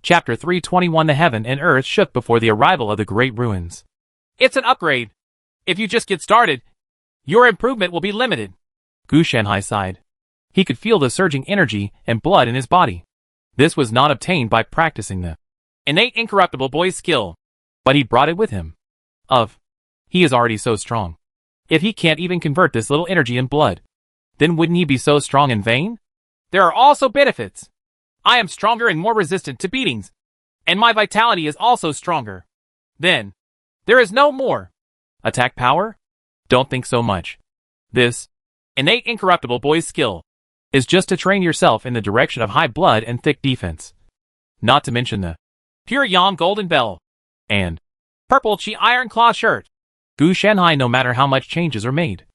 Chapter 321 The heaven and earth shook before the arrival of the great ruins. It's an upgrade. If you just get started, your improvement will be limited. Gu Shanhai sighed. He could feel the surging energy and blood in his body. This was not obtained by practicing the innate incorruptible boy's skill, but he brought it with him. He is already so strong. If he can't even convert this little energy in blood, then wouldn't he be so strong in vain? There are also benefits. I am stronger and more resistant to beatings, and my vitality is also stronger. Then, there is no more attack power? Don't think so much. This innate incorruptible boy's skill is just to train yourself in the direction of high blood and thick defense. Not to mention the pure yang golden bell and purple chi iron claw shirt. Gu Shanhai, no matter how much changes are made,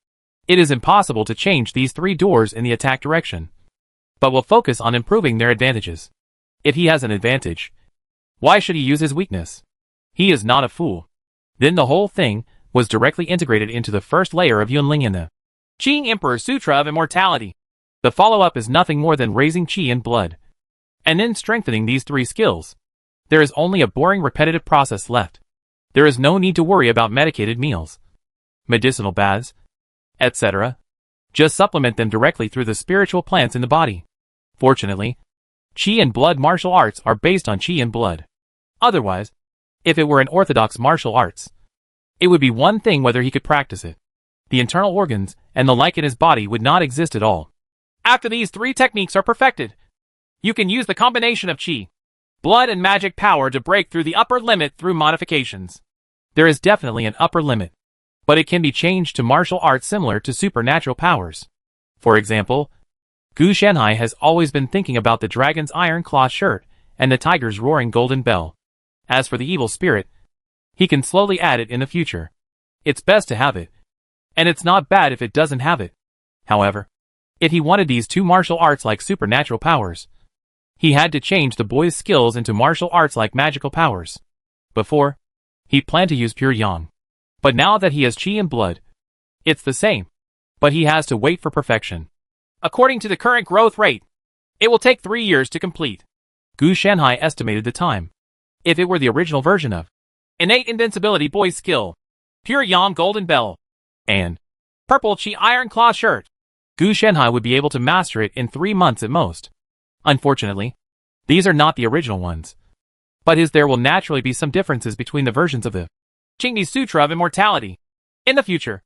it is impossible to change these three doors in the attack direction, but will focus on improving their advantages. If he has an advantage, why should he use his weakness? He is not a fool. Then the whole thing was directly integrated into the first layer of Yunling in the Qing Emperor Sutra of Immortality. The follow-up is nothing more than raising chi and blood, and then strengthening these three skills. There is only a boring repetitive process left. There is no need to worry about medicated meals, medicinal baths, etc. Just supplement them directly through the spiritual plants in the body. Fortunately, chi and blood martial arts are based on chi and blood. Otherwise, if it were an orthodox martial arts, it would be one thing whether he could practice it. The internal organs and the like in his body would not exist at all. After these three techniques are perfected, you can use the combination of chi, blood and magic power to break through the upper limit through modifications. There is definitely an upper limit, but it can be changed to martial arts similar to supernatural powers. For example, Gu Shanhai has always been thinking about the dragon's iron claw shirt and the tiger's roaring golden bell. As for the evil spirit, he can slowly add it in the future. It's best to have it, and it's not bad if it doesn't have it. However, if he wanted these two martial arts like supernatural powers, he had to change the boy's skills into martial arts like magical powers. Before, he planned to use pure yang. But now that he has chi and blood, it's the same. But he has to wait for perfection. According to the current growth rate, it will take 3 years to complete. Gu Shanhai estimated the time. If it were the original version of innate invincibility boy's skill, pure yang golden bell, and purple chi iron claw shirt, Gu Shanhai would be able to master it in 3 months at most. Unfortunately, these are not the original ones. But there will naturally be some differences between the versions of the Qingdi Sutra of Immortality. In the future,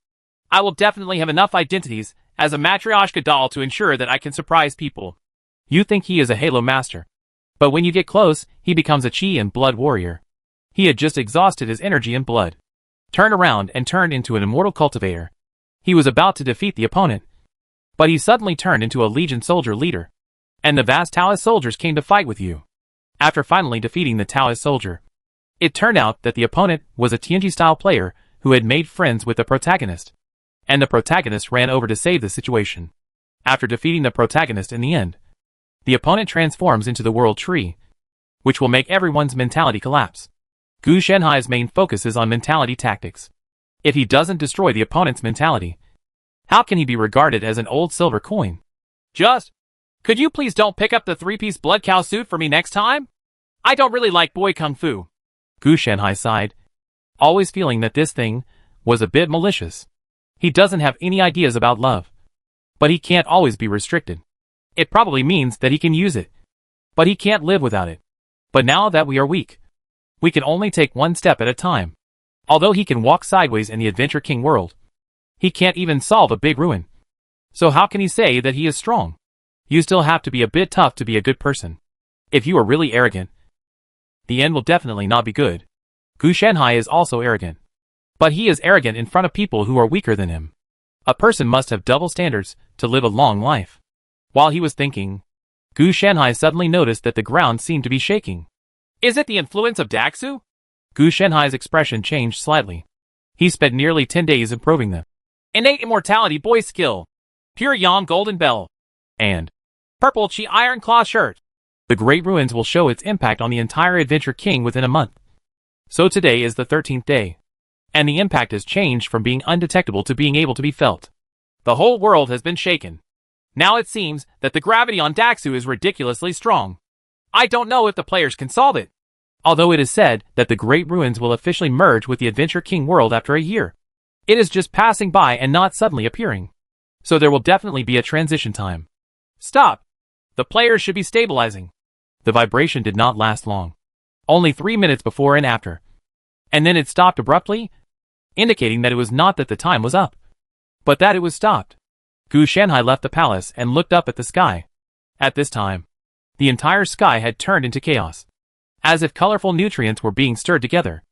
I will definitely have enough identities as a Matryoshka doll to ensure that I can surprise people. You think he is a Halo master, but when you get close, he becomes a chi and blood warrior. He had just exhausted his energy and blood, turned around and turned into an immortal cultivator. He was about to defeat the opponent, but he suddenly turned into a legion soldier leader, and the vast Taoist soldiers came to fight with you. After finally defeating the Taoist soldier, it turned out that the opponent was a Tianji-style player who had made friends with the protagonist, and the protagonist ran over to save the situation. After defeating the protagonist in the end, the opponent transforms into the World Tree, which will make everyone's mentality collapse. Gu Shanhai's main focus is on mentality tactics. If he doesn't destroy the opponent's mentality, how can he be regarded as an old silver coin? Could you please don't pick up the 3-piece blood cow suit for me next time? I don't really like boy kung fu. Gu Shanhai sighed, always feeling that this thing was a bit malicious. He doesn't have any ideas about love, but he can't always be restricted. It probably means that he can use it, but he can't live without it. But now that we are weak, we can only take one step at a time. Although he can walk sideways in the Adventure King world, he can't even solve a big ruin. So how can he say that he is strong? You still have to be a bit tough to be a good person. If you are really arrogant, the end will definitely not be good. Gu Shanhai is also arrogant, but he is arrogant in front of people who are weaker than him. A person must have double standards to live a long life. While he was thinking, Gu Shanhai suddenly noticed that the ground seemed to be shaking. Is it the influence of Daxu? Gu Shanhai's expression changed slightly. He spent nearly 10 days improving the innate immortality boy skill, pure yang golden bell, and purple chi iron claw shirt. The Great Ruins will show its impact on the entire Adventure King within a month. So today is the 13th day, and the impact has changed from being undetectable to being able to be felt. The whole world has been shaken. Now it seems that the gravity on Daxu is ridiculously strong. I don't know if the players can solve it. Although it is said that the Great Ruins will officially merge with the Adventure King world after a year. It is just passing by and not suddenly appearing. So there will definitely be a transition time. Stop. The players should be stabilizing. The vibration did not last long. Only 3 minutes before and after. And then it stopped abruptly, indicating that it was not that the time was up, but that it was stopped. Gu Shanhai left the palace and looked up at the sky. At this time, the entire sky had turned into chaos, as if colorful nutrients were being stirred together.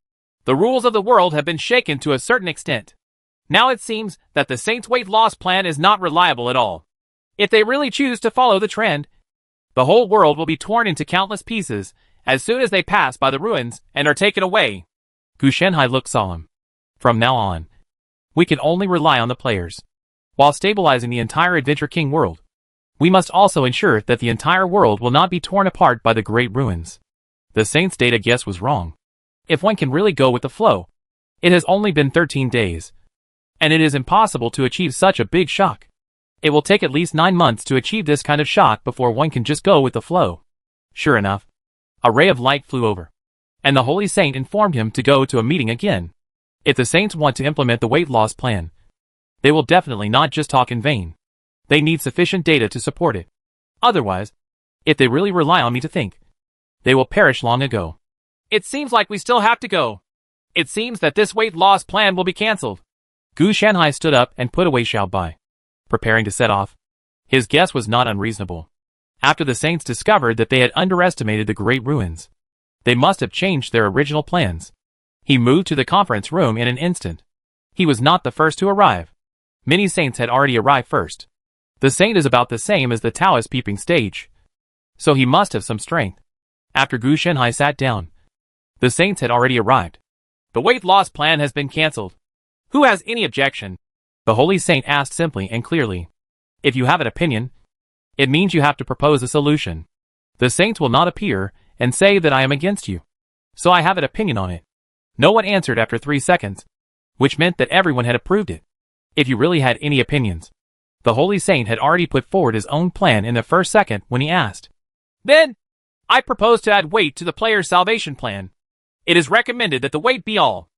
The rules of the world have been shaken to a certain extent. Now it seems that the Saints' weight loss plan is not reliable at all. If they really choose to follow the trend, the whole world will be torn into countless pieces as soon as they pass by the ruins and are taken away. Gu Shanhai looked solemn. From now on, we can only rely on the players. While stabilizing the entire Adventure King world, we must also ensure that the entire world will not be torn apart by the Great Ruins. The Saints' data guess was wrong. If one can really go with the flow, it has only been 13 days. And it is impossible to achieve such a big shock. It will take at least 9 months to achieve this kind of shock before one can just go with the flow. Sure enough, a ray of light flew over, and the Holy Saint informed him to go to a meeting again. If the Saints want to implement the weight loss plan, they will definitely not just talk in vain. They need sufficient data to support it. Otherwise, if they really rely on me to think, they will perish long ago. It seems like we still have to go. It seems that this weight loss plan will be cancelled. Gu Shanhai stood up and put away Xiao Bai, preparing to set off. His guess was not unreasonable. After the Saints discovered that they had underestimated the Great Ruins, they must have changed their original plans. He moved to the conference room in an instant. He was not the first to arrive. Many Saints had already arrived first. The Saint is about the same as the Taoist peeping stage, so he must have some strength. After Gu Shanhai sat down, the Saints had already arrived. The weight loss plan has been cancelled. Who has any objection? The Holy Saint asked simply and clearly. If you have an opinion, it means you have to propose a solution. The Saints will not appear and say that I am against you. So I have an opinion on it. No one answered after 3 seconds, which meant that everyone had approved it. If you really had any opinions, the Holy Saint had already put forward his own plan in the first second when he asked. Then, I propose to add weight to the player's salvation plan. It is recommended that the weight be all.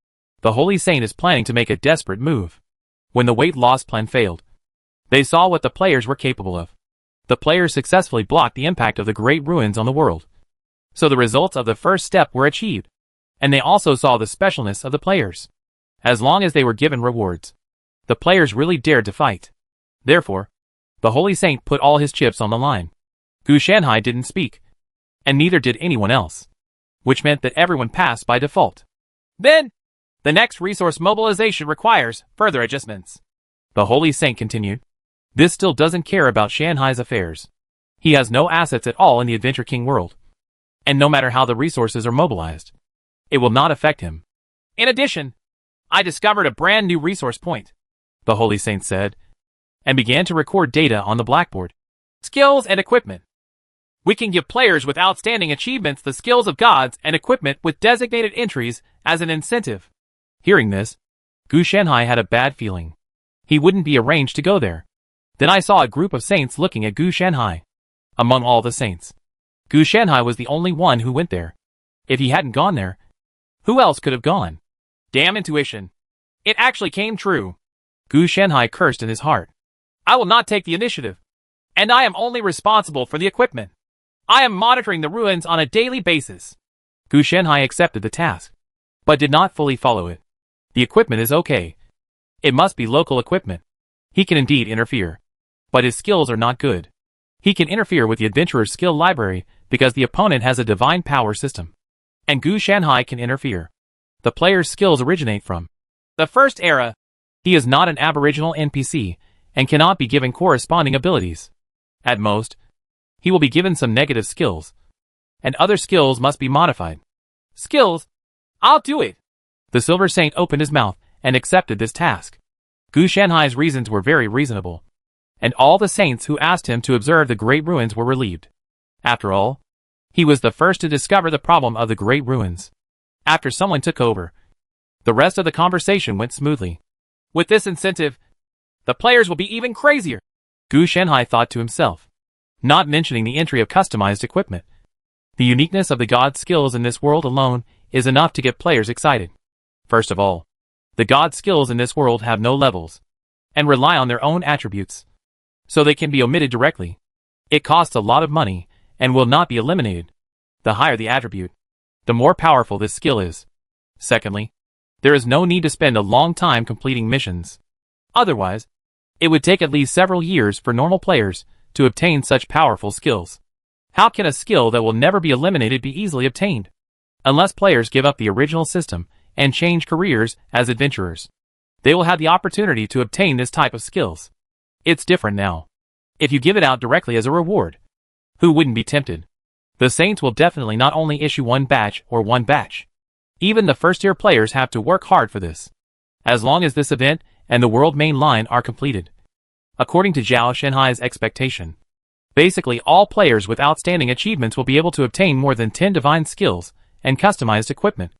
The Holy Saint is planning to make a desperate move. When the weight loss plan failed, they saw what the players were capable of. The players successfully blocked the impact of the Great Ruins on the world. So the results of the first step were achieved. And they also saw the specialness of the players. As long as they were given rewards, the players really dared to fight. Therefore, the Holy Saint put all his chips on the line. Gu Shanhai didn't speak, and neither did anyone else, which meant that everyone passed by default. Then, the next resource mobilization requires further adjustments. The Holy Saint continued. This still doesn't care about Shanhai's affairs. He has no assets at all in the Adventure King world. And no matter how the resources are mobilized, it will not affect him. In addition, I discovered a brand new resource point, the Holy Saint said, and began to record data on the blackboard. Skills and equipment. We can give players with outstanding achievements the skills of gods and equipment with designated entries as an incentive. Hearing this, Gu Shanhai had a bad feeling. He wouldn't be arranged to go there. Then I saw a group of Saints looking at Gu Shanhai. Among all the Saints, Gu Shanhai was the only one who went there. If he hadn't gone there, who else could have gone? Damn intuition. It actually came true. Gu Shanhai cursed in his heart. I will not take the initiative. And I am only responsible for the equipment. I am monitoring the ruins on a daily basis. Gu Shanhai accepted the task, but did not fully follow it. The equipment is okay. It must be local equipment. He can indeed interfere. But his skills are not good. He can interfere with the adventurer's skill library because the opponent has a divine power system. And Gu Shanhai can interfere. The player's skills originate from the first era. He is not an aboriginal NPC and cannot be given corresponding abilities. At most, he will be given some negative skills. And other skills must be modified. Skills? I'll do it. The Silver Saint opened his mouth and accepted this task. Gu Shanhai's reasons were very reasonable. And all the Saints who asked him to observe the Great Ruins were relieved. After all, he was the first to discover the problem of the Great Ruins. After someone took over, the rest of the conversation went smoothly. With this incentive, the players will be even crazier, Gu Shanhai thought to himself, not mentioning the entry of customized equipment. The uniqueness of the god's skills in this world alone is enough to get players excited. First of all, the god's skills in this world have no levels, and rely on their own attributes, so they can be omitted directly. It costs a lot of money, and will not be eliminated. The higher the attribute, the more powerful this skill is. Secondly, there is no need to spend a long time completing missions. Otherwise, it would take at least several years for normal players to obtain such powerful skills. How can a skill that will never be eliminated be easily obtained? Unless players give up the original system and change careers as adventurers, they will have the opportunity to obtain this type of skills. It's different now. If you give it out directly as a reward, who wouldn't be tempted? The Saints will definitely not only issue one batch. Even the first-tier players have to work hard for this. As long as this event and the world main line are completed. According to Zhao Shenhai's expectation, basically all players with outstanding achievements will be able to obtain more than 10 divine skills and customized equipment.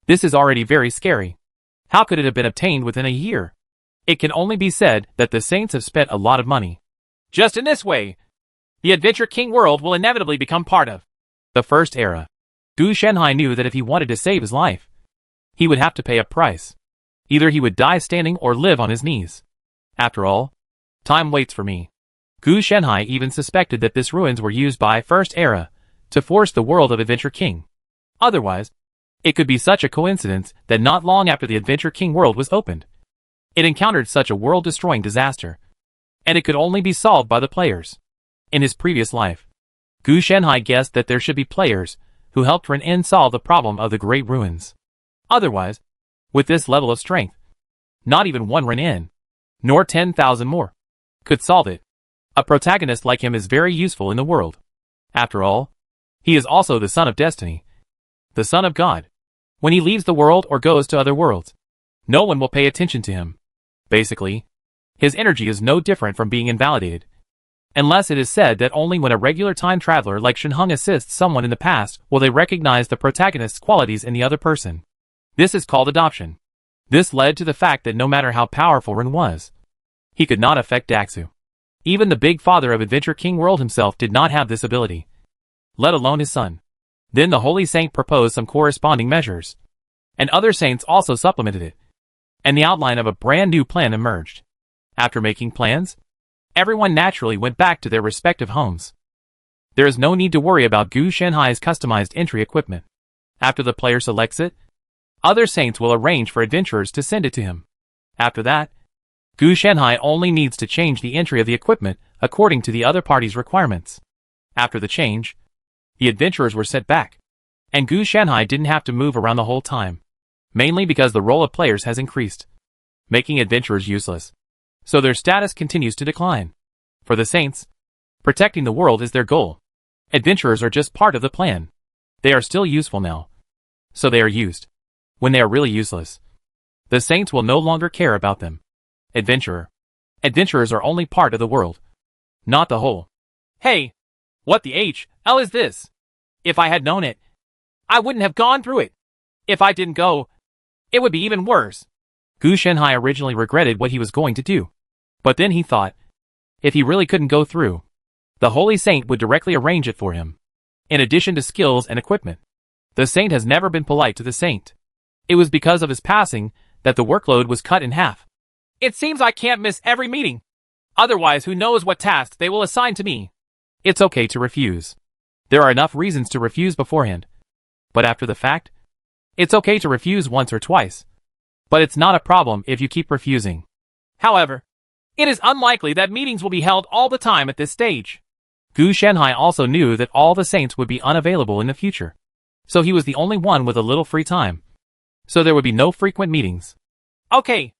This is already very scary. How could it have been obtained within a year? It can only be said that the Saints have spent a lot of money. Just in this way, the Adventure King world will inevitably become part of the first era. Gu Shenhai knew that if he wanted to save his life, he would have to pay a price. Either he would die standing or live on his knees. After all, time waits for me. Gu Shenhai even suspected that these ruins were used by First Era to force the world of Adventure King. Otherwise, it could be such a coincidence that not long after the Adventure King world was opened, it encountered such a world-destroying disaster, and it could only be solved by the players. In his previous life, Gu Shenhai guessed that there should be players who helped Ren In solve the problem of the Great Ruins. Otherwise, with this level of strength, not even one Ren In, nor 10,000 more, could solve it. A protagonist like him is very useful in the world. After all, he is also the son of destiny, the son of God. When he leaves the world or goes to other worlds, no one will pay attention to him. Basically, his energy is no different from being invalidated. Unless it is said that only when a regular time traveler like Shenheng assists someone in the past will they recognize the protagonist's qualities in the other person. This is called adoption. This led to the fact that no matter how powerful Ren was, he could not affect Daxu. Even the big father of Adventure King World himself did not have this ability, let alone his son. Then the Holy Saint proposed some corresponding measures, and other saints also supplemented it, and the outline of a brand new plan emerged. After making plans, everyone naturally went back to their respective homes. There is no need to worry about Gu Shenhai's customized entry equipment. After the player selects it, other saints will arrange for adventurers to send it to him. After that, Gu Shenhai only needs to change the entry of the equipment according to the other party's requirements. After the change, the adventurers were sent back, and Gu Shenhai didn't have to move around the whole time, mainly because the role of players has increased, making adventurers useless, so their status continues to decline. For the saints, protecting the world is their goal. Adventurers are just part of the plan. They are still useful now, so they are used. When they are really useless, the saints will no longer care about them. Adventurers are only part of the world, not the whole. Hey, what the hell is this? If I had known it, I wouldn't have gone through it. If I didn't go, it would be even worse. Gu Shenhai originally regretted what he was going to do, but then he thought, if he really couldn't go through, the Holy Saint would directly arrange it for him. In addition to skills and equipment, the saint has never been polite to the saint. It was because of his passing that the workload was cut in half. It seems I can't miss every meeting. Otherwise, who knows what tasks they will assign to me. It's okay to refuse. There are enough reasons to refuse beforehand. But after the fact, it's okay to refuse once or twice. But it's not a problem if you keep refusing. However, it is unlikely that meetings will be held all the time at this stage. Gu Shenhai also knew that all the saints would be unavailable in the future. So he was the only one with a little free time. So there would be no frequent meetings. Okay,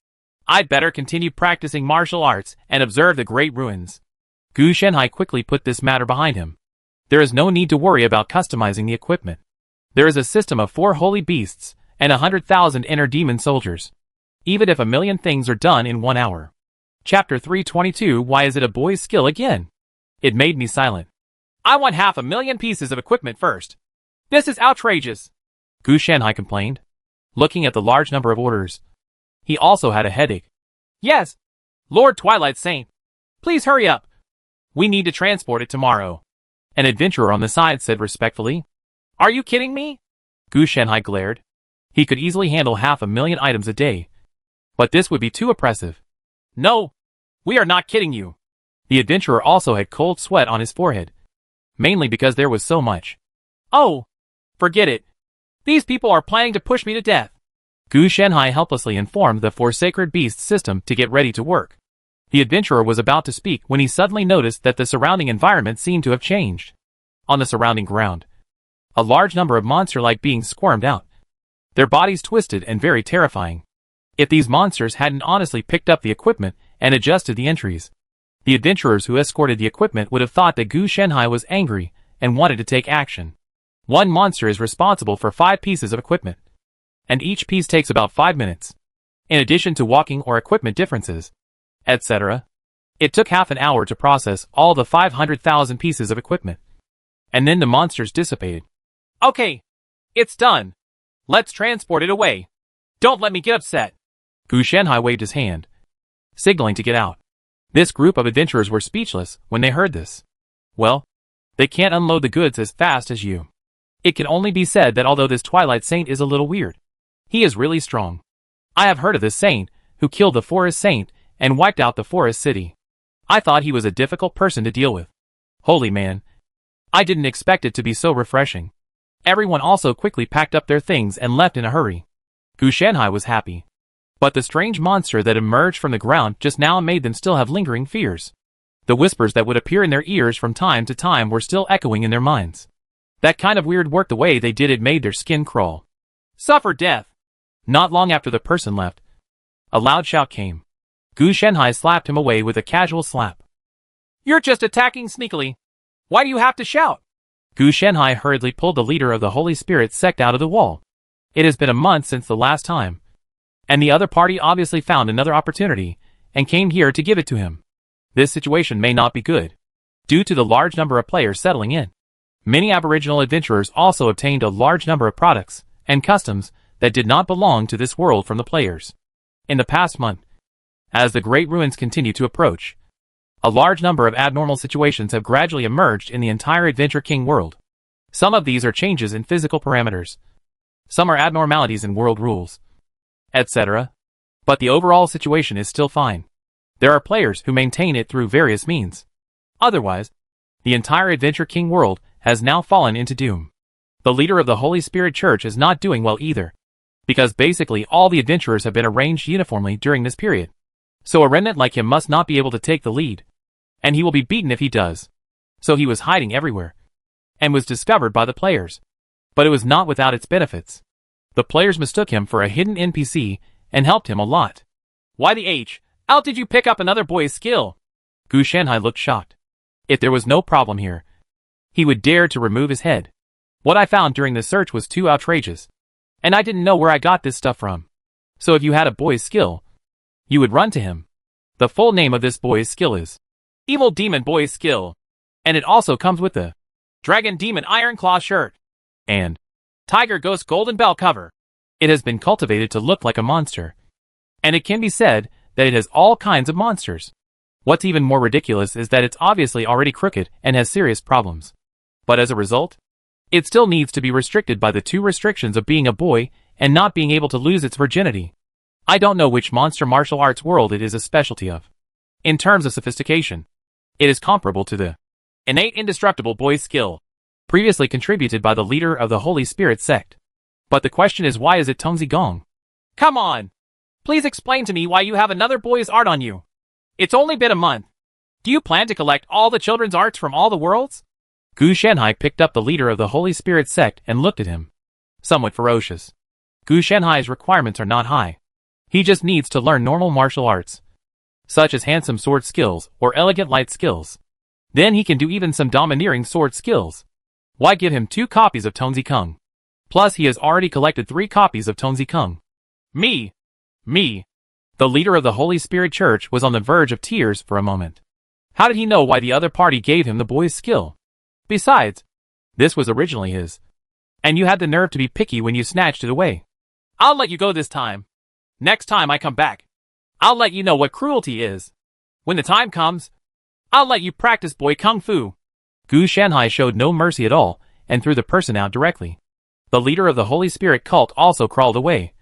I'd better continue practicing martial arts and observe the Great Ruins. Gu Shenhai quickly put this matter behind him. There is no need to worry about customizing the equipment. There is a system of 4 holy beasts and 100,000 inner demon soldiers. Even if 1,000,000 things are done in 1 hour. Chapter 322. Why is it a boy's skill again? It made me silent. I want 500,000 pieces of equipment first. This is outrageous, Gu Shenhai complained, looking at the large number of orders. He also had a headache. Yes, Lord Twilight Saint, please hurry up. We need to transport it tomorrow. An adventurer on the side said respectfully. Are you kidding me? Gu Shanhai glared. He could easily handle 500,000 items a day. But this would be too oppressive. No, we are not kidding you. The adventurer also had cold sweat on his forehead. Mainly because there was so much. Oh, forget it. These people are planning to push me to death. Gu Shanhai helplessly informed the four sacred beasts system to get ready to work. The adventurer was about to speak when he suddenly noticed that the surrounding environment seemed to have changed. On the surrounding ground, a large number of monster-like beings squirmed out. Their bodies twisted and very terrifying. If these monsters hadn't honestly picked up the equipment and adjusted the entries, the adventurers who escorted the equipment would have thought that Gu Shanhai was angry and wanted to take action. One monster is responsible for 5 pieces of equipment, and each piece takes about 5 minutes. In addition to walking or equipment differences, etc., it took half an hour to process all the 500,000 pieces of equipment. And then the monsters dissipated. Okay, it's done. Let's transport it away. Don't let me get upset. Gu Shanhai waved his hand, signaling to get out. This group of adventurers were speechless when they heard this. Well, they can't unload the goods as fast as you. It can only be said that although this Twilight Saint is a little weird, he is really strong. I have heard of this saint who killed the Forest Saint and wiped out the Forest City. I thought he was a difficult person to deal with. Holy man, I didn't expect it to be so refreshing. Everyone also quickly packed up their things and left in a hurry. Gu Shanhai was happy. But the strange monster that emerged from the ground just now made them still have lingering fears. The whispers that would appear in their ears from time to time were still echoing in their minds. That kind of weird work the way they did it made their skin crawl. Suffer death. Not long after the person left, a loud shout came. Gu Shanhai slapped him away with a casual slap. You're just attacking sneakily. Why do you have to shout? Gu Shanhai hurriedly pulled the leader of the Holy Spirit sect out of the wall. It has been a month since the last time, and the other party obviously found another opportunity and came here to give it to him. This situation may not be good, due to the large number of players settling in. Many Aboriginal adventurers also obtained a large number of products and customs that did not belong to this world from the players. In the past month, as the Great Ruins continue to approach, a large number of abnormal situations have gradually emerged in the entire Adventure King world. Some of these are changes in physical parameters. Some are abnormalities in world rules, etc. But the overall situation is still fine. There are players who maintain it through various means. Otherwise, the entire Adventure King world has now fallen into doom. The leader of the Holy Spirit Church is not doing well either, because basically all the adventurers have been arranged uniformly during this period. So a remnant like him must not be able to take the lead, and he will be beaten if he does. So he was hiding everywhere, and was discovered by the players. But it was not without its benefits. The players mistook him for a hidden NPC and helped him a lot. Why the H? How did you pick up another boy's skill? Gu Shanhai looked shocked. If there was no problem here, he would dare to remove his head. What I found during the search was too outrageous, and I didn't know where I got this stuff from. So if you had a boy's skill, you would run to him. The full name of this boy's skill is Evil Demon Boy's Skill, and it also comes with the Dragon Demon Iron Claw shirt and Tiger Ghost Golden Bell cover. It has been cultivated to look like a monster, and it can be said that it has all kinds of monsters. What's even more ridiculous is that it's obviously already crooked and has serious problems. But as a result, it still needs to be restricted by the 2 restrictions of being a boy and not being able to lose its virginity. I don't know which monster martial arts world it is a specialty of. In terms of sophistication, it is comparable to the Innate Indestructible Boy's Skill, previously contributed by the leader of the Holy Spirit sect. But the question is, why is it Tongzi Gong? Come on! Please explain to me why you have another boy's art on you. It's only been a month. Do you plan to collect all the children's arts from all the worlds? Gu Shanhai picked up the leader of the Holy Spirit sect and looked at him, somewhat ferocious. Gu Shanhai's requirements are not high. He just needs to learn normal martial arts, such as handsome sword skills or elegant light skills. Then he can do even some domineering sword skills. Why give him 2 copies of Tongzi Kung? Plus he has already collected 3 copies of Tongzi Kung. Me. The leader of the Holy Spirit Church was on the verge of tears for a moment. How did he know why the other party gave him the boy's skill? Besides, this was originally his, and you had the nerve to be picky when you snatched it away. I'll let you go this time. Next time I come back, I'll let you know what cruelty is. When the time comes, I'll let you practice boy kung fu. Gu Shanhai showed no mercy at all, and threw the person out directly. The leader of the Holy Spirit cult also crawled away,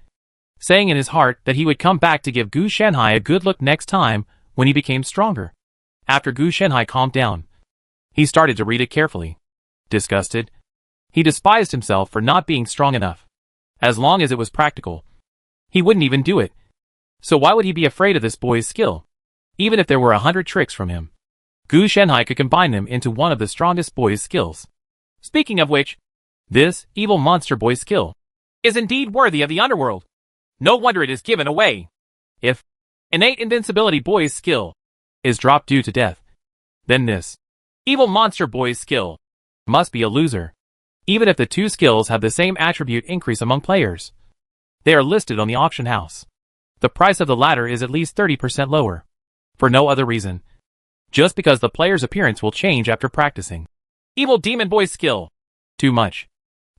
saying in his heart that he would come back to give Gu Shanhai a good look next time when he became stronger. After Gu Shanhai calmed down, he started to read it carefully. Disgusted, he despised himself for not being strong enough. As long as it was practical, he wouldn't even do it. So why would he be afraid of this boy's skill? Even if there were 100 tricks from him, Gu Shanhai could combine them into one of the strongest boy's skills. Speaking of which, this evil monster boy skill is indeed worthy of the underworld. No wonder it is given away. If innate invincibility boy's skill is dropped due to death, then this evil monster boy's skill must be a loser. Even if the two skills have the same attribute increase among players, they are listed on the auction house. The price of the latter is at least 30% lower. For no other reason, just because the player's appearance will change after practicing. Evil demon boy's skill. Too much.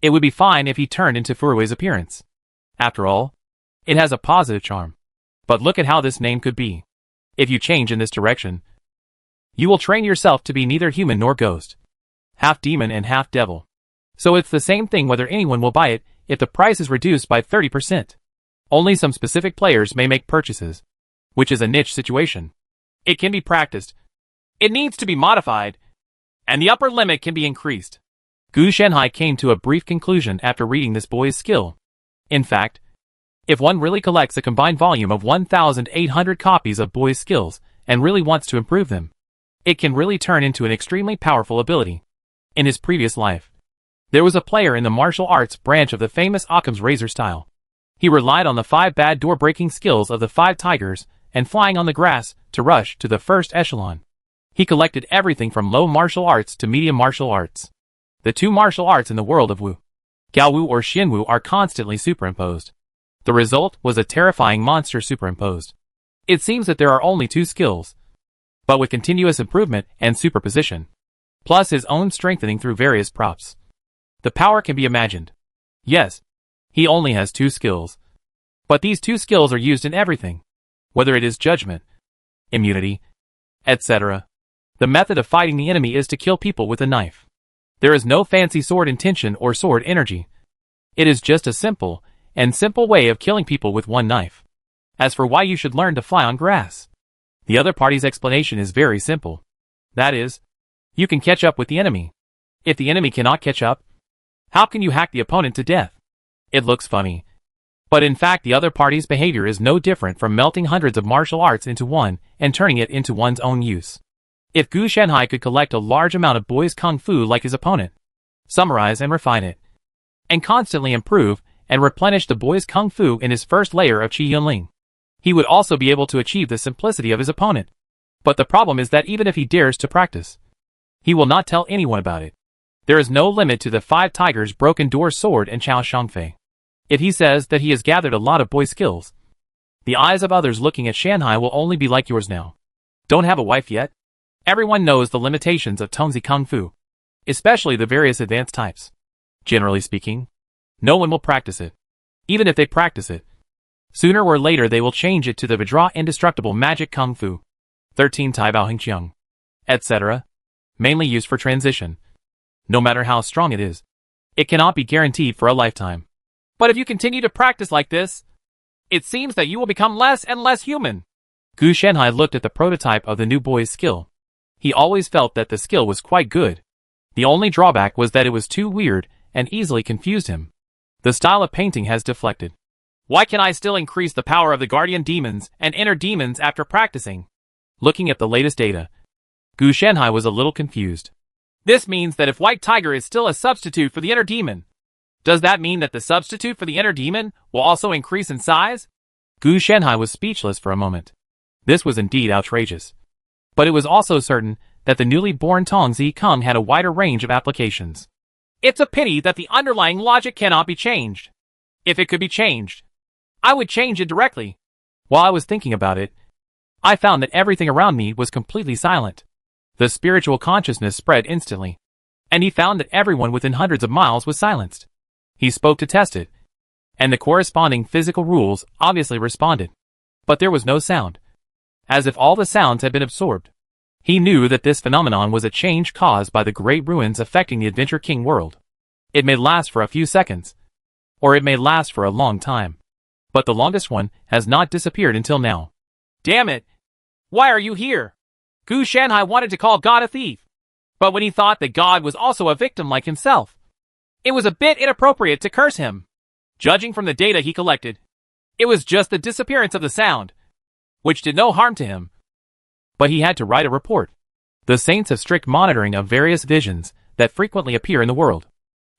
It would be fine if he turned into Furui's appearance. After all, it has a positive charm. But look at how this name could be. If you change in this direction, you will train yourself to be neither human nor ghost. Half demon and half devil. So it's the same thing whether anyone will buy it if the price is reduced by 30%. Only some specific players may make purchases, which is a niche situation. It can be practiced. It needs to be modified, and the upper limit can be increased. Gu Shanhai came to a brief conclusion after reading this boy's skill. In fact, if one really collects a combined volume of 1,800 copies of boy's skills and really wants to improve them, it can really turn into an extremely powerful ability. In his previous life, there was a player in the martial arts branch of the famous Occam's razor style. He relied on the 5 bad door-breaking skills of the 5 tigers and flying on the grass to rush to the first echelon. He collected everything from low martial arts to medium martial arts. The 2 martial arts in the world of Wu, Gaowu or Xianwu, are constantly superimposed. The result was a terrifying monster superimposed. It seems that there are only 2 skills, but with continuous improvement and superposition, plus his own strengthening through various props, the power can be imagined. Yes, he only has 2 skills, but these 2 skills are used in everything, whether it is judgment, immunity, etc. The method of fighting the enemy is to kill people with a knife. There is no fancy sword intention or sword energy. It is just a simple way of killing people with one knife. As for why you should learn to fly on grass, the other party's explanation is very simple. That is, you can catch up with the enemy. If the enemy cannot catch up, how can you hack the opponent to death? It looks funny, but in fact the other party's behavior is no different from melting hundreds of martial arts into one and turning it into one's own use. If Gu Shanhai could collect a large amount of boy's kung fu like his opponent, summarize and refine it, and constantly improve and replenish the boy's kung fu in his first layer of Qi Yunling, he would also be able to achieve the simplicity of his opponent. But the problem is that even if he dares to practice, he will not tell anyone about it. There is no limit to the 5 tigers, broken door sword, and Chao Shangfei. If he says that he has gathered a lot of boy skills, the eyes of others looking at Shanhai will only be like yours now. Don't have a wife yet? Everyone knows the limitations of Tongzi Kung Fu, especially the various advanced types. Generally speaking, no one will practice it. Even if they practice it, sooner or later they will change it to the Vajra indestructible magic Kung Fu, 13 Tai Bao Hing Qiang, etc., mainly used for transition. No matter how strong it is, it cannot be guaranteed for a lifetime. But if you continue to practice like this, it seems that you will become less and less human. Gu Shanhai looked at the prototype of the new boy's skill. He always felt that the skill was quite good. The only drawback was that it was too weird and easily confused him. The style of painting has deflected. Why can I still increase the power of the guardian demons and inner demons after practicing? Looking at the latest data, Gu Shanhai was a little confused. This means that if White Tiger is still a substitute for the inner demon, does that mean that the substitute for the inner demon will also increase in size? Gu Shanhai was speechless for a moment. This was indeed outrageous. But it was also certain that the newly born Tong Zi Kung had a wider range of applications. It's a pity that the underlying logic cannot be changed. If it could be changed, I would change it directly. While I was thinking about it, I found that everything around me was completely silent. The spiritual consciousness spread instantly, and he found that everyone within hundreds of miles was silenced. He spoke to test it, and the corresponding physical rules obviously responded. But there was no sound, as if all the sounds had been absorbed. He knew that this phenomenon was a change caused by the great ruins affecting the Adventure King world. It may last for a few seconds, or it may last for a long time. But the longest one has not disappeared until now. Damn it! Why are you here? Gu Shanhai wanted to call God a thief. But when he thought that God was also a victim like himself, it was a bit inappropriate to curse him. Judging from the data he collected, it was just the disappearance of the sound, which did no harm to him. But he had to write a report. The saints have strict monitoring of various visions that frequently appear in the world.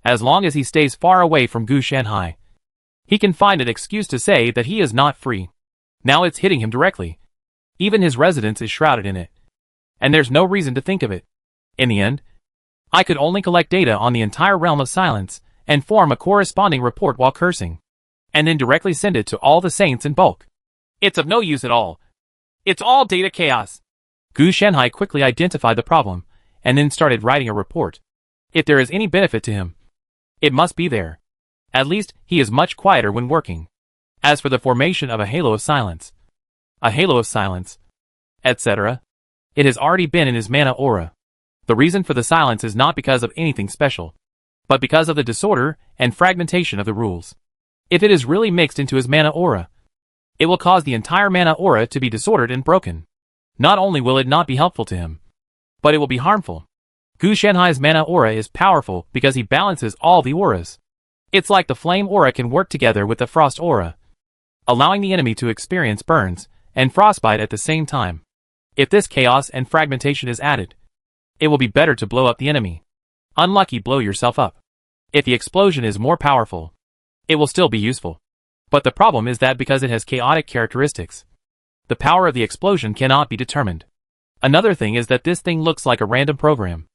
As long as he stays far away from Gu Shanhai, he can find an excuse to say that he is not free. Now it's hitting him directly. Even his residence is shrouded in it. And there's no reason to think of it. In the end, I could only collect data on the entire realm of silence and form a corresponding report while cursing, and then directly send it to all the saints in bulk. It's of no use at all. It's all data chaos. Gu Shanhai quickly identified the problem, and then started writing a report. If there is any benefit to him, it must be there. At least, he is much quieter when working. As for the formation of a halo of silence, etc., it has already been in his mana aura. The reason for the silence is not because of anything special, but because of the disorder and fragmentation of the rules. If it is really mixed into his mana aura, it will cause the entire mana aura to be disordered and broken. Not only will it not be helpful to him, but it will be harmful. Gu Shanhai's mana aura is powerful because he balances all the auras. It's like the flame aura can work together with the frost aura, allowing the enemy to experience burns and frostbite at the same time. If this chaos and fragmentation is added, it will be better to blow up the enemy. Unlucky, blow yourself up. If the explosion is more powerful, it will still be useful. But the problem is that because it has chaotic characteristics, the power of the explosion cannot be determined. Another thing is that this thing looks like a random program.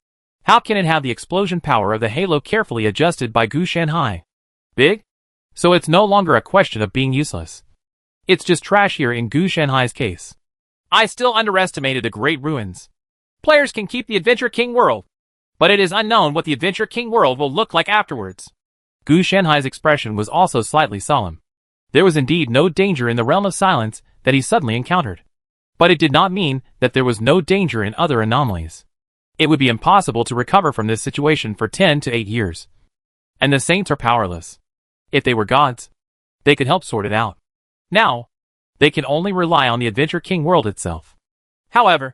How can it have the explosion power of the halo carefully adjusted by Gu Shanhai? Big? So it's no longer a question of being useless. It's just trash here in Gu Shanhai's case. I still underestimated the Great Ruins. Players can keep the Adventure King world, but it is unknown what the Adventure King world will look like afterwards. Gu Shanhai's expression was also slightly solemn. There was indeed no danger in the realm of silence that he suddenly encountered. But it did not mean that there was no danger in other anomalies. It would be impossible to recover from this situation for 10 to 8 years. And the saints are powerless. If they were gods, they could help sort it out. Now, they can only rely on the Adventure King world itself. However,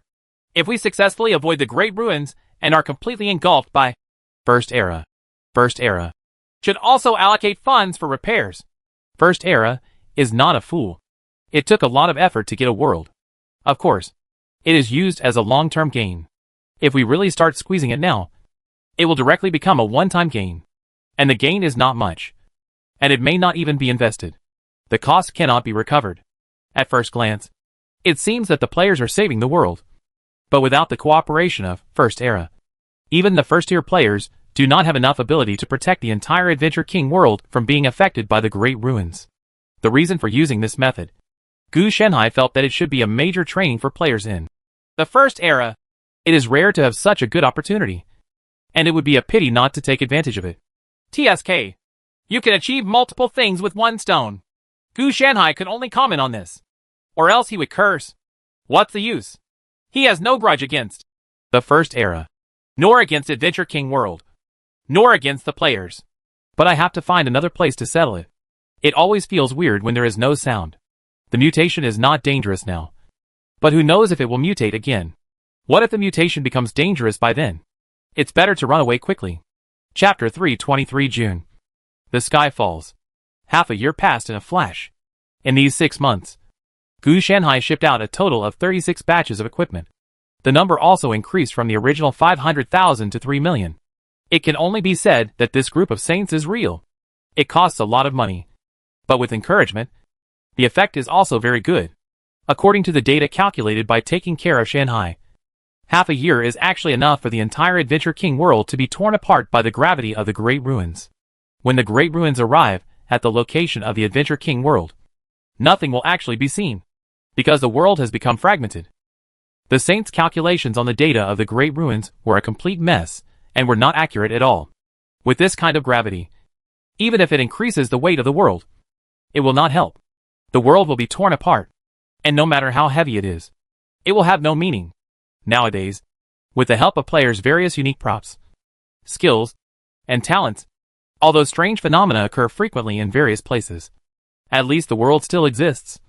if we successfully avoid the Great Ruins and are completely engulfed by First Era, should also allocate funds for repairs. First Era is not a fool. It took a lot of effort to get a world. Of course, it is used as a long-term gain. If we really start squeezing it now, it will directly become a one-time gain. And the gain is not much. And it may not even be invested. The cost cannot be recovered. At first glance, it seems that the players are saving the world. But without the cooperation of First Era, even the first-tier players do not have enough ability to protect the entire Adventure King world from being affected by the Great Ruins. The reason for using this method, Gu Shanhai felt that it should be a major training for players in the First Era. It is rare to have such a good opportunity, and it would be a pity not to take advantage of it. TSK. You can achieve multiple things with one stone. Gu Shanhai could only comment on this, or else he would curse. What's the use? He has no grudge against the First Era, nor against Adventure King world, nor against the players. But I have to find another place to settle it. It always feels weird when there is no sound. The mutation is not dangerous now. But who knows if it will mutate again? What if the mutation becomes dangerous by then? It's better to run away quickly. Chapter 323 June. The sky falls. Half a year passed in a flash. In these 6 months, Gu Shanhai shipped out a total of 36 batches of equipment. The number also increased from the original 500,000 to 3 million. It can only be said that this group of saints is real. It costs a lot of money. But with encouragement, the effect is also very good. According to the data calculated by taking care of Shanhai, half a year is actually enough for the entire Adventure King world to be torn apart by the gravity of the Great Ruins. When the Great Ruins arrive at the location of the Adventure King world, nothing will actually be seen, because the world has become fragmented. The Saints' calculations on the data of the Great Ruins were a complete mess, and were not accurate at all. With this kind of gravity, even if it increases the weight of the world, it will not help. The world will be torn apart, and no matter how heavy it is, it will have no meaning. Nowadays, with the help of players' various unique props, skills, and talents, Although strange phenomena occur frequently in various places, at least the world still exists.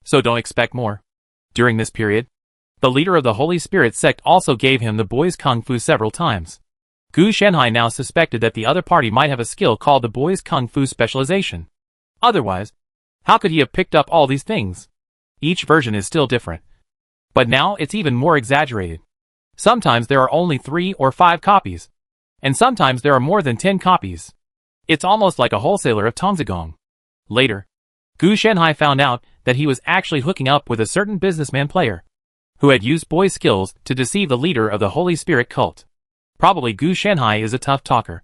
So don't expect more. During this period, the leader of the Holy Spirit sect also gave him the boy's kung fu several times. Gu Shenhai now suspected that the other party might have a skill called the boy's kung fu specialization. Otherwise, how could he have picked up all these things? Each version is still different. But now it's even more exaggerated. Sometimes there are only 3 or 5 copies. And sometimes there are more than 10 copies. It's almost like a wholesaler of Tongzigong. Later, Gu Shenhai found out that he was actually hooking up with a certain businessman player, who had used boy's skills to deceive the leader of the Holy Spirit cult. Probably Gu Shenhai is a tough talker.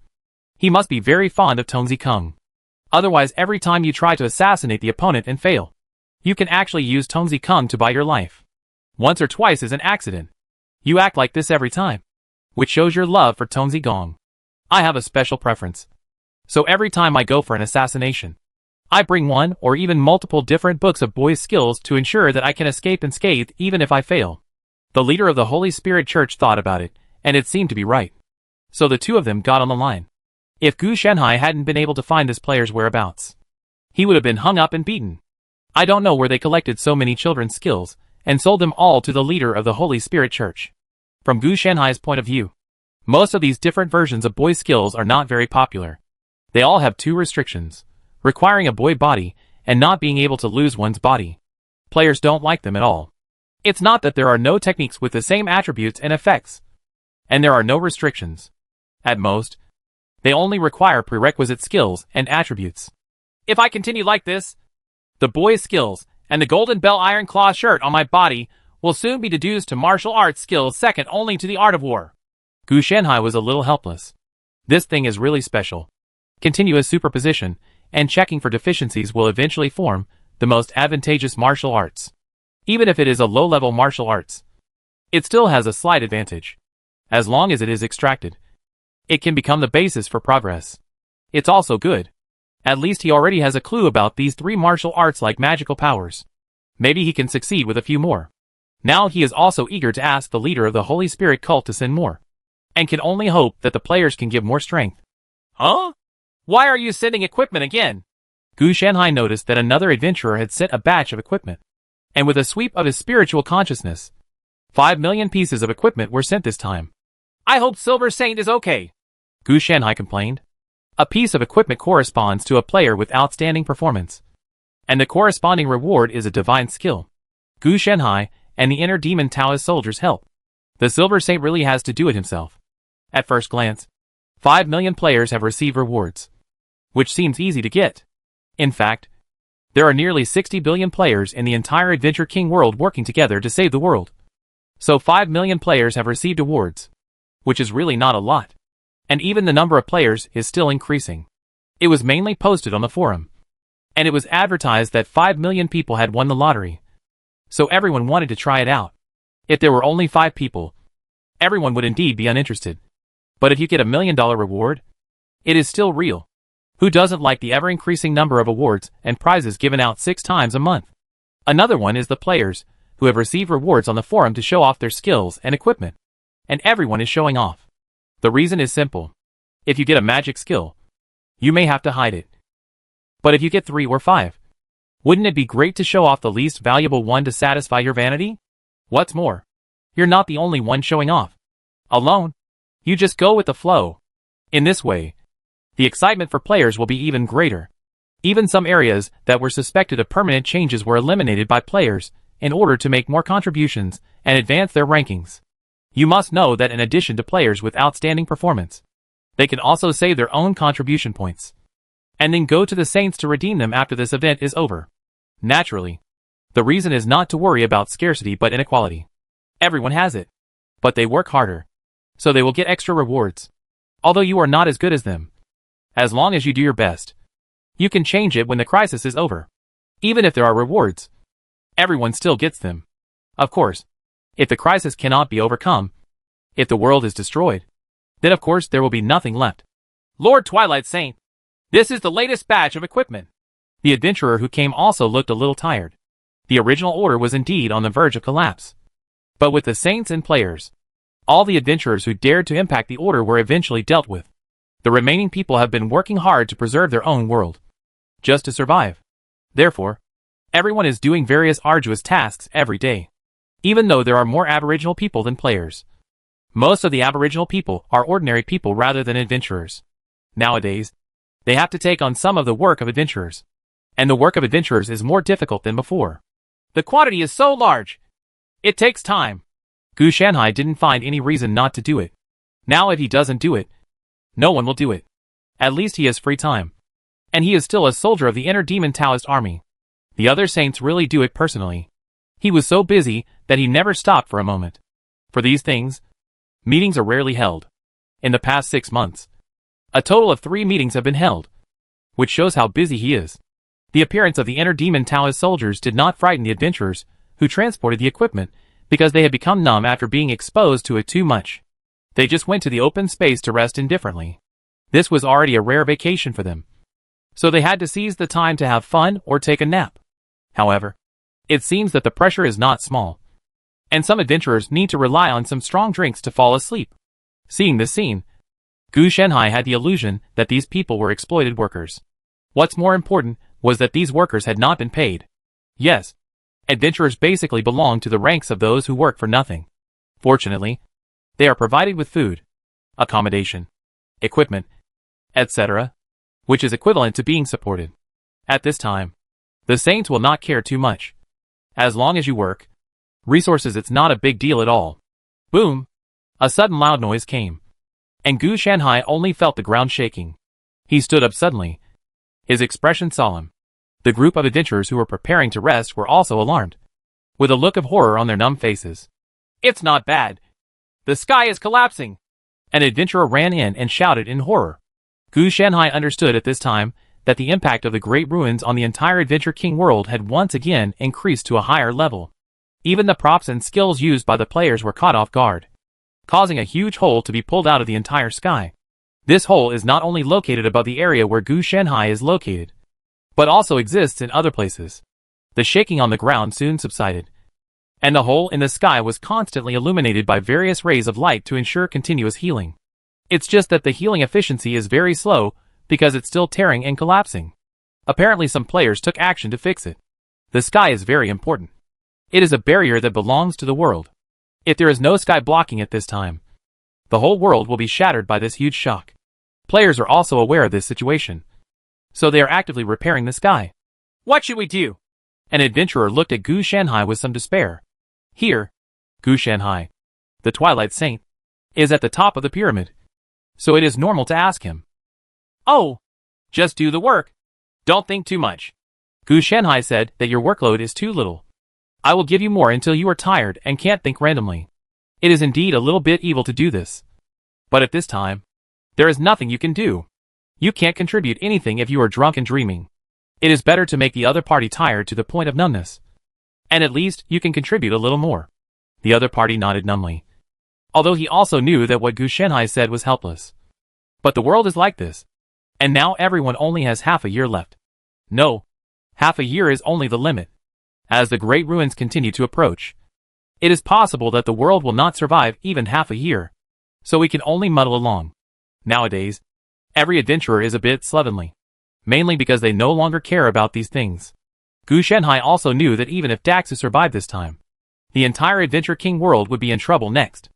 He must be very fond of Tongzi Kung. Otherwise, every time you try to assassinate the opponent and fail, you can actually use Tongzi Kung to buy your life. Once or twice is an accident. You act like this every time, which shows your love for Tongzi Gong. I have a special preference. So every time I go for an assassination, I bring one or even multiple different books of boy's skills to ensure that I can escape unscathed even if I fail. The leader of the Holy Spirit Church thought about it, and it seemed to be right. So the two of them got on the line. If Gu Shenhai hadn't been able to find this player's whereabouts, he would have been hung up and beaten. I don't know where they collected so many children's skills, and sold them all to the leader of the Holy Spirit Church. From Gu Shenhai's point of view, most of these different versions of boy skills are not very popular. They all have 2 restrictions: requiring a boy body, and not being able to lose one's body. Players don't like them at all. It's not that there are no techniques with the same attributes and effects, and there are no restrictions. At most, they only require prerequisite skills and attributes. If I continue like this, the boy's skills and the golden bell iron claw shirt on my body will soon be deduced to martial arts skills second only to the art of war. Gu Shenhai was a little helpless. This thing is really special. Continuous superposition and checking for deficiencies will eventually form the most advantageous martial arts. Even if it is a low-level martial arts, it still has a slight advantage. As long as it is extracted, it can become the basis for progress. It's also good. At least he already has a clue about these 3 martial arts like magical powers. Maybe he can succeed with a few more. Now he is also eager to ask the leader of the Holy Spirit cult to send more, and can only hope that the players can give more strength. Huh? Why are you sending equipment again? Gu Shenhai noticed that another adventurer had sent a batch of equipment, and with a sweep of his spiritual consciousness, 5 million pieces of equipment were sent this time. I hope Silver Saint is okay, Gu Shenhai complained. A piece of equipment corresponds to a player with outstanding performance, and the corresponding reward is a divine skill. Gu Shenhai and the inner demon Taoist soldiers help. The Silver Saint really has to do it himself. At first glance, 5 million players have received rewards, which seems easy to get. In fact, there are nearly 60 billion players in the entire Adventure King world working together to save the world. So 5 million players have received awards, which is really not a lot. And even the number of players is still increasing. It was mainly posted on the forum, and it was advertised that 5 million people had won the lottery. So everyone wanted to try it out. If there were only 5 people, everyone would indeed be uninterested. But if you get $1 million reward, it is still real. Who doesn't like the ever-increasing number of awards and prizes given out 6 times a month? Another one is the players, who have received rewards on the forum to show off their skills and equipment. And everyone is showing off. The reason is simple. If you get a magic skill, you may have to hide it. But if you get 3 or 5, wouldn't it be great to show off the least valuable one to satisfy your vanity? What's more, you're not the only one showing off alone. You just go with the flow. In this way, the excitement for players will be even greater. Even some areas that were suspected of permanent changes were eliminated by players in order to make more contributions and advance their rankings. You must know that in addition to players with outstanding performance, they can also save their own contribution points, and then go to the saints to redeem them after this event is over. Naturally, the reason is not to worry about scarcity but inequality. Everyone has it, but they work harder, so they will get extra rewards. Although you are not as good as them, as long as you do your best, you can change it when the crisis is over. Even if there are rewards, everyone still gets them. Of course, if the crisis cannot be overcome, if the world is destroyed, then of course there will be nothing left. Lord Twilight Saint, this is the latest batch of equipment. The adventurer who came also looked a little tired. The original order was indeed on the verge of collapse. But with the saints and players, all the adventurers who dared to impact the order were eventually dealt with. The remaining people have been working hard to preserve their own world, just to survive. Therefore, everyone is doing various arduous tasks every day. Even though there are more Aboriginal people than players, most of the Aboriginal people are ordinary people rather than adventurers. Nowadays, they have to take on some of the work of adventurers, and the work of adventurers is more difficult than before. The quantity is so large. It takes time. Gu Shanhai didn't find any reason not to do it. Now if he doesn't do it, no one will do it. At least he has free time. And he is still a soldier of the Inner Demon Taoist army. The other saints really do it personally. He was so busy that he never stopped for a moment. For these things, meetings are rarely held. In the past 6 months, a total of 3 meetings have been held, which shows how busy he is. The appearance of the Inner Demon Taoist soldiers did not frighten the adventurers who transported the equipment because they had become numb after being exposed to it too much. They just went to the open space to rest indifferently. This was already a rare vacation for them, so they had to seize the time to have fun or take a nap. However, it seems that the pressure is not small, and some adventurers need to rely on some strong drinks to fall asleep. Seeing this scene, Gu Shanhai had the illusion that these people were exploited workers. What's more important was that these workers had not been paid. Yes, adventurers basically belong to the ranks of those who work for nothing. Fortunately, they are provided with food, accommodation, equipment, etc., which is equivalent to being supported. At this time, the saints will not care too much. As long as you work, resources, it's not a big deal at all. Boom! A sudden loud noise came, and Gu Shanhai only felt the ground shaking. He stood up suddenly, his expression solemn. The group of adventurers who were preparing to rest were also alarmed, with a look of horror on their numb faces. It's not bad. The sky is collapsing. An adventurer ran in and shouted in horror. Gu Shanhai understood at this time that the impact of the Great Ruins on the entire Adventure King world had once again increased to a higher level. Even the props and skills used by the players were caught off guard, causing a huge hole to be pulled out of the entire sky. This hole is not only located above the area where Gu Shanhai is located, but also exists in other places. The shaking on the ground soon subsided, and the hole in the sky was constantly illuminated by various rays of light to ensure continuous healing. It's just that the healing efficiency is very slow because it's still tearing and collapsing. Apparently some players took action to fix it. The sky is very important. It is a barrier that belongs to the world. If there is no sky blocking it this time, the whole world will be shattered by this huge shock. Players are also aware of this situation, so they are actively repairing the sky. What should we do? An adventurer looked at Gu Shanhai with some despair. Here, Gu Shanhai, the Twilight Saint, is at the top of the pyramid, so it is normal to ask him. Oh, just do the work. Don't think too much. Gu Shanhai said that your workload is too little. I will give you more until you are tired and can't think randomly. It is indeed a little bit evil to do this, but at this time, there is nothing you can do. You can't contribute anything if you are drunk and dreaming. It is better to make the other party tired to the point of numbness, and at least you can contribute a little more. The other party nodded numbly, although he also knew that what Gu Shanhai said was helpless. But the world is like this, and now everyone only has half a year left. No, half a year is only the limit. As the Great Ruins continue to approach, it is possible that the world will not survive even half a year, so we can only muddle along. Nowadays, every adventurer is a bit slovenly, mainly because they no longer care about these things. Gu Shanhai also knew that even if Daxu survived this time, the entire Adventure King world would be in trouble next.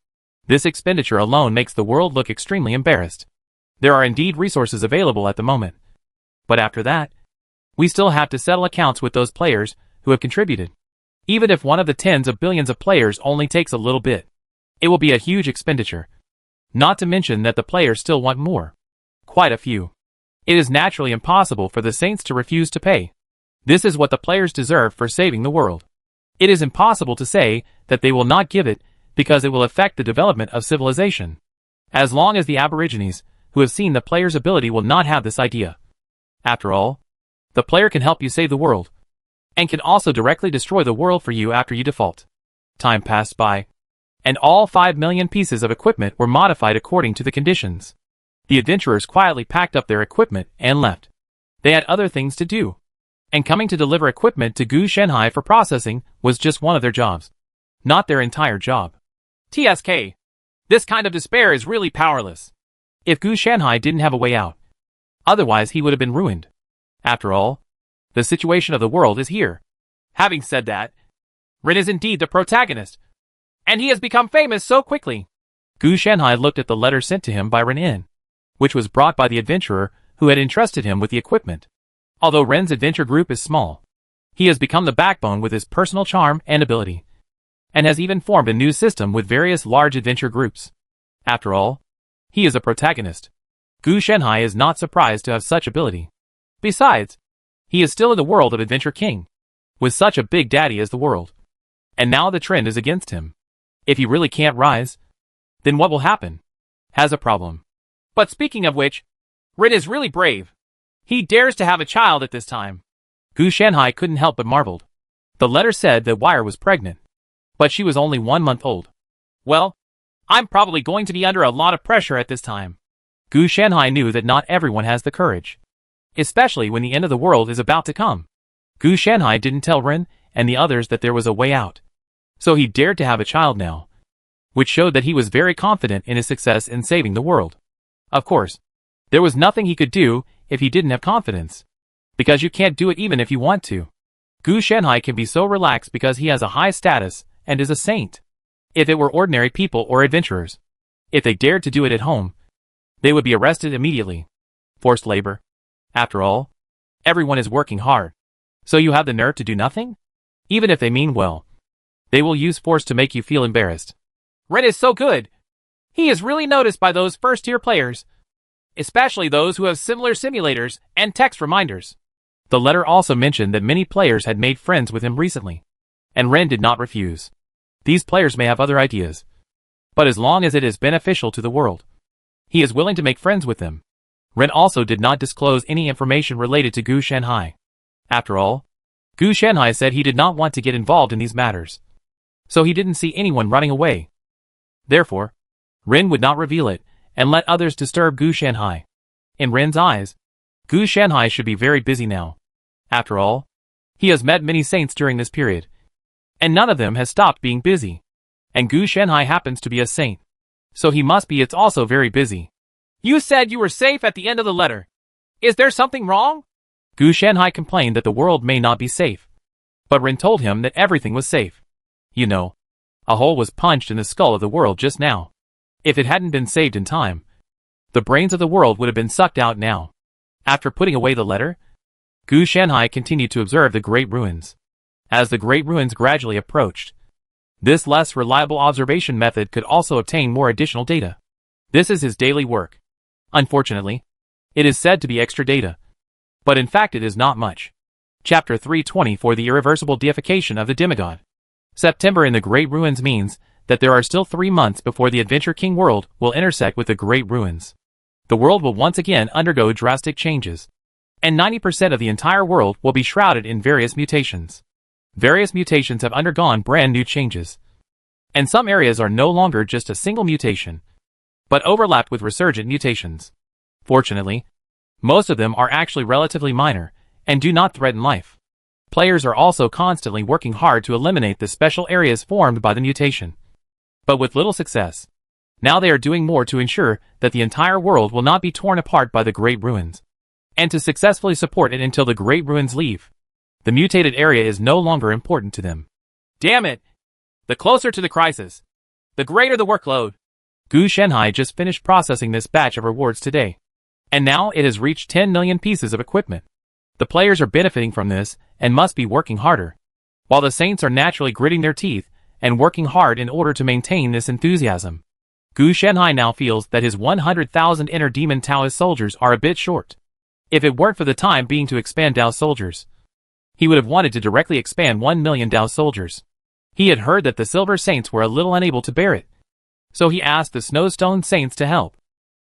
This expenditure alone makes the world look extremely embarrassed. There are indeed resources available at the moment, but after that, we still have to settle accounts with those players who have contributed. Even if one of the tens of billions of players only takes a little bit, it will be a huge expenditure. Not to mention that the players still want more. Quite a few. It is naturally impossible for the saints to refuse to pay. This is what the players deserve for saving the world. It is impossible to say that they will not give it because it will affect the development of civilization. As long as the Aborigines who have seen the player's ability will not have this idea. After all, the player can help you save the world, and can also directly destroy the world for you after you default. Time passed by, and all 5 million pieces of equipment were modified according to the conditions. The adventurers quietly packed up their equipment and left. They had other things to do, and coming to deliver equipment to Gu Shanhai for processing was just one of their jobs, not their entire job. TSK. This kind of despair is really powerless. if Gu Shanhai didn't have a way out. Otherwise he would have been ruined. After all, the situation of the world is here. Having said that, Rin is indeed the protagonist, and he has become famous so quickly. Gu Shanhai looked at the letter sent to him by Ren In, which was brought by the adventurer who had entrusted him with the equipment. Although Ren's adventure group is small, he has become the backbone with his personal charm and ability, and has even formed a new system with various large adventure groups. After all, he is a protagonist. Gu Shanhai is not surprised to have such ability. Besides, he is still in the world of Adventure King, with such a big daddy as the world. And now the trend is against him. If he really can't rise, then what will happen? Has a problem. But speaking of which, Rin is really brave. He dares to have a child at this time. Gu Shanhai couldn't help but marveled. The letter said that Wire was pregnant, but she was only 1 month old. Well, I'm probably going to be under a lot of pressure at this time. Gu Shanhai knew that not everyone has the courage, especially when the end of the world is about to come. Gu Shanhai didn't tell Rin and the others that there was a way out, so he dared to have a child now, which showed that he was very confident in his success in saving the world. Of course, there was nothing he could do if he didn't have confidence, because you can't do it even if you want to. Gu Shanhai can be so relaxed because he has a high status and is a saint. If it were ordinary people or adventurers, if they dared to do it at home, they would be arrested immediately. Forced labor. After all, everyone is working hard. So you have the nerve to do nothing? Even if they mean well, they will use force to make you feel embarrassed. Ren is so good. He is really noticed by those first-tier players, especially those who have similar simulators and text reminders. The letter also mentioned that many players had made friends with him recently, and Ren did not refuse. These players may have other ideas, but as long as it is beneficial to the world, he is willing to make friends with them. Ren also did not disclose any information related to Gu Shanhai. After all, Gu Shanhai said he did not want to get involved in these matters, so he didn't see anyone running away. Therefore, Ren would not reveal it and let others disturb Gu Shanhai. In Ren's eyes, Gu Shanhai should be very busy now. After all, he has met many saints during this period, and none of them has stopped being busy. And Gu Shanhai happens to be a saint, so he must be also very busy. You said you were safe at the end of the letter. Is there something wrong? Gu Shanhai complained that the world may not be safe, but Ren told him that everything was safe. You know, a hole was punched in the skull of the world just now. If it hadn't been saved in time, the brains of the world would have been sucked out now. After putting away the letter, Gu Shanhai continued to observe the Great Ruins. As the Great Ruins gradually approached, this less reliable observation method could also obtain more additional data. This is his daily work. Unfortunately, it is said to be extra data, but in fact it is not much. Chapter 320 for the irreversible deification of the demigod. September in the Great Ruins means that there are still 3 months before the Adventure King world will intersect with the Great Ruins. The world will once again undergo drastic changes, and 90% of the entire world will be shrouded in various mutations. Various mutations have undergone brand new changes, and some areas are no longer just a single mutation, but overlapped with resurgent mutations. Fortunately, most of them are actually relatively minor and do not threaten life. Players are also constantly working hard to eliminate the special areas formed by the mutation, but with little success. Now they are doing more to ensure that the entire world will not be torn apart by the Great Ruins, and to successfully support it until the Great Ruins leave. The mutated area is no longer important to them. Damn it! The closer to the crisis, the greater the workload. Gu Shanhai just finished processing this batch of rewards today, and now it has reached 10 million pieces of equipment. The players are benefiting from this and must be working harder, while the saints are naturally gritting their teeth and working hard in order to maintain this enthusiasm. Gu Shanhai now feels that his 100,000 inner demon Taoist soldiers are a bit short. If it weren't for the time being to expand Dao soldiers, he would have wanted to directly expand 1 million Dao soldiers. He had heard that the Silver Saints were a little unable to bear it, so he asked the Snowstone Saints to help.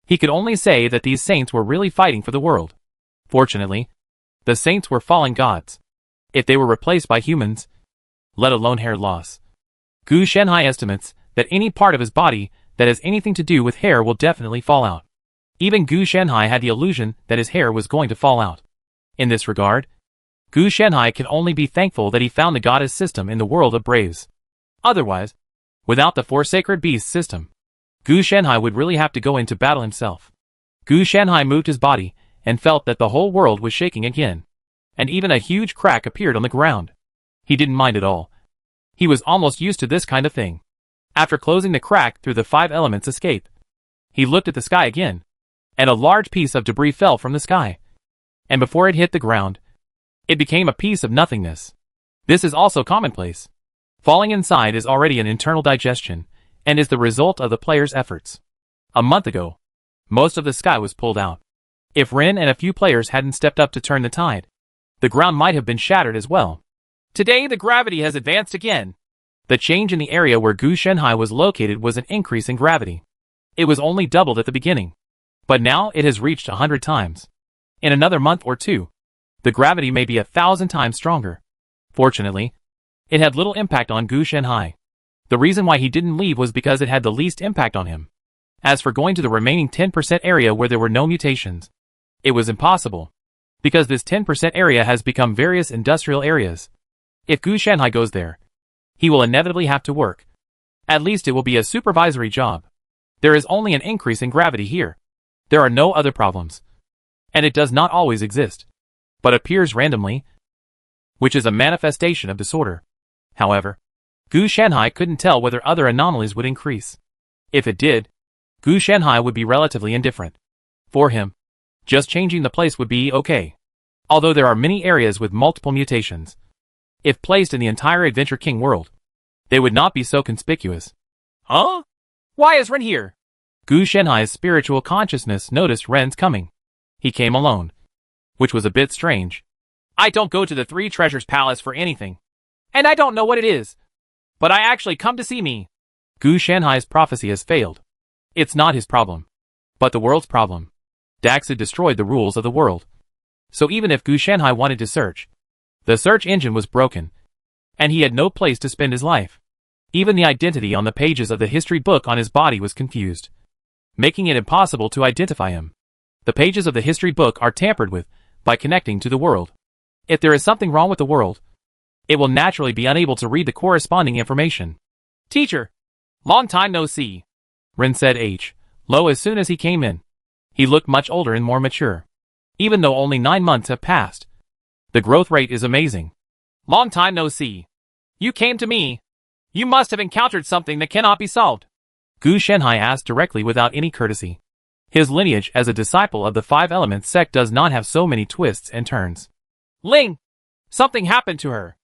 He could only say that these saints were really fighting for the world. Fortunately, the saints were fallen gods. If they were replaced by humans, let alone hair loss. Gu Shanhai estimates that any part of his body that has anything to do with hair will definitely fall out. Even Gu Shanhai had the illusion that his hair was going to fall out. In this regard, Gu Shanhai can only be thankful that he found the goddess system in the world of Braves. Otherwise, without the Four Sacred Beasts system, Gu Shanhai would really have to go into battle himself. Gu Shanhai moved his body and felt that the whole world was shaking again. And even a huge crack appeared on the ground. He didn't mind at all. He was almost used to this kind of thing. After closing the crack through the 5 elements escape, he looked at the sky again, and a large piece of debris fell from the sky. And before it hit the ground, it became a piece of nothingness. This is also commonplace. Falling inside is already an internal digestion, and is the result of the player's efforts. A month ago, most of the sky was pulled out. If Ren and a few players hadn't stepped up to turn the tide, the ground might have been shattered as well. Today the gravity has advanced again. The change in the area where Gu Shanhai was located was an increase in gravity. It was only doubled at the beginning, but now it has reached 100 times. In another month or two, the gravity may be 1,000 times stronger. Fortunately, it had little impact on Gu Shanhai. The reason why he didn't leave was because it had the least impact on him. As for going to the remaining 10% area where there were no mutations, it was impossible, because this 10% area has become various industrial areas. If Gu Shanhai goes there, he will inevitably have to work. At least it will be a supervisory job. There is only an increase in gravity here. There are no other problems. And it does not always exist, but appears randomly, which is a manifestation of disorder. However, Gu Shanhai couldn't tell whether other anomalies would increase. If it did, Gu Shanhai would be relatively indifferent. For him, just changing the place would be okay. Although there are many areas with multiple mutations, if placed in the entire Adventure King world, they would not be so conspicuous. Huh? Why is Ren here? Gu Shanhai's spiritual consciousness noticed Ren's coming. He came alone, which was a bit strange. I don't go to the 3 Treasures Palace for anything, and I don't know what it is, but I actually come to see me. Gu Shanhai's prophecy has failed. It's not his problem, but the world's problem. Dax had destroyed the rules of the world. So even if Gu Shanhai wanted to search, the search engine was broken, and he had no place to spend his life. Even the identity on the pages of the history book on his body was confused, making it impossible to identify him. The pages of the history book are tampered with by connecting to the world. If there is something wrong with the world, it will naturally be unable to read the corresponding information. Teacher, long time no see. Ren said low as soon as he came in. He looked much older and more mature. Even though only 9 months have passed, the growth rate is amazing. Long time no see. You came to me. You must have encountered something that cannot be solved. Gu Shanhai asked directly without any courtesy. His lineage as a disciple of the 5 Elements sect does not have so many twists and turns. Ling! Something happened to her.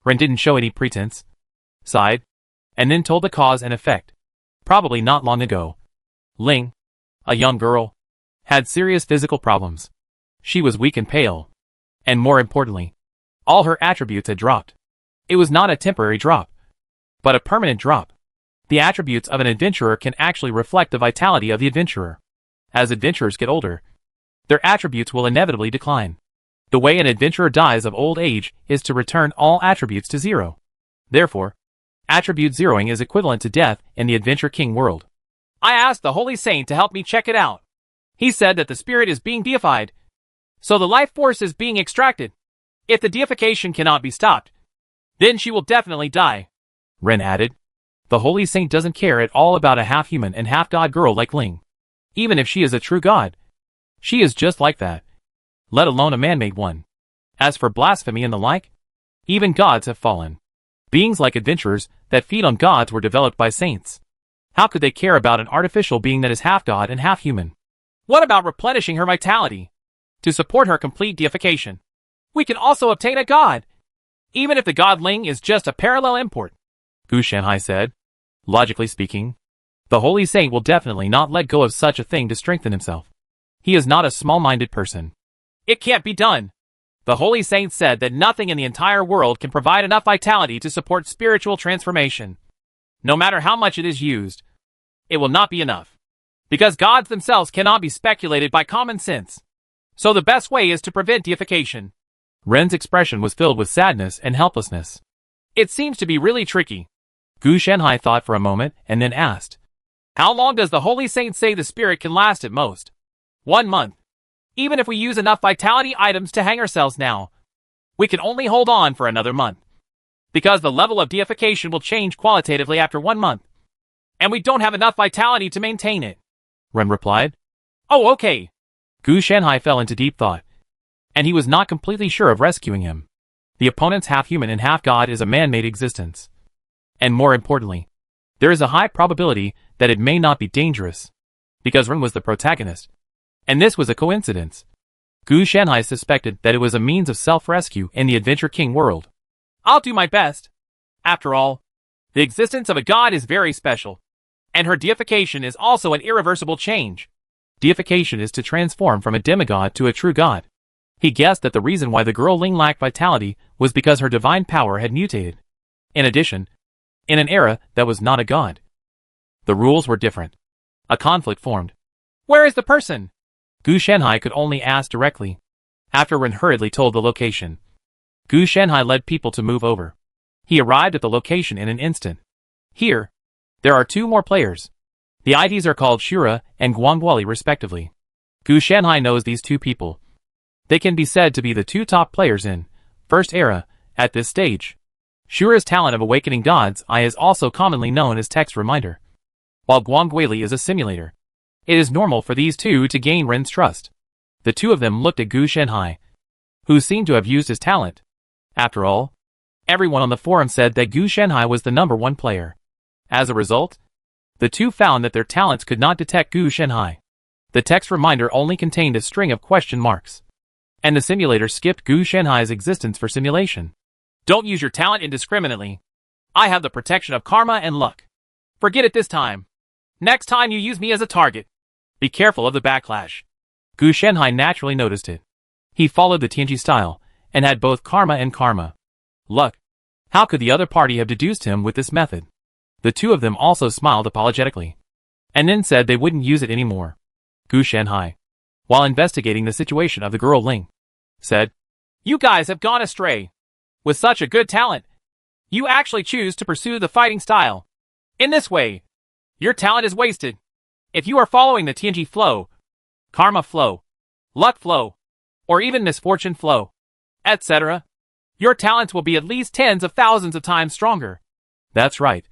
Ren didn't show any pretense, sighed, and then told the cause and effect. Probably not long ago, Ling, a young girl, had serious physical problems. She was weak and pale, and more importantly, all her attributes had dropped. It was not a temporary drop, but a permanent drop. The attributes of an adventurer can actually reflect the vitality of the adventurer. As adventurers get older, their attributes will inevitably decline. The way an adventurer dies of old age is to return all attributes to 0. Therefore, attribute zeroing is equivalent to death in the Adventure King world. I asked the Holy Saint to help me check it out. He said that the spirit is being deified, so the life force is being extracted. If the deification cannot be stopped, then she will definitely die. Ren added. The Holy Saint doesn't care at all about a half-human and half-god girl like Ling. Even if she is a true god, she is just like that, let alone a man-made one. As for blasphemy and the like, even gods have fallen. Beings like adventurers that feed on gods were developed by saints. How could they care about an artificial being that is half-god and half-human? What about replenishing her vitality? To support her complete deification, we can also obtain a god, even if the god Ling is just a parallel import. Gu Shanhai said. Logically speaking, the Holy Saint will definitely not let go of such a thing to strengthen himself. He is not a small-minded person. It can't be done. The Holy Saint said that nothing in the entire world can provide enough vitality to support spiritual transformation. No matter how much it is used, it will not be enough. Because gods themselves cannot be speculated by common sense. So the best way is to prevent deification. Ren's expression was filled with sadness and helplessness. It seems to be really tricky. Gu Shanhai thought for a moment and then asked, How long does the Holy Saint say the spirit can last at most? 1 month. Even if we use enough vitality items to hang ourselves now, we can only hold on for another month. Because the level of deification will change qualitatively after 1 month. And we don't have enough vitality to maintain it. Ren replied. Oh, okay. Gu Shanhai fell into deep thought. And he was not completely sure of rescuing him. The opponent's half-human and half-god is a man-made existence. And more importantly, there is a high probability that it may not be dangerous, because Ren was the protagonist. And this was a coincidence. Gu Shanhai suspected that it was a means of self-rescue in the Adventure King world. I'll do my best. After all, the existence of a god is very special. And her deification is also an irreversible change. Deification is to transform from a demigod to a true god. He guessed that the reason why the girl Ling lacked vitality was because her divine power had mutated. In addition, in an era that was not a god, the rules were different. A conflict formed. Where is the person? Gu Shanhai could only ask directly. After Ren hurriedly told the location, Gu Shanhai led people to move over. He arrived at the location in an instant. Here, there are two more players. The IDs are called Shura and Guangguoli respectively. Gu Shanhai knows these two people. They can be said to be the two top players in First Era at this stage. Shura's talent of awakening gods Eye is also commonly known as text reminder, while Guangguoli is a simulator. It is normal for these two to gain Ren's trust. The two of them looked at Gu Shanhai, who seemed to have used his talent. After all, everyone on the forum said that Gu Shanhai was the #1 player. As a result, the two found that their talents could not detect Gu Shanhai. The text reminder only contained a string of question marks, and the simulator skipped Gu Shanhai's existence for simulation. Don't use your talent indiscriminately. I have the protection of karma and luck. Forget it this time. Next time you use me as a target, be careful of the backlash. Gu Shanhai naturally noticed it. He followed the Tianji style, and had both karma and karma. Luck. How could the other party have deduced him with this method? The two of them also smiled apologetically, and then said they wouldn't use it anymore. Gu Shanhai, while investigating the situation of the girl Ling, said, You guys have gone astray. With such a good talent, you actually choose to pursue the fighting style. In this way, your talent is wasted. If you are following the Tianji flow, karma flow, luck flow, or even misfortune flow, etc., your talents will be at least tens of thousands of times stronger. That's right.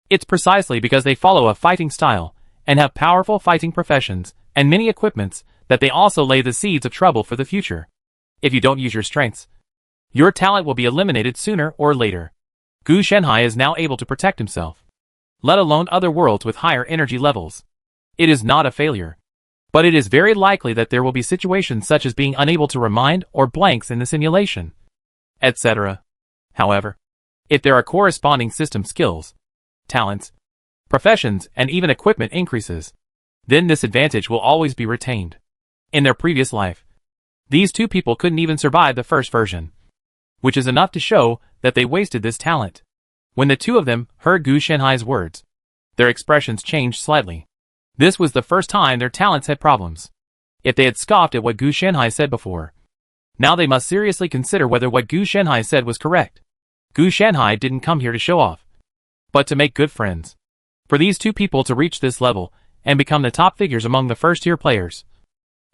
It's precisely because they follow a fighting style, and have powerful fighting professions, and many equipments, that they also lay the seeds of trouble for the future. If you don't use your strengths, your talent will be eliminated sooner or later. Gu Shanhai is now able to protect himself, let alone other worlds with higher energy levels. It is not a failure, but it is very likely that there will be situations such as being unable to remind or blanks in the simulation, etc. However, if there are corresponding system skills, talents, professions, and even equipment increases, then this advantage will always be retained. In their previous life, these two people couldn't even survive the first version, which is enough to show that they wasted this talent. When the two of them heard Gu Shanhai's words, their expressions changed slightly. This was the first time their talents had problems. If they had scoffed at what Gu Shanhai said before, now they must seriously consider whether what Gu Shanhai said was correct. Gu Shanhai didn't come here to show off, but to make good friends. For these two people to reach this level and become the top figures among the first-tier players,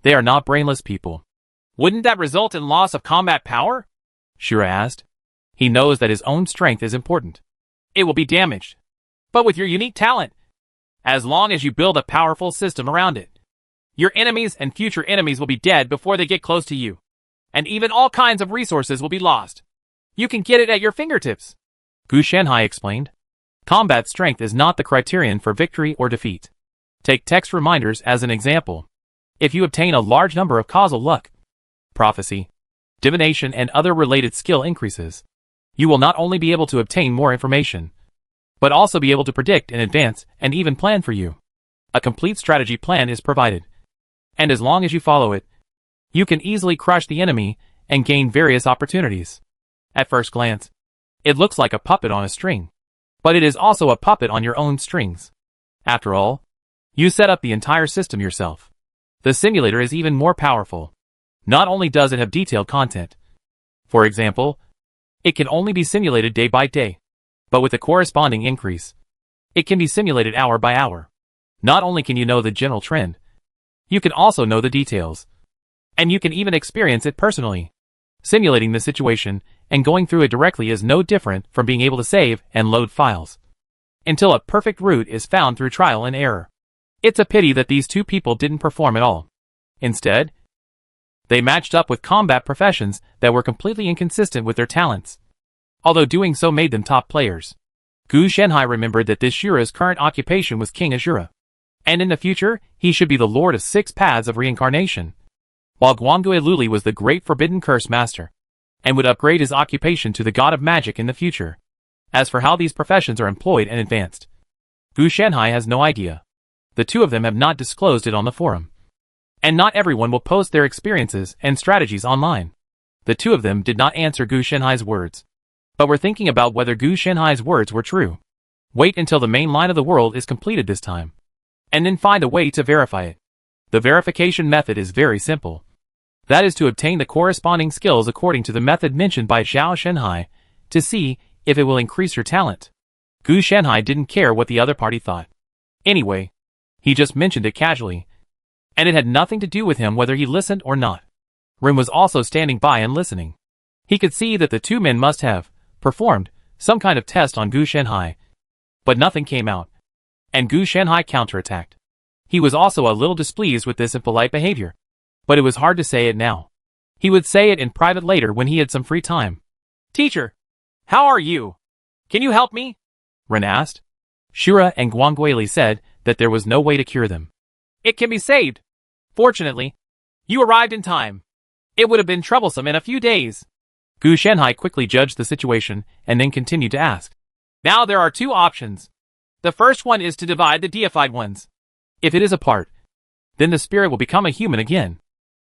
they are not brainless people. Wouldn't that result in loss of combat power? Shura asked. He knows that his own strength is important. It will be damaged. But with your unique talent, as long as you build a powerful system around it, your enemies and future enemies will be dead before they get close to you. And even all kinds of resources will be lost. You can get it at your fingertips. Gu Shanhai explained. Combat strength is not the criterion for victory or defeat. Take text reminders as an example. If you obtain a large number of causal luck, prophecy, divination, and other related skill increases, you will not only be able to obtain more information, but also be able to predict in advance and even plan for you. A complete strategy plan is provided, and as long as you follow it, you can easily crush the enemy and gain various opportunities. At first glance, it looks like a puppet on a string, but it is also a puppet on your own strings. After all, you set up the entire system yourself. The simulator is even more powerful. Not only does it have detailed content, for example, it can only be simulated day by day, but with a corresponding increase, it can be simulated hour by hour. Not only can you know the general trend, you can also know the details, and you can even experience it personally. Simulating the situation and going through it directly is no different from being able to save and load files, until a perfect route is found through trial and error. It's a pity that these two people didn't perform at all. Instead, they matched up with combat professions that were completely inconsistent with their talents. Although doing so made them top players. Gu Shenhai remembered that this Shura's current occupation was King Ashura. And in the future, he should be the Lord of 6 Paths of Reincarnation. While Guangui Luli was the great Forbidden Curse Master, and would upgrade his occupation to the God of Magic in the future. As for how these professions are employed and advanced, Gu Shenhai has no idea. The two of them have not disclosed it on the forum. And not everyone will post their experiences and strategies online. The two of them did not answer Gu Shenhai's words, but were thinking about whether Gu Shenhai's words were true. Wait until the main line of the world is completed this time, and then find a way to verify it. The verification method is very simple. That is to obtain the corresponding skills according to the method mentioned by Zhao Shenhai, to see if it will increase your talent. Gu Shenhai didn't care what the other party thought. Anyway, he just mentioned it casually, and it had nothing to do with him whether he listened or not. Rin was also standing by and listening. He could see that the two men must have performed some kind of test on Gu Shenhai, but nothing came out, and Gu Shenhai counterattacked. He was also a little displeased with this impolite behavior, but it was hard to say it now. He would say it in private later when he had some free time. Teacher, how are you? Can you help me? Ren asked. Shura and Guangguili said that there was no way to cure them. It can be saved. Fortunately, you arrived in time. It would have been troublesome in a few days. Gu Shenhai quickly judged the situation and then continued to ask. Now there are 2 options. The first one is to divide the deified ones. If it is apart, then the spirit will become a human again,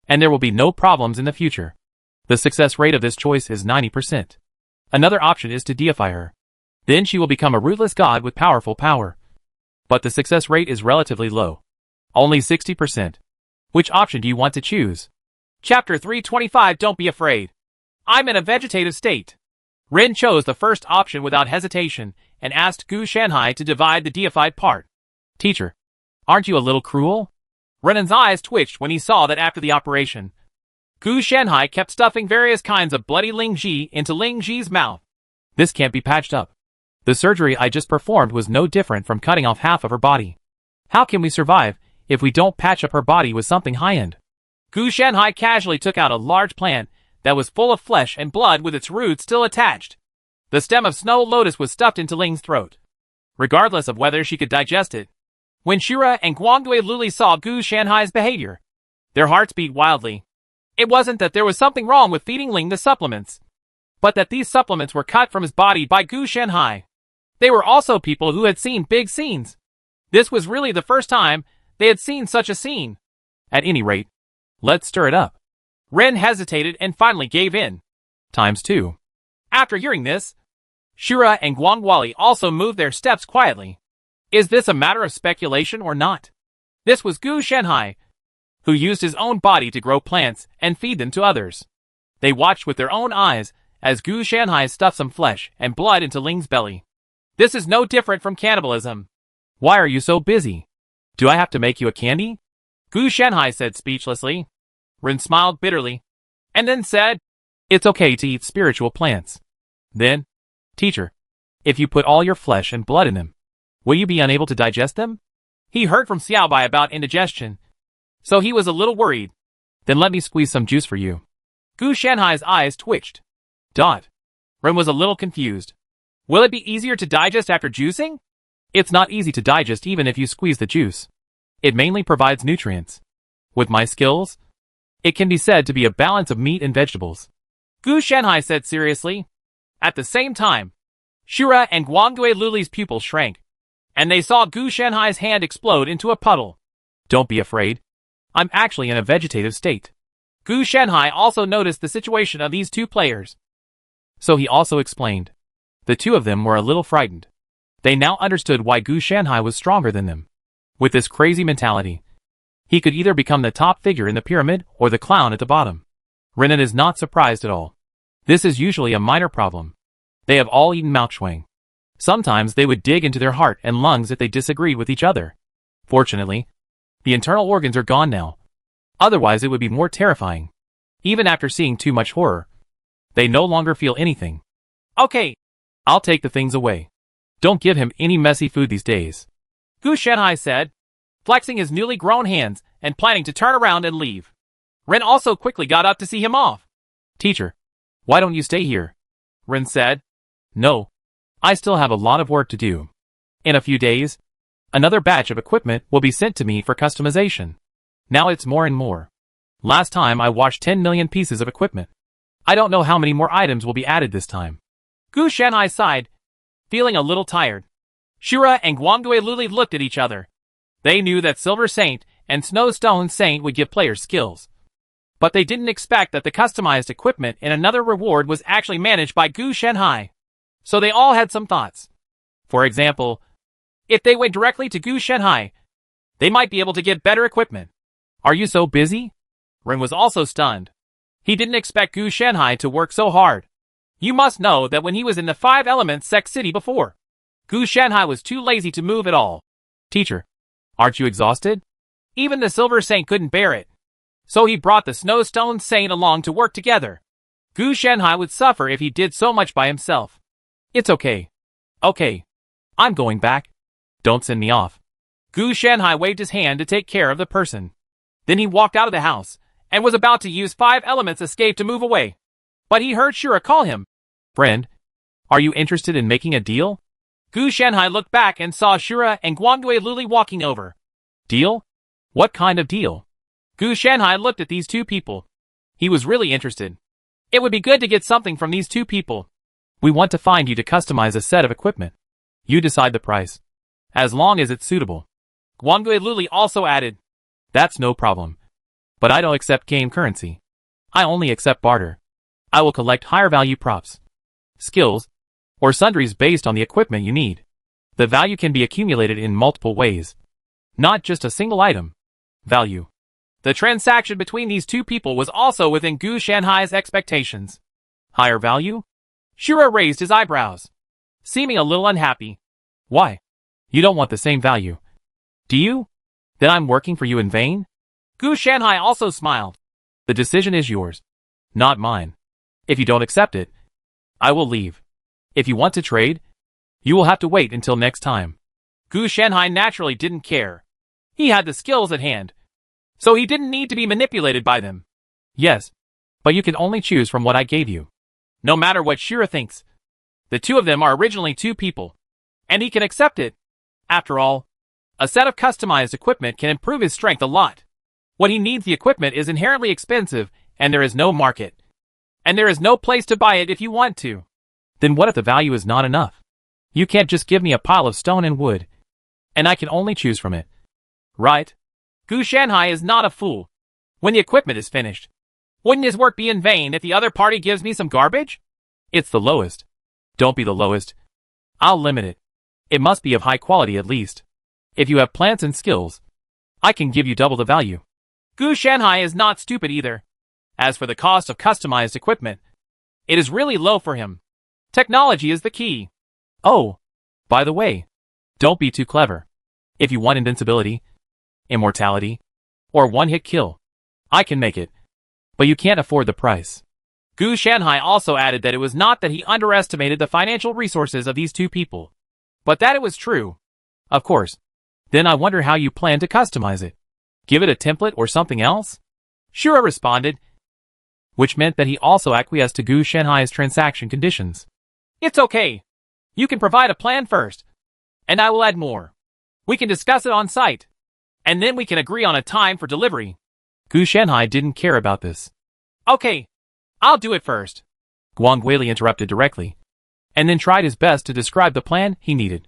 and there will be no problems in the future. The success rate of this choice is 90%. Another option is to deify her. Then she will become a ruthless god with powerful power. But the success rate is relatively low. Only 60%. Which option do you want to choose? Chapter 325. Don't be afraid. I'm in a vegetative state. Rin chose the first option without hesitation and asked Gu Shenhai to divide the deified part. Teacher, aren't you a little cruel? Renan's eyes twitched when he saw that after the operation, Gu Shenhai kept stuffing various kinds of bloody Ling Ji into Ling Ji's mouth. This can't be patched up. The surgery I just performed was no different from cutting off half of her body. How can we survive if we don't patch up her body with something high-end? Gu Shenhai casually took out a large plant that was full of flesh and blood with its roots still attached. The stem of Snow Lotus was stuffed into Ling's throat, regardless of whether she could digest it. When Shura and Guangdui Luli saw Gu Shenhai's behavior, their hearts beat wildly. It wasn't that there was something wrong with feeding Ling the supplements, but that these supplements were cut from his body by Gu Shenhai. They were also people who had seen big scenes. This was really the first time they had seen such a scene. At any rate, let's stir it up. Ren hesitated and finally gave in. ×2. After hearing this, Shura and Guangwali also moved their steps quietly. Is this a matter of speculation or not? This was Gu Shenhai, who used his own body to grow plants and feed them to others. They watched with their own eyes as Gu Shenhai stuffed some flesh and blood into Ling's belly. This is no different from cannibalism. Why are you so busy? Do I have to make you a candy? Gu Shenhai said speechlessly. Rin smiled bitterly, and then said, It's okay to eat spiritual plants. Then, teacher, if you put all your flesh and blood in them, will you be unable to digest them? He heard from Xiaobai about indigestion, so he was a little worried. Then let me squeeze some juice for you. Gu Shenhai's eyes twitched. Rin was a little confused. Will it be easier to digest after juicing? It's not easy to digest even if you squeeze the juice. It mainly provides nutrients. With my skills, it can be said to be a balance of meat and vegetables. Gu Shenhai said seriously. At the same time, Shura and Guangdui Luli's pupils shrank, and they saw Gu Shenhai's hand explode into a puddle. Don't be afraid. I'm actually in a vegetative state. Gu Shenhai also noticed the situation of these two players. So he also explained. The two of them were a little frightened. They now understood why Gu Shenhai was stronger than them. With this crazy mentality, he could either become the top figure in the pyramid or the clown at the bottom. Renan is not surprised at all. This is usually a minor problem. They have all eaten Malkshuang. Sometimes they would dig into their heart and lungs if they disagreed with each other. Fortunately, the internal organs are gone now. Otherwise it would be more terrifying. Even after seeing too much horror, they no longer feel anything. Okay, I'll take the things away. Don't give him any messy food these days. Gu Shenhai said. flexing his newly grown hands and planning to turn around and leave. Ren also quickly got up to see him off. Teacher, why don't you stay here? Ren said. No. I still have a lot of work to do. In a few days, another batch of equipment will be sent to me for customization. Now it's more and more. Last time I watched 10 million pieces of equipment. I don't know how many more items will be added this time. Gu Shanhai sighed, feeling a little tired. Shura and Guangdui Luli looked at each other. They knew that Silver Saint and Snowstone Saint would give players skills. But they didn't expect that the customized equipment in another reward was actually managed by Gu Shanhai. So they all had some thoughts. For example, if they went directly to Gu Shanhai, they might be able to get better equipment. Are you so busy? Ren was also stunned. He didn't expect Gu Shanhai to work so hard. You must know that when he was in the Five Elements Sect City before, Gu Shanhai was too lazy to move at all. Teacher, aren't you exhausted? Even the Silver Saint couldn't bear it. So he brought the Snowstone Saint along to work together. Gu Shanhai would suffer if he did so much by himself. It's okay. Okay. I'm going back. Don't send me off. Gu Shanhai waved his hand to take care of the person. Then he walked out of the house, and was about to use Five Elements Escape to move away. But he heard Shura call him. Friend, are you interested in making a deal? Gu Shanhai looked back and saw Shura and Guangdui Luli walking over. Deal? What kind of deal? Gu Shanhai looked at these two people. He was really interested. It would be good to get something from these two people. We want to find you to customize a set of equipment. You decide the price. As long as it's suitable. Guangdui Luli also added. That's no problem. But I don't accept game currency. I only accept barter. I will collect higher value props, skills, or sundries based on the equipment you need. The value can be accumulated in multiple ways. Not just a single item. Value. The transaction between these two people was also within Gu Shanhai's expectations. Higher value? Shura raised his eyebrows, seeming a little unhappy. Why? You don't want the same value. Do you? Then I'm working for you in vain? Gu Shanhai also smiled. The decision is yours, not mine. If you don't accept it, I will leave. If you want to trade, you will have to wait until next time. Gu Shanhai naturally didn't care. He had the skills at hand, so he didn't need to be manipulated by them. Yes, but you can only choose from what I gave you. No matter what Shura thinks, the two of them are originally two people, and he can accept it. After all, a set of customized equipment can improve his strength a lot. What he needs, the equipment, is inherently expensive, and there is no market. And there is no place to buy it if you want to. Then what if the value is not enough? You can't just give me a pile of stone and wood, and I can only choose from it. Right? Gu Shanhai is not a fool. When the equipment is finished, wouldn't his work be in vain if the other party gives me some garbage? It's the lowest. Don't be the lowest. I'll limit it. It must be of high quality at least. If you have plants and skills, I can give you double the value. Gu Shanhai is not stupid either. As for the cost of customized equipment, it is really low for him. Technology is the key. Oh, by the way, don't be too clever. If you want invincibility, immortality, or one-hit kill, I can make it. But you can't afford the price. Gu Shanhai also added that it was not that he underestimated the financial resources of these two people, but that it was true. Of course. Then I wonder how you plan to customize it. Give it a template or something else? Shura responded, which meant that he also acquiesced to Gu Shanhai's transaction conditions. It's okay. You can provide a plan first, and I will add more. We can discuss it on site, and then we can agree on a time for delivery. Gu Shanhai didn't care about this. Okay, I'll do it first. Guangdui interrupted directly, and then tried his best to describe the plan he needed.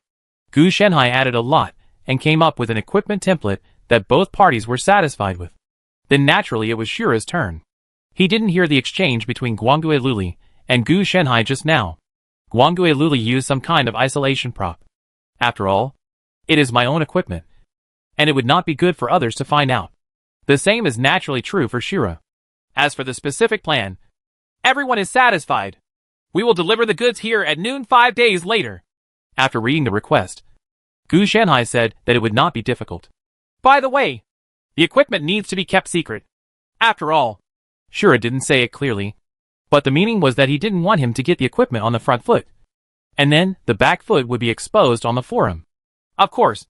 Gu Shanhai added a lot, and came up with an equipment template that both parties were satisfied with. Then naturally it was Shura's turn. He didn't hear the exchange between Guangdui Luli and Gu Shanhai just now. Guangdui Luli used some kind of isolation prop. After all, it is my own equipment, and it would not be good for others to find out. The same is naturally true for Shura. As for the specific plan, everyone is satisfied. We will deliver the goods here at noon 5 days later. After reading the request, Gu Shanhai said that it would not be difficult. By the way, the equipment needs to be kept secret. After all, Shura didn't say it clearly, but the meaning was that he didn't want him to get the equipment on the front foot, and then the back foot would be exposed on the forum. Of course,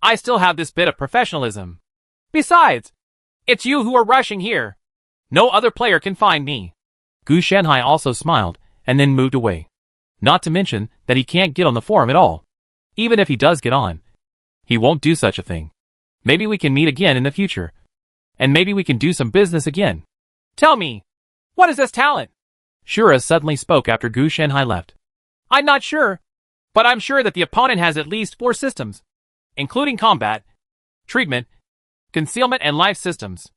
I still have this bit of professionalism. Besides, it's you who are rushing here. No other player can find me. Gu Shanhai also smiled, and then moved away. Not to mention that he can't get on the forum at all. Even if he does get on, he won't do such a thing. Maybe we can meet again in the future. And maybe we can do some business again. Tell me, what is this talent? Shura suddenly spoke after Gu Shanhai left. I'm not sure, but I'm sure that the opponent has at least 4 systems, including combat, treatment, concealment, and life systems.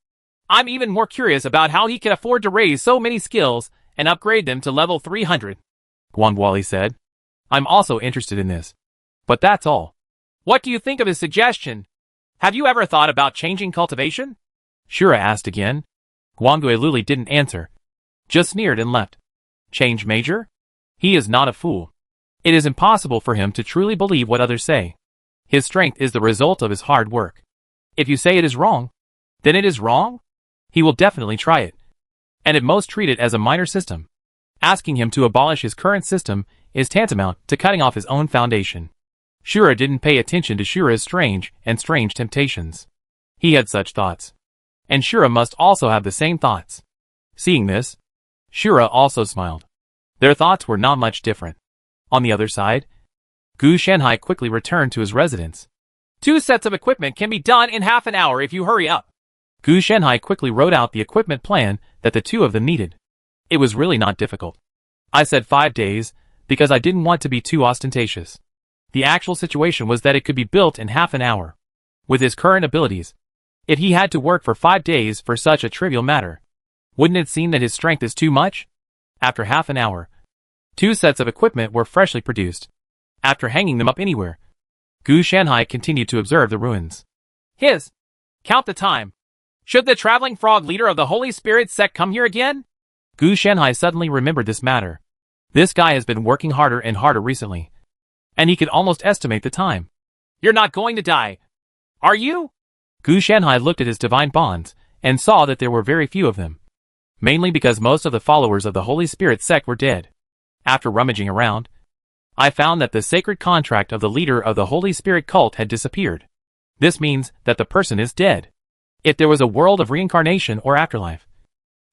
I'm even more curious about how he can afford to raise so many skills and upgrade them to level 300. Guangwali said. I'm also interested in this. But that's all. What do you think of his suggestion? Have you ever thought about changing cultivation? Shura asked again. Guangwei didn't answer. Just sneered and left. Change major? He is not a fool. It is impossible for him to truly believe what others say. His strength is the result of his hard work. If you say it is wrong, then it is wrong? He will definitely try it. And at most treat it as a minor system. Asking him to abolish his current system is tantamount to cutting off his own foundation. Shura didn't pay attention to Shura's strange temptations. He had such thoughts. And Shura must also have the same thoughts. Seeing this, Shura also smiled. Their thoughts were not much different. On the other side, Gu Shanhai quickly returned to his residence. 2 sets of equipment can be done in half an hour if you hurry up. Gu Shanhai quickly wrote out the equipment plan that the 2 of them needed. It was really not difficult. I said 5 days, because I didn't want to be too ostentatious. The actual situation was that it could be built in half an hour. With his current abilities, if he had to work for 5 days for such a trivial matter, wouldn't it seem that his strength is too much? After half an hour, 2 sets of equipment were freshly produced. After hanging them up anywhere, Gu Shanhai continued to observe the ruins. Count the time. Should the traveling frog leader of the Holy Spirit sect come here again? Gu Shanhai suddenly remembered this matter. This guy has been working harder and harder recently. And he could almost estimate the time. You're not going to die, are you? Gu Shanhai looked at his divine bonds, and saw that there were very few of them. Mainly because most of the followers of the Holy Spirit sect were dead. After rummaging around, I found that the sacred contract of the leader of the Holy Spirit cult had disappeared. This means that the person is dead. If there was a world of reincarnation or afterlife,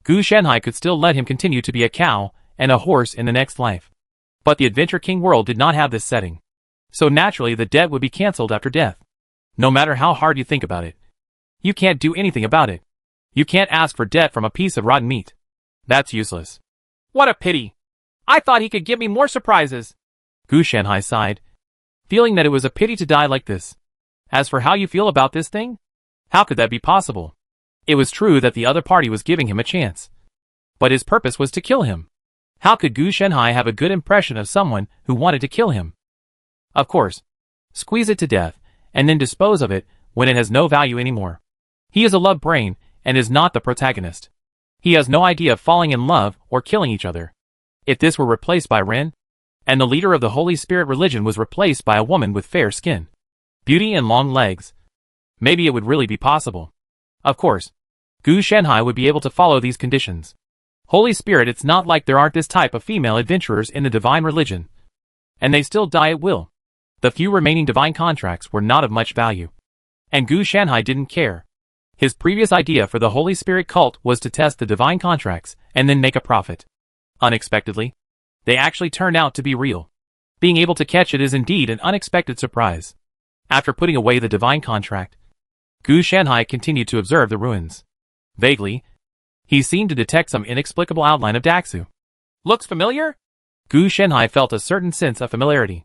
Gu Shanhai could still let him continue to be a cow and a horse in the next life. But the Adventure King world did not have this setting. So naturally the debt would be cancelled after death. No matter how hard you think about it, you can't do anything about it. You can't ask for debt from a piece of rotten meat. That's useless. What a pity. I thought he could give me more surprises. Gu Shanhai sighed, feeling that it was a pity to die like this. As for how you feel about this thing, how could that be possible? It was true that the other party was giving him a chance. But his purpose was to kill him. How could Gu Shanhai have a good impression of someone who wanted to kill him? Of course, squeeze it to death, and then dispose of it when it has no value anymore. He is a love brain, and is not the protagonist. He has no idea of falling in love or killing each other. If this were replaced by Ren, and the leader of the Holy Spirit religion was replaced by a woman with fair skin, beauty and long legs, maybe it would really be possible. Of course, Gu Shanhai would be able to follow these conditions. Holy Spirit, it's not like there aren't this type of female adventurers in the divine religion. And they still die at will. The few remaining divine contracts were not of much value. And Gu Shanhai didn't care. His previous idea for the Holy Spirit cult was to test the divine contracts and then make a profit. Unexpectedly, they actually turned out to be real. Being able to catch it is indeed an unexpected surprise. After putting away the divine contract, Gu Shanhai continued to observe the ruins. Vaguely, he seemed to detect some inexplicable outline of Daxu. Looks familiar? Gu Shanhai felt a certain sense of familiarity.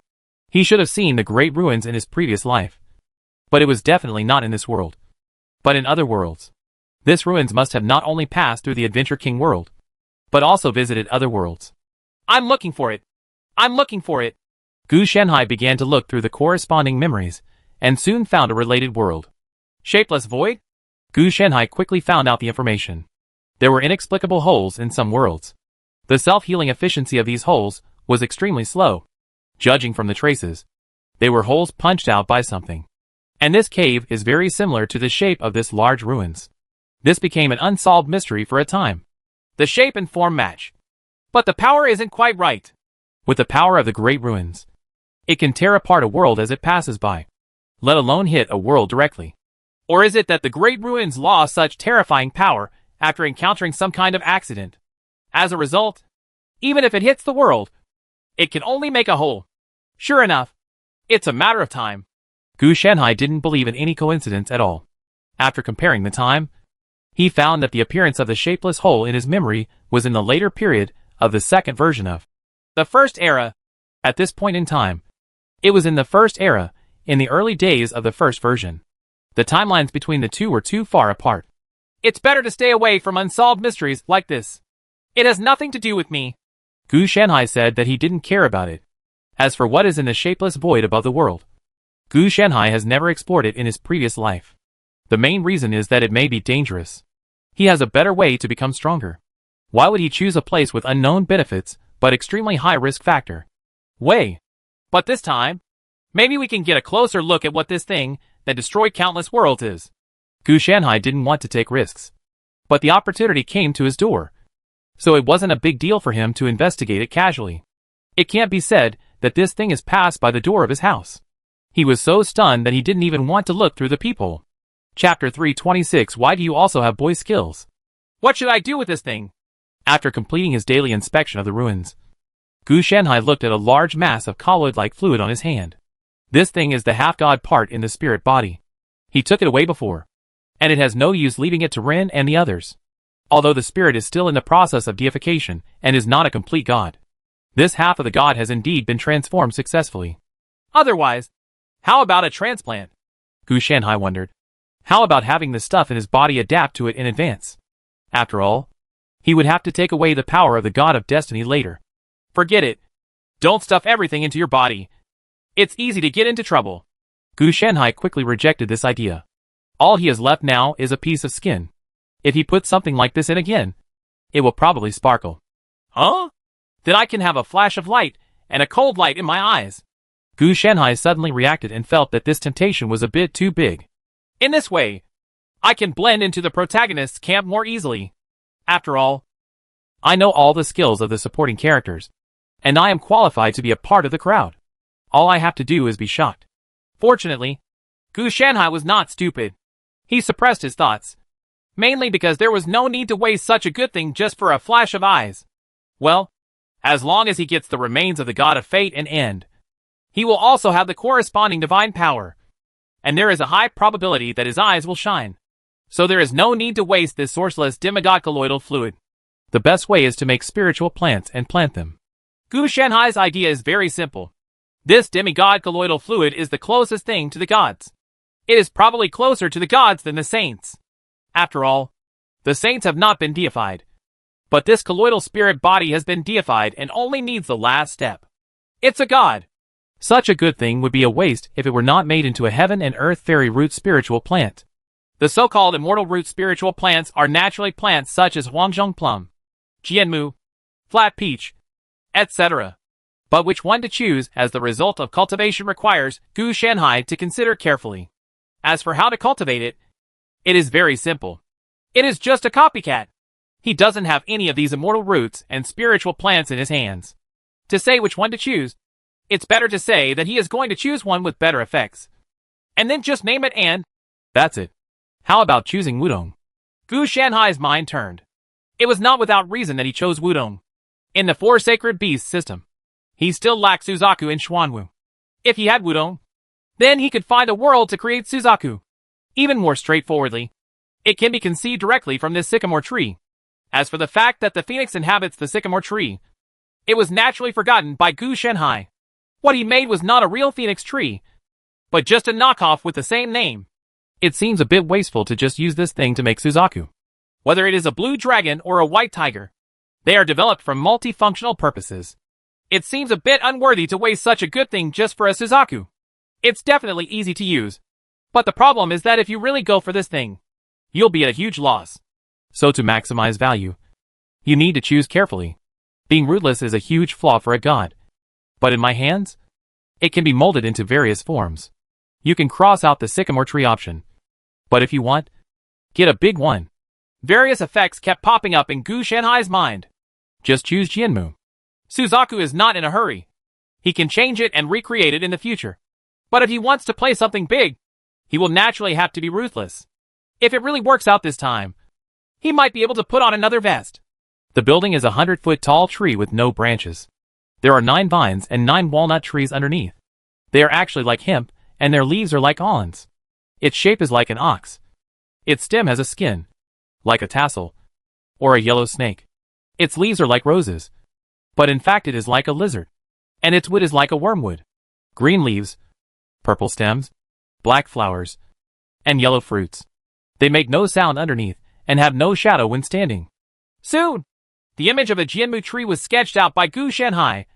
He should have seen the great ruins in his previous life. But it was definitely not in this world, but in other worlds. This ruins must have not only passed through the Adventure King world, but also visited other worlds. I'm looking for it. I'm looking for it. Gu Shanhai began to look through the corresponding memories, and soon found a related world. Shapeless void? Gu Shanhai quickly found out the information. There were inexplicable holes in some worlds. The self-healing efficiency of these holes was extremely slow. Judging from the traces, they were holes punched out by something. And this cave is very similar to the shape of this large ruins. This became an unsolved mystery for a time. The shape and form match. But the power isn't quite right. With the power of the great ruins, it can tear apart a world as it passes by. let alone hit a world directly. Or is it that the Great Ruins lost such terrifying power after encountering some kind of accident? As a result, even if it hits the world, it can only make a hole. Sure enough, it's a matter of time. Gu Shanhai didn't believe in any coincidence at all. After comparing the time, he found that the appearance of the shapeless hole in his memory was in the later period of the second version of the first era. At this point in time, it was in the first era, in the early days of the first version. The timelines between the two were too far apart. It's better to stay away from unsolved mysteries like this. It has nothing to do with me. Gu Shanhai said that he didn't care about it. As for what is in the shapeless void above the world, Gu Shanhai has never explored it in his previous life. The main reason is that it may be dangerous. He has a better way to become stronger. Why would he choose a place with unknown benefits, but extremely high risk factor? But this time, maybe we can get a closer look at what this thing that destroyed countless worlds is. Gu Shanhai didn't want to take risks. But the opportunity came to his door. So it wasn't a big deal for him to investigate it casually. It can't be said that this thing is passed by the door of his house. He was so stunned that he didn't even want to look through the peephole. Chapter 326. Why do you also have boy skills? What should I do with this thing? After completing his daily inspection of the ruins, Gu Shanhai looked at a large mass of colloid-like fluid on his hand. This thing is the half-god part in the spirit body. He took it away before, and it has no use leaving it to Ren and the others. Although the spirit is still in the process of deification and is not a complete god, this half of the god has indeed been transformed successfully. Otherwise, how about a transplant? Gu Shanhai wondered. How about having the stuff in his body adapt to it in advance? After all, he would have to take away the power of the god of destiny later. Forget it. Don't stuff everything into your body. It's easy to get into trouble. Gu Shanhai quickly rejected this idea. All he has left now is a piece of skin. If he puts something like this in again, it will probably sparkle. Huh? Then I can have a flash of light and a cold light in my eyes. Gu Shanhai suddenly reacted and felt that this temptation was a bit too big. In this way, I can blend into the protagonist's camp more easily. After all, I know all the skills of the supporting characters, and I am qualified to be a part of the crowd. All I have to do is be shocked. Fortunately, Gu Shanhai was not stupid. He suppressed his thoughts, mainly because there was no need to waste such a good thing just for a flash of eyes. Well, as long as he gets the remains of the god of fate and end, he will also have the corresponding divine power, and there is a high probability that his eyes will shine. So there is no need to waste this sourceless demigod colloidal fluid. The best way is to make spiritual plants and plant them. Gu Shanhai's idea is very simple. This demigod colloidal fluid is the closest thing to the gods. It is probably closer to the gods than the saints. After all, the saints have not been deified. But this colloidal spirit body has been deified and only needs the last step. It's a god. Such a good thing would be a waste if it were not made into a heaven and earth fairy root spiritual plant. The so-called immortal root spiritual plants are naturally plants such as Huangzhong plum, Jianmu, flat peach, etc. But which one to choose as the result of cultivation requires Gu Shanhai to consider carefully. As for how to cultivate it, it is very simple. It is just a copycat. He doesn't have any of these immortal roots and spiritual plants in his hands. To say which one to choose, it's better to say that he is going to choose one with better effects. And then just name it and that's it. How about choosing Wudong? Gu Shanhai's mind turned. It was not without reason that he chose Wudong. In the Four Sacred Beasts system, he still lacked Suzaku and Xuanwu. If he had Wudong, then he could find a world to create Suzaku. Even more straightforwardly, it can be conceived directly from this sycamore tree. As for the fact that the phoenix inhabits the sycamore tree, it was naturally forgotten by Gu Shanhai. What he made was not a real phoenix tree, but just a knockoff with the same name. It seems a bit wasteful to just use this thing to make Suzaku. Whether it is a blue dragon or a white tiger, they are developed for multifunctional purposes. It seems a bit unworthy to waste such a good thing just for a Suzaku. It's definitely easy to use. But the problem is that if you really go for this thing, you'll be at a huge loss. So to maximize value, you need to choose carefully. Being rootless is a huge flaw for a god. But in my hands, it can be molded into various forms. You can cross out the sycamore tree option. But if you want, get a big one. Various effects kept popping up in Gu Shanhai's mind. Just choose Jianmu. Suzaku is not in a hurry. He can change it and recreate it in the future. But if he wants to play something big, he will naturally have to be ruthless. If it really works out this time, he might be able to put on another vest. The building is a 100-foot tall tree with no branches. There are 9 vines and 9 walnut trees underneath. They are actually like hemp, and their leaves are like almonds. Its shape is like an ox. Its stem has a skin, like a tassel, or a yellow snake. Its leaves are like roses, but in fact it is like a lizard. And its wood is like a wormwood. Green leaves, purple stems, black flowers, and yellow fruits. They make no sound underneath, and have no shadow when standing. Soon, the image of a Jianmu tree was sketched out by Gu Shanhai,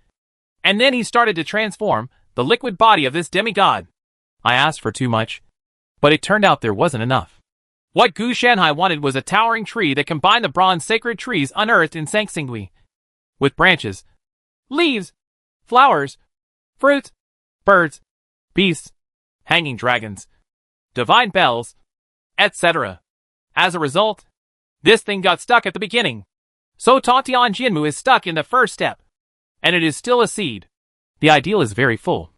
and then he started to transform the liquid body of this demigod. I asked for too much, but it turned out there wasn't enough. What Gu Shanhai wanted was a towering tree that combined the bronze sacred trees unearthed in Sangsingui, with branches, leaves, flowers, fruits, birds, beasts, hanging dragons, divine bells, etc. As a result, this thing got stuck at the beginning. So Tontian Jianmu is stuck in the first step, and it is still a seed. The ideal is very full,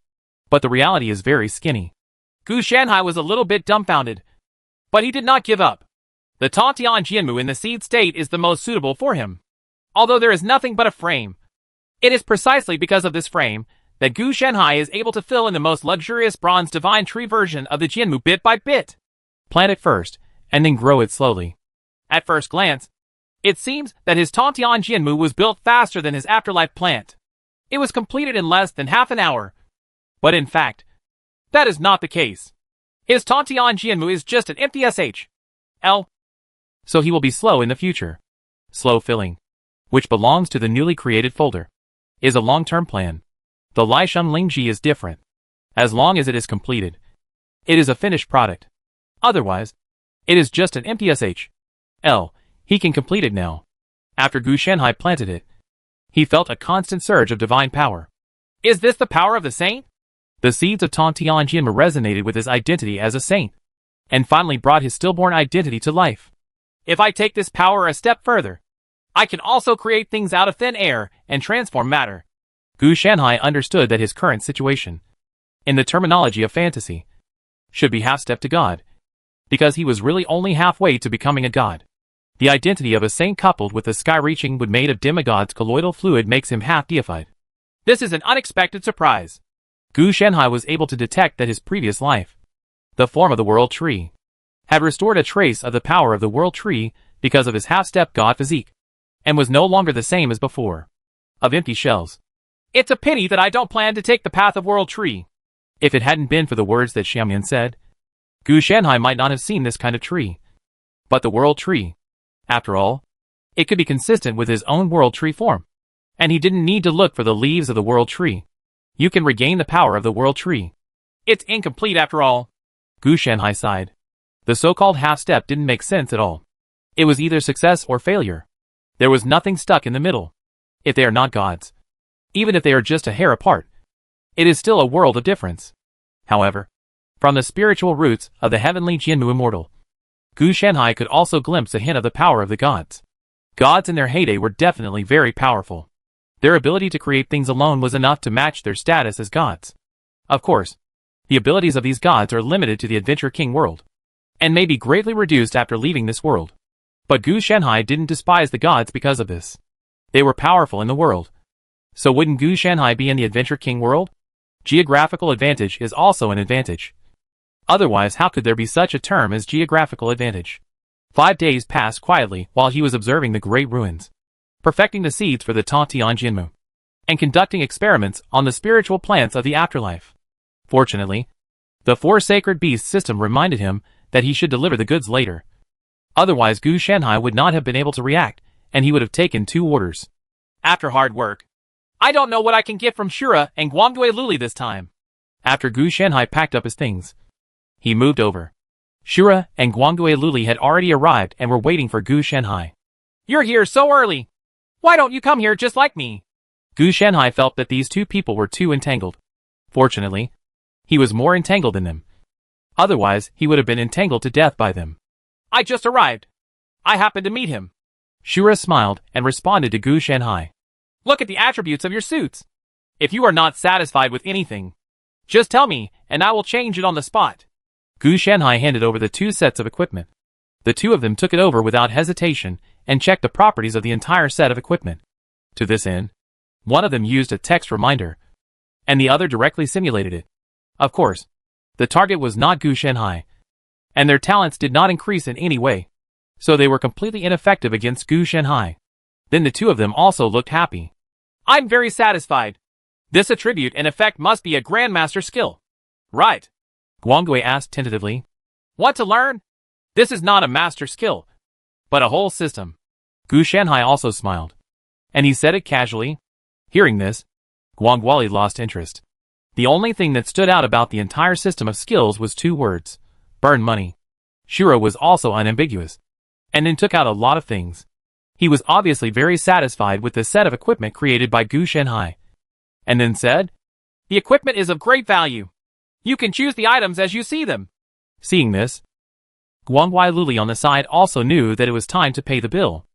but the reality is very skinny. Gu Shanhai was a little bit dumbfounded, but he did not give up. The Tontian Jianmu in the seed state is the most suitable for him. Although there is nothing but a frame, it is precisely because of this frame that Gu Shanhai is able to fill in the most luxurious bronze divine tree version of the Jianmu bit by bit. Plant it first, and then grow it slowly. At first glance, it seems that his Tontian Jianmu was built faster than his afterlife plant. It was completed in less than half an hour. But in fact, that is not the case. His Tontian Jianmu is just an empty SHL. So he will be slow in the future. Slow filling, which belongs to the newly created folder, is a long-term plan. The Lishun Lingji is different. As long as it is completed, it is a finished product. Otherwise, it is just an empty SHL. He can complete it now. After Gu Shanhai planted it, he felt a constant surge of divine power. Is this the power of the saint? The seeds of Tontian Jianmu resonated with his identity as a saint, and finally brought his stillborn identity to life. If I take this power a step further, I can also create things out of thin air and transform matter. Gu Shanhai understood that his current situation, in the terminology of fantasy, should be half-step to God, because he was really only halfway to becoming a god. The identity of a saint coupled with the sky-reaching wood made of demigod's colloidal fluid makes him half-deified. This is an unexpected surprise. Gu Shanhai was able to detect that his previous life, the form of the world tree, had restored a trace of the power of the world tree because of his half-step god physique, and was no longer the same as before, of empty shells. It's a pity that I don't plan to take the path of world tree. If it hadn't been for the words that Xiaomian said, Gu Shanhai might not have seen this kind of tree. But the world tree, after all, it could be consistent with his own world tree form, and he didn't need to look for the leaves of the world tree. You can regain the power of the world tree. It's incomplete after all. Gu Shanhai sighed. The so-called half-step didn't make sense at all. It was either success or failure. There was nothing stuck in the middle. If they are not gods, even if they are just a hair apart, it is still a world of difference. However, from the spiritual roots of the heavenly Jianmu immortal, Gu Shanhai could also glimpse a hint of the power of the gods. Gods in their heyday were definitely very powerful. Their ability to create things alone was enough to match their status as gods. Of course, the abilities of these gods are limited to the Adventure King world, and may be greatly reduced after leaving this world. But Gu Shanhai didn't despise the gods because of this. They were powerful in the world. So wouldn't Gu Shanhai be in the Adventure King world? Geographical advantage is also an advantage. Otherwise, how could there be such a term as geographical advantage? 5 days passed quietly while he was observing the great ruins, perfecting the seeds for the Tontian Jianmu, and conducting experiments on the spiritual plants of the afterlife. Fortunately, the 4 sacred beasts system reminded him that he should deliver the goods later. Otherwise, Gu Shanhai would not have been able to react, and he would have taken 2 orders. After hard work, I don't know what I can get from Shura and Guangdui Luli this time. After Gu Shanhai packed up his things, he moved over. Shura and Guangdui Luli had already arrived and were waiting for Gu Shanhai. You're here so early. Why don't you come here just like me? Gu Shanhai felt that these 2 people were too entangled. Fortunately, he was more entangled than them. Otherwise, he would have been entangled to death by them. I just arrived. I happened to meet him. Shura smiled and responded to Gu Shanhai. Look at the attributes of your suits. If you are not satisfied with anything, Just tell me, and I will change it on the spot. Gu Shanhai handed over the 2 sets of equipment. The 2 of them took it over without hesitation and checked the properties of the entire set of equipment. To this end, one of them used a text reminder, and the other directly simulated it. Of course, the target was not Gu Shanhai, and their talents did not increase in any way, so they were completely ineffective against Gu Shanhai. Then the 2 of them also looked happy. I'm very satisfied. This attribute and effect must be a Grandmaster skill. Right. Guangui asked tentatively. Want to learn? This is not a master skill, but a whole system. Gu Shanhai also smiled, and he said it casually. Hearing this, Guangguoli lost interest. The only thing that stood out about the entire system of skills was 2 words: burn money. Shura was also unambiguous, and then took out a lot of things. He was obviously very satisfied with the set of equipment created by Gu Shanhai, and then said, The equipment is of great value. You can choose the items as you see them. Seeing this, Guangwai Luli on the side also knew that it was time to pay the bill.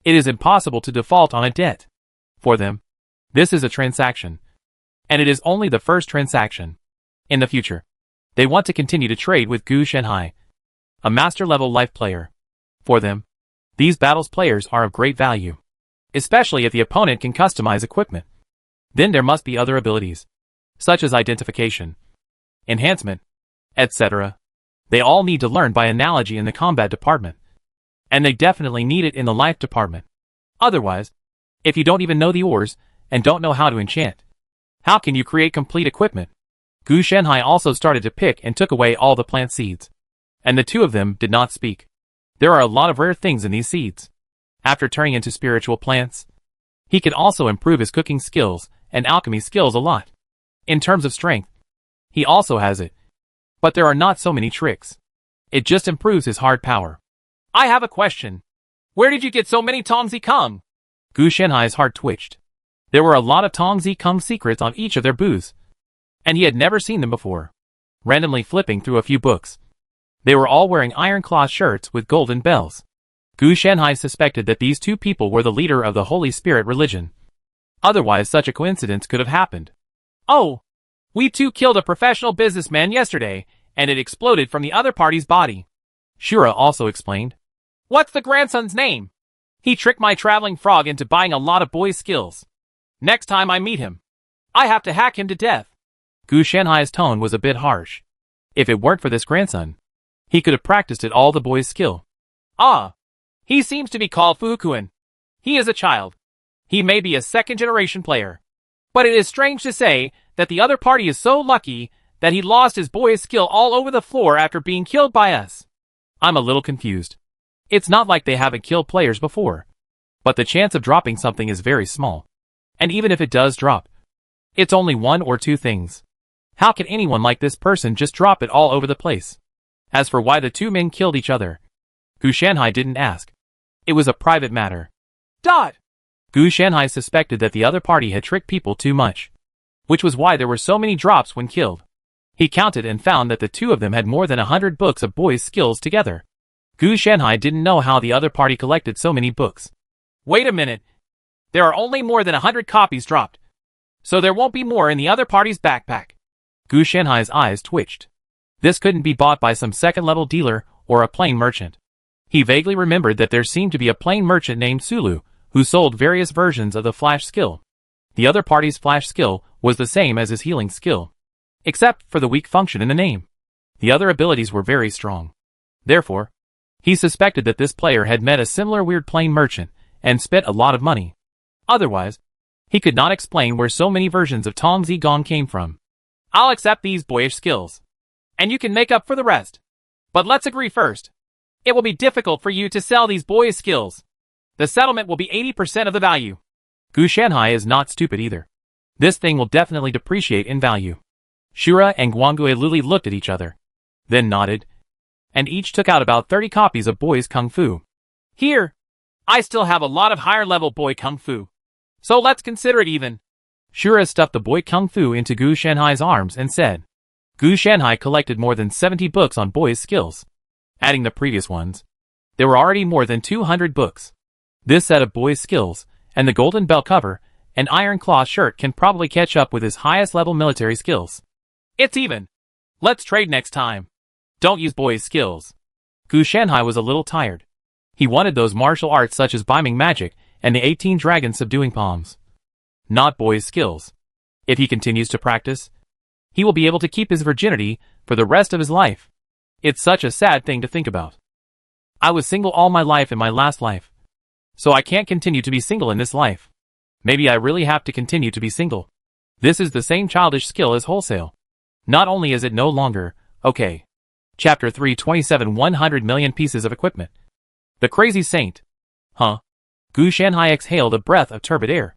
It is impossible to default on a debt. For them, this is a transaction, and it is only the first transaction. In the future, they want to continue to trade with Gu Shanhai, a master-level life player. For them, these battles players are of great value, especially if the opponent can customize equipment. Then there must be other abilities, such as identification, enhancement, etc. They all need to learn by analogy in the combat department, and they definitely need it in the life department. Otherwise, if you don't even know the ores and don't know how to enchant, how can you create complete equipment? Gu Shanhai also started to pick and took away all the plant seeds, and the 2 of them did not speak. There are a lot of rare things in these seeds. After turning into spiritual plants, he could also improve his cooking skills and alchemy skills a lot. In terms of strength, he also has it, but there are not so many tricks. It just improves his hard power. I have a question. Where did you get so many Tongzi Kung? Gu Shanhai's heart twitched. There were a lot of Tongzi Kung secrets on each of their booths, and he had never seen them before. Randomly flipping through a few books, they were all wearing iron-claw shirts with golden bells. Gu Shanhai suspected that these 2 people were the leader of the Holy Spirit religion. Otherwise such a coincidence could have happened. Oh, we 2 killed a professional businessman yesterday, and it exploded from the other party's body. Shura also explained. What's the grandson's name? He tricked my traveling frog into buying a lot of boys' skills. Next time I meet him, I have to hack him to death. Gu Shanhai's tone was a bit harsh. If it weren't for this grandson, he could have practiced at all the boys' skill. Ah, he seems to be called Fukuin. He is a child. He may be a second-generation player. But it is strange to say that the other party is so lucky that he lost his boy's skill all over the floor after being killed by us. I'm a little confused. It's not like they haven't killed players before, but the chance of dropping something is very small. And even if it does drop, it's only 1 or 2 things. How can anyone like this person just drop it all over the place? As for why the 2 men killed each other, Gu Shanhai didn't ask. It was a private matter. Gu Shanhai suspected that the other party had tricked people too much, which was why there were so many drops when killed. He counted and found that the 2 of them had more than 100 books of boys' skills together. Gu Shanhai didn't know how the other party collected so many books. Wait a minute. There are only more than 100 copies dropped, so there won't be more in the other party's backpack. Gu Shanhai's eyes twitched. This couldn't be bought by some second-level dealer or a plain merchant. He vaguely remembered that there seemed to be a plain merchant named Sulu, who sold various versions of the flash skill. The other party's flash skill was the same as his healing skill, except for the weak function in the name. The other abilities were very strong. Therefore, he suspected that this player had met a similar weird plain merchant and spent a lot of money. Otherwise, he could not explain where so many versions of Tongzi Gong came from. I'll accept these boyish skills, and you can make up for the rest. But let's agree first. It will be difficult for you to sell these boyish skills. The settlement will be 80% of the value. Gu Shanhai is not stupid either. This thing will definitely depreciate in value. Shura and Guangui Luli looked at each other, then nodded, and each took out about 30 copies of boys' kung fu. Here, I still have a lot of higher-level boy kung fu, so let's consider it even. Shura stuffed the boy kung fu into Gu Shanhai's arms and said. Gu Shanhai collected more than 70 books on boys' skills. Adding the previous ones, there were already more than 200 books. This set of boys' skills, and the golden belt cover, and iron claw shirt can probably catch up with his highest level military skills. It's even. Let's trade next time. Don't use boy's skills. Gu Shanhai was a little tired. He wanted those martial arts such as Biming magic and the 18 dragons subduing palms. Not boy's skills. If he continues to practice, he will be able to keep his virginity for the rest of his life. It's such a sad thing to think about. I was single all my life in my last life. So I can't continue to be single in this life. Maybe I really have to continue to be single. This is the same childish skill as wholesale. Not only is it no longer, okay. Chapter 327 100 million pieces of equipment. The crazy saint. Huh? Gu Shanhai exhaled a breath of turbid air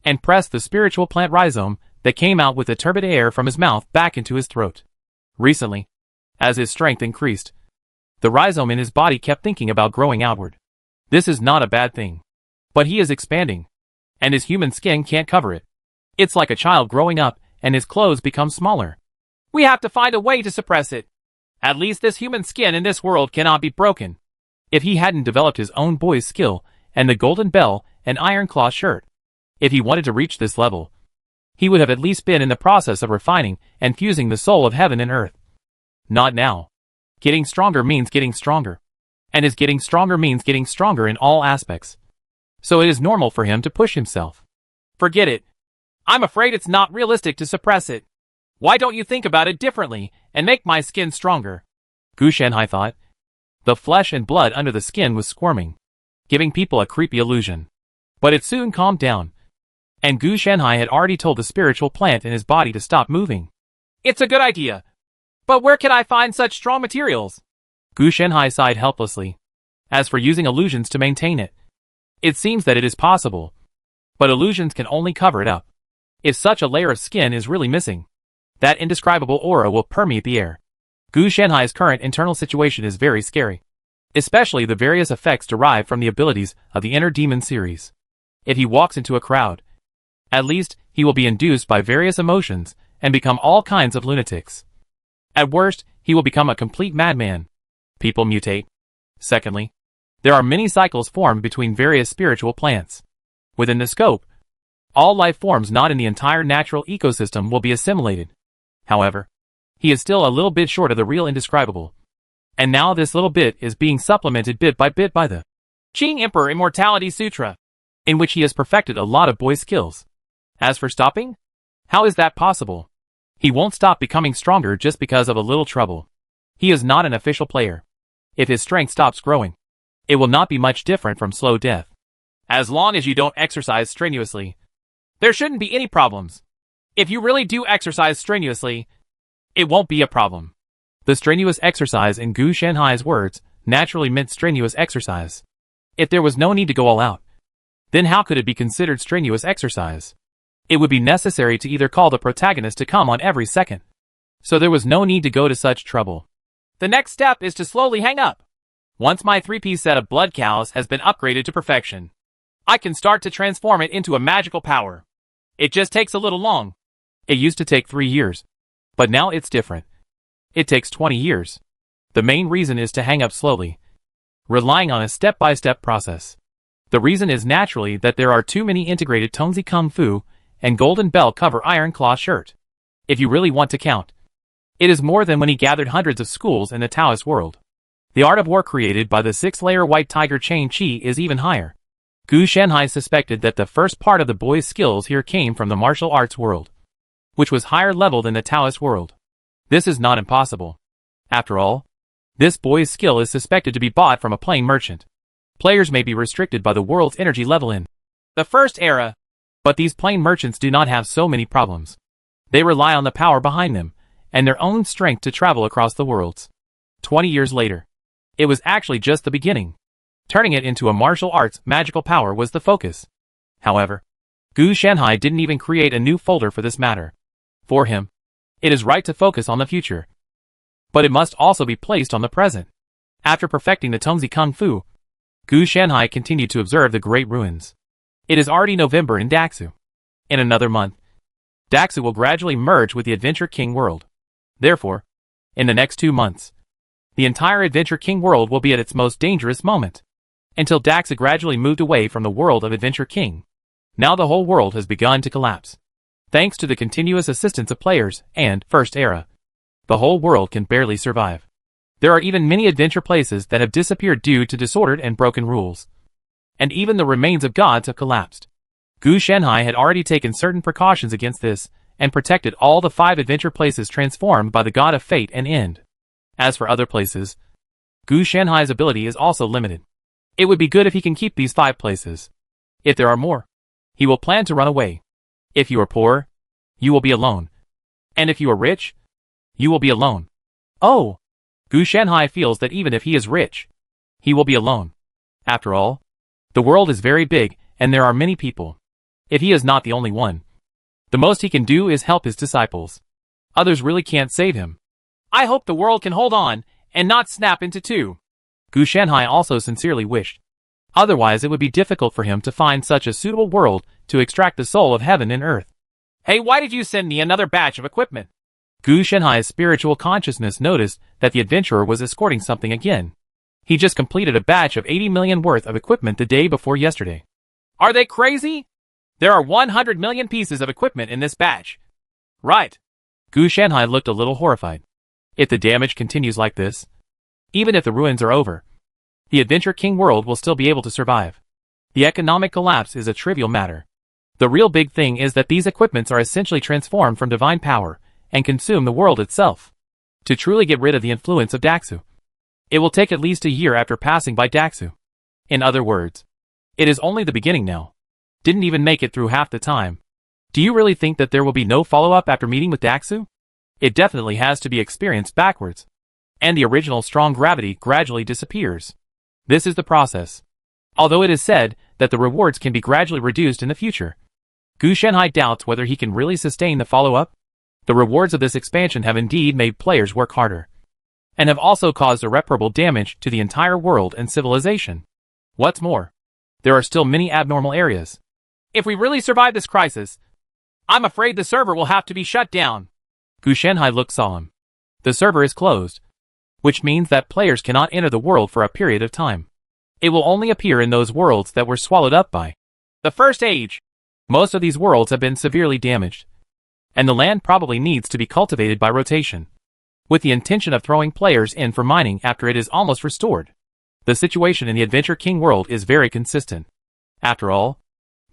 and pressed the spiritual plant rhizome that came out with the turbid air from his mouth back into his throat. Recently, as his strength increased, the rhizome in his body kept thinking about growing outward. This is not a bad thing. But he is expanding, and his human skin can't cover it. It's like a child growing up, and his clothes become smaller. We have to find a way to suppress it. At least this human skin in this world cannot be broken. If he hadn't developed his own boy's skill, and the golden bell and iron claw shirt, if he wanted to reach this level, he would have at least been in the process of refining and fusing the soul of heaven and earth. Not now. Getting stronger means getting stronger. And his getting stronger means getting stronger in all aspects. So it is normal for him to push himself. Forget it. I'm afraid it's not realistic to suppress it. Why don't you think about it differently and make my skin stronger? Gu Shanhai thought. The flesh and blood under the skin was squirming, giving people a creepy illusion. But it soon calmed down. And Gu Shanhai had already told the spiritual plant in his body to stop moving. It's a good idea. But where can I find such strong materials? Gu Shanhai sighed helplessly. As for using illusions to maintain it, it seems that it is possible. But illusions can only cover it up. If such a layer of skin is really missing, that indescribable aura will permeate the air. Gu Shanhai's current internal situation is very scary. Especially the various effects derived from the abilities of the Inner Demon series. If he walks into a crowd, at least he will be induced by various emotions and become all kinds of lunatics. At worst, he will become a complete madman. People mutate. Secondly, there are many cycles formed between various spiritual plants. Within the scope, all life forms not in the entire natural ecosystem will be assimilated. However, he is still a little bit short of the real indescribable. And now this little bit is being supplemented bit by the Qing Emperor Immortality Sutra, in which he has perfected a lot of boy skills. As for stopping? How is that possible? He won't stop becoming stronger just because of a little trouble. He is not an official player. If his strength stops growing, it will not be much different from slow death. As long as you don't exercise strenuously, there shouldn't be any problems. If you really do exercise strenuously, it won't be a problem. The strenuous exercise in Gu Shanhai's words naturally meant strenuous exercise. If there was no need to go all out, then how could it be considered strenuous exercise? It would be necessary to either call the protagonist to come on every second. So there was no need to go to such trouble. The next step is to slowly hang up. Once my 3-piece set of blood cows has been upgraded to perfection, I can start to transform it into a magical power. It just takes a little long. It used to take 3 years. But now it's different. It takes 20 years. The main reason is to hang up slowly, relying on a step-by-step process. The reason is naturally that there are too many integrated Tongzi Kung Fu and Golden Bell cover Iron Claw shirt. If you really want to count, it is more than when he gathered hundreds of schools in the Taoist world. The art of war created by the 6-layer White Tiger Chain Chi is even higher. Gu Shanhai suspected that the first part of the boy's skills here came from the martial arts world, which was higher level than the Taoist world. This is not impossible. After all, this boy's skill is suspected to be bought from a plain merchant. Players may be restricted by the world's energy level in the first era, but these plain merchants do not have so many problems. They rely on the power behind them, and their own strength to travel across the worlds. 20 years later, it was actually just the beginning. Turning it into a martial arts magical power was the focus. However, Gu Shanhai didn't even create a new folder for this matter. For him, it is right to focus on the future. But it must also be placed on the present. After perfecting the Tongzi Kung Fu, Gu Shanhai continued to observe the great ruins. It is already November in Daxu. In another month, Daxu will gradually merge with the Adventure King world. Therefore, in the next 2 months, the entire Adventure King world will be at its most dangerous moment. Until Daxu gradually moved away from the world of Adventure King. Now the whole world has begun to collapse. Thanks to the continuous assistance of players and First Era, the whole world can barely survive. There are even many adventure places that have disappeared due to disordered and broken rules. And even the remains of gods have collapsed. Gu Shanhai had already taken certain precautions against this, and protected all the 5 adventure places transformed by the god of fate and end. As for other places, Gu Shanhai's ability is also limited. It would be good if he can keep these 5 places. If there are more, he will plan to run away. If you are poor, you will be alone. And if you are rich, you will be alone. Oh! Gu Shanhai feels that even if he is rich, he will be alone. After all, the world is very big, and there are many people. If he is not the only one, the most he can do is help his disciples. Others really can't save him. I hope the world can hold on, and not snap into 2. Gu Shanhai also sincerely wished. Otherwise it would be difficult for him to find such a suitable world to extract the soul of heaven and earth. Hey, why did you send me another batch of equipment? Gu Shanhai's spiritual consciousness noticed that the adventurer was escorting something again. He just completed a batch of 80 million worth of equipment the day before yesterday. Are they crazy? There are 100 million pieces of equipment in this batch. Right. Gu Shanhai looked a little horrified. If the damage continues like this, even if the ruins are over, the Adventure King world will still be able to survive. The economic collapse is a trivial matter. The real big thing is that these equipments are essentially transformed from divine power and consume the world itself. To truly get rid of the influence of Daxu, it will take at least a year after passing by Daxu. In other words, it is only the beginning now. Didn't even make it through half the time. Do you really think that there will be no follow-up after meeting with Daxu? It definitely has to be experienced backwards. And the original strong gravity gradually disappears. This is the process. Although it is said that the rewards can be gradually reduced in the future, Gu Shanhai doubts whether he can really sustain the follow-up. The rewards of this expansion have indeed made players work harder, and have also caused irreparable damage to the entire world and civilization. What's more, there are still many abnormal areas. If we really survive this crisis, I'm afraid the server will have to be shut down. Gu Shanhai looked solemn. The server is closed, which means that players cannot enter the world for a period of time. It will only appear in those worlds that were swallowed up by the First Age. Most of these worlds have been severely damaged, and the land probably needs to be cultivated by rotation, with the intention of throwing players in for mining after it is almost restored. The situation in the Adventure King world is very consistent. After all,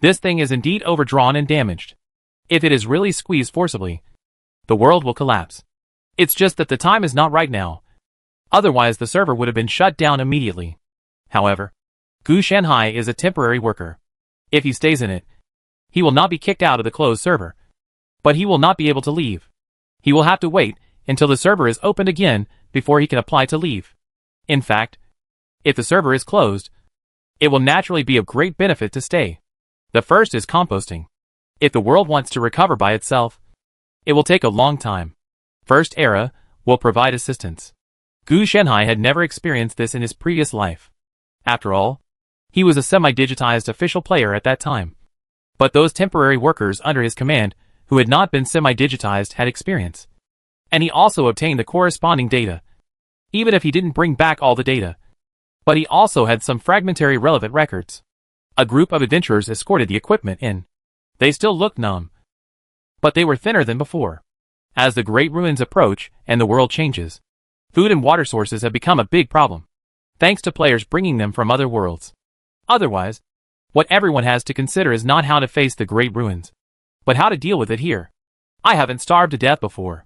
this thing is indeed overdrawn and damaged. If it is really squeezed forcibly, the world will collapse. It's just that the time is not right now. Otherwise the server would have been shut down immediately. However, Gu Shanhai is a temporary worker. If he stays in it, he will not be kicked out of the closed server. But he will not be able to leave. He will have to wait until the server is opened again before he can apply to leave. In fact, if the server is closed, it will naturally be of great benefit to stay. The first is composting. If the world wants to recover by itself, it will take a long time. First Era will provide assistance. Gu Shanhai had never experienced this in his previous life. After all, he was a semi-digitized official player at that time. But those temporary workers under his command who had not been semi-digitized had experience. And he also obtained the corresponding data, even if he didn't bring back all the data. But he also had some fragmentary relevant records. A group of adventurers escorted the equipment in. They still looked numb, but they were thinner than before. As the Great Ruins approach and the world changes, food and water sources have become a big problem, thanks to players bringing them from other worlds. Otherwise, what everyone has to consider is not how to face the Great Ruins, but how to deal with it here. I haven't starved to death before.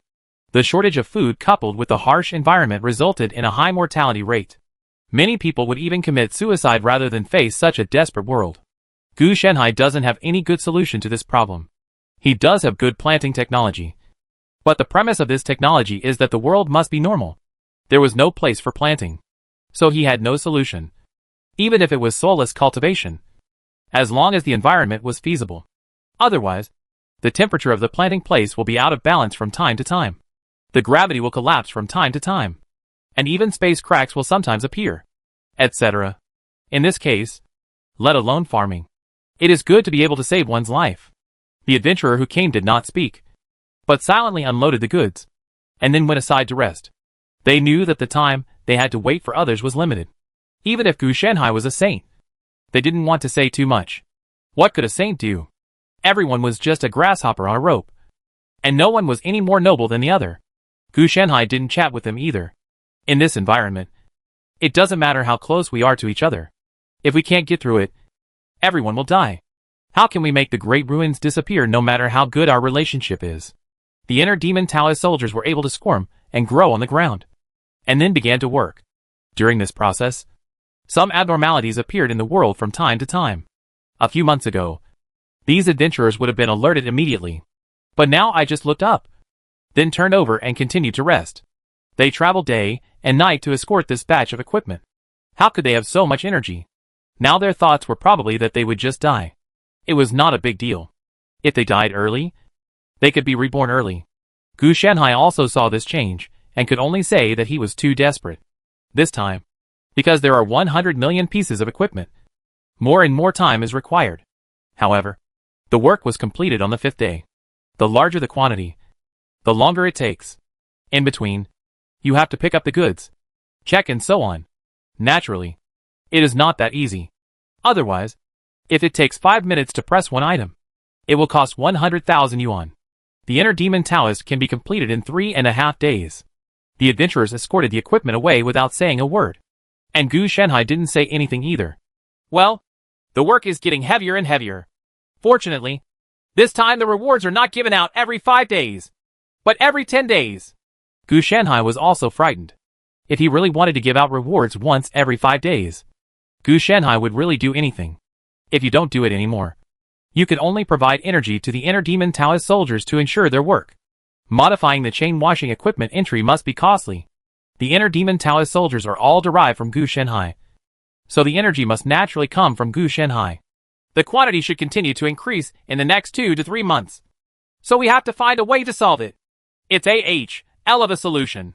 The shortage of food coupled with the harsh environment resulted in a high mortality rate. Many people would even commit suicide rather than face such a desperate world. Gu Shanhai doesn't have any good solution to this problem. He does have good planting technology, but the premise of this technology is that the world must be normal. There was no place for planting, so he had no solution, even if it was soulless cultivation, as long as the environment was feasible. Otherwise, the temperature of the planting place will be out of balance from time to time. The gravity will collapse from time to time, and even space cracks will sometimes appear, etc. In this case, let alone farming, it is good to be able to save one's life. The adventurer who came did not speak, but silently unloaded the goods, and then went aside to rest. They knew that the time they had to wait for others was limited. Even if Gu Shanhai was a saint, they didn't want to say too much. What could a saint do? Everyone was just a grasshopper on a rope. And no one was any more noble than the other. Gu Shanhai didn't chat with them either. In this environment, it doesn't matter how close we are to each other. If we can't get through it, everyone will die. How can we make the Great Ruins disappear no matter how good our relationship is? The inner demon Taoist soldiers were able to squirm and grow on the ground, and then began to work. During this process, some abnormalities appeared in the world from time to time. A few months ago, these adventurers would have been alerted immediately. But now I just looked up, then turned over and continued to rest. They traveled day and night to escort this batch of equipment. How could they have so much energy? Now their thoughts were probably that they would just die. It was not a big deal. If they died early, they could be reborn early. Gu Shanhai also saw this change, and could only say that he was too desperate. This time, because there are 100 million pieces of equipment, more and more time is required. However, the work was completed on the 5th day. The larger the quantity, the longer it takes. In between, you have to pick up the goods, check and so on. Naturally, it is not that easy. Otherwise, if it takes 5 minutes to press one item, it will cost 100,000 yuan. The inner demon Taoist can be completed in 3.5 days. The adventurers escorted the equipment away without saying a word. And Gu Shanhai didn't say anything either. Well, the work is getting heavier and heavier. Fortunately, this time the rewards are not given out every 5 days, but every 10 days. Gu Shanhai was also frightened. If he really wanted to give out rewards once every 5 days, Gu Shanhai would really do anything. If you don't do it anymore, you can only provide energy to the inner demon Taoist soldiers to ensure their work. Modifying the chain washing equipment entry must be costly. The inner demon Taoist soldiers are all derived from Gu Shanhai, so the energy must naturally come from Gu Shanhai. The quantity should continue to increase in the next 2 to 3 months. So we have to find a way to solve it. It's a hell of a solution.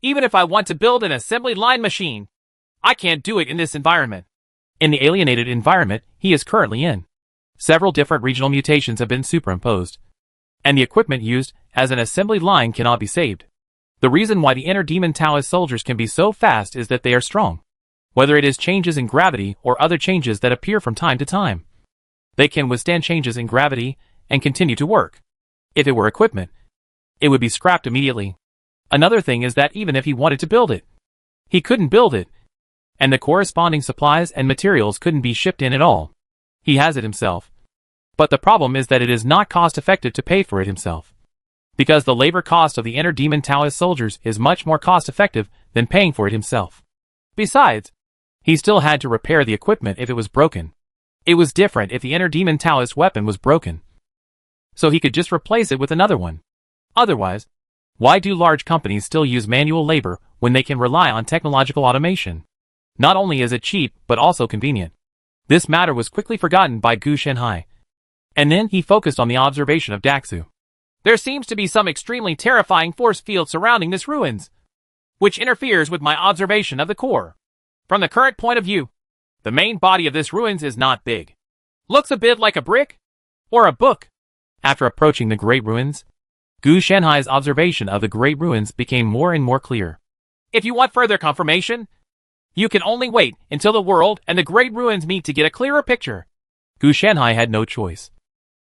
Even if I want to build an assembly line machine, I can't do it in this environment. In the alienated environment he is currently in, several different regional mutations have been superimposed, and the equipment used as an assembly line cannot be saved. The reason why the inner demon Taoist soldiers can be so fast is that they are strong. Whether it is changes in gravity or other changes that appear from time to time, they can withstand changes in gravity and continue to work. If it were equipment, it would be scrapped immediately. Another thing is that even if he wanted to build it, he couldn't build it, and the corresponding supplies and materials couldn't be shipped in at all. He has it himself. But the problem is that it is not cost-effective to pay for it himself, because the labor cost of the inner demon Taoist soldiers is much more cost-effective than paying for it himself. Besides, he still had to repair the equipment if it was broken. It was different if the inner demon Taoist weapon was broken, so he could just replace it with another one. Otherwise, why do large companies still use manual labor when they can rely on technological automation? Not only is it cheap, but also convenient. This matter was quickly forgotten by Gu Shanhai, and then he focused on the observation of Daxu. There seems to be some extremely terrifying force field surrounding this ruins, which interferes with my observation of the core. From the current point of view, the main body of this ruins is not big. Looks a bit like a brick or a book. After approaching the Great Ruins, Gu Shanhai's observation of the Great Ruins became more and more clear. If you want further confirmation, you can only wait until the world and the Great Ruins meet to get a clearer picture. Gu Shanhai had no choice,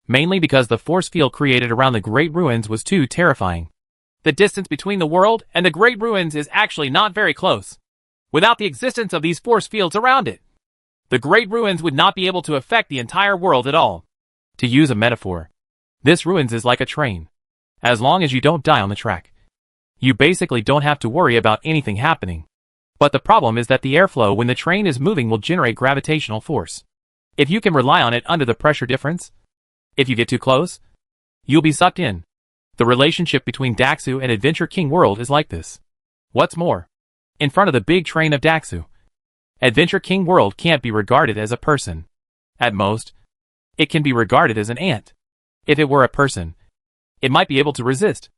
mainly because the force field created around the Great Ruins was too terrifying. The distance between the world and the Great Ruins is actually not very close. Without the existence of these force fields around it, the Great Ruins would not be able to affect the entire world at all. To use a metaphor, this ruins is like a train. As long as you don't die on the track, you basically don't have to worry about anything happening. But the problem is that the airflow when the train is moving will generate gravitational force. If you can rely on it under the pressure difference, if you get too close, you'll be sucked in. The relationship between Daxu and Adventure King World is like this. What's more, in front of the big train of Daxu, Adventure King World can't be regarded as a person. At most, it can be regarded as an ant. If it were a person, it might be able to resist.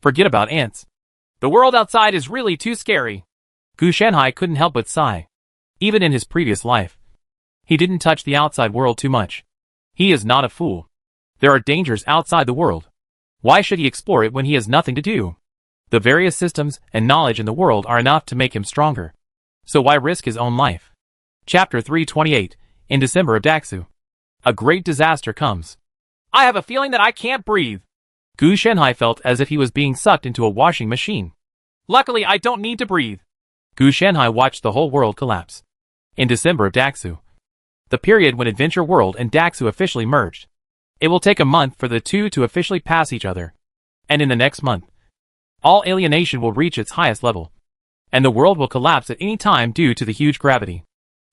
Forget about ants. The world outside is really too scary. Gu Shanhai couldn't help but sigh. Even in his previous life, he didn't touch the outside world too much. He is not a fool. There are dangers outside the world. Why should he explore it when he has nothing to do? The various systems and knowledge in the world are enough to make him stronger. So why risk his own life? Chapter 328, in December of Daxu. A great disaster comes. I have a feeling that I can't breathe. Gu Shanhai felt as if he was being sucked into a washing machine. Luckily, I don't need to breathe. Gu Shanhai watched the whole world collapse. In December of Daxu, the period when Adventure World and Daxu officially merged. It will take a month for the two to officially pass each other. And in the next month, all alienation will reach its highest level. And the world will collapse at any time due to the huge gravity.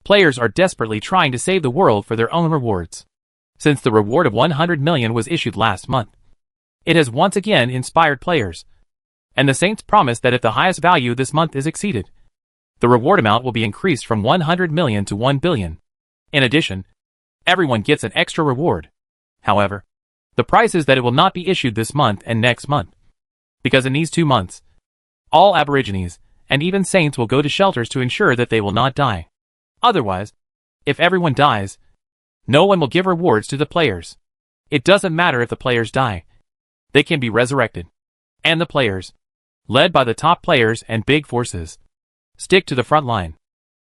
Players are desperately trying to save the world for their own rewards. Since the reward of 100 million was issued last month, it has once again inspired players. And the Saints promise that if the highest value this month is exceeded, the reward amount will be increased from 100 million to 1 billion. In addition, everyone gets an extra reward. However, the price is that it will not be issued this month and next month. Because in these 2 months, all Aborigines, and even Saints will go to shelters to ensure that they will not die. Otherwise, if everyone dies, no one will give rewards to the players. It doesn't matter if the players die. They can be resurrected. And the players, led by the top players and big forces, stick to the front line.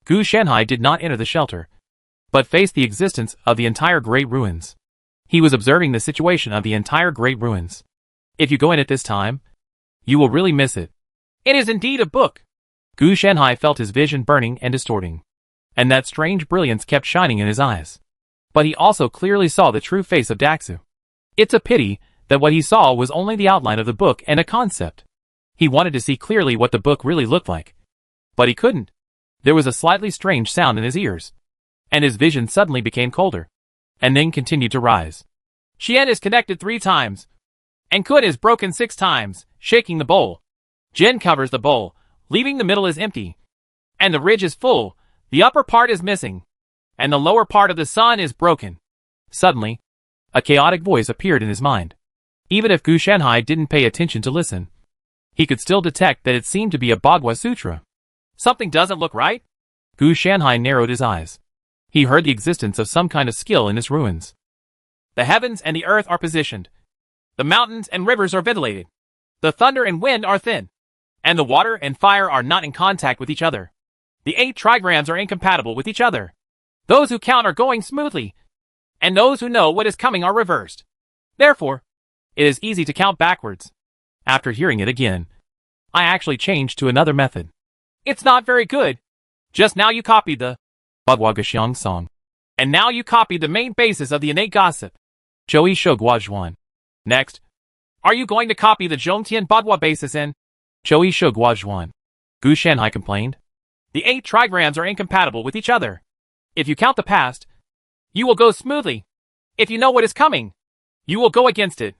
Gu Shanhai did not enter the shelter, but faced the existence of the entire Great Ruins. He was observing the situation of the entire Great Ruins. If you go in at this time, you will really miss it. It is indeed a book. Gu Shanhai felt his vision burning and distorting, and that strange brilliance kept shining in his eyes. But he also clearly saw the true face of Daxu. It's a pity that what he saw was only the outline of the book and a concept. He wanted to see clearly what the book really looked like. But he couldn't. There was a slightly strange sound in his ears, and his vision suddenly became colder, and then continued to rise. Xian is connected 3 times, and Kun is broken 6 times, shaking the bowl. Jin covers the bowl, leaving the middle is empty, and the ridge is full, the upper part is missing, and the lower part of the sun is broken. Suddenly, a chaotic voice appeared in his mind. Even if Gu Shanhai didn't pay attention to listen, he could still detect that it seemed to be a Bagua Sutra. Something doesn't look right? Gu Shanhai narrowed his eyes. He heard the existence of some kind of skill in its ruins. The heavens and the earth are positioned. The mountains and rivers are ventilated. The thunder and wind are thin. And the water and fire are not in contact with each other. The 8 trigrams are incompatible with each other. Those who count are going smoothly, and those who know what is coming are reversed. Therefore, it is easy to count backwards. After hearing it again, I actually changed to another method. It's not very good. Just now you copied the Bagua Guxiang song. And now you copied the main basis of the innate gossip. Zhou Shou Guazhuan. Next, are you going to copy the Zhongtian Bagua basis in Zhou Shou Guazhuan? Gu Shanhai complained. The 8 trigrams are incompatible with each other. If you count the past, you will go smoothly. If you know what is coming, you will go against it.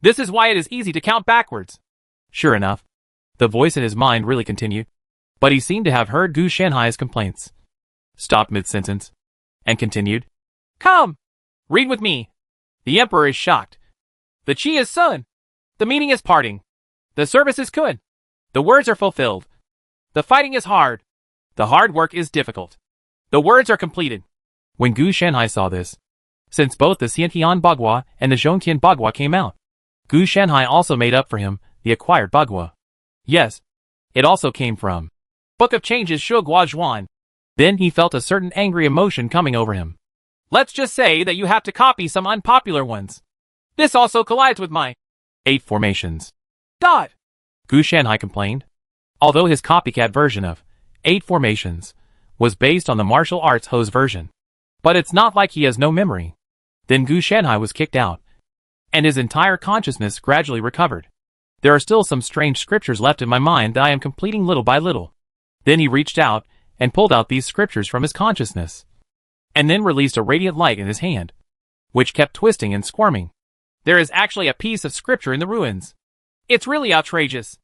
This is why it is easy to count backwards. Sure enough, the voice in his mind really continued. But he seemed to have heard Gu Shanhai's complaints, stopped mid-sentence, and continued. Come, read with me. The emperor is shocked. The Qi is Sun. The meaning is parting. The service is Kun. The words are fulfilled. The fighting is hard. The hard work is difficult. The words are completed. When Gu Shanhai saw this, since both the Xiantian Bagua and the Zhongtian Bagua came out, Gu Shanhai also made up for him the acquired Bagua. Yes, it also came from Book of Changes Shu Guazhuan. Then he felt a certain angry emotion coming over him. Let's just say that you have to copy some unpopular ones. This also collides with my 8 formations. Dot. Gu Shanhai complained. Although his copycat version of 8 formations was based on the martial arts Ho's version. But it's not like he has no memory. Then Gu Shanhai was kicked out, and his entire consciousness gradually recovered. There are still some strange scriptures left in my mind that I am completing little by little. Then he reached out and pulled out these scriptures from his consciousness, and then released a radiant light in his hand, which kept twisting and squirming. There is actually a piece of scripture in the ruins. It's really outrageous.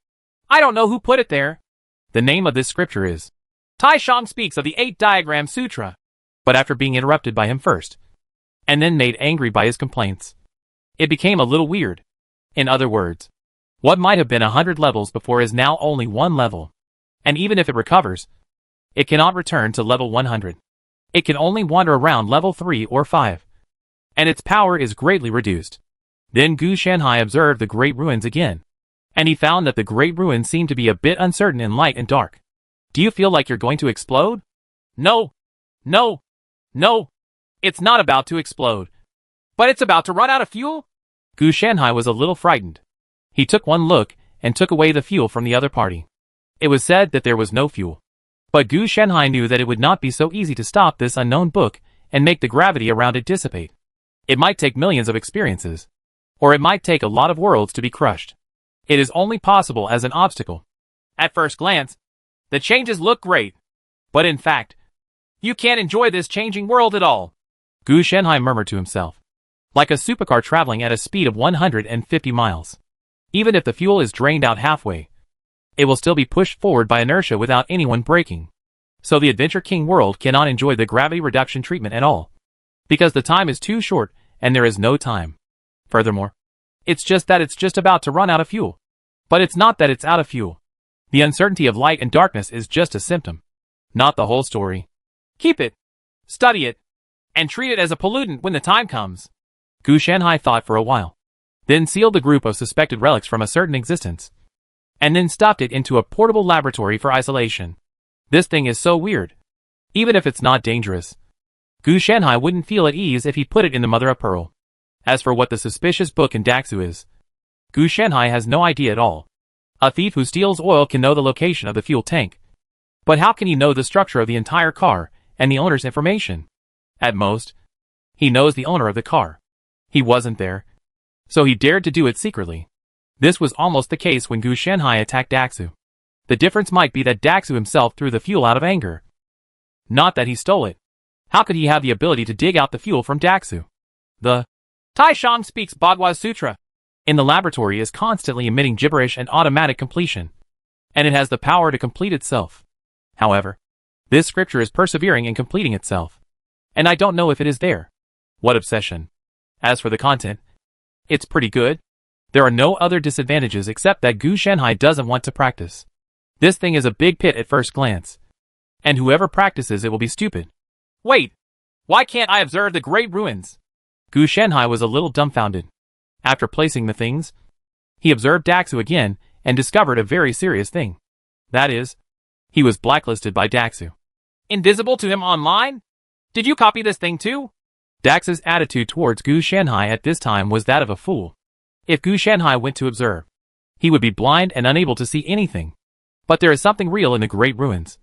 I don't know who put it there. The name of this scripture is Tai Shang speaks of the 8 diagram sutra. But after being interrupted by him first, and then made angry by his complaints, it became a little weird. In other words, what might have been 100 levels before is now only 1 level. And even if it recovers, it cannot return to level 100. It can only wander around level 3 or 5. And its power is greatly reduced. Then Gu Shanhai observed the Great Ruins again, and he found that the Great Ruins seemed to be a bit uncertain in light and dark. Do you feel like you're going to explode? No. No. No. It's not about to explode. But it's about to run out of fuel? Gu Shanhai was a little frightened. He took one look and took away the fuel from the other party. It was said that there was no fuel. But Gu Shanhai knew that it would not be so easy to stop this unknown book and make the gravity around it dissipate. It might take millions of experiences. Or it might take a lot of worlds to be crushed. It is only possible as an obstacle. At first glance, the changes look great. But in fact, you can't enjoy this changing world at all. Gu Shanhai murmured to himself. Like a supercar traveling at a speed of 150 miles. Even if the fuel is drained out halfway, it will still be pushed forward by inertia without anyone braking. So the Adventure King world cannot enjoy the gravity reduction treatment at all. Because the time is too short and there is no time. Furthermore, it's just that it's just about to run out of fuel. But it's not that it's out of fuel. The uncertainty of light and darkness is just a symptom, not the whole story. Keep it, study it, and treat it as a pollutant when the time comes. Gu Shanhai thought for a while, then sealed the group of suspected relics from a certain existence, and then stuffed it into a portable laboratory for isolation. This thing is so weird. Even if it's not dangerous, Gu Shanhai wouldn't feel at ease if he put it in the mother of pearl. As for what the suspicious book in Daxu is, Gu Shanhai has no idea at all. A thief who steals oil can know the location of the fuel tank. But how can he know the structure of the entire car and the owner's information? At most, he knows the owner of the car. He wasn't there, so he dared to do it secretly. This was almost the case when Gu Shanhai attacked Daxu. The difference might be that Daxu himself threw the fuel out of anger. Not that he stole it. How could he have the ability to dig out the fuel from Daxu? The Taishang speaks Bhagavad Sutra. In the laboratory is constantly emitting gibberish and automatic completion. And it has the power to complete itself. However, this scripture is persevering in completing itself. And I don't know if it is there. What obsession. As for the content, it's pretty good. There are no other disadvantages except that Gu Shanhai doesn't want to practice. This thing is a big pit at first glance. And whoever practices it will be stupid. Wait! Why can't I observe the great ruins? Gu Shanhai was a little dumbfounded. After placing the things, he observed Daxu again and discovered a very serious thing. That is, he was blacklisted by Daxu. Invisible to him online? Did you copy this thing too? Dax's attitude towards Gu Shanhai at this time was that of a fool. If Gu Shanhai went to observe, he would be blind and unable to see anything. But there is something real in the great ruins.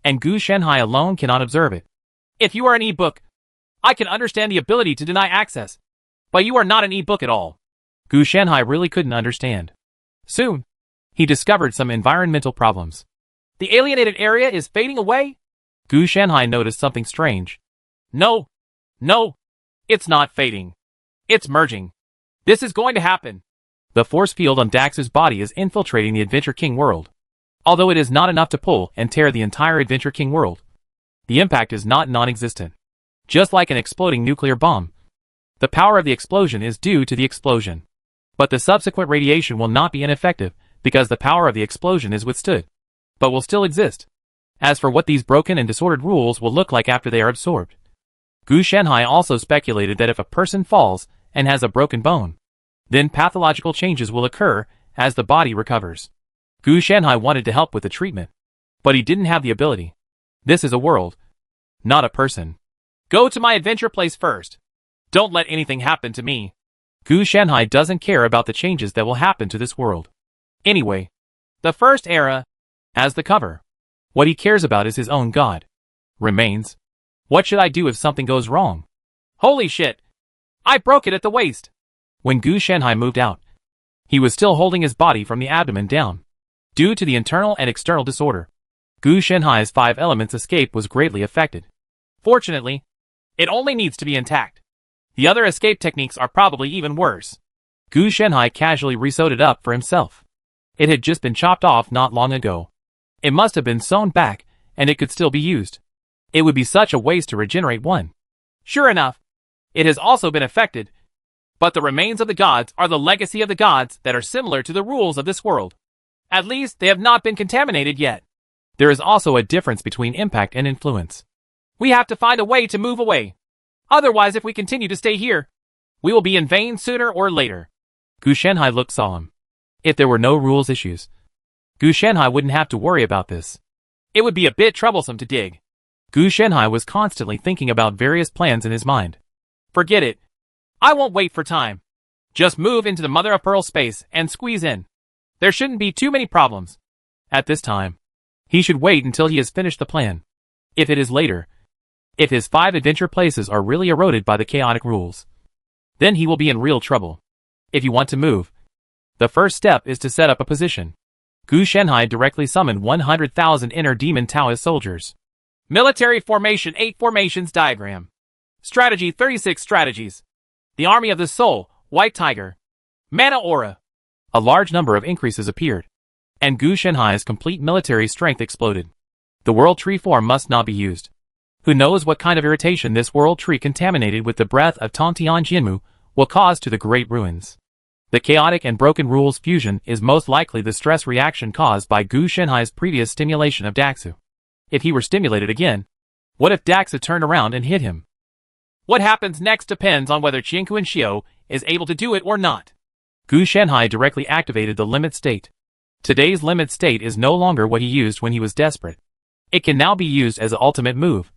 And Gu Shanhai alone cannot observe it. If you are an e-book, I can understand the ability to deny access. But you are not an e-book at all. Gu Shanhai really couldn't understand. Soon, he discovered some environmental problems. The alienated area is fading away? Gu Shanhai noticed something strange. No, it's not fading. It's merging. This is going to happen. The force field on Dax's body is infiltrating the Adventure King world. Although it is not enough to pull and tear the entire Adventure King world, the impact is not non-existent. Just like an exploding nuclear bomb. The power of the explosion is due to the explosion. But the subsequent radiation will not be ineffective because the power of the explosion is withstood, but will still exist. As for what these broken and disordered rules will look like after they are absorbed, Gu Shanhai also speculated that if a person falls and has a broken bone, then pathological changes will occur as the body recovers. Gu Shanhai wanted to help with the treatment, but he didn't have the ability. This is a world, not a person. Go to my adventure place first. Don't let anything happen to me. Gu Shanhai doesn't care about the changes that will happen to this world. Anyway, the first era, as the cover. What he cares about is his own god. Remains. What should I do if something goes wrong? Holy shit! I broke it at the waist! When Gu Shanhai moved out, he was still holding his body from the abdomen down. Due to the internal and external disorder, Gu Shanhai's 5 elements escape was greatly affected. Fortunately, it only needs to be intact. The other escape techniques are probably even worse. Gu Shanhai casually resewed it up for himself. It had just been chopped off not long ago. It must have been sewn back, and it could still be used. It would be such a waste to regenerate one. Sure enough, it has also been affected. But the remains of the gods are the legacy of the gods that are similar to the rules of this world. At least they have not been contaminated yet. There is also a difference between impact and influence. We have to find a way to move away. Otherwise, if we continue to stay here, we will be in vain sooner or later. Gu Shanhai looked solemn. If there were no rules issues, Gu Shanhai wouldn't have to worry about this. It would be a bit troublesome to dig. Gu Shanhai was constantly thinking about various plans in his mind. Forget it. I won't wait for time. Just move into the mother of pearl space and squeeze in. There shouldn't be too many problems. At this time, he should wait until he has finished the plan. If it is later, if his 5 adventure places are really eroded by the chaotic rules, then he will be in real trouble. If you want to move, the first step is to set up a position. Gu Shenhai directly summoned 100,000 inner demon Taoist soldiers. Military Formation 8 Formations Diagram. Strategy 36 Strategies. The Army of the Soul, White Tiger. Mana Aura. A large number of increases appeared, and Gu Shenhai's complete military strength exploded. The World Tree form must not be used. Who knows what kind of irritation this World Tree contaminated with the breath of Tontian Jinmu will cause to the Great Ruins. The chaotic and broken rules fusion is most likely the stress reaction caused by Gu Shenhai's previous stimulation of Daxu. If he were stimulated again, what if Daxu turned around and hit him? What happens next depends on whether Qianquan Xiao is able to do it or not. Gu Shenhai directly activated the limit state. Today's limit state is no longer what he used when he was desperate. It can now be used as an ultimate move,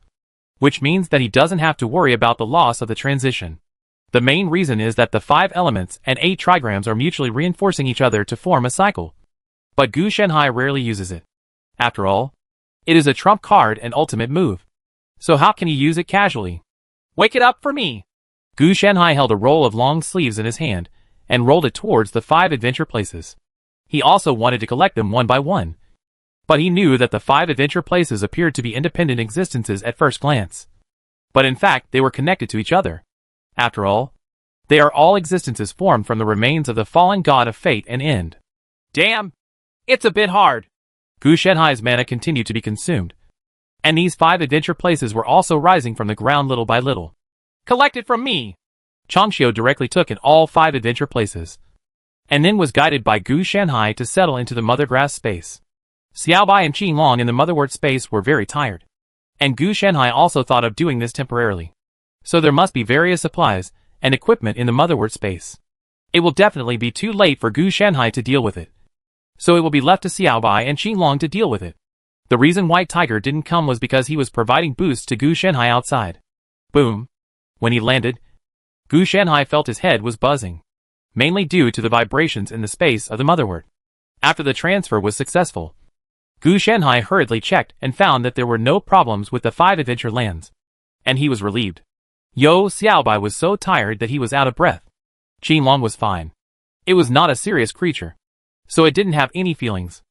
which means that he doesn't have to worry about the loss of the transition. The main reason is that the 5 elements and 8 trigrams are mutually reinforcing each other to form a cycle. But Gu Shenhai rarely uses it. After all, it is a trump card and ultimate move. So how can he use it casually? Wake it up for me. Gu Shenhai held a roll of long sleeves in his hand and rolled it towards the 5 adventure places. He also wanted to collect them one by one. But he knew that the 5 adventure places appeared to be independent existences at first glance. But in fact, they were connected to each other. After all, they are all existences formed from the remains of the fallen god of fate and end. Damn! It's a bit hard. Gu Shenhai's mana continued to be consumed, and these 5 adventure places were also rising from the ground little by little. Collect it from me! Changxiu directly took in all 5 adventure places, and then was guided by Gu Shenhai to settle into the mother grass space. Xiaobai and Qinglong in the motherwort space were very tired, and Gu Shenhai also thought of doing this temporarily. So there must be various supplies and equipment in the motherwort space. It will definitely be too late for Gu Shenhai to deal with it. So it will be left to Xiaobai and Qinglong to deal with it. The reason White Tiger didn't come was because he was providing boosts to Gu Shenhai outside. Boom. When he landed, Gu Shenhai felt his head was buzzing, mainly due to the vibrations in the space of the motherwort. After the transfer was successful, Gu Shenhai hurriedly checked and found that there were no problems with the 5 adventure lands, and he was relieved. Yo Xiaobai was so tired that he was out of breath. Qinglong was fine. It was not a serious creature, so it didn't have any feelings.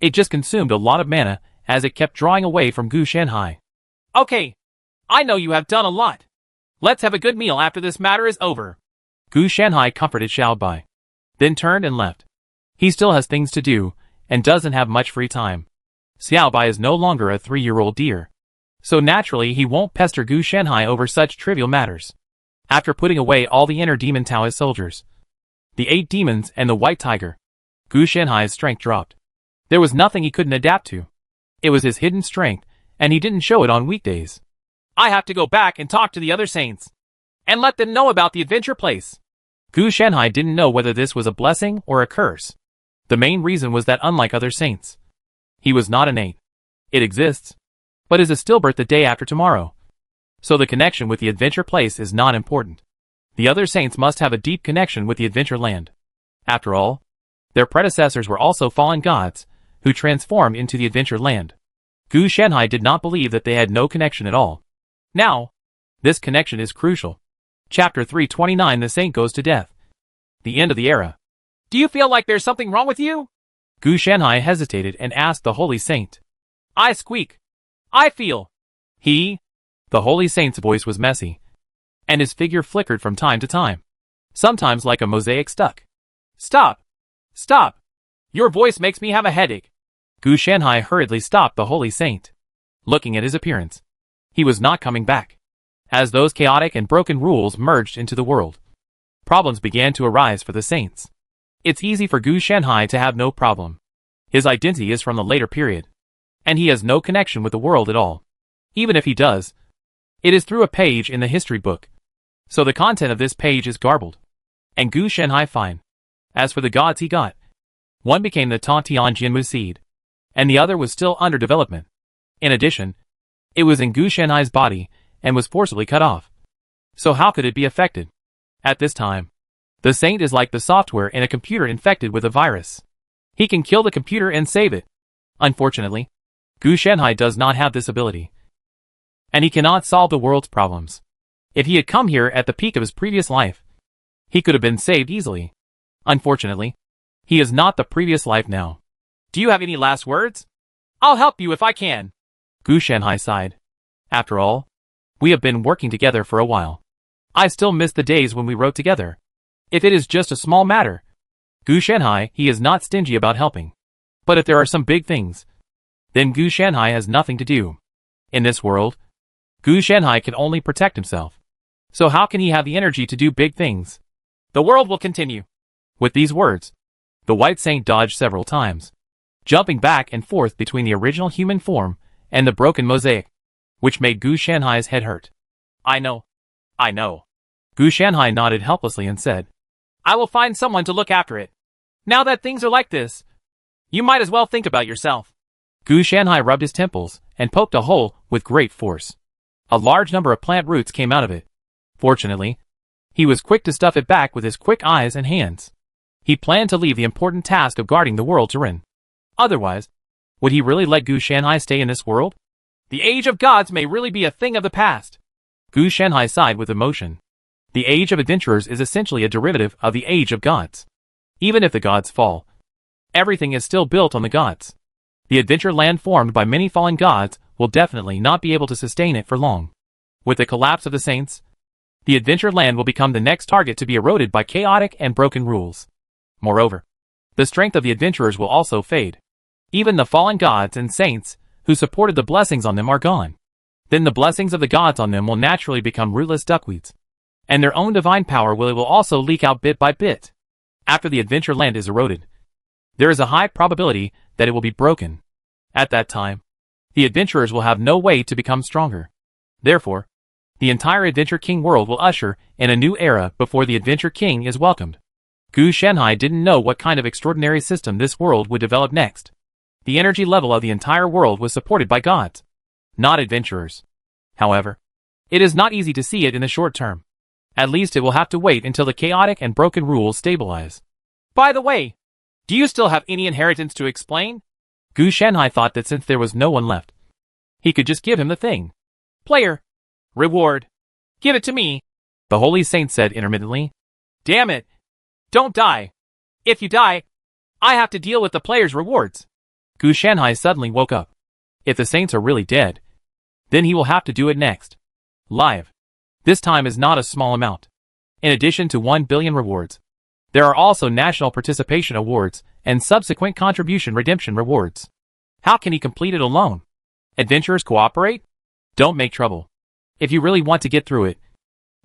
It just consumed a lot of mana as it kept drawing away from Gu Shenhai. Okay, I know you have done a lot. Let's have a good meal after this matter is over. Gu Shenhai comforted Xiaobai, then turned and left. He still has things to do and doesn't have much free time. Xiaobai is no longer a 3-year-old deer, so naturally he won't pester Gu Shenhai over such trivial matters. After putting away all the inner demon Taoist soldiers, the 8 demons and the white tiger, Gu Shenhai's strength dropped. There was nothing he couldn't adapt to. It was his hidden strength, and he didn't show it on weekdays. I have to go back and talk to the other saints, and let them know about the adventure place. Gu Shenhai didn't know whether this was a blessing or a curse. The main reason was that unlike other saints, he was not innate. It exists, but is a stillbirth the day after tomorrow. So the connection with the adventure place is not important. The other saints must have a deep connection with the adventure land. After all, their predecessors were also fallen gods, who transformed into the adventure land. Gu Shenhai did not believe that they had no connection at all. Now, this connection is crucial. Chapter 329 The Saint Goes to Death. The end of the era. Do you feel like there's something wrong with you? Gu Shenhai hesitated and asked the Holy Saint. I squeak. I feel. The Holy Saint's voice was messy, and his figure flickered from time to time, sometimes like a mosaic stuck. Stop. Stop. Your voice makes me have a headache. Gu Shenhai hurriedly stopped the Holy Saint. Looking at his appearance, he was not coming back. As those chaotic and broken rules merged into the world, problems began to arise for the saints. It's easy for Gu Shenhai to have no problem. His identity is from the later period, and he has no connection with the world at all. Even if he does, it is through a page in the history book. So the content of this page is garbled. And Gu Shenhai fine. As for the gods he got, one became the Tontian Jinmu seed, and the other was still under development. In addition, it was in Gu Shenhai's body and was forcibly cut off. So how could it be affected? At this time, The Saint is like the software in a computer infected with a virus. He can kill the computer and save it. Unfortunately, Gu Shanhai does not have this ability. And he cannot solve the world's problems. If he had come here at the peak of his previous life, he could have been saved easily. Unfortunately, he is not the previous life now. Do you have any last words? I'll help you if I can. Gu Shanhai sighed. After all, we have been working together for a while. I still miss the days when we wrote together. If it is just a small matter, Gu Shanhai, he is not stingy about helping. But if there are some big things, then Gu Shanhai has nothing to do. In this world, Gu Shanhai can only protect himself. So how can he have the energy to do big things? The world will continue. With these words, the White Saint dodged several times, jumping back and forth between the original human form and the broken mosaic, which made Gu Shanhai's head hurt. I know. Gu Shanhai nodded helplessly and said, I will find someone to look after it. Now that things are like this, you might as well think about yourself. Gu Shanhai rubbed his temples and poked a hole with great force. A large number of plant roots came out of it. Fortunately, he was quick to stuff it back with his quick eyes and hands. He planned to leave the important task of guarding the world to Rin. Otherwise, would he really let Gu Shanhai stay in this world? The age of gods may really be a thing of the past. Gu Shanhai sighed with emotion. The age of adventurers is essentially a derivative of the age of gods. Even if the gods fall, everything is still built on the gods. The adventure land formed by many fallen gods will definitely not be able to sustain it for long. With the collapse of the saints, the adventure land will become the next target to be eroded by chaotic and broken rules. Moreover, the strength of the adventurers will also fade. Even the fallen gods and saints who supported the blessings on them are gone. Then the blessings of the gods on them will naturally become rootless duckweeds. And their own divine power will also leak out bit by bit. After the adventure land is eroded, there is a high probability that it will be broken. At that time, the adventurers will have no way to become stronger. Therefore, the entire Adventure King world will usher in a new era before the Adventure King is welcomed. Gu Shanhai didn't know what kind of extraordinary system this world would develop next. The energy level of the entire world was supported by gods, not adventurers. However, it is not easy to see it in the short term. At least it will have to wait until the chaotic and broken rules stabilize. By the way, do you still have any inheritance to explain? Gu Shanhai thought that since there was no one left, he could just give him the thing. Player. Reward. Give it to me. The Holy Saint said intermittently. Damn it. Don't die. If you die, I have to deal with the player's rewards. Gu Shanhai suddenly woke up. If the saints are really dead, then he will have to do it next. Live. This time is not a small amount. In addition to 1 billion rewards, there are also national participation awards and subsequent contribution redemption rewards. How can he complete it alone? Adventurers cooperate? Don't make trouble. If you really want to get through it,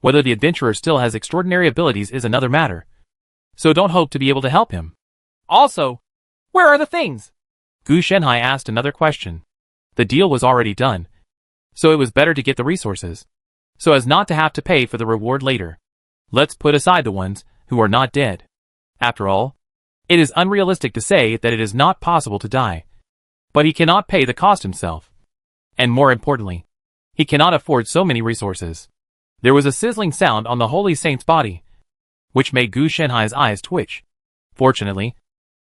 whether the adventurer still has extraordinary abilities is another matter. So don't hope to be able to help him. Also, where are the things? Gu Shanhai asked another question. The deal was already done, so it was better to get the resources, so as not to have to pay for the reward later. Let's put aside the ones who are not dead. After all, it is unrealistic to say that it is not possible to die. But he cannot pay the cost himself. And more importantly, he cannot afford so many resources. There was a sizzling sound on the Holy Saint's body, which made Gu Shanhai's eyes twitch. Fortunately,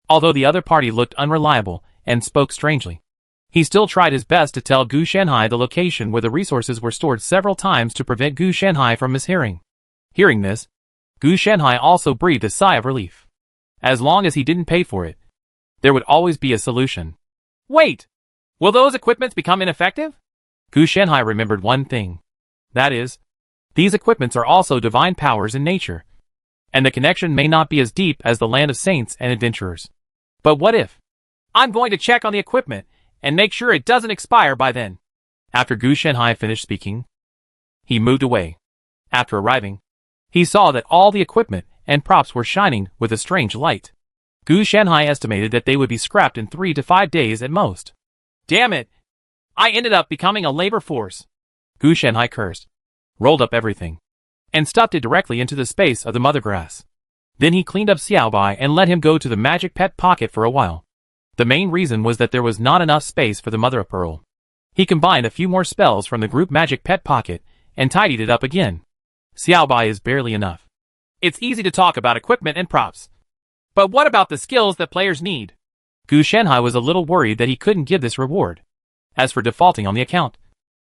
although the other party looked unreliable and spoke strangely, he still tried his best to tell Gu Shanhai the location where the resources were stored several times to prevent Gu Shanhai from mishearing. Hearing this, Gu Shanhai also breathed a sigh of relief. As long as he didn't pay for it, there would always be a solution. Wait! Will those equipments become ineffective? Gu Shanhai remembered one thing. That is, these equipments are also divine powers in nature, and the connection may not be as deep as the land of saints and adventurers. But what if? I'm going to check on the equipment and make sure it doesn't expire by then. After Gu Shanhai finished speaking, he moved away. After arriving, he saw that all the equipment and props were shining with a strange light. Gu Shanhai estimated that they would be scrapped in 3 to 5 days at most. Damn it! I ended up becoming a labor force. Gu Shanhai cursed, rolled up everything, and stuffed it directly into the space of the mother grass. Then he cleaned up Xiao Bai and let him go to the magic pet pocket for a while. The main reason was that there was not enough space for the mother of pearl. He combined a few more spells from the group magic pet pocket and tidied it up again. Xiao Bai is barely enough. It's easy to talk about equipment and props. But what about the skills that players need? Gu Shanhai was a little worried that he couldn't give this reward. As for defaulting on the account,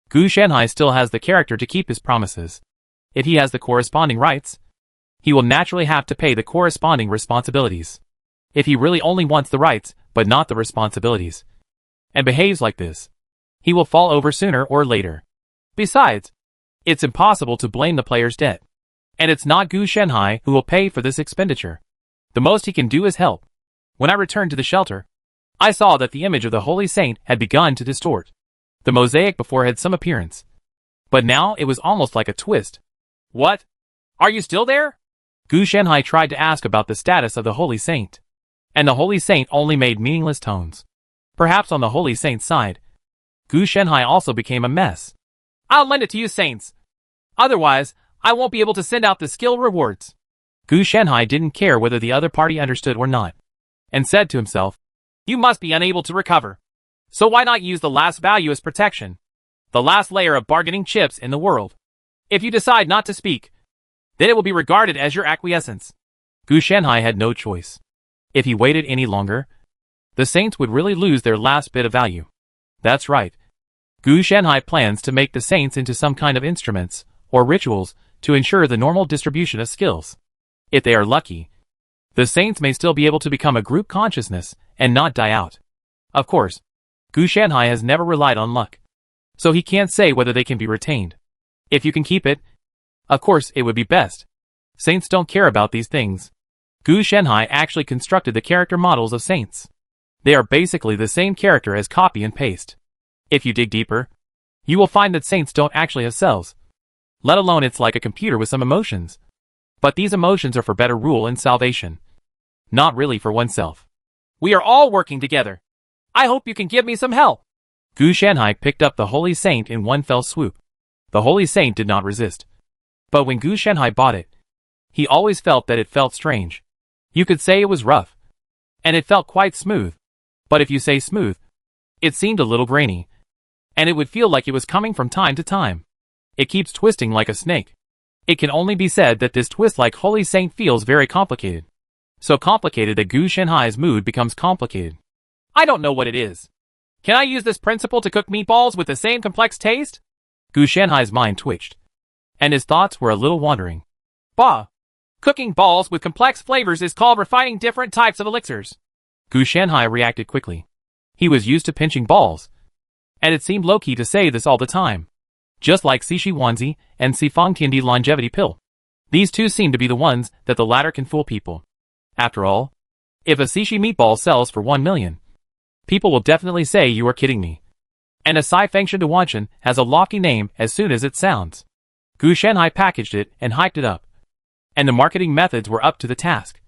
Gu Shanhai still has the character to keep his promises. If he has the corresponding rights, he will naturally have to pay the corresponding responsibilities. If he really only wants the rights, but not the responsibilities, and behaves like this, he will fall over sooner or later. Besides, it's impossible to blame the player's debt. And it's not Gu Shanhai who will pay for this expenditure. The most he can do is help. When I returned to the shelter, I saw that the image of the Holy Saint had begun to distort. The mosaic before had some appearance, but now it was almost like a twist. What? Are you still there? Gu Shanhai tried to ask about the status of the Holy Saint, and the Holy Saint only made meaningless tones. Perhaps on the Holy Saint's side, Gu Shanhai also became a mess. I'll lend it to you, Saints. Otherwise, I won't be able to send out the skill rewards. Gu Shanhai didn't care whether the other party understood or not, and said to himself, You must be unable to recover. So why not use the last value as protection? The last layer of bargaining chips in the world. If you decide not to speak, then it will be regarded as your acquiescence. Gu Shanhai had no choice. If he waited any longer, the Saints would really lose their last bit of value. That's right. Gu Shanhai plans to make the Saints into some kind of instruments, or rituals, to ensure the normal distribution of skills. If they are lucky, the Saints may still be able to become a group consciousness, and not die out. Of course, Gu Shanhai has never relied on luck, so he can't say whether they can be retained. If you can keep it, of course it would be best. Saints don't care about these things. Gu Shanhai actually constructed the character models of Saints. They are basically the same character as copy and paste. If you dig deeper, you will find that Saints don't actually have cells. Let alone it's like a computer with some emotions. But these emotions are for better rule and salvation. Not really for oneself. We are all working together. I hope you can give me some help. Gu Shanhai picked up the Holy Saint in one fell swoop. The Holy Saint did not resist. But when Gu Shanhai bought it, he always felt that it felt strange. You could say it was rough. And it felt quite smooth. But if you say smooth, it seemed a little grainy. And it would feel like it was coming from time to time. It keeps twisting like a snake. It can only be said that this twist like Holy Saint feels very complicated. So complicated that Gu Shanhai's mood becomes complicated. I don't know what it is. Can I use this principle to cook meatballs with the same complex taste? Gu Shanhai's mind twitched, and his thoughts were a little wandering. Bah! Cooking balls with complex flavors is called refining different types of elixirs. Gu Shanhai reacted quickly. He was used to pinching balls, and it seemed low-key to say this all the time. Just like Sishi Wanzi and Sifang Tiandi longevity pill. These two seem to be the ones that the latter can fool people. After all, if a Sishi meatball sells for 1 million, people will definitely say you are kidding me. And a Sai Fengshen Duanshan has a lofty name as soon as it sounds. Gu Shanhai packaged it and hyped it up. And the marketing methods were up to the task.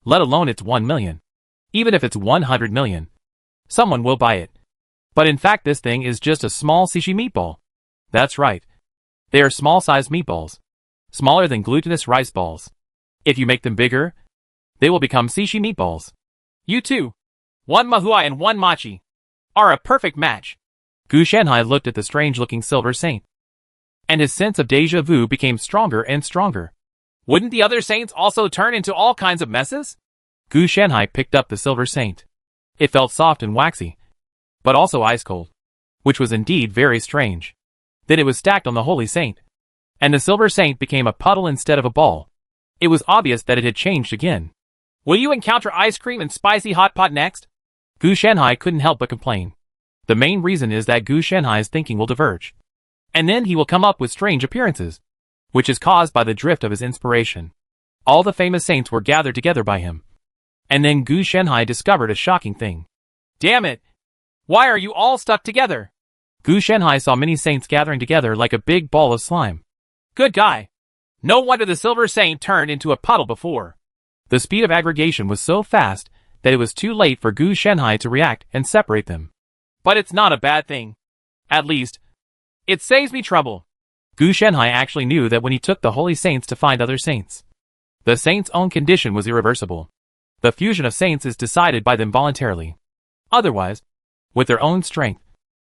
Let alone it's 1 million. Even if it's 100 million. Someone will buy it. But in fact this thing is just a small Sishi meatball. That's right. They are small-sized meatballs. Smaller than glutinous rice balls. If you make them bigger, they will become Sishi meatballs. You two, one Mahua and one Machi, are a perfect match. Gu Shanhai looked at the strange-looking Silver Saint, and his sense of déjà vu became stronger and stronger. Wouldn't the other Saints also turn into all kinds of messes? Gu Shanhai picked up the Silver Saint. It felt soft and waxy, but also ice-cold, which was indeed very strange. Then it was stacked on the Holy Saint, and the Silver Saint became a puddle instead of a ball. It was obvious that it had changed again. Will you encounter ice cream and spicy hot pot next? Gu Shanhai couldn't help but complain. The main reason is that Gu Shanhai's thinking will diverge. And then he will come up with strange appearances, which is caused by the drift of his inspiration. All the famous saints were gathered together by him. And then Gu Shanhai discovered a shocking thing. Damn it! Why are you all stuck together? Gu Shanhai saw many saints gathering together like a big ball of slime. Good guy. No wonder the Silver Saint turned into a puddle before. The speed of aggregation was so fast that it was too late for Gu Shanhai to react and separate them. But it's not a bad thing. At least, it saves me trouble. Gu Shanhai actually knew that when he took the Holy Saints to find other saints, the saints' own condition was irreversible. The fusion of saints is decided by them voluntarily. Otherwise, with their own strength,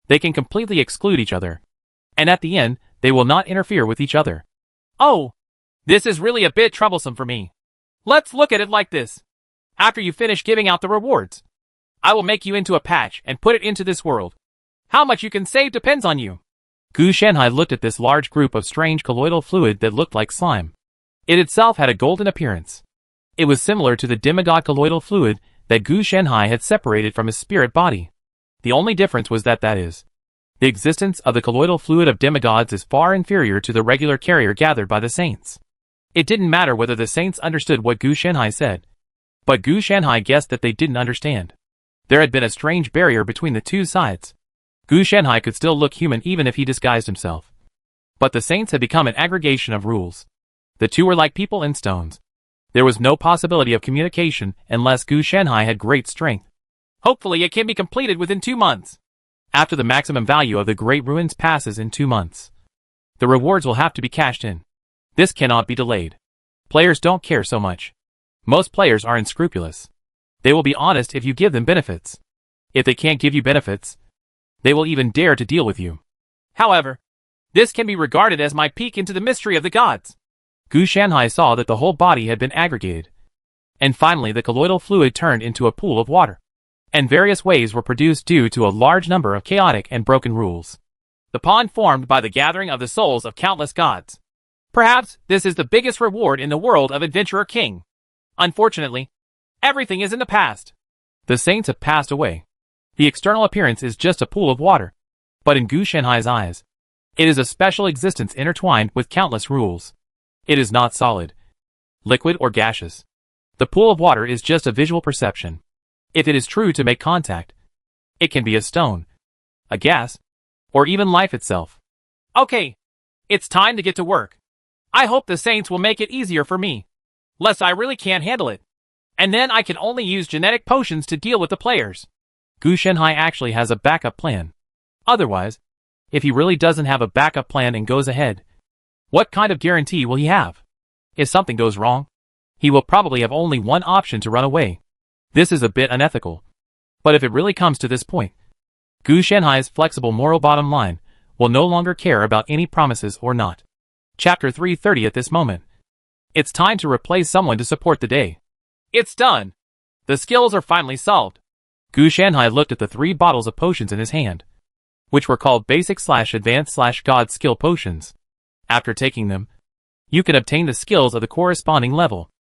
they can completely exclude each other. And at the end, they will not interfere with each other. Oh, This is really a bit troublesome for me. Let's look at it like this. After you finish giving out the rewards, I will make you into a patch and put it into this world. How much you can save depends on you. Gu Shanhai looked at this large group of strange colloidal fluid that looked like slime. It itself had a golden appearance. It was similar to the demigod colloidal fluid that Gu Shanhai had separated from his spirit body. The only difference was that the existence of the colloidal fluid of demigods is far inferior to the regular carrier gathered by the saints. It didn't matter whether the saints understood what Gu Shanhai said. But Gu Shanhai guessed that they didn't understand. There had been a strange barrier between the two sides. Gu Shanhai could still look human even if he disguised himself. But the saints had become an aggregation of rules. The two were like people and stones. There was no possibility of communication unless Gu Shanhai had great strength. Hopefully it can be completed within 2 months. After the maximum value of the Great Ruins passes in 2 months, the rewards will have to be cashed in. This cannot be delayed. Players don't care so much. Most players are unscrupulous. They will be honest if you give them benefits. If they can't give you benefits, they will even dare to deal with you. However, this can be regarded as my peek into the mystery of the gods. Gu Shanhai saw that the whole body had been aggregated. And finally the colloidal fluid turned into a pool of water. And various waves were produced due to a large number of chaotic and broken rules. The pond formed by the gathering of the souls of countless gods. Perhaps this is the biggest reward in the world of Adventurer King. Unfortunately, everything is in the past. The saints have passed away. The external appearance is just a pool of water. But in Gu Shanhai's eyes, it is a special existence intertwined with countless rules. It is not solid, liquid or gaseous. The pool of water is just a visual perception. If it is true to make contact, it can be a stone, a gas, or even life itself. Okay, it's time to get to work. I hope the saints will make it easier for me, lest I really can't handle it. And then I can only use genetic potions to deal with the players. Gu Shanhai actually has a backup plan. Otherwise, if he really doesn't have a backup plan and goes ahead, what kind of guarantee will he have? If something goes wrong, he will probably have only one option to run away. This is a bit unethical. But if it really comes to this point, Gu Shanhai's flexible moral bottom line will no longer care about any promises or not. Chapter 330 at this moment. It's time to replace someone to support the day. It's done. The skills are finally solved. Gu Shanhai looked at the 3 bottles of potions in his hand, which were called basic/advanced/god skill potions. After taking them, you can obtain the skills of the corresponding level.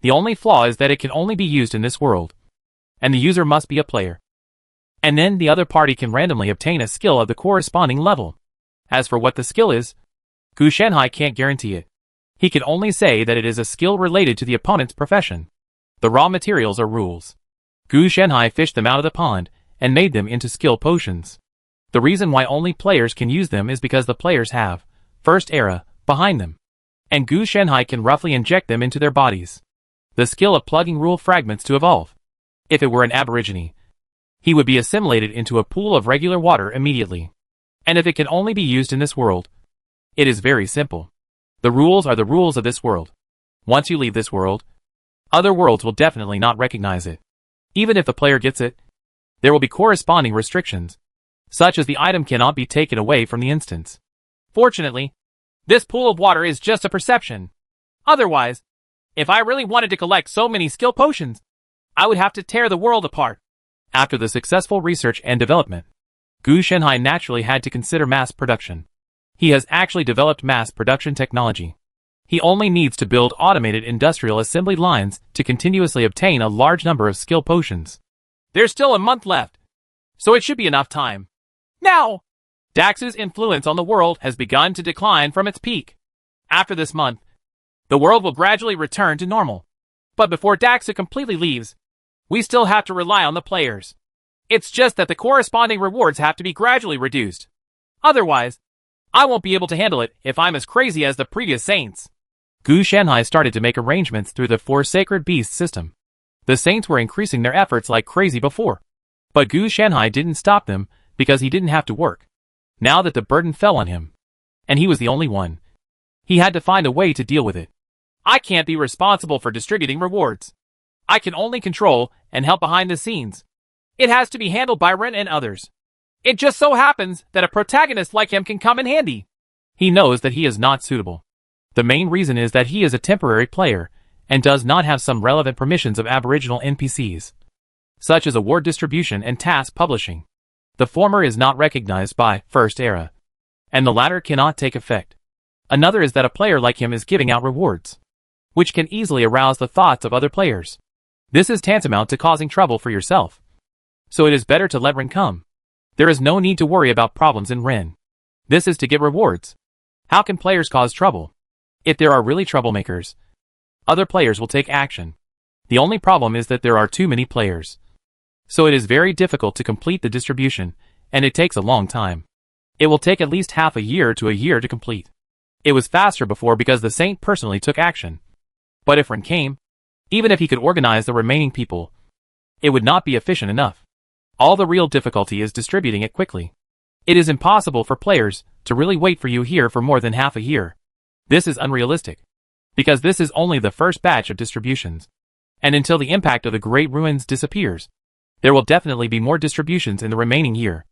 The only flaw is that it can only be used in this world, and the user must be a player. And then the other party can randomly obtain a skill of the corresponding level. As for what the skill is, Gu Shanhai can't guarantee it. He can only say that it is a skill related to the opponent's profession. The raw materials are rules. Gu Shanhai fished them out of the pond and made them into skill potions. The reason why only players can use them is because the players have First Era behind them, and Gu Shanhai can roughly inject them into their bodies. The skill of plugging rule fragments to evolve. If it were an aborigine, he would be assimilated into a pool of regular water immediately. And if it can only be used in this world, it is very simple. The rules are the rules of this world. Once you leave this world, other worlds will definitely not recognize it. Even if the player gets it, there will be corresponding restrictions, such as the item cannot be taken away from the instance. Fortunately, this pool of water is just a perception. Otherwise, if I really wanted to collect so many skill potions, I would have to tear the world apart. After the successful research and development, Gu Shanhai naturally had to consider mass production. He has actually developed mass production technology. He only needs to build automated industrial assembly lines to continuously obtain a large number of skill potions. There's still a month left, so it should be enough time. Now! Dax's influence on the world has begun to decline from its peak. After this month, the world will gradually return to normal. But before Daxa completely leaves, we still have to rely on the players. It's just that the corresponding rewards have to be gradually reduced. Otherwise, I won't be able to handle it if I'm as crazy as the previous saints. Gu Shanhai started to make arrangements through the 4 Sacred Beasts system. The saints were increasing their efforts like crazy before. But Gu Shanhai didn't stop them because he didn't have to work. Now that the burden fell on him, and he was the only one, he had to find a way to deal with it. I can't be responsible for distributing rewards. I can only control and help behind the scenes. It has to be handled by Ren and others. It just so happens that a protagonist like him can come in handy. He knows that he is not suitable. The main reason is that he is a temporary player and does not have some relevant permissions of Aboriginal NPCs, such as award distribution and task publishing. The former is not recognized by First Era, and the latter cannot take effect. Another is that a player like him is giving out rewards, which can easily arouse the thoughts of other players. This is tantamount to causing trouble for yourself. So it is better to let Ren come. There is no need to worry about problems in Ren. This is to get rewards. How can players cause trouble? If there are really troublemakers, other players will take action. The only problem is that there are too many players. So it is very difficult to complete the distribution, and it takes a long time. It will take at least half a year to a year to complete. It was faster before because the Saint personally took action. But if Ren came, even if he could organize the remaining people, it would not be efficient enough. All the real difficulty is distributing it quickly. It is impossible for players to really wait for you here for more than half a year. This is unrealistic, because this is only the first batch of distributions. And until the impact of the Great Ruins disappears, there will definitely be more distributions in the remaining year.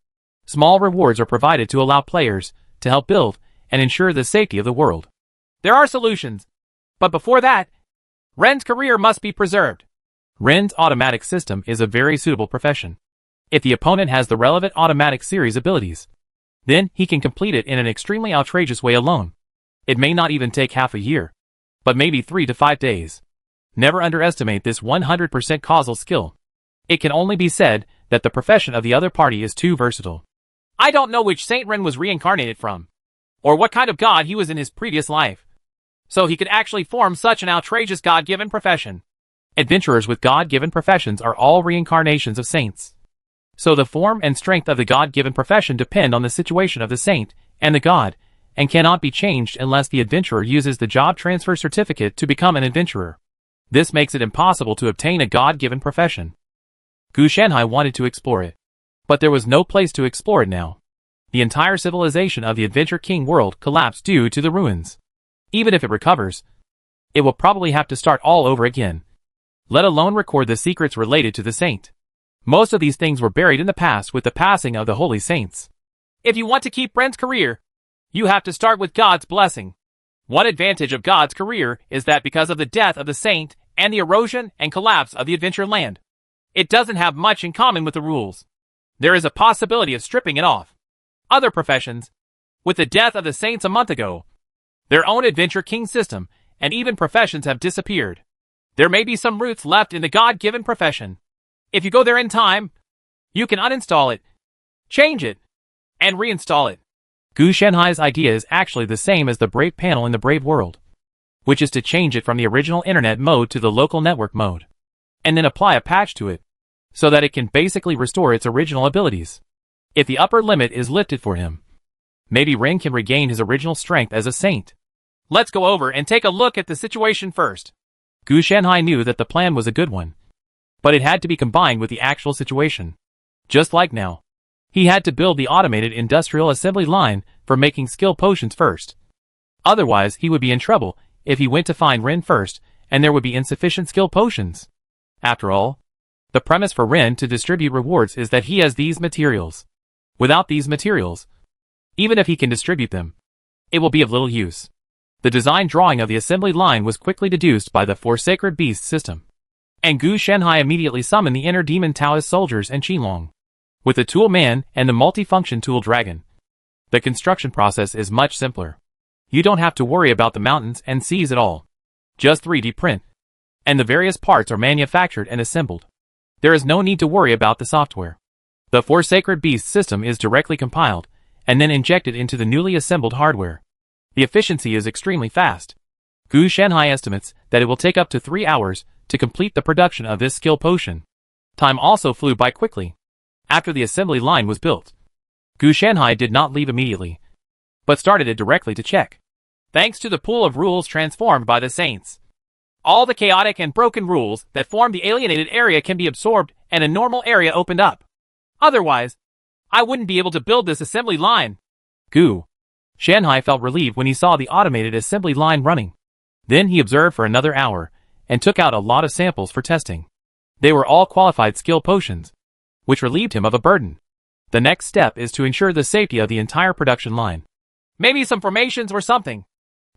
Small rewards are provided to allow players to help build and ensure the safety of the world. There are solutions. But before that, Ren's career must be preserved. Ren's automatic system is a very suitable profession. If the opponent has the relevant automatic series abilities, then he can complete it in an extremely outrageous way alone. It may not even take half a year, but maybe 3 to 5 days. Never underestimate this 100% causal skill. It can only be said that the profession of the other party is too versatile. I don't know which Saint Ren was reincarnated from, or what kind of god he was in his previous life, so he could actually form such an outrageous god-given profession. Adventurers with god-given professions are all reincarnations of saints. So the form and strength of the god-given profession depend on the situation of the saint and the god, and cannot be changed unless the adventurer uses the job transfer certificate to become an adventurer. This makes it impossible to obtain a god-given profession. Gu Shanhai wanted to explore it, but there was no place to explore it now. The entire civilization of the Adventure King world collapsed due to the ruins. Even if it recovers, it will probably have to start all over again, let alone record the secrets related to the saint. Most of these things were buried in the past with the passing of the holy saints. If you want to keep Ren's career, you have to start with God's blessing. One advantage of God's career is that because of the death of the saint and the erosion and collapse of the adventure land, it doesn't have much in common with the rules. There is a possibility of stripping it off. Other professions, with the death of the saints a month ago, their own Adventure King system and even professions have disappeared. There may be some roots left in the God-given profession. If you go there in time, you can uninstall it, change it, and reinstall it. Gu Shanhai's idea is actually the same as the Brave panel in the Brave world, which is to change it from the original internet mode to the local network mode, and then apply a patch to it, so that it can basically restore its original abilities. If the upper limit is lifted for him, maybe Ren can regain his original strength as a saint. Let's go over and take a look at the situation first. Gu Shanhai knew that the plan was a good one, but it had to be combined with the actual situation. Just like now, he had to build the automated industrial assembly line for making skill potions first. Otherwise, he would be in trouble if he went to find Ren first, and there would be insufficient skill potions. After all, the premise for Ren to distribute rewards is that he has these materials. Without these materials, even if he can distribute them, it will be of little use. The design drawing of the assembly line was quickly deduced by the Four Sacred Beasts system, and Gu Shanhai immediately summoned the inner demon Taoist soldiers and Qinglong, with the Tool Man and the multifunction Tool Dragon. The construction process is much simpler. You don't have to worry about the mountains and seas at all. Just 3D print, and the various parts are manufactured and assembled. There is no need to worry about the software. The Four Sacred Beasts system is directly compiled, and then injected into the newly assembled hardware. The efficiency is extremely fast. Gu Shanhai estimates that it will take up to 3 hours to complete the production of this skill potion. Time also flew by quickly. After the assembly line was built, Gu Shanhai did not leave immediately, but started it directly to check. Thanks to the pool of rules transformed by the saints, all the chaotic and broken rules that form the alienated area can be absorbed and a normal area opened up. Otherwise, I wouldn't be able to build this assembly line. Gu Shanhai felt relieved when he saw the automated assembly line running. Then he observed for another hour, and took out a lot of samples for testing. They were all qualified skill potions, which relieved him of a burden. The next step is to ensure the safety of the entire production line. Maybe some formations or something.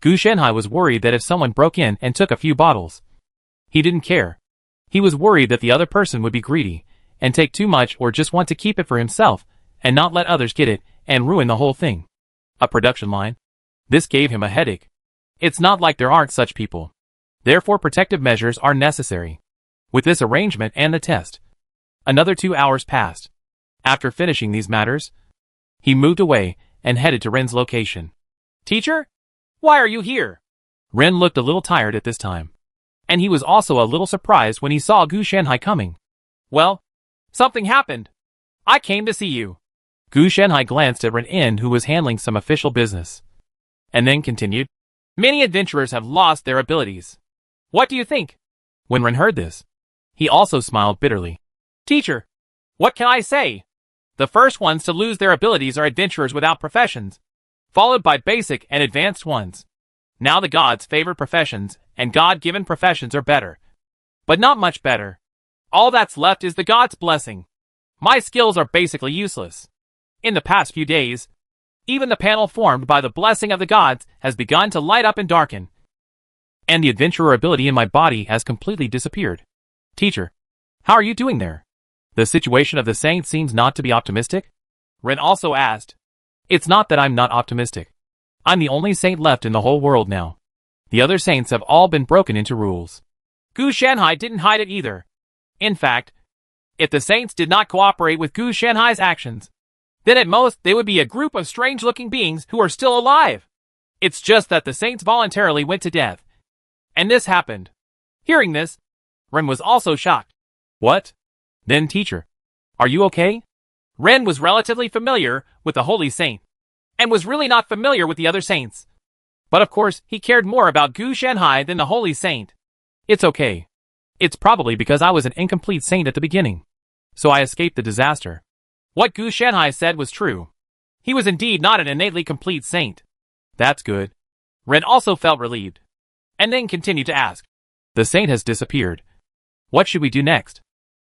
Gu Shanhai was worried that if someone broke in and took a few bottles, he didn't care. He was worried that the other person would be greedy and take too much or just want to keep it for himself and not let others get it and ruin the whole thing. A production line? This gave him a headache. It's not like there aren't such people. Therefore protective measures are necessary. With this arrangement and the test, another 2 hours passed. After finishing these matters, he moved away and headed to Ren's location. Teacher? Why are you here? Ren looked a little tired at this time. And he was also a little surprised when he saw Gu Shanhai coming. Well, something happened. I came to see you. Gu Shanhai glanced at Ren In, who was handling some official business, and then continued. Many adventurers have lost their abilities. What do you think? When Ren heard this, he also smiled bitterly. Teacher, what can I say? The first ones to lose their abilities are adventurers without professions, followed by basic and advanced ones. Now the gods favor professions, and God-given professions are better. But not much better. All that's left is the god's blessing. My skills are basically useless. In the past few days, even the panel formed by the blessing of the gods has begun to light up and darken. And the adventurer ability in my body has completely disappeared. Teacher, how are you doing there? The situation of the saint seems not to be optimistic? Ren also asked. It's not that I'm not optimistic. I'm the only saint left in the whole world now. The other saints have all been broken into rules. Gu Shanhai didn't hide it either. In fact, if the saints did not cooperate with Gu Shanhai's actions, then at most they would be a group of strange-looking beings who are still alive. It's just that the saints voluntarily went to death. And this happened. Hearing this, Ren was also shocked. What? Then teacher, are you okay? Ren was relatively familiar with the Holy Saint, and was really not familiar with the other saints. But of course, he cared more about Gu Shanhai than the Holy Saint. It's okay. It's probably because I was an incomplete saint at the beginning, so I escaped the disaster. What Gu Shanhai said was true. He was indeed not an innately complete saint. That's good. Ren also felt relieved, and then continued to ask. The saint has disappeared. What should we do next?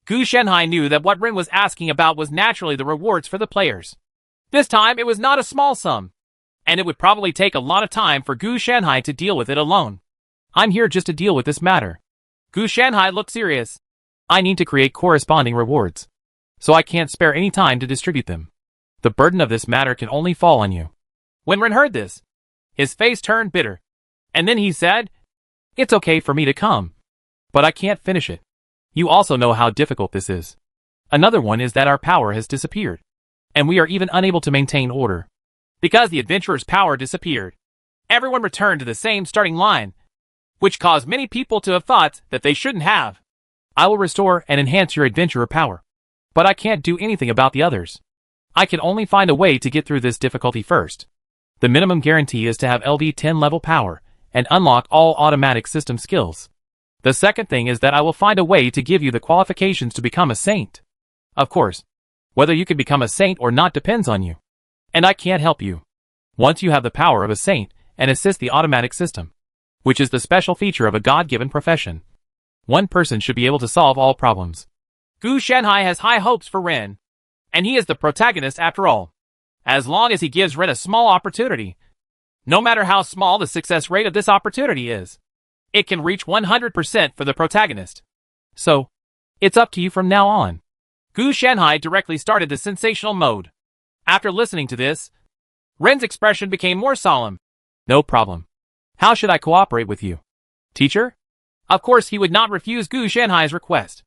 Gu Shanhai knew that what Ren was asking about was naturally the rewards for the players. This time it was not a small sum, and it would probably take a lot of time for Gu Shanhai to deal with it alone. I'm here just to deal with this matter. Gu Shanhai looked serious. I need to create corresponding rewards, so I can't spare any time to distribute them. The burden of this matter can only fall on you. When Ren heard this, his face turned bitter, and then he said, It's okay for me to come, but I can't finish it. You also know how difficult this is. Another one is that our power has disappeared, and we are even unable to maintain order. Because the adventurer's power disappeared, everyone returned to the same starting line, which caused many people to have thoughts that they shouldn't have. I will restore and enhance your adventurer power, but I can't do anything about the others. I can only find a way to get through this difficulty first. The minimum guarantee is to have LV10 level power and unlock all automatic system skills. The second thing is that I will find a way to give you the qualifications to become a saint. Of course, whether you can become a saint or not depends on you. And I can't help you. Once you have the power of a saint and assist the automatic system, which is the special feature of a God-given profession, one person should be able to solve all problems. Gu Shanhai has high hopes for Ren, and he is the protagonist after all. As long as he gives Ren a small opportunity, no matter how small the success rate of this opportunity is, it can reach 100% for the protagonist. So, it's up to you from now on. Gu Shanhai directly started the sensational mode. After listening to this, Ren's expression became more solemn. No problem. How should I cooperate with you? Teacher? Of course he would not refuse Gu Shanhai's request.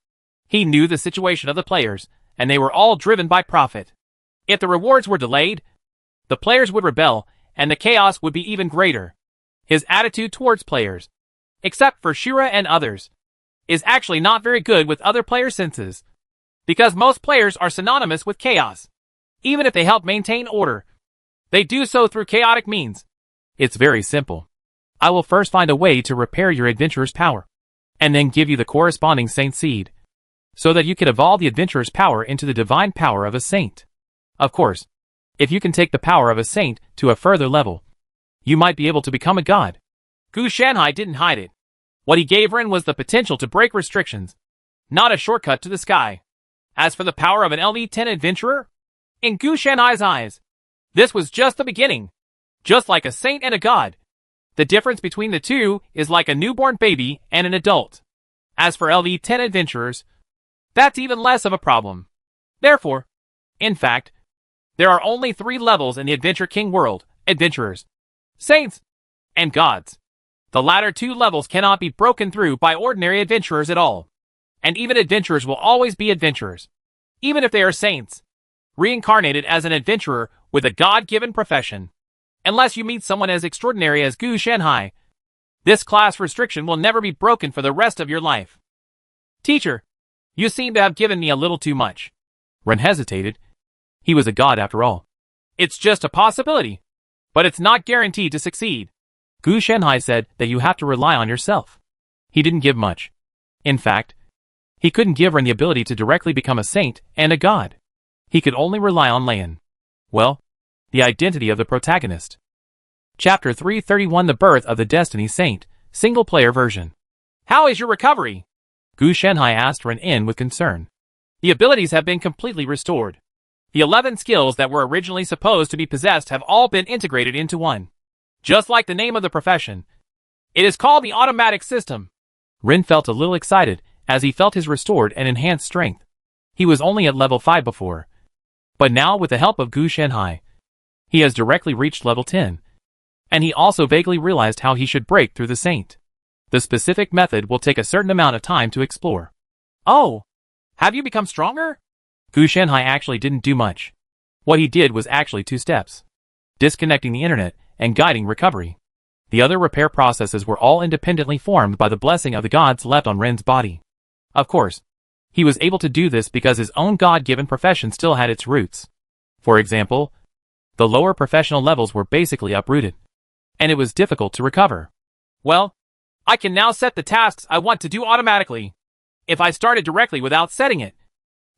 He knew the situation of the players, and they were all driven by profit. If the rewards were delayed, the players would rebel, and the chaos would be even greater. His attitude towards players, except for Shira and others, is actually not very good with other player senses, because most players are synonymous with chaos. Even if they help maintain order, they do so through chaotic means. It's very simple. I will first find a way to repair your adventurer's power, and then give you the corresponding saint seed, so that you can evolve the adventurer's power into the divine power of a saint. Of course, if you can take the power of a saint to a further level, you might be able to become a god. Gu Shanhai didn't hide it. What he gave Ren was the potential to break restrictions, not a shortcut to the sky. As for the power of an LV10 adventurer, in Gu Shanhai's eyes, this was just the beginning. Just like a saint and a god, The difference between the two is like a newborn baby and an adult. As for LV10 adventurers, that's even less of a problem. Therefore, in fact, there are only 3 levels in the Adventure King world: adventurers, saints, and gods. The latter 2 levels cannot be broken through by ordinary adventurers at all. And even adventurers will always be adventurers, even if they are saints, reincarnated as an adventurer with a God-given profession. Unless you meet someone as extraordinary as Gu Shanhai, this class restriction will never be broken for the rest of your life. Teacher, you seem to have given me a little too much. Ren hesitated. He was a god after all. It's just a possibility, but it's not guaranteed to succeed. Gu Shanhai said that you have to rely on yourself. He didn't give much. In fact, he couldn't give Ren the ability to directly become a saint and a god. He could only rely on Lian. Well, the identity of the protagonist. Chapter 331: The Birth of the Destiny Saint, single-player version. How is your recovery? Gu Shanhai asked Ren In with concern. The abilities have been completely restored. The 11 skills that were originally supposed to be possessed have all been integrated into one. Just like the name of the profession, it is called the automatic system. Ren felt a little excited as he felt his restored and enhanced strength. He was only at level 5 before. But now, with the help of Gu Shanhai, he has directly reached level 10. And he also vaguely realized how he should break through the saint. The specific method will take a certain amount of time to explore. Oh, have you become stronger? Gu Shanhai actually didn't do much. What he did was actually 2 steps: disconnecting the internet and guiding recovery. The other repair processes were all independently formed by the blessing of the gods left on Ren's body. Of course, he was able to do this because his own God-given profession still had its roots. For example, the lower professional levels were basically uprooted, and it was difficult to recover. Well, I can now set the tasks I want to do automatically. If I started directly without setting it,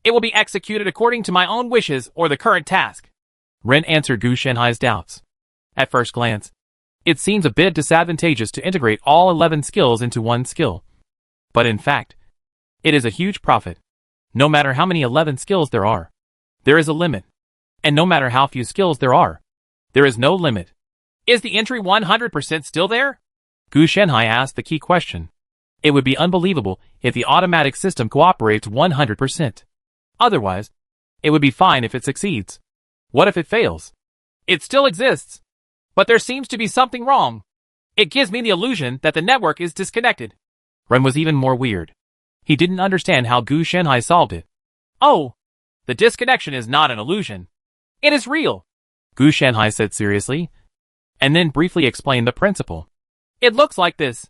it will be executed according to my own wishes or the current task. Ren answered Gu Shanhai's doubts. At first glance, it seems a bit disadvantageous to integrate all 11 skills into one skill. But in fact, it is a huge profit. No matter how many 11 skills there is a limit. And no matter how few skills there is no limit. Is the entry 100% still there? Gu Shanhai asked the key question. It would be unbelievable if the automatic system cooperates 100%. Otherwise, it would be fine if it succeeds. What if it fails? It still exists. But there seems to be something wrong. It gives me the illusion that the network is disconnected. Ren was even more weird. He didn't understand how Gu Shanhai solved it. Oh, the disconnection is not an illusion. It is real, Gu Shanhai said seriously, and then briefly explained the principle. It looks like this.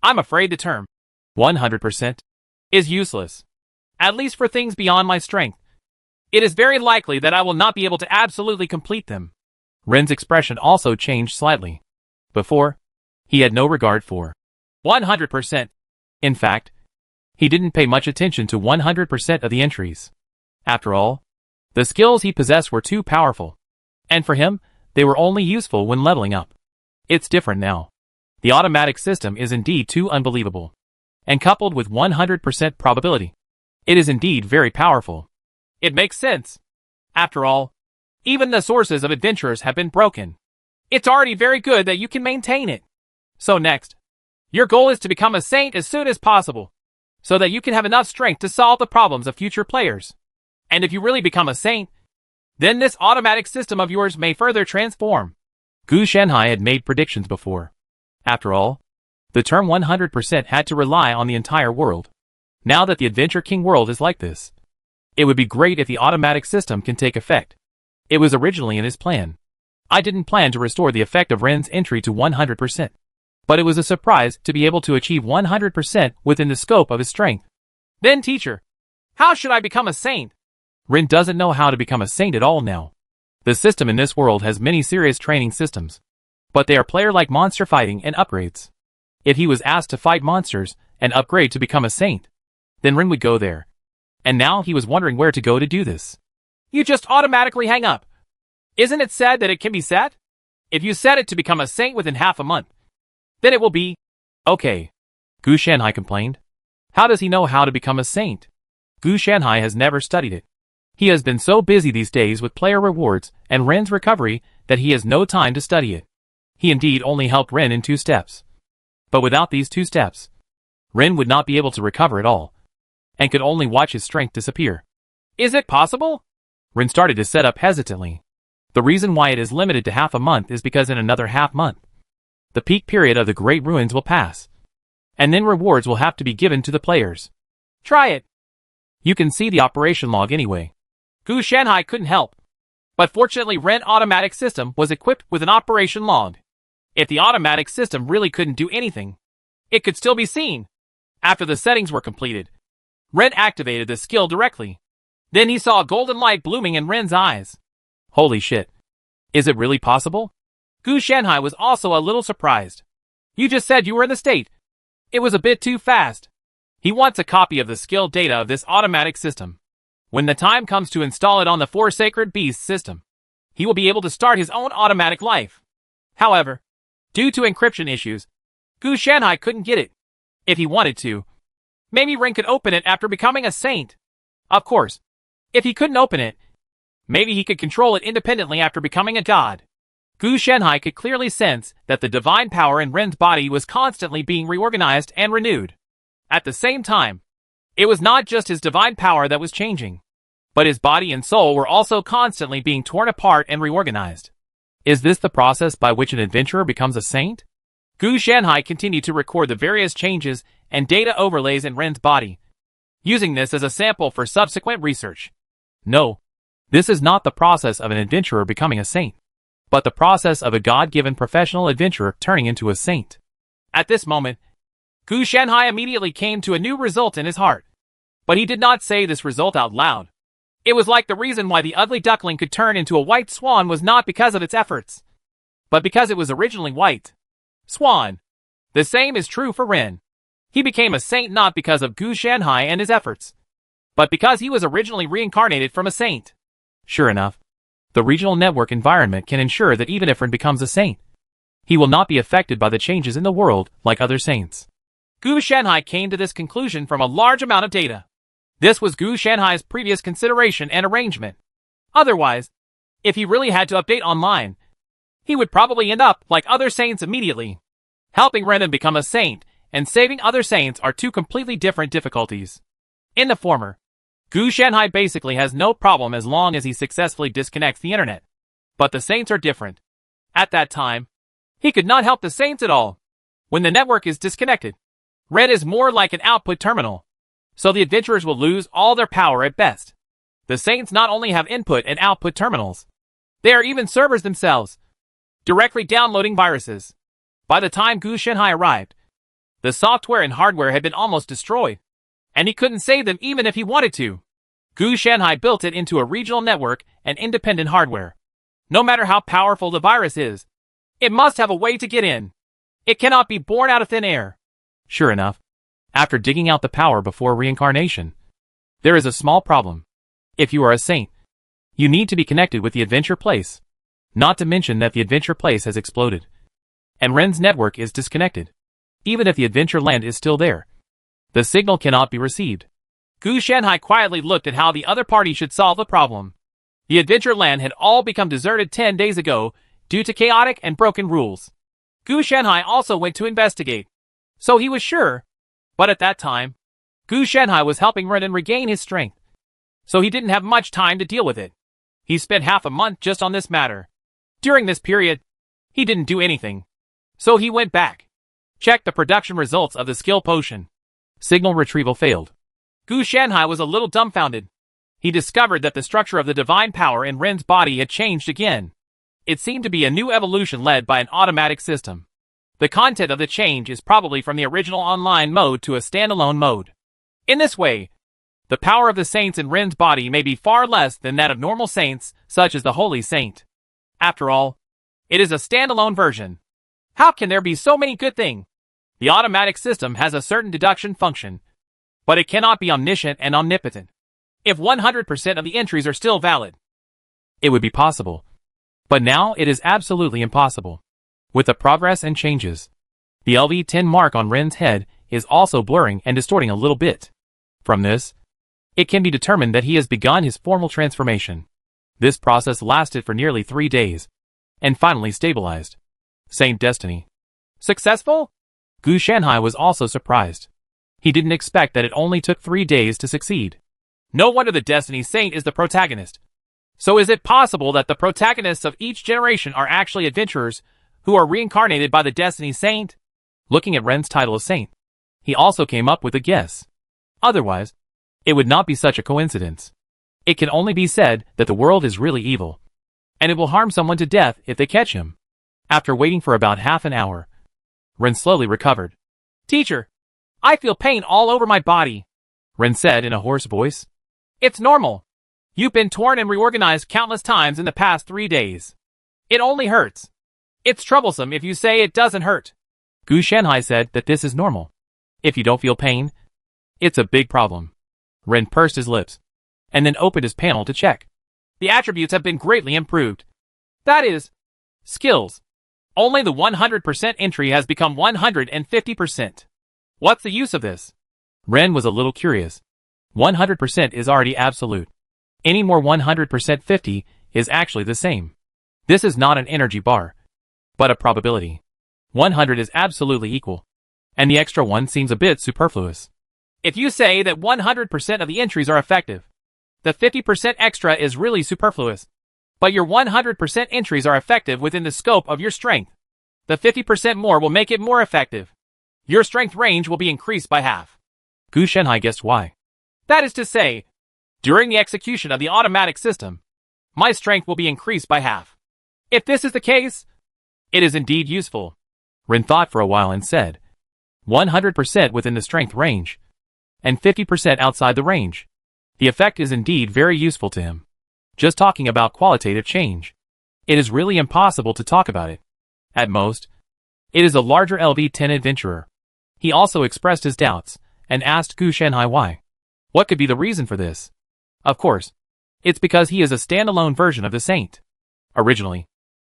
I'm afraid the term 100% is useless. At least for things beyond my strength. It is very likely that I will not be able to absolutely complete them. Ren's expression also changed slightly. Before, he had no regard for 100%. In fact, he didn't pay much attention to 100% of the entries. After all, the skills he possessed were too powerful. And for him, they were only useful when leveling up. It's different now. The automatic system is indeed too unbelievable. And coupled with 100% probability, it is indeed very powerful. It makes sense. After all, even the sources of adventurers have been broken. It's already very good that you can maintain it. So next, your goal is to become a saint as soon as possible, so that you can have enough strength to solve the problems of future players. And if you really become a saint, then this automatic system of yours may further transform. Gu Shanhai had made predictions before. After all, the term 100% had to rely on the entire world. Now that the Adventure King world is like this, it would be great if the automatic system can take effect. It was originally in his plan. I didn't plan to restore the effect of Ren's entry to 100%. But it was a surprise to be able to achieve 100% within the scope of his strength. Then teacher, how should I become a saint? Ren doesn't know how to become a saint at all now. The system in this world has many serious training systems. But they are player-like monster fighting and upgrades. If he was asked to fight monsters and upgrade to become a saint, then Ren would go there. And now he was wondering where to go to do this. You just automatically hang up. Isn't it said that it can be set? If you set it to become a saint within half a month, then it will be okay. Gu Shanhai complained. How does he know how to become a saint? Gu Shanhai has never studied it. He has been so busy these days with player rewards and Ren's recovery that he has no time to study it. He indeed only helped Ren in 2 steps. But without these 2 steps, Ren would not be able to recover at all, and could only watch his strength disappear. Is it possible? Ren started to set up hesitantly. The reason why it is limited to half a month is because in another half month, the peak period of the Great Ruins will pass, and then rewards will have to be given to the players. Try it. You can see the operation log anyway. Gu Shanhai couldn't help. But fortunately Ren automatic system was equipped with an operation log. If the automatic system really couldn't do anything, it could still be seen. After the settings were completed, Ren activated the skill directly. Then he saw a golden light blooming in Ren's eyes. Holy shit. Is it really possible? Gu Shanhai was also a little surprised. You just said you were in the state. It was a bit too fast. He wants a copy of the skill data of this automatic system. When the time comes to install it on the 4 Sacred Beasts system, he will be able to start his own automatic life. However, due to encryption issues, Gu Shanhai couldn't get it. If he wanted to, maybe Ren could open it after becoming a saint. Of course, if he couldn't open it, maybe he could control it independently after becoming a god. Gu Shanhai could clearly sense that the divine power in Ren's body was constantly being reorganized and renewed. At the same time, it was not just his divine power that was changing, but his body and soul were also constantly being torn apart and reorganized. Is this the process by which an adventurer becomes a saint? Gu Shanhai continued to record the various changes and data overlays in Ren's body, using this as a sample for subsequent research. No, this is not the process of an adventurer becoming a saint, but the process of a God-given professional adventurer turning into a saint. At this moment, Gu Shanhai immediately came to a new result in his heart. But he did not say this result out loud. It was like the reason why the ugly duckling could turn into a white swan was not because of its efforts, but because it was originally white. Swan. The same is true for Ren. He became a saint not because of Gu Shanhai and his efforts, but because he was originally reincarnated from a saint. Sure enough, the regional network environment can ensure that even if Ren becomes a saint, he will not be affected by the changes in the world like other saints. Gu Shanhai came to this conclusion from a large amount of data. This was Gu Shanhai's previous consideration and arrangement. Otherwise, if he really had to update online, he would probably end up like other saints immediately. Helping Ren become a saint and saving other saints are 2 completely different difficulties. In the former, Gu Shanhai basically has no problem as long as he successfully disconnects the internet. But the saints are different. At that time, he could not help the saints at all. When the network is disconnected, Ren is more like an output terminal, so the adventurers will lose all their power at best. The saints not only have input and output terminals, they are even servers themselves, directly downloading viruses. By the time Gu Shanhai arrived, the software and hardware had been almost destroyed, and he couldn't save them even if he wanted to. Gu Shanhai built it into a regional network and independent hardware. No matter how powerful the virus is, it must have a way to get in. It cannot be born out of thin air. Sure enough, after digging out the power before reincarnation, there is a small problem. If you are a saint, you need to be connected with the adventure place. Not to mention that the adventure place has exploded, and Ren's network is disconnected. Even if the adventure land is still there, the signal cannot be received. Gu Shanhai quietly looked at how the other party should solve the problem. The adventure land had all become deserted 10 days ago due to chaotic and broken rules. Gu Shanhai also went to investigate, so he was sure. But at that time, Gu Shanhai was helping Ren regain his strength, so he didn't have much time to deal with it. He spent half a month just on this matter. During this period, he didn't do anything, so he went back, checked the production results of the skill potion. Signal retrieval failed. Gu Shanhai was a little dumbfounded. He discovered that the structure of the divine power in Ren's body had changed again. It seemed to be a new evolution led by an automatic system. The content of the change is probably from the original online mode to a standalone mode. In this way, the power of the saints in Ren's body may be far less than that of normal saints, such as the Holy Saint. After all, it is a standalone version. How can there be so many good things? The automatic system has a certain deduction function, but it cannot be omniscient and omnipotent. If 100% of the entries are still valid, it would be possible. But now it is absolutely impossible. With the progress and changes, the LV10 mark on Ren's head is also blurring and distorting a little bit. From this, it can be determined that he has begun his formal transformation. This process lasted for nearly 3 days, and finally stabilized. Saint Destiny. Successful? Gu Shanhai was also surprised. He didn't expect that it only took 3 days to succeed. No wonder the Destiny Saint is the protagonist. So is it possible that the protagonists of each generation are actually adventurers who are reincarnated by the Destiny Saint? Looking at Ren's title of saint, he also came up with a guess. Otherwise, it would not be such a coincidence. It can only be said that the world is really evil, and it will harm someone to death if they catch him. After waiting for about half an hour, Ren slowly recovered. Teacher, I feel pain all over my body, Ren said in a hoarse voice. It's normal. You've been torn and reorganized countless times in the past 3 days. It only hurts. It's troublesome if you say it doesn't hurt. Gu Shanhai said that this is normal. If you don't feel pain, it's a big problem. Ren pursed his lips, and then opened his panel to check. The attributes have been greatly improved. That is, skills. Only the 100% entry has become 150%. What's the use of this? Ren was a little curious. 100% is already absolute. Any more 100% 50 is actually the same. This is not an energy bar, but a probability. 100 is absolutely equal, and the extra one seems a bit superfluous. If you say that 100% of the entries are effective, the 50% extra is really superfluous. But your 100% entries are effective within the scope of your strength. The 50% more will make it more effective. Your strength range will be increased by half. Gu Shanhai guessed why. That is to say, during the execution of the automatic system, my strength will be increased by half. If this is the case, it is indeed useful. Ren thought for a while and said, 100% within the strength range, and 50% outside the range. The effect is indeed very useful to him. Just talking about qualitative change, it is really impossible to talk about it. At most, it is a larger LV-10 adventurer. He also expressed his doubts, and asked Gu Shanhai why. What could be the reason for this? Of course, it's because he is a standalone version of the Saint. Originally,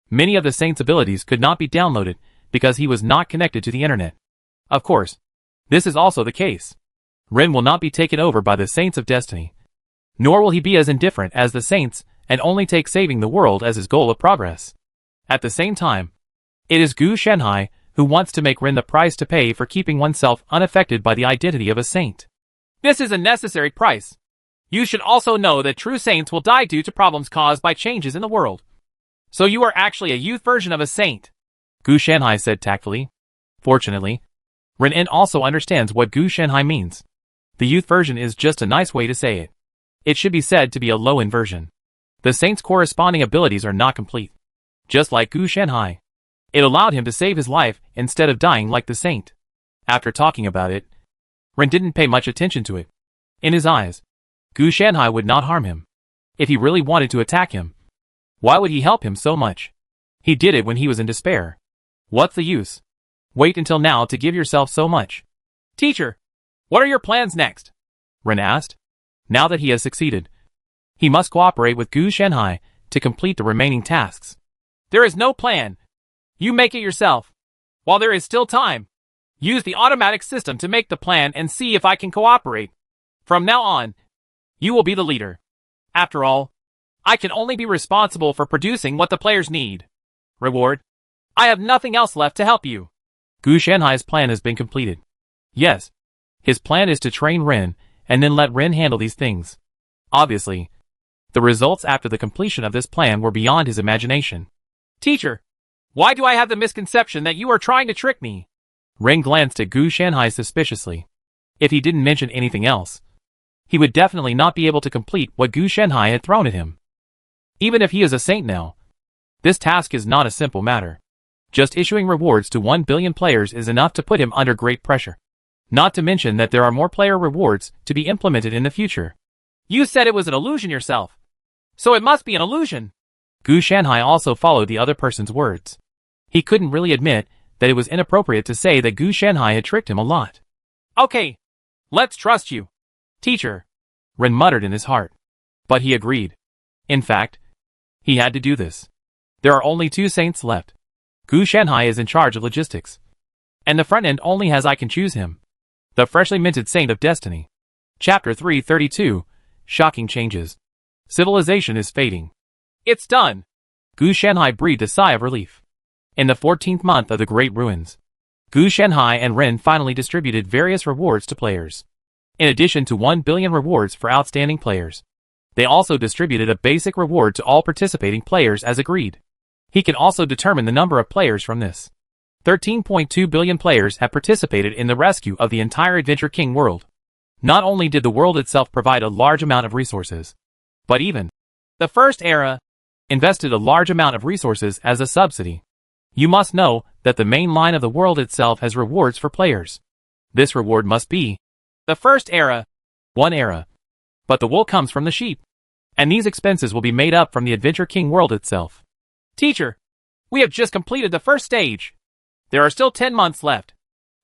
many of the Saint's abilities could not be downloaded because he was not connected to the internet. Of course, this is also the case. Ren will not be taken over by the Saints of Destiny. Nor will he be as indifferent as the Saints and only take saving the world as his goal of progress. At the same time, it is Gu Shanhai who wants to make Ren the price to pay for keeping oneself unaffected by the identity of a saint. This is a necessary price. You should also know that true saints will die due to problems caused by changes in the world. So you are actually a youth version of a saint, Gu Shanhai said tactfully. Fortunately, Ren also understands what Gu Shanhai means. The youth version is just a nice way to say it. It should be said to be a low-end version. The saint's corresponding abilities are not complete. Just like Gu Shanhai, it allowed him to save his life instead of dying like the saint. After talking about it, Ren didn't pay much attention to it. In his eyes, Gu Shanhai would not harm him. If he really wanted to attack him, why would he help him so much? He did it when he was in despair. What's the use? Wait until now to give yourself so much. Teacher, what are your plans next? Ren asked. Now that he has succeeded, he must cooperate with Gu Shanhai to complete the remaining tasks. There is no plan. You make it yourself. While there is still time, use the automatic system to make the plan and see if I can cooperate. From now on, you will be the leader. After all, I can only be responsible for producing what the players need. Reward? I have nothing else left to help you. Gu Shanhai's plan has been completed. Yes, his plan is to train Ren and then let Ren handle these things. Obviously, the results after the completion of this plan were beyond his imagination. Teacher, why do I have the misconception that you are trying to trick me? Ren glanced at Gu Shanhai suspiciously. If he didn't mention anything else, he would definitely not be able to complete what Gu Shanhai had thrown at him. Even if he is a saint now, this task is not a simple matter. Just issuing rewards to 1 billion players is enough to put him under great pressure. Not to mention that there are more player rewards to be implemented in the future. You said it was an illusion yourself. So it must be an illusion. Gu Shanhai also followed the other person's words. He couldn't really admit that it was inappropriate to say that Gu Shanhai had tricked him a lot. Okay, let's trust you. Teacher, Ren muttered in his heart. But he agreed. In fact, he had to do this. There are only 2 saints left. Gu Shanhai is in charge of logistics. And the front end only has I can choose him. The freshly minted Saint of Destiny. Chapter 332, Shocking Changes. Civilization is fading. It's done. Gu Shanhai breathed a sigh of relief. In the 14th month of the Great Ruins, Gu Shanhai and Ren finally distributed various rewards to players. In addition to 1 billion rewards for outstanding players, they also distributed a basic reward to all participating players as agreed. He can also determine the number of players from this. 13.2 billion players have participated in the rescue of the entire Adventure King world. Not only did the world itself provide a large amount of resources, but even the First Era invested a large amount of resources as a subsidy. You must know that the main line of the world itself has rewards for players. This reward must be the First Era, one era. But the wool comes from the sheep, and these expenses will be made up from the Adventure King world itself. Teacher, we have just completed the first stage. There are still 10 months left,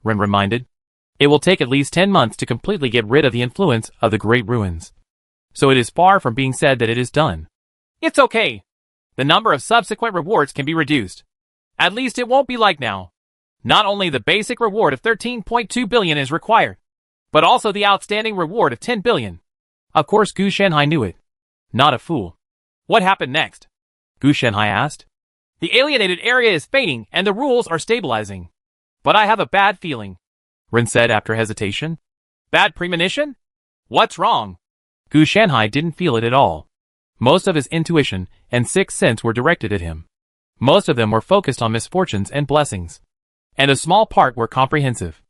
Ren reminded. It will take at least 10 months to completely get rid of the influence of the Great Ruins. So it is far from being said that it is done. It's okay. The number of subsequent rewards can be reduced. At least it won't be like now. Not only the basic reward of 13.2 billion is required, but also the outstanding reward of 10 billion. Of course Gu Shanhai knew it. Not a fool. What happened next? Gu Shanhai asked. The alienated area is fading and the rules are stabilizing. But I have a bad feeling, Ren said after hesitation. Bad premonition? What's wrong? Gu Shanhai didn't feel it at all. Most of his intuition and sixth sense were directed at him. Most of them were focused on misfortunes and blessings. And a small part were comprehensive.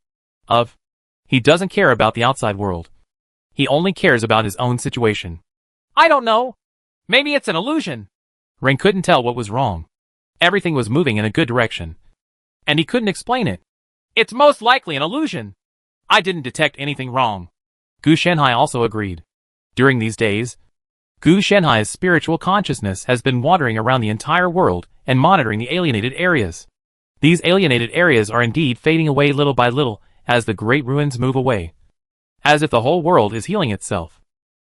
He doesn't care about the outside world. He only cares about his own situation. I don't know. Maybe it's an illusion. Ren couldn't tell what was wrong. Everything was moving in a good direction. And he couldn't explain it. It's most likely an illusion. I didn't detect anything wrong. Gu Shanhai also agreed. During these days, Gu Shanhai's spiritual consciousness has been wandering around the entire world and monitoring the alienated areas. These alienated areas are indeed fading away little by little as the Great Ruins move away. As if the whole world is healing itself.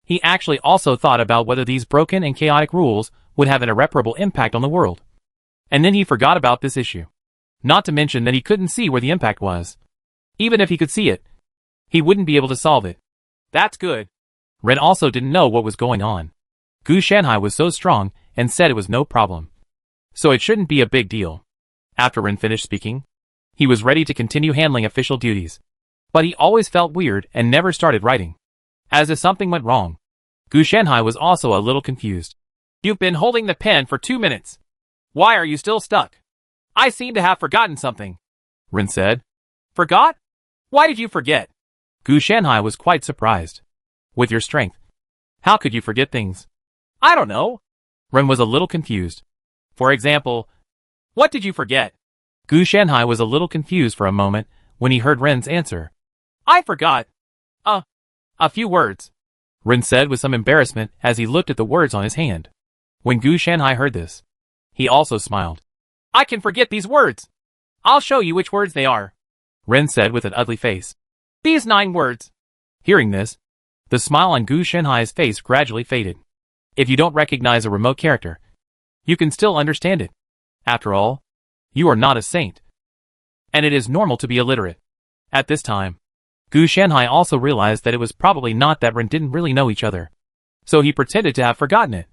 He actually also thought about whether these broken and chaotic rules would have an irreparable impact on the world. And then he forgot about this issue. Not to mention that he couldn't see where the impact was. Even if he could see it, he wouldn't be able to solve it. That's good. Ren also didn't know what was going on. Gu Shanhai was so strong and said it was no problem. So it shouldn't be a big deal. After Ren finished speaking, he was ready to continue handling official duties. But he always felt weird and never started writing. As if something went wrong. Gu Shanhai was also a little confused. You've been holding the pen for 2 minutes. Why are you still stuck? I seem to have forgotten something, Ren said. Forgot? Why did you forget? Gu Shanhai was quite surprised. With your strength, how could you forget things? I don't know. Ren was a little confused. For example, what did you forget? Gu Shanhai was a little confused for a moment when he heard Ren's answer. I forgot. A few words, Ren said with some embarrassment as he looked at the words on his hand. When Gu Shanhai heard this, he also smiled. I can forget these words. I'll show you which words they are, Ren said with an ugly face. These 9 words. Hearing this, the smile on Gu Shanhai's face gradually faded. If you don't recognize a remote character, you can still understand it. After all, you are not a saint. And it is normal to be illiterate. At this time, Gu Shanhai also realized that it was probably not that Ren didn't really know each other. So he pretended to have forgotten it.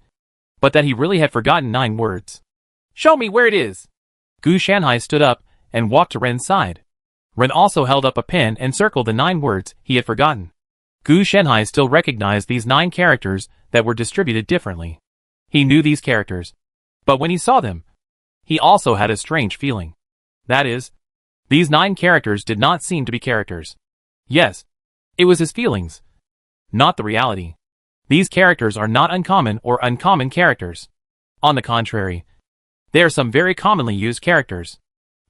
But that he really had forgotten 9 words. Show me where it is. Gu Shanhai stood up and walked to Ren's side. Ren also held up a pen and circled the 9 words he had forgotten. Gu Shanhai still recognized these 9 characters that were distributed differently. He knew these characters. But when he saw them, he also had a strange feeling. That is, these 9 characters did not seem to be characters. Yes, it was his feelings, not the reality. These characters are not uncommon or uncommon characters. On the contrary, they are some very commonly used characters.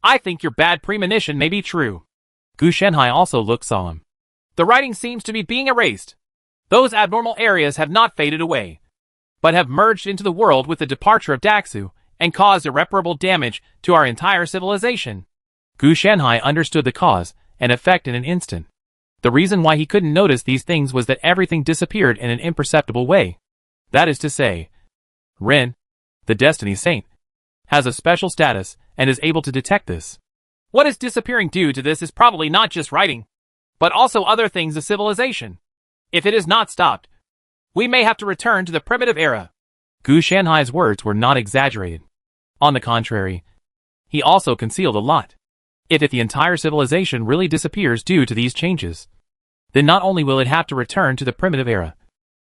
I think your bad premonition may be true. Gu Shanhai also looked solemn. The writing seems to be being erased. Those abnormal areas have not faded away, but have merged into the world with the departure of Daxu and caused irreparable damage to our entire civilization. Gu Shanhai understood the cause and effect in an instant. The reason why he couldn't notice these things was that everything disappeared in an imperceptible way. That is to say, Ren, the Destiny Saint, has a special status and is able to detect this. What is disappearing due to this is probably not just writing, but also other things of civilization. If it is not stopped, we may have to return to the primitive era. Gu Shanhai's words were not exaggerated. On the contrary, he also concealed a lot. If the entire civilization really disappears due to these changes, then not only will it have to return to the primitive era,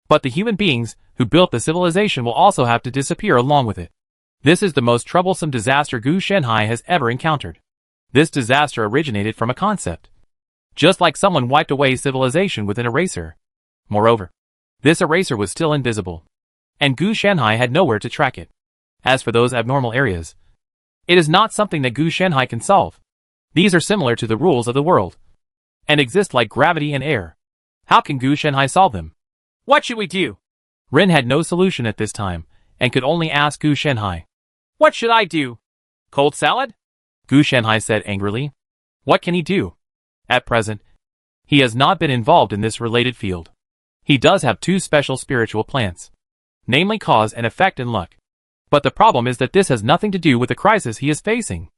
but the human beings who built the civilization will also have to disappear along with it. This is the most troublesome disaster Gu Shenhai has ever encountered. This disaster originated from a concept, just like someone wiped away civilization with an eraser. Moreover, this eraser was still invisible, and Gu Shenhai had nowhere to track it. As for those abnormal areas, it is not something that Gu Shenhai can solve. These are similar to the rules of the world, and exist like gravity and air. How can Gu Shenhai solve them? What should we do? Ren had no solution at this time, and could only ask Gu Shenhai. What should I do? Cold salad? Gu Shenhai said angrily. What can he do? At present, he has not been involved in this related field. He does have two special spiritual plants, namely cause and effect and luck. But the problem is that this has nothing to do with the crisis he is facing.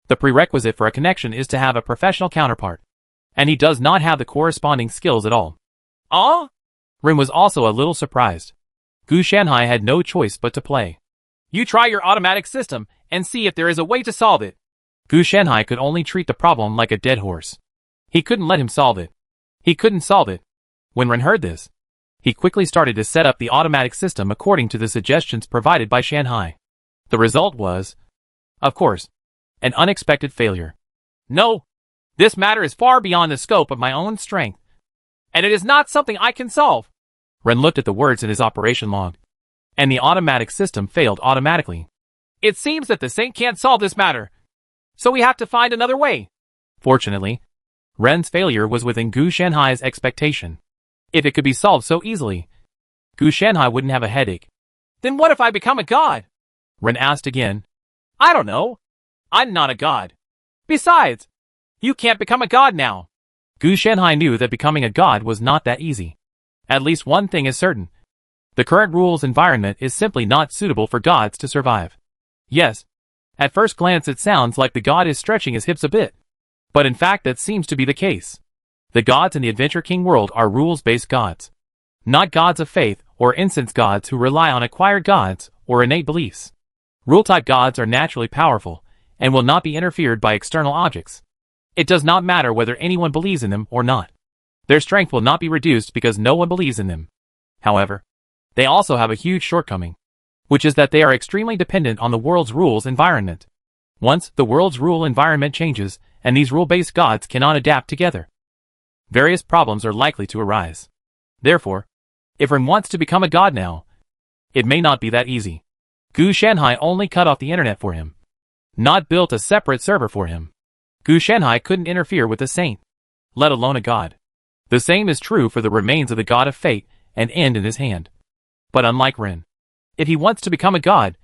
The prerequisite for a connection is to have a professional counterpart, and he does not have the corresponding skills at all. Ren was also a little surprised. Gu Shenhai had no choice but to play. You try your automatic system and see if there is a way to solve it. Gu Shenhai could only treat the problem like a dead horse. He couldn't let him solve it. He couldn't solve it. When Ren heard this, he quickly started to set up the automatic system according to the suggestions provided by Shenhai. The result was, of course, an unexpected failure. No, this matter is far beyond the scope of my own strength, and it is not something I can solve. Ren looked at the words in his operation log, and the automatic system failed automatically. It seems that the Saint can't solve this matter, so we have to find another way. Fortunately, Ren's failure was within Gu Shenhai's expectation. If it could be solved so easily, Gu Shenhai wouldn't have a headache. Then what if I become a god? Ren asked again. I don't know. I'm not a god. Besides, you can't become a god now. Gu Shenhai knew that becoming a god was not that easy. At least one thing is certain. The current rules environment is simply not suitable for gods to survive. Yes, at first glance it sounds like the god is stretching his hips a bit, but in fact that seems to be the case. The gods in the Adventure King world are rules-based gods, not gods of faith or incense gods who rely on acquired gods or innate beliefs. Rule-type gods are naturally powerful and will not be interfered by external objects. It does not matter whether anyone believes in them or not. Their strength will not be reduced because no one believes in them. However, they also have a huge shortcoming, which is that they are extremely dependent on the world's rules environment. Once the world's rule environment changes, and these rule-based gods cannot adapt together, various problems are likely to arise. Therefore, if Ren wants to become a god now, it may not be that easy. Gu Shenhai only cut off the internet for him, not built a separate server for him. Gu Shenhai couldn't interfere with the saint, let alone a god. The same is true for the remains of the god of fate and end in his hand. But unlike Ren, if he wants to become a god,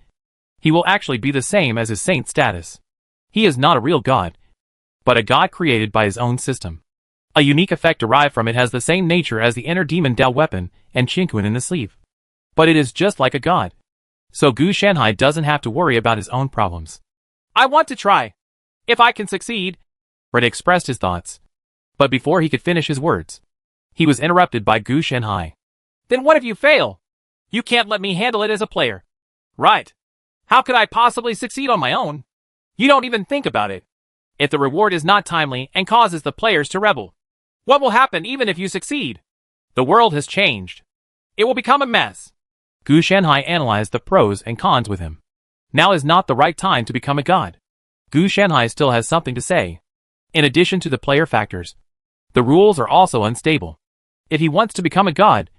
he will actually be the same as his saint status. He is not a real god, but a god created by his own system. A unique effect derived from it has the same nature as the inner demon Dao weapon and Qingquan in the sleeve. But it is just like a god. So Gu Shenhai doesn't have to worry about his own problems. I want to try. If I can succeed. Ren expressed his thoughts. But before he could finish his words, he was interrupted by Gu Shenhai. Then what if you fail? You can't let me handle it as a player. Right. How could I possibly succeed on my own? You don't even think about it. If the reward is not timely and causes the players to rebel, what will happen even if you succeed? The world has changed. It will become a mess. Gu Shenhai analyzed the pros and cons with him. Now is not the right time to become a god. Gu Shenhai still has something to say. In addition to the player factors, the rules are also unstable. If he wants to become a god,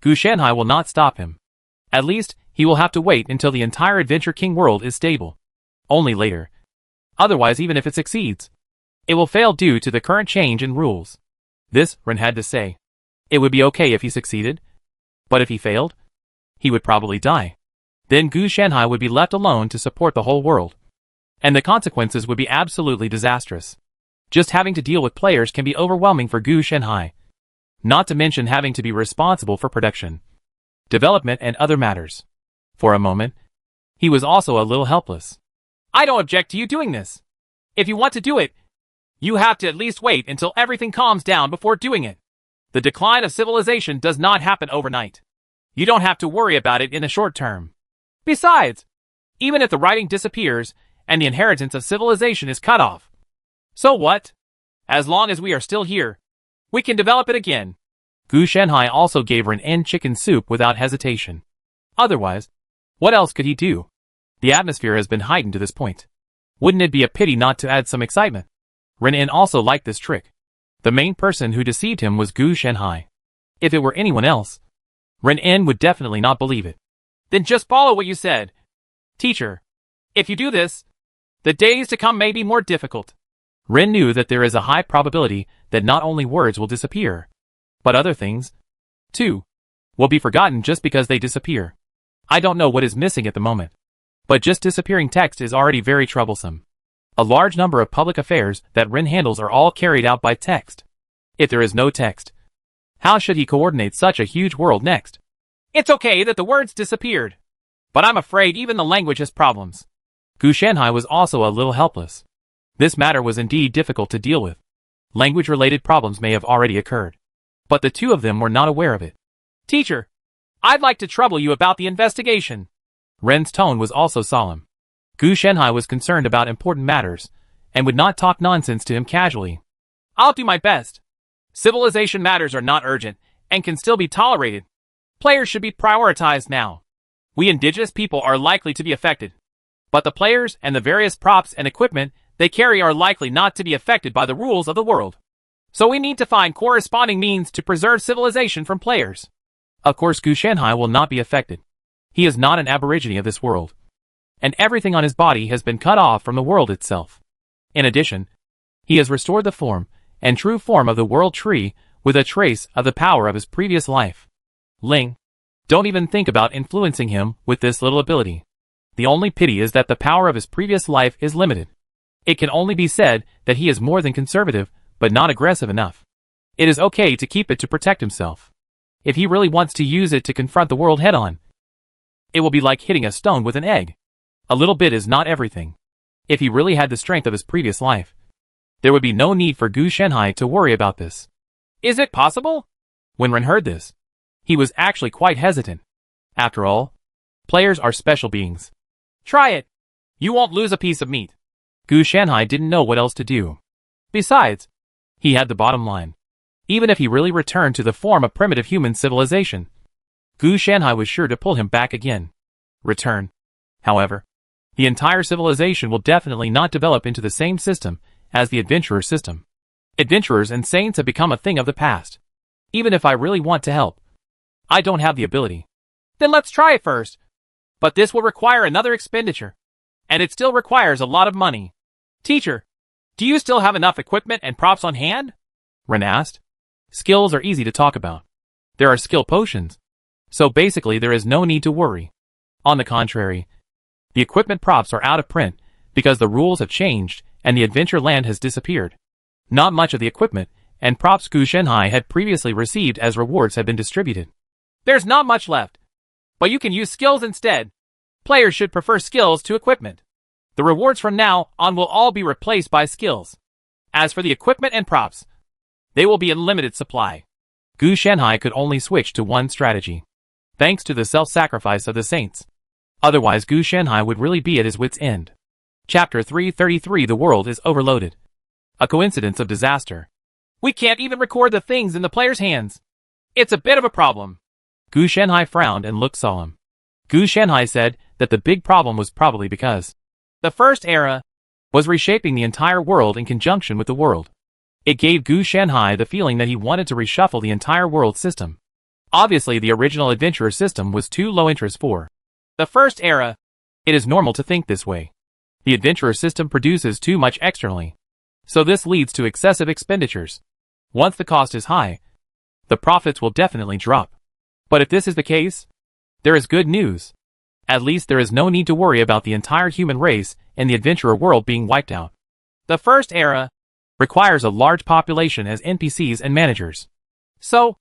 Gu Shenhai will not stop him. At least, he will have to wait until the entire Adventure King world is stable. Only later. Otherwise, even if it succeeds, it will fail due to the current change in rules. This, Ren had to say. It would be okay if he succeeded. But if he failed, he would probably die. Then Gu Shenhai would be left alone to support the whole world. And the consequences would be absolutely disastrous. Just having to deal with players can be overwhelming for Gu Shenhai. Not to mention having to be responsible for production, development and other matters. For a moment, he was also a little helpless. I don't object to you doing this. If you want to do it, you have to at least wait until everything calms down before doing it. The decline of civilization does not happen overnight. You don't have to worry about it in the short term. Besides, even if the writing disappears and the inheritance of civilization is cut off. So what? As long as we are still here, we can develop it again. Gu Shanhai also gave Ren chicken soup without hesitation. Otherwise, what else could he do? The atmosphere has been heightened to this point. Wouldn't it be a pity not to add some excitement? Ren also liked this trick. The main person who deceived him was Gu Shanhai. If it were anyone else, Ren would definitely not believe it. Then just follow what you said. Teacher, if you do this, the days to come may be more difficult. Ren knew that there is a high probability that not only words will disappear, but other things, too, will be forgotten just because they disappear. I don't know what is missing at the moment, but just disappearing text is already very troublesome. A large number of public affairs that Ren handles are all carried out by text. If there is no text, how should he coordinate such a huge world next? It's okay that the words disappeared, but I'm afraid even the language has problems. Gu Shanhai was also a little helpless. This matter was indeed difficult to deal with. Language-related problems may have already occurred, but the two of them were not aware of it. Teacher, I'd like to trouble you about the investigation. Ren's tone was also solemn. Gu Shanhai was concerned about important matters, and would not talk nonsense to him casually. I'll do my best. Civilization matters are not urgent, and can still be tolerated. Players should be prioritized now. We indigenous people are likely to be affected, but the players and the various props and equipment they carry are likely not to be affected by the rules of the world. So we need to find corresponding means to preserve civilization from players. Of course Gu Shanhai will not be affected. He is not an aborigine of this world, and everything on his body has been cut off from the world itself. In addition, he has restored the form and true form of the world tree with a trace of the power of his previous life. Ling, don't even think about influencing him with this little ability. The only pity is that the power of his previous life is limited. It can only be said that he is more than conservative, but not aggressive enough. It is okay to keep it to protect himself. If he really wants to use it to confront the world head-on, it will be like hitting a stone with an egg. A little bit is not everything. If he really had the strength of his previous life, there would be no need for Gu Shanhai to worry about this. Is it possible? When Ren heard this, he was actually quite hesitant. After all, players are special beings. Try it. You won't lose a piece of meat. Gu Shanhai didn't know what else to do. Besides, he had the bottom line. Even if he really returned to the form of primitive human civilization, Gu Shanhai was sure to pull him back again. Return, however, the entire civilization will definitely not develop into the same system as the adventurer system. Adventurers and saints have become a thing of the past. Even if I really want to help, I don't have the ability. Then let's try it first. But this will require another expenditure, and it still requires a lot of money. Teacher, do you still have enough equipment and props on hand? Ren asked. Skills are easy to talk about. There are skill potions, so basically there is no need to worry. On the contrary, the equipment props are out of print because the rules have changed and the adventure land has disappeared. Not much of the equipment and props Gu Shanhai had previously received as rewards have been distributed. There's not much left, but you can use skills instead. Players should prefer skills to equipment. The rewards from now on will all be replaced by skills. As for the equipment and props, they will be in limited supply. Gu Shanhai could only switch to one strategy, thanks to the self-sacrifice of the saints. Otherwise Gu Shanhai would really be at his wit's end. Chapter 333 The world is overloaded. A coincidence of disaster. We can't even record the things in the player's hands. It's a bit of a problem. Gu Shanhai frowned and looked solemn. Gu Shanhai said that the big problem was probably because the first era was reshaping the entire world in conjunction with the world. It gave Gu Shanhai the feeling that he wanted to reshuffle the entire world system. Obviously the original adventurer system was too low interest for the first era. It is normal to think this way. The adventurer system produces too much externally, so this leads to excessive expenditures. Once the cost is high, the profits will definitely drop. But if this is the case, there is good news. At least there is no need to worry about the entire human race and the adventurer world being wiped out. The first era requires a large population as NPCs and managers. So,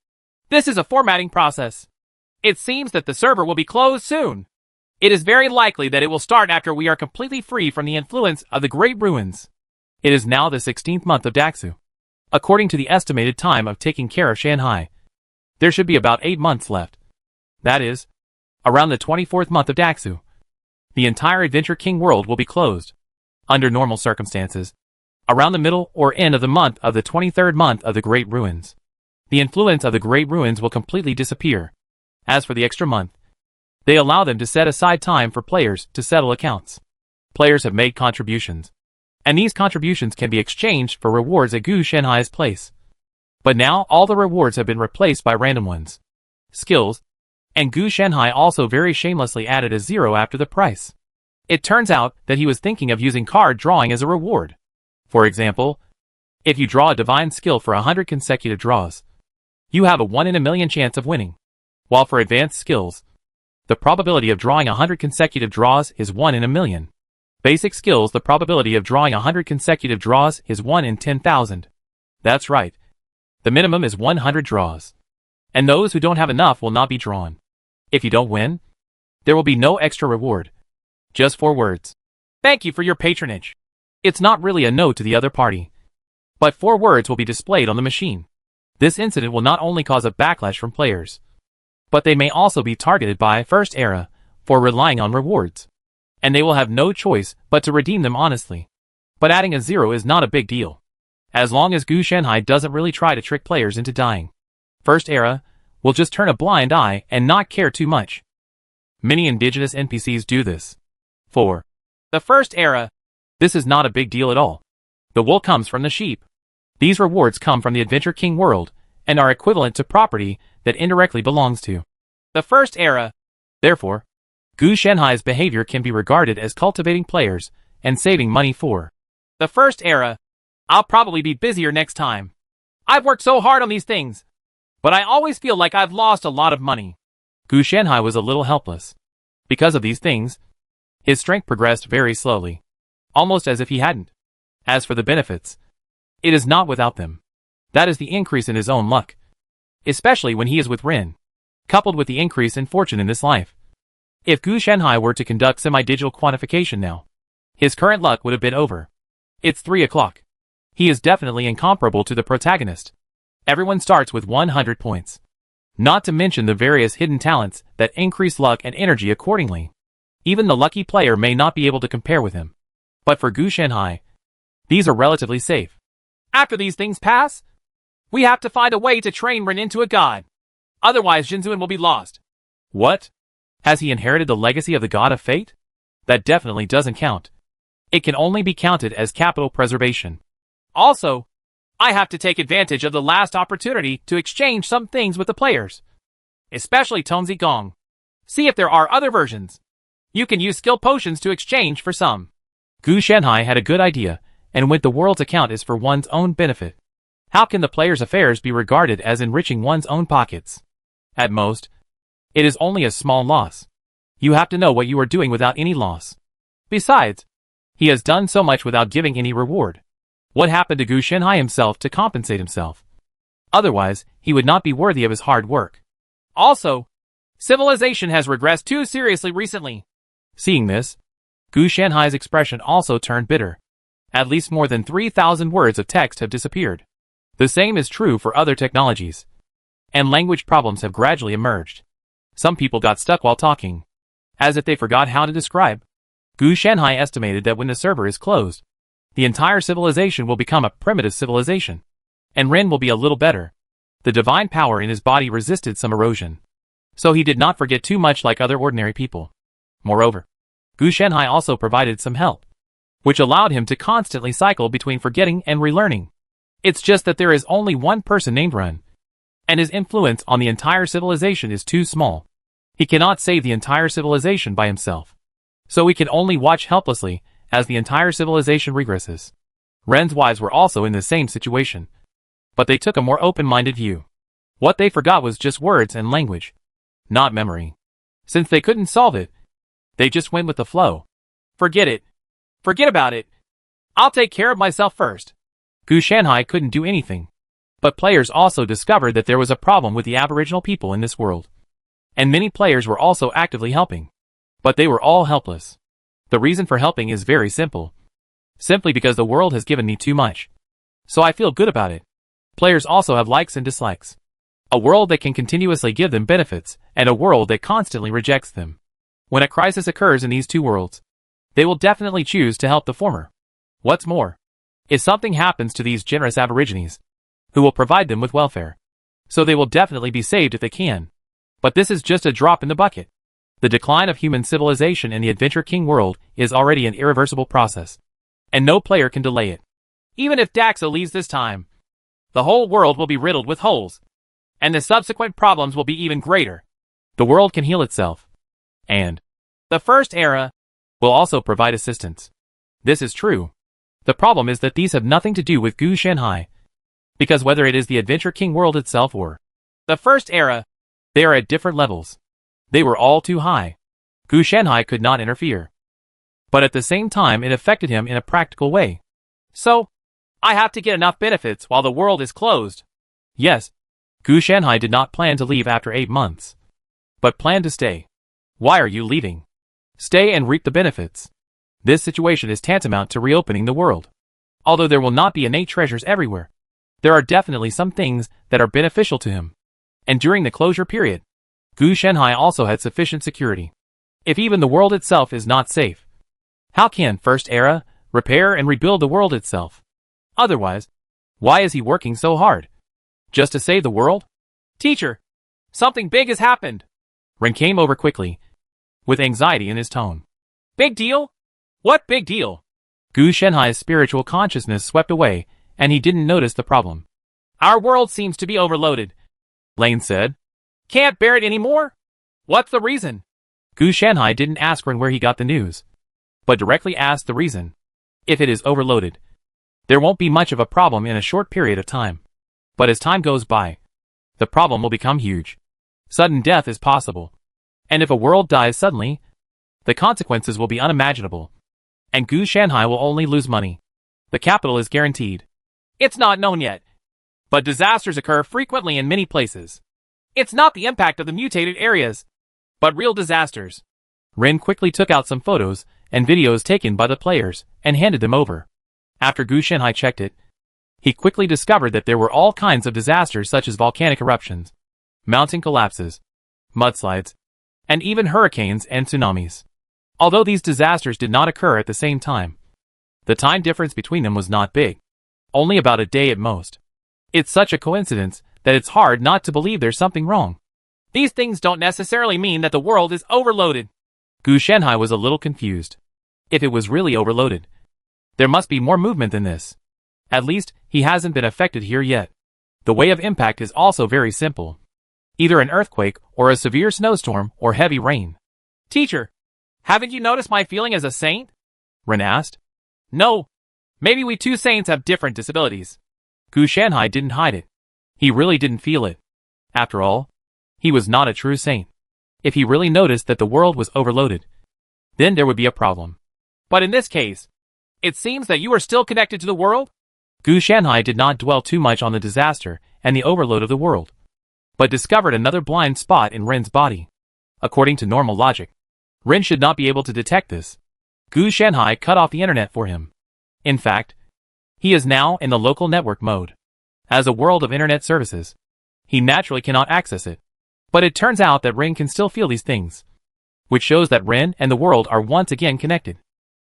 this is a formatting process. It seems that the server will be closed soon. It is very likely that it will start after we are completely free from the influence of the Great Ruins. It is now the 16th month of Daxu. According to the estimated time of taking care of Shanhai, there should be about 8 months left. That is, around the 24th month of Daxu, the entire Adventure King world will be closed. Under normal circumstances, around the middle or end of the month of the 23rd month of the Great Ruins, the influence of the Great Ruins will completely disappear. As for the extra month, they allow them to set aside time for players to settle accounts. Players have made contributions, and these contributions can be exchanged for rewards at Gu Shenhai's place. But now all the rewards have been replaced by random ones. Skills, and Gu Shenhai also very shamelessly added a 0 after the price. It turns out that he was thinking of using card drawing as a reward. For example, if you draw a divine skill for 100 consecutive draws, you have a 1 in a million chance of winning. While for advanced skills, the probability of drawing 100 consecutive draws is 1 in a million. Basic skills, the probability of drawing 100 consecutive draws is 1 in 10,000. That's right. The minimum is 100 draws. And those who don't have enough will not be drawn. If you don't win, there will be no extra reward. Just 4 words. Thank you for your patronage. It's not really a no to the other party. But 4 words will be displayed on the machine. This incident will not only cause a backlash from players, but they may also be targeted by First Era for relying on rewards. And they will have no choice but to redeem them honestly. But adding a 0 is not a big deal, as long as Gu Shenhai doesn't really try to trick players into dying. First Era will just turn a blind eye and not care too much. Many indigenous NPCs do this. 4. The First Era. This is not a big deal at all. The wool comes from the sheep. These rewards come from the Adventure King world and are equivalent to property that indirectly belongs to the First Era. Therefore, Gu Shenhai's behavior can be regarded as cultivating players and saving money for the First Era. I'll probably be busier next time. I've worked so hard on these things, but I always feel like I've lost a lot of money. Gu Shenhai was a little helpless. Because of these things, his strength progressed very slowly, almost as if he hadn't. As for the benefits, it is not without them. That is the increase in his own luck, especially when he is with Ren, coupled with the increase in fortune in this life. If Gu Shenhai were to conduct semi-digital quantification now, his current luck would have been over. It's 3 o'clock. He is definitely incomparable to the protagonist. Everyone starts with 100 points. Not to mention the various hidden talents that increase luck and energy accordingly. Even the lucky player may not be able to compare with him. But for Gu Shenhai, these are relatively safe. After these things pass, we have to find a way to train Ren into a god. Otherwise Jinzuan will be lost. What? Has he inherited the legacy of the God of Fate? That definitely doesn't count. It can only be counted as capital preservation. Also, I have to take advantage of the last opportunity to exchange some things with the players. Especially Tonzi Gong. See if there are other versions. You can use skill potions to exchange for some. Gu Shenhai had a good idea, and when the world's account is for one's own benefit, how can the player's affairs be regarded as enriching one's own pockets? At most, it is only a small loss. You have to know what you are doing without any loss. Besides, he has done so much without giving any reward. What happened to Gu Shenhai himself to compensate himself? Otherwise, he would not be worthy of his hard work. Also, civilization has regressed too seriously recently. Seeing this, Gu Shenhai's expression also turned bitter. At least more than 3,000 words of text have disappeared. The same is true for other technologies. And language problems have gradually emerged. Some people got stuck while talking, as if they forgot how to describe. Gu Shenhai estimated that when the server is closed, the entire civilization will become a primitive civilization, and Ren will be a little better. The divine power in his body resisted some erosion, so he did not forget too much like other ordinary people. Moreover, Gu Shenhai also provided some help, which allowed him to constantly cycle between forgetting and relearning. It's just that there is only one person named Ren, and his influence on the entire civilization is too small. He cannot save the entire civilization by himself, so he can only watch helplessly as the entire civilization regresses. Ren's wives were also in the same situation, but they took a more open-minded view. What they forgot was just words and language, not memory. Since they couldn't solve it, they just went with the flow. Forget it. Forget about it. I'll take care of myself first. Gu Shenhai couldn't do anything. But players also discovered that there was a problem with the Aboriginal people in this world. And many players were also actively helping. But they were all helpless. The reason for helping is very simple. Simply because the world has given me too much. So I feel good about it. Players also have likes and dislikes. A world that can continuously give them benefits, and a world that constantly rejects them. When a crisis occurs in these two worlds, they will definitely choose to help the former. What's more, if something happens to these generous aborigines, who will provide them with welfare? So they will definitely be saved if they can. But this is just a drop in the bucket. The decline of human civilization in the Adventure King world is already an irreversible process, and no player can delay it. Even if Daxo leaves this time, the whole world will be riddled with holes, and the subsequent problems will be even greater. The world can heal itself, and the First Era will also provide assistance. This is true. The problem is that these have nothing to do with Gu Shanhai, because whether it is the Adventure King world itself or the First Era, they are at different levels. They were all too high. Gu Shanhai could not interfere. But at the same time it affected him in a practical way. So, I have to get enough benefits while the world is closed. Yes, Gu Shanhai did not plan to leave after 8 months, but planned to stay. Why are you leaving? Stay and reap the benefits. This situation is tantamount to reopening the world. Although there will not be innate treasures everywhere, there are definitely some things that are beneficial to him. And during the closure period, Gu Shanhai also had sufficient security. If even the world itself is not safe, how can First Era repair and rebuild the world itself? Otherwise, why is he working so hard? Just to save the world? Teacher, something big has happened. Ren came over quickly, with anxiety in his tone. Big deal? What big deal? Gu Shanhai's spiritual consciousness swept away, and he didn't notice the problem. Our world seems to be overloaded, Lane said. Can't bear it anymore? What's the reason? Gu Shanhai didn't ask Ren where he got the news, but directly asked the reason. If it is overloaded, there won't be much of a problem in a short period of time. But as time goes by, the problem will become huge. Sudden death is possible. And if a world dies suddenly, the consequences will be unimaginable. And Gu Shanhai will only lose money. The capital is guaranteed. It's not known yet, but disasters occur frequently in many places. It's not the impact of the mutated areas, but real disasters. Ren quickly took out some photos and videos taken by the players and handed them over. After Gu Shanhai checked it, he quickly discovered that there were all kinds of disasters such as volcanic eruptions, mountain collapses, mudslides, and even hurricanes and tsunamis. Although these disasters did not occur at the same time, the time difference between them was not big, only about a day at most. It's such a coincidence that it's hard not to believe there's something wrong. These things don't necessarily mean that the world is overloaded. Gu Shanhai was a little confused. If it was really overloaded, there must be more movement than this. At least, he hasn't been affected here yet. The way of impact is also very simple. Either an earthquake, or a severe snowstorm, or heavy rain. Teacher, haven't you noticed my feeling as a saint? Ren asked. No. Maybe we two saints have different disabilities. Gu Shanhai didn't hide it. He really didn't feel it. After all, he was not a true saint. If he really noticed that the world was overloaded, then there would be a problem. But in this case, it seems that you are still connected to the world? Gu Shanhai did not dwell too much on the disaster and the overload of the world, but discovered another blind spot in Ren's body. According to normal logic, Ren should not be able to detect this. Gu Shanhai cut off the internet for him. In fact, he is now in the local network mode. As a world of internet services, he naturally cannot access it. But it turns out that Ren can still feel these things, which shows that Ren and the world are once again connected.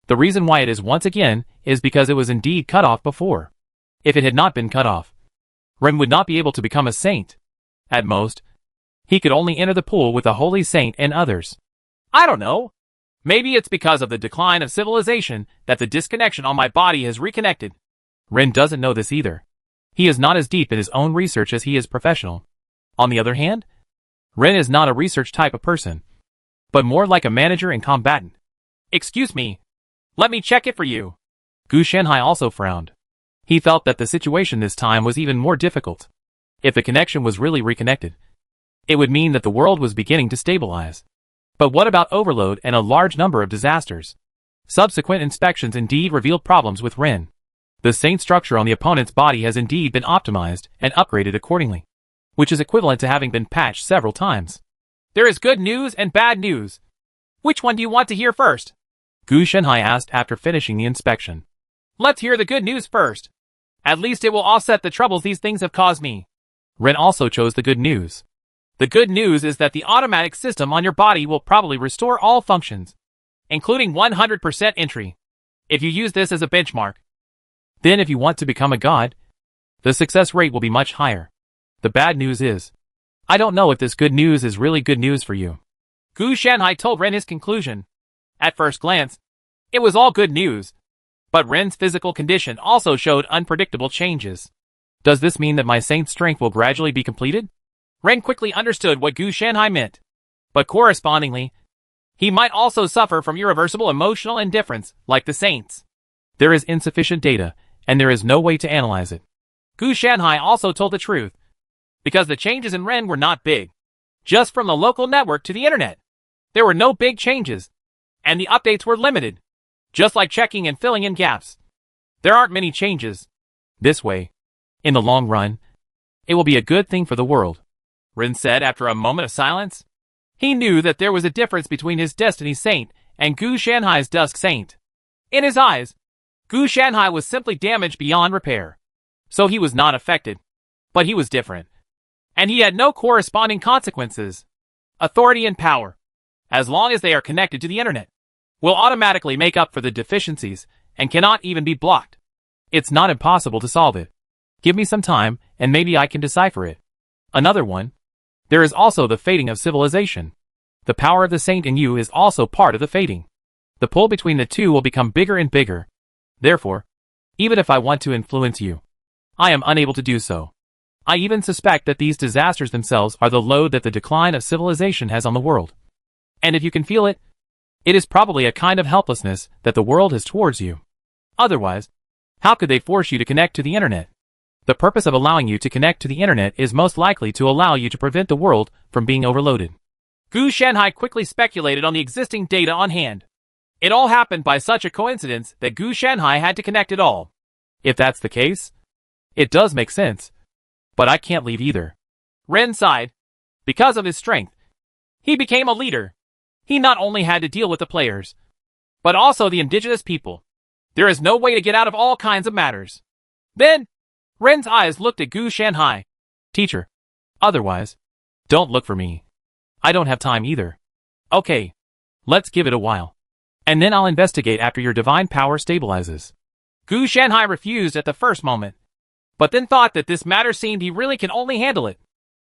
The reason why it is once again is because it was indeed cut off before. If it had not been cut off, Ren would not be able to become a saint. At most, he could only enter the pool with a holy saint and others. I don't know. Maybe it's because of the decline of civilization that the disconnection on my body has reconnected. Ren doesn't know this either. He is not as deep in his own research as he is professional. On the other hand, Ren is not a research type of person, but more like a manager and combatant. Excuse me. Let me check it for you. Gu Shanhai also frowned. He felt that the situation this time was even more difficult. If the connection was really reconnected, it would mean that the world was beginning to stabilize. But what about overload and a large number of disasters? Subsequent inspections indeed revealed problems with Ren. The saint structure on the opponent's body has indeed been optimized and upgraded accordingly, which is equivalent to having been patched several times. There is good news and bad news. Which one do you want to hear first? Gu Shanhai asked after finishing the inspection. Let's hear the good news first. At least it will offset the troubles these things have caused me. Ren also chose the good news. The good news is that the automatic system on your body will probably restore all functions, including 100% entry. If you use this as a benchmark, Then if you want to become a god, the success rate will be much higher. The bad news is, I don't know if this good news is really good news for you. Gu Shanhai told Ren his conclusion. At first glance, it was all good news. But Ren's physical condition also showed unpredictable changes. Does this mean that my saint's strength will gradually be completed? Ren quickly understood what Gu Shanhai meant. But correspondingly, he might also suffer from irreversible emotional indifference, like the saints. There is insufficient data, and there is no way to analyze it. Gu Shanhai also told the truth. Because the changes in Ren were not big. Just from the local network to the internet. There were no big changes. And the updates were limited. Just like checking and filling in gaps. There aren't many changes. This way, in the long run, it will be a good thing for the world, Ren said after a moment of silence. He knew that there was a difference between his Destiny Saint and Gu Shanhai's Dusk Saint. In his eyes, Gu Shanhai was simply damaged beyond repair. So he was not affected. But he was different. And he had no corresponding consequences. Authority and power, as long as they are connected to the internet, will automatically make up for the deficiencies and cannot even be blocked. It's not impossible to solve it. Give me some time, and maybe I can decipher it. Another one. There is also the fading of civilization. The power of the saint in you is also part of the fading. The pull between the two will become bigger and bigger. Therefore, even if I want to influence you, I am unable to do so. I even suspect that these disasters themselves are the load that the decline of civilization has on the world. And if you can feel it, it is probably a kind of helplessness that the world has towards you. Otherwise, how could they force you to connect to the internet? The purpose of allowing you to connect to the internet is most likely to allow you to prevent the world from being overloaded. Gu Shanhai quickly speculated on the existing data on hand. It all happened by such a coincidence that Gu Shanhai had to connect it all. If that's the case, it does make sense. But I can't leave either. Ren sighed. Because of his strength, he became a leader. He not only had to deal with the players, but also the indigenous people. There is no way to get out of all kinds of matters. Then, Ren's eyes looked at Gu Shanhai. Teacher. Otherwise, don't look for me. I don't have time either. Okay. Let's give it a while. And then I'll investigate after your divine power stabilizes. Gu Shanhai refused at the first moment, but then thought that this matter seemed he really can only handle it.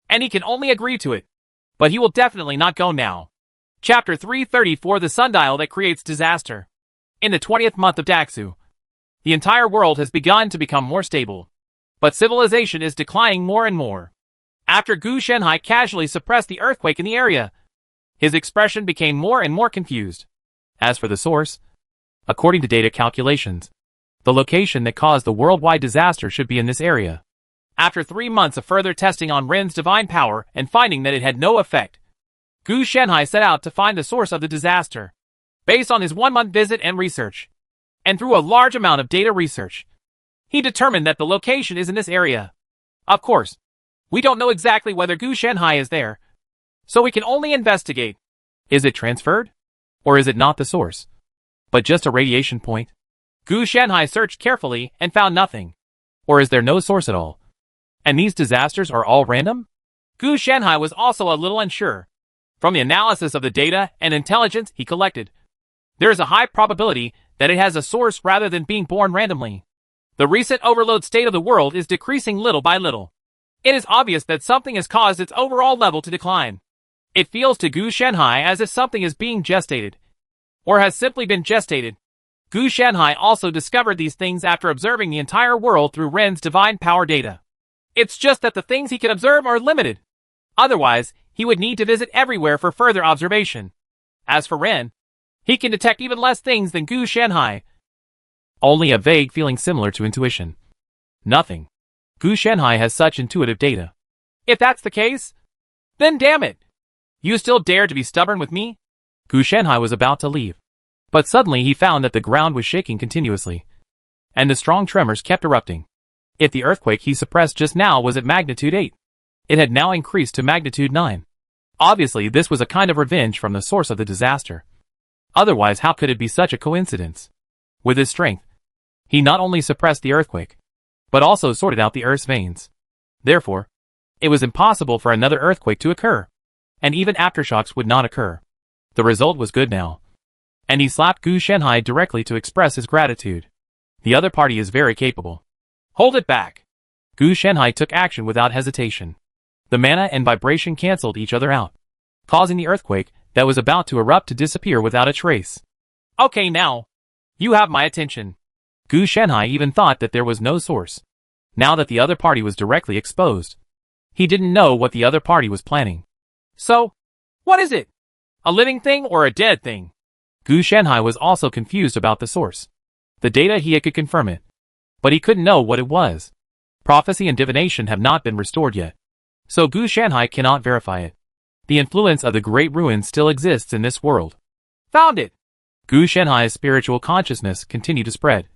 And he can only agree to it. But he will definitely not go now. Chapter 334 The Sundial That Creates Disaster. In the 20th month of Daxu, the entire world has begun to become more stable. But civilization is declining more and more. After Gu Shanhai casually suppressed the earthquake in the area, his expression became more and more confused. As for the source, according to data calculations, the location that caused the worldwide disaster should be in this area. After 3 months of further testing on Ren's divine power and finding that it had no effect, Gu Shanhai set out to find the source of the disaster. Based on his 1-month visit and research, and through a large amount of data research, he determined that the location is in this area. Of course, we don't know exactly whether Gu Shanhai is there, so we can only investigate. Is it transferred? Or is it not the source, but just a radiation point? Gu Shanhai searched carefully and found nothing. Or is there no source at all? And these disasters are all random? Gu Shanhai was also a little unsure. From the analysis of the data and intelligence he collected, there is a high probability that it has a source rather than being born randomly. The recent overload state of the world is decreasing little by little. It is obvious that something has caused its overall level to decline. It feels to Gu Shanhai as if something is being gestated, or has simply been gestated. Gu Shanhai also discovered these things after observing the entire world through Ren's divine power data. It's just that the things he can observe are limited. Otherwise, he would need to visit everywhere for further observation. As for Ren, he can detect even less things than Gu Shanhai. Only a vague feeling similar to intuition. Nothing. Gu Shanhai has such intuitive data. If that's the case, then damn it. You still dare to be stubborn with me? Gu Shanhai was about to leave. But suddenly he found that the ground was shaking continuously. And the strong tremors kept erupting. If the earthquake he suppressed just now was at magnitude 8, it had now increased to magnitude 9. Obviously this was a kind of revenge from the source of the disaster. Otherwise how could it be such a coincidence? With his strength, he not only suppressed the earthquake, but also sorted out the Earth's veins. Therefore, it was impossible for another earthquake to occur. And even aftershocks would not occur. The result was good now. And he slapped Gu Shanhai directly to express his gratitude. The other party is very capable. Hold it back. Gu Shenhai took action without hesitation. The mana and vibration cancelled each other out, causing the earthquake that was about to erupt to disappear without a trace. Okay now. You have my attention. Gu Shenhai even thought that there was no source, now that the other party was directly exposed. He didn't know what the other party was planning. So, what is it? A living thing or a dead thing? Gu Shenhai was also confused about the source. The data he could confirm it, but he couldn't know what it was. Prophecy and divination have not been restored yet, so Gu Shenhai cannot verify it. The influence of the Great Ruin still exists in this world. Found it! Gu Shenhai's spiritual consciousness continued to spread,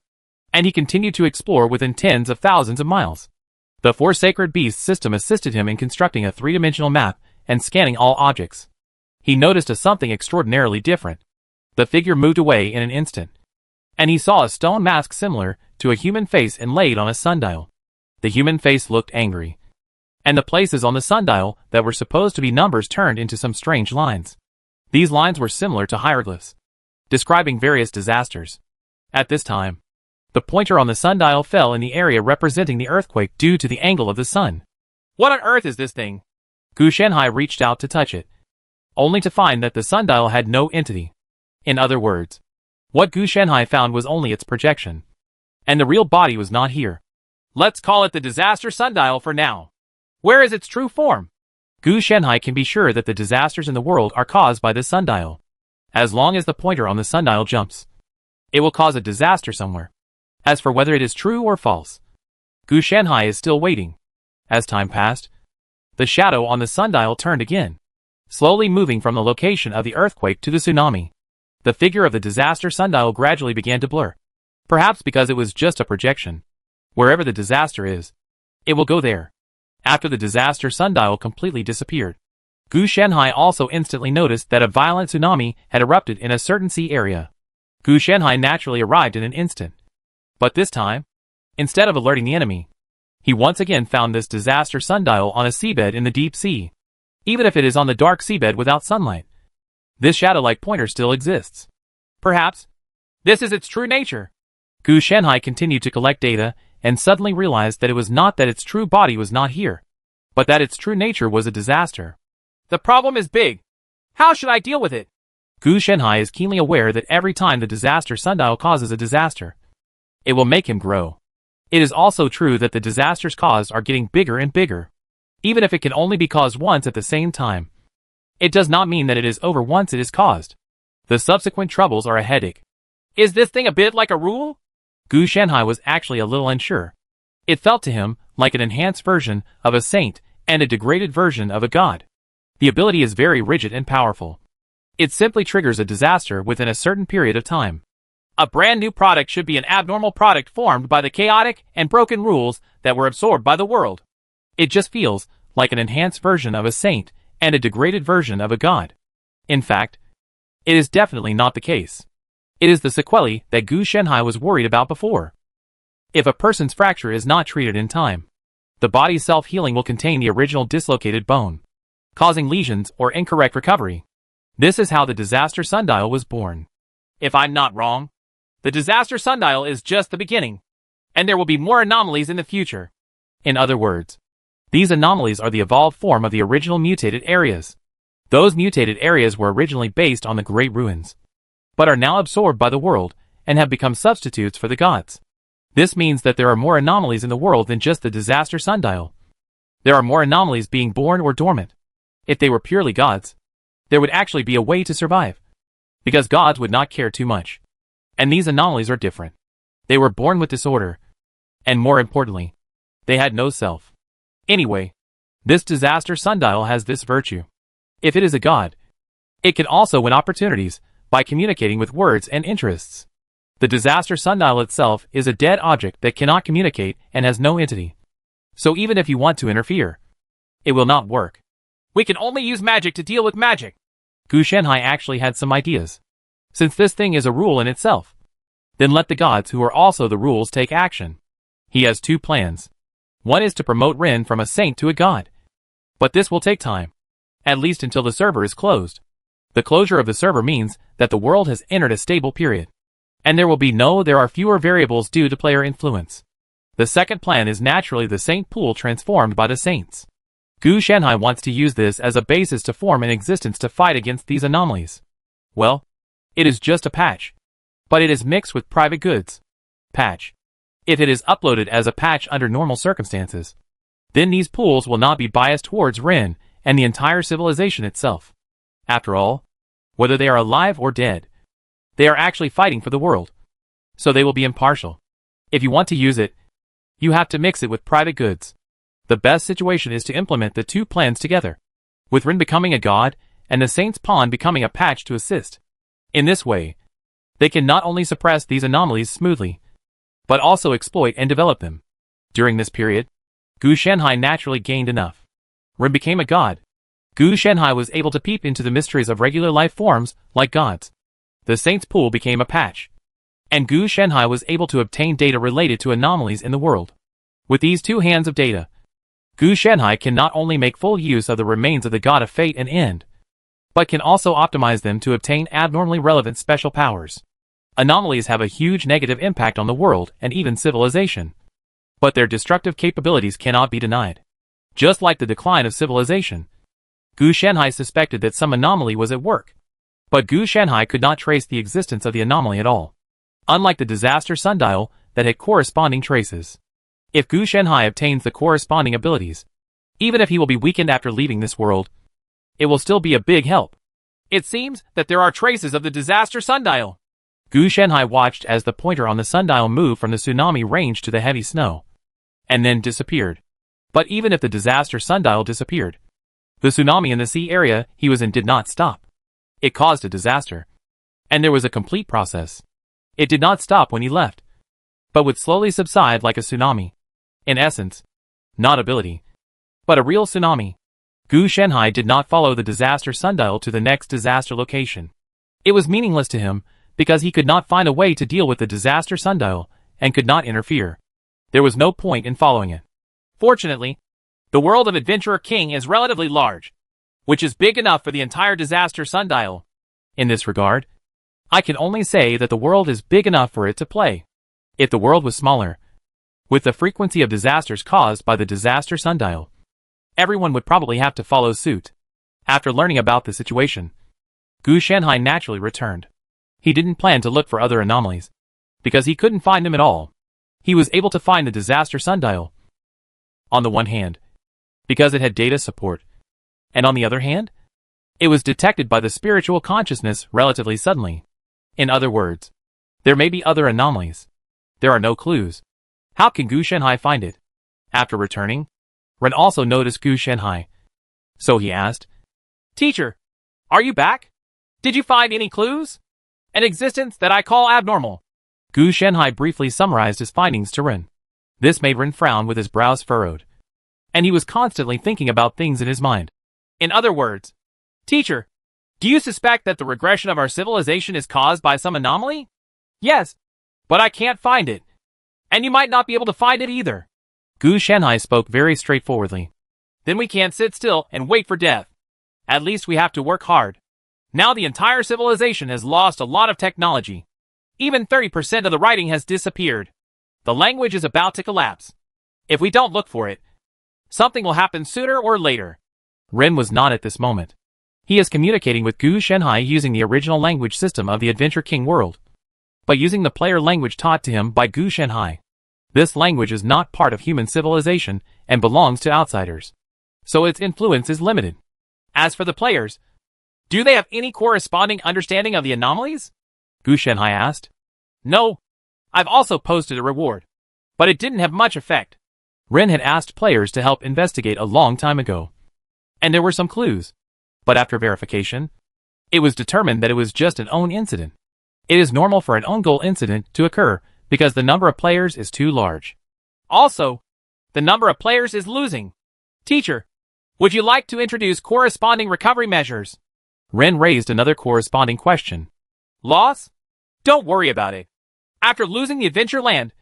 and he continued to explore within tens of thousands of miles. The Four Sacred Beasts system assisted him in constructing a three-dimensional map and scanning all objects. He noticed something extraordinarily different. The figure moved away in an instant, and he saw a stone mask similar to a human face inlaid on a sundial. The human face looked angry, and the places on the sundial that were supposed to be numbers turned into some strange lines. These lines were similar to hieroglyphs, describing various disasters. At this time, the pointer on the sundial fell in the area representing the earthquake due to the angle of the sun. What on earth is this thing? Gu Shenhai reached out to touch it, only to find that the sundial had no entity. In other words, what Gu Shenhai found was only its projection, and the real body was not here. Let's call it the disaster sundial for now. Where is its true form? Gu Shenhai can be sure that the disasters in the world are caused by this sundial. As long as the pointer on the sundial jumps, it will cause a disaster somewhere. As for whether it is true or false, Gu Shenhai is still waiting. As time passed, the shadow on the sundial turned again, slowly moving from the location of the earthquake to the tsunami. The figure of the disaster sundial gradually began to blur, perhaps because it was just a projection. Wherever the disaster is, it will go there. After the disaster sundial completely disappeared, Gu Shenhai also instantly noticed that a violent tsunami had erupted in a certain sea area. Gu Shenhai naturally arrived in an instant. But this time, instead of alerting the enemy, he once again found this disaster sundial on a seabed in the deep sea. Even if it is on the dark seabed without sunlight, this shadow-like pointer still exists. Perhaps this is its true nature. Gu Shenhai continued to collect data and suddenly realized that it was not that its true body was not here, but that its true nature was a disaster. The problem is big. How should I deal with it? Gu Shenhai is keenly aware that every time the disaster sundial causes a disaster, it will make him grow. It is also true that the disasters caused are getting bigger and bigger. Even if it can only be caused once at the same time, it does not mean that it is over once it is caused. The subsequent troubles are a headache. Is this thing a bit like a rule? Gu Shenhai was actually a little unsure. It felt to him like an enhanced version of a saint and a degraded version of a god. The ability is very rigid and powerful. It simply triggers a disaster within a certain period of time. A brand new product should be an abnormal product formed by the chaotic and broken rules that were absorbed by the world. It just feels like an enhanced version of a saint and a degraded version of a god. In fact, it is definitely not the case. It is the sequelae that Gu Shenhai was worried about before. If a person's fracture is not treated in time, the body's self-healing will contain the original dislocated bone, causing lesions or incorrect recovery. This is how the disaster sundial was born. If I'm not wrong, the disaster sundial is just the beginning, and there will be more anomalies in the future. In other words, these anomalies are the evolved form of the original mutated areas. Those mutated areas were originally based on the Great Ruins, but are now absorbed by the world and have become substitutes for the gods. This means that there are more anomalies in the world than just the disaster sundial. There are more anomalies being born or dormant. If they were purely gods, there would actually be a way to survive, because gods would not care too much. And these anomalies are different. They were born with disorder, and more importantly, they had no self. Anyway, this disaster sundial has this virtue. If it is a god, it can also win opportunities by communicating with words and interests. The disaster sundial itself is a dead object that cannot communicate and has no entity. So even if you want to interfere, it will not work. We can only use magic to deal with magic. Gu Shenhai actually had some ideas. Since this thing is a rule in itself, then let the gods who are also the rules take action. He has two plans. One is to promote Ren from a saint to a god. But this will take time, at least until the server is closed. The closure of the server means that the world has entered a stable period. And there are fewer variables due to player influence. The second plan is naturally the Saint Pool transformed by the Saints. Gu Shanhai wants to use this as a basis to form an existence to fight against these anomalies. Well, it is just a patch. But it is mixed with private goods. Patch. If it is uploaded as a patch under normal circumstances, then these pools will not be biased towards Ren and the entire civilization itself. After all, whether they are alive or dead, they are actually fighting for the world. So they will be impartial. If you want to use it, you have to mix it with private goods. The best situation is to implement the two plans together, with Ren becoming a god and the Saint's pawn becoming a patch to assist. In this way, they can not only suppress these anomalies smoothly, but also exploit and develop them. During this period, Gu Shanhai naturally gained enough. Ren became a god. Gu Shanhai was able to peep into the mysteries of regular life forms, like gods. The Saint's Pool became a patch. And Gu Shanhai was able to obtain data related to anomalies in the world. With these two hands of data, Gu Shanhai can not only make full use of the remains of the God of Fate and End, but can also optimize them to obtain abnormally relevant special powers. Anomalies have a huge negative impact on the world and even civilization. But their destructive capabilities cannot be denied. Just like the decline of civilization, Gu Shanhai suspected that some anomaly was at work. But Gu Shanhai could not trace the existence of the anomaly at all. Unlike the disaster sundial that had corresponding traces. If Gu Shanhai obtains the corresponding abilities, even if he will be weakened after leaving this world, it will still be a big help. It seems that there are traces of the disaster sundial. Gu Shanhai watched as the pointer on the sundial moved from the tsunami range to the heavy snow, and then disappeared. But even if the disaster sundial disappeared, the tsunami in the sea area he was in did not stop. It caused a disaster, and there was a complete process. It did not stop when he left, but would slowly subside like a tsunami. In essence, not ability, but a real tsunami. Gu Shanhai did not follow the disaster sundial to the next disaster location. It was meaningless to him, because he could not find a way to deal with the disaster sundial, and could not interfere. There was no point in following it. Fortunately, the world of Adventurer King is relatively large, which is big enough for the entire disaster sundial. In this regard, I can only say that the world is big enough for it to play. If the world was smaller, with the frequency of disasters caused by the disaster sundial, everyone would probably have to follow suit. After learning about the situation, Gu Shanhai naturally returned. He didn't plan to look for other anomalies, because he couldn't find them at all. He was able to find the disaster sundial, on the one hand, because it had data support, and on the other hand, it was detected by the spiritual consciousness relatively suddenly. In other words, there may be other anomalies. There are no clues. How can Gu Shanhai find it? After returning, Ren also noticed Gu Shanhai. So he asked, "Teacher, are you back? Did you find any clues? An existence that I call abnormal." Gu Shanhai briefly summarized his findings to Ren. This made Ren frown with his brows furrowed. And he was constantly thinking about things in his mind. In other words, "Teacher, do you suspect that the regression of our civilization is caused by some anomaly?" "Yes, but I can't find it. And you might not be able to find it either." Gu Shanhai spoke very straightforwardly. "Then we can't sit still and wait for death. At least we have to work hard. Now the entire civilization has lost a lot of technology. Even 30% of the writing has disappeared. The language is about to collapse. If we don't look for it, something will happen sooner or later." Ren was not at this moment. He is communicating with Gu Shanhai using the original language system of the Adventure King world, but using the player language taught to him by Gu Shanhai. This language is not part of human civilization and belongs to outsiders, so its influence is limited. As for the players, do they have any corresponding understanding of the anomalies? Gu Shanhai asked. No. I've also posted a reward, but it didn't have much effect. Ren had asked players to help investigate a long time ago, and there were some clues. But after verification, it was determined that it was just an own incident. It is normal for an own goal incident to occur because the number of players is too large. Also, the number of players is losing. Teacher, would you like to introduce corresponding recovery measures? Ren raised another corresponding question. Loss? Don't worry about it. After losing the Adventure Land,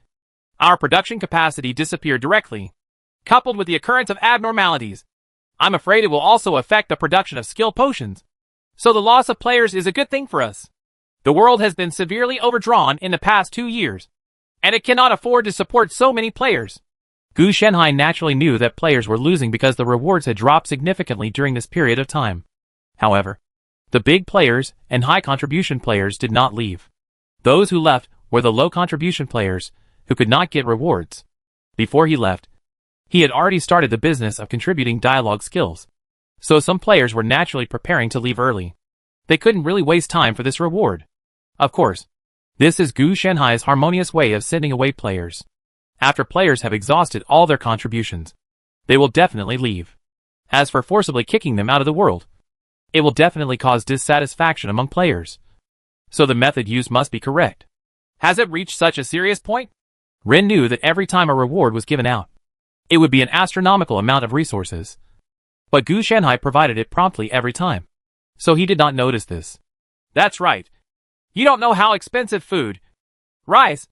our production capacity disappeared directly, coupled with the occurrence of abnormalities. I'm afraid it will also affect the production of skill potions. So the loss of players is a good thing for us. The world has been severely overdrawn in the past 2 years, and it cannot afford to support so many players. Gu Shenhai naturally knew that players were losing because the rewards had dropped significantly during this period of time. However, the big players and high contribution players did not leave. Those who left were the low contribution players who could not get rewards. Before he left, he had already started the business of contributing dialogue skills. So some players were naturally preparing to leave early. They couldn't really waste time for this reward. Of course, this is Gu Shenhai's harmonious way of sending away players. After players have exhausted all their contributions, they will definitely leave. As for forcibly kicking them out of the world, it will definitely cause dissatisfaction among players. So the method used must be correct. Has it reached such a serious point? Rin knew that every time a reward was given out, it would be an astronomical amount of resources. But Gu Shenhai provided it promptly every time. So he did not notice this. That's right. You don't know how expensive food, rice,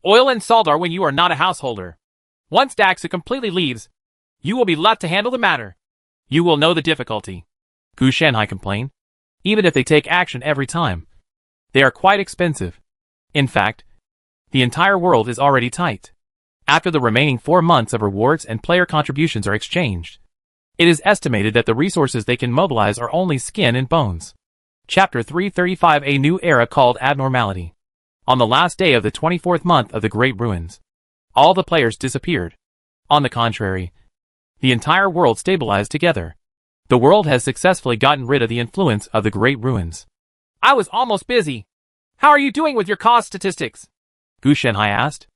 oil and salt are when you are not a householder. Once Daxu completely leaves, you will be left to handle the matter. You will know the difficulty. Gu Shenhai complained. Even if they take action every time, they are quite expensive. In fact, the entire world is already tight. After the remaining 4 months of rewards and player contributions are exchanged, it is estimated that the resources they can mobilize are only skin and bones. Chapter 335: A New Era Called Abnormality. On the last day of the 24th month of the Great Ruins, all the players disappeared. On the contrary, the entire world stabilized together. The world has successfully gotten rid of the influence of the Great Ruins. I was almost busy. How are you doing with your cost statistics? Gu Shenhai asked.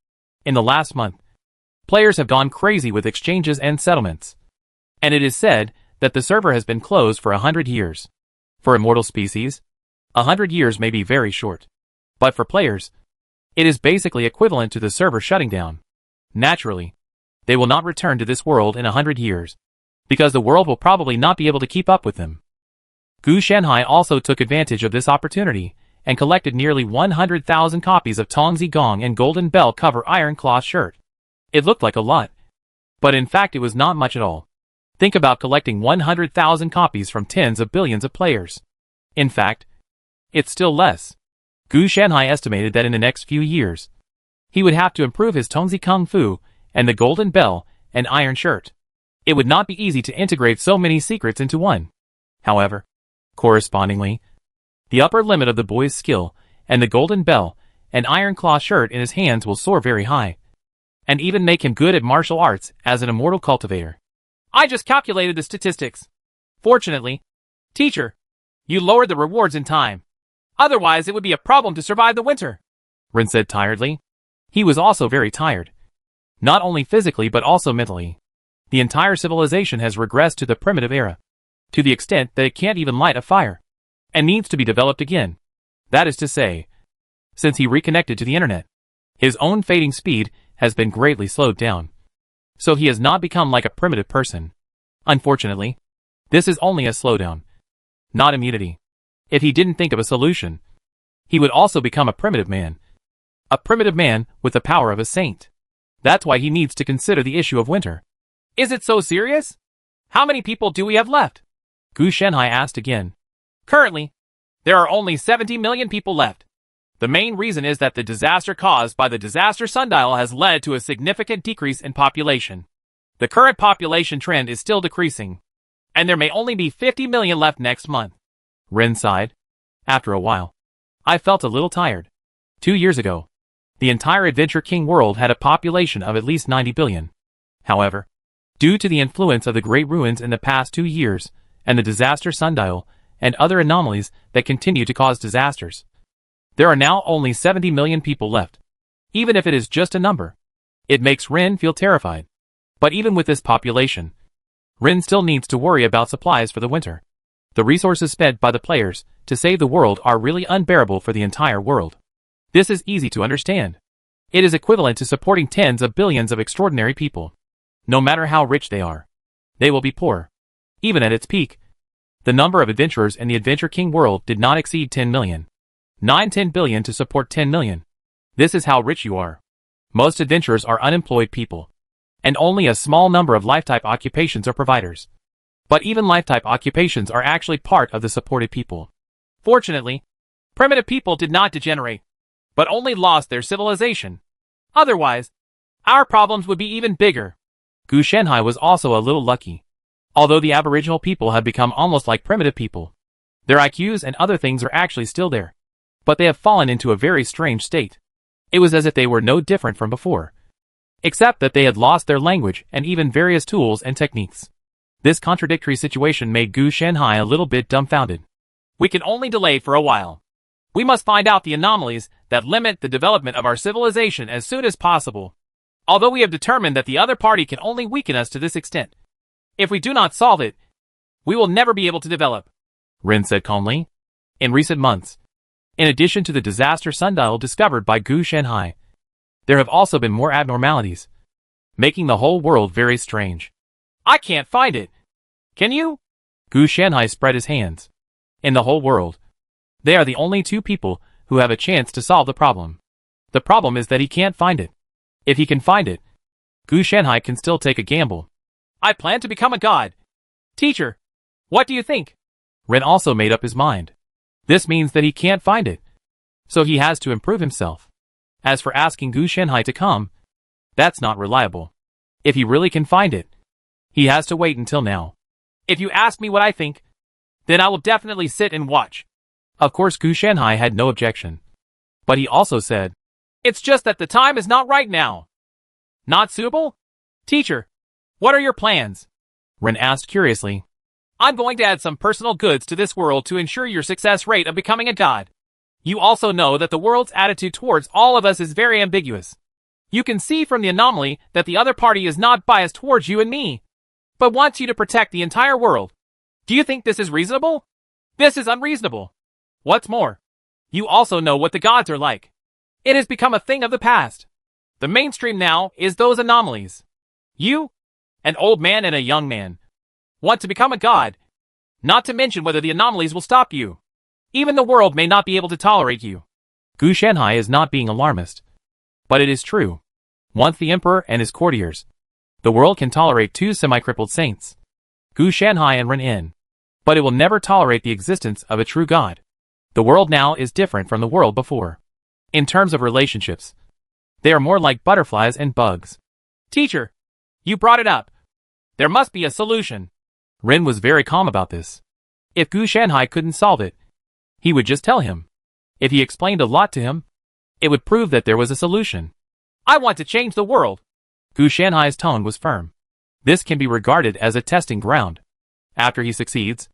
In the last month, players have gone crazy with exchanges and settlements. And it is said that the server has been closed for 100 years. For immortal species, 100 years may be very short. But for players, it is basically equivalent to the server shutting down. Naturally, they will not return to this world in 100 years, because the world will probably not be able to keep up with them. Gu Shenhai also took advantage of this opportunity and collected nearly 100,000 copies of Tongzi Gong and Golden Bell cover Iron Claw shirt. It looked like a lot, but in fact it was not much at all. Think about collecting 100,000 copies from tens of billions of players. In fact, it's still less. Gu Shenhai estimated that in the next few years, he would have to improve his Tongzi Kung Fu and the Golden Bell and Iron Shirt. It would not be easy to integrate so many secrets into one. However, correspondingly, the upper limit of the boy's skill and the Golden Bell and Iron Claw shirt in his hands will soar very high, and even make him good at martial arts as an immortal cultivator. I just calculated the statistics. Fortunately, teacher, you lowered the rewards in time. Otherwise it would be a problem to survive the winter. Rin said tiredly. He was also very tired. Not only physically but also mentally. The entire civilization has regressed to the primitive era, to the extent that it can't even light a fire, and needs to be developed again. That is to say, since he reconnected to the internet, his own fading speed has been greatly slowed down. So he has not become like a primitive person. Unfortunately, this is only a slowdown, not immunity. If he didn't think of a solution, he would also become a primitive man. A primitive man with the power of a saint. That's why he needs to consider the issue of winter. Is it so serious? How many people do we have left? Gu Shenhai asked again. Currently, there are only 70 million people left. The main reason is that the disaster caused by the disaster sundial has led to a significant decrease in population. The current population trend is still decreasing, and there may only be 50 million left next month. Rin sighed. After a while, I felt a little tired. 2 years ago, the entire Adventure King world had a population of at least 90 billion. However, due to the influence of the Great Ruins in the past 2 years, and the disaster sundial, and other anomalies that continue to cause disasters, there are now only 70 million people left. Even if it is just a number, it makes Rin feel terrified. But even with this population, Rin still needs to worry about supplies for the winter. The resources spent by the players to save the world are really unbearable for the entire world. This is easy to understand. It is equivalent to supporting tens of billions of extraordinary people. No matter how rich they are, they will be poor. Even at its peak, the number of adventurers in the Adventure King world did not exceed 10 million. 10 billion to support 10 million. This is how rich you are. Most adventurers are unemployed people, and only a small number of life-type occupations are providers. But even life-type occupations are actually part of the supported people. Fortunately, Primitive people did not degenerate, but only lost their civilization. Otherwise, our problems would be even bigger. Gu Shanhai was also a little lucky. Although the aboriginal people have become almost like primitive people, their IQs and other things are actually still there. But they have fallen into a very strange state. It was as if they were no different from before, except that they had lost their language and even various tools and techniques. This contradictory situation made Gu Shanhai a little bit dumbfounded. We can only delay for a while. We must find out the anomalies that limit the development of our civilization as soon as possible. Although we have determined that the other party can only weaken us to this extent. If we do not solve it, we will never be able to develop, Ren said calmly. In recent months, in addition to the disaster sundial discovered by Gu Shanhai, there have also been more abnormalities, making the whole world very strange. I can't find it. Can you? Gu Shanhai spread his hands. In the whole world, they are the only two people who have a chance to solve the problem. The problem is that he can't find it. If he can find it, Gu Shanhai can still take a gamble. I plan to become a god. Teacher, what do you think? Ren also made up his mind. This means that he can't find it, so he has to improve himself. As for asking Gu Shanhai to come, that's not reliable. If he really can find it, he has to wait until now. If you ask me what I think, then I will definitely sit and watch. Of course Gu Shanhai had no objection. But he also said, it's just that the time is not right now. Not suitable? Teacher, what are your plans? Ren asked curiously. I'm going to add some personal goods to this world to ensure your success rate of becoming a god. You also know that the world's attitude towards all of us is very ambiguous. You can see from the anomaly that the other party is not biased towards you and me, but wants you to protect the entire world. Do you think this is reasonable? This is unreasonable. What's more, you also know what the gods are like. It has become a thing of the past. The mainstream now is those anomalies. You, an old man and a young man, want to become a god, not to mention whether the anomalies will stop you. Even the world may not be able to tolerate you. Gu Shanhai is not being alarmist. But it is true. Once the emperor and his courtiers, the world can tolerate two semi-crippled saints, Gu Shanhai and Ren In. But it will never tolerate the existence of a true god. The world now is different from the world before. In terms of relationships, they are more like butterflies and bugs. Teacher, you brought it up. There must be a solution. Ren was very calm about this. If Gu Shanhai couldn't solve it, he would just tell him. If he explained a lot to him, it would prove that there was a solution. I want to change the world. Gu Shanhai's tone was firm. This can be regarded as a testing ground. After he succeeds,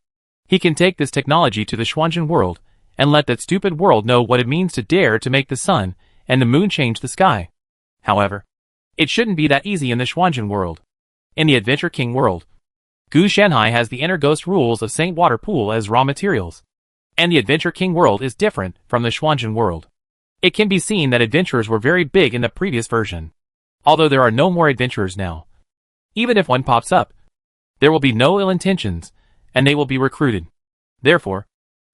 he can take this technology to the Xuanzhen world and let that stupid world know what it means to dare to make the sun and the moon change the sky. However, it shouldn't be that easy in the Xuanzhen world. In the Adventure King world, Gu Shanhai has the inner ghost rules of Saint Water Pool as raw materials. And the Adventure King world is different from the Xuanzhen world. It can be seen that adventurers were very big in the previous version. Although there are no more adventurers now. Even if one pops up, there will be no ill intentions, and they will be recruited. Therefore,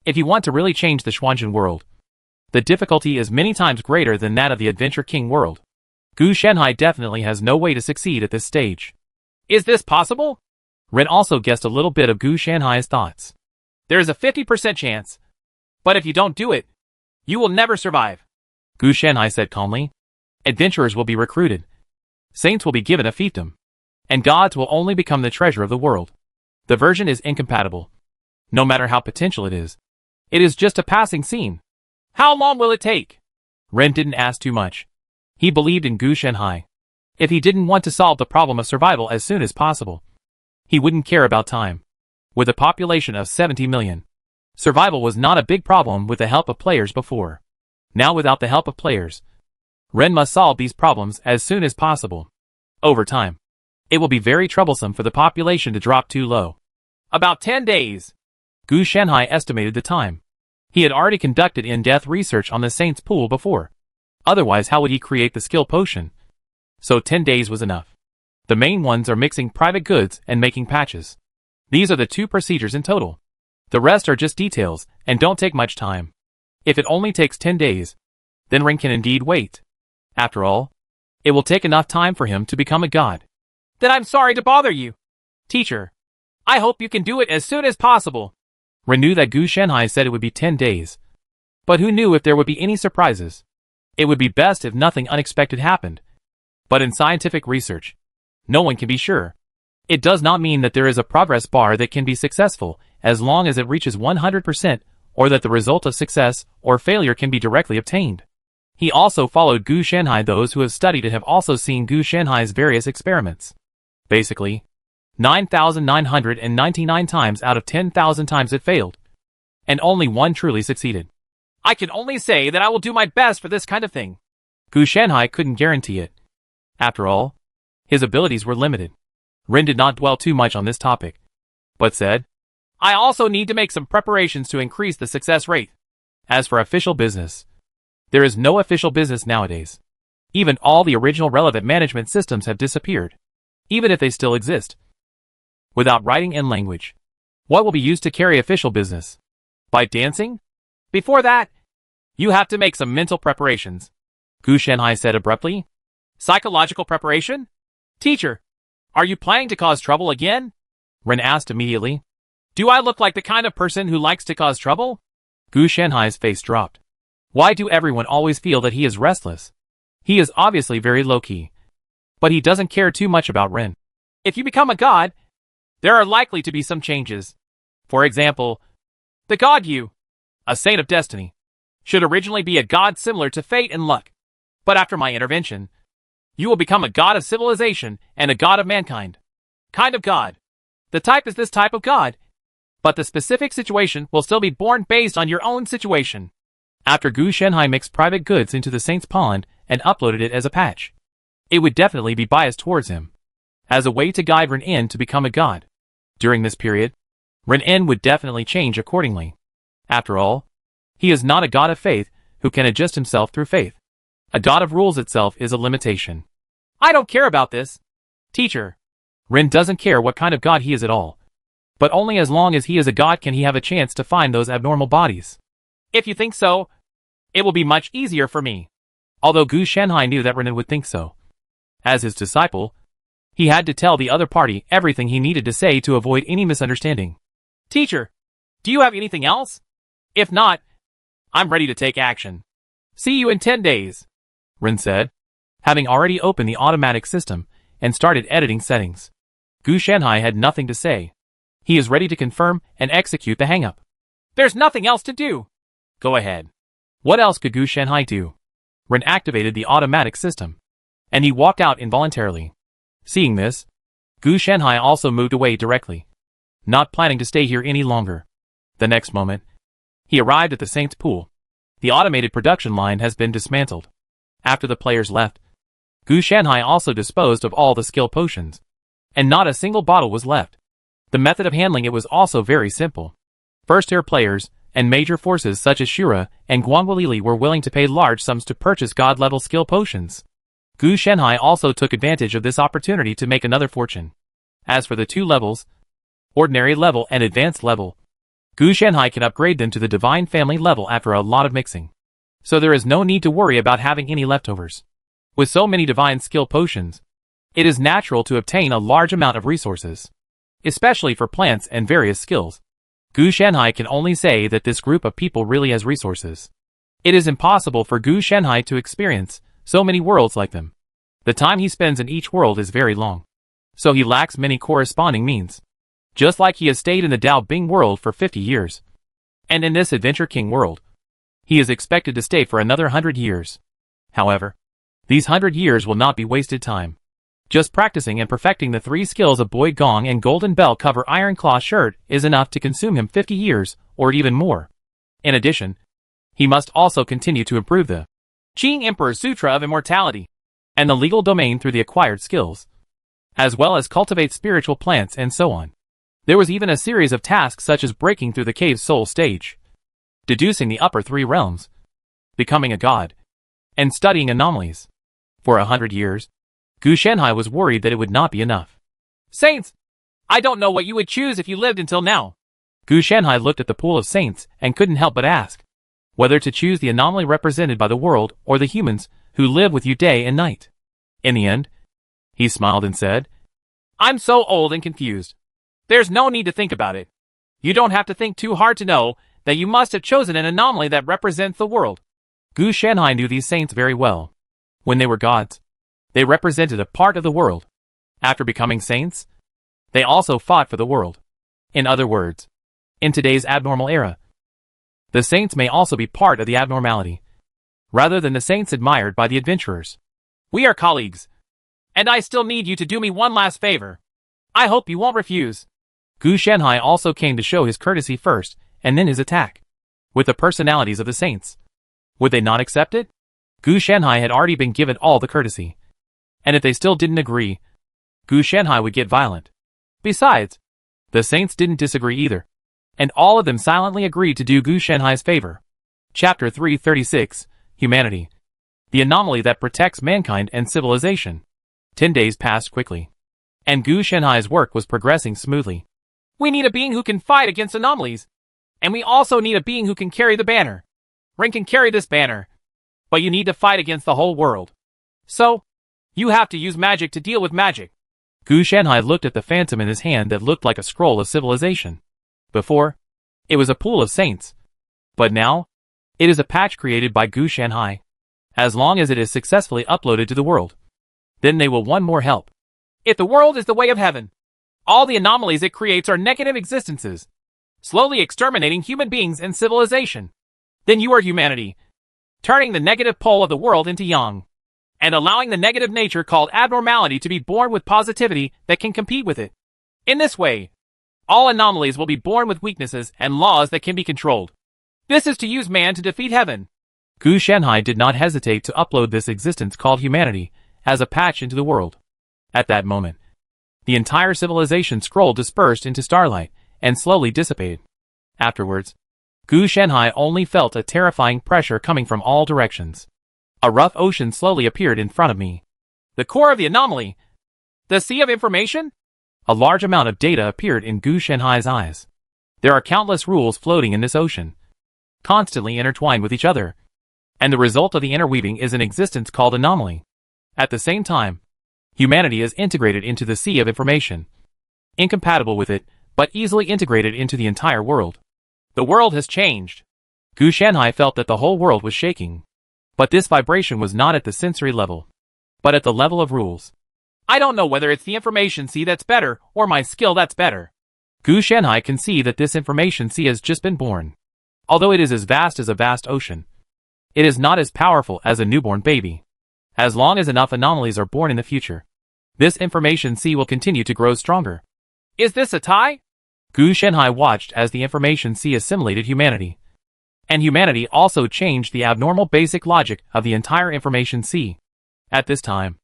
if you want to really change the Xuanzhen world, the difficulty is many times greater than that of the Adventure King world. Gu Shanhai definitely has no way to succeed at this stage. Is this possible? Ren also guessed a little bit of Gu Shanhai's thoughts. There is a 50% chance. But if you don't do it, you will never survive. Gu Shanhai said calmly. Adventurers will be recruited. Saints will be given a fiefdom. And gods will only become the treasure of the world. The version is incompatible. No matter how potential it is just a passing scene. How long will it take? Ren didn't ask too much. He believed in Gu Shanhai. If he didn't want to solve the problem of survival as soon as possible, he wouldn't care about time. With a population of 70 million, survival was not a big problem with the help of players before. Now without the help of players, Ren must solve these problems as soon as possible. Over time, it will be very troublesome for the population to drop too low. About 10 days. Gu Shanhai estimated the time. He had already conducted in-depth research on the Saint's Pool before. Otherwise how would he create the skill potion? So 10 days was enough. The main ones are mixing private goods and making patches. These are the 2 procedures in total. The rest are just details and don't take much time. If it only takes 10 days, then Ren can indeed wait. After all, it will take enough time for him to become a god. Then I'm sorry to bother you. Teacher, I hope you can do it as soon as possible. Ren knew that Gu Shanhai said it would be 10 days. But who knew if there would be any surprises? It would be best if nothing unexpected happened. But in scientific research, no one can be sure. It does not mean that there is a progress bar that can be successful as long as it reaches 100%, or that the result of success or failure can be directly obtained. He also followed Gu Shanhai. Those who have studied it have also seen Gu Shanhai's various experiments. Basically, 9,999 times out of 10,000 times it failed, and only one truly succeeded. I can only say that I will do my best for this kind of thing. Gu Shanhai couldn't guarantee it. After all, his abilities were limited. Ren did not dwell too much on this topic, but said, I also need to make some preparations to increase the success rate. As for official business, there is no official business nowadays. Even all the original relevant management systems have disappeared, even if they still exist. Without writing and language, what will be used to carry official business? By dancing? Before that, you have to make some mental preparations, Gu Shanhai said abruptly. Psychological preparation? Teacher, are you planning to cause trouble again? Ren asked immediately. Do I look like the kind of person who likes to cause trouble? Gu Shanhai's face dropped. Why do everyone always feel that he is restless? He is obviously very low-key, but he doesn't care too much about Ren. If you become a god, there are likely to be some changes. For example, the god Yu, a saint of destiny, should originally be a god similar to fate and luck. But after my intervention, you will become a god of civilization and a god of mankind. Kind of god. The type is this type of god, but the specific situation will still be born based on your own situation. After Gu Shanhai mixed private goods into the Saint's pond and uploaded it as a patch, it would definitely be biased towards him, as a way to guide Ren En to become a god. During this period, Ren En would definitely change accordingly. After all, he is not a god of faith who can adjust himself through faith. A god of rules itself is a limitation. I don't care about this, teacher. Ren doesn't care what kind of god he is at all. But only as long as he is a god can he have a chance to find those abnormal bodies. If you think so, it will be much easier for me. Although Gu Shanhai knew that Ren would think so. As his disciple, he had to tell the other party everything he needed to say to avoid any misunderstanding. Teacher, do you have anything else? If not, I'm ready to take action. See you in 10 days, Ren said, having already opened the automatic system and started editing settings. Gu Shanhai had nothing to say. He is ready to confirm and execute the hangup. There's nothing else to do. Go ahead. What else could Gu Shanhai do? Ren activated the automatic system, and he walked out involuntarily. Seeing this, Gu Shanhai also moved away directly, not planning to stay here any longer. The next moment, he arrived at the Saint's pool. The automated production line has been dismantled. After the players left, Gu Shanhai also disposed of all the skill potions, and not a single bottle was left. The method of handling it was also very simple. First-tier players and major forces such as Shura and Guanguolili were willing to pay large sums to purchase god-level skill potions. Gu Shanhai also took advantage of this opportunity to make another fortune. As for the two levels, ordinary level and advanced level, Gu Shanhai can upgrade them to the divine family level after a lot of mixing. So there is no need to worry about having any leftovers. With so many divine skill potions, it is natural to obtain a large amount of resources, especially for plants and various skills. Gu Shanhai can only say that this group of people really has resources. It is impossible for Gu Shanhai to experience so many worlds like them. The time he spends in each world is very long, so he lacks many corresponding means. Just like he has stayed in the Dao Bing world for 50 years. And in this Adventure King world, he is expected to stay for another 100 years. However, these 100 years will not be wasted time. Just practicing and perfecting the 3 skills of Boi Gong and Golden Bell Cover Iron Claw Shirt is enough to consume him 50 years, or even more. In addition, he must also continue to improve the Qing Emperor's Sutra of Immortality and the legal domain through the acquired skills, as well as cultivate spiritual plants and so on. There was even a series of tasks such as breaking through the cave's soul stage, deducing the upper 3 realms, becoming a god, and studying anomalies. For 100 years, Gu Shanhai was worried that it would not be enough. Saints! I don't know what you would choose if you lived until now. Gu Shanhai looked at the pool of saints and couldn't help but ask whether to choose the anomaly represented by the world or the humans who live with you day and night. In the end, he smiled and said, I'm so old and confused. There's no need to think about it. You don't have to think too hard to know that you must have chosen an anomaly that represents the world. Gu Shanhai knew these saints very well. When they were gods, they represented a part of the world. After becoming saints, they also fought for the world. In other words, in today's abnormal era, the saints may also be part of the abnormality, rather than the saints admired by the adventurers. We are colleagues, and I still need you to do me one last favor. I hope you won't refuse. Gu Shanhai also came to show his courtesy first, and then his attack. With the personalities of the saints, would they not accept it? Gu Shanhai had already been given all the courtesy. And if they still didn't agree, Gu Shanhai would get violent. Besides, the saints didn't disagree either, and all of them silently agreed to do Gu Shanhai's favor. Chapter 336, Humanity. The anomaly that protects mankind and civilization. 10 days passed quickly, and Gu Shanhai's work was progressing smoothly. We need a being who can fight against anomalies, and we also need a being who can carry the banner. Ring can carry this banner, but you need to fight against the whole world. So, you have to use magic to deal with magic. Gu Shanhai looked at the phantom in his hand that looked like a scroll of civilization. Before, it was a pool of saints. But now, it is a patch created by Gu Shanhai. As long as it is successfully uploaded to the world, then they will want more help. If the world is the way of heaven, all the anomalies it creates are negative existences, slowly exterminating human beings and civilization. Then you are humanity, turning the negative pole of the world into yang, and allowing the negative nature called abnormality to be born with positivity that can compete with it. In this way, all anomalies will be born with weaknesses and laws that can be controlled. This is to use man to defeat heaven. Gu Shanhai did not hesitate to upload this existence called humanity as a patch into the world. At that moment, the entire civilization scroll dispersed into starlight and slowly dissipated. Afterwards, Gu Shanhai only felt a terrifying pressure coming from all directions. A rough ocean slowly appeared in front of me. The core of the anomaly. The sea of information? A large amount of data appeared in Gu Shanhai's eyes. There are countless rules floating in this ocean, constantly intertwined with each other. And the result of the interweaving is an existence called anomaly. At the same time, humanity is integrated into the sea of information. Incompatible with it, but easily integrated into the entire world. The world has changed. Gu Shanhai felt that the whole world was shaking. But this vibration was not at the sensory level, but at the level of rules. I don't know whether it's the information sea that's better, or my skill that's better. Gu Shanhai can see that this information sea has just been born. Although it is as vast as a vast ocean, it is not as powerful as a newborn baby. As long as enough anomalies are born in the future, this information sea will continue to grow stronger. Is this a tie? Gu Shanhai watched as the information sea assimilated humanity. And humanity also changed the abnormal basic logic of the entire information sea. At this time,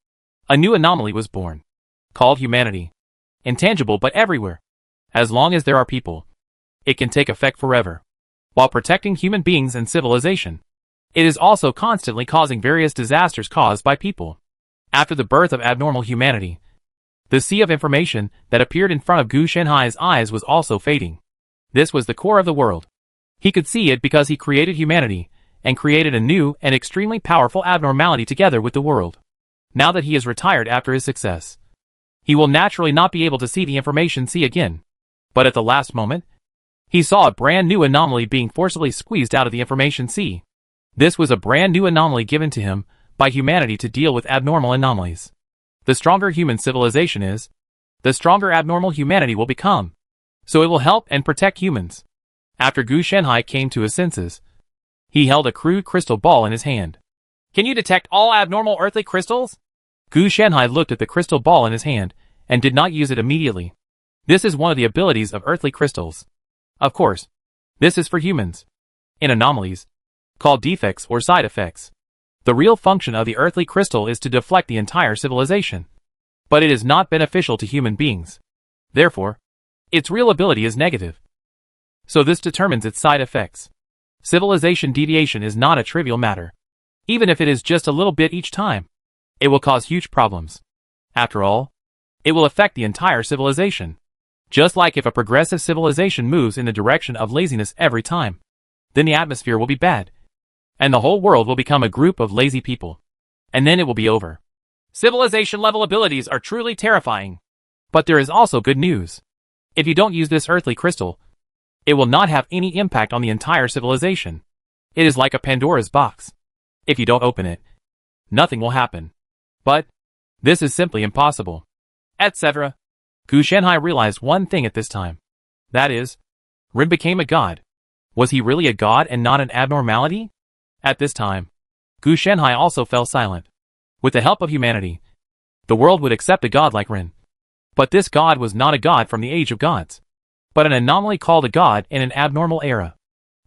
a new anomaly was born, called humanity. Intangible but everywhere. As long as there are people, it can take effect forever, while protecting human beings and civilization. It is also constantly causing various disasters caused by people. After the birth of abnormal humanity, the sea of information that appeared in front of Gu Shanhai's eyes was also fading. This was the core of the world. He could see it because he created humanity, and created a new and extremely powerful abnormality together with the world. Now that he is retired after his success, he will naturally not be able to see the information sea again. But at the last moment, he saw a brand new anomaly being forcibly squeezed out of the information sea. This was a brand new anomaly given to him by humanity to deal with abnormal anomalies. The stronger human civilization is, the stronger abnormal humanity will become. So it will help and protect humans. After Gu Shanhai came to his senses, he held a crude crystal ball in his hand. Can you detect all abnormal earthly crystals? Gu Shanhai looked at the crystal ball in his hand, and did not use it immediately. This is one of the abilities of earthly crystals. Of course, this is for humans. In anomalies, called defects or side effects, the real function of the earthly crystal is to deflect the entire civilization. But it is not beneficial to human beings. Therefore, its real ability is negative. So this determines its side effects. Civilization deviation is not a trivial matter. Even if it is just a little bit each time, it will cause huge problems. After all, it will affect the entire civilization. Just like if a progressive civilization moves in the direction of laziness every time, then the atmosphere will be bad, and the whole world will become a group of lazy people. And then it will be over. Civilization level abilities are truly terrifying. But there is also good news. If you don't use this earthly crystal, It will not have any impact on the entire civilization. It is like a Pandora's box. If you don't open it, nothing will happen. But this is simply impossible. Etc. Gu Shenhai realized one thing at this time. That is, Rin became a god. Was he really a god and not an abnormality? At this time, Gu Shenhai also fell silent. With the help of humanity, the world would accept a god like Rin. But this god was not a god from the age of gods, but an anomaly called a god in an abnormal era.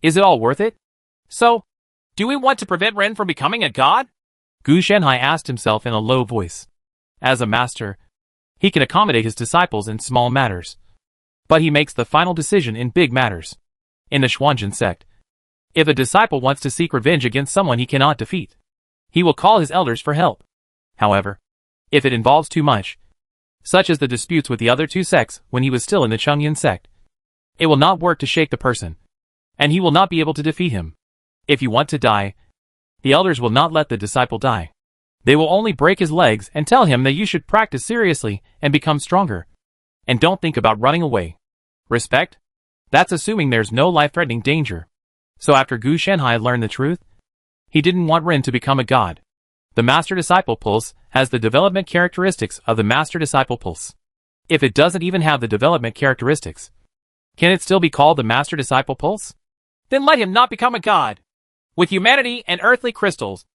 Is it all worth it? So, do we want to prevent Ren from becoming a god? Gu Shenhai asked himself in a low voice. As a master, he can accommodate his disciples in small matters. But he makes the final decision in big matters. In the Xuanzhen sect, if a disciple wants to seek revenge against someone he cannot defeat, he will call his elders for help. However, if it involves too much, such as the disputes with the other two sects when he was still in the Chengyan sect, it will not work to shake the person, and he will not be able to defeat him. If you want to die, the elders will not let the disciple die. They will only break his legs and tell him that you should practice seriously and become stronger. And don't think about running away. Respect? That's assuming there's no life-threatening danger. So after Gu Shenhai learned the truth, he didn't want Rin to become a god. The Master-Disciple Pulse has the development characteristics of the Master-Disciple Pulse. If it doesn't even have the development characteristics, can it still be called the Master-Disciple Pulse? Then let him not become a god. With humanity and earthly crystals,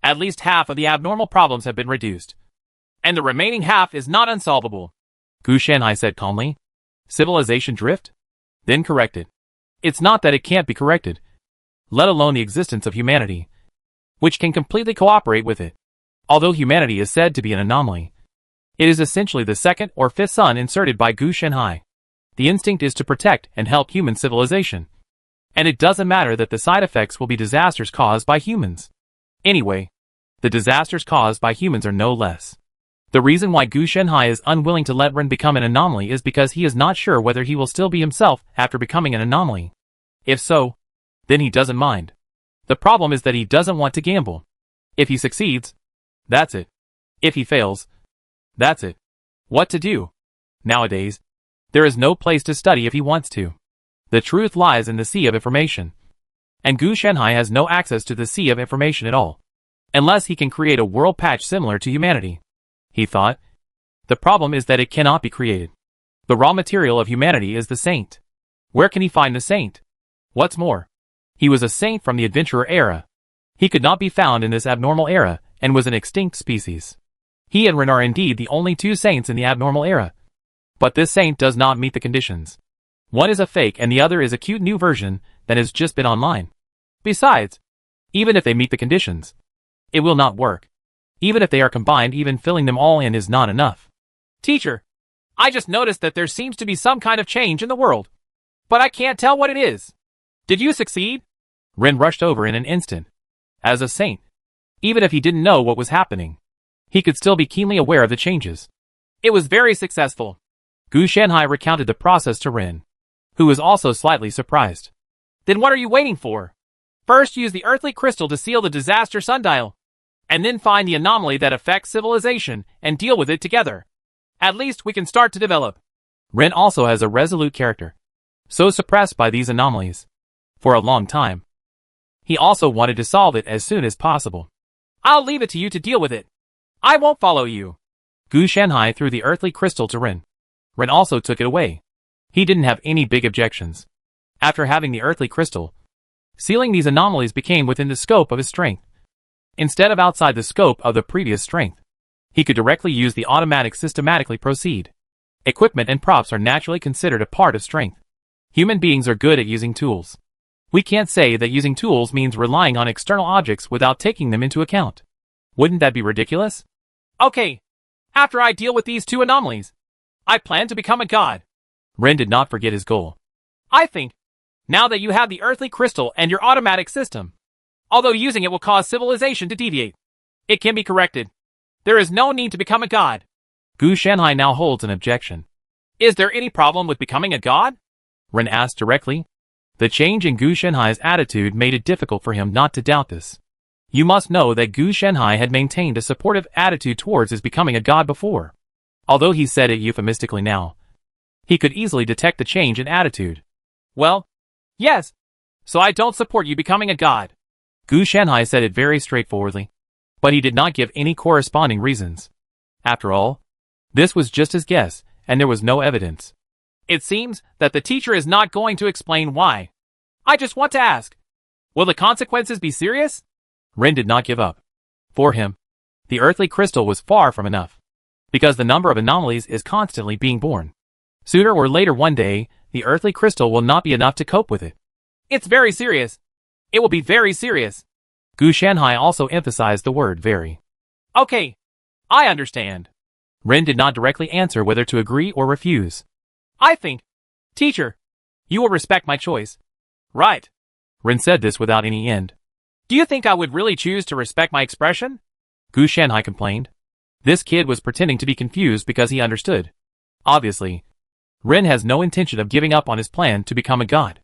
at least half of the abnormal problems have been reduced. And the remaining half is not unsolvable. Gu Shenhai said calmly. Civilization drift? Then correct it. It's not that it can't be corrected, let alone the existence of humanity, which can completely cooperate with it. Although humanity is said to be an anomaly, it is essentially the second or fifth sun inserted by Gu Shenhai. The instinct is to protect and help human civilization. And it doesn't matter that the side effects will be disasters caused by humans. Anyway, the disasters caused by humans are no less. The reason why Gu Shenhai is unwilling to let Ren become an anomaly is because he is not sure whether he will still be himself after becoming an anomaly. If so, then he doesn't mind. The problem is that he doesn't want to gamble. If he succeeds, that's it. If he fails, that's it. What to do? Nowadays, there is no place to study if he wants to. The truth lies in the sea of information. And Gu Shenhai has no access to the sea of information at all. Unless he can create a world patch similar to humanity. He thought. The problem is that it cannot be created. The raw material of humanity is the saint. Where can he find the saint? What's more, he was a saint from the adventurer era. He could not be found in this abnormal era, and was an extinct species. He and Ren are indeed the only two saints in the abnormal era. But this saint does not meet the conditions. One is a fake and the other is a cute new version that has just been online. Besides, even if they meet the conditions, it will not work. Even if they are combined, even filling them all in is not enough. Teacher, I just noticed that there seems to be some kind of change in the world. But I can't tell what it is. Did you succeed? Ren rushed over in an instant. As a saint, even if he didn't know what was happening, he could still be keenly aware of the changes. It was very successful. Gu Shenhai recounted the process to Ren, who was also slightly surprised. Then what are you waiting for? First use the earthly crystal to seal the disaster sundial, and then find the anomaly that affects civilization and deal with it together. At least we can start to develop. Ren also has a resolute character, so suppressed by these anomalies for a long time. He also wanted to solve it as soon as possible. I'll leave it to you to deal with it. I won't follow you. Gu Shenhai threw the earthly crystal to Ren. Ren also took it away. He didn't have any big objections. After having the earthly crystal, sealing these anomalies became within the scope of his strength. Instead of outside the scope of the previous strength, he could directly use the automatic systematically proceed. Equipment and props are naturally considered a part of strength. Human beings are good at using tools. We can't say that using tools means relying on external objects without taking them into account. Wouldn't that be ridiculous? Okay. After I deal with these two anomalies, I plan to become a god. Ren did not forget his goal. I think, now that you have the earthly crystal and your automatic system, although using it will cause civilization to deviate, it can be corrected. There is no need to become a god. Gu Shenhai now holds an objection. Is there any problem with becoming a god? Ren asked directly. The change in Gu Shenhai's attitude made it difficult for him not to doubt this. You must know that Gu Shenhai had maintained a supportive attitude towards his becoming a god before. Although he said it euphemistically now, he could easily detect the change in attitude. Well, Yes. So I don't support you becoming a god. Gu Shanhai said it very straightforwardly. But he did not give any corresponding reasons. After all, this was just his guess, and there was no evidence. It seems that the teacher is not going to explain why. I just want to ask, will the consequences be serious? Ren did not give up. For him, the earthly crystal was far from enough. Because the number of anomalies is constantly being born. Sooner or later one day, the earthly crystal will not be enough to cope with it. It's very serious. It will be very serious. Gu Shanhai also emphasized the word very. Okay. I understand. Ren did not directly answer whether to agree or refuse. I think, teacher, you will respect my choice. Right. Ren said this without any end. Do you think I would really choose to respect my expression? Gu Shanhai complained. This kid was pretending to be confused because he understood. Obviously, Ren has no intention of giving up on his plan to become a god.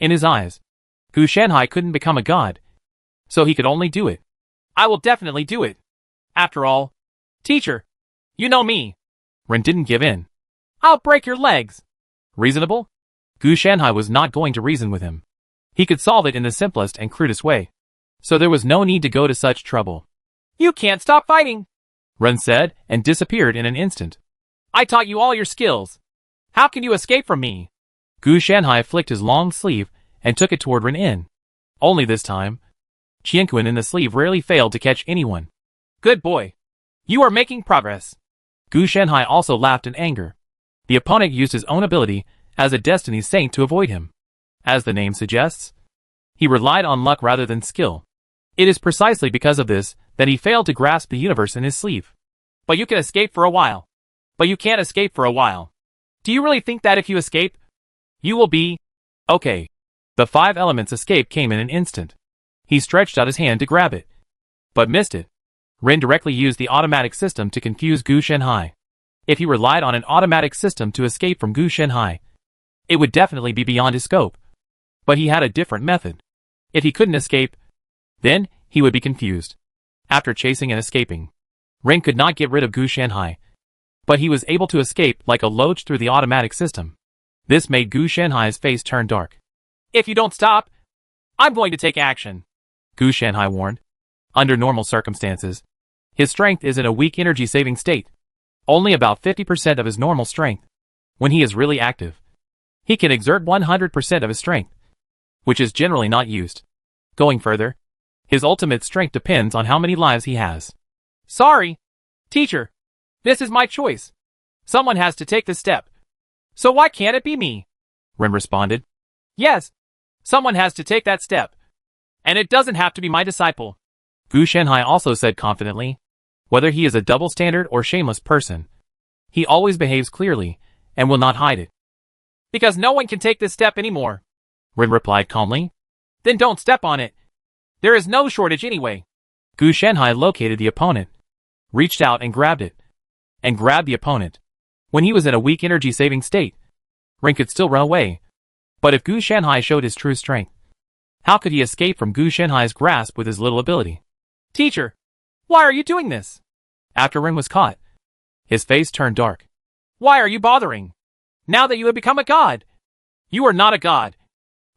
In his eyes, Gu Shanhai couldn't become a god, so he could only do it. I will definitely do it. After all, teacher, you know me. Ren didn't give in. I'll break your legs. Reasonable? Gu Shanhai was not going to reason with him. He could solve it in the simplest and crudest way. So there was no need to go to such trouble. You can't stop fighting, Ren said, and disappeared in an instant. I taught you all your skills. How can you escape from me? Gu Shanhai flicked his long sleeve and took it toward Ren In. Only this time, Qianquan in the sleeve rarely failed to catch anyone. Good boy. You are making progress. Gu Shanhai also laughed in anger. The opponent used his own ability as a destiny saint to avoid him. As the name suggests, he relied on luck rather than skill. It is precisely because of this that he failed to grasp the universe in his sleeve. But you can escape for a while. But you can't escape for a while. Do you really think that if you escape, you will be... Okay. The 5 elements escape came in an instant. He stretched out his hand to grab it, but missed it. Ren directly used the automatic system to confuse Gu Shanhai. If he relied on an automatic system to escape from Gu Shanhai, it would definitely be beyond his scope. But he had a different method. If he couldn't escape, then he would be confused. After chasing and escaping, Ren could not get rid of Gu Shanhai, but he was able to escape like a loach through the automatic system. This made Gu Shanhai's face turn dark. If you don't stop, I'm going to take action, Gu Shanhai warned. Under normal circumstances, his strength is in a weak energy-saving state. Only about 50% of his normal strength. When he is really active, he can exert 100% of his strength, which is generally not used. Going further, his ultimate strength depends on how many lives he has. Sorry, teacher. This is my choice. Someone has to take this step. So why can't it be me? Ren responded. Yes, someone has to take that step. And it doesn't have to be my disciple. Gu Shanhai also said confidently, whether he is a double standard or shameless person, he always behaves clearly and will not hide it. Because no one can take this step anymore, Ren replied calmly. Then don't step on it. There is no shortage anyway. Gu Shanhai located the opponent, reached out and grabbed it, and grabbed the opponent. When he was in a weak energy-saving state, Ren could still run away. But if Gu Shanhai showed his true strength, how could he escape from Gu Shanhai's grasp with his little ability? Teacher, why are you doing this? After Ren was caught, his face turned dark. Why are you bothering? Now that you have become a god. You are not a god,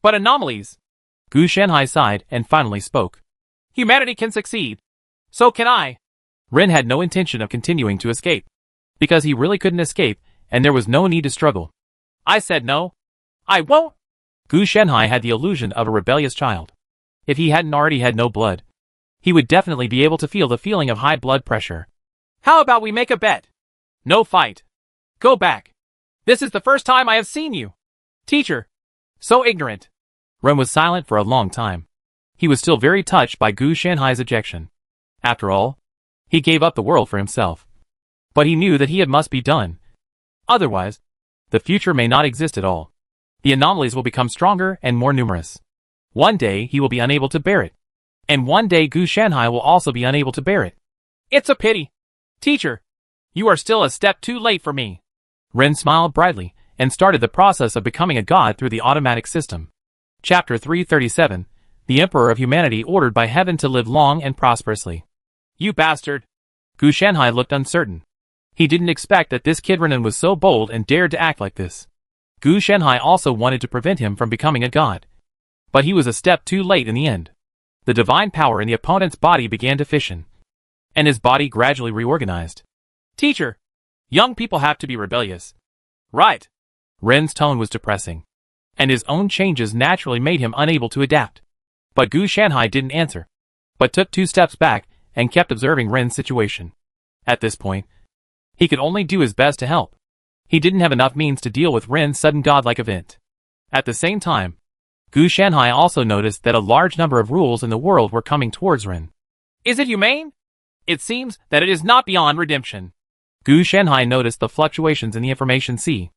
but anomalies. Gu Shanhai sighed and finally spoke. Humanity can succeed. So can I. Ren had no intention of continuing to escape, because he really couldn't escape, and there was no need to struggle. I said no. I won't. Gu Shanhai had the illusion of a rebellious child. If he hadn't already had no blood, he would definitely be able to feel the feeling of high blood pressure. How about we make a bet? No fight. Go back. This is the first time I have seen you. Teacher. So ignorant. Ren was silent for a long time. He was still very touched by Gu Shanhai's objection. After all, he gave up the world for himself. But he knew that it must be done. Otherwise, the future may not exist at all. The anomalies will become stronger and more numerous. One day he will be unable to bear it. And one day Gu Shanhai will also be unable to bear it. It's a pity. Teacher, you are still a step too late for me. Ren smiled brightly and started the process of becoming a god through the automatic system. Chapter 337, The Emperor of Humanity ordered by heaven to live long and prosperously. You bastard. Gu Shanhai looked uncertain. He didn't expect that this kid Renan was so bold and dared to act like this. Gu Shanhai also wanted to prevent him from becoming a god. But he was a step too late in the end. The divine power in the opponent's body began to fission, and his body gradually reorganized. Teacher, young people have to be rebellious. Right. Ren's tone was depressing, and his own changes naturally made him unable to adapt. But Gu Shanhai didn't answer, but took 2 steps back and kept observing Ren's situation. At this point, he could only do his best to help. He didn't have enough means to deal with Ren's sudden godlike event. At the same time, Gu Shanhai also noticed that a large number of rules in the world were coming towards Ren. Is it humane? It seems that it is not beyond redemption. Gu Shanhai noticed the fluctuations in the information sea.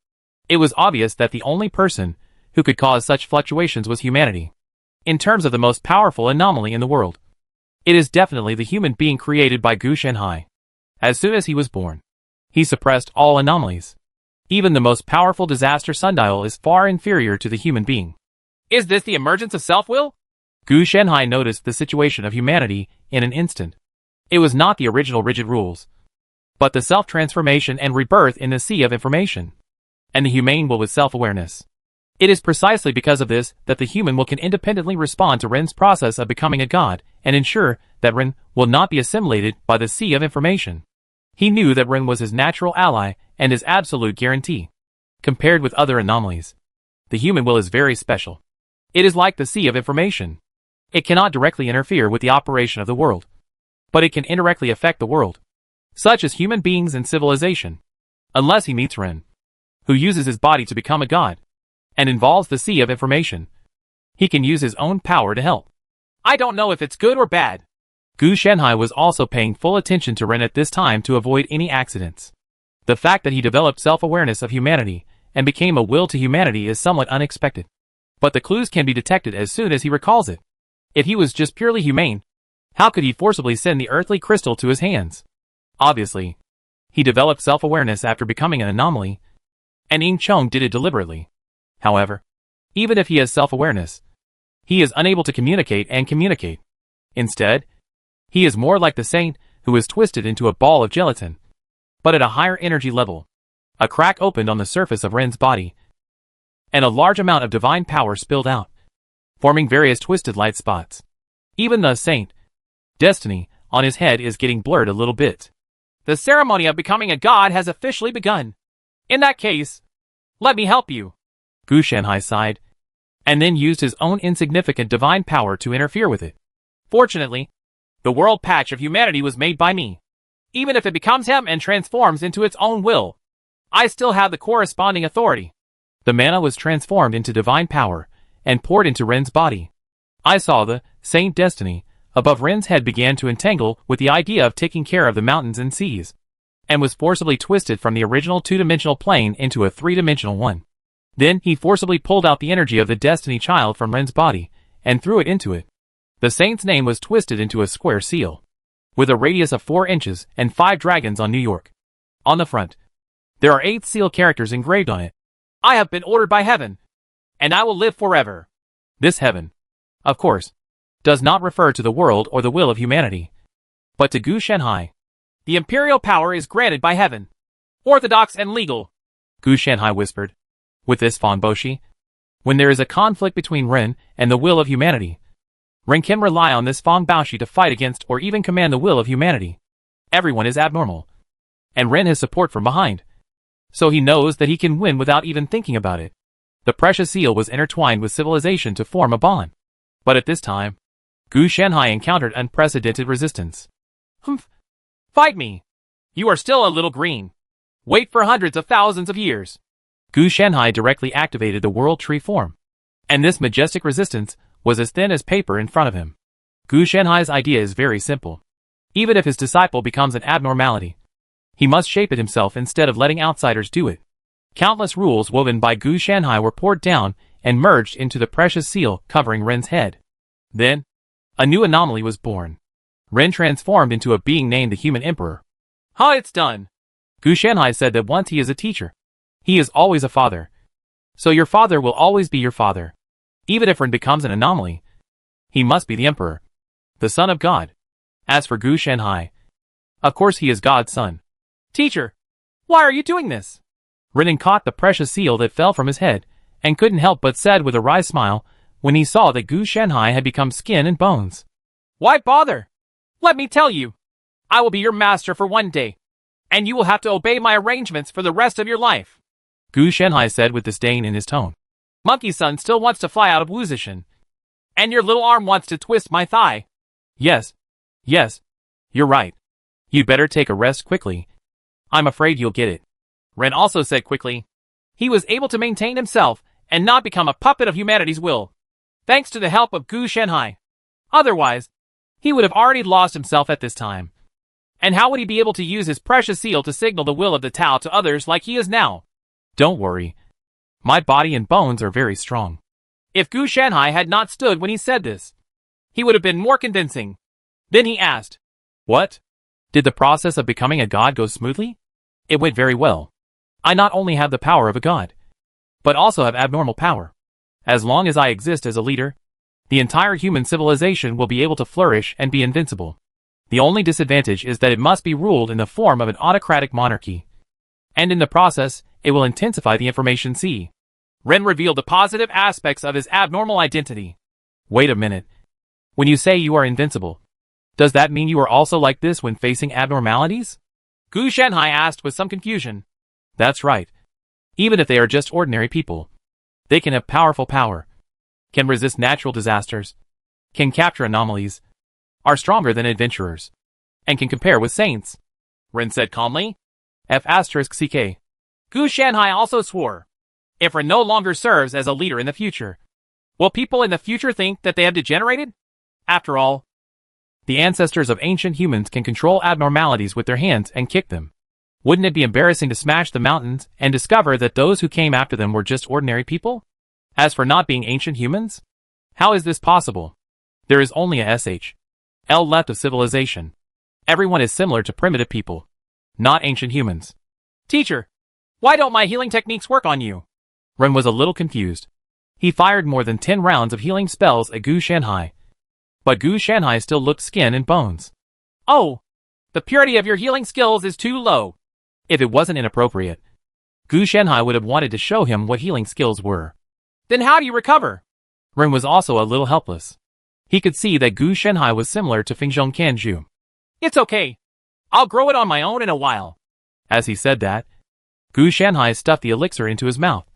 It was obvious that the only person who could cause such fluctuations was humanity. In terms of the most powerful anomaly in the world, it is definitely the human being created by Gu Shanhai. As soon as he was born, he suppressed all anomalies. Even the most powerful disaster sundial is far inferior to the human being. Is this the emergence of self-will? Gu Shanhai noticed the situation of humanity in an instant. It was not the original rigid rules, but the self-transformation and rebirth in the sea of information. And the humane will with self-awareness. It is precisely because of this that the human will can independently respond to Ren's process of becoming a god and ensure that Ren will not be assimilated by the sea of information. He knew that Ren was his natural ally and his absolute guarantee. Compared with other anomalies, the human will is very special. It is like the sea of information. It cannot directly interfere with the operation of the world, but it can indirectly affect the world, such as human beings and civilization. Unless he meets Ren, who uses his body to become a god, and involves the sea of information, he can use his own power to help. I don't know if it's good or bad. Gu Shanhai was also paying full attention to Ren at this time to avoid any accidents. The fact that he developed self-awareness of humanity and became a will to humanity is somewhat unexpected. But the clues can be detected as soon as he recalls it. If he was just purely humane, how could he forcibly send the earthly crystal to his hands? Obviously, he developed self-awareness after becoming an anomaly, and Ying Chong did it deliberately. However, even if he has self-awareness, he is unable to communicate and communicate. Instead, he is more like the saint who is twisted into a ball of gelatin. But at a higher energy level, a crack opened on the surface of Ren's body, and a large amount of divine power spilled out, forming various twisted light spots. Even the saint, destiny, on his head is getting blurred a little bit. The ceremony of becoming a god has officially begun. In that case, let me help you. Gu Shanhai sighed, and then used his own insignificant divine power to interfere with it. Fortunately, the world patch of humanity was made by me. Even if it becomes him and transforms into its own will, I still have the corresponding authority. The mana was transformed into divine power and poured into Ren's body. I saw the Saint Destiny above Ren's head began to entangle with the idea of taking care of the mountains and seas, and was forcibly twisted from the original 2-dimensional plane into a 3-dimensional one. Then he forcibly pulled out the energy of the Destiny Child from Ren's body and threw it into it. The Saint's name was twisted into a square seal, with a radius of 4 inches and 5 dragons on New York. On the front, there are 8 seal characters engraved on it. I have been ordered by heaven, and I will live forever. This heaven, of course, does not refer to the world or the will of humanity, but to Gu Shanhai. The imperial power is granted by heaven. Orthodox and legal, Gu Shanhai whispered. With this Fan Boshi, when there is a conflict between Ren and the will of humanity, Ren can rely on this Fan Boshi to fight against or even command the will of humanity. Everyone is abnormal, and Ren has support from behind, so he knows that he can win without even thinking about it. The precious seal was intertwined with civilization to form a bond. But at this time, Gu Shanhai encountered unprecedented resistance. Humph! Fight me! You are still a little green. Wait for hundreds of thousands of years. Gu Shanhai directly activated the World Tree form, and this majestic resistance was as thin as paper in front of him. Gu Shanhai's idea is very simple. Even if his disciple becomes an abnormality, he must shape it himself instead of letting outsiders do it. Countless rules woven by Gu Shanhai were poured down and merged into the precious seal covering Ren's head. Then, a new anomaly was born. Ren transformed into a being named the Human Emperor. It's done. Gu Shanhai said that once he is a teacher, he is always a father. So your father will always be your father. Even if Ren becomes an anomaly, he must be the Emperor, the son of God. As for Gu Shanhai, of course he is God's son. Teacher, why are you doing this? Ren caught the precious seal that fell from his head, and couldn't help but said with a wry smile, when he saw that Gu Shanhai had become skin and bones. Why bother? Let me tell you. I will be your master for one day, and you will have to obey my arrangements for the rest of your life. Gu Shanhai said with disdain in his tone. Monkey Son still wants to fly out of Wuzishan, and your little arm wants to twist my thigh. Yes, you're right. You'd better take a rest quickly. I'm afraid you'll get it. Ren also said quickly. He was able to maintain himself and not become a puppet of humanity's will, thanks to the help of Gu Shanhai. Otherwise, he would have already lost himself at this time. And how would he be able to use his precious seal to signal the will of the Tao to others like he is now? Don't worry. My body and bones are very strong. If Gu Shanhai had not stood when he said this, he would have been more convincing. Then he asked, What? Did the process of becoming a god go smoothly? It went very well. I not only have the power of a god, but also have abnormal power. As long as I exist as a leader, the entire human civilization will be able to flourish and be invincible. The only disadvantage is that it must be ruled in the form of an autocratic monarchy. And in the process, it will intensify the information sea. Ren revealed the positive aspects of his abnormal identity. Wait a minute. When you say you are invincible, does that mean you are also like this when facing abnormalities? Gu Shanhai asked with some confusion. That's right. Even if they are just ordinary people, they can have powerful power, can resist natural disasters, can capture anomalies, are stronger than adventurers, and can compare with saints. Ren said calmly. F***CK. Gu Shanhai also swore. If Ren no longer serves as a leader in the future, will people in the future think that they have degenerated? After all, the ancestors of ancient humans can control abnormalities with their hands and kick them. Wouldn't it be embarrassing to smash the mountains and discover that those who came after them were just ordinary people? As for not being ancient humans, how is this possible? There is only a SHL left of civilization. Everyone is similar to primitive people, not ancient humans. Teacher, why don't my healing techniques work on you? Ren was a little confused. He fired more than 10 rounds of healing spells at Gu Shanhai, but Gu Shanhai still looked skin and bones. Oh, the purity of your healing skills is too low. If it wasn't inappropriate, Gu Shanhai would have wanted to show him what healing skills were. Then how do you recover? Ren was also a little helpless. He could see that Gu Shanhai was similar to Fengzhong Kanju. It's okay. I'll grow it on my own in a while. As he said that, Gu Shanhai stuffed the elixir into his mouth,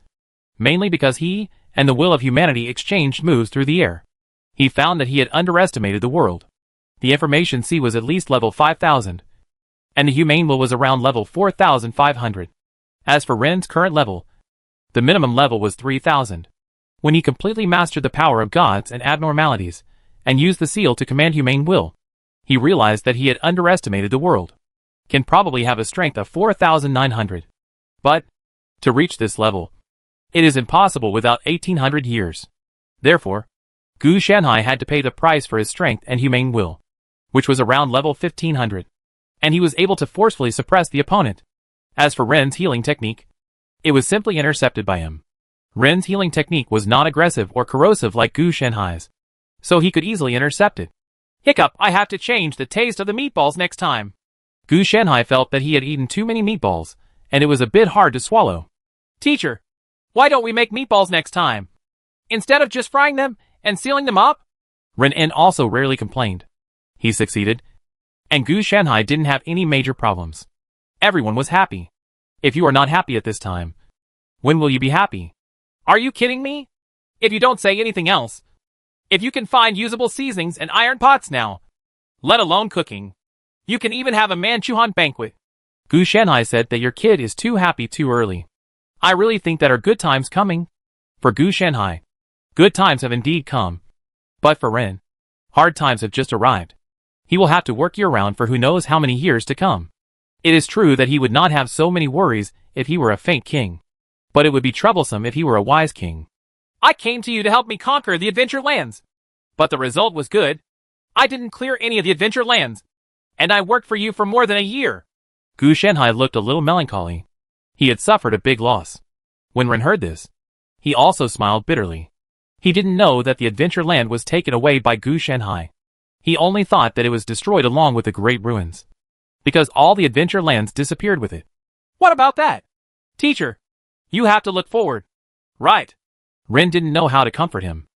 mainly because he and the will of humanity exchanged moves through the air. He found that he had underestimated the world. The information sea was at least level 5,000, and the humane will was around level 4,500. As for Ren's current level, the minimum level was 3,000. When he completely mastered the power of gods and abnormalities, and used the seal to command humane will, he realized that he had underestimated the world. Can probably have a strength of 4,900. But, to reach this level, it is impossible without 1,800 years. Therefore, Gu Shanhai had to pay the price for his strength and humane will, which was around level 1,500. And he was able to forcefully suppress the opponent. As for Ren's healing technique, it was simply intercepted by him. Ren's healing technique was not aggressive or corrosive like Gu Shanhai's, so he could easily intercept it. Hiccup, I have to change the taste of the meatballs next time. Gu Shanhai felt that he had eaten too many meatballs, and it was a bit hard to swallow. Teacher, why don't we make meatballs next time, instead of just frying them and sealing them up? Ren also rarely complained. He succeeded, and Gu Shanhai didn't have any major problems. Everyone was happy. If you are not happy at this time, when will you be happy? Are you kidding me? If you don't say anything else. If you can find usable seasonings and iron pots now, let alone cooking, you can even have a Manchuhan banquet. Gu Shanhai said that your kid is too happy too early. I really think that are good times coming. For Gu Shanhai, good times have indeed come. But for Ren, hard times have just arrived. He will have to work year-round for who knows how many years to come. It is true that he would not have so many worries if he were a faint king, but it would be troublesome if he were a wise king. I came to you to help me conquer the adventure lands, but the result was good. I didn't clear any of the adventure lands, and I worked for you for more than a year. Gu Shanhai looked a little melancholy. He had suffered a big loss. When Ren heard this, he also smiled bitterly. He didn't know that the adventure land was taken away by Gu Shanhai. He only thought that it was destroyed along with the great ruins, because all the adventure lands disappeared with it. What about that? Teacher, you have to look forward. Right. Ren didn't know how to comfort him.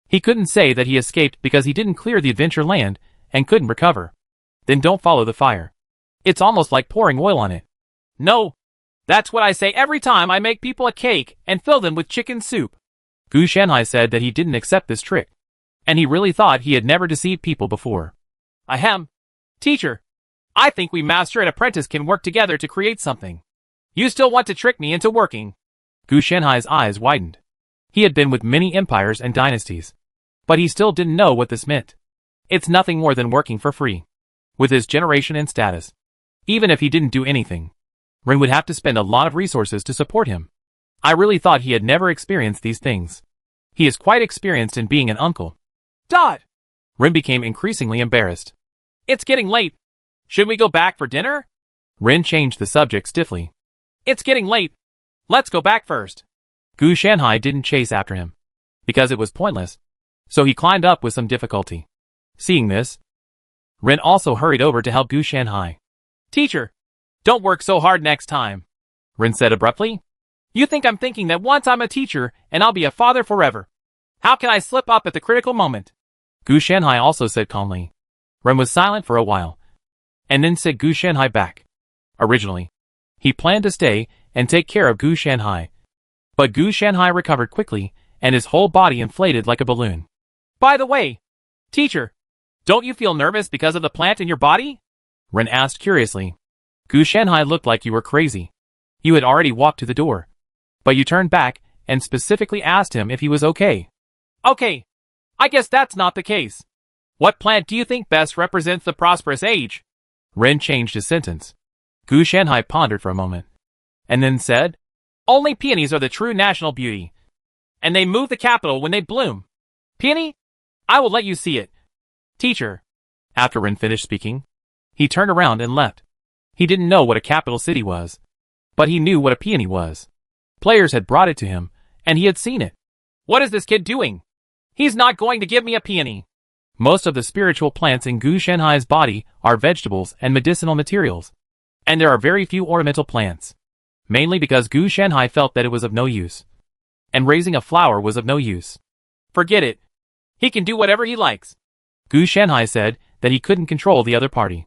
He couldn't say that he escaped because he didn't clear the adventure land and couldn't recover. Then don't follow the fire. It's almost like pouring oil on it. No. That's what I say every time I make people a cake and fill them with chicken soup. Gu Shanhai said that he didn't accept this trick. And he really thought he had never deceived people before. Ahem. Teacher, I think we master and apprentice can work together to create something. You still want to trick me into working? Gu Shanhai's eyes widened. He had been with many empires and dynasties. But he still didn't know what this meant. It's nothing more than working for free. With his generation and status. Even if he didn't do anything, Ren would have to spend a lot of resources to support him. I really thought he had never experienced these things. He is quite experienced in being an uncle. Dot! Ren became increasingly embarrassed. It's getting late. Should we go back for dinner? Ren changed the subject stiffly. It's getting late. Let's go back first. Gu Shanhai didn't chase after him. Because it was pointless. So he climbed up with some difficulty. Seeing this, Ren also hurried over to help Gu Shanhai. Teacher, don't work so hard next time, Ren said abruptly. You think I'm thinking that once I'm a teacher and I'll be a father forever. How can I slip up at the critical moment? Gu Shanhai also said calmly. Ren was silent for a while, and then said Gu Shanhai back. Originally, he planned to stay and take care of Gu Shanhai. But Gu Shanhai recovered quickly, and his whole body inflated like a balloon. By the way, teacher, don't you feel nervous because of the plant in your body? Ren asked curiously. Gu Shanhai looked like you were crazy. You had already walked to the door. But you turned back and specifically asked him if he was okay. Okay. I guess that's not the case. What plant do you think best represents the prosperous age? Ren changed his sentence. Gu Shanhai pondered for a moment. And then said, Only peonies are the true national beauty. And they move the capital when they bloom. Peony? I will let you see it. Teacher. After Ren finished speaking, he turned around and left. He didn't know what a capital city was. But he knew what a peony was. Players had brought it to him, and he had seen it. What is this kid doing? He's not going to give me a peony. Most of the spiritual plants in Gu Shanhai's body are vegetables and medicinal materials. And there are very few ornamental plants. Mainly because Gu Shanhai felt that it was of no use. And raising a flower was of no use. Forget it. He can do whatever he likes. Gu Shanhai said that he couldn't control the other party.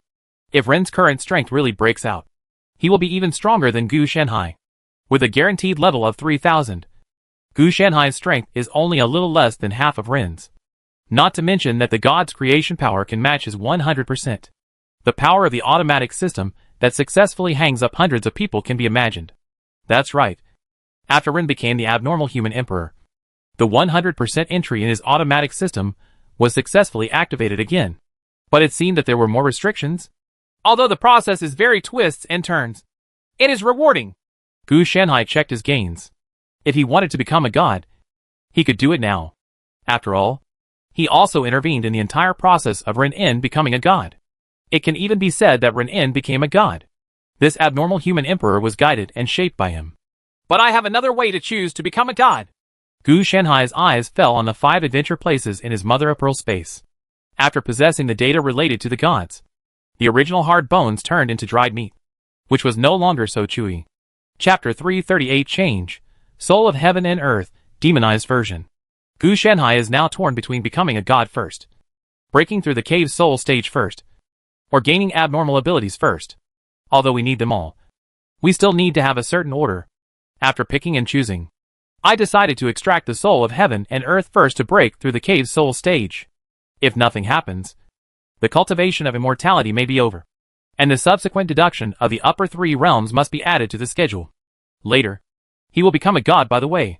If Ren's current strength really breaks out, he will be even stronger than Gu Shanhai. With a guaranteed level of 3,000, Gu Shanhai's strength is only a little less than half of Ren's. Not to mention that the god's creation power can match his 100%. The power of the automatic system that successfully hangs up hundreds of people can be imagined. That's right. After Ren became the abnormal human emperor, the 100% entry in his automatic system was successfully activated again. But it seemed that there were more restrictions. Although the process is very twists and turns, it is rewarding. Gu Shanhai checked his gains. If he wanted to become a god, he could do it now. After all, he also intervened in the entire process of Ren-In becoming a god. It can even be said that Ren-In became a god. This abnormal human emperor was guided and shaped by him. But I have another way to choose to become a god. Gu Shanhai's eyes fell on the 5 adventure places in his mother-of-pearl space. After possessing the data related to the gods, the original hard bones turned into dried meat, which was no longer so chewy. Chapter 338 Change, Soul of Heaven and Earth, Demonized Version. Gu Shanhai is now torn between becoming a god first, breaking through the cave's soul stage first, or gaining abnormal abilities first. Although we need them all, we still need to have a certain order. After picking and choosing, I decided to extract the soul of heaven and earth first to break through the cave's soul stage. If nothing happens, the cultivation of immortality may be over, and the subsequent deduction of the upper 3 realms must be added to the schedule. Later, he will become a god by the way,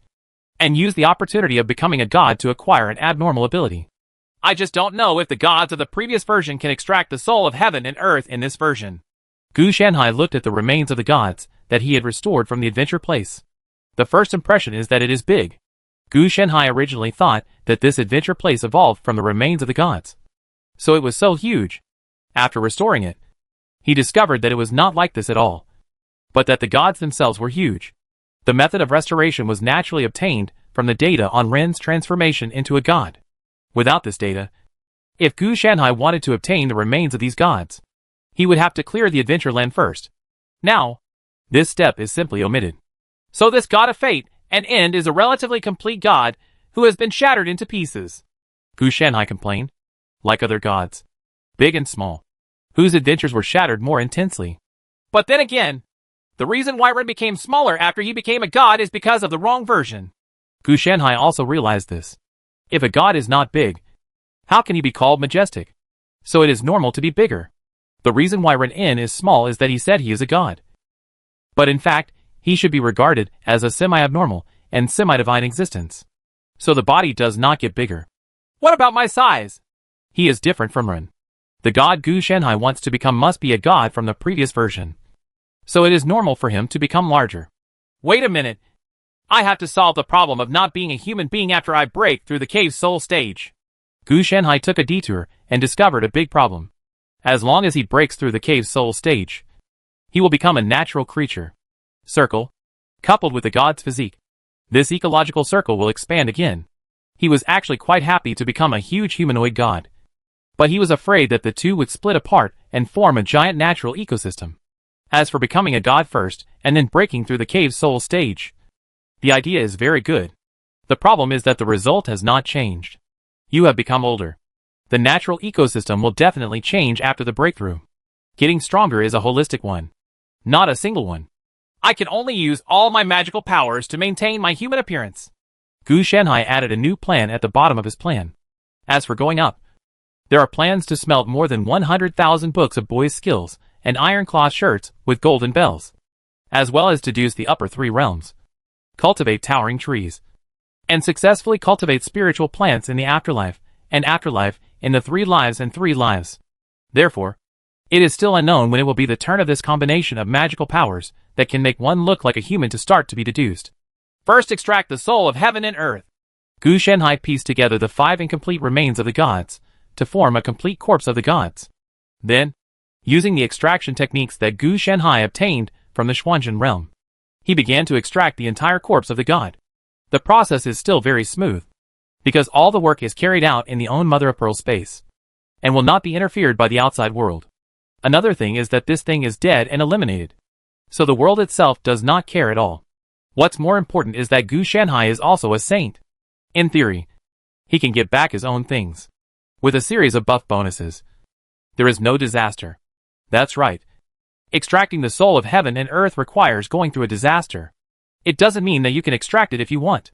and use the opportunity of becoming a god to acquire an abnormal ability. I just don't know if the gods of the previous version can extract the soul of heaven and earth in this version. Gu Shanhai looked at the remains of the gods that he had restored from the adventure place. The first impression is that it is big. Gu Shanhai originally thought that this adventure place evolved from the remains of the gods. So it was so huge. After restoring it, he discovered that it was not like this at all, but that the gods themselves were huge. The method of restoration was naturally obtained from the data on Ren's transformation into a god. Without this data, if Gu Shanhai wanted to obtain the remains of these gods, he would have to clear the adventure land first. Now, this step is simply omitted. So this god of fate and end is a relatively complete god who has been shattered into pieces. Gu Shanhai complained. Like other gods. Big and small. Whose adventures were shattered more intensely. But then again, the reason Whiterun became smaller after he became a god is because of the wrong version. Gu Shanhai also realized this. If a god is not big, how can he be called majestic? So it is normal to be bigger. The reason why Ren-In is small is that he said he is a god. But in fact, he should be regarded as a semi-abnormal and semi-divine existence. So the body does not get bigger. What about my size? He is different from Ren. The god Gu Shanhai wants to become must be a god from the previous version. So it is normal for him to become larger. Wait a minute. I have to solve the problem of not being a human being after I break through the cave soul stage. Gu Shanhai took a detour and discovered a big problem. As long as he breaks through the cave soul stage, he will become a natural creature. Circle. Coupled with the god's physique. This ecological circle will expand again. He was actually quite happy to become a huge humanoid god. But he was afraid that the two would split apart and form a giant natural ecosystem. As for becoming a god first and then breaking through the cave soul stage, the idea is very good. The problem is that the result has not changed. You have become older. The natural ecosystem will definitely change after the breakthrough. Getting stronger is a holistic one, not a single one. I can only use all my magical powers to maintain my human appearance. Gu Shanhai added a new plan at the bottom of his plan. As for going up, there are plans to smelt more than 100,000 books of boys' skills and iron-claw shirts with golden bells, as well as deduce the upper 3 realms, cultivate towering trees, and successfully cultivate spiritual plants in the afterlife and afterlife in the 3 lives and 3 lives. Therefore, it is still unknown when it will be the turn of this combination of magical powers that can make one look like a human to start to be deduced. First extract the soul of heaven and earth. Gu Shanhai pieced together the 5 incomplete remains of the gods to form a complete corpse of the gods. Then, using the extraction techniques that Gu Shanhai obtained from the Xuanzhen realm, he began to extract the entire corpse of the god. The process is still very smooth, because all the work is carried out in the own mother-of-pearl space, and will not be interfered by the outside world. Another thing is that this thing is dead and eliminated, so the world itself does not care at all. What's more important is that Gu Shanhai is also a saint. In theory, he can get back his own things, with a series of buff bonuses. There is no disaster. That's right. Extracting the soul of heaven and earth requires going through a disaster. It doesn't mean that you can extract it if you want.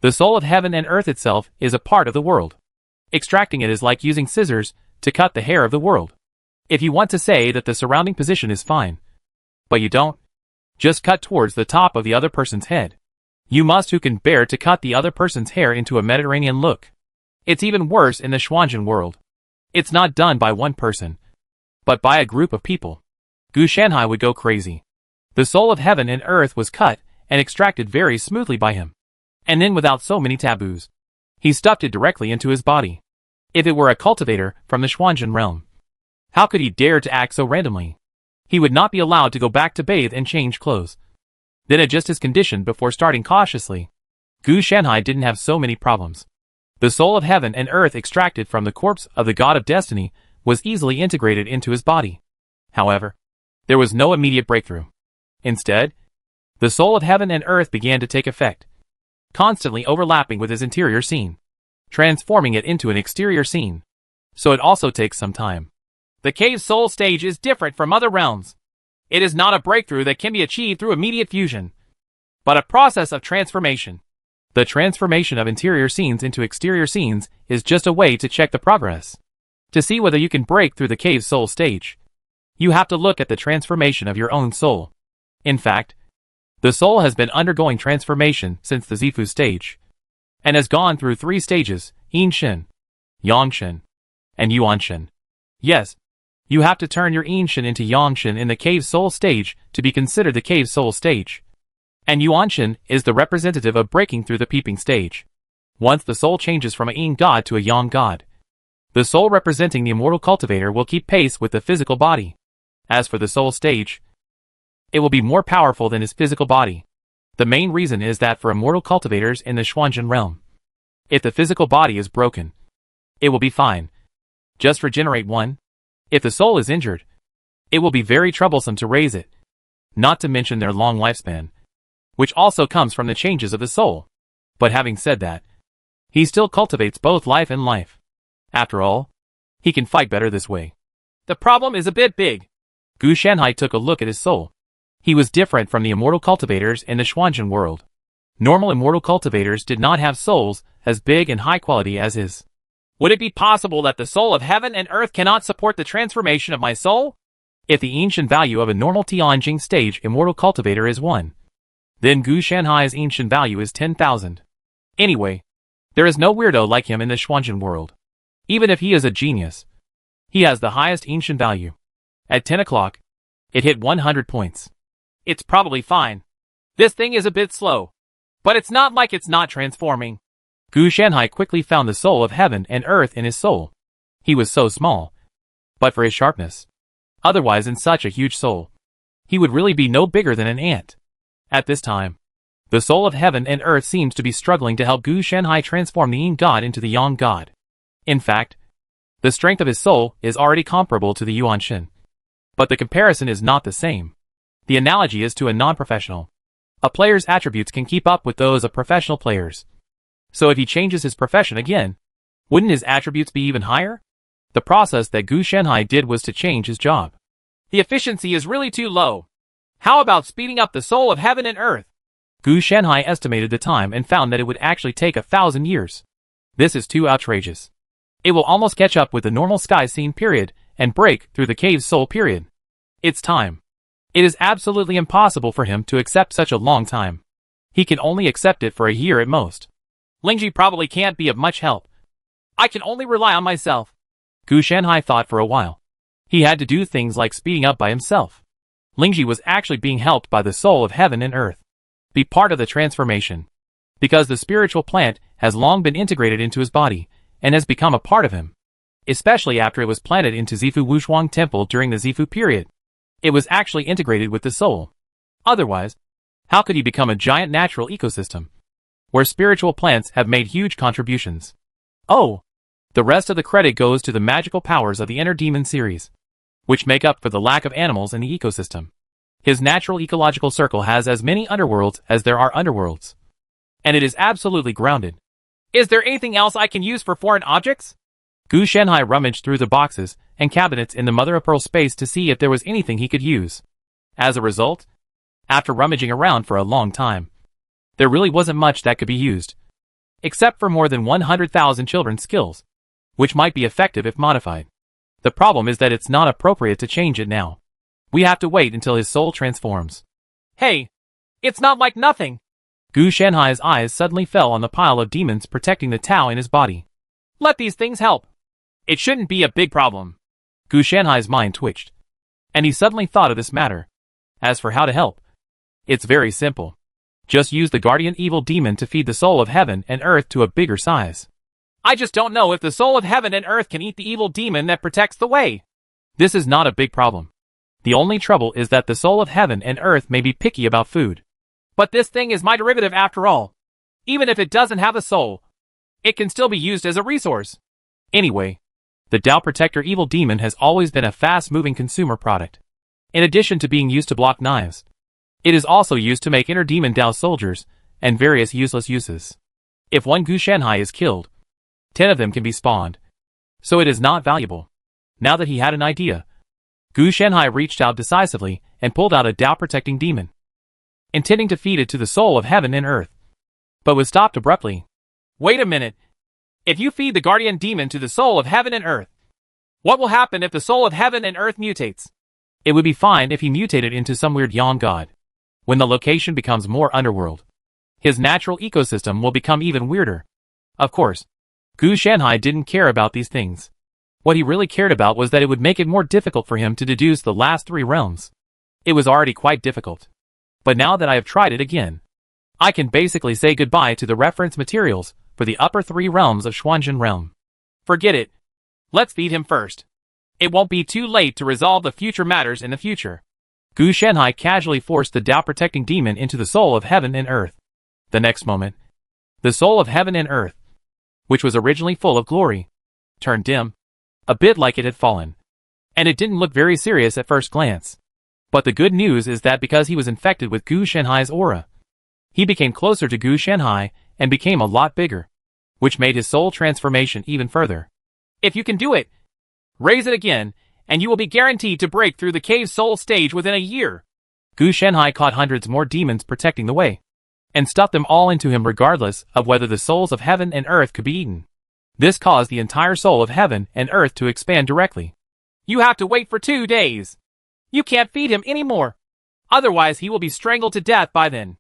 The soul of heaven and earth itself is a part of the world. Extracting it is like using scissors to cut the hair of the world. If you want to say that the surrounding position is fine, but you don't, just cut towards the top of the other person's head. You must who can bear to cut the other person's hair into a Mediterranean look. It's even worse in the Xuanzhen world. It's not done by one person, but by a group of people. Gu Shanhai would go crazy. The soul of heaven and earth was cut and extracted very smoothly by him. And then without so many taboos. He stuffed it directly into his body. If it were a cultivator from the Xuanzhen realm, how could he dare to act so randomly? He would not be allowed to go back to bathe and change clothes. Then adjust his condition before starting cautiously. Gu Shanhai didn't have so many problems. The soul of heaven and earth extracted from the corpse of the god of destiny was easily integrated into his body. However, there was no immediate breakthrough. Instead, the soul of heaven and earth began to take effect, constantly overlapping with his interior scene, transforming it into an exterior scene. So it also takes some time. The cave soul stage is different from other realms. It is not a breakthrough that can be achieved through immediate fusion, but a process of transformation. The transformation of interior scenes into exterior scenes is just a way to check the progress. To see whether you can break through the cave soul stage, you have to look at the transformation of your own soul. In fact, the soul has been undergoing transformation since the Zifu stage, and has gone through 3 stages, Yinshin, Yangshin, and Yuanshin. Yes, you have to turn your Yinshin into Yangshin in the cave soul stage to be considered the cave soul stage. And Yuanshin is the representative of breaking through the peeping stage. Once the soul changes from a Yin god to a Yang god, the soul representing the immortal cultivator will keep pace with the physical body. As for the soul stage, it will be more powerful than his physical body. The main reason is that for immortal cultivators in the Xuanzhen realm, if the physical body is broken, it will be fine. Just regenerate one. If the soul is injured, it will be very troublesome to raise it, not to mention their long lifespan, which also comes from the changes of the soul. But having said that, he still cultivates both life and life. After all, he can fight better this way. The problem is a bit big. Gu Shanhai took a look at his soul. He was different from the immortal cultivators in the Xuanzhen world. Normal immortal cultivators did not have souls as big and high quality as his. Would it be possible that the soul of heaven and earth cannot support the transformation of my soul? If the ancient value of a normal Tianjing stage immortal cultivator is 1, then Gu Shanhai's ancient value is 10,000. Anyway, there is no weirdo like him in the Xuanzhen world. Even if he is a genius, he has the highest ancient value. At 10 o'clock, it hit 100 points. It's probably fine. This thing is a bit slow. But it's not like it's not transforming. Gu Shanhai quickly found the soul of heaven and earth in his soul. He was so small. But for his sharpness. Otherwise in such a huge soul, he would really be no bigger than an ant. At this time, the soul of heaven and earth seems to be struggling to help Gu Shanhai transform the Yin God into the Yang God. In fact, the strength of his soul is already comparable to the Yuan Shen. But the comparison is not the same. The analogy is to a non-professional. A player's attributes can keep up with those of professional players. So if he changes his profession again, wouldn't his attributes be even higher? The process that Gu Shanhai did was to change his job. The efficiency is really too low. How about speeding up the soul of heaven and earth? Gu Shanhai estimated the time and found that it would actually take 1,000 years. This is too outrageous. It will almost catch up with the normal sky scene period and break through the cave's soul period. It's time. It is absolutely impossible for him to accept such a long time. He can only accept it for a year at most. Lingji probably can't be of much help. I can only rely on myself. Gu Shanhai thought for a while. He had to do things like speeding up by himself. Lingji was actually being helped by the soul of heaven and earth. Be part of the transformation. Because the spiritual plant has long been integrated into his body and has become a part of him. Especially after it was planted into Zifu Wushuang Temple during the Zifu period. It was actually integrated with the soul. Otherwise, how could he become a giant natural ecosystem, where spiritual plants have made huge contributions? Oh! The rest of the credit goes to the magical powers of the Inner Demon series, which make up for the lack of animals in the ecosystem. His natural ecological circle has as many underworlds as there are underworlds. And it is absolutely grounded. Is there anything else I can use for foreign objects? Gu Shanhai rummaged through the boxes and cabinets in the mother-of-pearl space to see if there was anything he could use. As a result, after rummaging around for a long time, there really wasn't much that could be used. Except for more than 100,000 children's skills, which might be effective if modified. The problem is that it's not appropriate to change it now. We have to wait until his soul transforms. Hey! It's not like nothing! Gu Shanhai's eyes suddenly fell on the pile of demons protecting the Tao in his body. Let these things help. It shouldn't be a big problem. Gu Shanhai's mind twitched. And he suddenly thought of this matter. As for how to help, it's very simple. Just use the guardian evil demon to feed the soul of heaven and earth to a bigger size. I just don't know if the soul of heaven and earth can eat the evil demon that protects the way. This is not a big problem. The only trouble is that the soul of heaven and earth may be picky about food. But this thing is my derivative after all. Even if it doesn't have a soul, it can still be used as a resource. Anyway, the Tao Protector Evil Demon has always been a fast-moving consumer product. In addition to being used to block knives, it is also used to make Inner Demon Tao soldiers and various useless uses. If one Gu Shanhai is killed, 10 of them can be spawned. So it is not valuable. Now that he had an idea, Gu Shanhai reached out decisively and pulled out a Tao Protecting Demon, intending to feed it to the soul of heaven and earth, but was stopped abruptly. Wait a minute. If you feed the guardian demon to the soul of heaven and earth, what will happen if the soul of heaven and earth mutates? It would be fine if he mutated into some weird Yang God. When the location becomes more underworld, his natural ecosystem will become even weirder. Of course, Gu Shanhai didn't care about these things. What he really cared about was that it would make it more difficult for him to deduce the last 3 realms. It was already quite difficult. But now that I have tried it again, I can basically say goodbye to the reference materials for the upper 3 realms of Xuanzhen Realm. Forget it. Let's feed him first. It won't be too late to resolve the future matters in the future. Gu Shanhai casually forced the Tao Protecting Demon into the soul of heaven and earth. The next moment, the soul of heaven and earth, which was originally full of glory, turned dim, a bit like it had fallen. And it didn't look very serious at first glance. But the good news is that because he was infected with Gu Shanhai's aura, he became closer to Gu Shanhai and became a lot bigger, which made his soul transformation even further. If you can do it, raise it again, and you will be guaranteed to break through the cave soul stage within a year. Gu Shanhai caught hundreds more demons protecting the way, and stuffed them all into him regardless of whether the souls of heaven and earth could be eaten. This caused the entire soul of heaven and earth to expand directly. You have to wait for 2 days. You can't feed him anymore. Otherwise he will be strangled to death by then.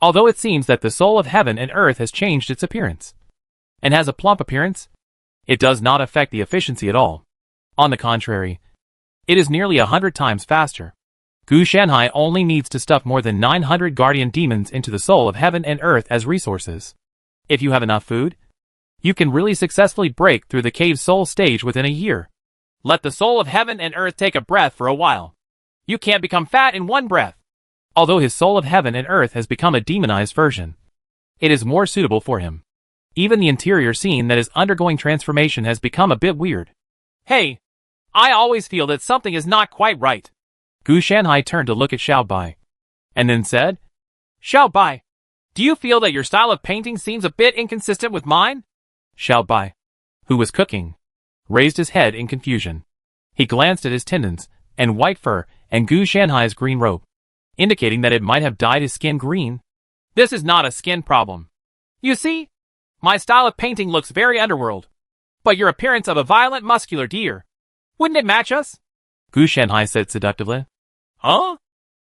Although it seems that the soul of heaven and earth has changed its appearance, and has a plump appearance, it does not affect the efficiency at all. On the contrary, it is nearly 100 times faster. Gu Shanhai only needs to stuff more than 900 guardian demons into the soul of heaven and earth as resources. If you have enough food, you can really successfully break through the cave soul stage within a year. Let the soul of heaven and earth take a breath for a while. You can't become fat in one breath. Although his soul of heaven and earth has become a demonized version, it is more suitable for him. Even the interior scene that is undergoing transformation has become a bit weird. Hey, I always feel that something is not quite right. Gu Shanhai turned to look at Xiao Bai, and then said, Xiao Bai, do you feel that your style of painting seems a bit inconsistent with mine? Xiao Bai, who was cooking, raised his head in confusion. He glanced at his tendons, and white fur, and Gu Shanhai's green robe, indicating that it might have dyed his skin green. This is not a skin problem. You see, my style of painting looks very underworld. But your appearance of a violent muscular deer, wouldn't it match us? Gu Shanhai said seductively. Huh?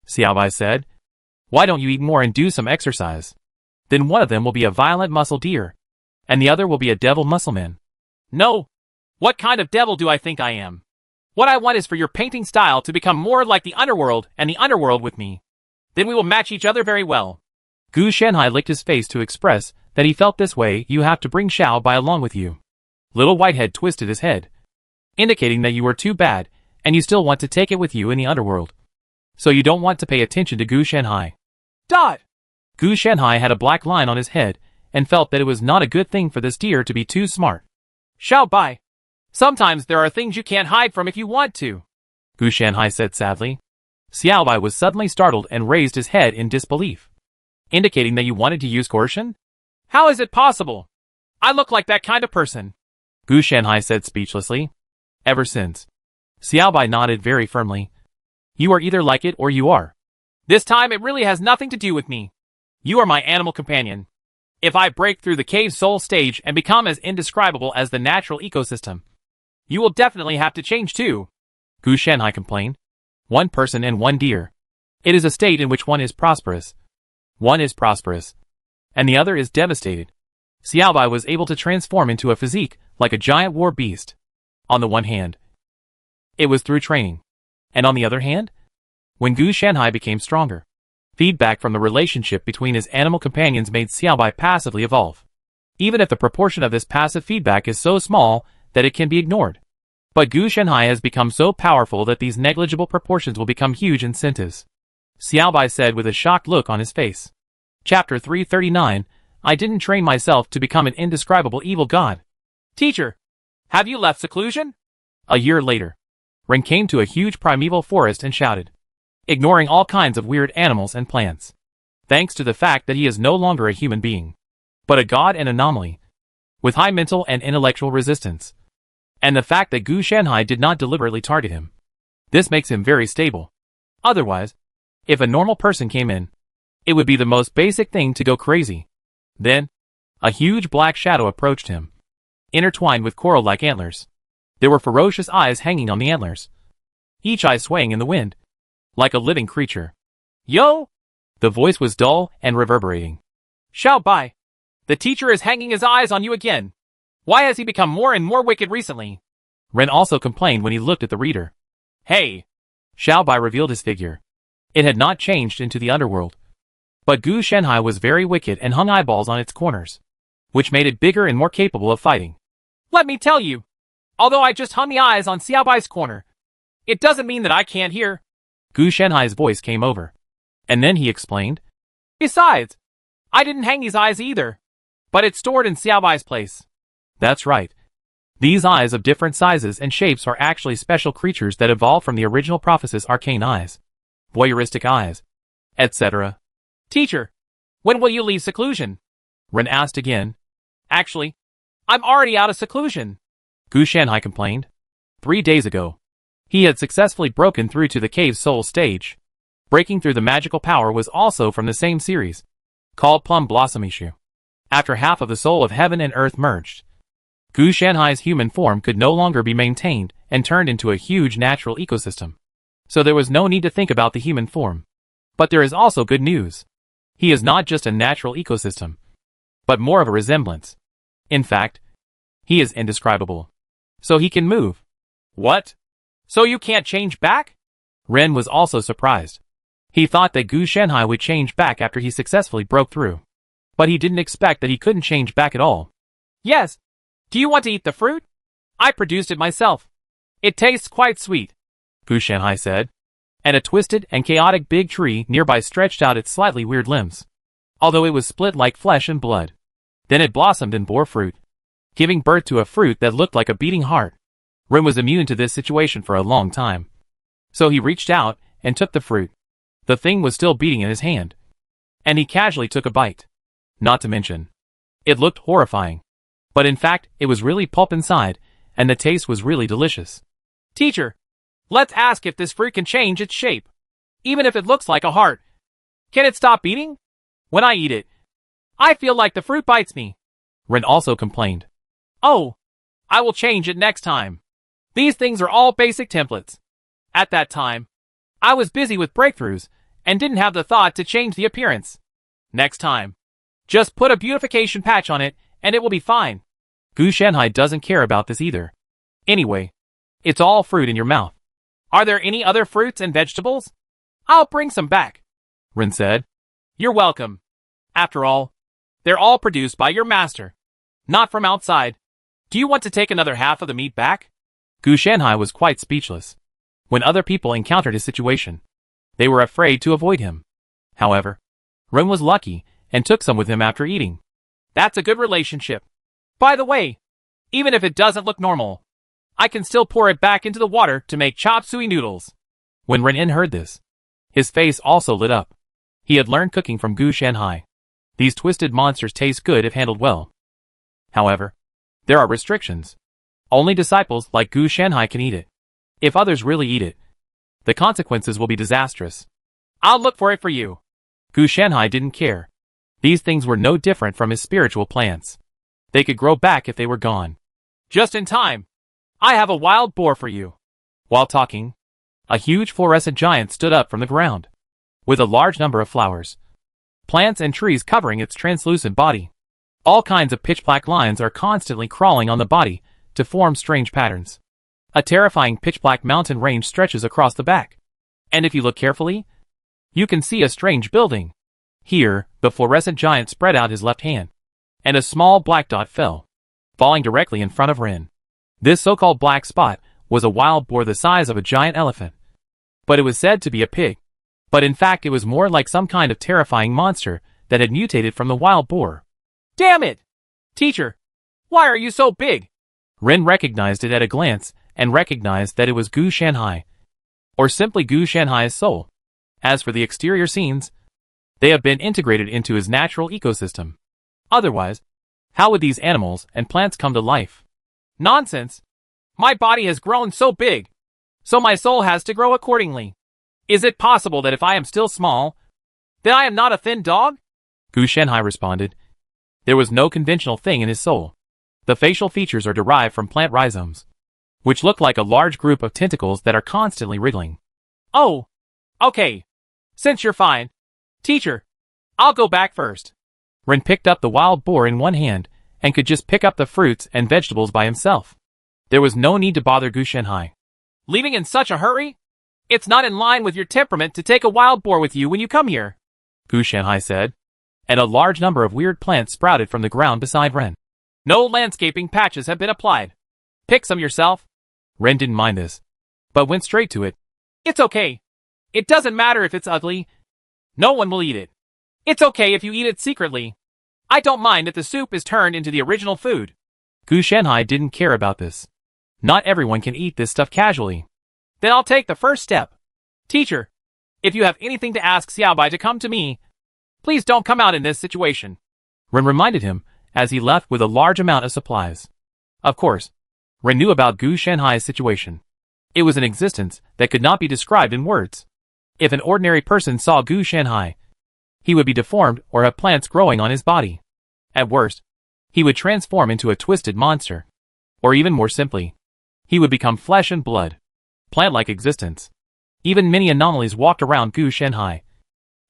Xiao Bai said, why don't you eat more and do some exercise? Then one of them will be a violent muscle deer, and the other will be a devil muscleman. No. What kind of devil do I think I am? What I want is for your painting style to become more like the underworld and the underworld with me. Then we will match each other very well. Gu Shanhai licked his face to express that he felt this way. You have to bring Xiao Bai along with you. Little Whitehead twisted his head, indicating that you were too bad, and you still want to take it with you in the underworld. So you don't want to pay attention to Gu Shanhai. Dot! Gu Shanhai had a black line on his head, and felt that it was not a good thing for this deer to be too smart. Xiao Bai, sometimes there are things you can't hide from if you want to, Gu Shanhai said sadly. Xiao Bai was suddenly startled and raised his head in disbelief, indicating that you wanted to use coercion? How is it possible? I look like that kind of person. Gu Shanhai said speechlessly. Ever since. Xiao Bai nodded very firmly. You are either like it or you are. This time it really has nothing to do with me. You are my animal companion. If I break through the cave soul stage and become as indescribable as the natural ecosystem, you will definitely have to change too, Gu Shanhai complained. One person and one deer. It is a state in which one is prosperous. One is prosperous, and the other is devastated. Xiao Bai was able to transform into a physique like a giant war beast. On the one hand, it was through training. And on the other hand, when Gu Shanhai became stronger, feedback from the relationship between his animal companions made Xiao Bai passively evolve. Even if the proportion of this passive feedback is so small that it can be ignored. But Gu Shanhai has become so powerful that these negligible proportions will become huge incentives. Xiao Bai said with a shocked look on his face. Chapter 339, I didn't train myself to become an indescribable evil god. Teacher, have you left seclusion? A year later, Ren came to a huge primeval forest and shouted, ignoring all kinds of weird animals and plants. Thanks to the fact that he is no longer a human being, but a god and anomaly, with high mental and intellectual resistance. And the fact that Gu Shanhai did not deliberately target him. This makes him very stable. Otherwise, if a normal person came in, it would be the most basic thing to go crazy. Then, a huge black shadow approached him, intertwined with coral-like antlers. There were ferocious eyes hanging on the antlers, each eye swaying in the wind, like a living creature. Yo! The voice was dull and reverberating. Xiao Bai, the teacher is hanging his eyes on you again. Why has he become more and more wicked recently? Ren also complained when he looked at the reader. Hey! Xiao Bai revealed his figure. It had not changed into the underworld. But Gu Shanhai was very wicked and hung eyeballs on its corners, which made it bigger and more capable of fighting. Let me tell you, although I just hung the eyes on Xiao Bai's corner, it doesn't mean that I can't hear. Gu Shanhai's voice came over. And then he explained. Besides, I didn't hang these eyes either, but it's stored in Xiao Bai's place. That's right. These eyes of different sizes and shapes are actually special creatures that evolved from the original Prophecy's arcane eyes, voyeuristic eyes, etc. Teacher, when will you leave seclusion? Ren asked again. Actually, I'm already out of seclusion. Gu Shanhai complained. 3 days ago, he had successfully broken through to the cave's soul stage. Breaking through the magical power was also from the same series, called Plum Blossom Issue. After half of the soul of heaven and earth merged, Gu Shanhai's human form could no longer be maintained and turned into a huge natural ecosystem. So there was no need to think about the human form. But there is also good news. He is not just a natural ecosystem, but more of a resemblance. In fact, he is indescribable. So he can move. What? So you can't change back? Ren was also surprised. He thought that Gu Shanhai would change back after he successfully broke through. But he didn't expect that he couldn't change back at all. Yes. Do you want to eat the fruit? I produced it myself. It tastes quite sweet, Gu Shanhai said. And a twisted and chaotic big tree nearby stretched out its slightly weird limbs, although it was split like flesh and blood. Then it blossomed and bore fruit, giving birth to a fruit that looked like a beating heart. Ren was immune to this situation for a long time. So he reached out and took the fruit. The thing was still beating in his hand. And he casually took a bite. Not to mention, it looked horrifying. But in fact, it was really pulp inside, and the taste was really delicious. Teacher, let's ask if this fruit can change its shape. Even if it looks like a heart. Can it stop beating? When I eat it, I feel like the fruit bites me. Ren also complained. Oh, I will change it next time. These things are all basic templates. At that time, I was busy with breakthroughs and didn't have the thought to change the appearance. Next time, just put a beautification patch on it and it will be fine. Gu Shanhai doesn't care about this either. Anyway, it's all fruit in your mouth. Are there any other fruits and vegetables? I'll bring some back, Ren said. You're welcome. After all, they're all produced by your master, not from outside. Do you want to take another half of the meat back? Gu Shanhai was quite speechless. When other people encountered his situation, they were afraid to avoid him. However, Ren was lucky and took some with him after eating. That's a good relationship. By the way, even if it doesn't look normal, I can still pour it back into the water to make chop suey noodles. When Ren heard this, his face also lit up. He had learned cooking from Gu Shanhai. These twisted monsters taste good if handled well. However, there are restrictions. Only disciples like Gu Shanhai can eat it. If others really eat it, the consequences will be disastrous. I'll look for it for you. Gu Shanhai didn't care. These things were no different from his spiritual plants. They could grow back if they were gone. Just in time. I have a wild boar for you. While talking, a huge fluorescent giant stood up from the ground, with a large number of flowers, plants and trees covering its translucent body. All kinds of pitch-black lines are constantly crawling on the body to form strange patterns. A terrifying pitch-black mountain range stretches across the back. And if you look carefully, you can see a strange building. Here, the fluorescent giant spread out his left hand, and a small black dot fell, falling directly in front of Ren. This so-called black spot was a wild boar the size of a giant elephant. But it was said to be a pig. But in fact it was more like some kind of terrifying monster that had mutated from the wild boar. Damn it! Teacher, why are you so big? Ren recognized it at a glance and recognized that it was Gu Shanhai, or simply Gu Shanhai's soul. As for the exterior scenes, they have been integrated into his natural ecosystem. Otherwise, how would these animals and plants come to life? Nonsense! My body has grown so big, so my soul has to grow accordingly. Is it possible that if I am still small, that I am not a thin dog? Gu Shanhai responded. There was no conventional thing in his soul. The facial features are derived from plant rhizomes, which look like a large group of tentacles that are constantly wriggling. Oh, okay. Since you're fine, teacher, I'll go back first. Ren picked up the wild boar in one hand and could just pick up the fruits and vegetables by himself. There was no need to bother Gu Shanhai. Leaving in such a hurry? It's not in line with your temperament to take a wild boar with you when you come here, Gu Shanhai said, and a large number of weird plants sprouted from the ground beside Ren. No landscaping patches have been applied. Pick some yourself. Ren didn't mind this, but went straight to it. It's okay. It doesn't matter if it's ugly. No one will eat it. It's okay if you eat it secretly. I don't mind if the soup is turned into the original food. Gu Shanhai didn't care about this. Not everyone can eat this stuff casually. Then I'll take the first step. Teacher, if you have anything to ask Xiaobai to come to me, please don't come out in this situation. Ren reminded him as he left with a large amount of supplies. Of course, Ren knew about Gu Shanhai's situation. It was an existence that could not be described in words. If an ordinary person saw Gu Shanhai, he would be deformed or have plants growing on his body. At worst, he would transform into a twisted monster. Or even more simply, he would become flesh and blood. Plant-like existence. Even many anomalies walked around Gu Shanhai,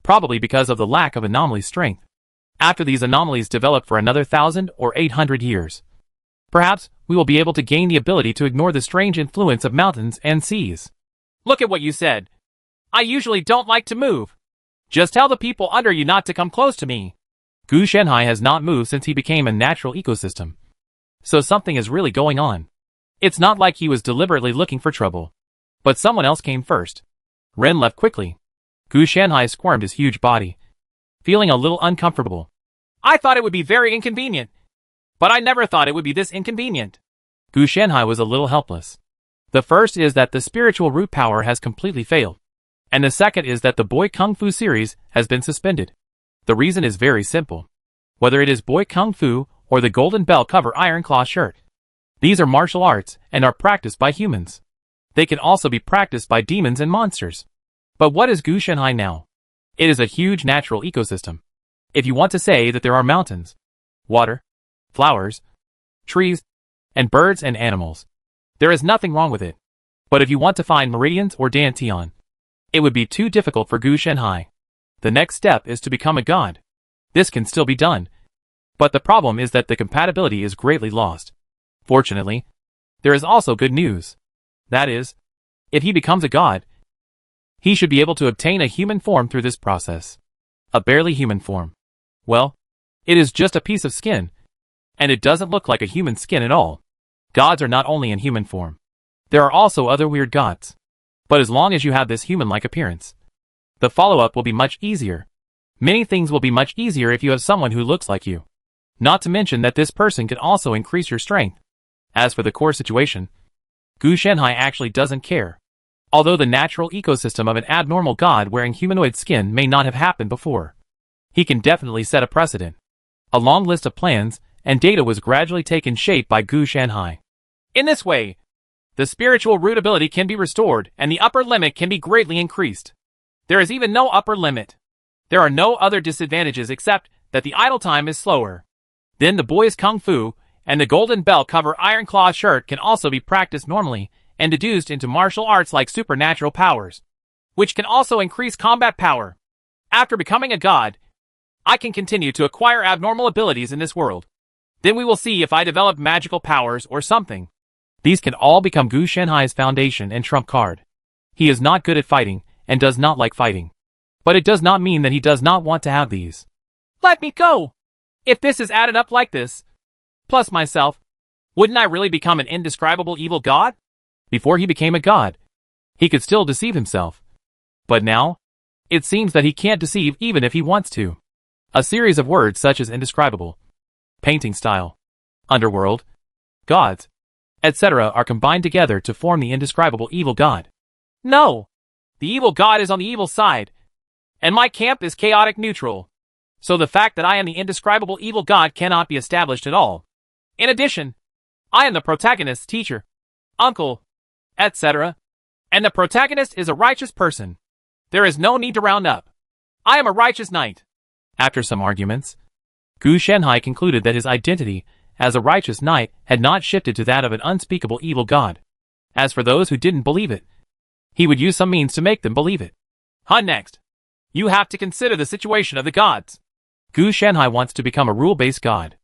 probably because of the lack of anomaly strength. After these anomalies develop for another 1,000 or 800 years, perhaps we will be able to gain the ability to ignore the strange influence of mountains and seas. Look at what you said. I usually don't like to move. Just tell the people under you not to come close to me. Gu Shanhai has not moved since he became a natural ecosystem. So something is really going on. It's not like he was deliberately looking for trouble. But someone else came first. Ren left quickly. Gu Shanhai squirmed his huge body, feeling a little uncomfortable. I thought it would be very inconvenient. But I never thought it would be this inconvenient. Gu Shanhai was a little helpless. The first is that the spiritual root power has completely failed. And the second is that the Boy Kung Fu series has been suspended. The reason is very simple. Whether it is Boy Kung Fu or the Golden Bell cover Iron Claw shirt, these are martial arts and are practiced by humans. They can also be practiced by demons and monsters. But what is Gu Shanhai now? It is a huge natural ecosystem. If you want to say that there are mountains, water, flowers, trees, and birds and animals, there is nothing wrong with it. But if you want to find meridians or dantian, it would be too difficult for Gu Shanhai. The next step is to become a god. This can still be done. But the problem is that the compatibility is greatly lost. Fortunately, there is also good news. That is, if he becomes a god, he should be able to obtain a human form through this process. A barely human form. Well, it is just a piece of skin. And it doesn't look like a human skin at all. Gods are not only in human form. There are also other weird gods. But as long as you have this human-like appearance, the follow-up will be much easier. Many things will be much easier if you have someone who looks like you. Not to mention that this person can also increase your strength. As for the core situation, Gu Shanhai actually doesn't care. Although the natural ecosystem of an abnormal god wearing humanoid skin may not have happened before, he can definitely set a precedent. A long list of plans and data was gradually taken shape by Gu Shanhai. In this way, the spiritual root ability can be restored and the upper limit can be greatly increased. There is even no upper limit. There are no other disadvantages except that the idle time is slower. Then the boys Kung Fu and the Golden Bell cover Iron Claw shirt can also be practiced normally and deduced into martial arts like supernatural powers, which can also increase combat power. After becoming a god, I can continue to acquire abnormal abilities in this world. Then we will see if I develop magical powers or something. These can all become Gu Shanhai's foundation and trump card. He is not good at fighting and does not like fighting. But it does not mean that he does not want to have these. Let me go! If this is added up like this, plus myself, wouldn't I really become an indescribable evil god? Before he became a god, he could still deceive himself. But now, it seems that he can't deceive even if he wants to. A series of words such as indescribable, painting style, underworld, gods, etc. are combined together to form the indescribable evil god. No! The evil god is on the evil side, and my camp is chaotic neutral. So the fact that I am the indescribable evil god cannot be established at all. In addition, I am the protagonist's teacher, uncle, etc. And the protagonist is a righteous person. There is no need to round up. I am a righteous knight. After some arguments, Gu Shanhai concluded that his identity as a righteous knight had not shifted to that of an unspeakable evil god. As for those who didn't believe it, he would use some means to make them believe it. Next, you have to consider the situation of the gods. Gu Shanhai wants to become a rule-based god.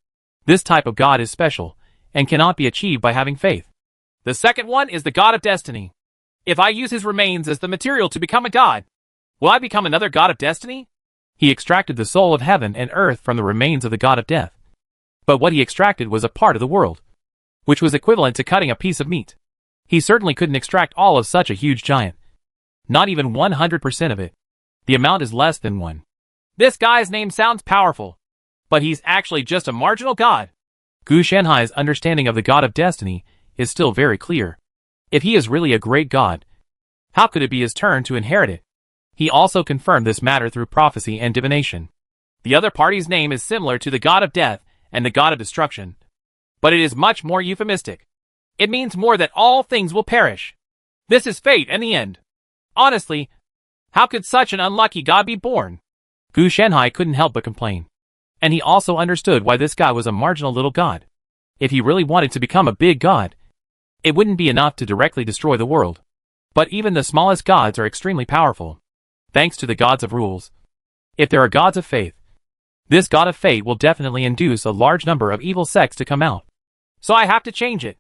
This type of god is special and cannot be achieved by having faith. The second one is the god of destiny. If I use his remains as the material to become a god, will I become another god of destiny? He extracted the soul of heaven and earth from the remains of the god of death. But what he extracted was a part of the world, which was equivalent to cutting a piece of meat. He certainly couldn't extract all of such a huge giant. Not even 100% of it. The amount is less than 1. This guy's name sounds powerful, but he's actually just a marginal god. Gu Shanhai's understanding of the god of destiny is still very clear. If he is really a great god, how could it be his turn to inherit it? He also confirmed this matter through prophecy and divination. The other party's name is similar to the god of death and the god of destruction, but it is much more euphemistic. It means more that all things will perish. This is fate and the end. Honestly, how could such an unlucky god be born? Gu Shenhai couldn't help but complain. And he also understood why this guy was a marginal little god. If he really wanted to become a big god, it wouldn't be enough to directly destroy the world. But even the smallest gods are extremely powerful, thanks to the gods of rules. If there are gods of faith, this god of fate will definitely induce a large number of evil sects to come out. So I have to change it.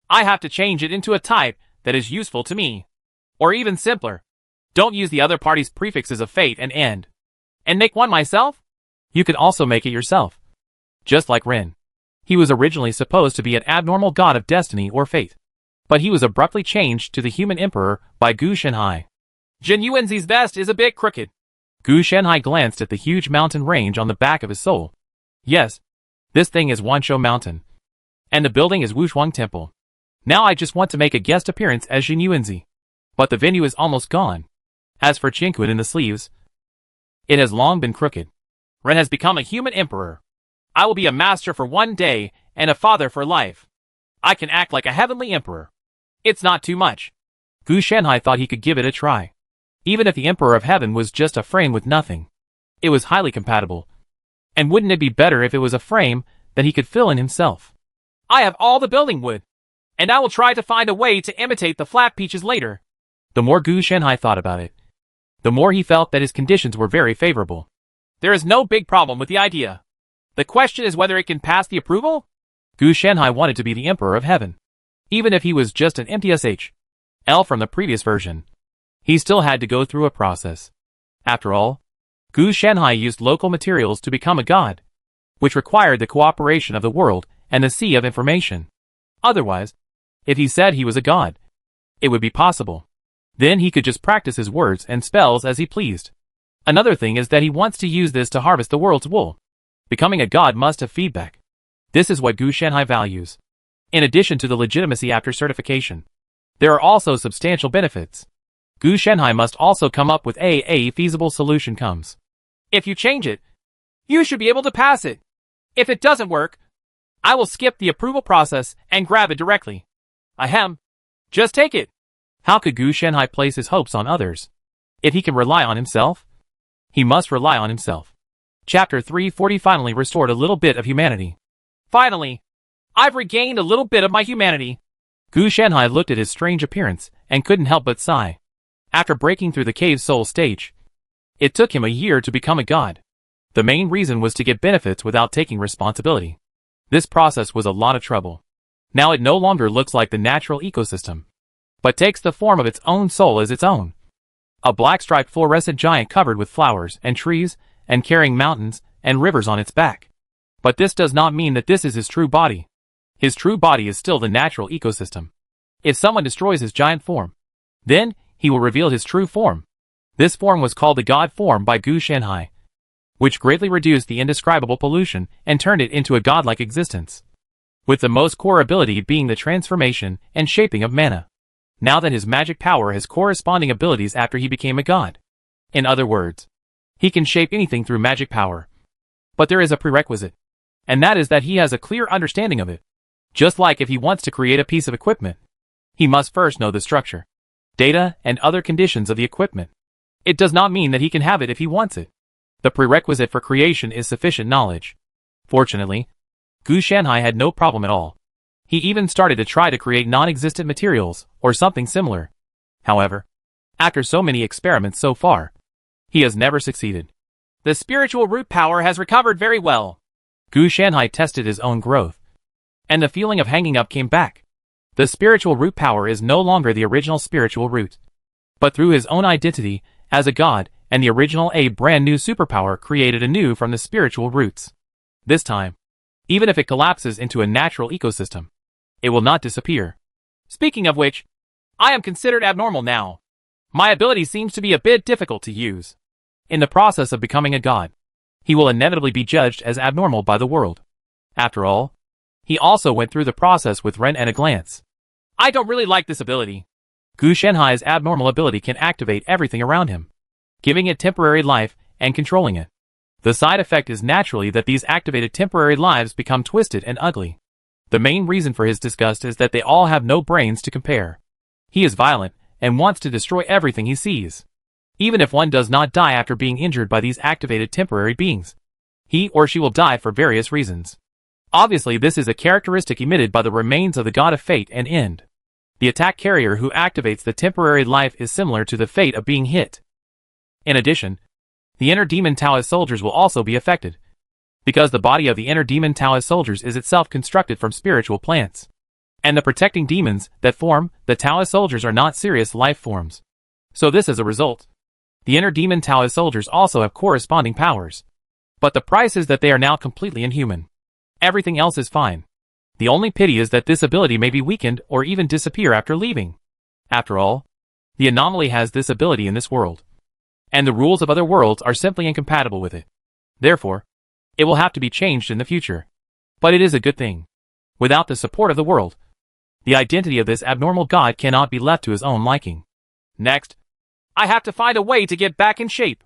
I have to change it into a type that is useful to me. Or even simpler, don't use the other party's prefixes of fate and end. And make one myself? You could also make it yourself. Just like Ren. He was originally supposed to be an abnormal god of destiny or fate. But he was abruptly changed to the human emperor by Gu Shenhai. Jin Yuanzi's vest is a bit crooked. Gu Shenhai glanced at the huge mountain range on the back of his soul. Yes, this thing is Wanshou Mountain. And the building is Wushuang Temple. Now I just want to make a guest appearance as Jin Yuanzi. But the venue is almost gone. As for Qingquan in the sleeves, it has long been crooked. Ren has become a human emperor. I will be a master for one day and a father for life. I can act like a heavenly emperor. It's not too much. Gu Shenhai thought he could give it a try. Even if the Emperor of Heaven was just a frame with nothing, it was highly compatible. And wouldn't it be better if it was a frame that he could fill in himself? I have all the building wood, and I will try to find a way to imitate the flat peaches later. The more Gu Shenhai thought about it, the more he felt that his conditions were very favorable. There is no big problem with the idea. The question is whether it can pass the approval? Gu Shenhai wanted to be the Emperor of Heaven. Even if he was just an MTSH-L from the previous version, he still had to go through a process. After all, Gu Shenhai used local materials to become a god, which required the cooperation of the world and the sea of information. Otherwise, if he said he was a god, it would be possible. Then he could just practice his words and spells as he pleased. Another thing is that he wants to use this to harvest the world's wool. Becoming a god must have feedback. This is what Gu Shenhai values. In addition to the legitimacy after certification, there are also substantial benefits. Gu Shenhai must also come up with a feasible solution comes. If you change it, you should be able to pass it. If it doesn't work, I will skip the approval process and grab it directly. Ahem. Just take it. How could Gu Shenhai place his hopes on others? If he can rely on himself, he must rely on himself. Chapter 340 finally restored a little bit of humanity. Finally, I've regained a little bit of my humanity. Gu Shenhai looked at his strange appearance and couldn't help but sigh. After breaking through the cave's soul stage, it took him a year to become a god. The main reason was to get benefits without taking responsibility. This process was a lot of trouble. Now it no longer looks like the natural ecosystem, but takes the form of its own soul as its own. A black-striped fluorescent giant covered with flowers and trees and carrying mountains and rivers on its back. But this does not mean that this is his true body. His true body is still the natural ecosystem. If someone destroys his giant form, then he will reveal his true form. This form was called the God form by Gu Shenhai, which greatly reduced the indescribable pollution and turned it into a godlike existence, with the most core ability being the transformation and shaping of mana. Now that his magic power has corresponding abilities after he became a god. In other words, he can shape anything through magic power. But there is a prerequisite, and that is that he has a clear understanding of it. Just like if he wants to create a piece of equipment, he must first know the structure, data, and other conditions of the equipment. It does not mean that he can have it if he wants it. The prerequisite for creation is sufficient knowledge. Fortunately, Gu Shenhai had no problem at all. He even started to try to create non-existent materials, or something similar. However, after so many experiments so far, he has never succeeded. The spiritual root power has recovered very well. Gu Shenhai tested his own growth, and the feeling of hanging up came back. The spiritual root power is no longer the original spiritual root, but through his own identity as a god and the original a brand new superpower created anew from the spiritual roots. This time, even if it collapses into a natural ecosystem, it will not disappear. Speaking of which, I am considered abnormal now. My ability seems to be a bit difficult to use. In the process of becoming a god, he will inevitably be judged as abnormal by the world. After all, he also went through the process with Ren at a glance. I don't really like this ability. Gu Shenhai's abnormal ability can activate everything around him, giving it temporary life and controlling it. The side effect is naturally that these activated temporary lives become twisted and ugly. The main reason for his disgust is that they all have no brains to compare. He is violent and wants to destroy everything he sees. Even if one does not die after being injured by these activated temporary beings, he or she will die for various reasons. Obviously, this is a characteristic emitted by the remains of the god of fate and end. The attack carrier who activates the temporary life is similar to the fate of being hit. In addition, the inner demon Taoist soldiers will also be affected, because the body of the inner demon Taoist soldiers is itself constructed from spiritual plants. And the protecting demons that form the Taoist soldiers are not serious life forms. So this is a result. The inner demon Taoist soldiers also have corresponding powers. But the price is that they are now completely inhuman. Everything else is fine. The only pity is that this ability may be weakened or even disappear after leaving. After all, the anomaly has this ability in this world. And the rules of other worlds are simply incompatible with it. Therefore, it will have to be changed in the future. But it is a good thing. Without the support of the world, the identity of this abnormal god cannot be left to his own liking. Next, I have to find a way to get back in shape.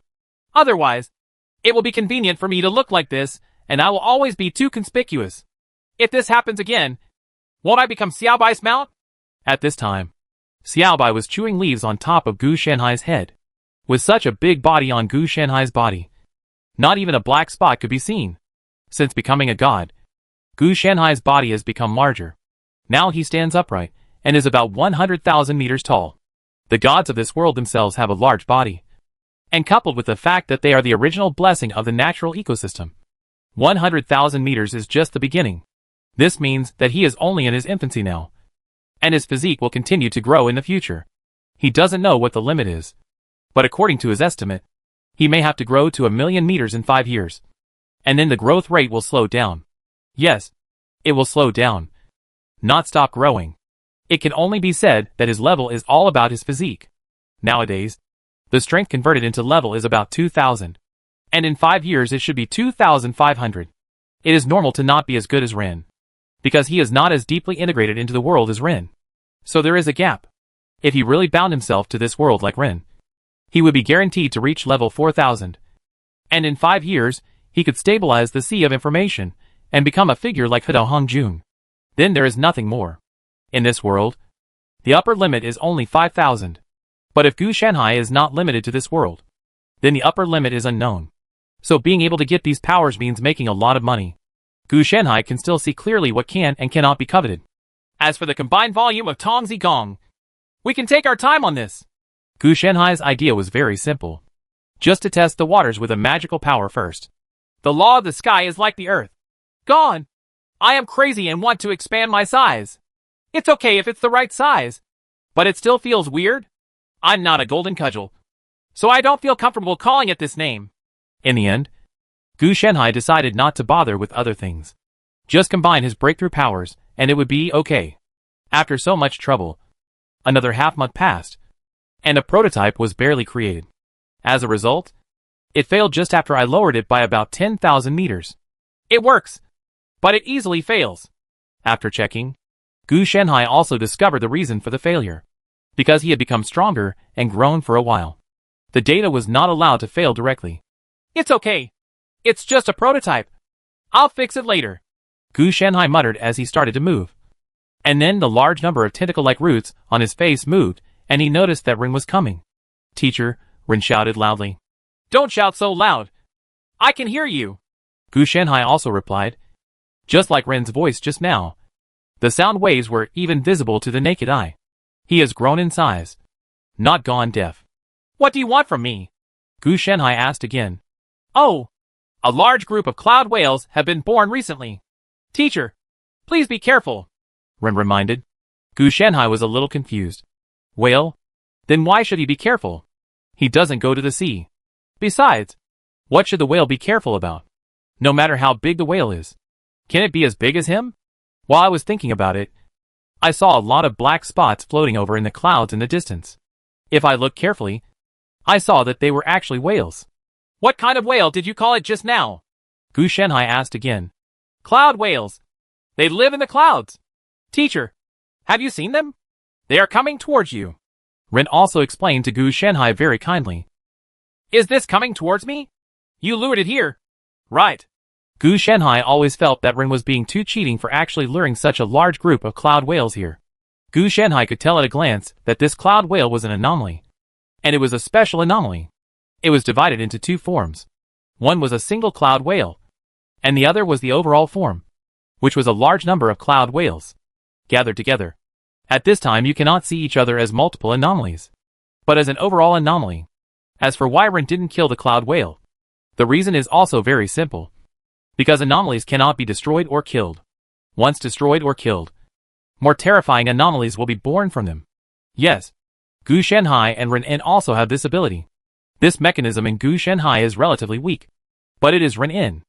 Otherwise, it will be convenient for me to look like this, and I will always be too conspicuous. If this happens again, won't I become Xiao Bai's mount? At this time, Xiao Bai was chewing leaves on top of Gu Shanhai's head. With such a big body on Gu Shanhai's body, not even a black spot could be seen. Since becoming a god, Gu Shanhai's body has become larger. Now he stands upright and is about 100,000 meters tall. The gods of this world themselves have a large body. And coupled with the fact that they are the original blessing of the natural ecosystem, 100,000 meters is just the beginning. This means that he is only in his infancy now, and his physique will continue to grow in the future. He doesn't know what the limit is, but according to his estimate, he may have to grow to 1,000,000 meters in 5 years. And then the growth rate will slow down. Yes, it will slow down, not stop growing. It can only be said that his level is all about his physique. Nowadays, the strength converted into level is about 2,000. And in 5 years it should be 2,500. It is normal to not be as good as Ren, because he is not as deeply integrated into the world as Ren. So there is a gap. If he really bound himself to this world like Ren, he would be guaranteed to reach level 4,000. And in 5 years, he could stabilize the sea of information and become a figure like Hidao Hongjun. Then there is nothing more. In this world, the upper limit is only 5,000. But if Gu Shanhai is not limited to this world, then the upper limit is unknown. So being able to get these powers means making a lot of money. Gu Shanhai can still see clearly what can and cannot be coveted. As for the combined volume of Tongzi Gong, we can take our time on this. Gu Shanhai's idea was very simple. Just to test the waters with a magical power first. The law of the sky is like the earth. Gone. I am crazy and want to expand my size. It's okay if it's the right size, but it still feels weird. I'm not a golden cudgel, so I don't feel comfortable calling it this name. In the end, Gu Shanhai decided not to bother with other things. Just combine his breakthrough powers, and it would be okay. After so much trouble, another half-month passed, and a prototype was barely created. As a result, it failed just after I lowered it by about 10,000 meters. It works, but it easily fails. After checking, Gu Shanhai also discovered the reason for the failure. Because he had become stronger and grown for a while. The data was not allowed to fail directly. It's okay. It's just a prototype. I'll fix it later. Gu Shanhai muttered as he started to move. And then the large number of tentacle-like roots on his face moved, and he noticed that Ren was coming. "Teacher," Ren shouted loudly. "Don't shout so loud. I can hear you." Gu Shanhai also replied. Just like Ren's voice just now, the sound waves were even visible to the naked eye. He has grown in size, not gone deaf. "What do you want from me?" Gu Shanhai asked again. "Oh, a large group of cloud whales have been born recently. Teacher, please be careful," Ren reminded. Gu Shanhai was a little confused. Whale? Then why should he be careful? He doesn't go to the sea. Besides, what should the whale be careful about? No matter how big the whale is, can it be as big as him? While I was thinking about it, I saw a lot of black spots floating over in the clouds in the distance. If I looked carefully, I saw that they were actually whales. "What kind of whale did you call it just now?" Gu Shanhai asked again. "Cloud whales. They live in the clouds. Teacher, have you seen them? They are coming towards you." Ren also explained to Gu Shanhai very kindly. "Is this coming towards me? You lured it here, right?" Gu Shenhai always felt that Ren was being too cheating for actually luring such a large group of cloud whales here. Gu Shenhai could tell at a glance that this cloud whale was an anomaly. And it was a special anomaly. It was divided into two forms. One was a single cloud whale, and the other was the overall form, which was a large number of cloud whales gathered together. At this time you cannot see each other as multiple anomalies, but as an overall anomaly. As for why Ren didn't kill the cloud whale, the reason is also very simple. Because anomalies cannot be destroyed or killed. Once destroyed or killed, more terrifying anomalies will be born from them. Yes, Gu Shenhai and Ren In also have this ability. This mechanism in Gu Shenhai is relatively weak, but it is Ren In.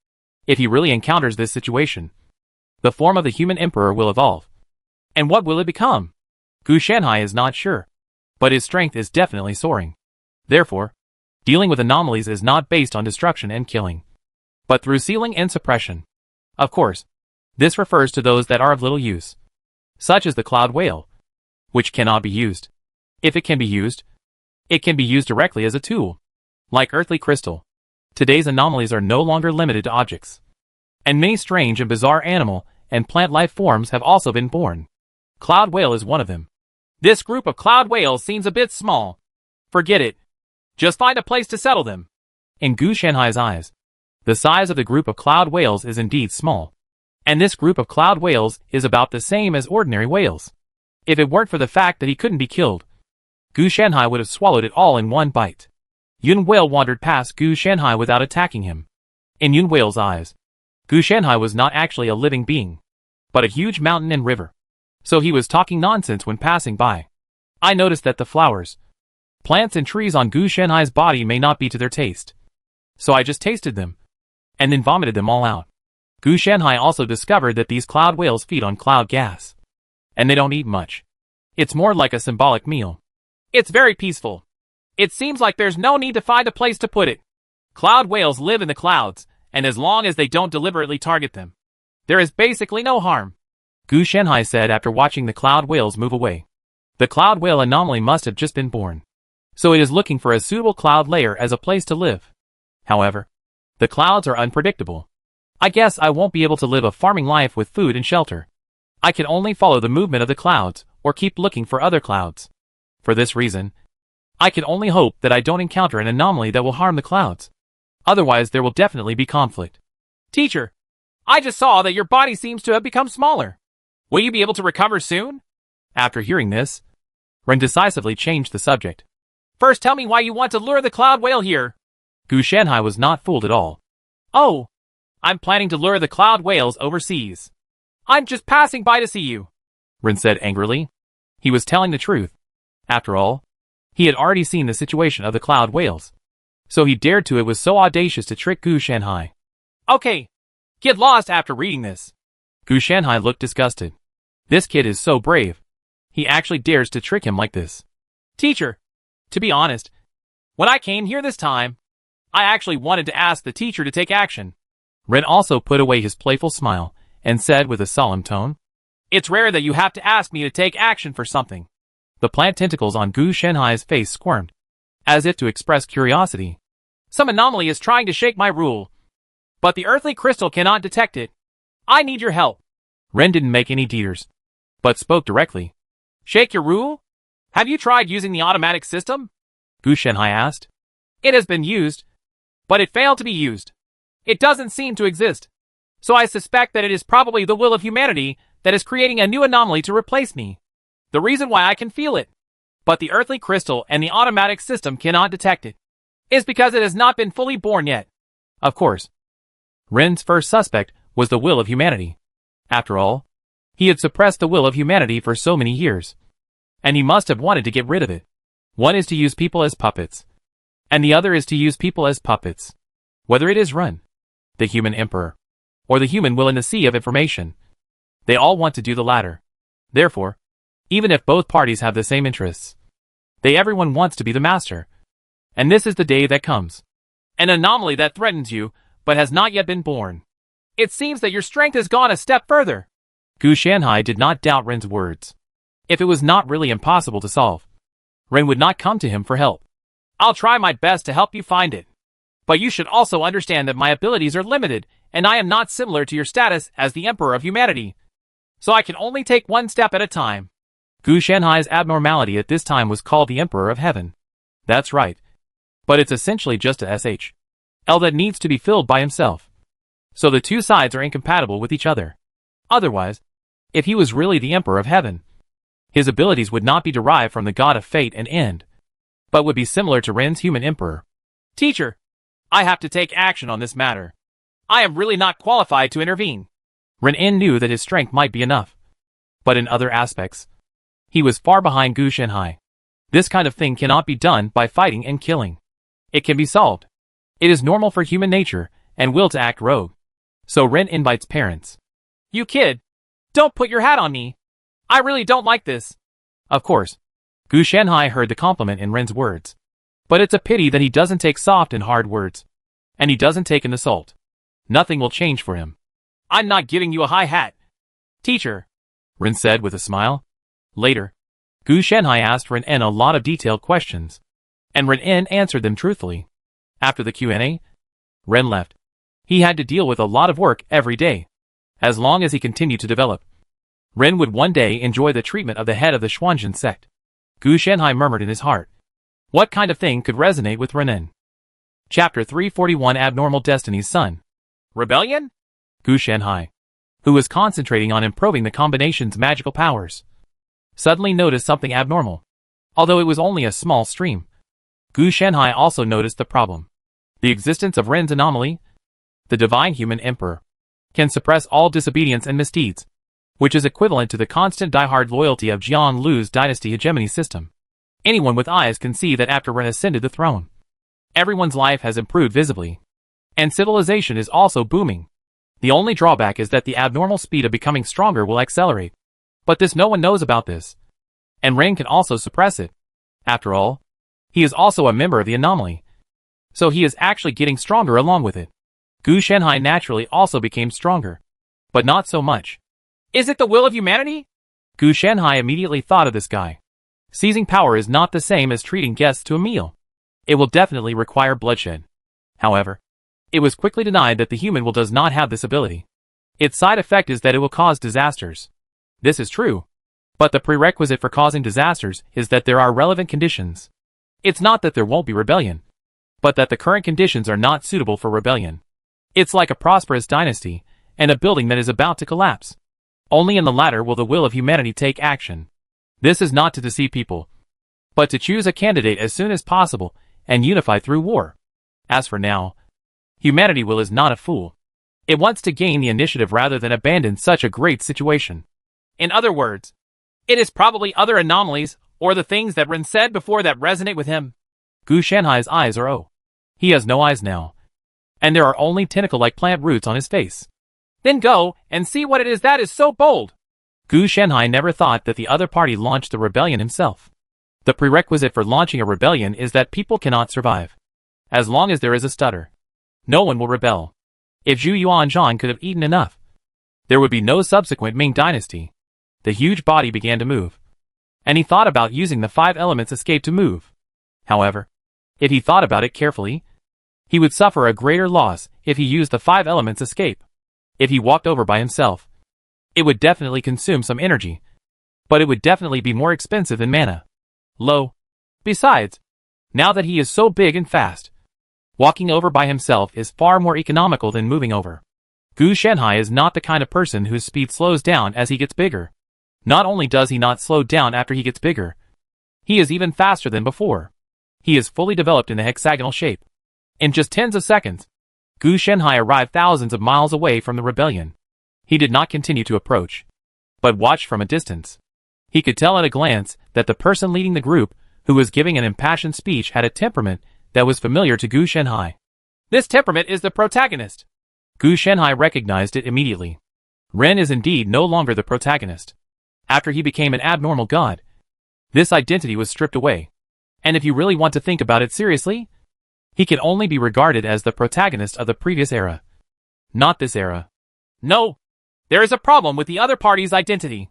If he really encounters this situation, the form of the human emperor will evolve. And what will it become? Gu Shenhai is not sure, but his strength is definitely soaring. Therefore, dealing with anomalies is not based on destruction and killing, but through sealing and suppression. Of course, this refers to those that are of little use, such as the cloud whale, which cannot be used. If it can be used, it can be used directly as a tool, like earthly crystal. Today's anomalies are no longer limited to objects, and many strange and bizarre animal and plant life forms have also been born. Cloud whale is one of them. This group of cloud whales seems a bit small. Forget it. Just find a place to settle them. In Gu Shenhai's eyes, the size of the group of cloud whales is indeed small. And this group of cloud whales is about the same as ordinary whales. If it weren't for the fact that he couldn't be killed, Gu Shenhai would have swallowed it all in one bite. Yun Whale wandered past Gu Shenhai without attacking him. In Yun Whale's eyes, Gu Shenhai was not actually a living being, but a huge mountain and river. So he was talking nonsense when passing by. I noticed that the flowers, plants and trees on Gu Shenhai's body may not be to their taste. So I just tasted them, and then vomited them all out. Gu Shenhai also discovered that these cloud whales feed on cloud gas. And they don't eat much. It's more like a symbolic meal. It's very peaceful. It seems like there's no need to find a place to put it. Cloud whales live in the clouds, and as long as they don't deliberately target them, there is basically no harm. Gu Shenhai said after watching the cloud whales move away. The cloud whale anomaly must have just been born, so it is looking for a suitable cloud layer as a place to live. However, the clouds are unpredictable. I guess I won't be able to live a farming life with food and shelter. I can only follow the movement of the clouds, or keep looking for other clouds. For this reason, I can only hope that I don't encounter an anomaly that will harm the clouds. Otherwise there will definitely be conflict. Teacher, I just saw that your body seems to have become smaller. Will you be able to recover soon? After hearing this, Ren decisively changed the subject. First tell me why you want to lure the cloud whale here. Gu Shenhai was not fooled at all. Oh, I'm planning to lure the cloud whales overseas. I'm just passing by to see you, Ren said angrily. He was telling the truth. After all, he had already seen the situation of the cloud whales. So he dared to. It was so audacious to trick Gu Shenhai. Okay, get lost after reading this. Gu Shenhai looked disgusted. This kid is so brave. He actually dares to trick him like this. Teacher, to be honest, when I came here this time, I actually wanted to ask the teacher to take action. Ren also put away his playful smile and said with a solemn tone, It's rare that you have to ask me to take action for something. The plant tentacles on Gu Shenhai's face squirmed, as if to express curiosity. Some anomaly is trying to shake my rule, but the earthly crystal cannot detect it. I need your help. Ren didn't make any teeters, but spoke directly. Shake your rule? Have you tried using the automatic system? Gu Shenhai asked. It has been used, but it failed to be used. It doesn't seem to exist. So I suspect that it is probably the will of humanity that is creating a new anomaly to replace me. The reason why I can feel it, but the earthly crystal and the automatic system cannot detect it, is because it has not been fully born yet. Of course. Ren's first suspect was the will of humanity. After all, he had suppressed the will of humanity for so many years, and he must have wanted to get rid of it. One is to use people as puppets, and the other is to use people as puppets. Whether it is Ren, the human emperor, or the human will in the sea of information, they all want to do the latter. Therefore, even if both parties have the same interests, everyone wants to be the master. And this is the day that comes. An anomaly that threatens you, but has not yet been born. It seems that your strength has gone a step further. Gu Shenhai did not doubt Ren's words. If it was not really impossible to solve, Ren would not come to him for help. I'll try my best to help you find it. But you should also understand that my abilities are limited, and I am not similar to your status as the Emperor of Humanity. So I can only take one step at a time. Gu Shanhai's abnormality at this time was called the Emperor of Heaven. That's right. But it's essentially just a SHL that needs to be filled by himself. So the two sides are incompatible with each other. Otherwise, if he was really the Emperor of Heaven, his abilities would not be derived from the god of fate and end, but would be similar to Ren's human emperor. Teacher, I have to take action on this matter. I am really not qualified to intervene. Ren knew that his strength might be enough. But in other aspects, he was far behind Gu Shanhai. This kind of thing cannot be done by fighting and killing. It can be solved. It is normal for human nature and will to act rogue. So Ren invites parents. You kid, don't put your hat on me. I really don't like this. Of course, Gu Shanhai heard the compliment in Ren's words. But it's a pity that he doesn't take soft and hard words. And he doesn't take an assault. Nothing will change for him. I'm not giving you a high hat. Teacher, Ren said with a smile. Later, Gu Shanhai asked Ren a lot of detailed questions. And Ren answered them truthfully. After the Q&A, Ren left. He had to deal with a lot of work every day. As long as he continued to develop, Ren would one day enjoy the treatment of the head of the Xuanzhen sect. Gu Shanhai murmured in his heart. What kind of thing could resonate with Ren? Chapter 341 Abnormal Destiny's Son. Rebellion? Gu Shanhai, who was concentrating on improving the combination's magical powers, suddenly noticed something abnormal. Although it was only a small stream, Gu Shanhai also noticed the problem. The existence of Ren's anomaly, the divine human emperor, can suppress all disobedience and misdeeds, which is equivalent to the constant die-hard loyalty of Jian Lu's dynasty hegemony system. Anyone with eyes can see that after Ren ascended the throne, everyone's life has improved visibly, and civilization is also booming. The only drawback is that the abnormal speed of becoming stronger will accelerate. But no one knows about this. And Ren can also suppress it. After all, he is also a member of the anomaly. So he is actually getting stronger along with it. Gu Shanhai naturally also became stronger. But not so much. Is it the will of humanity? Gu Shanhai immediately thought of this guy. Seizing power is not the same as treating guests to a meal. It will definitely require bloodshed. However, it was quickly denied that the human will does not have this ability. Its side effect is that it will cause disasters. This is true. But the prerequisite for causing disasters is that there are relevant conditions. It's not that there won't be rebellion, but that the current conditions are not suitable for rebellion. It's like a prosperous dynasty and a building that is about to collapse. Only in the latter will the will of humanity take action. This is not to deceive people, but to choose a candidate as soon as possible and unify through war. As for now, humanity will is not a fool. It wants to gain the initiative rather than abandon such a great situation. In other words, it is probably other anomalies or the things that Ren said before that resonate with him. Gu Shanhai's eyes are He has no eyes now. And there are only tentacle-like plant roots on his face. Then go and see what it is that is so bold. Gu Shanhai never thought that the other party launched the rebellion himself. The prerequisite for launching a rebellion is that people cannot survive. As long as there is a stutter, no one will rebel. If Zhu Yuanzhan could have eaten enough, there would be no subsequent Ming dynasty. The huge body began to move. And he thought about using the 5 elements escape to move. However, if he thought about it carefully, he would suffer a greater loss if he used the 5 elements escape. If he walked over by himself, it would definitely consume some energy, but it would definitely be more expensive than mana. Besides, now that he is so big and fast, walking over by himself is far more economical than moving over. Gu Shanhai is not the kind of person whose speed slows down as he gets bigger. Not only does he not slow down after he gets bigger, he is even faster than before. He is fully developed in the hexagonal shape. In just tens of seconds, Gu Shanhai arrived thousands of miles away from the rebellion. He did not continue to approach, but watched from a distance. He could tell at a glance that the person leading the group, who was giving an impassioned speech, had a temperament that was familiar to Gu Shanhai. This temperament is the protagonist. Gu Shanhai recognized it immediately. Ren is indeed no longer the protagonist. After he became an abnormal god, this identity was stripped away. And if you really want to think about it seriously, he can only be regarded as the protagonist of the previous era. Not this era. No, there is a problem with the other party's identity.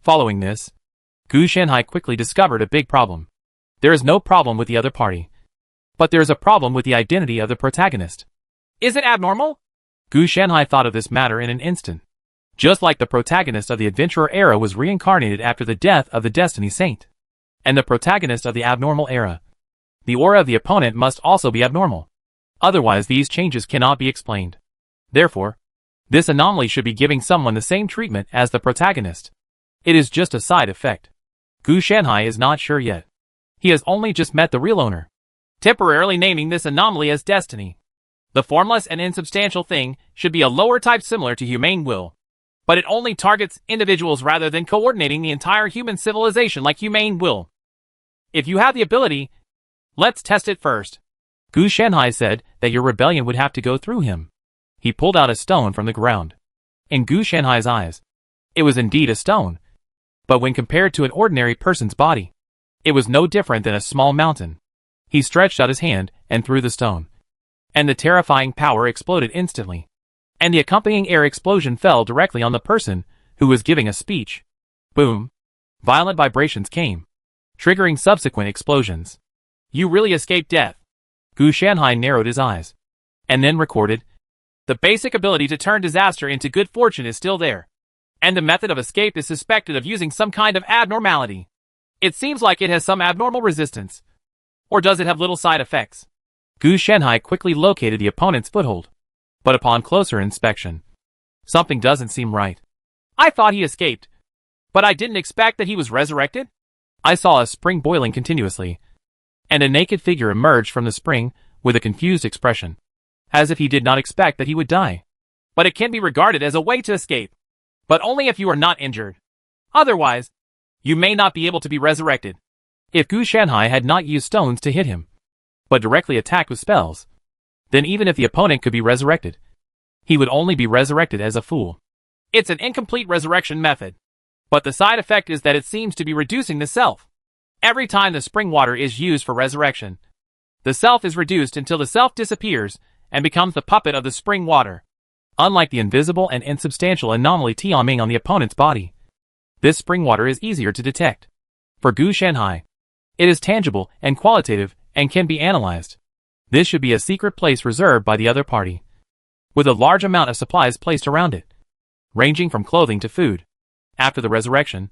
Following this, Gu Shanhai quickly discovered a big problem. There is no problem with the other party. But there's a problem with the identity of the protagonist. Is it abnormal? Gu Shanhai thought of this matter in an instant. Just like the protagonist of the Adventurer era was reincarnated after the death of the Destiny Saint. And the protagonist of the Abnormal era. The aura of the opponent must also be abnormal. Otherwise these changes cannot be explained. Therefore, this anomaly should be giving someone the same treatment as the protagonist. It is just a side effect. Gu Shanhai is not sure yet. He has only just met the real owner. Temporarily naming this anomaly as Destiny. The formless and insubstantial thing should be a lower type similar to humane will. But it only targets individuals rather than coordinating the entire human civilization like humane will. If you have the ability, let's test it first. Gu Shanhai said that your rebellion would have to go through him. He pulled out a stone from the ground. In Gu Shanhai's eyes, it was indeed a stone. But when compared to an ordinary person's body, it was no different than a small mountain. He stretched out his hand and threw the stone. And the terrifying power exploded instantly. And the accompanying air explosion fell directly on the person who was giving a speech. Boom. Violent vibrations came, triggering subsequent explosions. You really escaped death. Gu Shanhai narrowed his eyes. And then recorded. The basic ability to turn disaster into good fortune is still there. And the method of escape is suspected of using some kind of abnormality. It seems like it has some abnormal resistance. Or does it have little side effects? Gu Shanhai quickly located the opponent's foothold. But upon closer inspection, something doesn't seem right. I thought he escaped. But I didn't expect that he was resurrected. I saw a spring boiling continuously. And a naked figure emerged from the spring with a confused expression. As if he did not expect that he would die. But it can be regarded as a way to escape. But only if you are not injured. Otherwise, you may not be able to be resurrected. If Gu Shanhai had not used stones to hit him, but directly attacked with spells, then even if the opponent could be resurrected, he would only be resurrected as a fool. It's an incomplete resurrection method. But the side effect is that it seems to be reducing the self. Every time the spring water is used for resurrection, the self is reduced until the self disappears and becomes the puppet of the spring water. Unlike the invisible and insubstantial anomaly Tianming on the opponent's body, this spring water is easier to detect. For Gu Shanhai, it is tangible and qualitative and can be analyzed. This should be a secret place reserved by the other party, with a large amount of supplies placed around it, ranging from clothing to food. After the resurrection,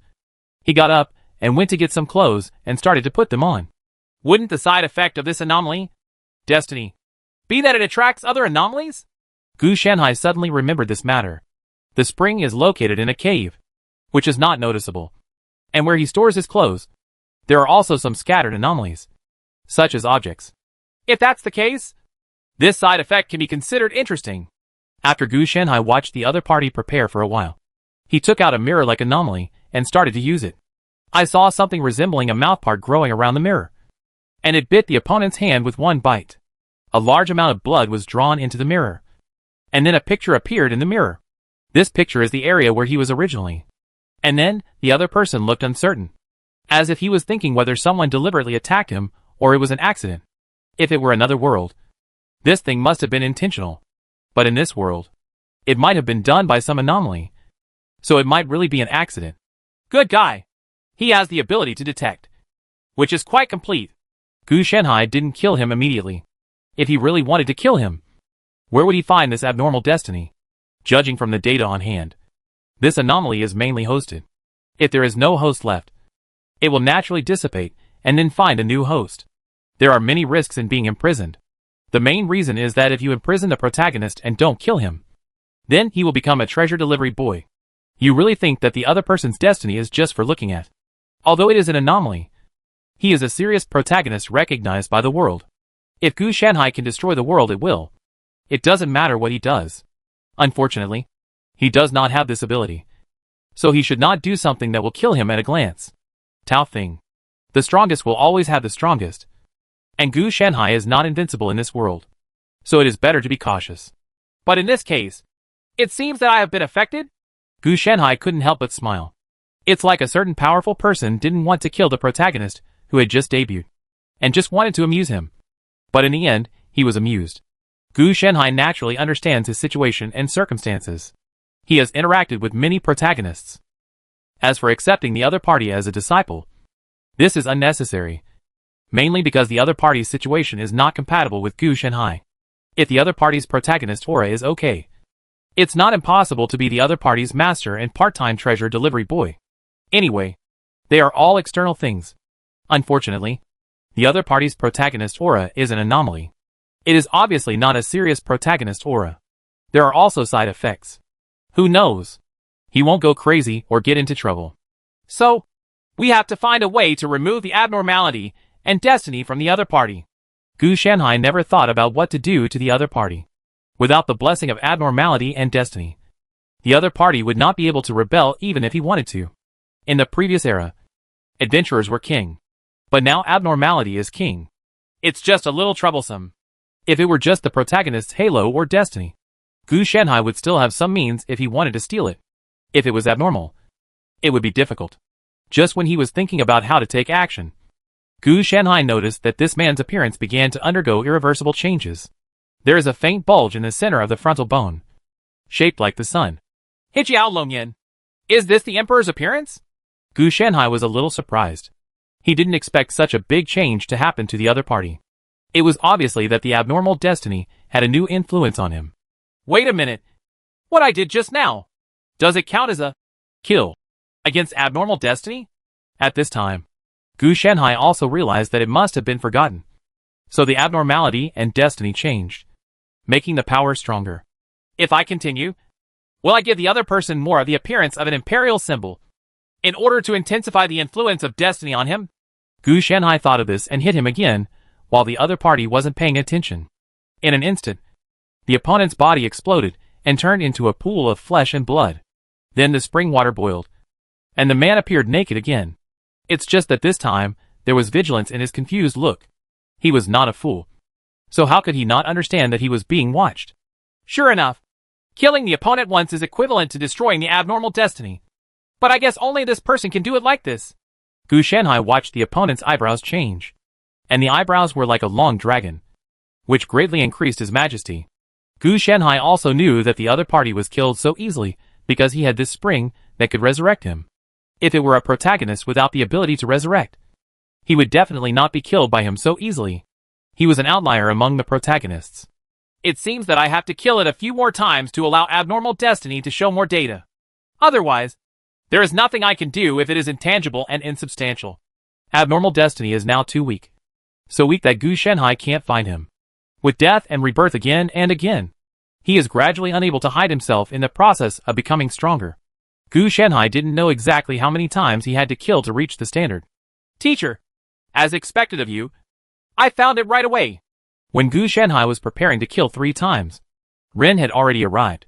he got up and went to get some clothes and started to put them on. Wouldn't the side effect of this anomaly, Destiny, be that it attracts other anomalies? Gu Shanhai suddenly remembered this matter. The spring is located in a cave, which is not noticeable. And where he stores his clothes, there are also some scattered anomalies, such as objects. If that's the case, this side effect can be considered interesting. After Gu Shanhai watched the other party prepare for a while, he took out a mirror-like anomaly and started to use it. I saw something resembling a mouthpart growing around the mirror, and it bit the opponent's hand with one bite. A large amount of blood was drawn into the mirror, and then a picture appeared in the mirror. This picture is the area where he was originally. And then, the other person looked uncertain, as if he was thinking whether someone deliberately attacked him or it was an accident. If it were another world, this thing must have been intentional. But in this world, it might have been done by some anomaly. So it might really be an accident. Good guy. He has the ability to detect, which is quite complete. Gu Shanhai didn't kill him immediately. If he really wanted to kill him, where would he find this abnormal destiny? Judging from the data on hand, this anomaly is mainly hosted. If there is no host left, it will naturally dissipate and then find a new host. There are many risks in being imprisoned. The main reason is that if you imprison the protagonist and don't kill him, then he will become a treasure delivery boy. You really think that the other person's destiny is just for looking at. Although it is an anomaly, he is a serious protagonist recognized by the world. If Gu Shanhai can destroy the world, it will. It doesn't matter what he does. Unfortunately, he does not have this ability. So he should not do something that will kill him at a glance. Tao Fing. The strongest will always have the strongest. And Gu Shanhai is not invincible in this world. So it is better to be cautious. But in this case, it seems that I have been affected? Gu Shanhai couldn't help but smile. It's like a certain powerful person didn't want to kill the protagonist who had just debuted, and just wanted to amuse him. But in the end, he was amused. Gu Shanhai naturally understands his situation and circumstances. He has interacted with many protagonists. As for accepting the other party as a disciple, this is unnecessary. mainly because the other party's situation is not compatible with Gu Shenhai. If the other party's protagonist aura is okay, it's not impossible to be the other party's master and part-time treasure delivery boy. Anyway, they are all external things. Unfortunately, the other party's protagonist aura is an anomaly. It is obviously not a serious protagonist aura. There are also side effects. Who knows? He won't go crazy or get into trouble. So, we have to find a way to remove the abnormality and destiny from the other party. Gu Shenhai never thought about what to do to the other party. Without the blessing of abnormality and destiny, the other party would not be able to rebel even if he wanted to. In the previous era, adventurers were king. But now abnormality is king. It's just a little troublesome. If it were just the protagonist's halo or destiny, Gu Shenhai would still have some means if he wanted to steal it. If it was abnormal, it would be difficult. Just when he was thinking about how to take action, Gu Shenhai noticed that this man's appearance began to undergo irreversible changes. There is a faint bulge in the center of the frontal bone, shaped like the sun. Hijiao Longyan, is this the Emperor's appearance? Gu Shenhai was a little surprised. He didn't expect such a big change to happen to the other party. It was obviously that the abnormal destiny had a new influence on him. Wait a minute. What I did just now, does it count as a kill against abnormal destiny? At this time, Gu Shenhai also realized that it must have been forgotten. So the abnormality and destiny changed, making the power stronger. If I continue, will I give the other person more of the appearance of an imperial symbol in order to intensify the influence of destiny on him? Gu Shenhai thought of this and hit him again, while the other party wasn't paying attention. In an instant, the opponent's body exploded and turned into a pool of flesh and blood. Then the spring water boiled, and the man appeared naked again. It's just that this time, there was vigilance in his confused look. He was not a fool. So how could he not understand that he was being watched? Sure enough, killing the opponent once is equivalent to destroying the abnormal destiny. But I guess only this person can do it like this. Gu Shenhai watched the opponent's eyebrows change, and the eyebrows were like a long dragon, which greatly increased his majesty. Gu Shenhai also knew that the other party was killed so easily because he had this spring that could resurrect him. If it were a protagonist without the ability to resurrect, he would definitely not be killed by him so easily. He was an outlier among the protagonists. It seems that I have to kill it a few more times to allow abnormal destiny to show more data. Otherwise, there is nothing I can do if it is intangible and insubstantial. Abnormal destiny is now too weak. So weak that Gu Shenhai can't find him. With death and rebirth again and again, he is gradually unable to hide himself in the process of becoming stronger. Gu Shenhai didn't know exactly how many times he had to kill to reach the standard. Teacher, as expected of you, I found it right away. When Gu Shenhai was preparing to kill 3 times, Ren had already arrived.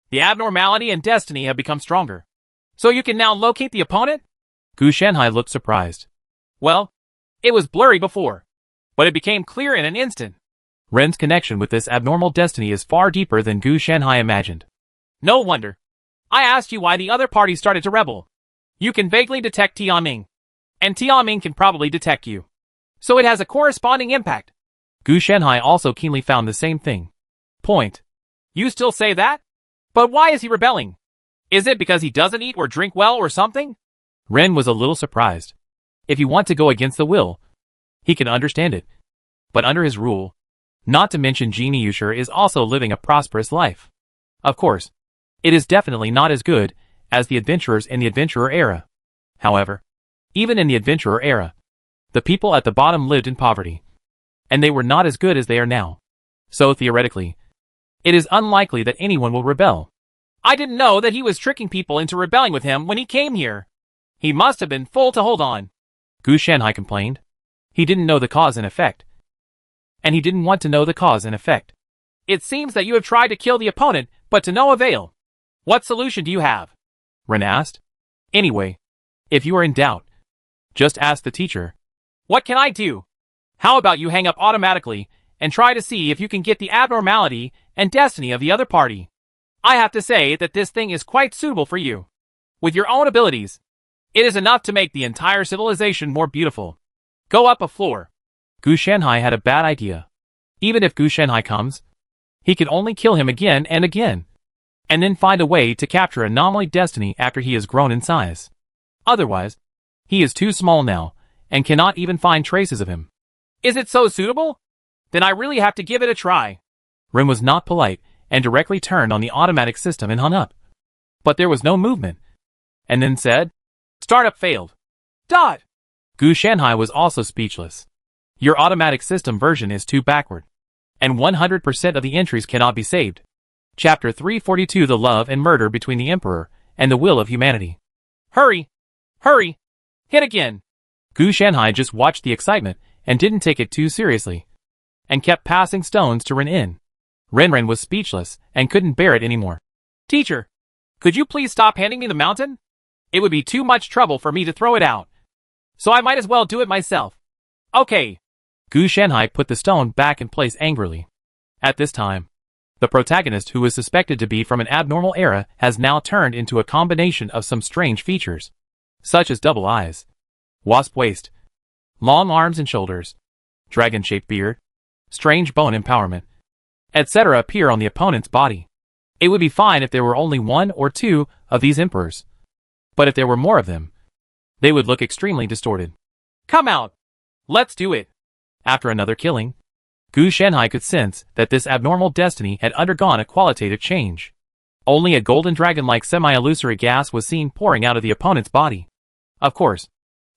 The abnormality and destiny have become stronger. So you can now locate the opponent? Gu Shenhai looked surprised. Well, it was blurry before, but it became clear in an instant. Ren's connection with this abnormal destiny is far deeper than Gu Shenhai imagined. No wonder. I asked you why the other party started to rebel. You can vaguely detect Tianming, and Tianming can probably detect you. So it has a corresponding impact. Gu Shenhai also keenly found the same thing. Point. You still say that? But why is he rebelling? Is it because he doesn't eat or drink well or something? Ren was a little surprised. If you want to go against the will, he can understand it. But under his rule, not to mention Genie Yushir is also living a prosperous life. Of course, it is definitely not as good as the adventurers in the adventurer era. However, even in the adventurer era, the people at the bottom lived in poverty, and they were not as good as they are now. So theoretically, it is unlikely that anyone will rebel. I didn't know that he was tricking people into rebelling with him when he came here. He must have been full to hold on. Gu Shenhai complained. He didn't know the cause and effect. And he didn't want to know the cause and effect. It seems that you have tried to kill the opponent, but to no avail. What solution do you have? Ren asked. Anyway, if you are in doubt, just ask the teacher. What can I do? How about you hang up automatically and try to see if you can get the abnormality and destiny of the other party? I have to say that this thing is quite suitable for you. With your own abilities, it is enough to make the entire civilization more beautiful. Go up a floor. Gu Shenhai had a bad idea. Even if Gu Shenhai comes, he could only kill him again and again, and then find a way to capture Anomaly Destiny after he has grown in size. Otherwise, he is too small now, and cannot even find traces of him. Is it so suitable? Then I really have to give it a try. Ren was not polite and directly turned on the automatic system and hung up. But there was no movement. And then said, Startup failed. Dot. Gu Shanhai was also speechless. Your automatic system version is too backward. And 100% of the entries cannot be saved. Chapter 342: The Love and Murder Between the Emperor and the Will of Humanity. Hurry! Hurry! Hit again! Gu Shanhai just watched the excitement and didn't take it too seriously, and kept passing stones to Ren. Ren was speechless and couldn't bear it anymore. Teacher, could you please stop handing me the mountain? It would be too much trouble for me to throw it out. So I might as well do it myself. Okay. Gu Shanhai put the stone back in place angrily. At this time, the protagonist, who was suspected to be from an abnormal era, has now turned into a combination of some strange features, such as double eyes, wasp waist, long arms and shoulders, dragon-shaped beard, strange bone empowerment, etc. appear on the opponent's body. It would be fine if there were only one or two of these emperors. But if there were more of them, they would look extremely distorted. Come out! Let's do it! After another killing, Gu Shanhai could sense that this abnormal destiny had undergone a qualitative change. Only a golden dragon-like semi-illusory gas was seen pouring out of the opponent's body. Of course,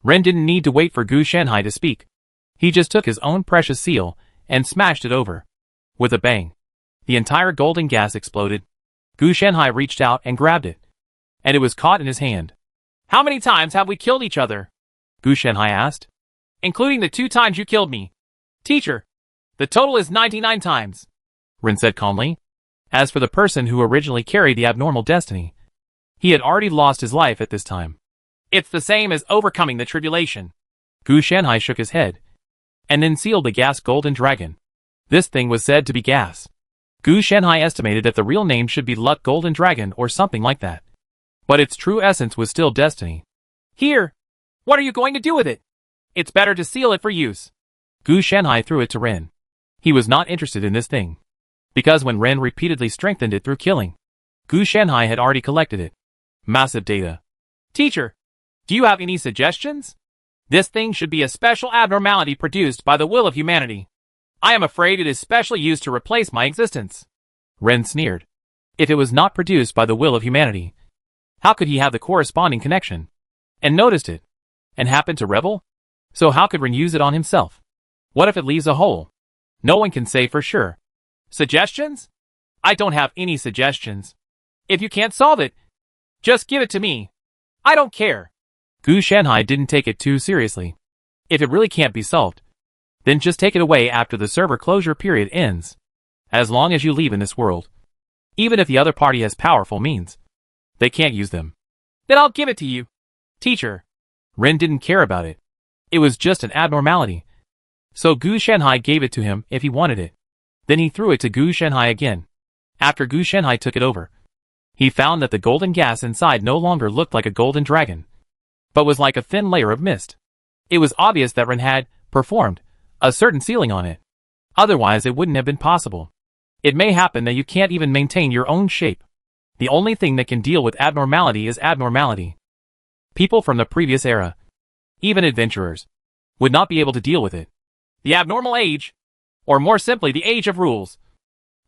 Ren didn't need to wait for Gu Shanhai to speak. He just took his own precious seal and smashed it over. With a bang, the entire golden gas exploded. Gu Shanhai reached out and grabbed it, and it was caught in his hand. How many times have we killed each other? Gu Shanhai asked. Including the 2 times you killed me. Teacher, the total is 99 times. Ren said calmly. As for the person who originally carried the abnormal destiny, he had already lost his life at this time. It's the same as overcoming the tribulation. Gu Shanhai shook his head, and then sealed the gas golden dragon. This thing was said to be gas. Gu Shanhai estimated that the real name should be Luck Golden Dragon or something like that. But its true essence was still destiny. Here! What are you going to do with it? It's better to seal it for use. Gu Shanhai threw it to Ren. He was not interested in this thing, because when Ren repeatedly strengthened it through killing, Gu Shanhai had already collected it. Massive data. Teacher, do you have any suggestions? This thing should be a special abnormality produced by the will of humanity. I am afraid it is specially used to replace my existence. Ren sneered. If it was not produced by the will of humanity, how could he have the corresponding connection? And noticed it, and happened to rebel? So how could Ren use it on himself? What if it leaves a hole? No one can say for sure. Suggestions? I don't have any suggestions. If you can't solve it, just give it to me. I don't care. Gu Shanhai didn't take it too seriously. If it really can't be solved, then just take it away after the server closure period ends. As long as you leave in this world. Even if the other party has powerful means, they can't use them. Then I'll give it to you. Teacher. Ren didn't care about it. It was just an abnormality. So Gu Shanhai gave it to him if he wanted it. Then he threw it to Gu Shanhai again. After Gu Shanhai took it over, he found that the golden gas inside no longer looked like a golden dragon, but was like a thin layer of mist. It was obvious that Ren had performed a certain sealing on it. Otherwise it wouldn't have been possible. It may happen that you can't even maintain your own shape. The only thing that can deal with abnormality is abnormality. People from the previous era, even adventurers, would not be able to deal with it. The abnormal age, or more simply the age of rules,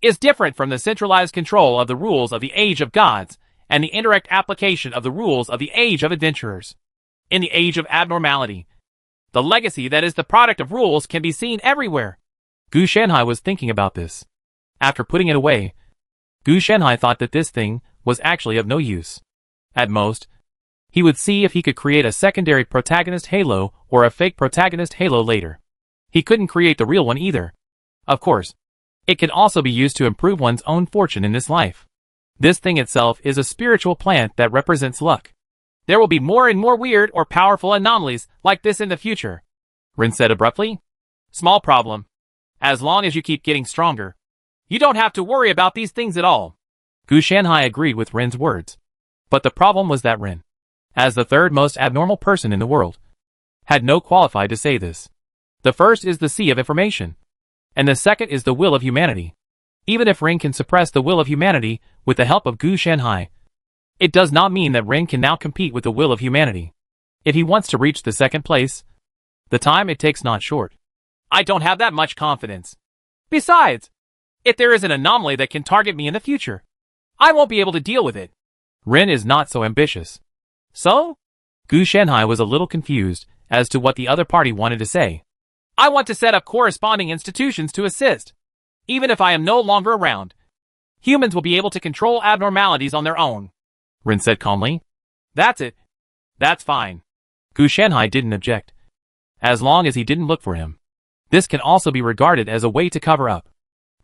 is different from the centralized control of the rules of the age of gods and the indirect application of the rules of the age of adventurers. In the age of abnormality, the legacy that is the product of rules can be seen everywhere. Gu Shanhai was thinking about this. After putting it away, Gu Shanhai thought that this thing was actually of no use. At most, he would see if he could create a secondary protagonist halo or a fake protagonist halo later. He couldn't create the real one either. Of course, it can also be used to improve one's own fortune in this life. This thing itself is a spiritual plant that represents luck. There will be more and more weird or powerful anomalies like this in the future, Ren said abruptly. Small problem. As long as you keep getting stronger, you don't have to worry about these things at all. Gu Shanhai agreed with Ren's words. But the problem was that Ren, as the third most abnormal person in the world, had no qualified to say this. The first is the sea of information, and the second is the will of humanity. Even if Ren can suppress the will of humanity with the help of Gu Shanhai, it does not mean that Ren can now compete with the will of humanity. If he wants to reach the second place, the time it takes not short. I don't have that much confidence. Besides, if there is an anomaly that can target me in the future, I won't be able to deal with it. Ren is not so ambitious. So? Gu Shanhai was a little confused as to what the other party wanted to say. I want to set up corresponding institutions to assist. Even if I am no longer around, humans will be able to control abnormalities on their own. Ren said calmly. That's it. That's fine. Gu Shanhai didn't object, as long as he didn't look for him. This can also be regarded as a way to cover up.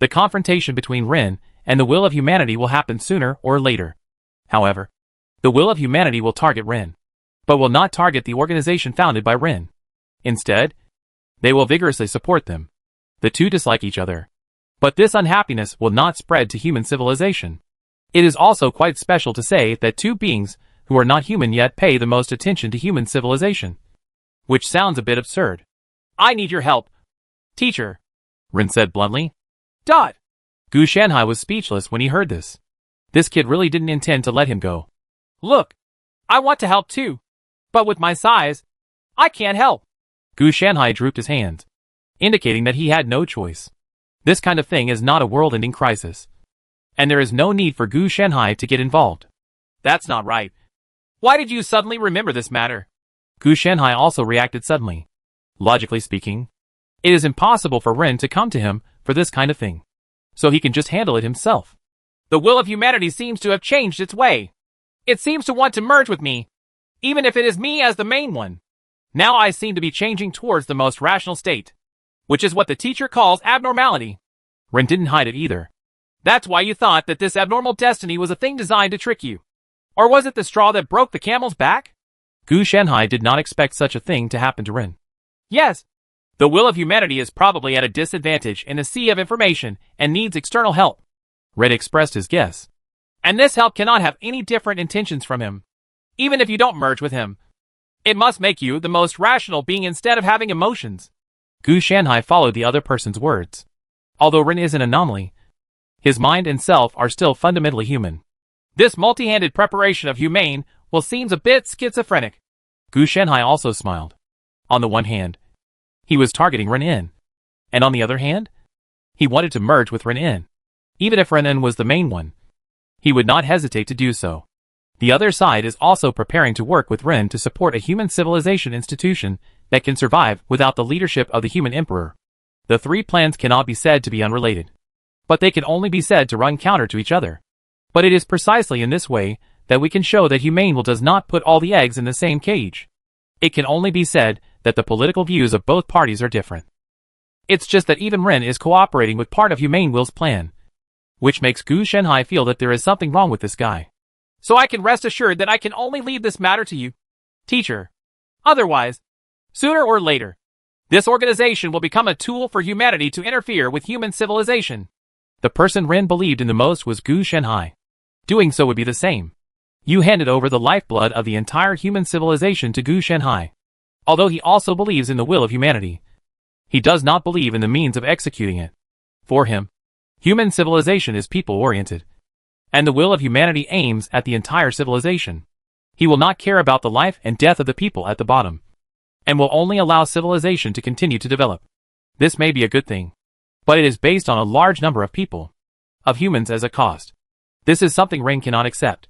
The confrontation between Ren and the will of humanity will happen sooner or later. However, the will of humanity will target Ren, but will not target the organization founded by Ren. Instead, they will vigorously support them. The two dislike each other. But this unhappiness will not spread to human civilization. It is also quite special to say that two beings who are not human yet pay the most attention to human civilization. Which sounds a bit absurd. I need your help, teacher, Ren said bluntly. Dot. Gu Shanhai was speechless when he heard this. This kid really didn't intend to let him go. Look, I want to help too. But with my size, I can't help. Gu Shanhai drooped his hands, indicating that he had no choice. This kind of thing is not a world-ending crisis. And there is no need for Gu Shanhai to get involved. That's not right. Why did you suddenly remember this matter? Gu Shanhai also reacted suddenly. Logically speaking, it is impossible for Ren to come to him for this kind of thing. So he can just handle it himself. The will of humanity seems to have changed its way. It seems to want to merge with me, even if it is me as the main one. Now I seem to be changing towards the most rational state, which is what the teacher calls abnormality. Ren didn't hide it either. That's why you thought that this abnormal destiny was a thing designed to trick you. Or was it the straw that broke the camel's back? Gu Shanhai did not expect such a thing to happen to Ren. Yes. The will of humanity is probably at a disadvantage in a sea of information and needs external help. Ren expressed his guess. And this help cannot have any different intentions from him. Even if you don't merge with him, it must make you the most rational being instead of having emotions. Gu Shanhai followed the other person's words. Although Ren is an anomaly, his mind and self are still fundamentally human. This multi-handed preparation of humane will seems a bit schizophrenic. Gu Shanhai also smiled. On the one hand, he was targeting Ren-In. And on the other hand, he wanted to merge with Ren-In. Even if Ren-In was the main one, he would not hesitate to do so. The other side is also preparing to work with Ren to support a human civilization institution that can survive without the leadership of the human emperor. The three plans cannot be said to be unrelated, but they can only be said to run counter to each other. But it is precisely in this way that we can show that Humane will does not put all the eggs in the same cage. It can only be said that the political views of both parties are different. It's just that even Ren is cooperating with part of Humane Will's plan, which makes Gu Shanhai feel that there is something wrong with this guy. So I can rest assured that I can only leave this matter to you, teacher. Otherwise, sooner or later, this organization will become a tool for humanity to interfere with human civilization. The person Ren believed in the most was Gu Shanhai. Doing so would be the same. You handed over the lifeblood of the entire human civilization to Gu Shanhai. Although he also believes in the will of humanity, he does not believe in the means of executing it. For him, human civilization is people-oriented, and the will of humanity aims at the entire civilization. He will not care about the life and death of the people at the bottom, and will only allow civilization to continue to develop. This may be a good thing, but it is based on a large number of people, of humans as a cost. This is something Ren cannot accept.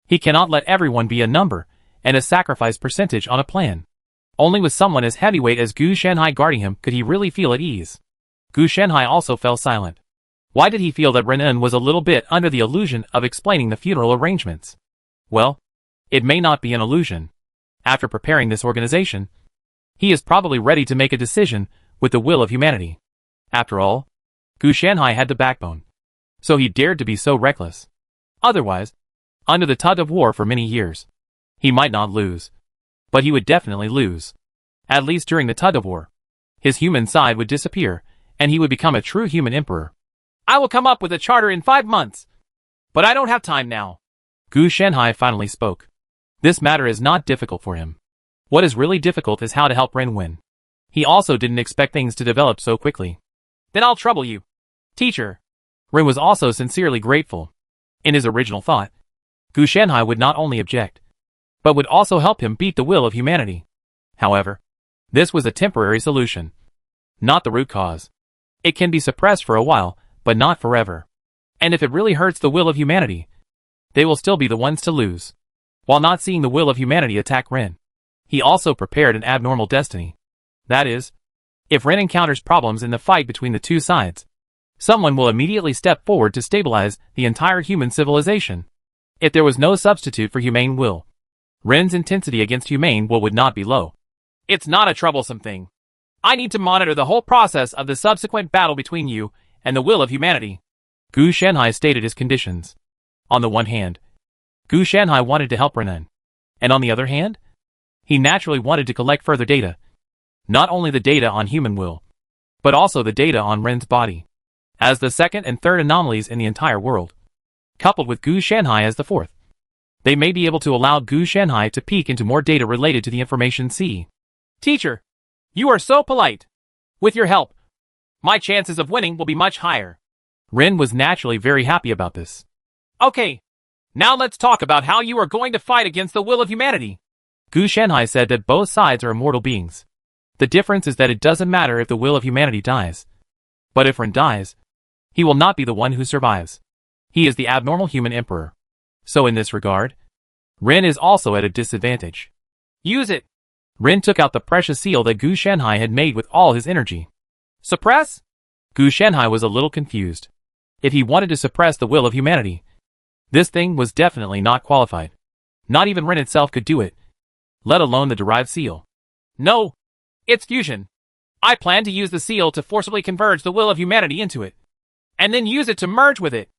He cannot let everyone be a number and a sacrifice percentage on a plan. Only with someone as heavyweight as Gu Shanhai guarding him could he really feel at ease. Gu Shanhai also fell silent. Why did he feel that Ren-In was a little bit under the illusion of explaining the funeral arrangements? Well, it may not be an illusion. After preparing this organization, he is probably ready to make a decision with the will of humanity. After all, Gu Shanhai had the backbone, so he dared to be so reckless. Otherwise, under the tug of war for many years, he might not lose, but he would definitely lose. At least during the tug of war, his human side would disappear, and he would become a true human emperor. I will come up with a charter in 5 months, but I don't have time now. Gu Shanhai finally spoke. This matter is not difficult for him. What is really difficult is how to help Ren win. He also didn't expect things to develop so quickly. Then I'll trouble you, teacher. Ren was also sincerely grateful. In his original thought, Gu Shanhai would not only object, but would also help him beat the will of humanity. However, this was a temporary solution. not the root cause. It can be suppressed for a while, but not forever. And if it really hurts the will of humanity, they will still be the ones to lose. While not seeing the will of humanity attack Ren, he also prepared an abnormal destiny. That is, if Ren encounters problems in the fight between the two sides, someone will immediately step forward to stabilize the entire human civilization. If there was no substitute for humane will, Ren's intensity against humane will would not be low. It's not a troublesome thing. I need to monitor the whole process of the subsequent battle between you and the will of humanity. Gu Shanhai stated his conditions. On the one hand, Gu Shanhai wanted to help Renan. And on the other hand, he naturally wanted to collect further data. Not only the data on human will, but also the data on Ren's body, as the second and third anomalies in the entire world, coupled with Gu Shanhai as the fourth. They may be able to allow Gu Shanhai to peek into more data related to the information C. Teacher, you are so polite. With your help, my chances of winning will be much higher. Ren was naturally very happy about this. Okay, now let's talk about how you are going to fight against the will of humanity. Gu Shanhai said that both sides are immortal beings. The difference is that it doesn't matter if the will of humanity dies. But if Ren dies, he will not be the one who survives. He is the abnormal human emperor. So in this regard, Ren is also at a disadvantage. Use it. Ren took out the precious seal that Gu Shanhai had made with all his energy. Suppress? Gu Shanhai was a little confused. If he wanted to suppress the will of humanity, this thing was definitely not qualified. Not even Ren itself could do it, let alone the derived seal. No, it's fusion. I plan to use the seal to forcibly converge the will of humanity into it, and then use it to merge with it.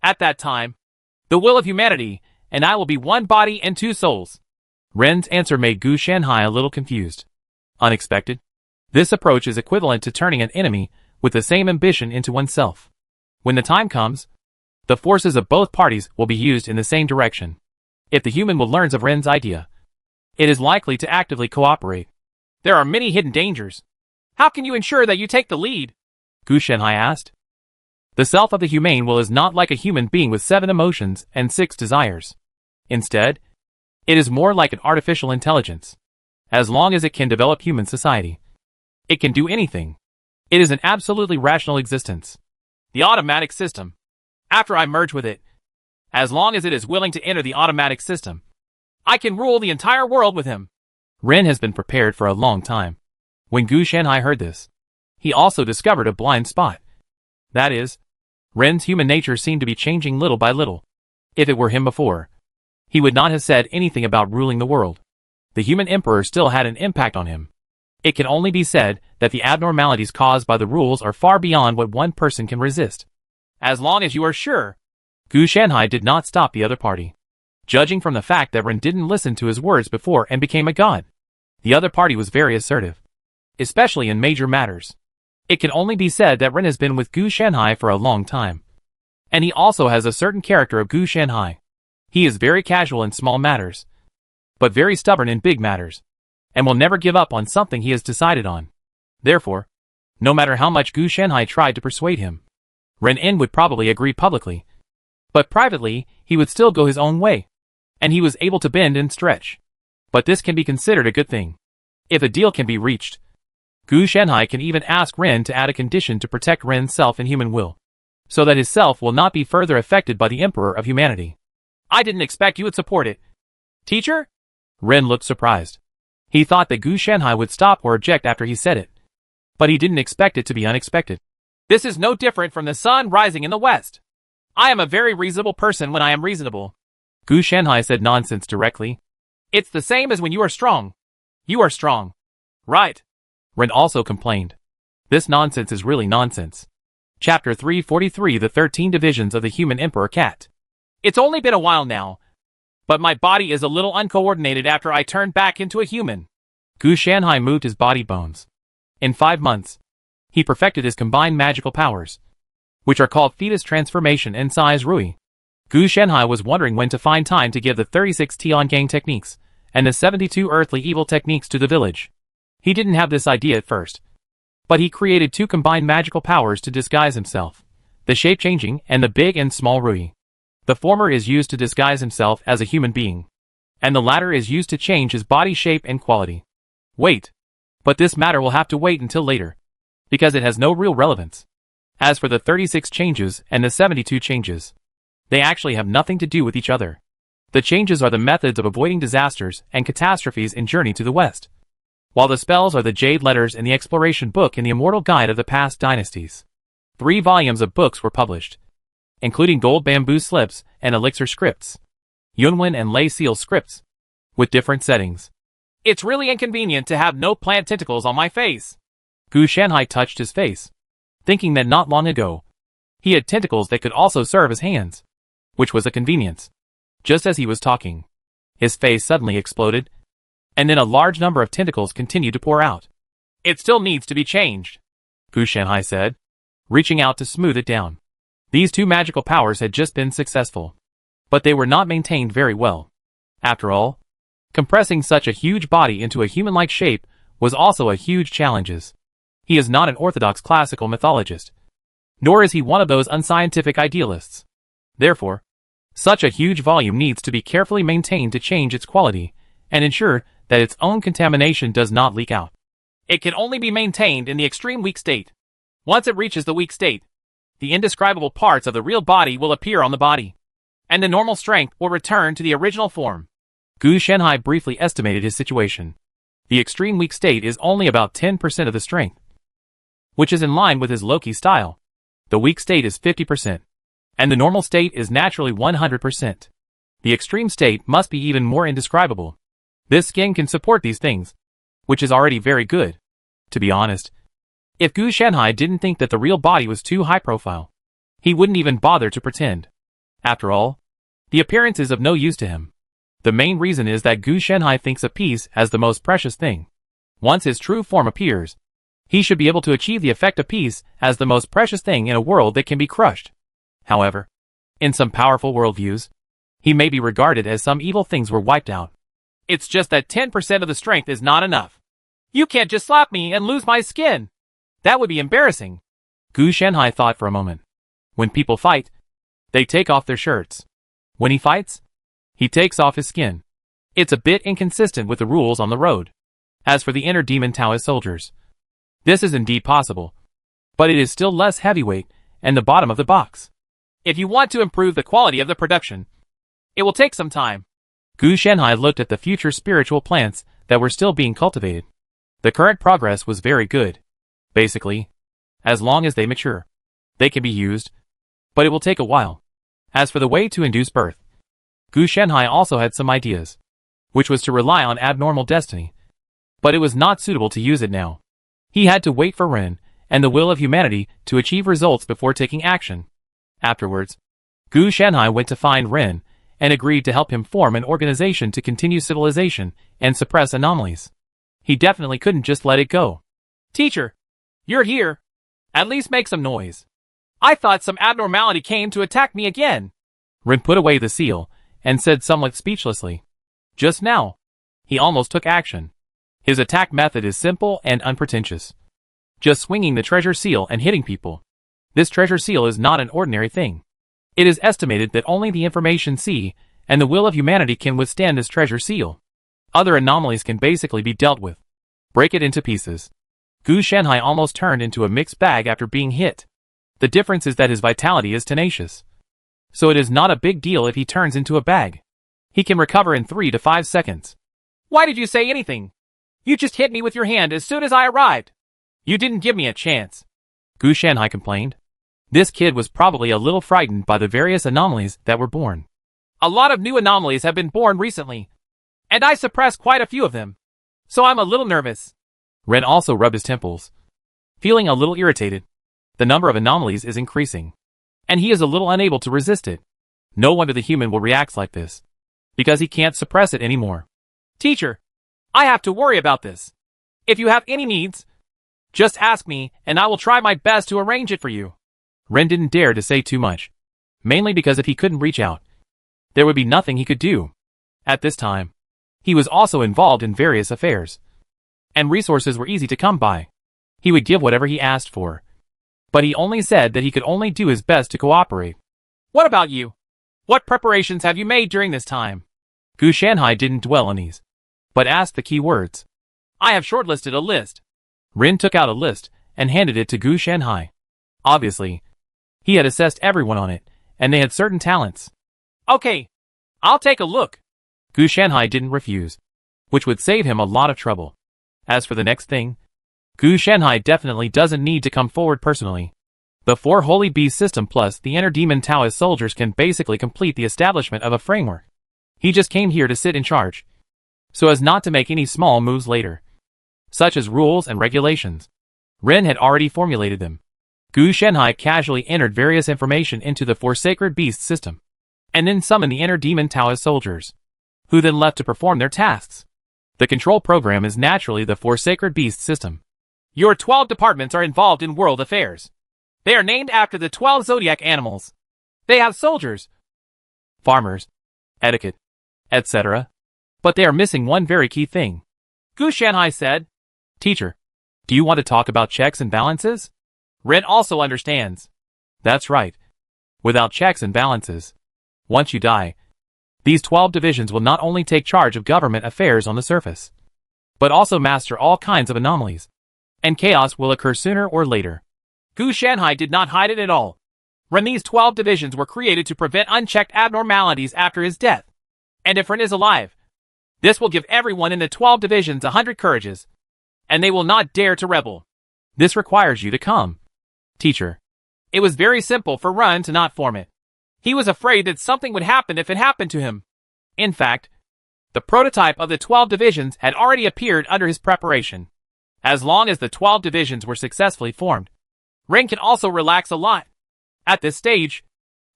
At that time, the will of humanity and I will be one body and two souls. Ren's answer made Gu Shanhai a little confused. Unexpected. This approach is equivalent to turning an enemy with the same ambition into oneself. When the time comes, the forces of both parties will be used in the same direction. If the human will learns of Ren's idea, it is likely to actively cooperate. There are many hidden dangers. How can you ensure that you take the lead? Gu Shanhai asked. The self of the humane will is not like a human being with 7 emotions and 6 desires. Instead, it is more like an artificial intelligence. As long as it can develop human society, it can do anything. It is an absolutely rational existence. The automatic system. After I merge with it, as long as it is willing to enter the automatic system, I can rule the entire world with him. Ren has been prepared for a long time. When Gu Shanhai heard this, he also discovered a blind spot. That is, Ren's human nature seemed to be changing little by little. If it were him before, he would not have said anything about ruling the world. The human emperor still had an impact on him. It can only be said that the abnormalities caused by the rules are far beyond what one person can resist. As long as you are sure. Gu Shanhai did not stop the other party. Judging from the fact that Ren didn't listen to his words before and became a god, the other party was very assertive, especially in major matters. It can only be said that Ren has been with Gu Shanhai for a long time. And he also has a certain character of Gu Shanhai. He is very casual in small matters, but very stubborn in big matters, and will never give up on something he has decided on. Therefore, no matter how much Gu Shanhai tried to persuade him, Ren En would probably agree publicly, but privately he would still go his own way, and he was able to bend and stretch. But this can be considered a good thing. If a deal can be reached, Gu Shanhai can even ask Ren to add a condition to protect Ren's self and human will, so that his self will not be further affected by the Emperor of Humanity. I didn't expect you would support it. Teacher? Ren looked surprised. He thought that Gu Shanhai would stop or object after he said it, but he didn't expect it to be unexpected. This is no different from the sun rising in the west. I am a very reasonable person when I am reasonable. Gu Shanhai said nonsense directly. It's the same as when you are strong. You are strong. Right. Ren also complained. This nonsense is really nonsense. Chapter 343 The 13 Divisions of the Human Emperor Cat. It's only been a while now, but my body is a little uncoordinated after I turned back into a human. Gu Shanhai moved his body bones. In 5 months, he perfected his combined magical powers, which are called Fetus Transformation and Size Rui. Gu Shanhai was wondering when to find time to give the 36 Tian Gang techniques and the 72 earthly evil techniques to the village. He didn't have this idea at first, but he created 2 combined magical powers to disguise himself, the shape-changing and the big and small Rui. The former is used to disguise himself as a human being, and the latter is used to change his body shape and quality. Wait. But this matter will have to wait until later. because it has no real relevance. As for the 36 changes and the 72 changes, they actually have nothing to do with each other. The changes are the methods of avoiding disasters and catastrophes in Journey to the West, while the spells are the Jade Letters in the Exploration Book in the Immortal Guide of the Past Dynasties. 3 volumes of books were published, including Gold Bamboo Slips and Elixir Scripts, Yunwen and Lei Seal Scripts, with different settings. It's really inconvenient to have no plant tentacles on my face. Gu Shanhai touched his face, thinking that not long ago, he had tentacles that could also serve as hands, which was a convenience. Just as he was talking, his face suddenly exploded, and then a large number of tentacles continued to pour out. It still needs to be changed, Gu Shanhai said, reaching out to smooth it down. These 2 magical powers had just been successful, but they were not maintained very well. After all, compressing such a huge body into a human-like shape was also a huge challenge. He is not an orthodox classical mythologist, nor is he one of those unscientific idealists. Therefore, such a huge volume needs to be carefully maintained to change its quality and ensure that its own contamination does not leak out. It can only be maintained in the extreme weak state. Once it reaches the weak state, the indescribable parts of the real body will appear on the body, and the normal strength will return to the original form. Gu Shanhai briefly estimated his situation. The extreme weak state is only about 10% of the strength, which is in line with his Loki style. The weak state is 50%, and the normal state is naturally 100%. The extreme state must be even more indescribable. This skin can support these things, which is already very good. To be honest, if Gu Shanhai didn't think that the real body was too high profile, he wouldn't even bother to pretend. After all, the appearance is of no use to him. The main reason is that Gu Shanhai thinks a piece as the most precious thing. Once his true form appears, he should be able to achieve the effect of peace as the most precious thing in a world that can be crushed. However, in some powerful worldviews, he may be regarded as some evil things were wiped out. It's just that 10% of the strength is not enough. You can't just slap me and lose my skin. That would be embarrassing. Gu Shanhai thought for a moment. When people fight, they take off their shirts. When he fights, he takes off his skin. It's a bit inconsistent with the rules on the road. As for the inner demon Taoist soldiers, this is indeed possible, but it is still less heavyweight and the bottom of the box. If you want to improve the quality of the production, it will take some time. Gu Shanhai looked at the future spiritual plants that were still being cultivated. The current progress was very good. Basically, as long as they mature, they can be used, but it will take a while. As for the way to induce birth, Gu Shanhai also had some ideas, which was to rely on abnormal destiny, but it was not suitable to use it now. He had to wait for Ren and the will of humanity to achieve results before taking action. Afterwards, Gu Shanhai went to find Ren and agreed to help him form an organization to continue civilization and suppress anomalies. He definitely couldn't just let it go. Teacher, you're here. At least make some noise. I thought some abnormality came to attack me again. Ren put away the seal and said somewhat speechlessly. Just now, he almost took action. His attack method is simple and unpretentious. Just swinging the treasure seal and hitting people. This treasure seal is not an ordinary thing. It is estimated that only the Information Sea and the will of humanity can withstand this treasure seal. Other anomalies can basically be dealt with. Break it into pieces. Gu Shanhai almost turned into a mixed bag after being hit. The difference is that his vitality is tenacious, so it is not a big deal if he turns into a bag. He can recover in 3 to 5 seconds. Why did you say anything? You just hit me with your hand as soon as I arrived. You didn't give me a chance. Gu Shanhai complained. This kid was probably a little frightened by the various anomalies that were born. A lot of new anomalies have been born recently, and I suppressed quite a few of them, so I'm a little nervous. Ren also rubbed his temples, feeling a little irritated. The number of anomalies is increasing, and he is a little unable to resist it. No wonder the human will react like this, because he can't suppress it anymore. Teacher, I have to worry about this. If you have any needs, just ask me and I will try my best to arrange it for you. Ren didn't dare to say too much, mainly because if he couldn't reach out, there would be nothing he could do. At this time, he was also involved in various affairs, and resources were easy to come by. He would give whatever he asked for, but he only said that he could only do his best to cooperate. What about you? What preparations have you made during this time? Gu Shanhai didn't dwell on these, but asked the key words. I have shortlisted a list. Rin took out a list and handed it to Gu Shanhai. Obviously, he had assessed everyone on it, and they had certain talents. Okay, I'll take a look. Gu Shanhai didn't refuse, which would save him a lot of trouble. As for the next thing, Gu Shanhai definitely doesn't need to come forward personally. The 4 Holy Beast system plus the Inner Demon Taoist soldiers can basically complete the establishment of a framework. He just came here to sit in charge, so as not to make any small moves later, such as rules and regulations. Ren had already formulated them. Gu Shanhai casually entered various information into the 4 Sacred Beasts system, and then summoned the Inner Demon Taoist soldiers, who then left to perform their tasks. The control program is naturally the 4 Sacred Beasts system. Your 12 departments are involved in world affairs. They are named after the 12 zodiac animals. They have soldiers, farmers, etiquette, etc. But they are missing one very key thing. Gu Shanhai said. Teacher, do you want to talk about checks and balances? Ren also understands. That's right. Without checks and balances, once you die, these 12 divisions will not only take charge of government affairs on the surface, but also master all kinds of anomalies, and chaos will occur sooner or later. Gu Shanhai did not hide it at all. Ren, these 12 divisions were created to prevent unchecked abnormalities after his death. And if Ren is alive, this will give everyone in the 12 divisions 100 courages, and they will not dare to rebel. This requires you to come. Teacher. It was very simple for Ren to not form it. He was afraid that something would happen if it happened to him. In fact, the prototype of the 12 divisions had already appeared under his preparation. As long as the 12 divisions were successfully formed, Ren can also relax a lot. At this stage,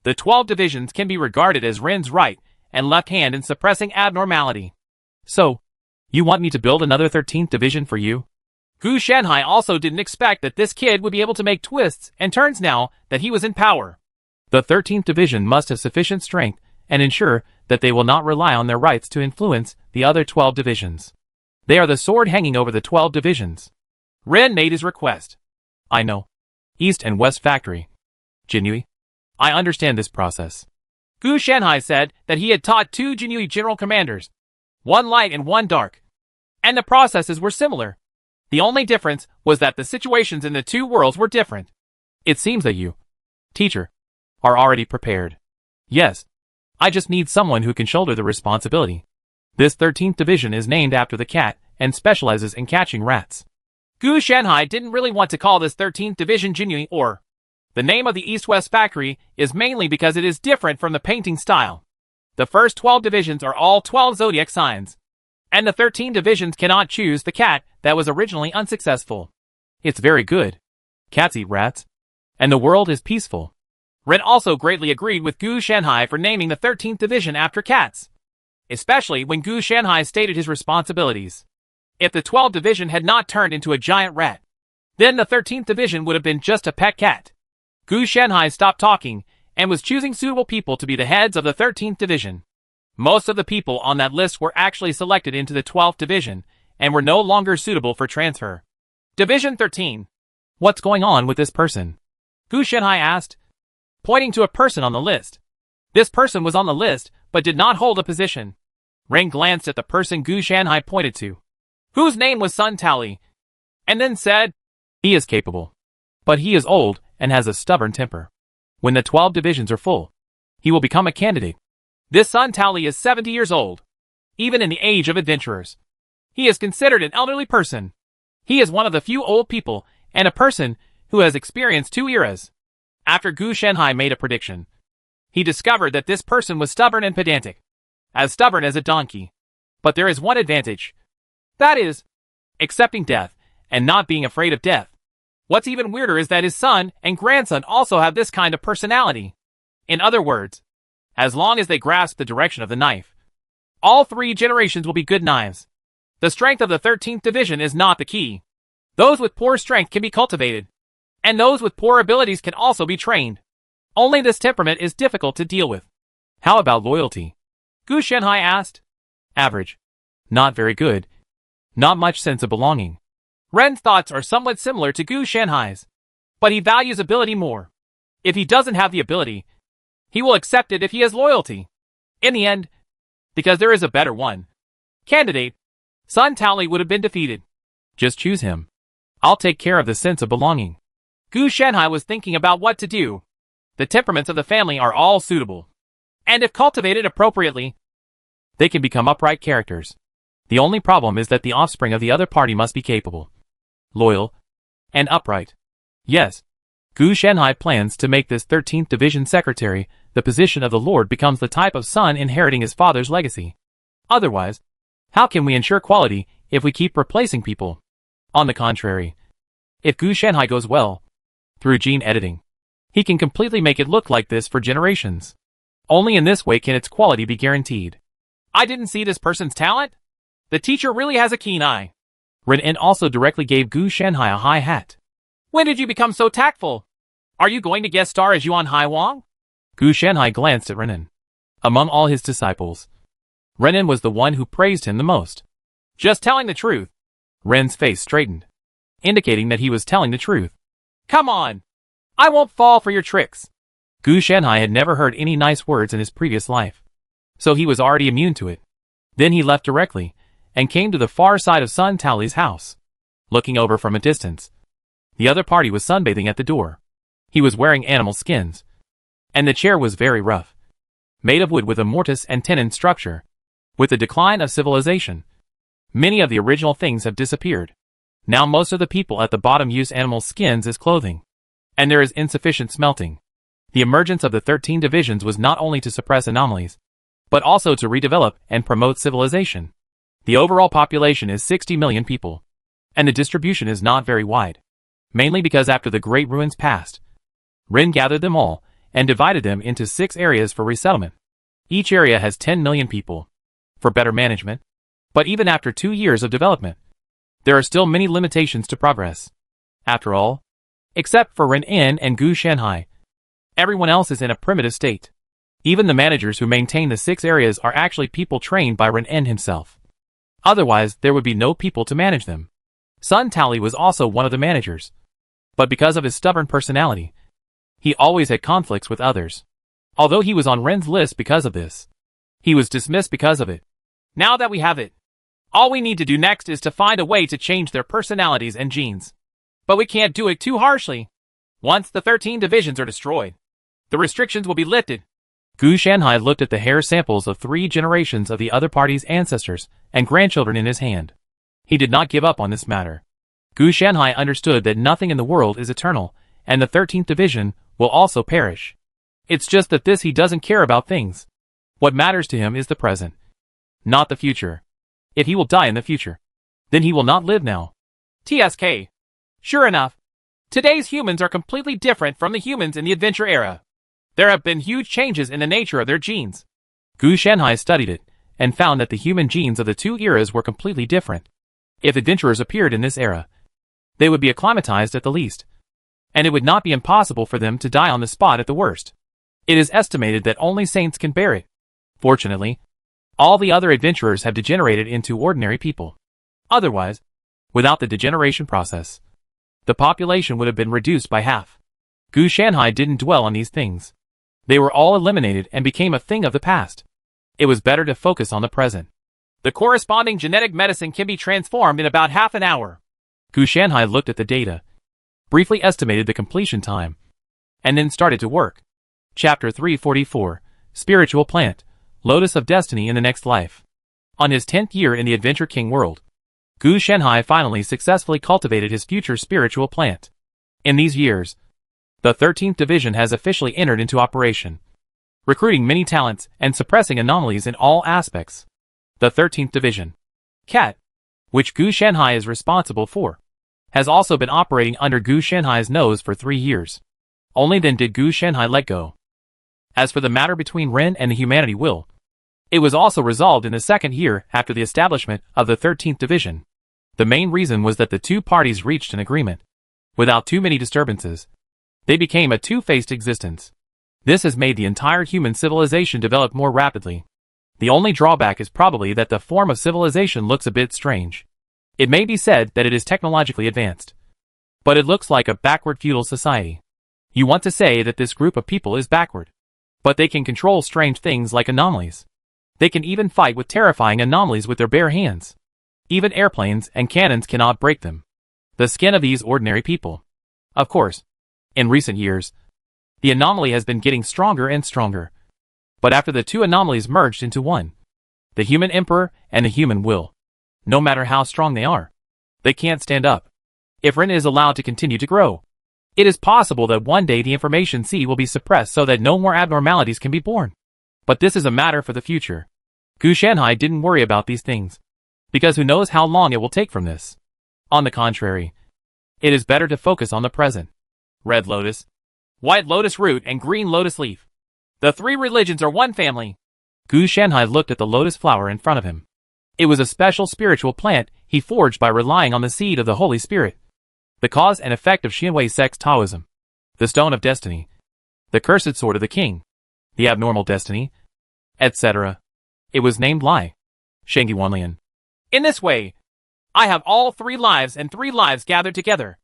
the 12 divisions can be regarded as Ren's right and left hand in suppressing abnormality. So, you want me to build another 13th division for you? Gu Shanhai also didn't expect that this kid would be able to make twists and turns now that he was in power. The 13th division must have sufficient strength and ensure that they will not rely on their rights to influence the other 12 divisions. They are the sword hanging over the 12 divisions. Ren made his request. I know. East and West Factory. Jinui. I understand this process. Gu Shanhai said that he had taught 2 Jinui general commanders, one light and one dark, and the processes were similar. The only difference was that the situations in the 2 worlds were different. It seems that you, teacher, are already prepared. Yes. I just need someone who can shoulder the responsibility. This 13th division is named after the cat and specializes in catching rats. Gu Shanhai didn't really want to call this 13th division Jinui or the name of the East-West Factory is mainly because it is different from the painting style. The first 12 divisions are all 12 zodiac signs, and the 13 divisions cannot choose the cat that was originally unsuccessful. It's very good. Cats eat rats, and the world is peaceful. Ren also greatly agreed with Gu Shanhai for naming the 13th division after cats, especially when Gu Shanhai stated his responsibilities. If the 12th division had not turned into a giant rat, then the 13th division would have been just a pet cat. Gu Shanhai stopped talking and was choosing suitable people to be the heads of the 13th division. Most of the people on that list were actually selected into the 12th division and were no longer suitable for transfer. Division 13. What's going on with this person? Gu Shanhai asked, pointing to a person on the list. This person was on the list, but did not hold a position. Ren glanced at the person Gu Shanhai pointed to, whose name was Sun Tally, and then said, he is capable, but he is old and has a stubborn temper. When the 12 divisions are full, he will become a candidate. This Sun Tally is 70 years old, even in the age of adventurers. He is considered an elderly person. He is one of the few old people and a person who has experienced 2 eras. After Gu Shanhai made a prediction, he discovered that this person was stubborn and pedantic, as stubborn as a donkey. But there is one advantage. That is, accepting death and not being afraid of death. What's even weirder is that his son and grandson also have this kind of personality. In other words, as long as they grasp the direction of the knife, all 3 generations will be good knives. The strength of the 13th division is not the key. Those with poor strength can be cultivated, and those with poor abilities can also be trained. Only this temperament is difficult to deal with. How about loyalty? Gu Shanhai asked. Average. Not very good. Not much sense of belonging. Ren's thoughts are somewhat similar to Gu Shanhai's, but he values ability more. If he doesn't have the ability, he will accept it if he has loyalty. In the end, because there is a better one. Candidate, Sun Tally would have been defeated. Just choose him. I'll take care of the sense of belonging. Gu Shanhai was thinking about what to do. The temperaments of the family are all suitable. And if cultivated appropriately, they can become upright characters. The only problem is that the offspring of the other party must be capable, loyal, and upright. Yes, Gu Shanhai plans to make this 13th Division secretary. The position of the Lord becomes the type of son inheriting his father's legacy. Otherwise, how can we ensure quality if we keep replacing people? On the contrary, if Gu Shanhai goes well, through gene editing, he can completely make it look like this for generations. Only in this way can its quality be guaranteed. I didn't see this person's talent. The teacher really has a keen eye. Ren En also directly gave Gu Shanhai a high hat. When did you become so tactful? Are you going to guest star as Yuan Hai Wang? Gu Shanhai glanced at Ren En. Among all his disciples, Ren En was the one who praised him the most. Just telling the truth. Ren's face straightened, indicating that he was telling the truth. Come on! I won't fall for your tricks. Gu Shanhai had never heard any nice words in his previous life, so he was already immune to it. Then he left directly, and came to the far side of Sun Taoli's house. Looking over from a distance, the other party was sunbathing at the door. He was wearing animal skins, and the chair was very rough, made of wood with a mortise and tenon structure. With the decline of civilization, many of the original things have disappeared. Now most of the people at the bottom use animal skins as clothing, and there is insufficient smelting. The emergence of the 13 divisions was not only to suppress anomalies, but also to redevelop and promote civilization. The overall population is 60 million people, and the distribution is not very wide, mainly because after the Great Ruins passed, Ren gathered them all and divided them into 6 areas for resettlement. Each area has 10 million people, for better management. But even after 2 years of development, there are still many limitations to progress. After all, except for Ren En and Gu Shanhai, everyone else is in a primitive state. Even the managers who maintain the 6 areas are actually people trained by Ren En himself. Otherwise, there would be no people to manage them. Sun Taoli was also one of the managers, but because of his stubborn personality, he always had conflicts with others. Although he was on Ren's list because of this, he was dismissed because of it. Now that we have it, all we need to do next is to find a way to change their personalities and genes. But we can't do it too harshly. Once the 13 divisions are destroyed, the restrictions will be lifted. Gu Shanhai looked at the hair samples of 3 generations of the other party's ancestors and grandchildren in his hand. He did not give up on this matter. Gu Shanhai understood that nothing in the world is eternal, and the 13th division will also perish. It's just that he doesn't care about things. What matters to him is the present, not the future. If he will die in the future, then he will not live now. TSK. Sure enough, today's humans are completely different from the humans in the adventure era. There have been huge changes in the nature of their genes. Gu Shanhai studied it, and found that the human genes of the 2 eras were completely different. If adventurers appeared in this era, they would be acclimatized at the least, and it would not be impossible for them to die on the spot at the worst. It is estimated that only saints can bear it. Fortunately, all the other adventurers have degenerated into ordinary people. Otherwise, without the degeneration process, the population would have been reduced by half. Gu Shanhai didn't dwell on these things. They were all eliminated and became a thing of the past. It was better to focus on the present. The corresponding genetic medicine can be transformed in about half an hour. Gu Shanhai looked at the data, briefly estimated the completion time, and then started to work. Chapter 344, Spiritual Plant, Lotus of Destiny in the Next Life. On his 10th year in the Adventure King world, Gu Shanhai finally successfully cultivated his future spiritual plant. In these years, the 13th Division has officially entered into operation, recruiting many talents and suppressing anomalies in all aspects. The 13th Division, CAT, which Gu Shanhai is responsible for, has also been operating under Gu Shanhai's nose for 3 years. Only then did Gu Shanhai let go. As for the matter between Ren and the Humanity Will, it was also resolved in the 2nd year after the establishment of the 13th Division. The main reason was that the 2 parties reached an agreement. Without too many disturbances, they became a two-faced existence. This has made the entire human civilization develop more rapidly. The only drawback is probably that the form of civilization looks a bit strange. It may be said that it is technologically advanced, but it looks like a backward feudal society. You want to say that this group of people is backward, but they can control strange things like anomalies. They can even fight with terrifying anomalies with their bare hands. Even airplanes and cannons cannot break them. the skin of these ordinary people. Of course, in recent years, the anomaly has been getting stronger and stronger. But after the two anomalies merged into one, the human emperor and the human will, no matter how strong they are, they can't stand up. If Ren is allowed to continue to grow, it is possible that one day the information sea will be suppressed so that no more abnormalities can be born. But this is a matter for the future. Gu Shanhai didn't worry about these things, because who knows how long it will take from this. On the contrary, it is better to focus on the present. Red lotus, white lotus root, and green lotus leaf. The three religions are one family. Gu Shanhai looked at the lotus flower in front of him. It was a special spiritual plant he forged by relying on the seed of the Holy Spirit, the cause and effect of Xinhui sect's Taoism, the stone of destiny, the cursed sword of the king, the abnormal destiny, etc. It was named Lai Shengi Wanlian. In this way, I have all 3 lives and 3 lives gathered together.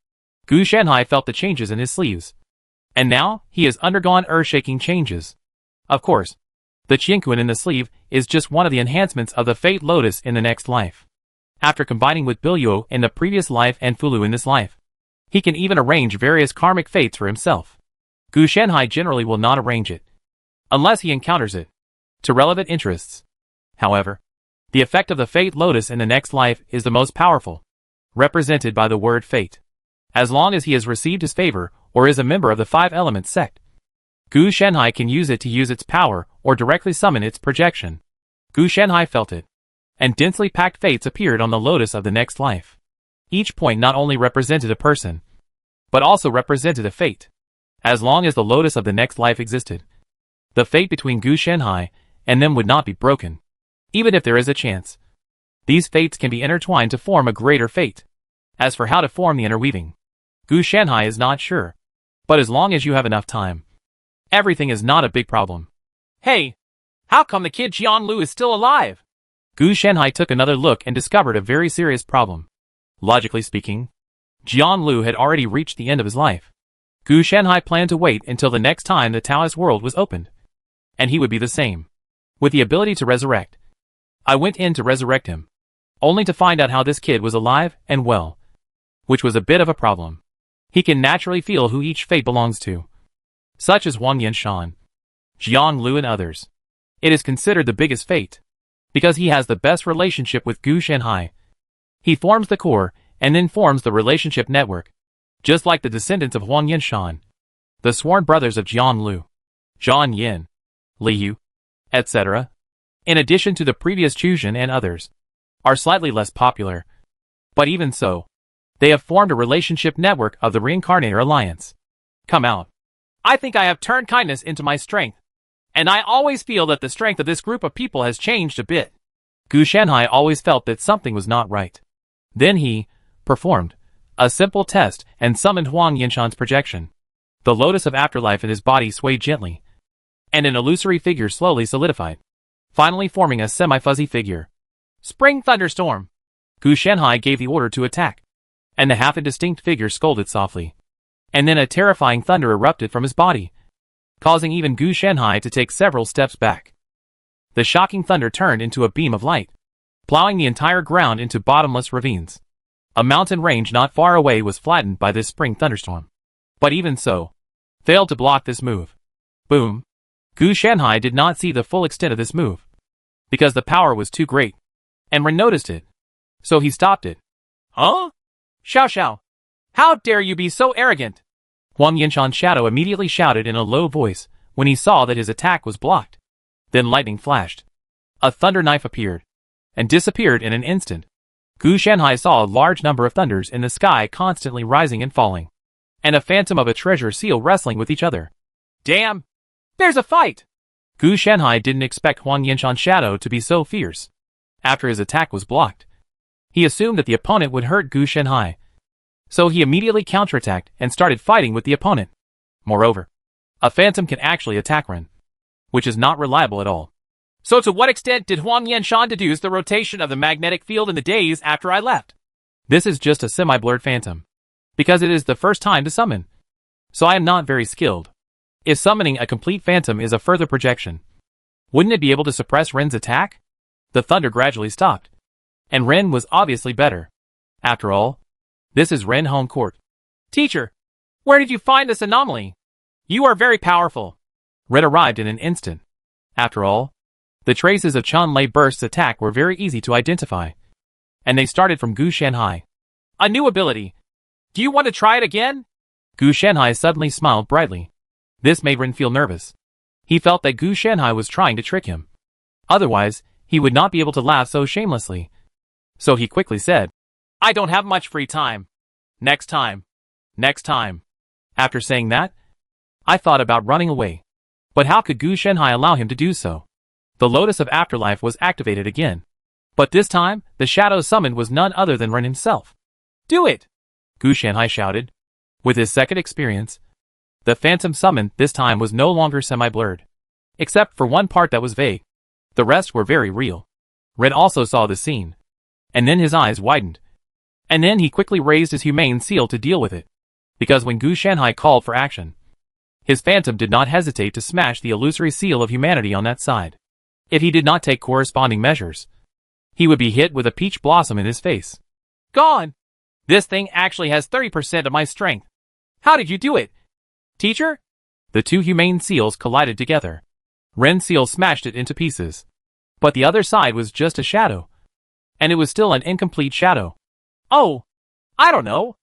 Gu Shanhai felt the changes in his sleeves. And now, he has undergone earth-shaking changes. Of course, the Qianquan in the sleeve is just one of the enhancements of the Fate Lotus in the next life. After combining with Biluo in the previous life and Fulu in this life, he can even arrange various karmic fates for himself. Gu Shanhai generally will not arrange it, unless he encounters it, to relevant interests. However, the effect of the Fate Lotus in the next life is the most powerful, represented by the word fate. As long as he has received his favor or is a member of the 5 Elements sect, Gu Shanhai can use it to use its power or directly summon its projection. Gu Shanhai felt it, and densely packed fates appeared on the lotus of the next life. Each point not only represented a person, but also represented a fate. As long as the lotus of the next life existed, the fate between Gu Shanhai and them would not be broken. Even if there is a chance, these fates can be intertwined to form a greater fate. As for how to form the interweaving, Gu Shanhai is not sure. But as long as you have enough time, everything is not a big problem. Hey, how come the kid Jianlu is still alive? Gu Shanhai took another look and discovered a very serious problem. Logically speaking, Jianlu had already reached the end of his life. Gu Shanhai planned to wait until the next time the Taoist world was opened, and he would be the same, with the ability to resurrect. I went in to resurrect him, only to find out how this kid was alive and well, which was a bit of a problem. He can naturally feel who each fate belongs to, such as Wang Yanshan, Jiang Lu and others. It is considered the biggest fate, because he has the best relationship with Gu Shanhai. He forms the core, and then forms the relationship network, just like the descendants of Huang Yanshan, the sworn brothers of Jiang Lu, Zhang Yin, Li Yu, etc., in addition to the previous Chuzhen and others, are slightly less popular. But even so, they have formed a relationship network of the Reincarnator Alliance. Come out. I think I have turned kindness into my strength, and I always feel that the strength of this group of people has changed a bit. Gu Shanhai always felt that something was not right. Then he performed a simple test and summoned Huang Yanshan's projection. The lotus of afterlife in his body swayed gently, and an illusory figure slowly solidified, finally forming a semi-fuzzy figure. Spring thunderstorm! Gu Shanhai gave the order to attack, and the half-indistinct figure scolded softly. And then a terrifying thunder erupted from his body, causing even Gu Shanhai to take several steps back. The shocking thunder turned into a beam of light, plowing the entire ground into bottomless ravines. A mountain range not far away was flattened by this spring thunderstorm, but even so, failed to block this move. Boom! Gu Shanhai did not see the full extent of this move, because the power was too great, and Ren noticed it, so he stopped it. Huh? Xiao Xiao! How dare you be so arrogant? Huang Yanshan's shadow immediately shouted in a low voice when he saw that his attack was blocked. Then lightning flashed. A thunder knife appeared, and disappeared in an instant. Gu Shanhai saw a large number of thunders in the sky constantly rising and falling, and a phantom of a treasure seal wrestling with each other. Damn! There's a fight! Gu Shanhai didn't expect Huang Yanshan's shadow to be so fierce. After his attack was blocked, he assumed that the opponent would hurt Gu Shanhai, so he immediately counterattacked and started fighting with the opponent. Moreover, a phantom can actually attack Ren, which is not reliable at all. So to what extent did Huang Yanshan deduce the rotation of the magnetic field in the days after I left? This is just a semi-blurred phantom, because it is the first time to summon, so I am not very skilled. If summoning a complete phantom is a further projection, wouldn't it be able to suppress Ren's attack? The thunder gradually stopped, and Ren was obviously better. After all, This is Ren Home Court. Teacher, where did you find this anomaly? You are very powerful. Ren arrived in an instant. After all, the traces of Chun Lei Burst's attack were very easy to identify. And they started from Gu Shanhai. A new ability. Do you want to try it again? Gu Shanhai suddenly smiled brightly. This made Ren feel nervous. He felt that Gu Shanhai was trying to trick him. Otherwise, he would not be able to laugh so shamelessly. So he quickly said, I don't have much free time. Next time. Next time. After saying that, I thought about running away. But how could Gu Shanhai allow him to do so? The Lotus of Afterlife was activated again. But this time, the shadow summoned was none other than Ren himself. Do it! Gu Shanhai shouted. With his second experience, the phantom summoned this time was no longer semi-blurred. Except for one part that was vague. The rest were very real. Ren also saw the scene. And then his eyes widened. And then he quickly raised his humane seal to deal with it. Because when Gu Shanhai called for action, his phantom did not hesitate to smash the illusory seal of humanity on that side. If he did not take corresponding measures, he would be hit with a peach blossom in his face. Gone! This thing actually has 30% of my strength. How did you do it? Teacher? The two humane seals collided together. Ren's seal smashed it into pieces. But the other side was just a shadow. And it was still an incomplete shadow. Oh, I don't know.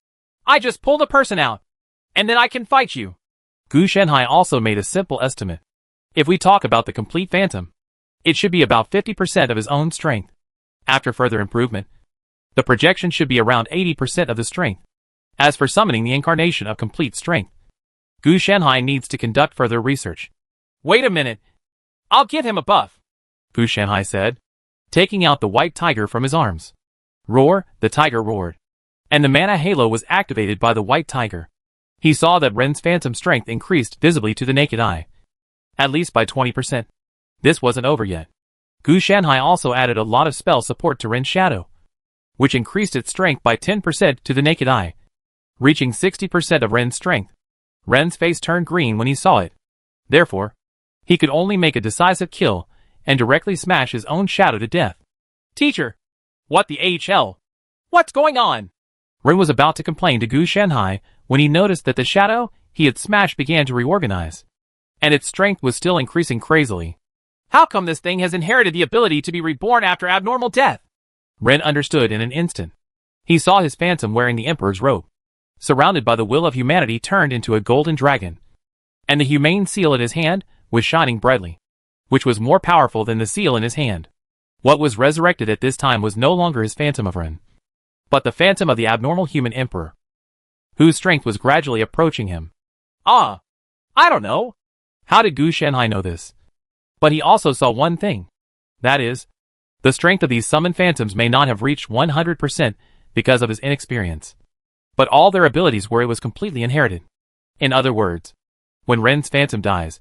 I just pulled a person out. And then I can fight you. Gu Shanhai also made a simple estimate. If we talk about the complete phantom, it should be about 50% of his own strength. After further improvement, the projection should be around 80% of the strength. As for summoning the incarnation of complete strength, Gu Shanhai needs to conduct further research. Wait a minute. I'll give him a buff, Gu Shanhai said, taking out the white tiger from his arms. Roar, the tiger roared. And the mana halo was activated by the white tiger. He saw that Ren's phantom strength increased visibly to the naked eye. At least by 20%. This wasn't over yet. Gu Shanhai also added a lot of spell support to Ren's shadow, which increased its strength by 10% to the naked eye, reaching 60% of Ren's strength. Ren's face turned green when he saw it. Therefore, he could only make a decisive kill and directly smash his own shadow to death. Teacher, what the HL? What's going on? Ren was about to complain to Gu Shanhai when he noticed that the shadow he had smashed began to reorganize, and its strength was still increasing crazily. How come this thing has inherited the ability to be reborn after abnormal death? Ren understood in an instant. He saw his phantom wearing the Emperor's robe, surrounded by the will of humanity turned into a golden dragon. And the humane seal at his hand was shining brightly, which was more powerful than the seal in his hand. What was resurrected at this time was no longer his phantom of Ren, but the phantom of the abnormal human emperor, whose strength was gradually approaching him. I don't know. How did Gu Shanhai know this? But he also saw one thing. That is, the strength of these summoned phantoms may not have reached 100% because of his inexperience. But all their abilities were it was completely inherited. In other words, when Ren's phantom dies,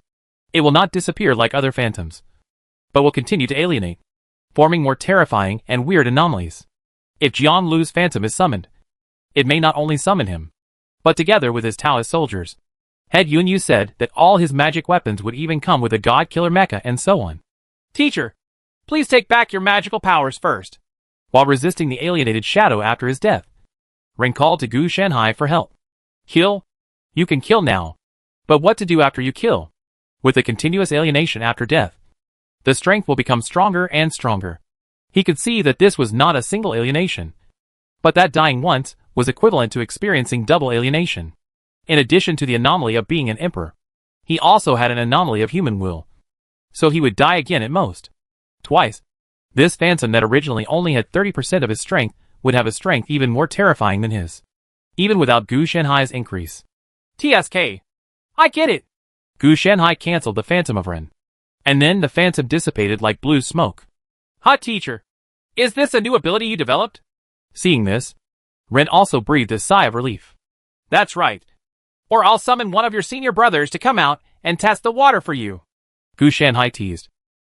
it will not disappear like other phantoms, but will continue to alienate, forming more terrifying and weird anomalies. If Jian Lu's phantom is summoned, it may not only summon him, but together with his Taoist soldiers. Head Yunyu said that all his magic weapons would even come with a god-killer mecha and so on. Teacher, please take back your magical powers first. While resisting the alienated shadow after his death, Ren called to Gu Shanhai for help. Kill? You can kill now. But what to do after you kill? With the continuous alienation after death, the strength will become stronger and stronger. He could see that this was not a single alienation, but that dying once was equivalent to experiencing double alienation. In addition to the anomaly of being an emperor, he also had an anomaly of human will. So he would die again at most. Twice. This phantom that originally only had 30% of his strength would have a strength even more terrifying than his, even without Gu Shanhai's increase. TSK. I get it. Gu Shanhai cancelled the phantom of Ren. And then the phantom dissipated like blue smoke. Hot teacher. Is this a new ability you developed? Seeing this, Ren also breathed a sigh of relief. That's right. Or I'll summon one of your senior brothers to come out and test the water for you. Gu Shanhai teased.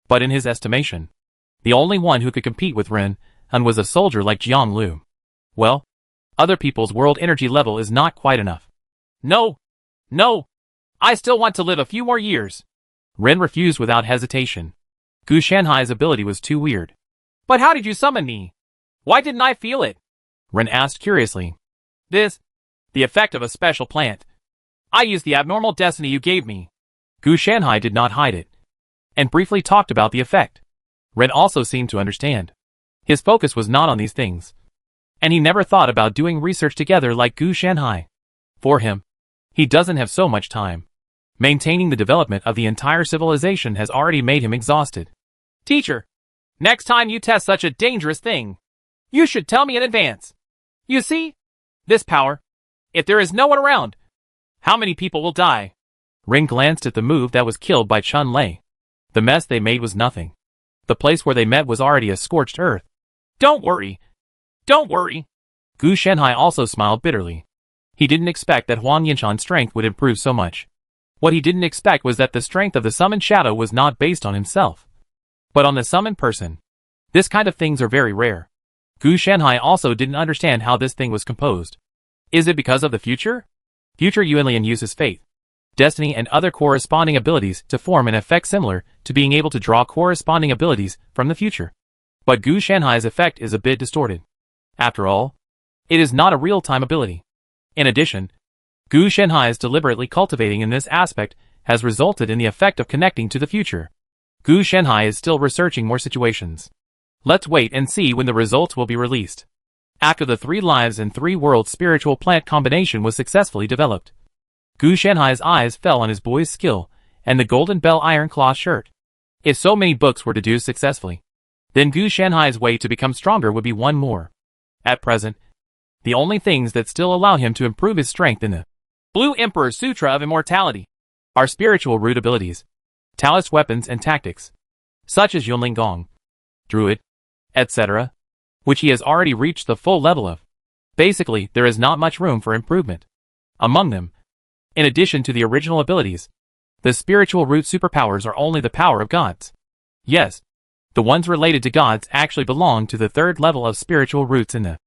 But in his estimation, the only one who could compete with Ren and was a soldier like Jian Lu. Well, other people's world energy level is not quite enough. No. I still want to live a few more years. Ren refused without hesitation. Gu Shanhai's ability was too weird. But how did you summon me? Why didn't I feel it? Ren asked curiously. The effect of a special plant. I used the abnormal destiny you gave me. Gu Shanhai did not hide it, and briefly talked about the effect. Ren also seemed to understand. His focus was not on these things, and he never thought about doing research together like Gu Shanhai. For him, he doesn't have so much time. Maintaining the development of the entire civilization has already made him exhausted. Teacher, next time you test such a dangerous thing, you should tell me in advance. You see, this power, if there is no one around, how many people will die? Ring glanced at the move that was killed by Chun Lei. The mess they made was nothing. The place where they met was already a scorched earth. Don't worry. Don't worry. Gu Shanhai also smiled bitterly. He didn't expect that Huang Yinshan's strength would improve so much. What he didn't expect was that the strength of the summoned shadow was not based on himself, but on the summoned person. This kind of things are very rare. Gu Shanhai also didn't understand how this thing was composed. Is it because of the future? Future Yuanlian uses faith, destiny and other corresponding abilities to form an effect similar to being able to draw corresponding abilities from the future. But Gu Shanhai's effect is a bit distorted. After all, it is not a real-time ability. In addition, Gu Shanhai's deliberately cultivating in this aspect has resulted in the effect of connecting to the future. Gu Shanhai is still researching more situations. Let's wait and see when the results will be released. After the 3 lives and 3 worlds spiritual plant combination was successfully developed, Gu Shanhai's eyes fell on his boy's skill and the Golden Bell Iron Claw shirt. If so many books were deduced successfully, then Gu Shanhai's way to become stronger would be one more. At present, the only things that still allow him to improve his strength in the Blue Emperor's Sutra of Immortality are spiritual root abilities, Taoist weapons and tactics, such as Yunling Gong, Druid, etc., which he has already reached the full level of. Basically, there is not much room for improvement. Among them, in addition to the original abilities, the spiritual root superpowers are only the power of gods. Yes, the ones related to gods actually belong to the 3rd level of spiritual roots in the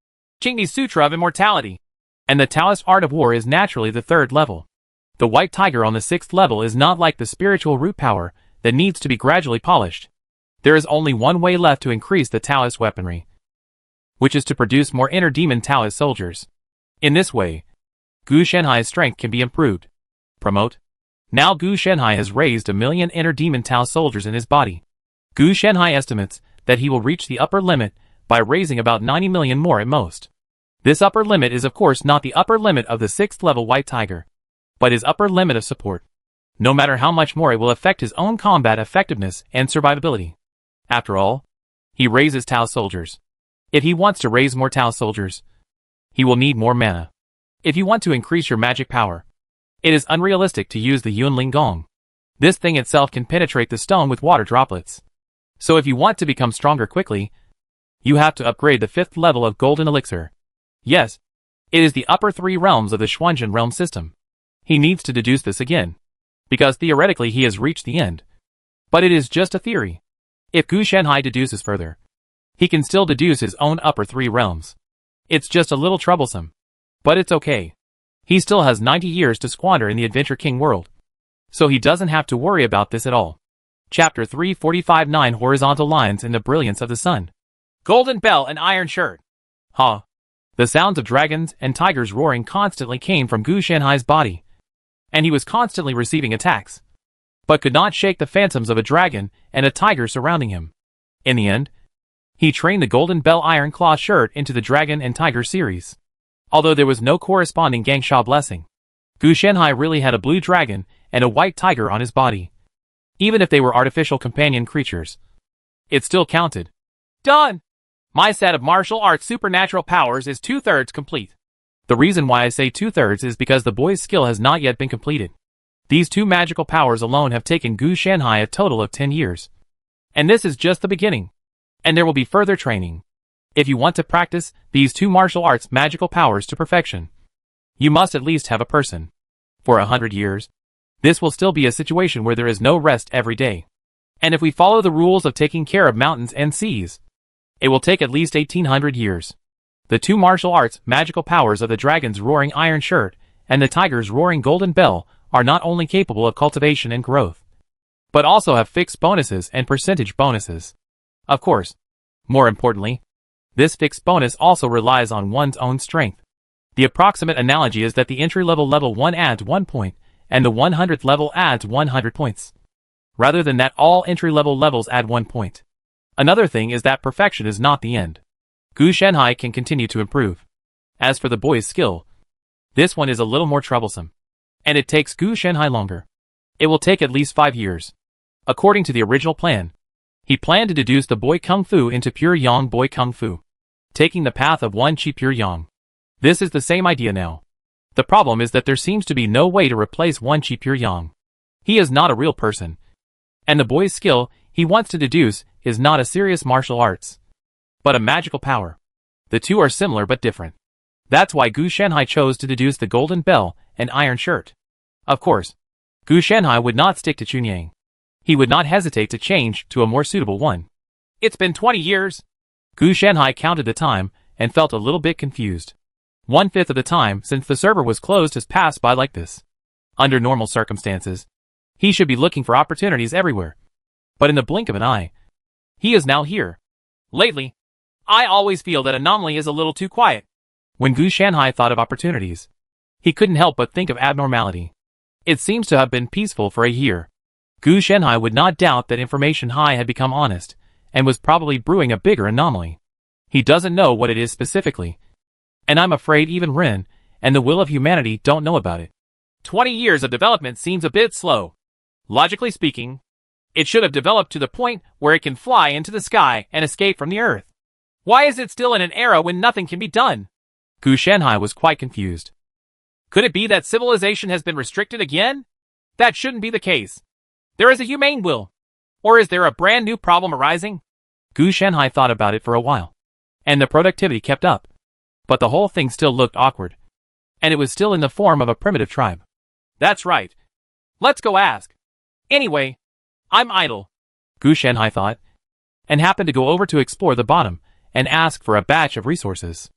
Qingdi Sutra of Immortality. And the Taoist art of war is naturally the 3rd level. The white tiger on the 6th level is not like the spiritual root power that needs to be gradually polished. There is only one way left to increase the Taoist weaponry, which is to produce more inner demon Taoist soldiers. In this way, Gu Shanhai's strength can be improved. Promote. Now Gu Shanhai has raised 1 million inner demon Tao soldiers in his body. Gu Shanhai estimates that he will reach the upper limit by raising about 90 million more at most. This upper limit is of course not the upper limit of the 6th level White Tiger, but his upper limit of support. No matter how much more it will affect his own combat effectiveness and survivability. After all, he raises Tao soldiers. If he wants to raise more Tao soldiers, he will need more mana. If you want to increase your magic power, it is unrealistic to use the Yunling Gong. This thing itself can penetrate the stone with water droplets. So if you want to become stronger quickly, you have to upgrade the 5th level of Golden Elixir. Yes, it is the upper 3 realms of the Xuanzhen realm system. He needs to deduce this again, because theoretically he has reached the end. But it is just a theory. If Gu Shanhai deduces further, he can still deduce his own upper 3 realms. It's just a little troublesome. But it's okay. He still has 90 years to squander in the Adventure King world. So he doesn't have to worry about this at all. Chapter 345 9 Horizontal Lines in the Brilliance of the Sun. Golden Bell and Iron Shirt. Ha! The sounds of dragons and tigers roaring constantly came from Gu Shanhai's body, and he was constantly receiving attacks, but could not shake the phantoms of a dragon and a tiger surrounding him. In the end, he trained the Golden Bell Iron Claw shirt into the Dragon and Tiger series. Although there was no corresponding Gangsha blessing, Gu Shanhai really had a blue dragon and a white tiger on his body. Even if they were artificial companion creatures, it still counted. Done! My set of martial arts supernatural powers is 2/3 complete. The reason why I say 2/3 is because the boy's skill has not yet been completed. These 2 magical powers alone have taken Gu Shanhai a total of 10 years. And this is just the beginning. And there will be further training. If you want to practice these 2 martial arts magical powers to perfection, you must at least have a person. For 100 years, this will still be a situation where there is no rest every day. And if we follow the rules of taking care of mountains and seas, it will take at least 1800 years. The 2 martial arts magical powers of the dragon's roaring iron shirt and the tiger's roaring golden bell are not only capable of cultivation and growth, but also have fixed bonuses and percentage bonuses. Of course, more importantly, this fixed bonus also relies on one's own strength. The approximate analogy is that the entry-level level 1 adds 1 point, and the 100th level adds 100 points. Rather than that, all entry-level levels add 1 point. Another thing is that perfection is not the end. Gu Shanhai can continue to improve. As for the boy's skill, this one is a little more troublesome. And it takes Gu Shanhai longer. It will take at least 5 years. According to the original plan, he planned to deduce the boy Kung Fu into pure Yang boy Kung Fu, taking the path of one Qi pure Yang. This is the same idea now. The problem is that there seems to be no way to replace one Qi pure Yang. He is not a real person. And the boy's skill he wants to deduce is not a serious martial arts, but a magical power. The two are similar but different. That's why Gu Shanhai chose to deduce the golden bell and iron shirt. Of course, Gu Shanhai would not stick to Chunyang. He would not hesitate to change to a more suitable one. It's been 20 years. Gu Shanhai counted the time and felt a little bit confused. 1/5 of the time since the server was closed has passed by like this. Under normal circumstances, he should be looking for opportunities everywhere. But in the blink of an eye, he is now here. Lately, I always feel that Anomaly is a little too quiet. When Gu Shanhai thought of opportunities, he couldn't help but think of abnormality. It seems to have been peaceful for a year. Gu Shanhai would not doubt that Information High had become honest, and was probably brewing a bigger anomaly. He doesn't know what it is specifically. And I'm afraid even Ren and the Will of Humanity don't know about it. 20 years of development seems a bit slow. Logically speaking, it should have developed to the point where it can fly into the sky and escape from the Earth. Why is it still in an era when nothing can be done? Gu Shanhai was quite confused. Could it be that civilization has been restricted again? That shouldn't be the case. There is a humane will. Or is there a brand new problem arising? Gu Shanhai thought about it for a while. And the productivity kept up. But the whole thing still looked awkward. And it was still in the form of a primitive tribe. That's right. Let's go ask. Anyway, I'm idle. Gu Shanhai thought. And happened to go over to explore the bottom and ask for a batch of resources.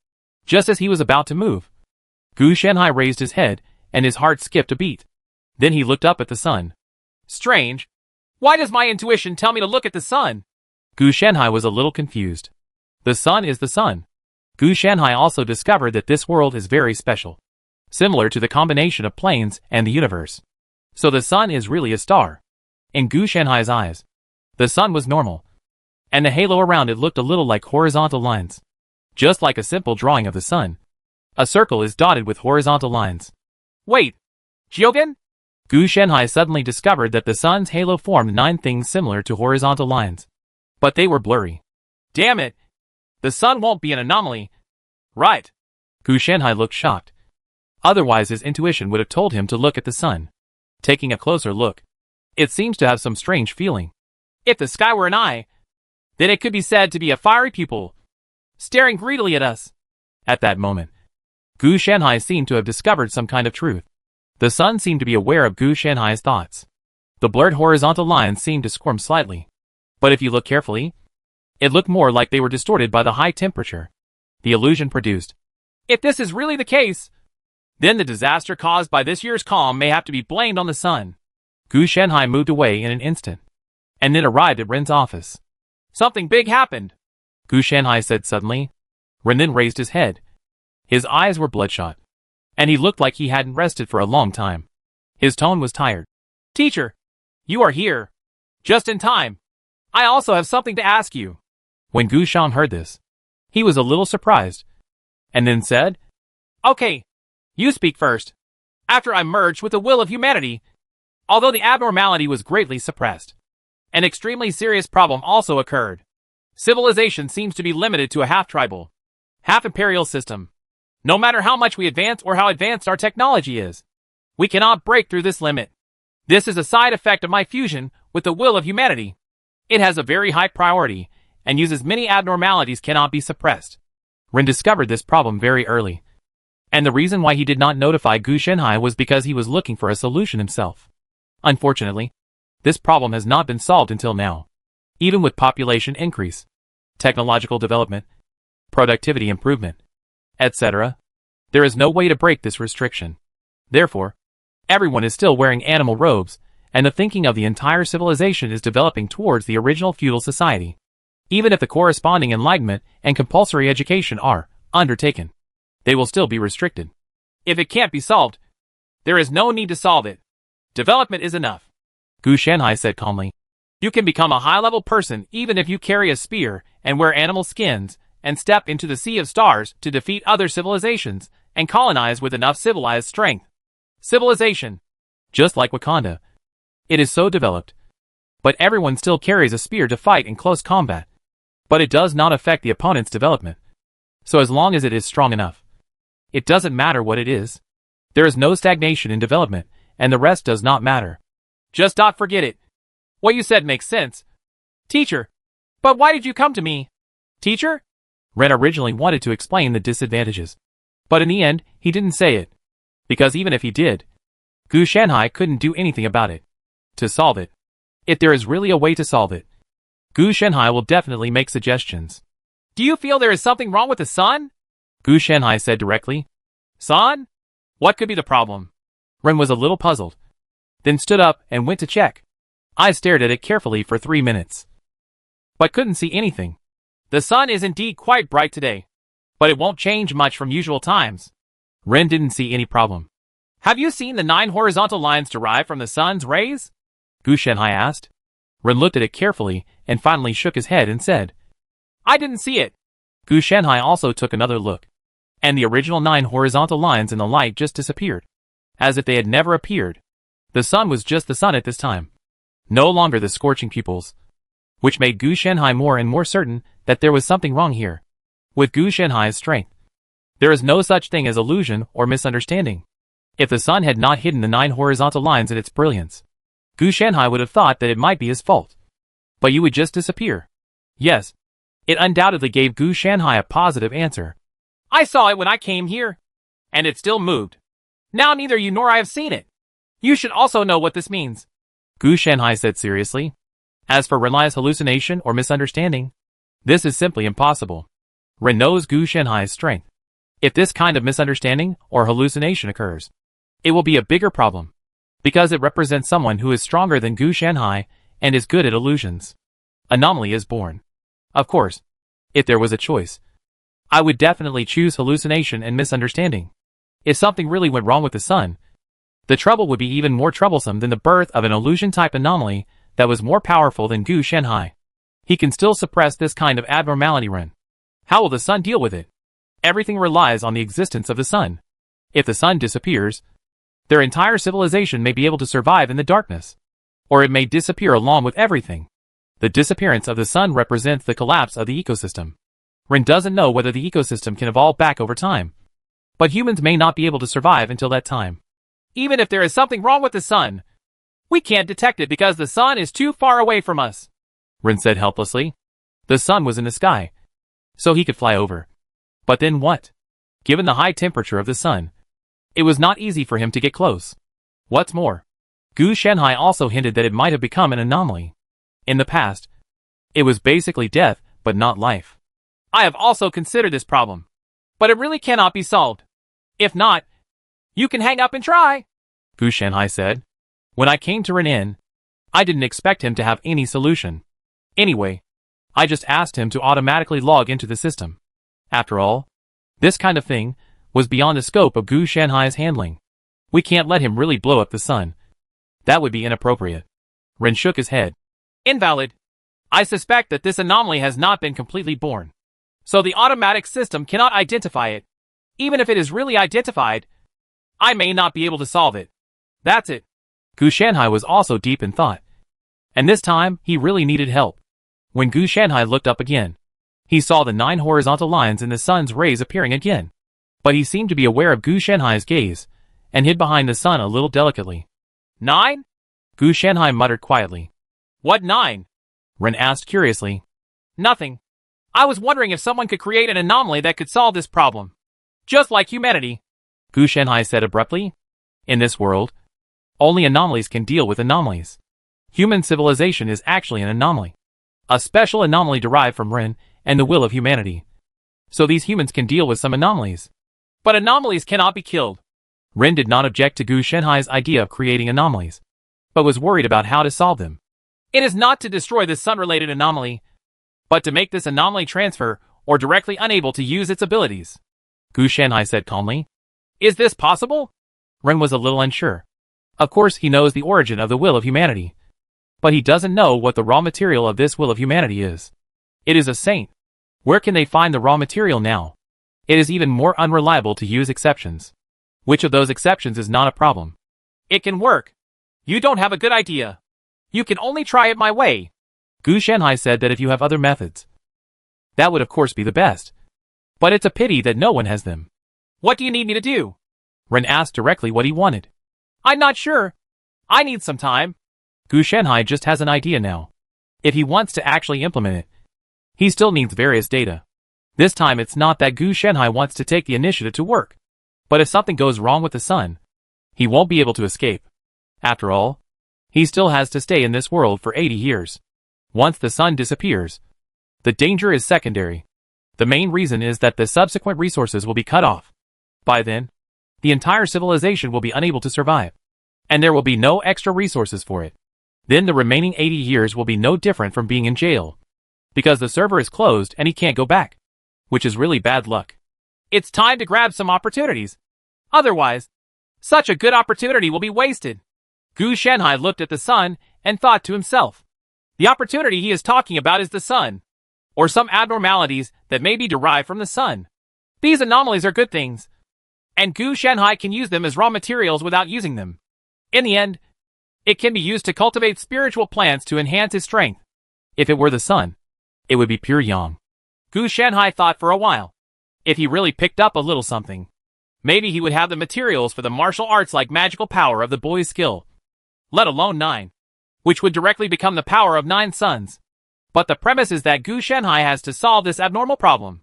Just as he was about to move, Gu Shanhai raised his head and his heart skipped a beat. Then he looked up at the sun. Strange. Why does my intuition tell me to look at the sun? Gu Shanhai was a little confused. The sun is the sun. Gu Shanhai also discovered that this world is very special. Similar to the combination of planes and the universe. So the sun is really a star. In Gu Shanhai's eyes, the sun was normal. And the halo around it looked a little like horizontal lines. Just like a simple drawing of the sun. A circle is dotted with horizontal lines. Wait, Jyogen? Gu Shanhai suddenly discovered that the sun's halo formed 9 things similar to horizontal lines. But they were blurry. Damn it. The sun won't be an anomaly. Right. Gu Shanhai looked shocked. Otherwise his intuition would have told him to look at the sun. Taking a closer look, it seems to have some strange feeling. If the sky were an eye, then it could be said to be a fiery pupil, staring greedily at us. At that moment, Gu Shanhai seemed to have discovered some kind of truth. The sun seemed to be aware of Gu Shanhai's thoughts. The blurred horizontal lines seemed to squirm slightly. But if you look carefully, it looked more like they were distorted by the high temperature the illusion produced. If this is really the case, then the disaster caused by this year's calm may have to be blamed on the sun. Gu Shanhai moved away in an instant, and then arrived at Ren's office. Something big happened, Gu Shanhai said suddenly. Ren then raised his head. His eyes were bloodshot, and he looked like he hadn't rested for a long time. His tone was tired. Teacher, you are here. Just in time. I also have something to ask you. When Gu Shan heard this, he was a little surprised, and then said, Okay, you speak first. After I merged with the Will of Humanity, although the abnormality was greatly suppressed, an extremely serious problem also occurred. Civilization seems to be limited to a half-tribal, half-imperial system. No matter how much we advance or how advanced our technology is, we cannot break through this limit. This is a side effect of my fusion with the Will of Humanity. It has a very high priority, and uses many abnormalities cannot be suppressed. Ren discovered this problem very early. And the reason why he did not notify Gu Shanhai was because he was looking for a solution himself. Unfortunately, this problem has not been solved until now. Even with population increase, technological development, productivity improvement, etc., there is no way to break this restriction. Therefore, everyone is still wearing animal robes, and the thinking of the entire civilization is developing towards the original feudal society. Even if the corresponding enlightenment and compulsory education are undertaken, they will still be restricted. If it can't be solved, there is no need to solve it. Development is enough. Gu Shanhai said calmly. You can become a high-level person even if you carry a spear and wear animal skins and step into the sea of stars to defeat other civilizations and colonize with enough civilized strength. Civilization. Just like Wakanda. It is so developed. But everyone still carries a spear to fight in close combat. But it does not affect the opponent's development. So as long as it is strong enough, it doesn't matter what it is. There is no stagnation in development, and the rest does not matter. Just don't forget it. What you said makes sense. Teacher. But why did you come to me? Teacher? Ren originally wanted to explain the disadvantages. But in the end, he didn't say it. Because even if he did, Gu Shanhai couldn't do anything about it. To solve it. If there is really a way to solve it, Gu Shanhai will definitely make suggestions. Do you feel there is something wrong with the sun? Gu Shanhai said directly. Sun? What could be the problem? Ren was a little puzzled. Then stood up and went to check. I stared at it carefully for 3 minutes. But couldn't see anything. The sun is indeed quite bright today. But it won't change much from usual times. Ren didn't see any problem. Have you seen the 9 horizontal lines derived from the sun's rays? Gu Shanhai asked. Ren looked at it carefully and finally shook his head and said, I didn't see it. Gu Shanhai also took another look. And the original 9 horizontal lines in the light just disappeared. As if they had never appeared. The sun was just the sun at this time. No longer the scorching pupils. Which made Gu Shanhai more and more certain that there was something wrong here. With Gu Shanhai's strength, there is no such thing as illusion or misunderstanding. If the sun had not hidden the 9 horizontal lines in its brilliance, Gu Shanhai would have thought that it might be his fault. But you would just disappear. Yes, it undoubtedly gave Gu Shanhai a positive answer. I saw it when I came here. And it still moved. Now neither you nor I have seen it. You should also know what this means. Gu Shanhai said seriously. As for Renlai's hallucination or misunderstanding, this is simply impossible. Ren knows Gu Shanhai's strength. If this kind of misunderstanding or hallucination occurs, it will be a bigger problem. Because it represents someone who is stronger than Gu Shanhai and is good at illusions. Anomaly is born. Of course, if there was a choice, I would definitely choose hallucination and misunderstanding. If something really went wrong with the sun, the trouble would be even more troublesome than the birth of an illusion-type anomaly that was more powerful than Gu Shanhai. He can still suppress this kind of abnormality, Ren. How will the sun deal with it? Everything relies on the existence of the sun. If the sun disappears, their entire civilization may be able to survive in the darkness. Or it may disappear along with everything. The disappearance of the sun represents the collapse of the ecosystem. Ren doesn't know whether the ecosystem can evolve back over time. But humans may not be able to survive until that time. Even if there is something wrong with the sun, we can't detect it because the sun is too far away from us. Ren said helplessly. The sun was in the sky, so he could fly over. But then what? Given the high temperature of the sun, it was not easy for him to get close. What's more, Gu Shanhai also hinted that it might have become an anomaly. In the past, it was basically death, but not life. I have also considered this problem, but it really cannot be solved. If not, you can hang up and try, Gu Shanhai said. When I came to Renin, I didn't expect him to have any solution. Anyway, I just asked him to automatically log into the system. After all, this kind of thing was beyond the scope of Gu Shanhai's handling. We can't let him really blow up the sun. That would be inappropriate. Ren shook his head. Invalid. I suspect that this anomaly has not been completely born. So the automatic system cannot identify it. Even if it is really identified, I may not be able to solve it. That's it. Gu Shanhai was also deep in thought. And this time, he really needed help. When Gu Shanhai looked up again, he saw the 9 horizontal lines in the sun's rays appearing again. But he seemed to be aware of Gu Shanhai's gaze, and hid behind the sun a little delicately. 9? Gu Shanhai muttered quietly. What 9? Ren asked curiously. Nothing. I was wondering if someone could create an anomaly that could solve this problem. Just like humanity. Gu Shanhai said abruptly. In this world, only anomalies can deal with anomalies. Human civilization is actually an anomaly. A special anomaly derived from Ren and the will of humanity. So these humans can deal with some anomalies. But anomalies cannot be killed. Ren did not object to Gu Shanhai's idea of creating anomalies, but was worried about how to solve them. It is not to destroy this sun-related anomaly, but to make this anomaly transfer or directly unable to use its abilities. Gu Shanhai said calmly. Is this possible? Ren was a little unsure. Of course he knows the origin of the will of humanity. But he doesn't know what the raw material of this will of humanity is. It is a saint. Where can they find the raw material now? It is even more unreliable to use exceptions. Which of those exceptions is not a problem? It can work. You don't have a good idea. You can only try it my way. Gu Shanhai said that if you have other methods, that would of course be the best. But it's a pity that no one has them. What do you need me to do? Ren asked directly what he wanted. I'm not sure. I need some time. Gu Shanhai just has an idea now. If he wants to actually implement it, he still needs various data. This time it's not that Gu Shanhai wants to take the initiative to work. But if something goes wrong with the sun, he won't be able to escape. After all, he still has to stay in this world for 80 years. Once the sun disappears, the danger is secondary. The main reason is that the subsequent resources will be cut off. By then, the entire civilization will be unable to survive. And there will be no extra resources for it. Then the remaining 80 years will be no different from being in jail. Because the server is closed and he can't go back. Which is really bad luck. It's time to grab some opportunities. Otherwise, such a good opportunity will be wasted. Gu Shanhai looked at the sun and thought to himself. The opportunity he is talking about is the sun. Or some abnormalities that may be derived from the sun. These anomalies are good things. And Gu Shanhai can use them as raw materials without using them. In the end, it can be used to cultivate spiritual plants to enhance his strength. If it were the sun, it would be pure yang. Gu Shanhai thought for a while. If he really picked up a little something, maybe he would have the materials for the martial arts like magical power of the boy's skill. Let alone 9. Which would directly become the power of 9 suns. But the premise is that Gu Shanhai has to solve this abnormal problem.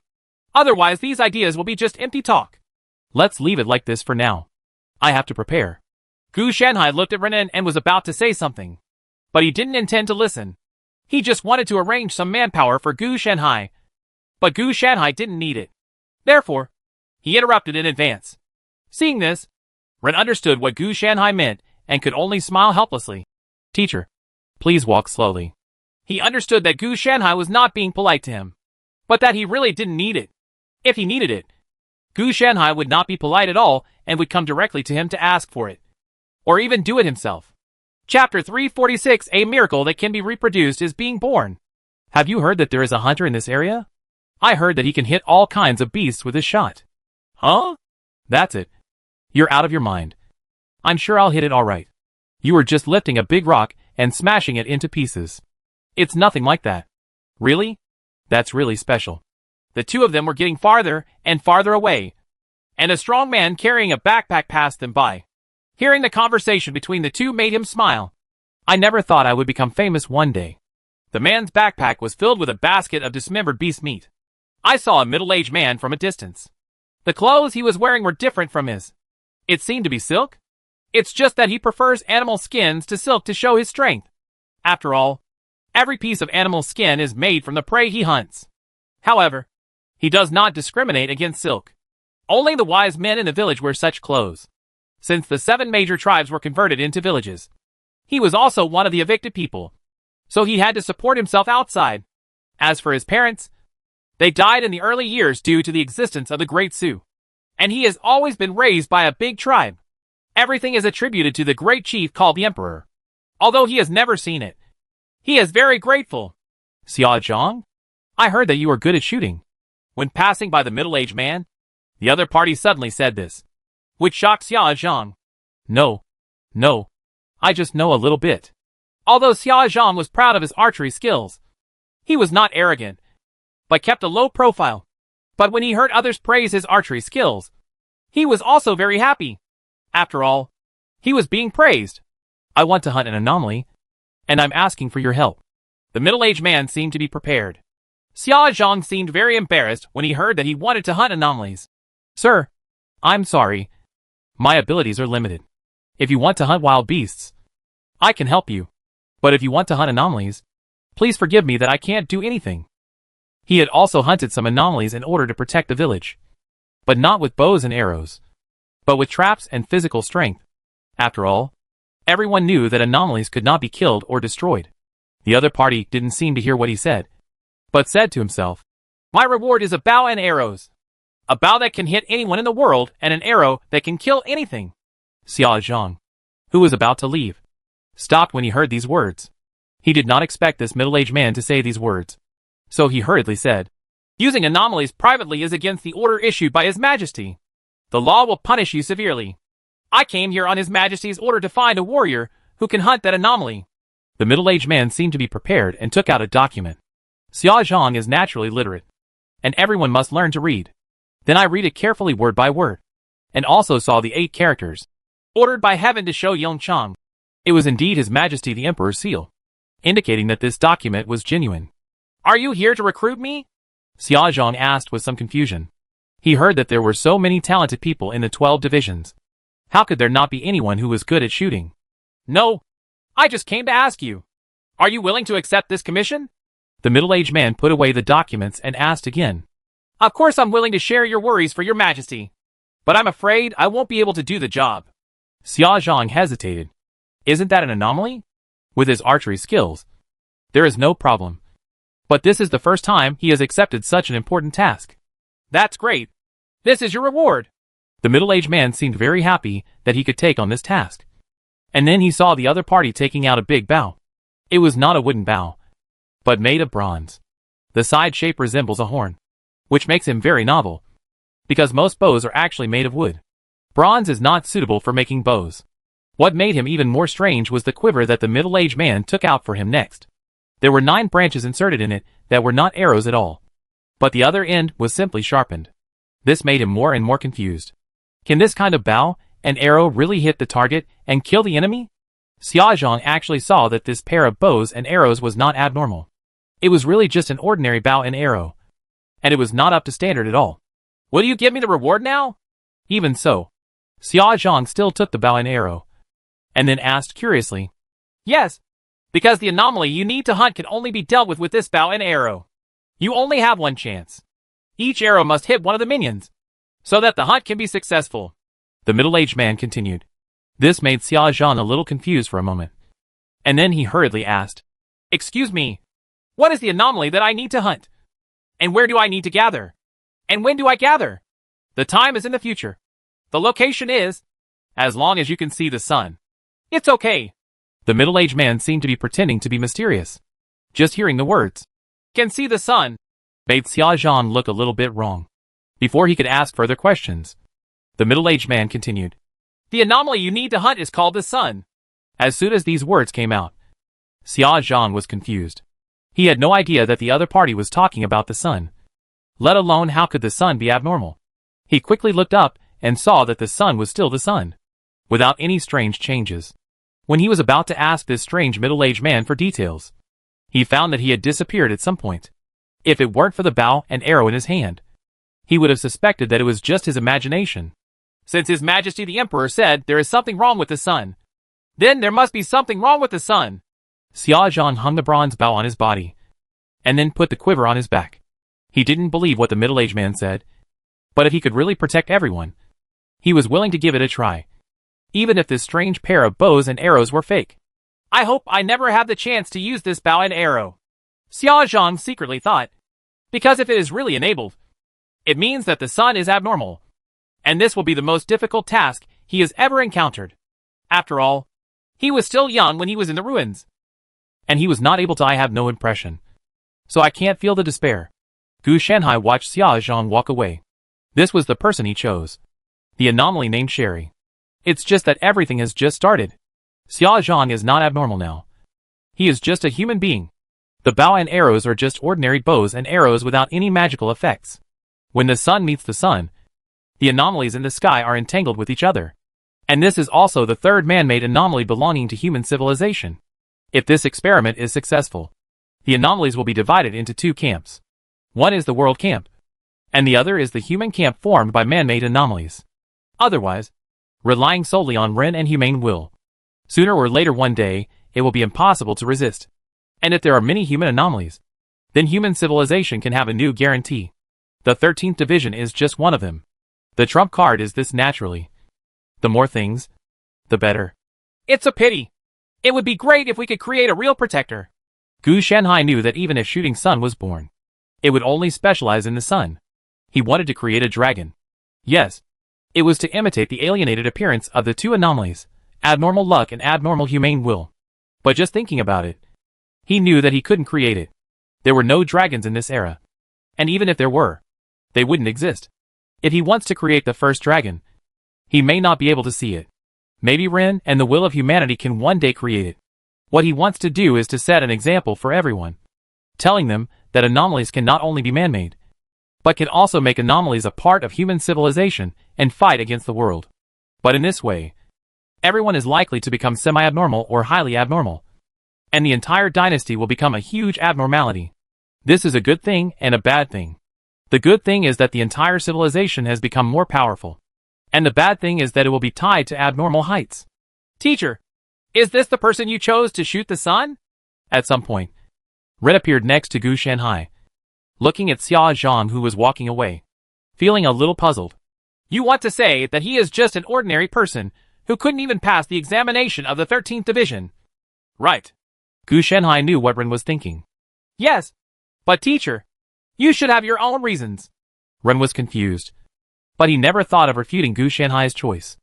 Otherwise these ideas will be just empty talk. Let's leave it like this for now. I have to prepare. Gu Shanhai looked at Renan and was about to say something. But he didn't intend to listen. He just wanted to arrange some manpower for Gu Shanhai. But Gu Shanhai didn't need it. Therefore, he interrupted in advance. Seeing this, Ren understood what Gu Shanhai meant and could only smile helplessly. Teacher, please walk slowly. He understood that Gu Shanhai was not being polite to him, but that he really didn't need it. If he needed it, Gu Shanhai would not be polite at all and would come directly to him to ask for it. Or even do it himself. Chapter 346, A Miracle That Can Be Reproduced is Being Born. Have you heard that there is a hunter in this area? I heard that he can hit all kinds of beasts with his shot. Huh? That's it. You're out of your mind. I'm sure I'll hit it all right. You were just lifting a big rock and smashing it into pieces. It's nothing like that. Really? That's really special. The two of them were getting farther and farther away, and a strong man carrying a backpack passed them by. Hearing the conversation between the two made him smile. I never thought I would become famous one day. The man's backpack was filled with a basket of dismembered beast meat. I saw a middle-aged man from a distance. The clothes he was wearing were different from his. It seemed to be silk. It's just that he prefers animal skins to silk to show his strength. After all, every piece of animal skin is made from the prey he hunts. However, he does not discriminate against silk. Only the wise men in the village wear such clothes. Since the 7 major tribes were converted into villages, he was also one of the evicted people. So he had to support himself outside. As for his parents, they died in the early years due to the existence of the Great Sioux. And he has always been raised by a big tribe. Everything is attributed to the great chief called the Emperor. Although he has never seen it, he is very grateful. Xia Zhang? I heard that you are good at shooting. When passing by the middle-aged man, the other party suddenly said this, which shocked Xia Zhang. No. I just know a little bit. Although Xia Zhang was proud of his archery skills, he was not arrogant, but kept a low profile. But when he heard others praise his archery skills, he was also very happy. After all, he was being praised. I want to hunt an anomaly, and I'm asking for your help. The middle-aged man seemed to be prepared. Xia Zhang seemed very embarrassed when he heard that he wanted to hunt anomalies. Sir, I'm sorry. My abilities are limited. If you want to hunt wild beasts, I can help you. But if you want to hunt anomalies, please forgive me that I can't do anything. He had also hunted some anomalies in order to protect the village. But not with bows and arrows, but with traps and physical strength. After all, everyone knew that anomalies could not be killed or destroyed. The other party didn't seem to hear what he said, but said to himself, My reward is a bow and arrows. A bow that can hit anyone in the world and an arrow that can kill anything. Xia Zhang, who was about to leave, stopped when he heard these words. He did not expect this middle-aged man to say these words. So he hurriedly said, Using anomalies privately is against the order issued by His Majesty. The law will punish you severely. I came here on His Majesty's order to find a warrior who can hunt that anomaly. The middle-aged man seemed to be prepared and took out a document. Xia Zhang is naturally literate, and everyone must learn to read. Then I read it carefully word by word, and also saw the 8 characters. Ordered by heaven to show Yongchang. It was indeed His Majesty the Emperor's seal, indicating that this document was genuine. Are you here to recruit me? Xia Zhang asked with some confusion. He heard that there were so many talented people in the 12 divisions. How could there not be anyone who was good at shooting? No. I just came to ask you. Are you willing to accept this commission? The middle-aged man put away the documents and asked again. Of course I'm willing to share your worries for your majesty. But I'm afraid I won't be able to do the job. Xia Zhang hesitated. Isn't that an anomaly? With his archery skills, there is no problem. But this is the first time he has accepted such an important task. That's great. This is your reward. The middle-aged man seemed very happy that he could take on this task. And then he saw the other party taking out a big bow. It was not a wooden bow, but made of bronze. The side shape resembles a horn, which makes him very novel, because most bows are actually made of wood. Bronze is not suitable for making bows. What made him even more strange was the quiver that the middle-aged man took out for him next. There were 9 branches inserted in it that were not arrows at all, but the other end was simply sharpened. This made him more and more confused. Can this kind of bow and arrow really hit the target and kill the enemy? Xia Zhang actually saw that this pair of bows and arrows was not abnormal. It was really just an ordinary bow and arrow, and it was not up to standard at all. Will you give me the reward now? Even so, Xia Zhang still took the bow and arrow, and then asked curiously, Yes, because the anomaly you need to hunt can only be dealt with this bow and arrow. You only have one chance. Each arrow must hit one of the minions, so that the hunt can be successful. The middle-aged man continued. This made Xia Zhang a little confused for a moment, and then he hurriedly asked, Excuse me, what is the anomaly that I need to hunt? And where do I need to gather? And when do I gather? The time is in the future. The location is, as long as you can see the sun. It's okay. The middle-aged man seemed to be pretending to be mysterious. Just hearing the words, Can see the sun, made Xia Zhang look a little bit wrong. Before he could ask further questions, the middle-aged man continued. The anomaly you need to hunt is called the sun. As soon as these words came out, Xia Zhang was confused. He had no idea that the other party was talking about the sun. Let alone how could the sun be abnormal. He quickly looked up and saw that the sun was still the sun, without any strange changes. When he was about to ask this strange middle-aged man for details, he found that he had disappeared at some point. If it weren't for the bow and arrow in his hand, he would have suspected that it was just his imagination. Since His Majesty the Emperor said there is something wrong with the sun, then there must be something wrong with the sun. Xia Zhang hung the bronze bow on his body, and then put the quiver on his back. He didn't believe what the middle-aged man said, but if he could really protect everyone, he was willing to give it a try, even if this strange pair of bows and arrows were fake. I hope I never have the chance to use this bow and arrow, Xia Zhang secretly thought, because if it is really enabled, it means that the sun is abnormal, and this will be the most difficult task he has ever encountered. After all, he was still young when he was in the ruins, and he was not able to. I have no impression, so I can't feel the despair. Gu Shanhai watched Xia Zhang walk away. This was the person he chose, the anomaly named Sherry. It's just that everything has just started. Xia Zhang is not abnormal now. He is just a human being. The bow and arrows are just ordinary bows and arrows without any magical effects. When the sun meets the sun, the anomalies in the sky are entangled with each other. And this is also the third man-made anomaly belonging to human civilization. If this experiment is successful, the anomalies will be divided into 2 camps. One is the world camp, and the other is the human camp formed by man-made anomalies. Otherwise, relying solely on Ren and humane will, sooner or later one day, it will be impossible to resist. And if there are many human anomalies, then human civilization can have a new guarantee. The 13th division is just one of them. The trump card is this naturally. The more things, the better. It's a pity. It would be great if we could create a real protector. Gu Shanhai knew that even if Shooting Sun was born, it would only specialize in the sun. He wanted to create a dragon. Yes. It was to imitate the alienated appearance of the two anomalies, abnormal luck and abnormal humane will. But just thinking about it, he knew that he couldn't create it. There were no dragons in this era. And even if there were, they wouldn't exist. If he wants to create the first dragon, he may not be able to see it. Maybe Ren and the will of humanity can one day create it. What he wants to do is to set an example for everyone, telling them that anomalies can not only be man-made, but can also make anomalies a part of human civilization and fight against the world. But in this way, everyone is likely to become semi-abnormal or highly abnormal, and the entire dynasty will become a huge abnormality. This is a good thing and a bad thing. The good thing is that the entire civilization has become more powerful, and the bad thing is that it will be tied to abnormal heights. Teacher, is this the person you chose to shoot the sun? At some point, Ren appeared next to Gu Shanhai, looking at Xia Zhang, who was walking away, feeling a little puzzled. You want to say that he is just an ordinary person who couldn't even pass the examination of the 13th division? Right. Gu Shanhai knew what Ren was thinking. Yes. But teacher, you should have your own reasons. Ren was confused, but he never thought of refuting Gu Shanhai's choice.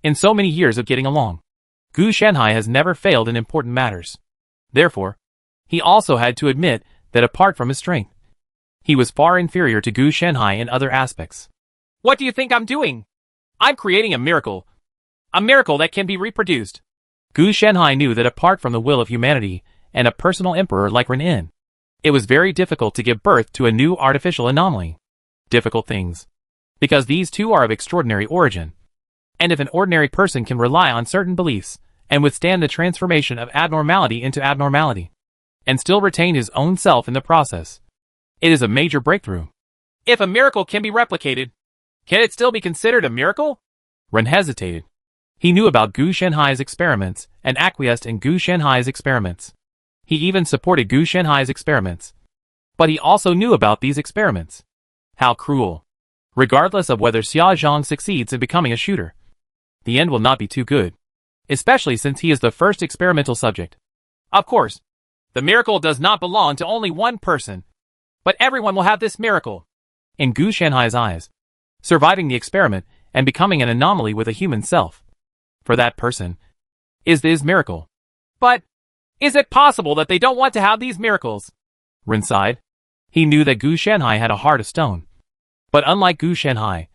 In so many years of getting along, Gu Shanhai has never failed in important matters. Therefore, he also had to admit that apart from his strength, he was far inferior to Gu Shanhai in other aspects. What do you think I'm doing? I'm creating a miracle. A miracle that can be reproduced. Gu Shanhai knew that apart from the will of humanity and a personal emperor like Ren Yin, it was very difficult to give birth to a new artificial anomaly. Difficult things. Because these two are of extraordinary origin. And if an ordinary person can rely on certain beliefs and withstand the transformation of abnormality into abnormality, and still retain his own self in the process, it is a major breakthrough. If a miracle can be replicated, can it still be considered a miracle? Ren hesitated. He knew about Gu Shanhai's experiments and acquiesced in Gu Shanhai's experiments. He even supported Gu Shanhai's experiments. But he also knew about these experiments. How cruel. Regardless of whether Xia Zhang succeeds in becoming a shooter, the end will not be too good. Especially since he is the first experimental subject. Of course, the miracle does not belong to only one person, but everyone will have this miracle. In Gu Shanhai's eyes, surviving the experiment and becoming an anomaly with a human self, for that person, is his miracle. But, is it possible that they don't want to have these miracles? Ren sighed. He knew that Gu Shanhai had a heart of stone. But unlike Gu Shanhai,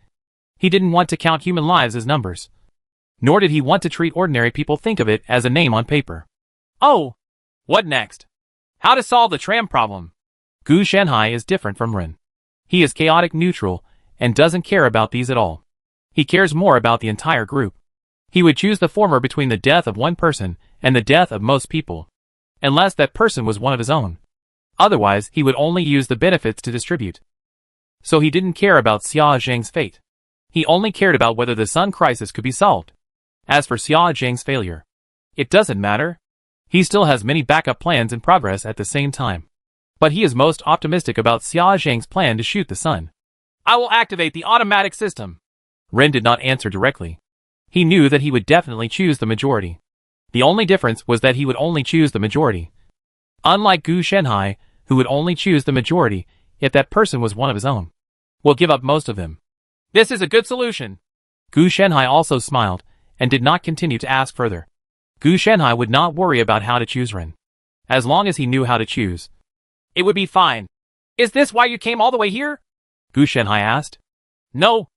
he didn't want to count human lives as numbers. Nor did he want to treat ordinary people think of it as a name on paper. Oh! What next? How to solve the tram problem? Gu Shanhai is different from Ren. He is chaotic neutral and doesn't care about these at all. He cares more about the entire group. He would choose the former between the death of one person and the death of most people, unless that person was one of his own. Otherwise, he would only use the benefits to distribute. So he didn't care about Xia Zhang's fate. He only cared about whether the Sun crisis could be solved. As for Xia Zhang's failure, it doesn't matter. He still has many backup plans in progress at the same time. But he is most optimistic about Xia Zhang's plan to shoot the sun. I will activate the automatic system. Ren did not answer directly. He knew that he would definitely choose the majority. The only difference was that he would only choose the majority. Unlike Gu Shanhai, who would only choose the majority if that person was one of his own. Will give up most of them. This is a good solution. Gu Shanhai also smiled and did not continue to ask further. Gu Shanhai would not worry about how to choose Ren. As long as he knew how to choose, it would be fine. Is this why you came all the way here? Gu Shanhai asked. No.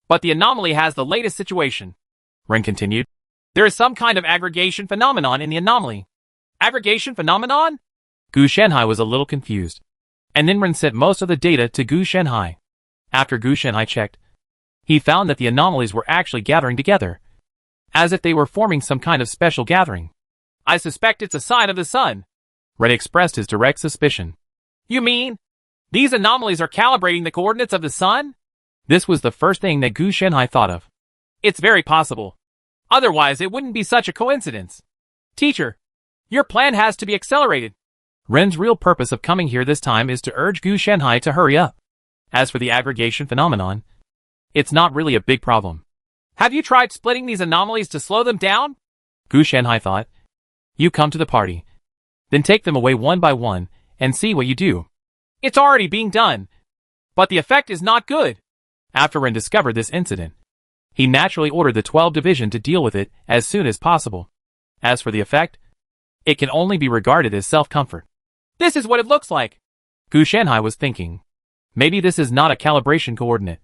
But the anomaly has the latest situation. Ren continued. There is some kind of aggregation phenomenon in the anomaly. Aggregation phenomenon? Gu Shanhai was a little confused. And then Ren sent most of the data to Gu Shanhai. After Gu Shanhai checked, he found that the anomalies were actually gathering together, as if they were forming some kind of special gathering. I suspect it's a sign of the sun. Ren expressed his direct suspicion. You mean, these anomalies are calibrating the coordinates of the sun? This was the first thing that Gu Shanhai thought of. It's very possible. Otherwise, it wouldn't be such a coincidence. Teacher, your plan has to be accelerated. Ren's real purpose of coming here this time is to urge Gu Shanhai to hurry up. As for the aggregation phenomenon, it's not really a big problem. Have you tried splitting these anomalies to slow them down? Gu Shanhai thought. You come to the party. Then take them away one by one and see what you do. It's already being done. But the effect is not good. After Ren discovered this incident, he naturally ordered the 12 Division to deal with it as soon as possible. As for the effect, it can only be regarded as self-comfort. This is what it looks like, Gu Shanhai was thinking. Maybe this is not a calibration coordinate,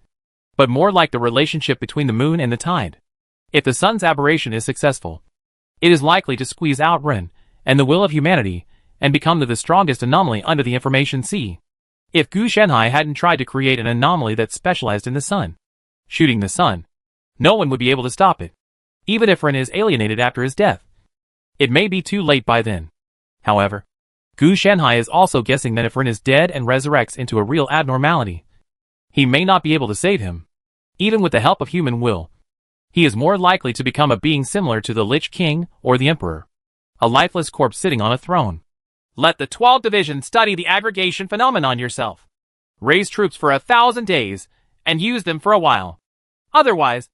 but more like the relationship between the moon and the tide. If the sun's aberration is successful, it is likely to squeeze out Ren and the will of humanity and become the strongest anomaly under the information sea. If Gu Shanhai hadn't tried to create an anomaly that specialized in the sun, shooting the sun, no one would be able to stop it, even if Ren is alienated after his death. It may be too late by then. However, Gu Shanhai is also guessing that if Ren is dead and resurrects into a real abnormality, he may not be able to save him. Even with the help of human will, he is more likely to become a being similar to the Lich King or the Emperor, a lifeless corpse sitting on a throne. Let the 12 Division study the aggregation phenomenon yourself. Raise troops for 1,000 days and use them for a while. Otherwise,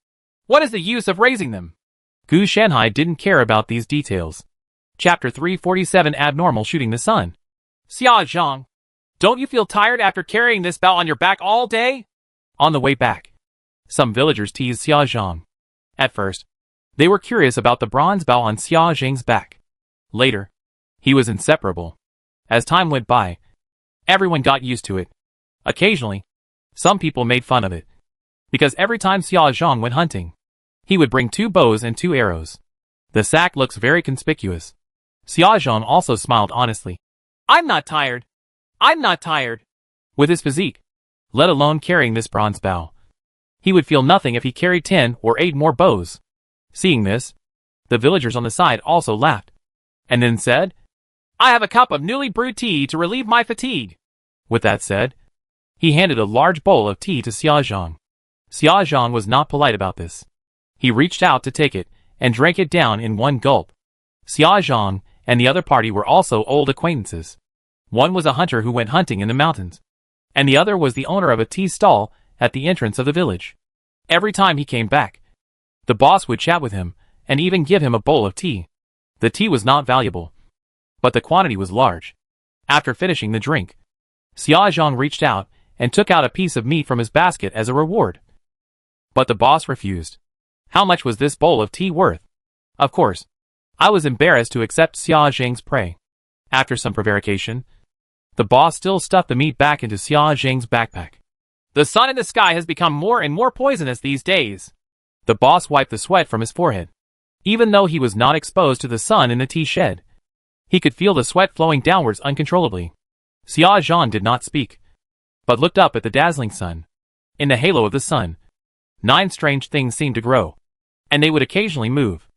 what is the use of raising them? Gu Shanhai didn't care about these details. Chapter 347 Abnormal Shooting the Sun. Xia Zhang, don't you feel tired after carrying this bow on your back all day? On the way back, some villagers teased Xia Zhang. At first, they were curious about the bronze bow on Xia Zhang's back. Later, he was inseparable. As time went by, everyone got used to it. Occasionally, some people made fun of it, because every time Xia Zhang went hunting, he would bring 2 bows and 2 arrows. The sack looks very conspicuous. Xia Zhang also smiled honestly. I'm not tired. I'm not tired. With his physique, let alone carrying this bronze bow, he would feel nothing if he carried 10 or 8 more bows. Seeing this, the villagers on the side also laughed, and then said, I have a cup of newly brewed tea to relieve my fatigue. With that said, he handed a large bowl of tea to Xia Zhang. Xia Zhang was not polite about this. He reached out to take it and drank it down in one gulp. Xia Zhang and the other party were also old acquaintances. One was a hunter who went hunting in the mountains, and the other was the owner of a tea stall at the entrance of the village. Every time he came back, the boss would chat with him and even give him a bowl of tea. The tea was not valuable, but the quantity was large. After finishing the drink, Xia Zhang reached out and took out a piece of meat from his basket as a reward. But the boss refused. How much was this bowl of tea worth? Of course, I was embarrassed to accept Xia Zhang's prey. After some prevarication, the boss still stuffed the meat back into Xia Zhang's backpack. The sun in the sky has become more and more poisonous these days. The boss wiped the sweat from his forehead. Even though he was not exposed to the sun in the tea shed, he could feel the sweat flowing downwards uncontrollably. Xia Zhang did not speak, but looked up at the dazzling sun. In the halo of the sun, 9 strange things seemed to grow, and they would occasionally move.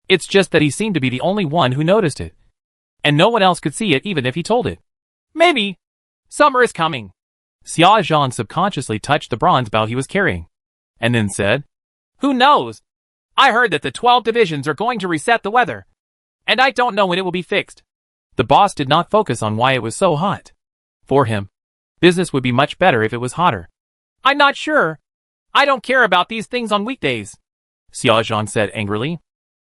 It's just that he seemed to be the only one who noticed it, and no one else could see it even if he told it. Maybe summer is coming. Xia Zhang subconsciously touched the bronze bow he was carrying, and then said, Who knows? I heard that the 12 divisions are going to reset the weather, and I don't know when it will be fixed. The boss did not focus on why it was so hot. For him, business would be much better if it was hotter. I'm not sure. I don't care about these things on weekdays, Xia Zhang said angrily.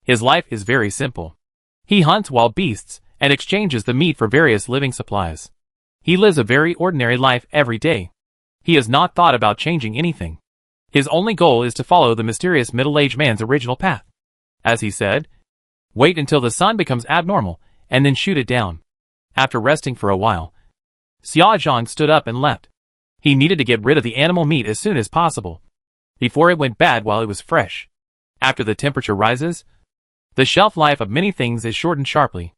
His life is very simple. He hunts wild beasts and exchanges the meat for various living supplies. He lives a very ordinary life every day. He has not thought about changing anything. His only goal is to follow the mysterious middle-aged man's original path. As he said, wait until the sun becomes abnormal, and then shoot it down. After resting for a while, Xia Zhang stood up and left. He needed to get rid of the animal meat as soon as possible, before it went bad while it was fresh. After the temperature rises, the shelf life of many things is shortened sharply.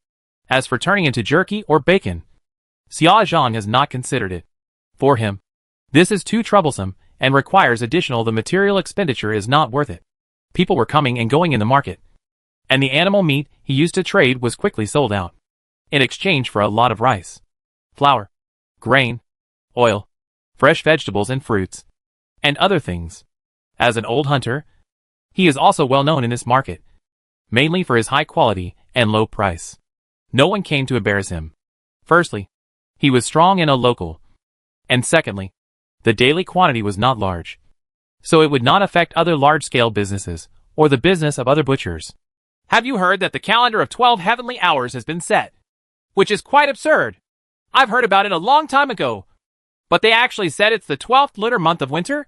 As for turning into jerky or bacon, Xia Zhang has not considered it. For him, this is too troublesome and requires additional. The material expenditure is not worth it. People were coming and going in the market, and the animal meat he used to trade was quickly sold out, in exchange for a lot of rice, flour, grain, oil, fresh vegetables and fruits, and other things. As an old hunter, he is also well known in this market, mainly for his high quality and low price. No one came to embarrass him. Firstly, he was strong and a local, and secondly, the daily quantity was not large, so it would not affect other large-scale businesses or the business of other butchers. Have you heard that the calendar of 12 heavenly hours has been set? Which is quite absurd. I've heard about it a long time ago, but they actually said it's the 12th lunar month of winter?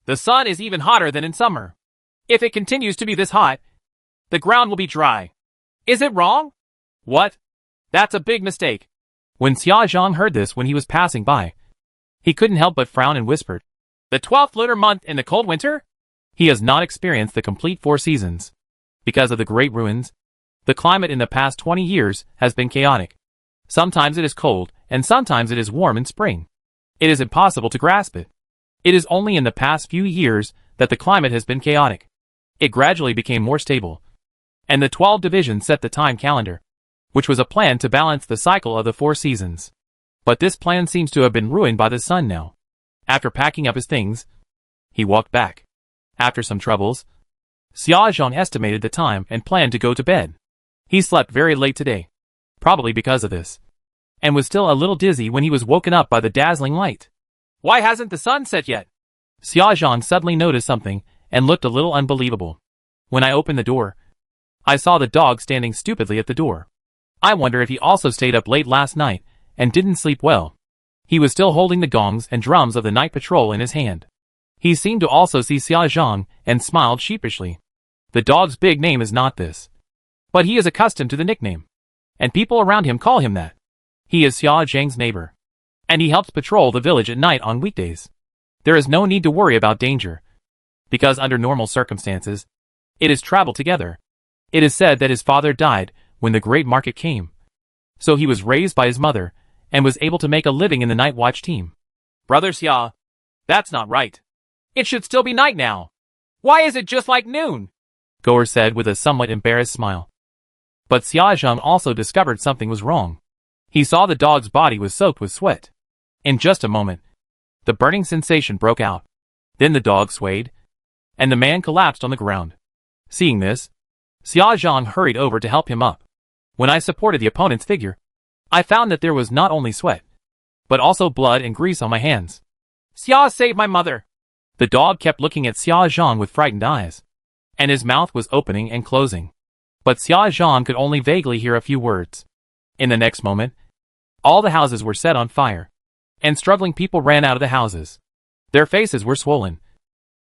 The sun is even hotter than in summer. If it continues to be this hot, the ground will be dry. Is it wrong? What? That's a big mistake. When Xia Zhang heard this when he was passing by, he couldn't help but frown and whispered, The 12th lunar month in the cold winter? he has not experienced the complete 4 seasons. Because of the great ruins, the climate in the past 20 years has been chaotic. Sometimes it is cold, and sometimes it is warm in spring. It is impossible to grasp it. It is only in the past few years that the climate has been chaotic. It gradually became more stable. And the 12 divisions set the time calendar, which was a plan to balance the cycle of the 4 seasons. But this plan seems to have been ruined by the sun now. After packing up his things, he walked back. After some troubles, Xia Zhang estimated the time and planned to go to bed. He slept very late today, probably because of this, and was still a little dizzy when he was woken up by the dazzling light. Why hasn't the sun set yet? Xia Zhang suddenly noticed something and looked a little unbelievable. When I opened the door, I saw the dog standing stupidly at the door. I wonder if he also stayed up late last night and didn't sleep well. He was still holding the gongs and drums of the night patrol in his hand. He seemed to also see Xia Zhang and smiled sheepishly. The dog's big name is not this, but he is accustomed to the nickname, and people around him call him that. He is Xia Zhang's neighbor, and he helps patrol the village at night on weekdays. There is no need to worry about danger, because under normal circumstances, it is travel together. It is said that his father died when the great market came, so he was raised by his mother and was able to make a living in the night watch team. Brother Xia, that's not right. It should still be night now. Why is it just like noon? Goer said with a somewhat embarrassed smile. But Xia Zhang also discovered something was wrong. He saw the dog's body was soaked with sweat. In just a moment, the burning sensation broke out. Then the dog swayed, and the man collapsed on the ground. Seeing this, Xia Zhang hurried over to help him up. When I supported the opponent's figure, I found that there was not only sweat, but also blood and grease on my hands. Xia saved my mother. The dog kept looking at Xia Zhang with frightened eyes, and his mouth was opening and closing. But Xia Zhang could only vaguely hear a few words. In the next moment, all the houses were set on fire, and struggling people ran out of the houses. Their faces were swollen,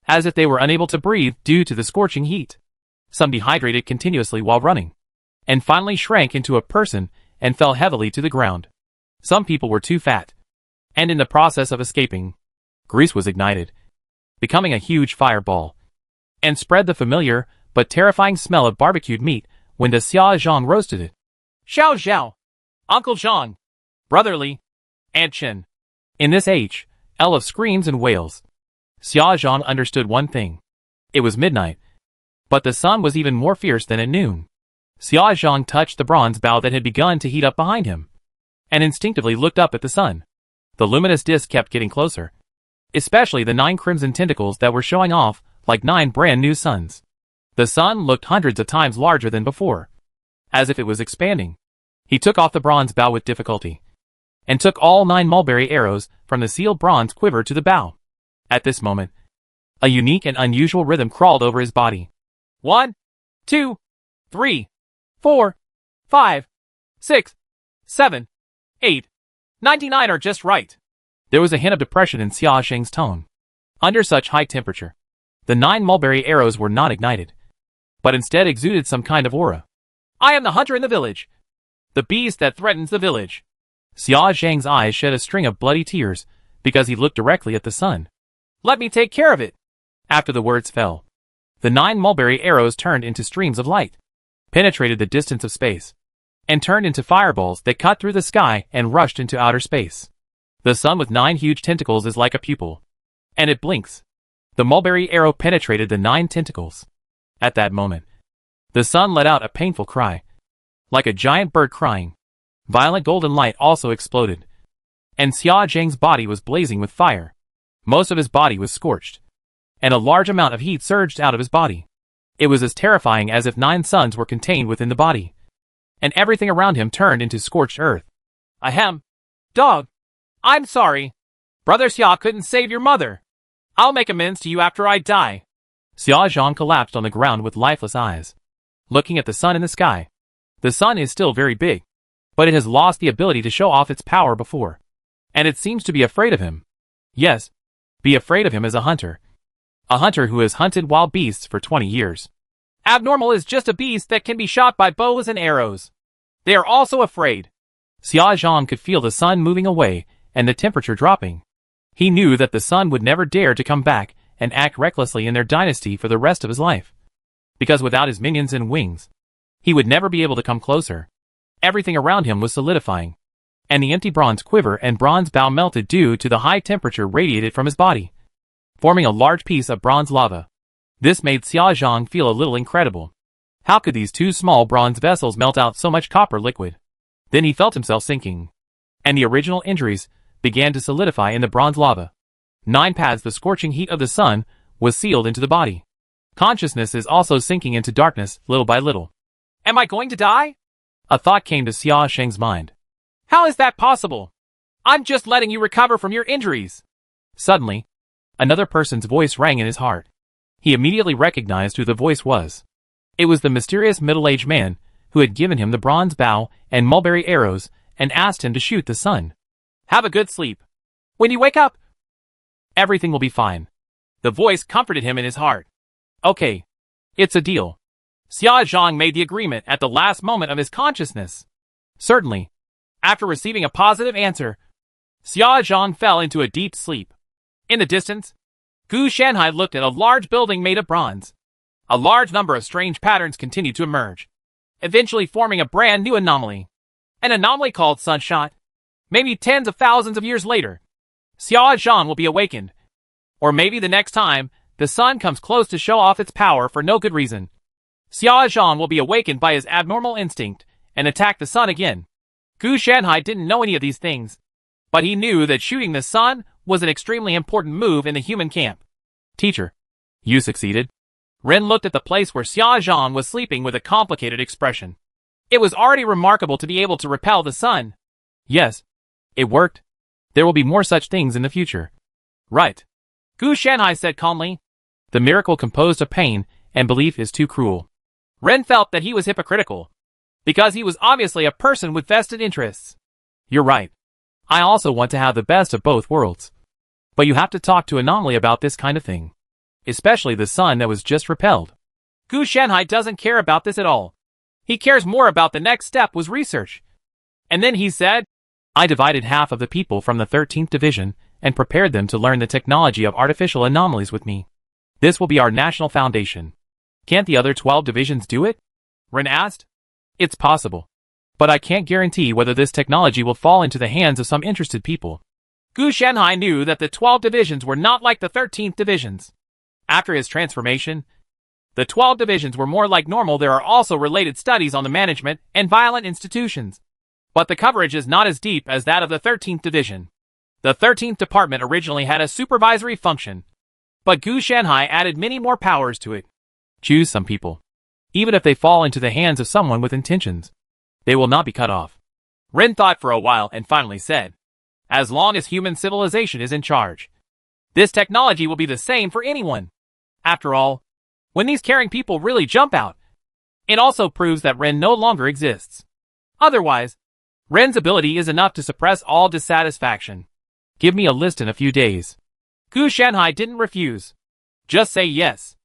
as if they were unable to breathe due to the scorching heat. Some dehydrated continuously while running, and finally shrank into a person and fell heavily to the ground. Some people were too fat, and in the process of escaping, grease was ignited, becoming a huge fireball, and spread the familiar but terrifying smell of barbecued meat when the Xia Zhang roasted it. Xiao Xiao, Uncle Zhang, Brotherly, Aunt Chen. In this L of screams and wails, Xia Zhang understood one thing. It was midnight, but the sun was even more fierce than at noon. Xia Zhang touched the bronze bow that had begun to heat up behind him, and instinctively looked up at the sun. The luminous disk kept getting closer, especially the 9 crimson tentacles that were showing off like 9 brand new suns. The sun looked hundreds of times larger than before, as if it was expanding. He took off the bronze bow with difficulty, and took all 9 mulberry arrows from the sealed bronze quiver to the bow. At this moment, a unique and unusual rhythm crawled over his body. 1, 2, 3, 4, 5, 6, 7, 8, 99 are just right. There was a hint of depression in Xia Zhang's tone. Under such high temperature, the 9 mulberry arrows were not ignited, but instead exuded some kind of aura. I am the hunter in the village, the beast that threatens the village. Xia Zhang's eyes shed a string of bloody tears because he looked directly at the sun. Let me take care of it. After the words fell, the 9 mulberry arrows turned into streams of light, penetrated the distance of space, and turned into fireballs that cut through the sky and rushed into outer space. The sun with 9 huge tentacles is like a pupil, and it blinks. The mulberry arrow penetrated the 9 tentacles. At that moment, the sun let out a painful cry, like a giant bird crying. Violent golden light also exploded, and Xia Zhang's body was blazing with fire. Most of his body was scorched, and a large amount of heat surged out of his body. It was as terrifying as if 9 suns were contained within the body, and everything around him turned into scorched earth. Ahem. Dog. I'm sorry. Brother Xia couldn't save your mother. I'll make amends to you after I die. Xia Zhang collapsed on the ground with lifeless eyes, looking at the sun in the sky. The sun is still very big, but it has lost the ability to show off its power before, and it seems to be afraid of him. Yes, be afraid of him as a hunter. a hunter who has hunted wild beasts for 20 years. Abnormal is just a beast that can be shot by bows and arrows. They are also afraid. Xia Zhang could feel the sun moving away and the temperature dropping. He knew that the sun would never dare to come back and act recklessly in their dynasty for the rest of his life. Because without his minions and wings, he would never be able to come closer. Everything around him was solidifying, and the empty bronze quiver and bronze bow melted due to the high temperature radiated from his body, forming a large piece of bronze lava. This made Xia Zhang feel a little incredible. How could these two small bronze vessels melt out so much copper liquid? Then he felt himself sinking, and the original injuries began to solidify in the bronze lava. 9 paths the scorching heat of the sun was sealed into the body. Consciousness is also sinking into darkness little by little. Am I going to die? A thought came to Xia Sheng's mind. How is that possible? I'm just letting you recover from your injuries. Suddenly, another person's voice rang in his heart. He immediately recognized who the voice was. It was the mysterious middle-aged man who had given him the bronze bow and mulberry arrows and asked him to shoot the sun. Have a good sleep. When you wake up, everything will be fine. The voice comforted him in his heart. Okay. It's a deal. Xia Zhang made the agreement at the last moment of his consciousness. Certainly. After receiving a positive answer, Xia Zhang fell into a deep sleep. In the distance, Gu Shanhai looked at a large building made of bronze. A large number of strange patterns continued to emerge, eventually forming a brand new anomaly. An anomaly called Sunshot. Maybe tens of thousands of years later, Xia Zhang will be awakened. Or maybe the next time the sun comes close to show off its power for no good reason, Xia Zhang will be awakened by his abnormal instinct and attack the sun again. Gu Shanhai didn't know any of these things, but he knew that shooting the sun was an extremely important move in the human camp. Teacher, you succeeded. Ren looked at the place where Xia Zhang was sleeping with a complicated expression. It was already remarkable to be able to repel the sun. Yes, it worked. There will be more such things in the future. Right. Gu Shanhai said calmly. The miracle composed of pain and belief is too cruel. Ren felt that he was hypocritical, because he was obviously a person with vested interests. You're right. I also want to have the best of both worlds. But you have to talk to Anomaly about this kind of thing. Especially the sun that was just repelled. Gu Shanhai doesn't care about this at all. He cares more about the next step was research. And then he said, I divided half of the people from the 13th division and prepared them to learn the technology of artificial anomalies with me. This will be our national foundation. Can't the other 12 divisions do it? Ren asked. It's possible. But I can't guarantee whether this technology will fall into the hands of some interested people. Gu Shanhai knew that the 12 divisions were not like the 13th divisions. After his transformation, the 12 divisions were more like normal. There are also related studies on the management and violent institutions. But the coverage is not as deep as that of the 13th division. The 13th department originally had a supervisory function, but Gu Shanhai added many more powers to it. Choose some people. Even if they fall into the hands of someone with intentions, they will not be cut off. Ren thought for a while and finally said, as long as human civilization is in charge, this technology will be the same for anyone. After all, when these caring people really jump out, it also proves that Ren no longer exists. Otherwise, Ren's ability is enough to suppress all dissatisfaction. Give me a list in a few days. Gu Shanhai didn't refuse. Just say yes.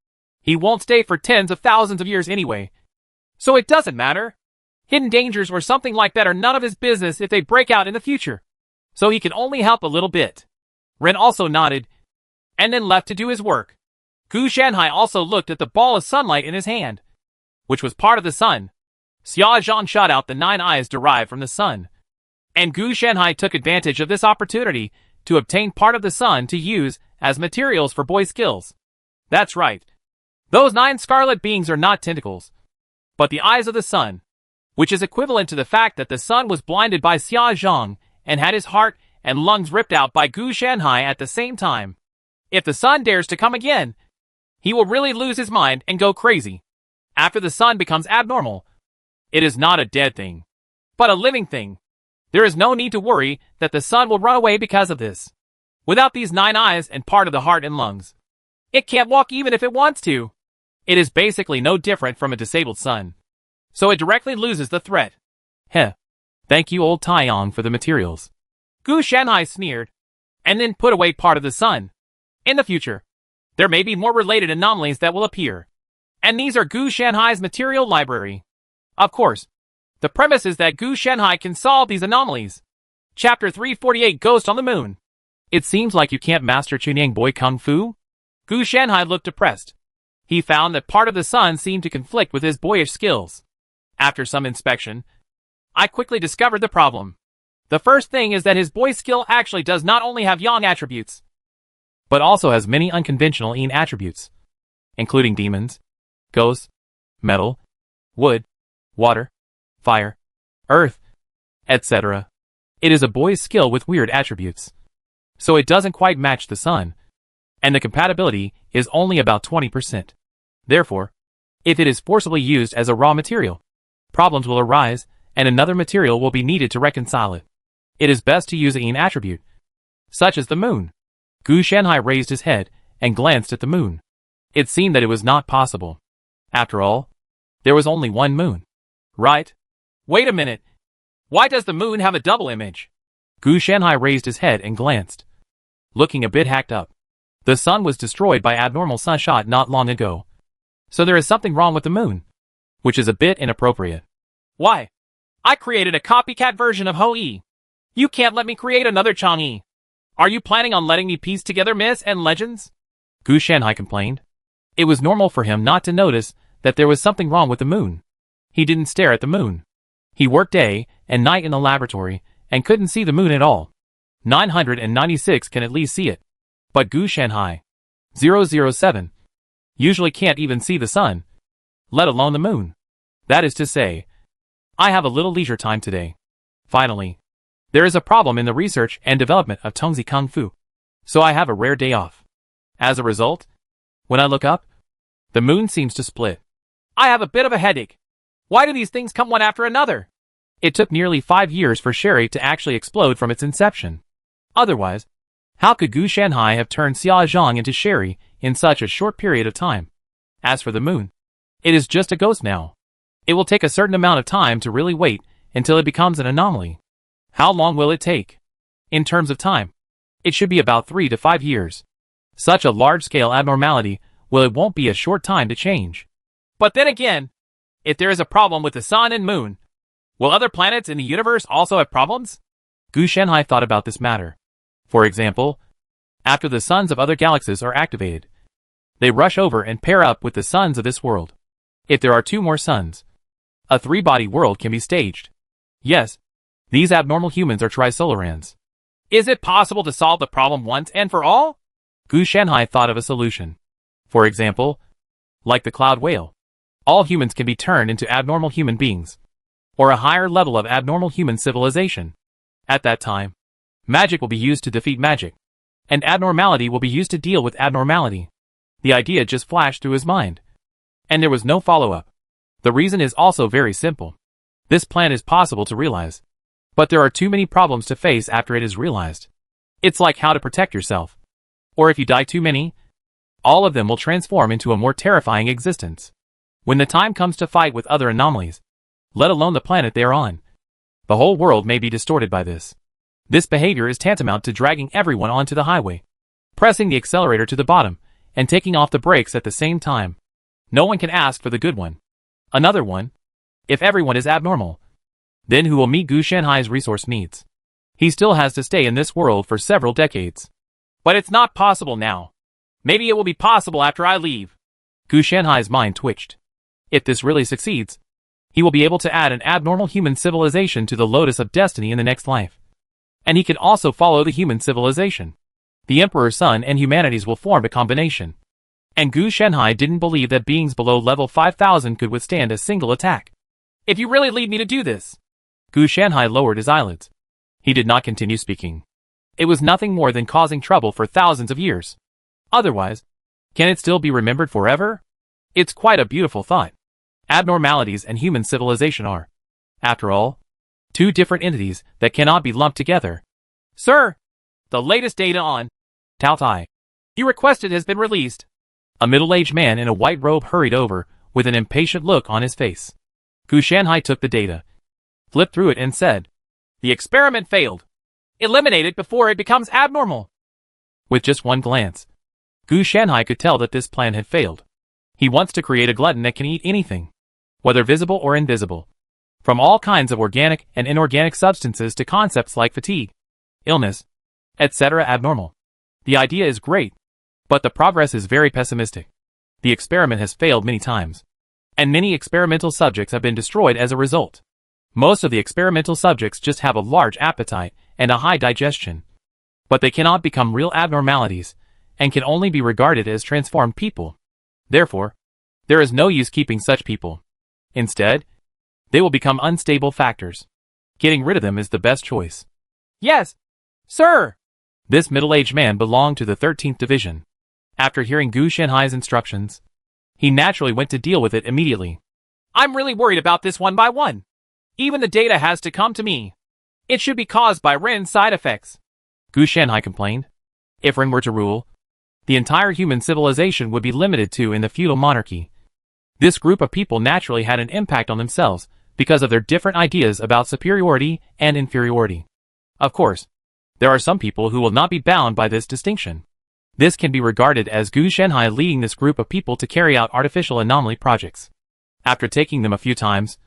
He won't stay for tens of thousands of years anyway. So it doesn't matter. Hidden dangers or something like that are none of his business if they break out in the future. So he can only help a little bit. Ren also nodded, and then left to do his work. Gu Shanhai also looked at the ball of sunlight in his hand, which was part of the sun. Xia Zhang shot out the 9 eyes derived from the sun. And Gu Shanhai took advantage of this opportunity to obtain part of the sun to use as materials for boy skills. That's right. Those 9 scarlet beings are not tentacles, but the eyes of the sun, which is equivalent to the fact that the sun was blinded by Xia Zhang and had his heart and lungs ripped out by Gu Shanhai at the same time. If the sun dares to come again, he will really lose his mind and go crazy. After the sun becomes abnormal, it is not a dead thing, but a living thing. There is no need to worry that the sun will run away because of this. Without these 9 eyes and part of the heart and lungs, it can't walk even if it wants to. It is basically no different from a disabled sun. So it directly loses the threat. Heh. Thank you, old Taiyang, for the materials. Gu Shanhai sneered, and then put away part of the sun. In the future, There may be more related anomalies that will appear. And these are Gu Shanhai's material library. Of course, the premise is that Gu Shanhai can solve these anomalies. Chapter 348 Ghost on the Moon. It seems like you can't master Chunyang Boy Kung Fu? Gu Shanhai looked depressed. He found that part of the sun seemed to conflict with his boyish skills. After some inspection, I quickly discovered the problem. The first thing is that his boy skill actually does not only have yang attributes, but also has many unconventional yin attributes, including demons, ghosts, metal, wood, water, fire, earth, etc. It is a boy's skill with weird attributes. So it doesn't quite match the sun, and the compatibility is only about 20%. Therefore, if it is forcibly used as a raw material, problems will arise, and another material will be needed to reconcile it. It is best to use a yin attribute, such as the moon. Gu Shanhai raised his head and glanced at the moon. It seemed that it was not possible. After all, there was only one moon. Right? Wait a minute. Why does the moon have a double image? Gu Shanhai raised his head and glanced, looking a bit hacked up. The sun was destroyed by abnormal sunshot not long ago. So there is something wrong with the moon, which is a bit inappropriate. Why? I created a copycat version of Ho-E. You can't let me create another Chang'e. Are you planning on letting me piece together myths and legends? Gu Shanhai complained. It was normal for him not to notice that there was something wrong with the moon. He didn't stare at the moon. He worked day and night in the laboratory and couldn't see the moon at all. 996 can at least see it. But Gu Shanhai 007 usually can't even see the sun, let alone the moon. That is to say, I have a little leisure time today. Finally, there is a problem in the research and development of Tongzi Kung Fu, so I have a rare day off. As a result, when I look up, the moon seems to split. I have a bit of a headache. Why do these things come one after another? It took nearly 5 years for Sherry to actually explode from its inception. Otherwise, how could Gu Shanhai have turned Xia Zhang into Sherry in such a short period of time? As for the moon, it is just a ghost now. It will take a certain amount of time to really wait until it becomes an anomaly. How long will it take? In terms of time, it should be about 3 to 5 years. Such a large-scale abnormality, well, it won't be a short time to change. But then again, if there is a problem with the sun and moon, will other planets in the universe also have problems? Gu Shanhai thought about this matter. For example, after the suns of other galaxies are activated, they rush over and pair up with the suns of this world. If there are 2 more suns, a 3-body world can be staged. Yes, these abnormal humans are Trisolarans. Is it possible to solve the problem once and for all? Gu Shanhai thought of a solution. For example, like the cloud whale, all humans can be turned into abnormal human beings, or a higher level of abnormal human civilization. At that time, magic will be used to defeat magic, and abnormality will be used to deal with abnormality. The idea just flashed through his mind, and there was no follow-up. The reason is also very simple. This plan is possible to realize, but there are too many problems to face after it is realized. It's like how to protect yourself. Or if you die too many, all of them will transform into a more terrifying existence. When the time comes to fight with other anomalies, let alone the planet they are on, the whole world may be distorted by this. This behavior is tantamount to dragging everyone onto the highway, pressing the accelerator to the bottom, and taking off the brakes at the same time. No one can ask for the good one. Another one, if everyone is abnormal, then who will meet Gu Shanhai's resource needs? He still has to stay in this world for several decades. But it's not possible now. Maybe it will be possible after I leave. Gu Shanhai's mind twitched. If this really succeeds, he will be able to add an abnormal human civilization to the Lotus of Destiny in the next life. And he can also follow the human civilization. The Emperor's son and humanities will form a combination. And Gu Shanhai didn't believe that beings below level 5000 could withstand a single attack. If you really lead me to do this. Gu Shanhai lowered his eyelids. He did not continue speaking. It was nothing more than causing trouble for thousands of years. Otherwise, can it still be remembered forever? It's quite a beautiful thought. Abnormalities and human civilization are, after all, 2 different entities that cannot be lumped together. Sir, the latest data on Tao Tai you requested has been released. A middle-aged man in a white robe hurried over, with an impatient look on his face. Gu Shanhai took the data, flipped through it and said, The experiment failed. Eliminate it before it becomes abnormal. With just one glance, Gu Shanhai could tell that this plan had failed. He wants to create a glutton that can eat anything, whether visible or invisible. From all kinds of organic and inorganic substances to concepts like fatigue, illness, etc. abnormal. The idea is great, but the progress is very pessimistic. The experiment has failed many times, and many experimental subjects have been destroyed as a result. Most of the experimental subjects just have a large appetite and a high digestion, but they cannot become real abnormalities and can only be regarded as transformed people. Therefore, there is no use keeping such people. Instead, they will become unstable factors. Getting rid of them is the best choice. Yes, sir. This middle-aged man belonged to the 13th Division. After hearing Gu Shanhai's instructions, he naturally went to deal with it immediately. I'm really worried about this one by one. Even the data has to come to me. It should be caused by Ren's side effects. Gu Shanhai complained. If Ren were to rule, the entire human civilization would be limited to in the feudal monarchy. This group of people naturally had an impact on themselves because of their different ideas about superiority and inferiority. Of course, there are some people who will not be bound by this distinction. This can be regarded as Gu Shanhai leading this group of people to carry out artificial anomaly projects. After taking them a few times,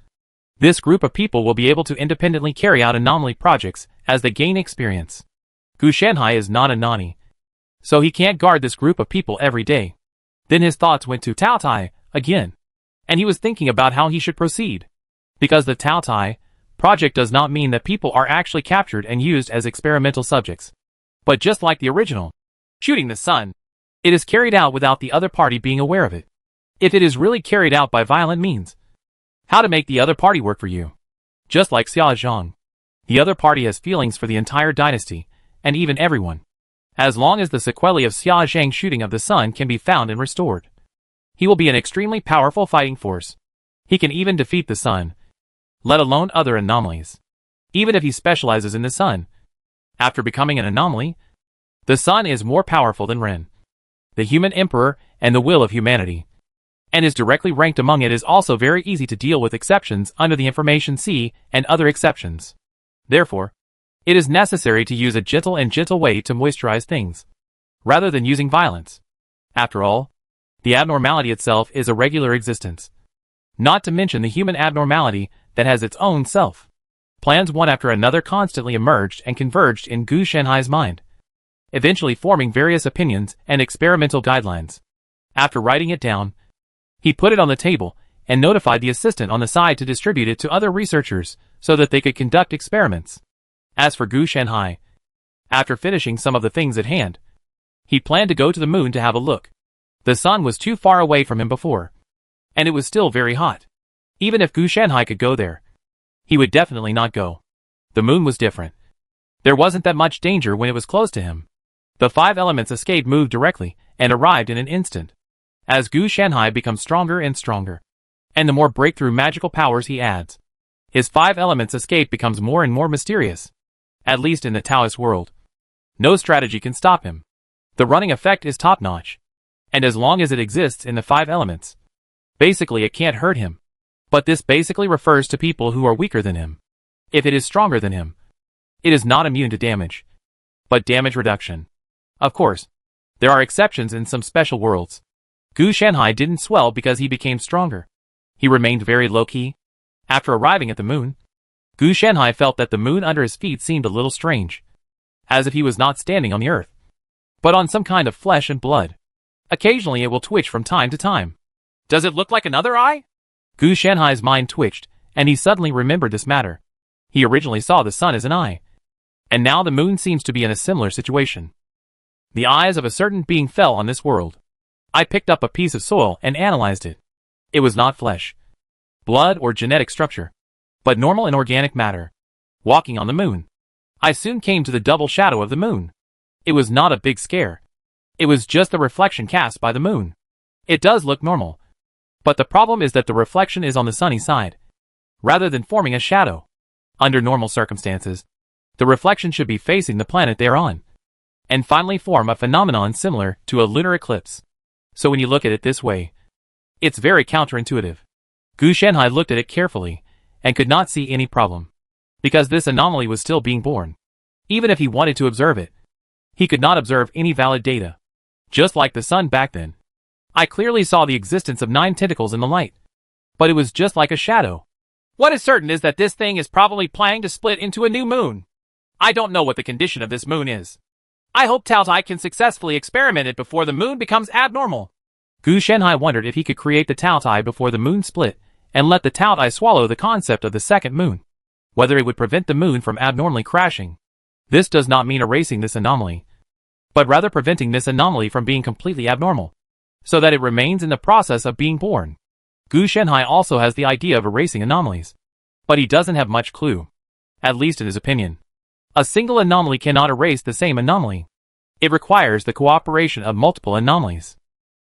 this group of people will be able to independently carry out anomaly projects as they gain experience. Gu Shanhai is not a nani, so he can't guard this group of people every day. Then his thoughts went to Tao Tai again, and he was thinking about how he should proceed. Because the Tao Tai project does not mean that people are actually captured and used as experimental subjects. But just like the original, shooting the sun, it is carried out without the other party being aware of it. If it is really carried out by violent means, how to make the other party work for you? Just like Xia Zhang, the other party has feelings for the entire dynasty, and even everyone. As long as the sequelae of Xia Zhang's shooting of the sun can be found and restored, he will be an extremely powerful fighting force. He can even defeat the sun, let alone other anomalies. Even if he specializes in the sun, after becoming an anomaly, the sun is more powerful than Ren, the human emperor and the will of humanity, and is directly ranked among it. Is also very easy to deal with exceptions under the information C and other exceptions. Therefore, it is necessary to use a gentle way to moisturize things, rather than using violence. After all, the abnormality itself is a regular existence. Not to mention the human abnormality that has its own self. Plans one after another constantly emerged and converged in Gu Shanhai's mind, eventually forming various opinions and experimental guidelines. After writing it down, he put it on the table and notified the assistant on the side to distribute it to other researchers so that they could conduct experiments. As for Gu Shanhai, after finishing some of the things at hand, he planned to go to the moon to have a look. The sun was too far away from him before, and it was still very hot. Even if Gu Shanhai could go there, he would definitely not go. The moon was different. There wasn't that much danger when it was close to him. The 5 elements escape moved directly and arrived in an instant. As Gu Shanhai becomes stronger and stronger, and the more breakthrough magical powers he adds, his 5 elements escape becomes more and more mysterious. At least in the Taoist world, no strategy can stop him. The running effect is top-notch, and as long as it exists in the 5 elements, basically it can't hurt him. But this basically refers to people who are weaker than him. If it is stronger than him, it is not immune to damage, but damage reduction. Of course, there are exceptions in some special worlds. Gu Shanhai didn't swell because he became stronger. He remained very low-key. After arriving at the moon, Gu Shanhai felt that the moon under his feet seemed a little strange, as if he was not standing on the earth, but on some kind of flesh and blood. Occasionally it will twitch from time to time. Does it look like another eye? Gu Shanhai's mind twitched, and he suddenly remembered this matter. He originally saw the sun as an eye, and now the moon seems to be in a similar situation. The eyes of a certain being fell on this world. I picked up a piece of soil and analyzed it. It was not flesh, blood, or genetic structure, but normal and organic matter. Walking on the moon, I soon came to the double shadow of the moon. It was not a big scare. It was just the reflection cast by the moon. It does look normal, but the problem is that the reflection is on the sunny side, rather than forming a shadow. Under normal circumstances, the reflection should be facing the planet they are on, and finally form a phenomenon similar to a lunar eclipse. So when you look at it this way, it's very counterintuitive. Gu Shanhai looked at it carefully, and could not see any problem, because this anomaly was still being born. Even if he wanted to observe it, he could not observe any valid data. Just like the sun back then. I clearly saw the existence of 9 tentacles in the light. But it was just like a shadow. What is certain is that this thing is probably planning to split into a new moon. I don't know what the condition of this moon is. I hope Tao Tai can successfully experiment it before the moon becomes abnormal. Gu Shenhai wondered if he could create the Tao Tai before the moon split, and let the Tao Tai swallow the concept of the second moon. Whether it would prevent the moon from abnormally crashing. This does not mean erasing this anomaly, but rather preventing this anomaly from being completely abnormal, so that it remains in the process of being born. Gu Shenhai also has the idea of erasing anomalies, but he doesn't have much clue, at least in his opinion. A single anomaly cannot erase the same anomaly. It requires the cooperation of multiple anomalies.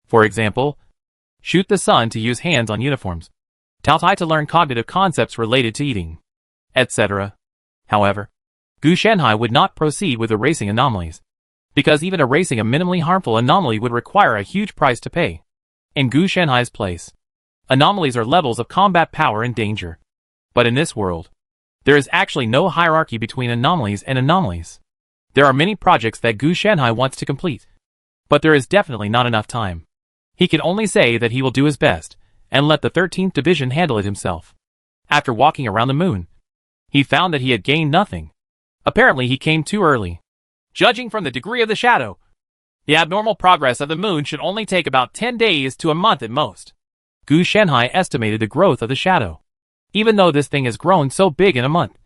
For example, shoot the sun to use hands on uniforms, Tao Tai to learn cognitive concepts related to eating, etc. However, Gu Shenhai would not proceed with erasing anomalies, because even erasing a minimally harmful anomaly would require a huge price to pay. In Gu Shenhai's place, anomalies are levels of combat power and danger. But in this world, there is actually no hierarchy between anomalies and anomalies. There are many projects that Gu Shenhai wants to complete, but there is definitely not enough time. He can only say that he will do his best, and let the 13th Division handle it himself. After walking around the moon, he found that he had gained nothing. Apparently he came too early. Judging from the degree of the shadow, the abnormal progress of the moon should only take about 10 days to a month at most. Gu Shenhai estimated the growth of the shadow. Even though this thing has grown so big in a month,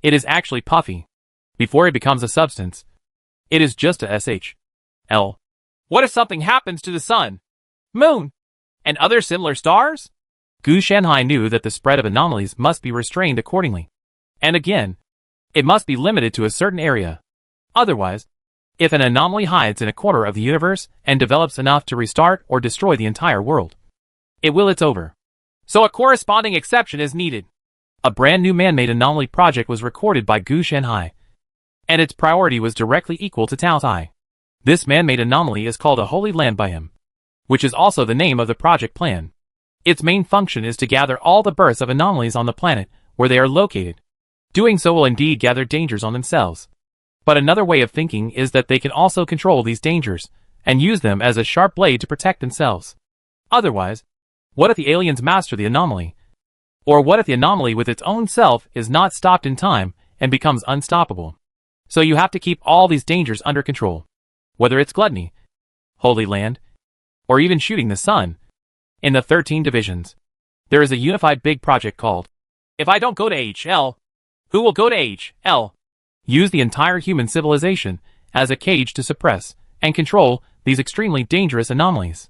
it is actually puffy. Before it becomes a substance, it is just a SHL. What if something happens to the sun, moon, and other similar stars? Gu Shenhai knew that the spread of anomalies must be restrained accordingly. And again, it must be limited to a certain area. Otherwise, if an anomaly hides in a corner of the universe and develops enough to restart or destroy the entire world, it's over. So a corresponding exception is needed. A brand new man-made anomaly project was recorded by Gu Shenhai, and its priority was directly equal to Tao Tai. This man-made anomaly is called a Holy Land by him, which is also the name of the project plan. Its main function is to gather all the births of anomalies on the planet where they are located. Doing so will indeed gather dangers on themselves. But another way of thinking is that they can also control these dangers and use them as a sharp blade to protect themselves. Otherwise, what if the aliens master the anomaly? Or what if the anomaly with its own self is not stopped in time and becomes unstoppable? So you have to keep all these dangers under control. Whether it's gluttony, Holy Land, or even shooting the sun. In the 13 divisions, there is a unified big project called, If I don't go to HL, who will go to HL? Use the entire human civilization as a cage to suppress and control these extremely dangerous anomalies.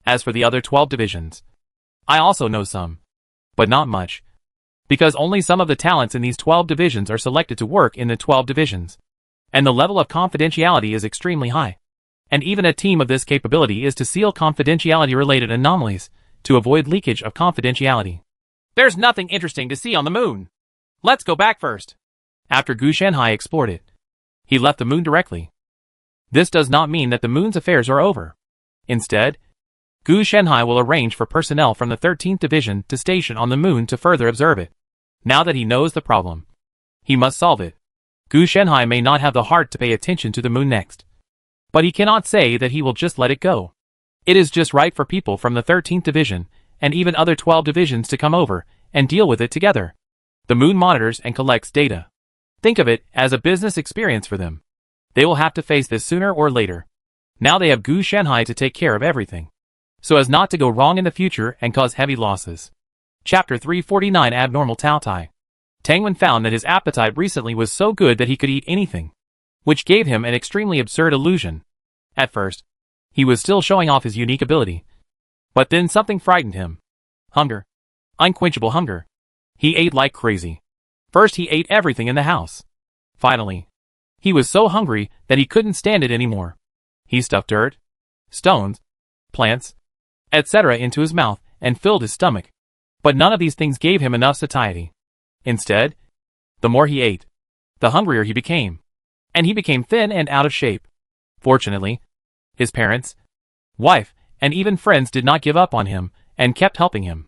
As for the other 12 divisions, I also know some, but not much, because only some of the talents in these 12 divisions are selected to work in the 12 divisions, and the level of confidentiality is extremely high. And even a team of this capability is to seal confidentiality-related anomalies to avoid leakage of confidentiality. There's nothing interesting to see on the moon. Let's go back first. After Gu Shenhai explored it, he left the moon directly. This does not mean that the moon's affairs are over. Instead, Gu Shenhai will arrange for personnel from the 13th Division to station on the moon to further observe it. Now that he knows the problem, he must solve it. Gu Shenhai may not have the heart to pay attention to the moon next, but he cannot say that he will just let it go. It is just right for people from the 13th Division and even other 12 divisions to come over and deal with it together. The moon monitors and collects data. Think of it as a business experience for them. They will have to face this sooner or later. Now they have Gu Shenhai to take care of everything, so as not to go wrong in the future and cause heavy losses. Chapter 349 Abnormal Tao Tai. Tang Wen found that his appetite recently was so good that he could eat anything, which gave him an extremely absurd illusion. At first, he was still showing off his unique ability, but then something frightened him. Hunger. Unquenchable hunger. He ate like crazy. First he ate everything in the house. Finally, he was so hungry that he couldn't stand it anymore. He stuffed dirt, stones, plants, etc. into his mouth and filled his stomach. But none of these things gave him enough satiety. Instead, the more he ate, the hungrier he became. And he became thin and out of shape. Fortunately, his parents, wife, and even friends did not give up on him and kept helping him.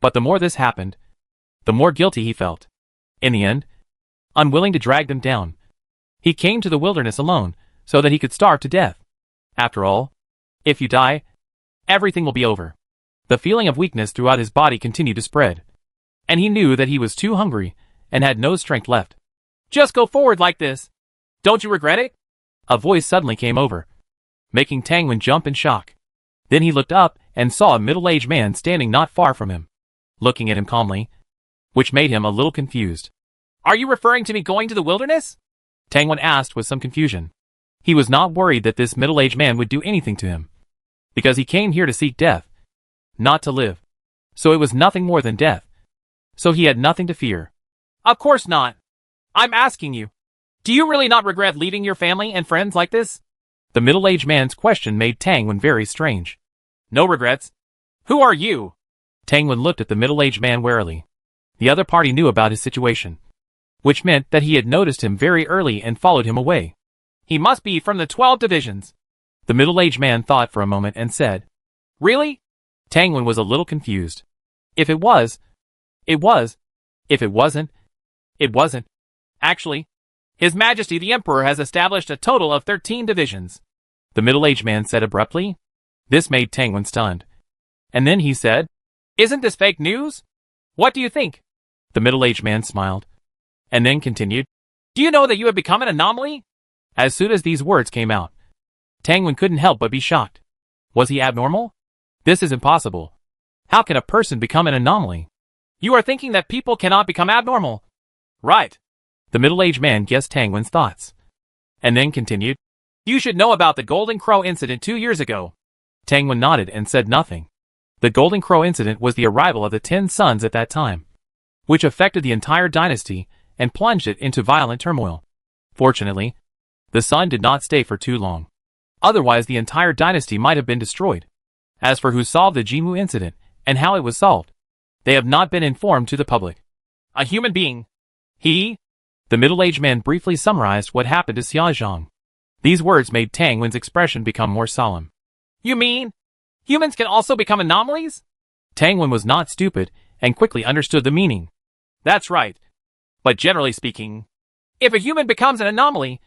But the more this happened, the more guilty he felt. In the end, unwilling to drag them down, he came to the wilderness alone so that he could starve to death. After all, If you die, everything will be over. The feeling of weakness throughout his body continued to spread. And he knew that he was too hungry and had no strength left. Just go forward like this. Don't you regret it? A voice suddenly came over, making Tang Wen jump in shock. Then he looked up and saw a middle-aged man standing not far from him, looking at him calmly, which made him a little confused. Are you referring to me going to the wilderness? Tang Wen asked with some confusion. He was not worried that this middle-aged man would do anything to him, because he came here to seek death, not to live. So it was nothing more than death. So he had nothing to fear. Of course not. I'm asking you, do you really not regret leaving your family and friends like this? The middle-aged man's question made Tang Wen very strange. No regrets. Who are you? Tang Wen looked at the middle-aged man warily. The other party knew about his situation, which meant that he had noticed him very early and followed him away. He must be from the 12 divisions. The middle-aged man thought for a moment and said, Really? Tang Wen was a little confused. If it was, it was. If it wasn't, it wasn't. Actually, His Majesty the Emperor has established a total of 13 divisions. The middle-aged man said abruptly. This made Tang Wen stunned. And then he said, Isn't this fake news? What do you think? The middle-aged man smiled, and then continued, Do you know that you have become an anomaly? As soon as these words came out, Tang Wen couldn't help but be shocked. Was he abnormal? This is impossible. How can a person become an anomaly? You are thinking that people cannot become abnormal. Right. The middle-aged man guessed Tang Wen's thoughts, and then continued, You should know about the Golden Crow incident 2 years ago. Tang Wen nodded and said nothing. The Golden Crow incident was the arrival of the 10 sons at that time, which affected the entire dynasty and plunged it into violent turmoil. Fortunately, the sun did not stay for too long. Otherwise the entire dynasty might have been destroyed. As for who solved the Jimu incident and how it was solved, they have not been informed to the public. A human being. The middle-aged man briefly summarized what happened to Xia Zhang. These words made Tang Wen's expression become more solemn. You mean, humans can also become anomalies? Tang Wen was not stupid and quickly understood the meaning. That's right. But generally speaking, if a human becomes an anomaly,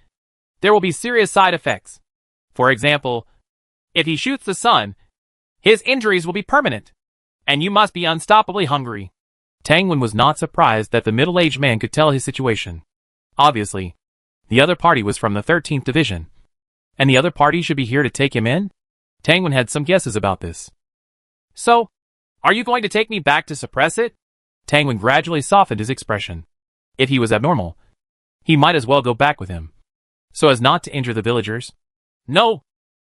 there will be serious side effects. For example, if he shoots the sun, his injuries will be permanent, and you must be unstoppably hungry. Tang Wen was not surprised that the middle-aged man could tell his situation. Obviously, the other party was from the 13th division, and the other party should be here to take him in? Tang Wen had some guesses about this. So, are you going to take me back to suppress it? Tang Wen gradually softened his expression. If he was abnormal, he might as well go back with him, so as not to injure the villagers. No.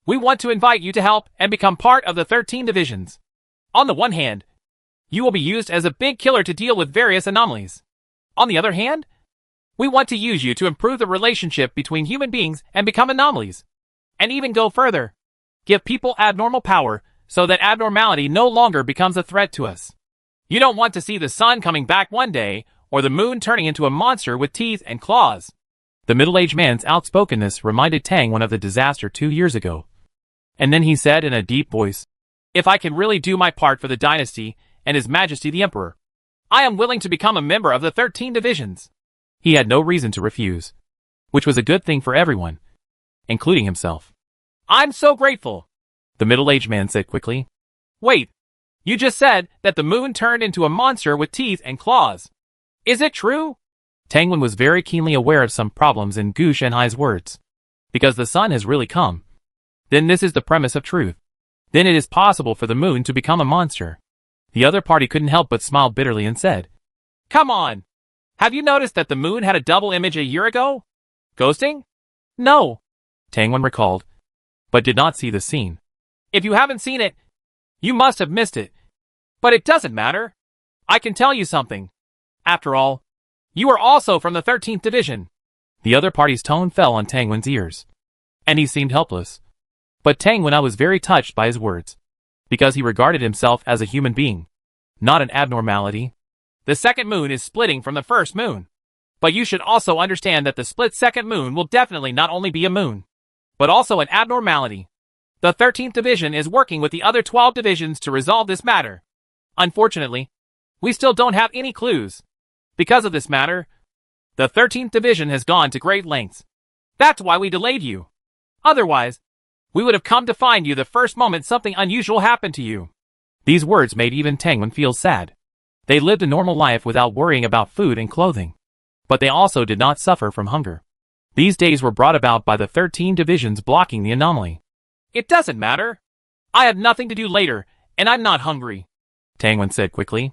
We want to invite you to help and become part of the 13 divisions. On the one hand, you will be used as a big killer to deal with various anomalies. On the other hand, we want to use you to improve the relationship between human beings and become anomalies. And even go further. Give people abnormal power so that abnormality no longer becomes a threat to us. You don't want to see the sun coming back one day or the moon turning into a monster with teeth and claws. The middle-aged man's outspokenness reminded Tang Wen of the disaster 2 years ago. And then he said in a deep voice, If I can really do my part for the dynasty and His Majesty the Emperor, I am willing to become a member of the 13 divisions. He had no reason to refuse, which was a good thing for everyone, including himself. I'm so grateful, the middle-aged man said quickly. Wait, you just said that the moon turned into a monster with teeth and claws. Is it true? Tang Wen was very keenly aware of some problems in Gu Shenhai's words. Because the sun has really come. Then this is the premise of truth. Then it is possible for the moon to become a monster. The other party couldn't help but smile bitterly and said, Come on! Have you noticed that the moon had a double image a year ago? Ghosting? No, Tang Wen recalled, but did not see the scene. If you haven't seen it, you must have missed it. But it doesn't matter. I can tell you something. After all, you are also from the 13th division. The other party's tone fell on Tang Wen's ears, and he seemed helpless. But Tang Wen was very touched by his words, because he regarded himself as a human being, not an abnormality. The second moon is splitting from the first moon. But you should also understand that the split second moon will definitely not only be a moon, but also an abnormality. The 13th division is working with the other 12 divisions to resolve this matter. Unfortunately, we still don't have any clues. Because of this matter, the 13th division has gone to great lengths. That's why we delayed you. Otherwise, We would have come to find you the first moment something unusual happened to you. These words made even Tangwen feel sad. They lived a normal life without worrying about food and clothing. But they also did not suffer from hunger. These days were brought about by the 13 divisions blocking the anomaly. It doesn't matter. I have nothing to do later, and I'm not hungry, Tangwen said quickly.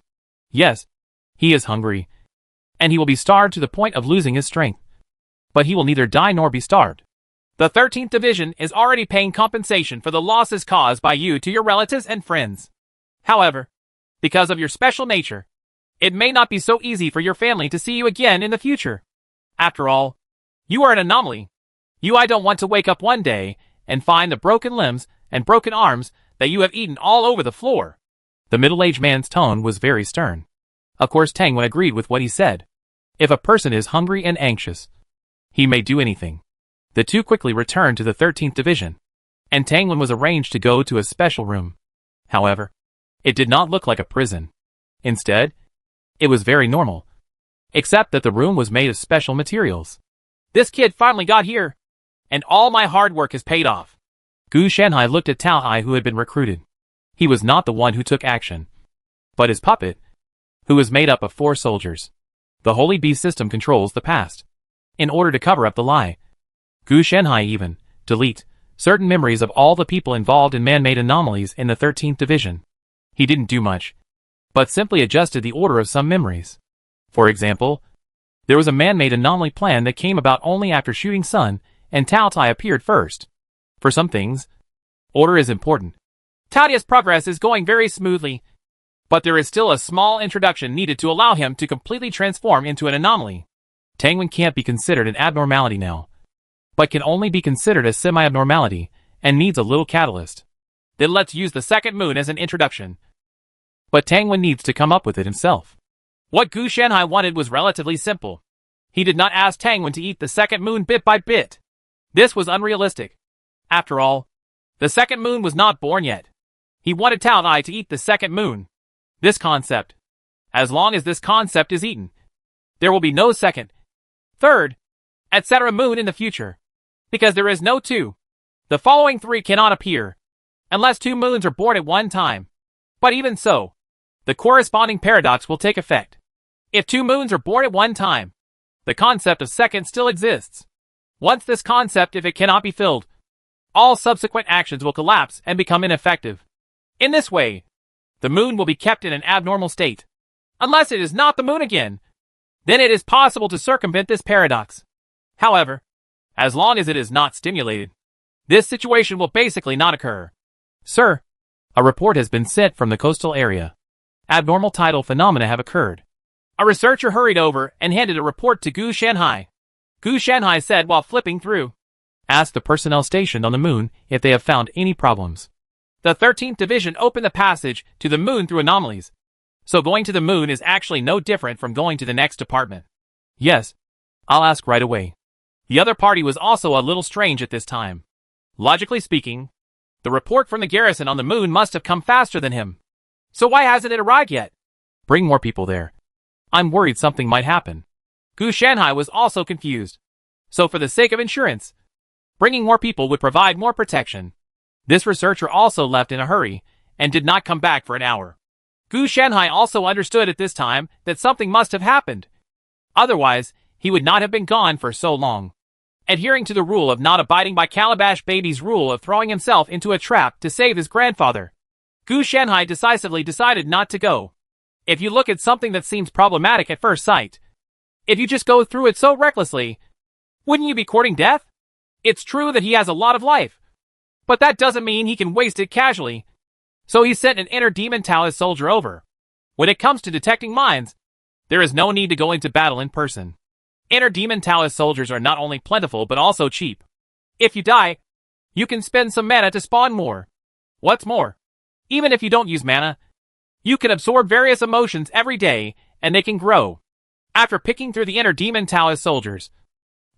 Yes, he is hungry, and he will be starved to the point of losing his strength. But he will neither die nor be starved. The 13th Division is already paying compensation for the losses caused by you to your relatives and friends. However, because of your special nature, it may not be so easy for your family to see you again in the future. After all, you are an anomaly. I don't want to wake up one day and find the broken limbs and broken arms that you have eaten all over the floor. The middle-aged man's tone was very stern. Of course Tangwen agreed with what he said. If a person is hungry and anxious, he may do anything. The two quickly returned to the 13th Division, and Tangwen was arranged to go to a special room. However, it did not look like a prison. Instead, it was very normal, except that the room was made of special materials. This kid finally got here, and all my hard work has paid off. Gu Shanhai looked at Tao Hai, who had been recruited. He was not the one who took action, but his puppet, who was made up of 4 soldiers. The Holy Beast system controls the past. In order to cover up the lie, Gu Shanhai even delete certain memories of all the people involved in man-made anomalies in the 13th Division. He didn't do much, but simply adjusted the order of some memories. For example, there was a man-made anomaly plan that came about only after Shooting Sun and Tao Tai appeared first. For some things, order is important. Tadia's progress is going very smoothly, but there is still a small introduction needed to allow him to completely transform into an anomaly. Tangwen can't be considered an abnormality now, but can only be considered a semi-abnormality and needs a little catalyst. Then let's use the second moon as an introduction. But Tangwen needs to come up with it himself. What Gu Shanhai wanted was relatively simple. He did not ask Tangwen to eat the second moon bit by bit. This was unrealistic. After all, the second moon was not born yet. He wanted Tao Tai to eat the second moon. This concept. As long as this concept is eaten, there will be no second, third, etc. moon in the future. Because there is no 2. The following 3 cannot appear, unless 2 moons are born at one time. But even so, the corresponding paradox will take effect. If 2 moons are born at one time, the concept of second still exists. Once this concept, if it cannot be filled, all subsequent actions will collapse and become ineffective. In this way, the moon will be kept in an abnormal state. Unless it is not the moon again, then it is possible to circumvent this paradox. However, as long as it is not stimulated, this situation will basically not occur. Sir, a report has been sent from the coastal area. Abnormal tidal phenomena have occurred. A researcher hurried over and handed a report to Gu Shanhai. Gu Shanhai said while flipping through, "Ask the personnel stationed on the moon if they have found any problems." The 13th Division opened the passage to the moon through anomalies. So going to the moon is actually no different from going to the next department. Yes, I'll ask right away. The other party was also a little strange at this time. Logically speaking, the report from the garrison on the moon must have come faster than him. So why hasn't it arrived yet? Bring more people there. I'm worried something might happen. Gu Shanhai was also confused. So for the sake of insurance, bringing more people would provide more protection. This researcher also left in a hurry and did not come back for an hour. Gu Shanhai also understood at this time that something must have happened. Otherwise, he would not have been gone for so long. Adhering to the rule of not abiding by Calabash Baby's rule of throwing himself into a trap to save his grandfather, Gu Shanhai decisively decided not to go. If you look at something that seems problematic at first sight, if you just go through it so recklessly, wouldn't you be courting death? It's true that he has a lot of life, but that doesn't mean he can waste it casually. So he sent an inner demon Taoist soldier over. When it comes to detecting minds, there is no need to go into battle in person. Inner demon Taoist soldiers are not only plentiful but also cheap. If you die, you can spend some mana to spawn more. What's more, even if you don't use mana, you can absorb various emotions every day and they can grow. After picking through the inner demon Taoist soldiers,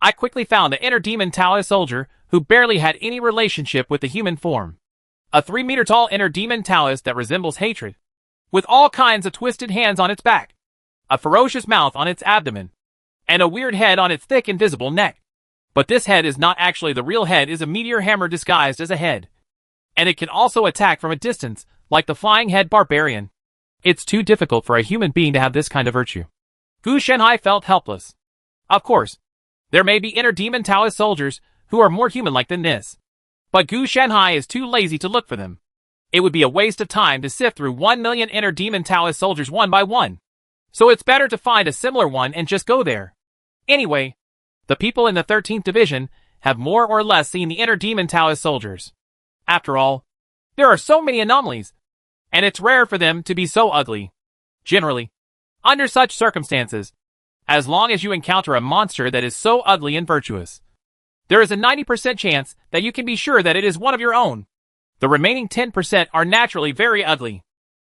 I quickly found an inner demon Taoist soldier who barely had any relationship with the human form. A 3-meter tall inner demon Taoist that resembles hatred, with all kinds of twisted hands on its back, a ferocious mouth on its abdomen, and a weird head on its thick invisible neck. But this head is not actually the real head, is a meteor hammer disguised as a head. And it can also attack from a distance, like the flying head barbarian. It's too difficult for a human being to have this kind of virtue. Gu Shenhai felt helpless. Of course, there may be inner demon Taoist soldiers who are more human-like than this. But Gu Shenhai is too lazy to look for them. It would be a waste of time to sift through 1 million inner demon Taoist soldiers one by one. So it's better to find a similar one and just go there. Anyway, the people in the 13th Division have more or less seen the inner demon Taoist soldiers. After all, there are so many anomalies, and it's rare for them to be so ugly. Generally, under such circumstances, as long as you encounter a monster that is so ugly and virtuous, there is a 90% chance that you can be sure that it is one of your own. The remaining 10% are naturally very ugly.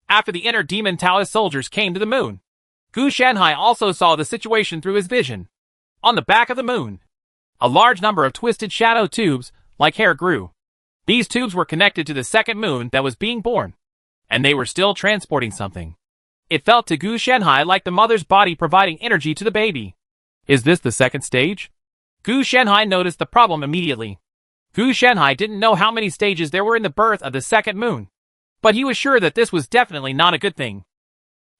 After the inner demon Taoist soldiers came to the moon, Gu Shenhai also saw the situation through his vision. On the back of the moon, a large number of twisted shadow tubes, like hair, grew. These tubes were connected to the second moon that was being born, and they were still transporting something. It felt to Gu Shenhai like the mother's body providing energy to the baby. Is this the second stage? Gu Shenhai noticed the problem immediately. Gu Shenhai didn't know how many stages there were in the birth of the second moon, but he was sure that this was definitely not a good thing.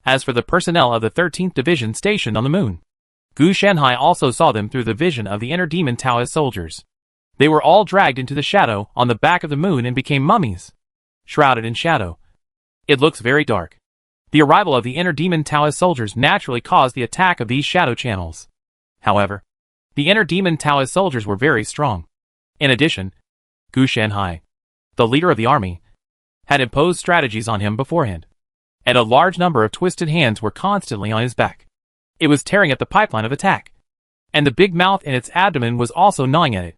As for the personnel of the 13th Division stationed on the moon, Gu Shenhai also saw them through the vision of the inner demon Taoist soldiers. They were all dragged into the shadow on the back of the moon and became mummies, shrouded in shadow. It looks very dark. The arrival of the inner demon Taoist soldiers naturally caused the attack of these shadow channels. However, the inner demon Taoist soldiers were very strong. In addition, Gu Shenhai, the leader of the army, had imposed strategies on him beforehand, and a large number of twisted hands were constantly on his back. It was tearing at the pipeline of attack, and the big mouth in its abdomen was also gnawing at it.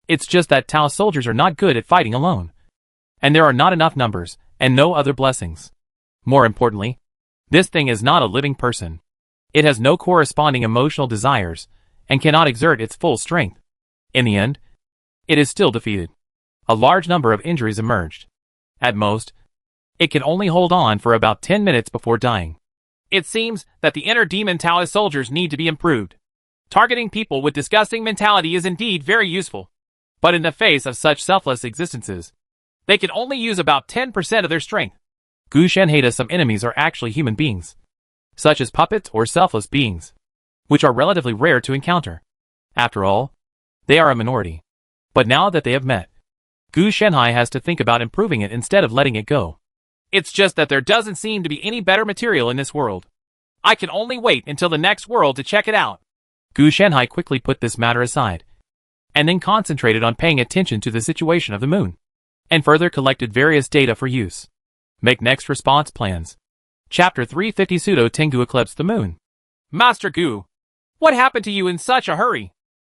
It's just that Tao soldiers are not good at fighting alone, and there are not enough numbers, and no other blessings. More importantly, this thing is not a living person. It has no corresponding emotional desires, and cannot exert its full strength. In the end, it is still defeated. A large number of injuries emerged. At most, it can only hold on for about 10 minutes before dying. It seems that the inner demon Taoist soldiers need to be improved. Targeting people with disgusting mentality is indeed very useful. But in the face of such selfless existences, they can only use about 10% of their strength. Gu Shenhai's some enemies are actually human beings, such as puppets or selfless beings, which are relatively rare to encounter. After all, they are a minority. But now that they have met, Gu Shenhai has to think about improving it instead of letting it go. It's just that there doesn't seem to be any better material in this world. I can only wait until the next world to check it out. Gu Shenhai quickly put this matter aside, and then concentrated on paying attention to the situation of the moon, and further collected various data for use. Make next response plans. Chapter 350 Pseudo Tengu Eclipse the Moon. Master Gu, what happened to you in such a hurry?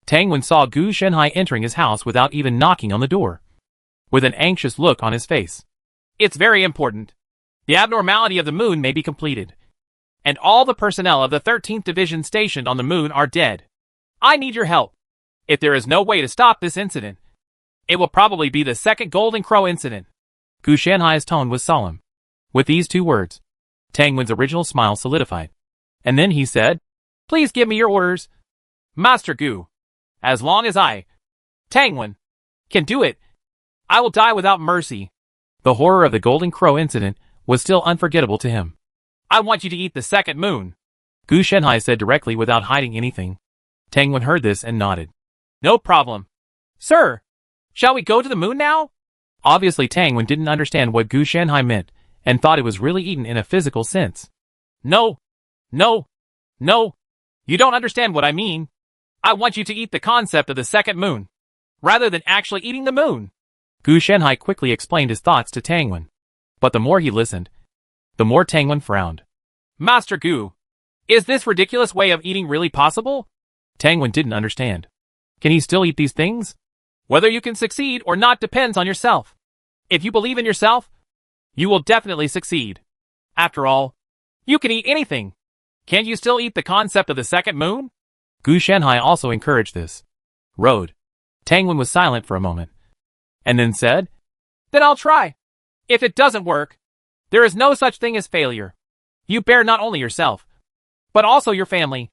Tang Wen saw Gu Shenhai entering his house without even knocking on the door, with an anxious look on his face. It's very important. The abnormality of the moon may be completed, and all the personnel of the 13th Division stationed on the moon are dead. I need your help. If there is no way to stop this incident, it will probably be the second Golden Crow incident. Gu Shenhai's tone was solemn. With these two words, Tang Wen's original smile solidified. And then he said, "Please give me your orders, Master Gu. As long as I, Tang Wen, can do it, I will die without mercy." The horror of the Golden Crow incident was still unforgettable to him. "I want you to eat the second moon," Gu Shenhai said directly without hiding anything. Tang Wen heard this and nodded. "No problem. Sir, shall we go to the moon now?" Obviously Tang Wen didn't understand what Gu Shenhai meant, and thought it was really eaten in a physical sense. No. You don't understand what I mean. I want you to eat the concept of the second moon, rather than actually eating the moon. Gu Shenhai quickly explained his thoughts to Tang Wen. But the more he listened, the more Tang Wen frowned. "Master Gu, is this ridiculous way of eating really possible?" Tang Wen didn't understand. Can he still eat these things? Whether you can succeed or not depends on yourself. If you believe in yourself, you will definitely succeed. After all, you can eat anything. Can't you still eat the concept of the second moon? Gu Shenhai also encouraged this. Road. Tang Wen was silent for a moment, and then said, "Then I'll try. If it doesn't work, there is no such thing as failure. You bear not only yourself, but also your family,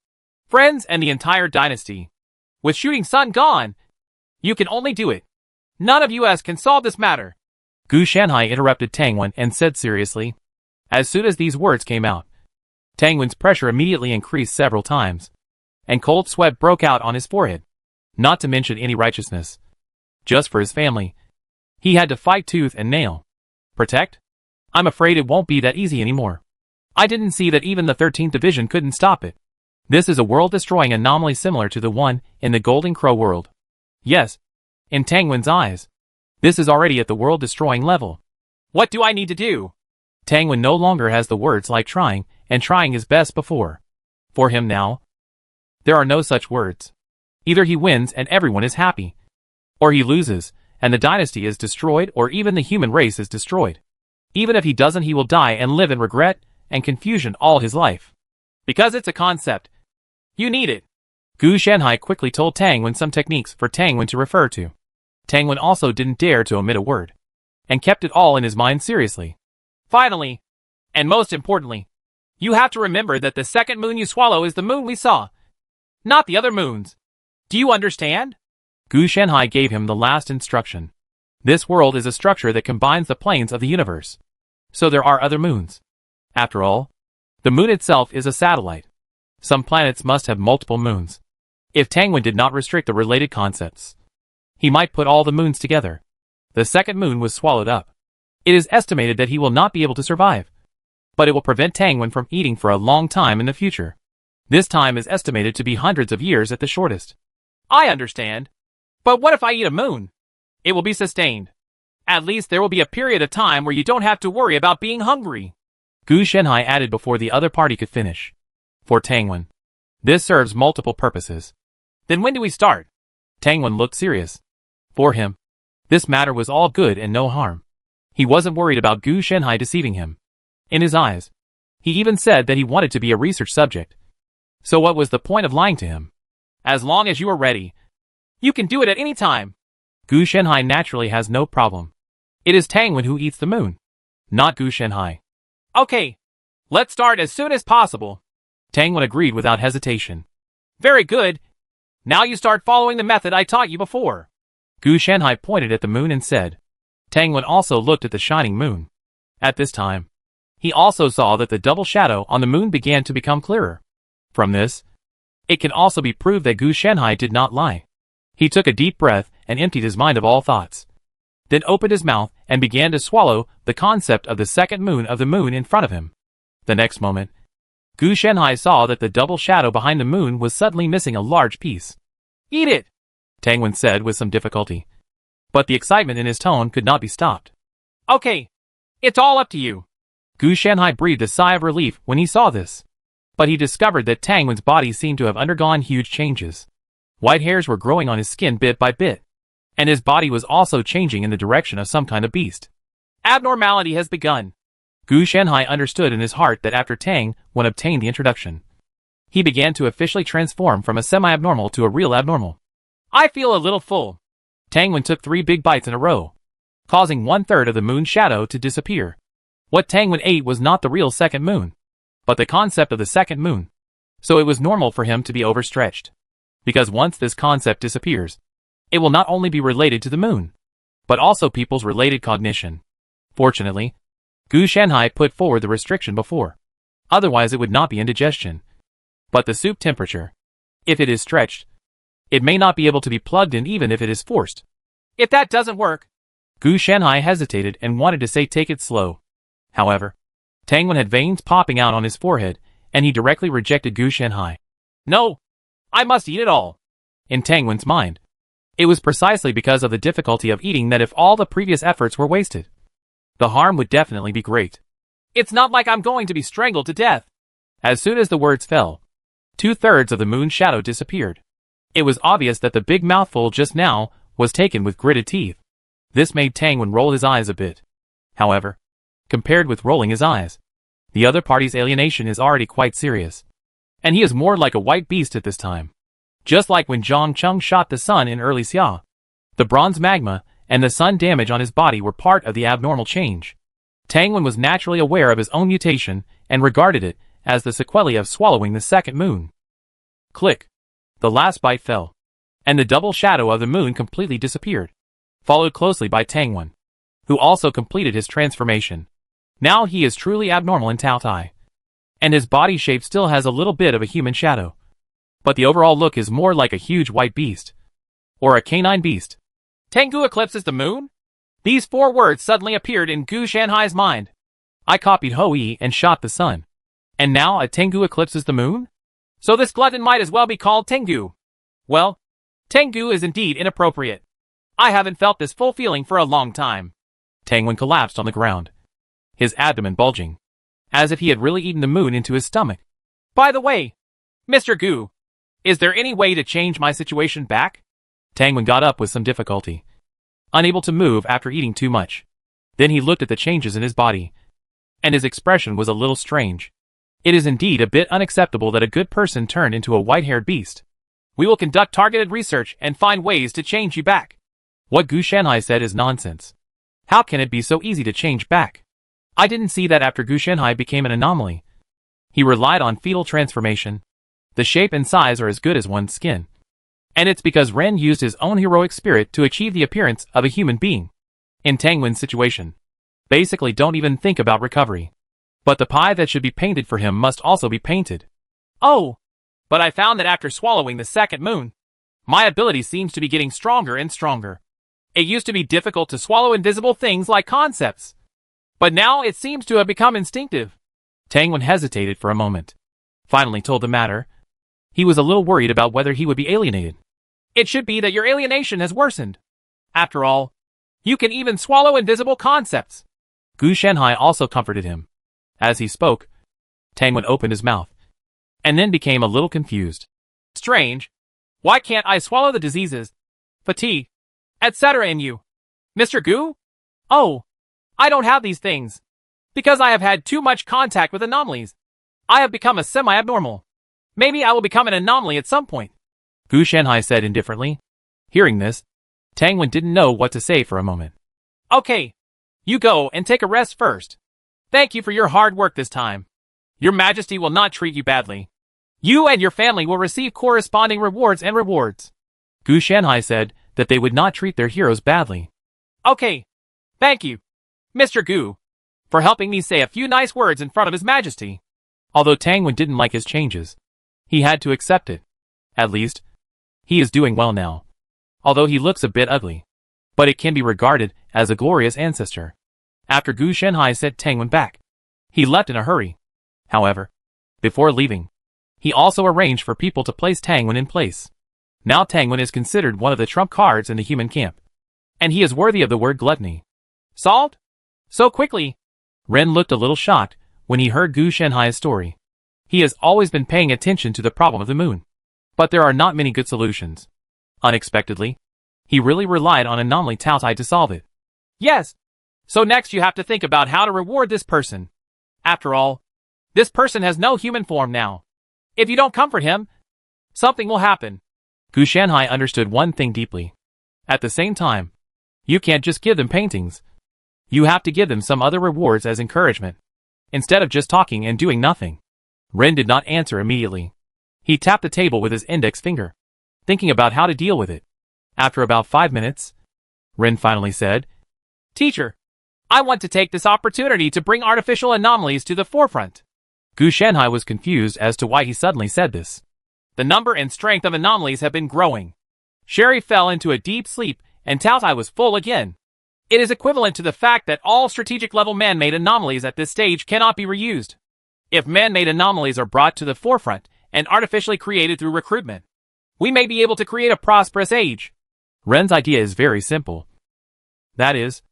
friends, and the entire dynasty. With Shooting Sun gone, You can only do it. None of us can solve this matter. Gu Shanhai interrupted Tang Wen and said seriously. As soon as these words came out, Tang Wen's pressure immediately increased several times, and cold sweat broke out on his forehead. Not to mention any righteousness. Just for his family, he had to fight tooth and nail. Protect? I'm afraid it won't be that easy anymore. I didn't see that even the 13th Division couldn't stop it. This is a world-destroying anomaly similar to the one in the Golden Crow world. Yes, in Tang Wen's eyes, this is already at the world-destroying level. What do I need to do? Tang Wen no longer has the words like trying and trying his best before. For him now, there are no such words. Either he wins and everyone is happy, or he loses and the dynasty is destroyed, or even the human race is destroyed. Even if he doesn't, he will die and live in regret and confusion all his life. Because it's a concept. You need it. Gu Shanhai quickly told Tang Wen some techniques for Tang Wen to refer to. Tang Wen also didn't dare to omit a word, and kept it all in his mind seriously. Finally, and most importantly, you have to remember that the second moon you swallow is the moon we saw, not the other moons. Do you understand? Gu Shanhai gave him the last instruction. This world is a structure that combines the planes of the universe. So there are other moons. After all, the moon itself is a satellite. Some planets must have multiple moons. If Tang Wen did not restrict the related concepts, he might put all the moons together. The second moon was swallowed up. It is estimated that he will not be able to survive, but it will prevent Tang Wen from eating for a long time in the future. This time is estimated to be hundreds of years at the shortest. I understand. But what if I eat a moon? It will be sustained. At least there will be a period of time where you don't have to worry about being hungry. Gu Shanhai added before the other party could finish. For Tang Wen, this serves multiple purposes. Then when do we start? Tang Wen looked serious. For him, this matter was all good and no harm. He wasn't worried about Gu Shanhai deceiving him. In his eyes, he even said that he wanted to be a research subject. So what was the point of lying to him? As long as you are ready. You can do it at any time. Gu Shanhai naturally has no problem. It is Tang Wen who eats the moon, not Gu Shanhai. Okay, let's start as soon as possible. Tang Wen agreed without hesitation. Very good. Now you start following the method I taught you before. Gu Shanhai pointed at the moon and said. Tang Wen also looked at the shining moon. At this time, he also saw that the double shadow on the moon began to become clearer. From this, it can also be proved that Gu Shanhai did not lie. He took a deep breath and emptied his mind of all thoughts. Then opened his mouth and began to swallow the concept of the second moon of the moon in front of him. The next moment, Gu Shanhai saw that the double shadow behind the moon was suddenly missing a large piece. Eat it, Tang Wen said with some difficulty. But the excitement in his tone could not be stopped. Okay, it's all up to you. Gu Shanhai breathed a sigh of relief when he saw this. But he discovered that Tang Wen's body seemed to have undergone huge changes. White hairs were growing on his skin bit by bit, and his body was also changing in the direction of some kind of beast. Abnormality has begun. Gu Shanhai understood in his heart that after Tang Wen obtained the introduction, he began to officially transform from a semi-abnormal to a real abnormal. I feel a little full. Tang Wen took 3 big bites in a row, causing 1/3 of the moon's shadow to disappear. What Tang Wen ate was not the real second moon, but the concept of the second moon. So it was normal for him to be overstretched. Because once this concept disappears, it will not only be related to the moon, but also people's related cognition. Fortunately, Gu Shanhai put forward the restriction before. Otherwise it would not be indigestion. But the soup temperature, if it is stretched, it may not be able to be plugged in even if it is forced. If that doesn't work. Gu Shanhai hesitated and wanted to say take it slow. However, Tang Wen had veins popping out on his forehead, and he directly rejected Gu Shanhai. No, I must eat it all. In Tang Wen's mind, it was precisely because of the difficulty of eating that if all the previous efforts were wasted, the harm would definitely be great. It's not like I'm going to be strangled to death. As soon as the words fell, 2/3 of the moon's shadow disappeared. It was obvious that the big mouthful just now was taken with gritted teeth. This made Tang Wen roll his eyes a bit. However, compared with rolling his eyes, the other party's alienation is already quite serious. And he is more like a white beast at this time. Just like when Zhang Cheng shot the sun in early Xia. The bronze magma and the sun damage on his body were part of the abnormal change. Tang Wen was naturally aware of his own mutation and regarded it as the sequelae of swallowing the second moon. Click. The last bite fell. and the double shadow of the moon completely disappeared, followed closely by Tangwen, who also completed his transformation. Now he is truly abnormal in Tao Tai, and his body shape still has a little bit of a human shadow, but the overall look is more like a huge white beast, or a canine beast. Tengu eclipses the moon? These 4 words suddenly appeared in Gu Shanhai's mind. I copied Hou-Yi and shot the sun, and now a Tengu eclipses the moon? So this glutton might as well be called Tengu. Well, Tengu is indeed inappropriate. I haven't felt this full feeling for a long time. Tangwen collapsed on the ground, his abdomen bulging, as if he had really eaten the moon into his stomach. By the way, Mr. Gu, is there any way to change my situation back? Tangwen got up with some difficulty, unable to move after eating too much. Then he looked at the changes in his body, and his expression was a little strange. It is indeed a bit unacceptable that a good person turned into a white-haired beast. We will conduct targeted research and find ways to change you back. What Gu Shanhai said is nonsense. How can it be so easy to change back? I didn't see that after Gu Shanhai became an anomaly. He relied on fetal transformation. The shape and size are as good as one's skin. And it's because Ren used his own heroic spirit to achieve the appearance of a human being. In Tangwen's situation, basically don't even think about recovery. But the pie that should be painted for him must also be painted. Oh, but I found that after swallowing the second moon, my ability seems to be getting stronger and stronger. It used to be difficult to swallow invisible things like concepts, but now it seems to have become instinctive. Tangwen hesitated for a moment, finally told the matter. He was a little worried about whether he would be alienated. It should be that your alienation has worsened. After all, you can even swallow invisible concepts. Gu Shanhai also comforted him. As he spoke, Tangwen opened his mouth, and then became a little confused. Strange. Why can't I swallow the diseases, fatigue, etc. in you, Mr. Gu? Oh, I don't have these things. Because I have had too much contact with anomalies. I have become a semi-abnormal. Maybe I will become an anomaly at some point. Gu Shanhai said indifferently. Hearing this, Tangwen didn't know what to say for a moment. Okay, you go and take a rest first. Thank you for your hard work this time. Your Majesty will not treat you badly. You and your family will receive corresponding rewards and rewards. Gu Shanhai said that they would not treat their heroes badly. Okay, thank you, Mr. Gu, for helping me say a few nice words in front of His Majesty. Although Tangwen didn't like his changes, he had to accept it. At least, he is doing well now. Although he looks a bit ugly, but it can be regarded as a glorious ancestor. After Gu Shanhai sent Tangwen back, he left in a hurry. However, before leaving, he also arranged for people to place Tangwen in place. Now Tangwen is considered one of the trump cards in the human camp, and he is worthy of the word gluttony. Solved? So quickly? Ren looked a little shocked when he heard Gu Shanhai's story. He has always been paying attention to the problem of the moon, but there are not many good solutions. Unexpectedly, he really relied on Anomaly Tao Tai to solve it. Yes. So next you have to think about how to reward this person. After all, this person has no human form now. If you don't comfort him, something will happen. Gu Shanhai understood one thing deeply. At the same time, you can't just give them paintings. You have to give them some other rewards as encouragement, instead of just talking and doing nothing. Ren did not answer immediately. He tapped the table with his index finger, thinking about how to deal with it. After about 5 minutes, Ren finally said, Teacher, I want to take this opportunity to bring artificial anomalies to the forefront. Gu Shanhai was confused as to why he suddenly said this. The number and strength of anomalies have been growing. Sherry fell into a deep sleep and Tao Tai was full again. It is equivalent to the fact that all strategic-level man-made anomalies at this stage cannot be reused. If man-made anomalies are brought to the forefront and artificially created through recruitment, we may be able to create a prosperous age. Ren's idea is very simple. That is,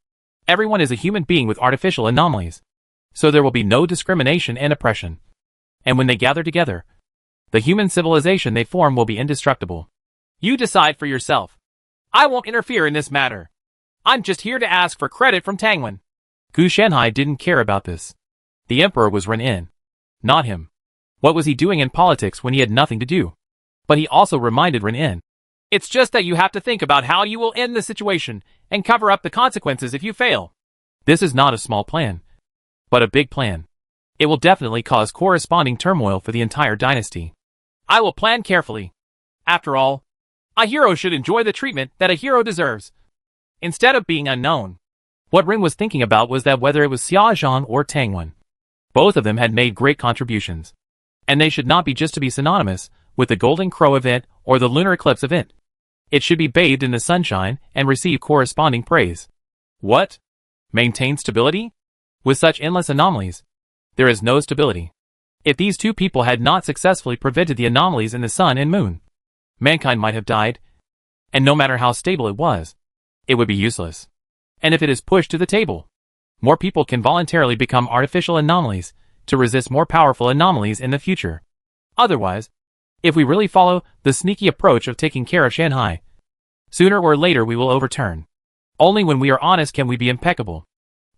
everyone is a human being with artificial anomalies, so there will be no discrimination and oppression. And when they gather together, the human civilization they form will be indestructible. You decide for yourself. I won't interfere in this matter. I'm just here to ask for credit from Tangwen. Gu Shanhai didn't care about this. The emperor was Ren-In, not him. What was he doing in politics when he had nothing to do? But he also reminded Ren-In. It's just that you have to think about how you will end the situation and cover up the consequences if you fail. This is not a small plan, but a big plan. It will definitely cause corresponding turmoil for the entire dynasty. I will plan carefully. After all, A hero should enjoy the treatment that a hero deserves, instead of being unknown. What Rin was thinking about was that whether it was Xia Zhang or Tang Wen, both of them had made great contributions. And they should not be just to be synonymous with the Golden Crow event or the Lunar Eclipse event. It should be bathed in the sunshine and receive corresponding praise. What? Maintain stability? With such endless anomalies, there is no stability. If these two people had not successfully prevented the anomalies in the sun and moon, mankind might have died, and no matter how stable it was, it would be useless. And if it is pushed to the table, more people can voluntarily become artificial anomalies to resist more powerful anomalies in the future. Otherwise, if we really follow the sneaky approach of taking care of Shanghai, sooner or later we will overturn. Only when we are honest can we be impeccable.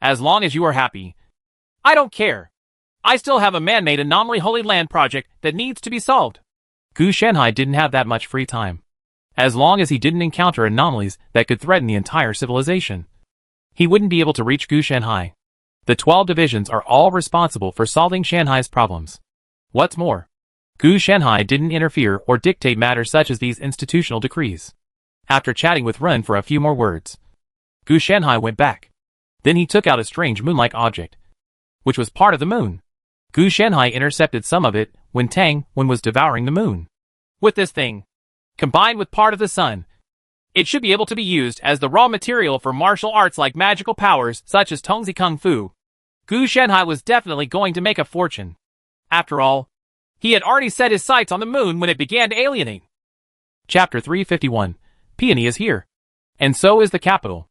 As long as you are happy. I don't care. I still have a man-made anomaly Holy Land project that needs to be solved. Gu Shanhai didn't have that much free time. As long as he didn't encounter anomalies that could threaten the entire civilization, he wouldn't be able to reach Gu Shanhai. The 12 divisions are all responsible for solving Shanghai's problems. What's more, Gu Shanhai didn't interfere or dictate matters such as these institutional decrees. After chatting with Ren for a few more words, Gu Shanhai went back. Then he took out a strange moon-like object, which was part of the moon. Gu Shanhai intercepted some of it when Tang Wen was devouring the moon. With this thing, combined with part of the sun, it should be able to be used as the raw material for martial arts like magical powers such as Tongzi Kung Fu. Gu Shanhai was definitely going to make a fortune. After all, he had already set his sights on the moon when it began to alienate. Chapter 351. Peony is here. And so is the capital.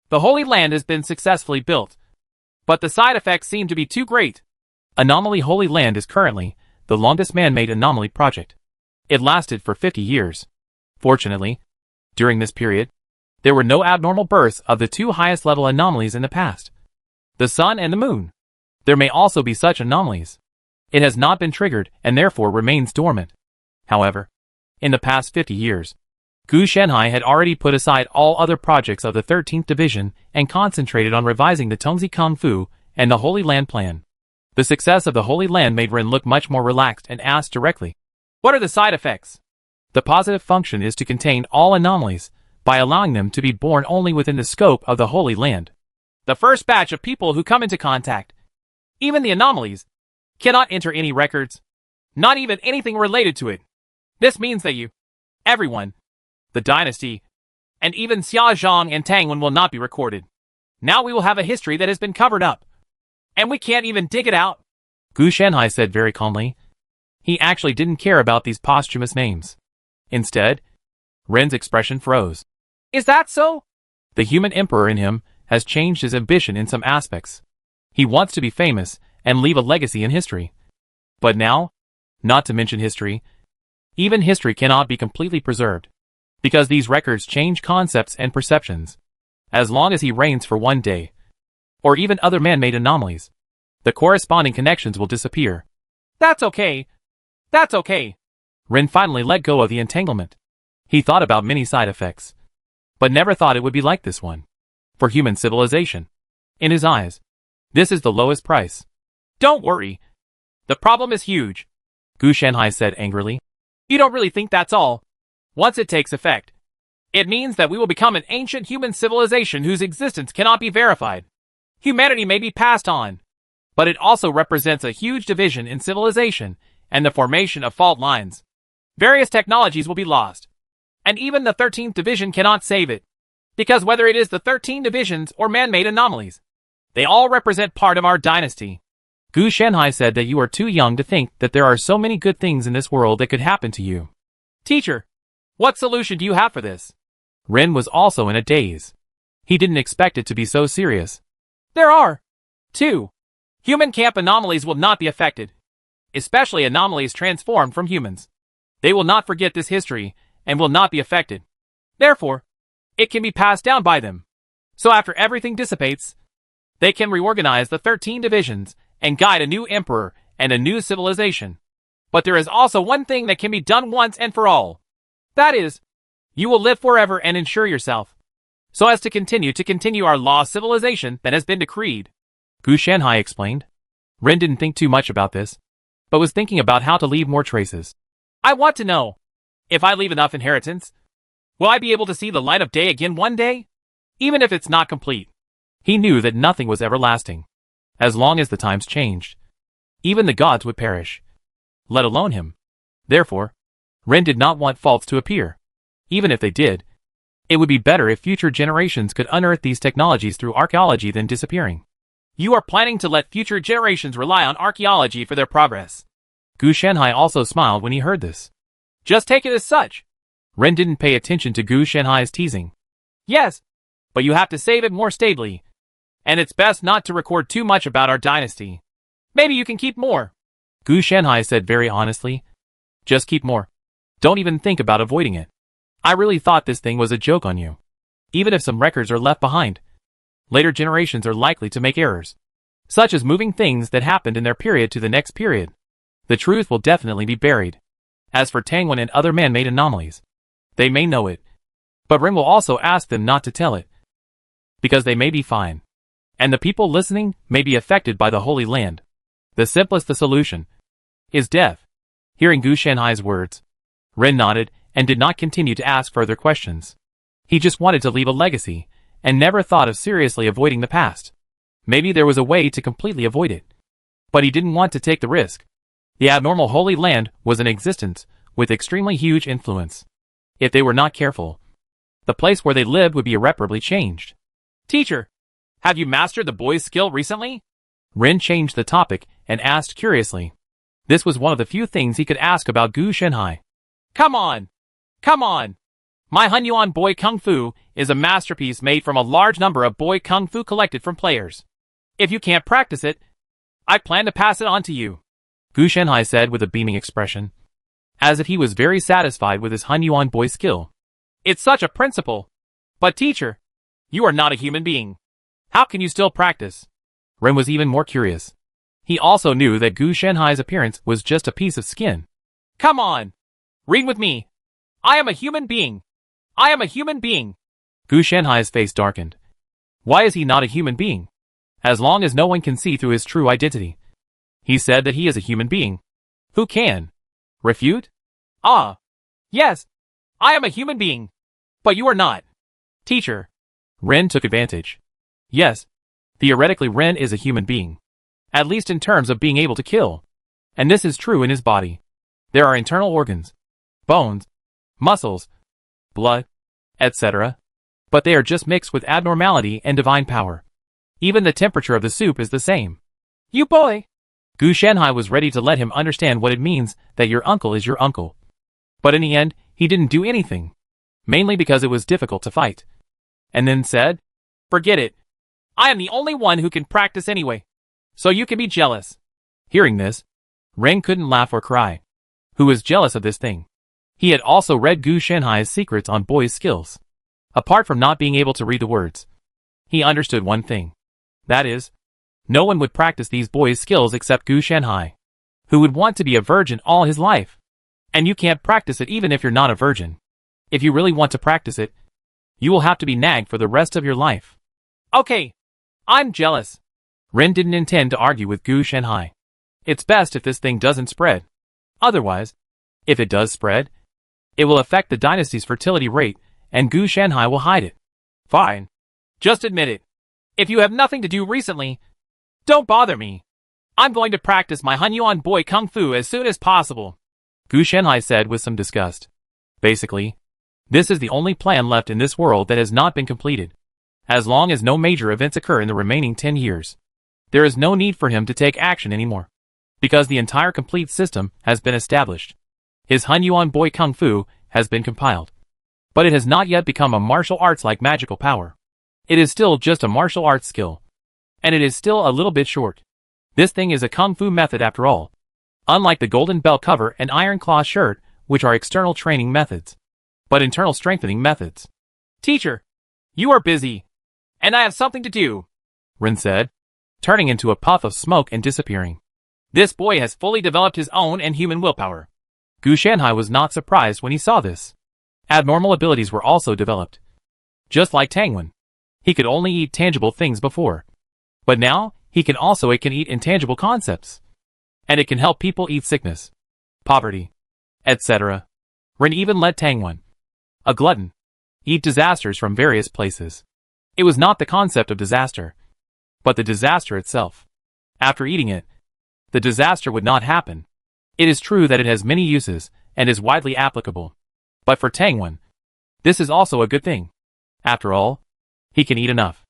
The Holy Land has been successfully built, but the side effects seem to be too great. Anomaly Holy Land is currently the longest man-made anomaly project. It lasted for 50 years. Fortunately, during this period, there were no abnormal births of the two highest level anomalies in the past, the sun and the moon. There may also be such anomalies. It has not been triggered and therefore remains dormant. However, in the past 50 years, Gu Shanhai had already put aside all other projects of the 13th Division and concentrated on revising the Tongzi Kung Fu and the Holy Land plan. The success of the Holy Land made Ren look much more relaxed and asked directly, "What are the side effects?" The positive function is to contain all anomalies by allowing them to be born only within the scope of the Holy Land. The first batch of people who come into contact, even the anomalies, cannot enter any records, not even anything related to it. This means that everyone, the dynasty, and even Xia Zhang and Tang Wen will not be recorded. Now we will have a history that has been covered up, and we can't even dig it out. Gu Shanhai said very calmly. He actually didn't care about these posthumous names. Instead, Ren's expression froze. Is that so? The human emperor in him has changed his ambition in some aspects. He wants to be famous and leave a legacy in history. But now, not to mention history, even history cannot be completely preserved, because these records change concepts and perceptions. As long as he reigns for one day, or even other man-made anomalies, the corresponding connections will disappear. That's okay. That's okay. Ren finally let go of the entanglement. He thought about many side effects, but never thought it would be like this one. For human civilization, in his eyes, this is the lowest price. Don't worry. The problem is huge, Gu Shanhai said angrily. You don't really think that's all. Once it takes effect, it means that we will become an ancient human civilization whose existence cannot be verified. Humanity may be passed on, but it also represents a huge division in civilization and the formation of fault lines. Various technologies will be lost, and even the 13th Division cannot save it, because whether it is the 13 divisions or man-made anomalies, they all represent part of our dynasty. Gu Shanhai said that you are too young to think that there are so many good things in this world that could happen to you. Teacher, what solution do you have for this? Ren was also in a daze. He didn't expect it to be so serious. There are 2. Human camp anomalies will not be affected, especially anomalies transformed from humans. They will not forget this history and will not be affected. Therefore, it can be passed down by them. So after everything dissipates, they can reorganize the 13 divisions and guide a new emperor and a new civilization. But there is also one thing that can be done once and for all. That is, you will live forever and ensure yourself, so as to continue our lost civilization that has been decreed. Gu Shanhai explained. Ren didn't think too much about this, but was thinking about how to leave more traces. I want to know, if I leave enough inheritance, Will I be able to see the light of day again one day? Even if it's not complete. He knew that nothing was everlasting. As long as the times changed, even the gods would perish, let alone him. Therefore, Ren did not want faults to appear. Even if they did, it would be better if future generations could unearth these technologies through archaeology than disappearing. You are planning to let future generations rely on archaeology for their progress. Gu Shanhai also smiled when he heard this. Just take it as such. Ren didn't pay attention to Gu Shanhai's teasing. Yes, but you have to save it more stably. And it's best not to record too much about our dynasty. Maybe you can keep more. Gu Shanhai said very honestly. Just keep more. Don't even think about avoiding it. I really thought this thing was a joke on you. Even if some records are left behind, later generations are likely to make errors, such as moving things that happened in their period to the next period. The truth will definitely be buried. As for Tangwen and other man-made anomalies, they may know it, but Ren will also ask them not to tell it, because they may be fine, and the people listening may be affected by the Holy Land. The simplest the solution is death. Hearing Gu Shanhai's words, Ren nodded and did not continue to ask further questions. He just wanted to leave a legacy, and never thought of seriously avoiding the past. Maybe there was a way to completely avoid it, but he didn't want to take the risk. The abnormal Holy Land was in existence, with extremely huge influence. If they were not careful, the place where they lived would be irreparably changed. Teacher, have you mastered the boy's skill recently? Ren changed the topic and asked curiously. This was one of the few things he could ask about Gu Shanhai. Come on! Come on! My Hunyuan Boy Kung Fu is a masterpiece made from a large number of Boy Kung Fu collected from players. If you can't practice it, I plan to pass it on to you. Gu Shanhai said with a beaming expression, as if he was very satisfied with his Hunyuan Boy skill. It's such a principle. But teacher, you are not a human being. How can you still practice? Ren was even more curious. He also knew that Gu Shanhai's appearance was just a piece of skin. Come on! Read with me. I am a human being. I am a human being. Gu Shanhai's face darkened. Why is he not a human being? As long as no one can see through his true identity. He said that he is a human being. Who can refute? Ah. Yes. I am a human being. But you are not. Teacher. Ren took advantage. Yes. Theoretically Ren is a human being. At least in terms of being able to kill. And this is true in his body. There are internal organs, bones, muscles, blood, etc. But they are just mixed with abnormality and divine power. Even the temperature of the soup is the same. You boy! Gu Shanhai was ready to let him understand what it means that your uncle is your uncle. But in the end, he didn't do anything. Mainly because it was difficult to fight. And then said, forget it. I am the only one who can practice anyway. So you can be jealous. Hearing this, Ren couldn't laugh or cry. Who was jealous of this thing? He had also read Gu Shanhai's secrets on boys' skills. Apart from not being able to read the words, he understood one thing. That is, no one would practice these boys' skills except Gu Shanhai, who would want to be a virgin all his life. And you can't practice it even if you're not a virgin. If you really want to practice it, you will have to be nagged for the rest of your life. Okay, I'm jealous. Ren didn't intend to argue with Gu Shanhai. It's best if this thing doesn't spread. Otherwise, if it does spread, it will affect the dynasty's fertility rate, and Gu Shanhai will hide it. Fine. Just admit it. If you have nothing to do recently, don't bother me. I'm going to practice my Hunyuan Boy Kung Fu as soon as possible. Gu Shanhai said with some disgust. Basically, this is the only plan left in this world that has not been completed. As long as no major events occur in the remaining 10 years, there is no need for him to take action anymore. Because the entire complete system has been established. His Hunyuan Boy Kung Fu has been compiled. But it has not yet become a martial arts like magical power. It is still just a martial arts skill. And it is still a little bit short. This thing is a Kung Fu method after all. Unlike the golden belt cover and iron claw shirt, which are external training methods. But internal strengthening methods. Teacher, you are busy. And I have something to do, Ren said, turning into a puff of smoke and disappearing. This boy has fully developed his own and human willpower. Gu Shanhai was not surprised when he saw this. Abnormal abilities were also developed. Just like Tangwen. He could only eat tangible things before. But now, it can eat intangible concepts. And it can help people eat sickness, poverty, etc. Ren even let Tangwen, a glutton, eat disasters from various places. It was not the concept of disaster, but the disaster itself. After eating it, the disaster would not happen. It is true that it has many uses and is widely applicable. But for Tangwen, this is also a good thing. After all, he can eat enough.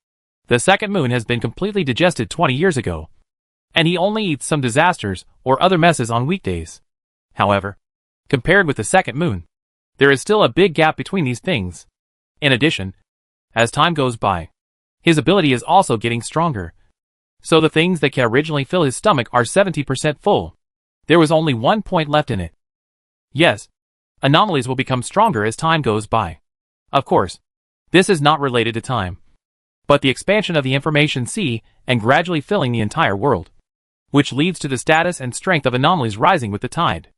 The second moon has been completely digested 20 years ago, and he only eats some disasters or other messes on weekdays. However, compared with the second moon, there is still a big gap between these things. In addition, as time goes by, his ability is also getting stronger. So the things that can originally fill his stomach are 70% full. There was only 1 point left in it. Yes, anomalies will become stronger as time goes by. Of course, this is not related to time, but the expansion of the information sea and gradually filling the entire world, which leads to the status and strength of anomalies rising with the tide.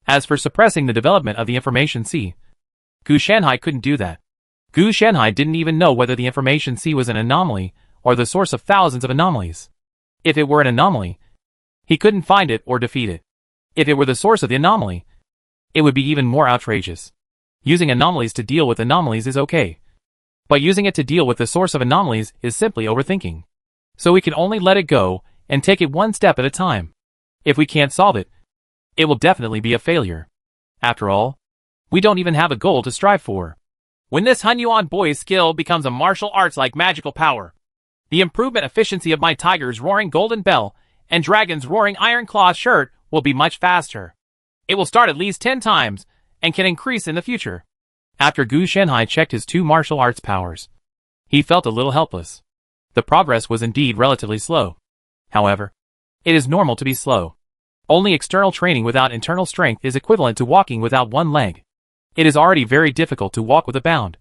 As for suppressing the development of the information sea, Gu Shanhai couldn't do that. Gu Shanhai didn't even know whether the information sea was an anomaly or the source of thousands of anomalies. If it were an anomaly, he couldn't find it or defeat it. If it were the source of the anomaly, it would be even more outrageous. Using anomalies to deal with anomalies is okay, but using it to deal with the source of anomalies is simply overthinking. So we can only let it go and take it one step at a time. If we can't solve it, it will definitely be a failure. After all, we don't even have a goal to strive for. When this Hunyuan boy's skill becomes a martial arts like magical power, the improvement efficiency of my tiger's roaring golden bell and dragon's roaring iron claw shirt will be much faster. It will start at least 10 times and can increase in the future. After Gu Shanhai checked his 2 martial arts powers, he felt a little helpless. The progress was indeed relatively slow. However, it is normal to be slow. Only external training without internal strength is equivalent to walking without one leg. It is already very difficult to walk with a bound.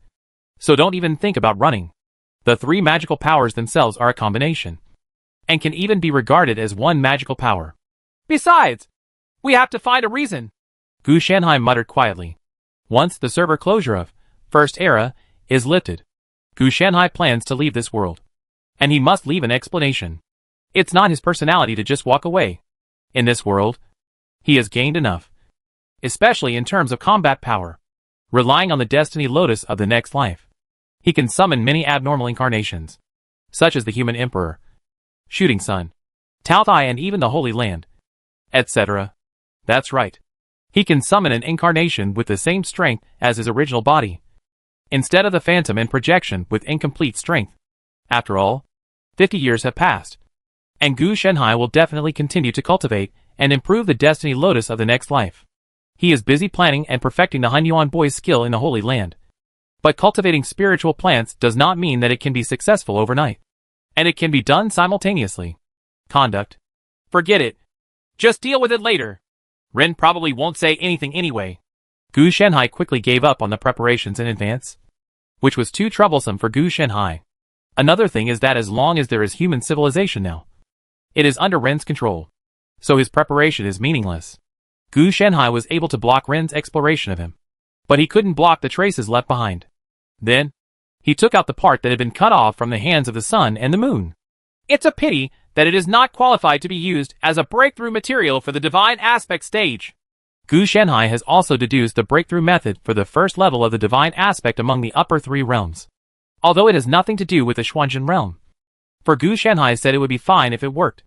So don't even think about running. The 3 magical powers themselves are a combination, and can even be regarded as one magical power. Besides, we have to find a reason, Gu Shanhai muttered quietly. Once the server closure of First Era is lifted, Gu Shanhai plans to leave this world. And he must leave an explanation. It's not his personality to just walk away. In this world, he has gained enough, especially in terms of combat power. Relying on the destiny lotus of the next life, he can summon many abnormal incarnations, such as the human emperor, shooting sun, Tao Thai, and even the Holy Land, etc. That's right. He can summon an incarnation with the same strength as his original body, instead of the phantom and projection with incomplete strength. After all, 50 years have passed, and Gu Shanhai will definitely continue to cultivate and improve the destiny lotus of the next life. He is busy planning and perfecting the Hunyuan boy's skill in the Holy Land. But cultivating spiritual plants does not mean that it can be successful overnight. And it can be done simultaneously. Conduct. Forget it. Just deal with it later. Ren probably won't say anything anyway. Gu Shanhai quickly gave up on the preparations in advance, which was too troublesome for Gu Shanhai. Another thing is that as long as there is human civilization now, it is under Ren's control. So his preparation is meaningless. Gu Shanhai was able to block Ren's exploration of him, but he couldn't block the traces left behind. Then, he took out the part that had been cut off from the hands of the sun and the moon. It's a pity that it is not qualified to be used as a breakthrough material for the divine aspect stage. Gu Shanhai has also deduced the breakthrough method for the first level of the divine aspect among the upper 3 realms, although it has nothing to do with the Xuanzhen realm. For Gu Shanhai said it would be fine if it worked.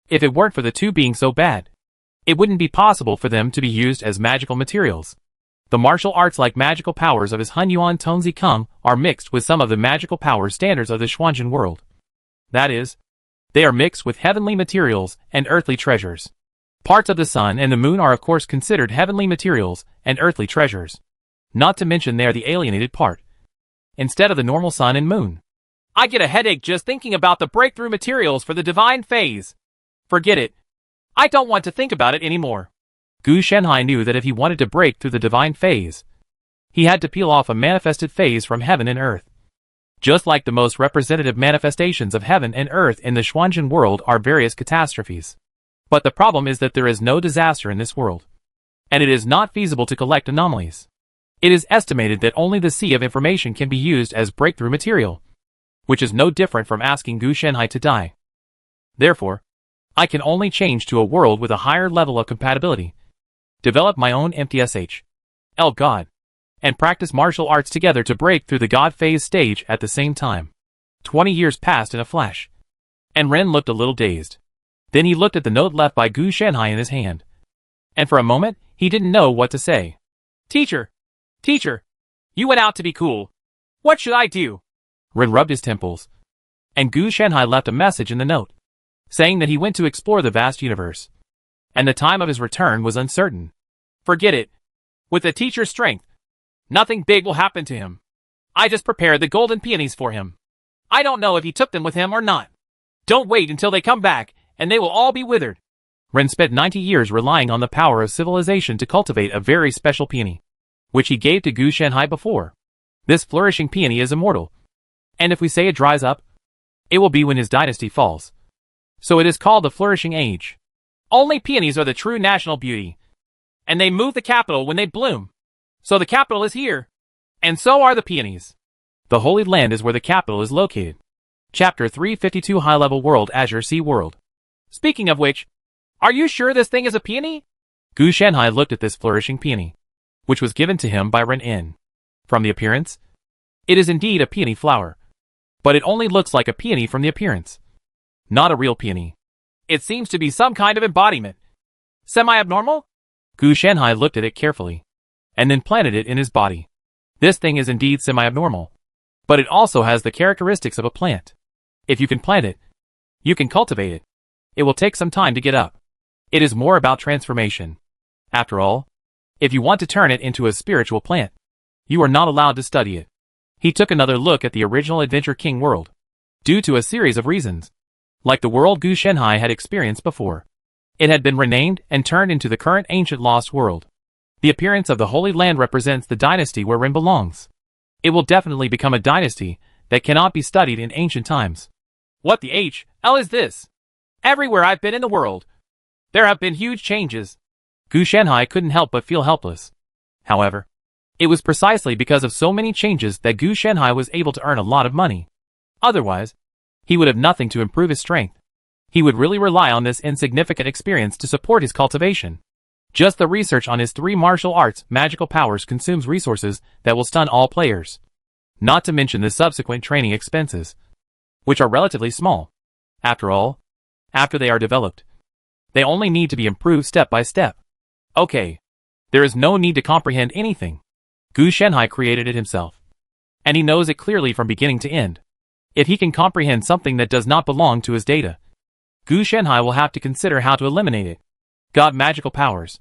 If it weren't for the 2 being so bad, it wouldn't be possible for them to be used as magical materials. The martial arts-like magical powers of his Hunyuan Tonzi Kung are mixed with some of the magical power standards of the Xuanzhen world. That is, they are mixed with heavenly materials and earthly treasures. Parts of the sun and the moon are of course considered heavenly materials and earthly treasures. Not to mention they are the alienated part, instead of the normal sun and moon. I get a headache just thinking about the breakthrough materials for the divine phase. Forget it. I don't want to think about it anymore. Gu Shanhai knew that if he wanted to break through the divine phase, he had to peel off a manifested phase from heaven and earth. Just like the most representative manifestations of heaven and earth in the Xuanzhen world are various catastrophes. But the problem is that there is no disaster in this world, and it is not feasible to collect anomalies. It is estimated that only the sea of information can be used as breakthrough material, which is no different from asking Gu Shanhai to die. Therefore, I can only change to a world with a higher level of compatibility, develop my own MTSH, L God, and practice martial arts together to break through the God phase stage at the same time. 20 years passed in a flash, and Ren looked a little dazed. Then he looked at the note left by Gu Shanhai in his hand, and for a moment, he didn't know what to say. Teacher! Teacher! You went out to be cool. What should I do? Ren rubbed his temples, and Gu Shanhai left a message in the note, saying that he went to explore the vast universe, and the time of his return was uncertain. Forget it. With the teacher's strength, nothing big will happen to him. I just prepared the golden peonies for him. I don't know if he took them with him or not. Don't wait until they come back, and they will all be withered. Ren spent 90 years relying on the power of civilization to cultivate a very special peony, which he gave to Gu Shanhai before. This flourishing peony is immortal, and if we say it dries up, it will be when his dynasty falls. So it is called the flourishing age. Only peonies are the true national beauty, and they move the capital when they bloom. So the capital is here, and so are the peonies. The Holy Land is where the capital is located. Chapter 352 High-Level World Azure Sea World. Speaking of which, are you sure this thing is a peony? Gu Shanhai looked at this flourishing peony, which was given to him by Ren In. From the appearance, it is indeed a peony flower, but it only looks like a peony from the appearance, not a real peony. It seems to be some kind of embodiment. Semi-abnormal? Gu Shanhai looked at it carefully, and then planted it in his body. This thing is indeed semi-abnormal, but it also has the characteristics of a plant. If you can plant it, you can cultivate it. It will take some time to get up. It is more about transformation. After all, if you want to turn it into a spiritual plant, you are not allowed to study it. He took another look at the original Adventure King world, due to a series of reasons. Like the world Gu Shanhai had experienced before, it had been renamed and turned into the current ancient lost world. The appearance of the Holy Land represents the dynasty where Ren belongs. It will definitely become a dynasty that cannot be studied in ancient times. What the HL is this? Everywhere I've been in the world, there have been huge changes. Gu Shanhai couldn't help but feel helpless. However, it was precisely because of so many changes that Gu Shanhai was able to earn a lot of money. Otherwise, he would have nothing to improve his strength. He would really rely on this insignificant experience to support his cultivation. Just the research on his 3 martial arts magical powers consumes resources that will stun all players. Not to mention the subsequent training expenses, which are relatively small. After all, after they are developed, they only need to be improved step by step. Okay, there is no need to comprehend anything. Gu Shanhai created it himself, and he knows it clearly from beginning to end. If he can comprehend something that does not belong to his data, Gu Shanhai will have to consider how to eliminate it. God magical powers.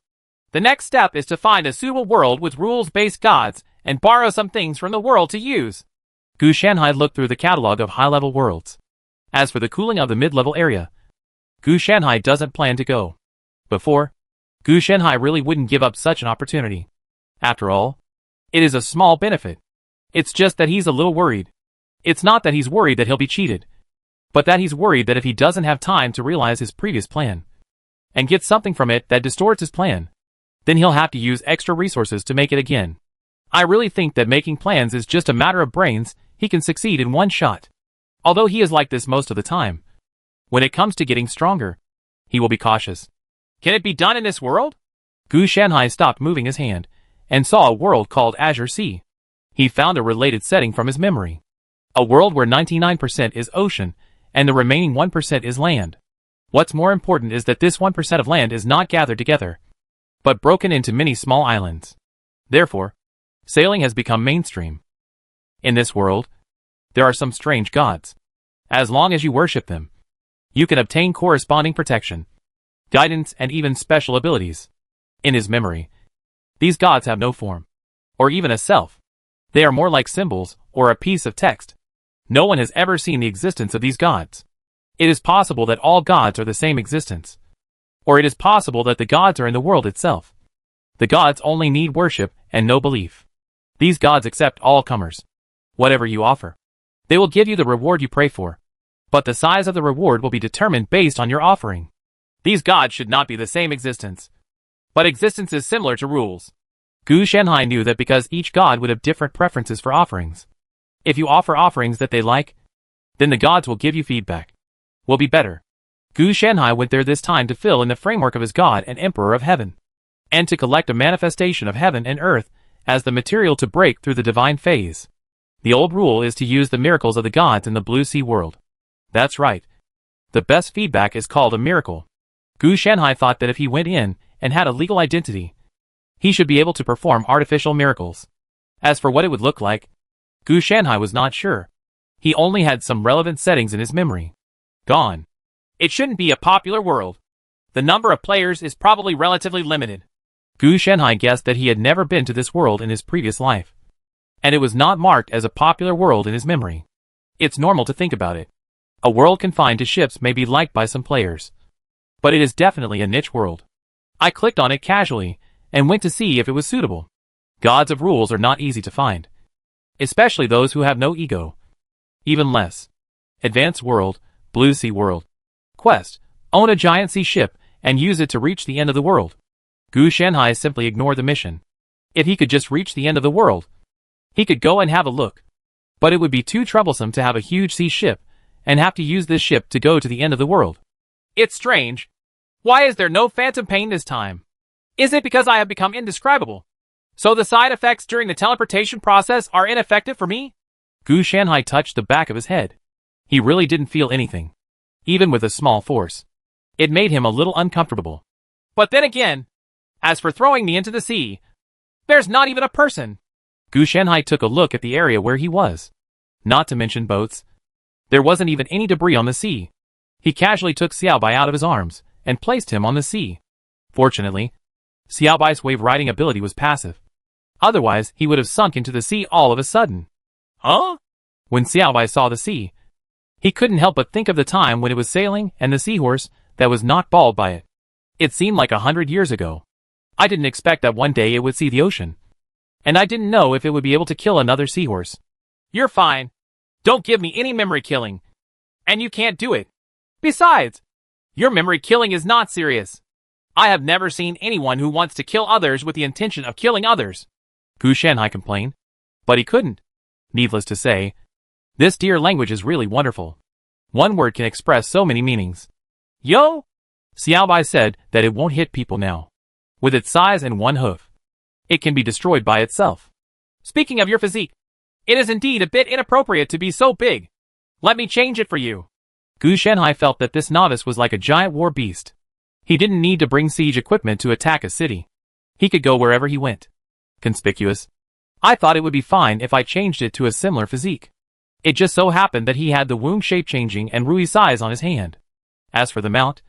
The next step is to find a suitable world with rules-based gods and borrow some things from the world to use. Gu Shanhai looked through the catalog of high-level worlds. As for the cooling of the mid-level area, Gu Shanhai doesn't plan to go. Before, Gu Shanhai really wouldn't give up such an opportunity. After all, it is a small benefit. It's just that he's a little worried. It's not that he's worried that he'll be cheated, but that he's worried that if he doesn't have time to realize his previous plan, and get something from it that distorts his plan, then he'll have to use extra resources to make it again. I really think that making plans is just a matter of brains. He can succeed in one shot. Although he is like this most of the time, when it comes to getting stronger, he will be cautious. Can it be done in this world? Gu Shanhai stopped moving his hand, and saw a world called Azure Sea. He found a related setting from his memory. A world where 99% is ocean, and the remaining 1% is land. What's more important is that this 1% of land is not gathered together, but broken into many small islands. Therefore, sailing has become mainstream. In this world, there are some strange gods. As long as you worship them, you can obtain corresponding protection, guidance, and even special abilities. In his memory, these gods have no form, or even a self. They are more like symbols, or a piece of text. No one has ever seen the existence of these gods. It is possible that all gods are the same existence. Or it is possible that the gods are in the world itself. The gods only need worship and no belief. These gods accept all comers. Whatever you offer, they will give you the reward you pray for. But the size of the reward will be determined based on your offering. These gods should not be the same existence. But existence is similar to rules. Gu Shanhai knew that because each god would have different preferences for offerings. If you offer offerings that they like, then the gods will give you feedback. Will be better. Gu Shanhai went there this time to fill in the framework of his god and emperor of heaven, and to collect a manifestation of heaven and earth, as the material to break through the divine phase. The old rule is to use the miracles of the gods in the Blue Sea world. That's right. The best feedback is called a miracle. Gu Shanhai thought that if he went in and had a legal identity, he should be able to perform artificial miracles. As for what it would look like, Gu Shanhai was not sure. He only had some relevant settings in his memory. Gone. It shouldn't be a popular world. The number of players is probably relatively limited. Gu Shanhai guessed that he had never been to this world in his previous life, and it was not marked as a popular world in his memory. It's normal to think about it. A world confined to ships may be liked by some players, but it is definitely a niche world. I clicked on it casually and went to see if it was suitable. Gods of rules are not easy to find, especially those who have no ego. Even less. Advanced world, Blue Sea world. Quest: own a giant sea ship and use it to reach the end of the world. Gu Shanhai simply ignored the mission. If he could just reach the end of the world, he could go and have a look. But it would be too troublesome to have a huge sea ship and have to use this ship to go to the end of the world. It's strange. Why is there no phantom pain this time? Is it because I have become indescribable? So the side effects during the teleportation process are ineffective for me? Gu Shanhai touched the back of his head. He really didn't feel anything, even with a small force. It made him a little uncomfortable. But then again, as for throwing me into the sea, there's not even a person. Gu Shanhai took a look at the area where he was. Not to mention boats. There wasn't even any debris on the sea. He casually took Xiaobai out of his arms and placed him on the sea. Fortunately, Xiaobai's wave riding ability was passive. Otherwise, he would have sunk into the sea all of a sudden. Huh? When Xiaobai saw the sea, he couldn't help but think of the time when it was sailing and the seahorse that was not balled by it. It seemed like 100 years ago. I didn't expect that one day it would see the ocean. And I didn't know if it would be able to kill another seahorse. You're fine. Don't give me any memory killing. And you can't do it. Besides, your memory killing is not serious. I have never seen anyone who wants to kill others with the intention of killing others. Gu Shanhai complained. But he couldn't. Needless to say, this deer language is really wonderful. One word can express so many meanings. Yo! Xiaobai said that it won't hit people now. With its size and one hoof, it can be destroyed by itself. Speaking of your physique, it is indeed a bit inappropriate to be so big. Let me change it for you. Gu Shanhai felt that this novice was like a giant war beast. He didn't need to bring siege equipment to attack a city. He could go wherever he went. Conspicuous. I thought it would be fine if I changed it to a similar physique. It just so happened that he had the womb shape changing and Rui size on his hand. As for the mount,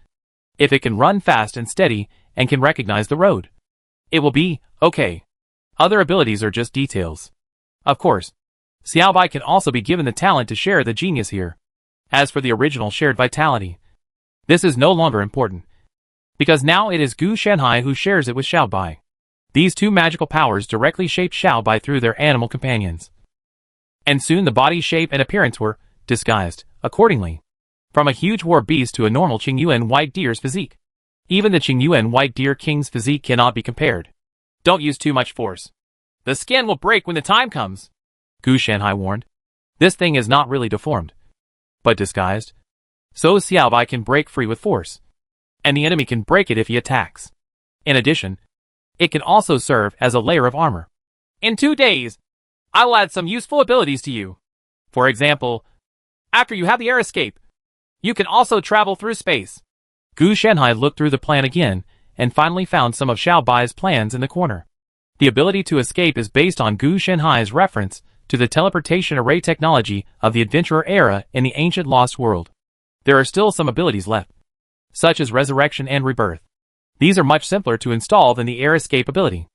if it can run fast and steady and can recognize the road, it will be okay. Other abilities are just details. Of course, Xiaobai can also be given the talent to share the genius here. As for the original shared vitality, this is no longer important, because now it is Gu Shanhai who shares it with Xiaobai. These two magical powers directly shaped Xiaobai through their animal companions. And soon the body shape and appearance were disguised accordingly. From a huge war beast to a normal Qingyuan white deer's physique. Even the Qingyuan white deer king's physique cannot be compared. Don't use too much force. The skin will break when the time comes, Gu Shanhai warned. This thing is not really deformed, but disguised. So Xiaobai can break free with force, and the enemy can break it if he attacks. In addition, it can also serve as a layer of armor. In 2 days, I will add some useful abilities to you. For example, after you have the air escape, you can also travel through space. Gu Shanhai looked through the plan again and finally found some of Xiaobai's plans in the corner. The ability to escape is based on Gu Shanhai's reference to the teleportation array technology of the Adventurer era in the ancient Lost World. There are still some abilities left, such as Resurrection and Rebirth. These are much simpler to install than the air escape ability.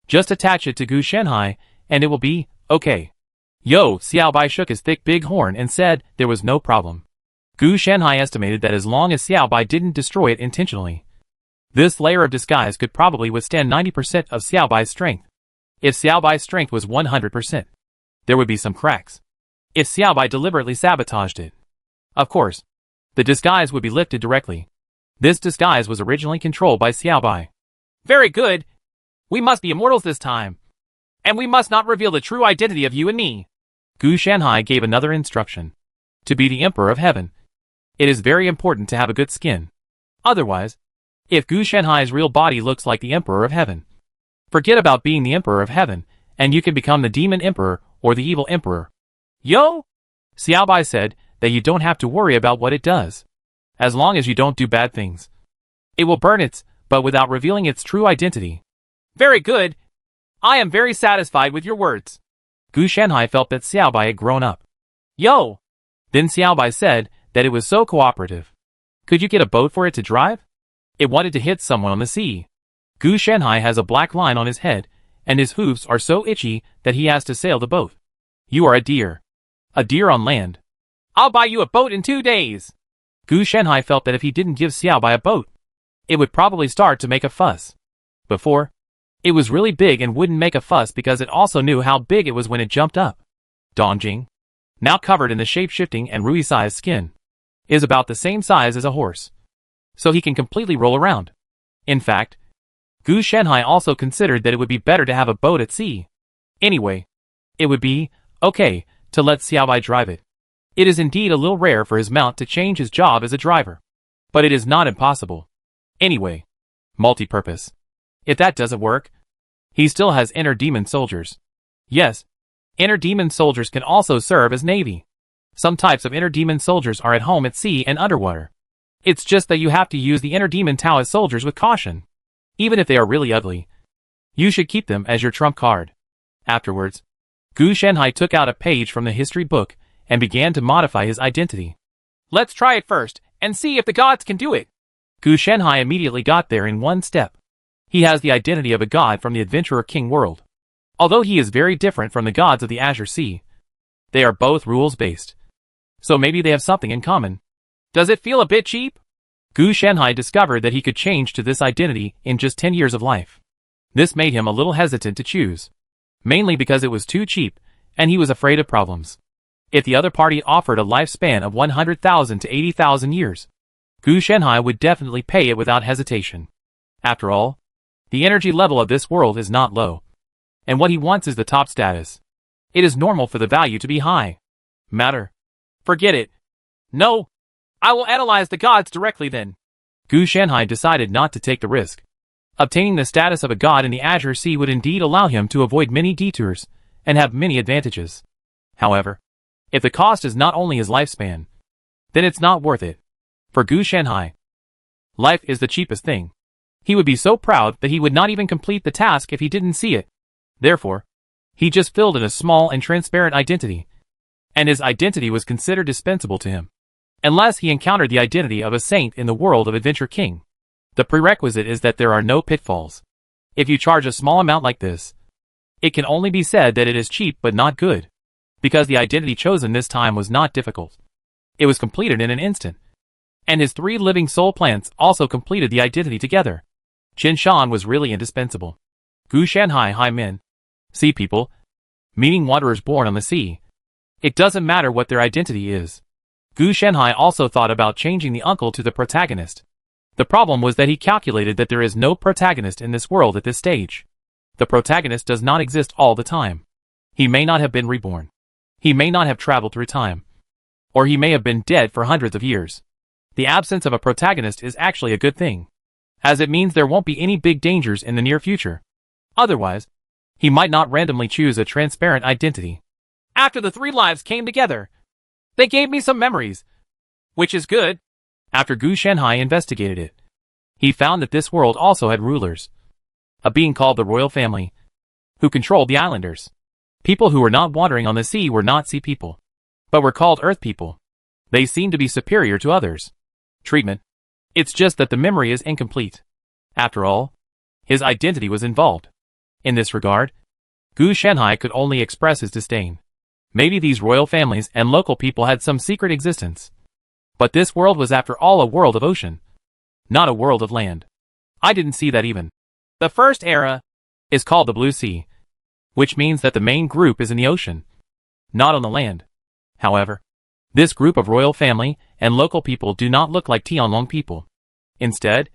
Just attach it to Gu Shanhai and it will be okay. Yo, Xiaobai shook his thick big horn and said there was no problem. Gu Shanhai estimated that as long as Xiaobai didn't destroy it intentionally, this layer of disguise could probably withstand 90% of Xiaobai's strength. If Xiaobai's strength was 100%, there would be some cracks. If Xiaobai deliberately sabotaged it, of course, the disguise would be lifted directly. This disguise was originally controlled by Xiaobai. Very good. We must be immortals this time. And we must not reveal the true identity of you and me. Gu Shanhai gave another instruction. To be the Emperor of Heaven, it is very important to have a good skin. Otherwise, if Gu Shanhai's real body looks like the Emperor of Heaven, forget about being the Emperor of Heaven and you can become the Demon Emperor or the Evil Emperor. Yo! Xiaobai said that you don't have to worry about what it does, as long as you don't do bad things. It will burn its, but without revealing its true identity. Very good. I am very satisfied with your words. Gu Shanhai felt that Xiaobai had grown up. Yo! Then Xiaobai said that it was so cooperative. Could you get a boat for it to drive? It wanted to hit someone on the sea. Gu Shanhai has a black line on his head, and his hoofs are so itchy that he has to sail the boat. You are a deer. A deer on land. I'll buy you a boat in 2 days. Gu Shanhai felt that if he didn't give Xiaobai a boat, it would probably start to make a fuss. Before, it was really big and wouldn't make a fuss because it also knew how big it was when it jumped up. Dongjing, now covered in the shape-shifting and Rui-sized skin, is about the same size as a horse, so he can completely roll around. In fact, Gu Shanhai also considered that it would be better to have a boat at sea. Anyway, it would be okay to let Xiaobai drive it. It is indeed a little rare for his mount to change his job as a driver, but it is not impossible. Anyway, multi-purpose. If that doesn't work, he still has inner demon soldiers. Yes, inner demon soldiers can also serve as navy. Some types of inner demon soldiers are at home at sea and underwater. It's just that you have to use the inner demon Taoist soldiers with caution. Even if they are really ugly, you should keep them as your trump card. Afterwards, Gu Shanhai took out a page from the history book and began to modify his identity. Let's try it first and see if the gods can do it. Gu Shanhai immediately got there in one step. He has the identity of a god from the Adventurer King world. Although he is very different from the gods of the Azure Sea, they are both rules-based. So maybe they have something in common. Does it feel a bit cheap? Gu Shanhai discovered that he could change to this identity in just 10 years of life. This made him a little hesitant to choose, mainly because it was too cheap, and he was afraid of problems. If the other party offered a lifespan of 100,000 to 80,000 years, Gu Shanhai would definitely pay it without hesitation. After all, the energy level of this world is not low, and what he wants is the top status. It is normal for the value to be high. Matter. Forget it. No. I will analyze the gods directly then. Gu Shanhai decided not to take the risk. Obtaining the status of a god in the Azure Sea would indeed allow him to avoid many detours and have many advantages. However, if the cost is not only his lifespan, then it's not worth it. For Gu Shanhai, life is the cheapest thing. He would be so proud that he would not even complete the task if he didn't see it. Therefore, he just filled in a small and transparent identity, and his identity was considered dispensable to him, unless he encountered the identity of a saint in the world of Adventure King. The prerequisite is that there are no pitfalls. If you charge a small amount like this, it can only be said that it is cheap but not good, because the identity chosen this time was not difficult. It was completed in an instant, and his 3 living soul plants also completed the identity together. Qin Shan was really indispensable. Gu Shanhai Hai Men, sea people, meaning wanderers born on the sea. It doesn't matter what their identity is. Gu Shanhai also thought about changing the uncle to the protagonist. The problem was that he calculated that there is no protagonist in this world at this stage. The protagonist does not exist all the time. He may not have been reborn. He may not have traveled through time. Or he may have been dead for hundreds of years. The absence of a protagonist is actually a good thing, as it means there won't be any big dangers in the near future. Otherwise, he might not randomly choose a transparent identity. After the 3 lives came together, they gave me some memories, which is good. After Gu Shanhai investigated it, he found that this world also had rulers, a being called the royal family, who controlled the islanders. People who were not wandering on the sea were not sea people, but were called earth people. They seemed to be superior to others. Treatment. It's just that the memory is incomplete. After all, his identity was involved. In this regard, Gu Shanhai could only express his disdain. Maybe these royal families and local people had some secret existence. But this world was after all a world of ocean, not a world of land. I didn't see that even. The first era is called the Blue Sea, which means that the main group is in the ocean, not on the land. However, this group of royal family and local people do not look like Tianlong people. Instead,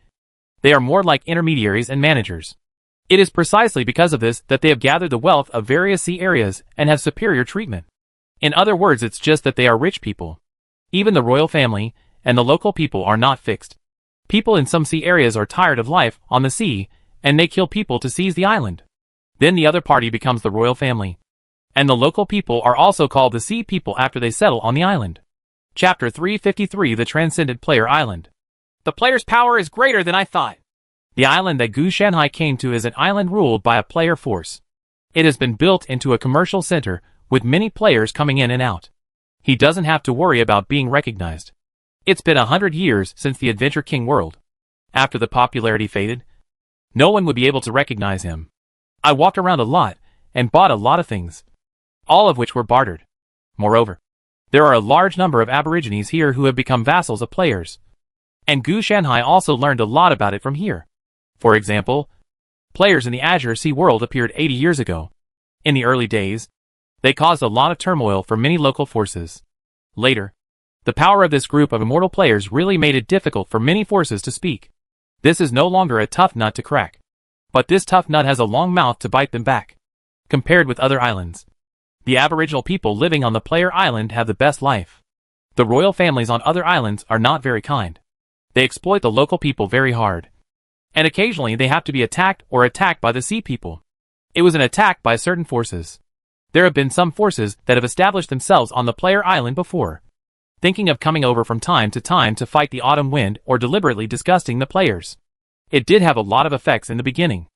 they are more like intermediaries and managers. It is precisely because of this that they have gathered the wealth of various sea areas and have superior treatment. In other words, it's just that they are rich people. Even the royal family and the local people are not fixed. People in some sea areas are tired of life on the sea, and they kill people to seize the island. Then the other party becomes the royal family. And the local people are also called the sea people after they settle on the island. Chapter 353 The Transcendent Player Island. The player's power is greater than I thought. The island that Gu Shanhai came to is an island ruled by a player force. It has been built into a commercial center, with many players coming in and out. He doesn't have to worry about being recognized. It's been 100 years since the Adventure King world. After the popularity faded, no one would be able to recognize him. I walked around a lot, and bought a lot of things. All of which were bartered. Moreover, there are a large number of aborigines here who have become vassals of players. And Gu Shanhai also learned a lot about it from here. For example, players in the Azure Sea world appeared 80 years ago. In the early days, they caused a lot of turmoil for many local forces. Later, the power of this group of immortal players really made it difficult for many forces to speak. This is no longer a tough nut to crack. But this tough nut has a long mouth to bite them back. Compared with other islands, the aboriginal people living on the player island have the best life. The royal families on other islands are not very kind. They exploit the local people very hard. And occasionally they have to be attacked by the sea people. It was an attack by certain forces. There have been some forces that have established themselves on the player island before, thinking of coming over from time to fight the autumn wind or deliberately disgusting the players. It did have a lot of effects in the beginning.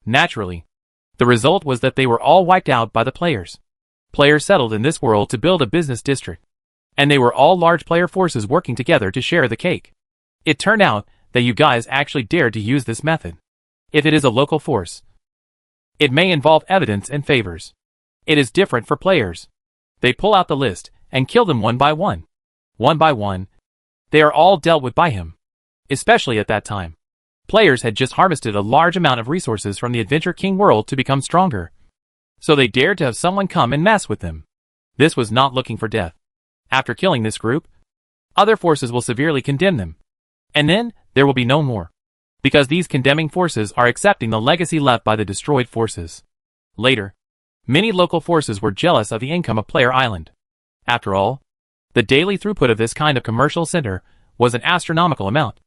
Naturally, the result was that they were all wiped out by the players. Players settled in this world to build a business district. And they were all large player forces working together to share the cake. It turned out that you guys actually dared to use this method. If it is a local force, it may involve evidence and favors. It is different for players. They pull out the list and kill them one by one. One by one, they are all dealt with by him. Especially at that time. Players had just harvested a large amount of resources from the Adventure King world to become stronger. So they dared to have someone come and mess with them. This was not looking for death. After killing this group, other forces will severely condemn them. And then, there will be no more. Because these condemning forces are accepting the legacy left by the destroyed forces. Later, many local forces were jealous of the income of Player Island. After all, the daily throughput of this kind of commercial center was an astronomical amount.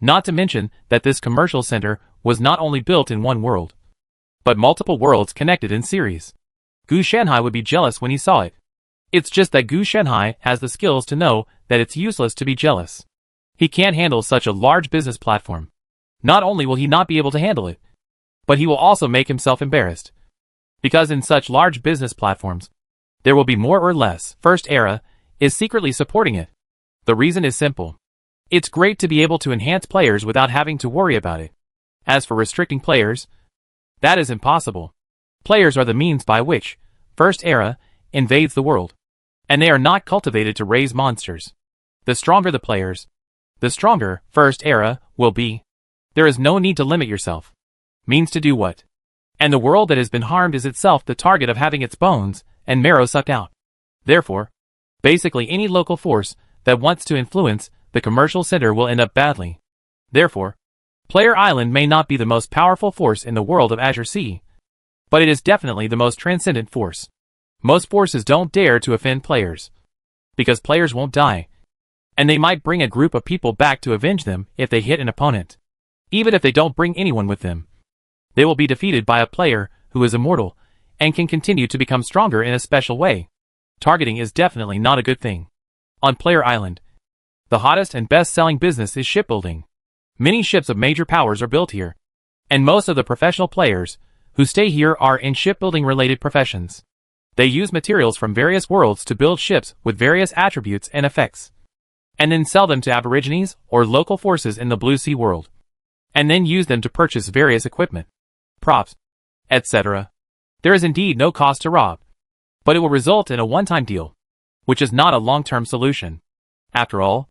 Not to mention that this commercial center was not only built in one world, but multiple worlds connected in series. Gu Shanhai would be jealous when he saw it. It's just that Gu Shanhai has the skills to know that it's useless to be jealous. He can't handle such a large business platform. Not only will he not be able to handle it, but he will also make himself embarrassed. Because in such large business platforms, there will be more or less. First Era is secretly supporting it. The reason is simple. It's great to be able to enhance players without having to worry about it. As for restricting players, that is impossible. Players are the means by which First Era invades the world. And they are not cultivated to raise monsters. The stronger the players, the stronger First Era will be. There is no need to limit yourself. Means to do what? And the world that has been harmed is itself the target of having its bones and marrow sucked out. Therefore, basically any local force that wants to influence the commercial center will end up badly. Therefore, Player Island may not be the most powerful force in the world of Azure Sea, but it is definitely the most transcendent force. Most forces don't dare to offend players, because players won't die, and they might bring a group of people back to avenge them if they hit an opponent. Even if they don't bring anyone with them, they will be defeated by a player who is immortal and can continue to become stronger in a special way. Targeting is definitely not a good thing. On Player Island, the hottest and best-selling business is shipbuilding. Many ships of major powers are built here, and most of the professional players who stay here are in shipbuilding-related professions. They use materials from various worlds to build ships with various attributes and effects, and then sell them to aborigines or local forces in the Blue Sea world, and then use them to purchase various equipment, props, etc. There is indeed no cost to rob, but it will result in a one-time deal, which is not a long-term solution. After all,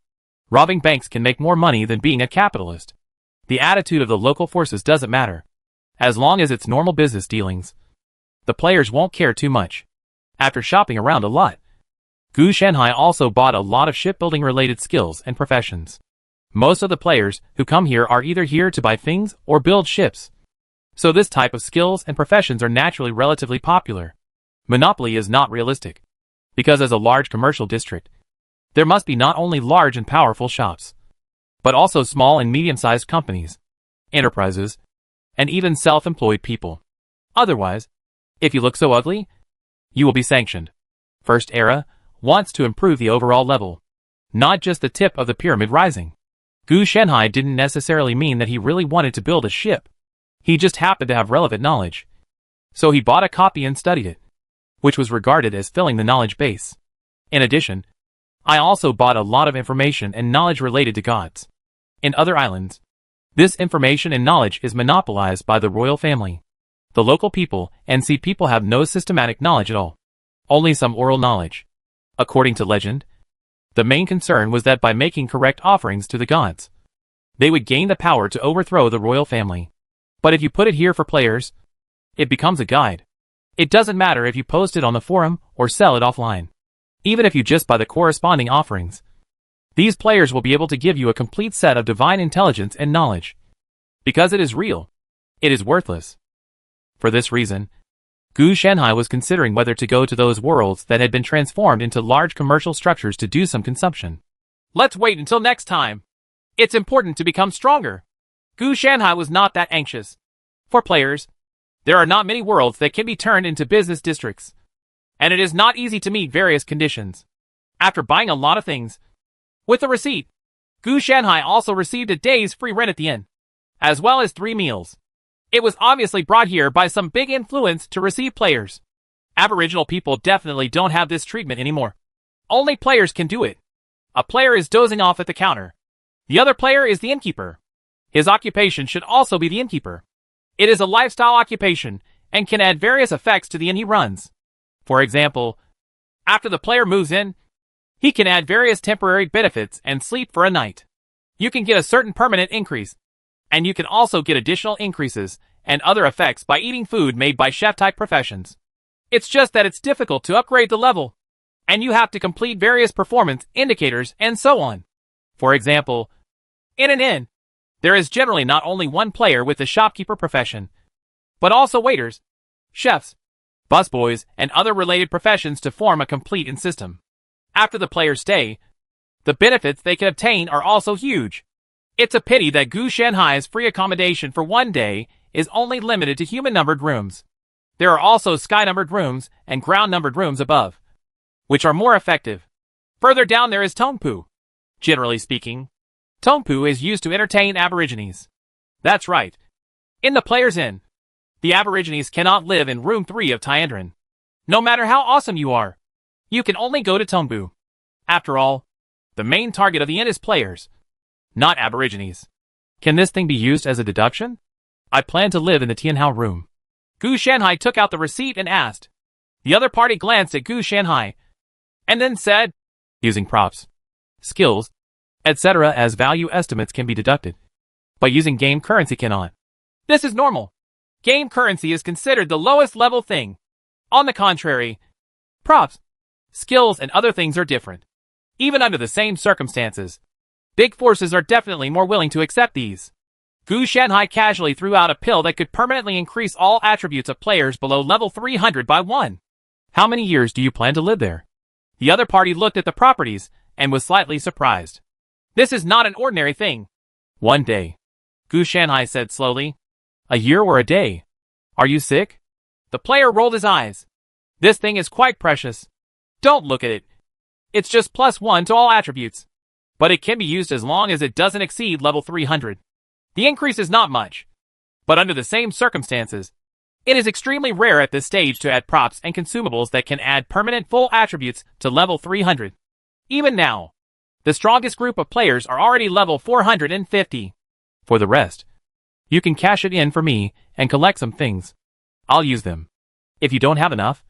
robbing banks can make more money than being a capitalist. The attitude of the local forces doesn't matter. As long as it's normal business dealings, the players won't care too much. After shopping around a lot, Gu Shanhai also bought a lot of shipbuilding related skills and professions. Most of the players who come here are either here to buy things or build ships. So this type of skills and professions are naturally relatively popular. Monopoly is not realistic, because as a large commercial district, there must be not only large and powerful shops, but also small and medium-sized companies, enterprises, and even self-employed people. Otherwise, if you look so ugly, you will be sanctioned. First Era wants to improve the overall level, not just the tip of the pyramid rising. Gu Shanhai didn't necessarily mean that he really wanted to build a ship. He just happened to have relevant knowledge. So he bought a copy and studied it, which was regarded as filling the knowledge base. In addition, I also bought a lot of information and knowledge related to gods. In other islands, this information and knowledge is monopolized by the royal family. The local people and sea people have no systematic knowledge at all. Only some oral knowledge. According to legend, the main concern was that by making correct offerings to the gods, they would gain the power to overthrow the royal family. But if you put it here for players, it becomes a guide. It doesn't matter if you post it on the forum or sell it offline. Even if you just buy the corresponding offerings, these players will be able to give you a complete set of divine intelligence and knowledge. Because it is real, it is worthless. For this reason, Gu Shanhai was considering whether to go to those worlds that had been transformed into large commercial structures to do some consumption. Let's wait until next time. It's important to become stronger. Gu Shanhai was not that anxious. For players, there are not many worlds that can be turned into business districts, and it is not easy to meet various conditions. After buying a lot of things, with the receipt, Gu Shanhai also received a day's free rent at the inn, as well as 3 meals. It was obviously brought here by some big influence to receive players. Aboriginal people definitely don't have this treatment anymore. Only players can do it. A player is dozing off at the counter. The other player is the innkeeper. His occupation should also be the innkeeper. It is a lifestyle occupation and can add various effects to the inn he runs. For example, after the player moves in, he can add various temporary benefits and sleep for a night. You can get a certain permanent increase, and you can also get additional increases and other effects by eating food made by chef-type professions. It's just that it's difficult to upgrade the level, and you have to complete various performance indicators and so on. For example, in an inn, there is generally not only one player with the shopkeeper profession, but also waiters, chefs, busboys, and other related professions to form a complete inn system. After the player's stay, the benefits they can obtain are also huge. It's a pity that Gu Shanhai's free accommodation for one day is only limited to human-numbered rooms. There are also sky-numbered rooms and ground-numbered rooms above, which are more effective. Further down there is Tongpu. Generally speaking, Tongpu is used to entertain Aborigines. That's right. In the player's inn, the Aborigines cannot live in room 3 of Tiandrin. No matter how awesome you are, you can only go to Tongpu. After all, the main target of the inn is players, not Aborigines. Can this thing be used as a deduction? I plan to live in the Tianhao room. Gu Shanhai took out the receipt and asked. The other party glanced at Gu Shanhai, and then said, using props, skills, etc. as value estimates can be deducted, but using game currency cannot. This is normal. Game currency is considered the lowest level thing. On the contrary, props, skills, and other things are different. Even under the same circumstances, big forces are definitely more willing to accept these. Gu Shanhai casually threw out a pill that could permanently increase all attributes of players below level 300 by 1. How many years do you plan to live there? The other party looked at the properties and was slightly surprised. This is not an ordinary thing. 1 day. Gu Shanhai said slowly. A year or a day? Are you sick? The player rolled his eyes. This thing is quite precious. Don't look at it. It's just +1 to all attributes. But it can be used as long as it doesn't exceed level 300. The increase is not much. But under the same circumstances, it is extremely rare at this stage to add props and consumables that can add permanent full attributes to level 300. Even now, the strongest group of players are already level 450. For the rest, you can cash it in for me and collect some things. I'll use them. If you don't have enough,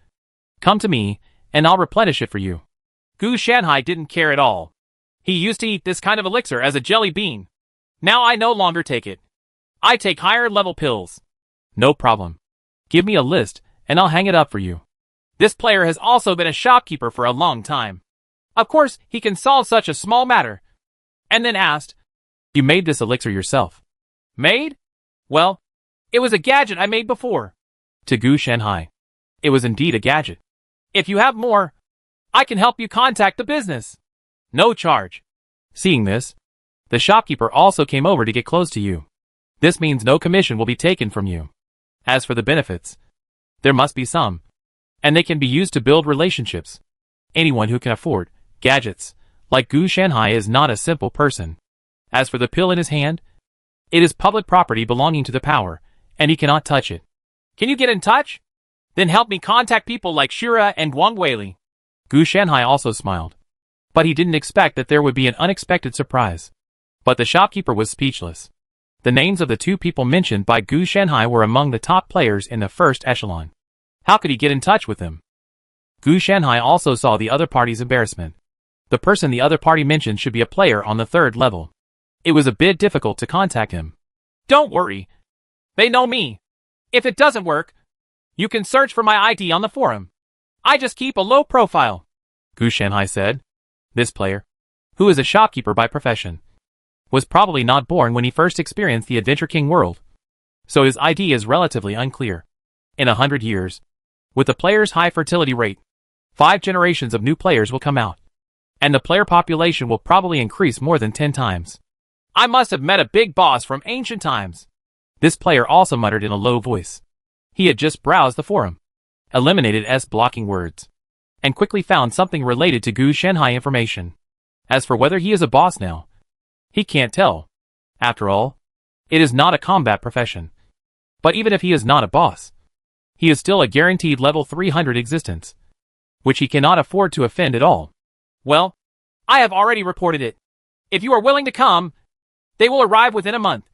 come to me and I'll replenish it for you. Gu Shanhai didn't care at all. He used to eat this kind of elixir as a jelly bean. Now I no longer take it. I take higher level pills. No problem. Give me a list and I'll hang it up for you. This player has also been a shopkeeper for a long time. Of course, he can solve such a small matter. And then asked, you made this elixir yourself. Made? Well, it was a gadget I made before. To Gu Shanhai, it was indeed a gadget. If you have more, I can help you contact the business. No charge. Seeing this, the shopkeeper also came over to get close to you. This means no commission will be taken from you. As for the benefits, There must be some. And they can be used to build relationships. Anyone who can afford gadgets like Gu Shanhai is not a simple person. As for the pill in his hand, it is public property belonging to the power, and he cannot touch it. Can you get in touch? Then help me contact people like Shura and Wang Weili. Gu Shanhai also smiled. But he didn't expect that there would be an unexpected surprise. But the shopkeeper was speechless. The names of the two people mentioned by Gu Shanhai were among the top players in the first echelon. How could he get in touch with them? Gu Shanhai also saw the other party's embarrassment. The person the other party mentioned should be a player on the third level. It was a bit difficult to contact him. Don't worry. They know me. If it doesn't work, you can search for my ID on the forum. I just keep a low profile. Gu Shanhai said. This player, who is a shopkeeper by profession, was probably not born when he first experienced the Adventure King world. So his ID is relatively unclear. In 100 years, with the player's high fertility rate, 5 generations of new players will come out. And the player population will probably increase more than 10 times. I must have met a big boss from ancient times. This player also muttered in a low voice. He had just browsed the forum, eliminated blocking words, and quickly found something related to Gu Shanhai information. As for whether he is a boss now, he can't tell. After all, it is not a combat profession. But even if he is not a boss, he is still a guaranteed level 300 existence, which he cannot afford to offend at all. Well, I have already reported it. If you are willing to come, they will arrive within a month.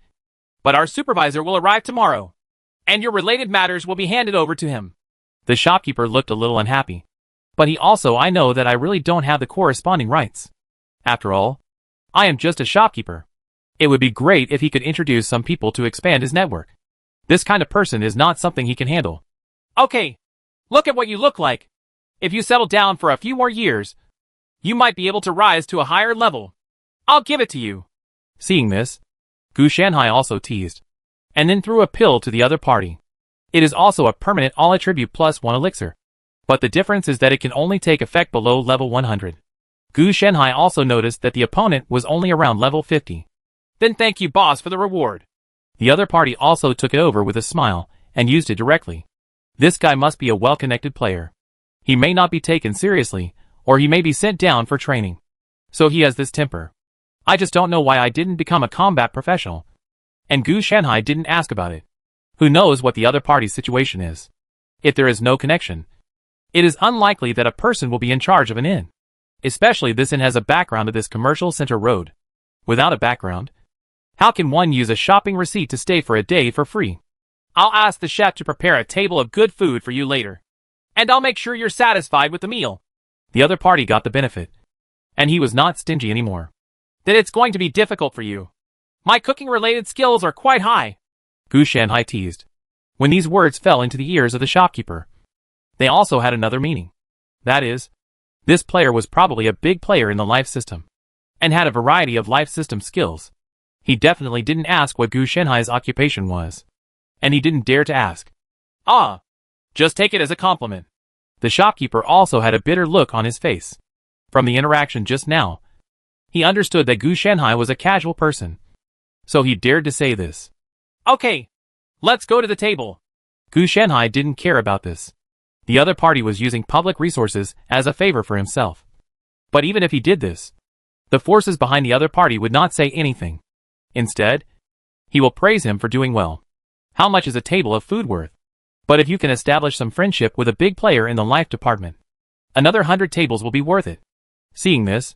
But our supervisor will arrive tomorrow, and your related matters will be handed over to him. The shopkeeper looked a little unhappy. But I know that I really don't have the corresponding rights. After all, I am just a shopkeeper. It would be great if he could introduce some people to expand his network. This kind of person is not something he can handle. Okay, look at what you look like. If you settle down for a few more years, you might be able to rise to a higher level. I'll give it to you. Seeing this, Gu Shanhai also teased, and then threw a pill to the other party. It is also a permanent all-attribute +1 elixir. But the difference is that it can only take effect below level 100. Gu Shanhai also noticed that the opponent was only around level 50. Then thank you, boss, for the reward. The other party also took it over with a smile, and used it directly. This guy must be a well-connected player. He may not be taken seriously, or he may be sent down for training. So he has this temper. I just don't know why I didn't become a combat professional. And Gu Shanhai didn't ask about it. Who knows what the other party's situation is? If there is no connection, it is unlikely that a person will be in charge of an inn. Especially this inn has a background to this commercial center road. Without a background, how can one use a shopping receipt to stay for a day for free? I'll ask the chef to prepare a table of good food for you later. And I'll make sure you're satisfied with the meal. The other party got the benefit. And he was not stingy anymore. Then it's going to be difficult for you. My cooking-related skills are quite high. Gu Shanhai teased. When these words fell into the ears of the shopkeeper, they also had another meaning. That is, this player was probably a big player in the life system, and had a variety of life system skills. He definitely didn't ask what Gu Shanhai's occupation was. And he didn't dare to ask. Just take it as a compliment. The shopkeeper also had a bitter look on his face. From the interaction just now, he understood that Gu Shanhai was a casual person. So he dared to say this. Okay, let's go to the table. Gu Shanhai didn't care about this. The other party was using public resources as a favor for himself. But even if he did this, the forces behind the other party would not say anything. Instead, he will praise him for doing well. How much is a table of food worth? But if you can establish some friendship with a big player in the life department, another 100 tables will be worth it. Seeing this,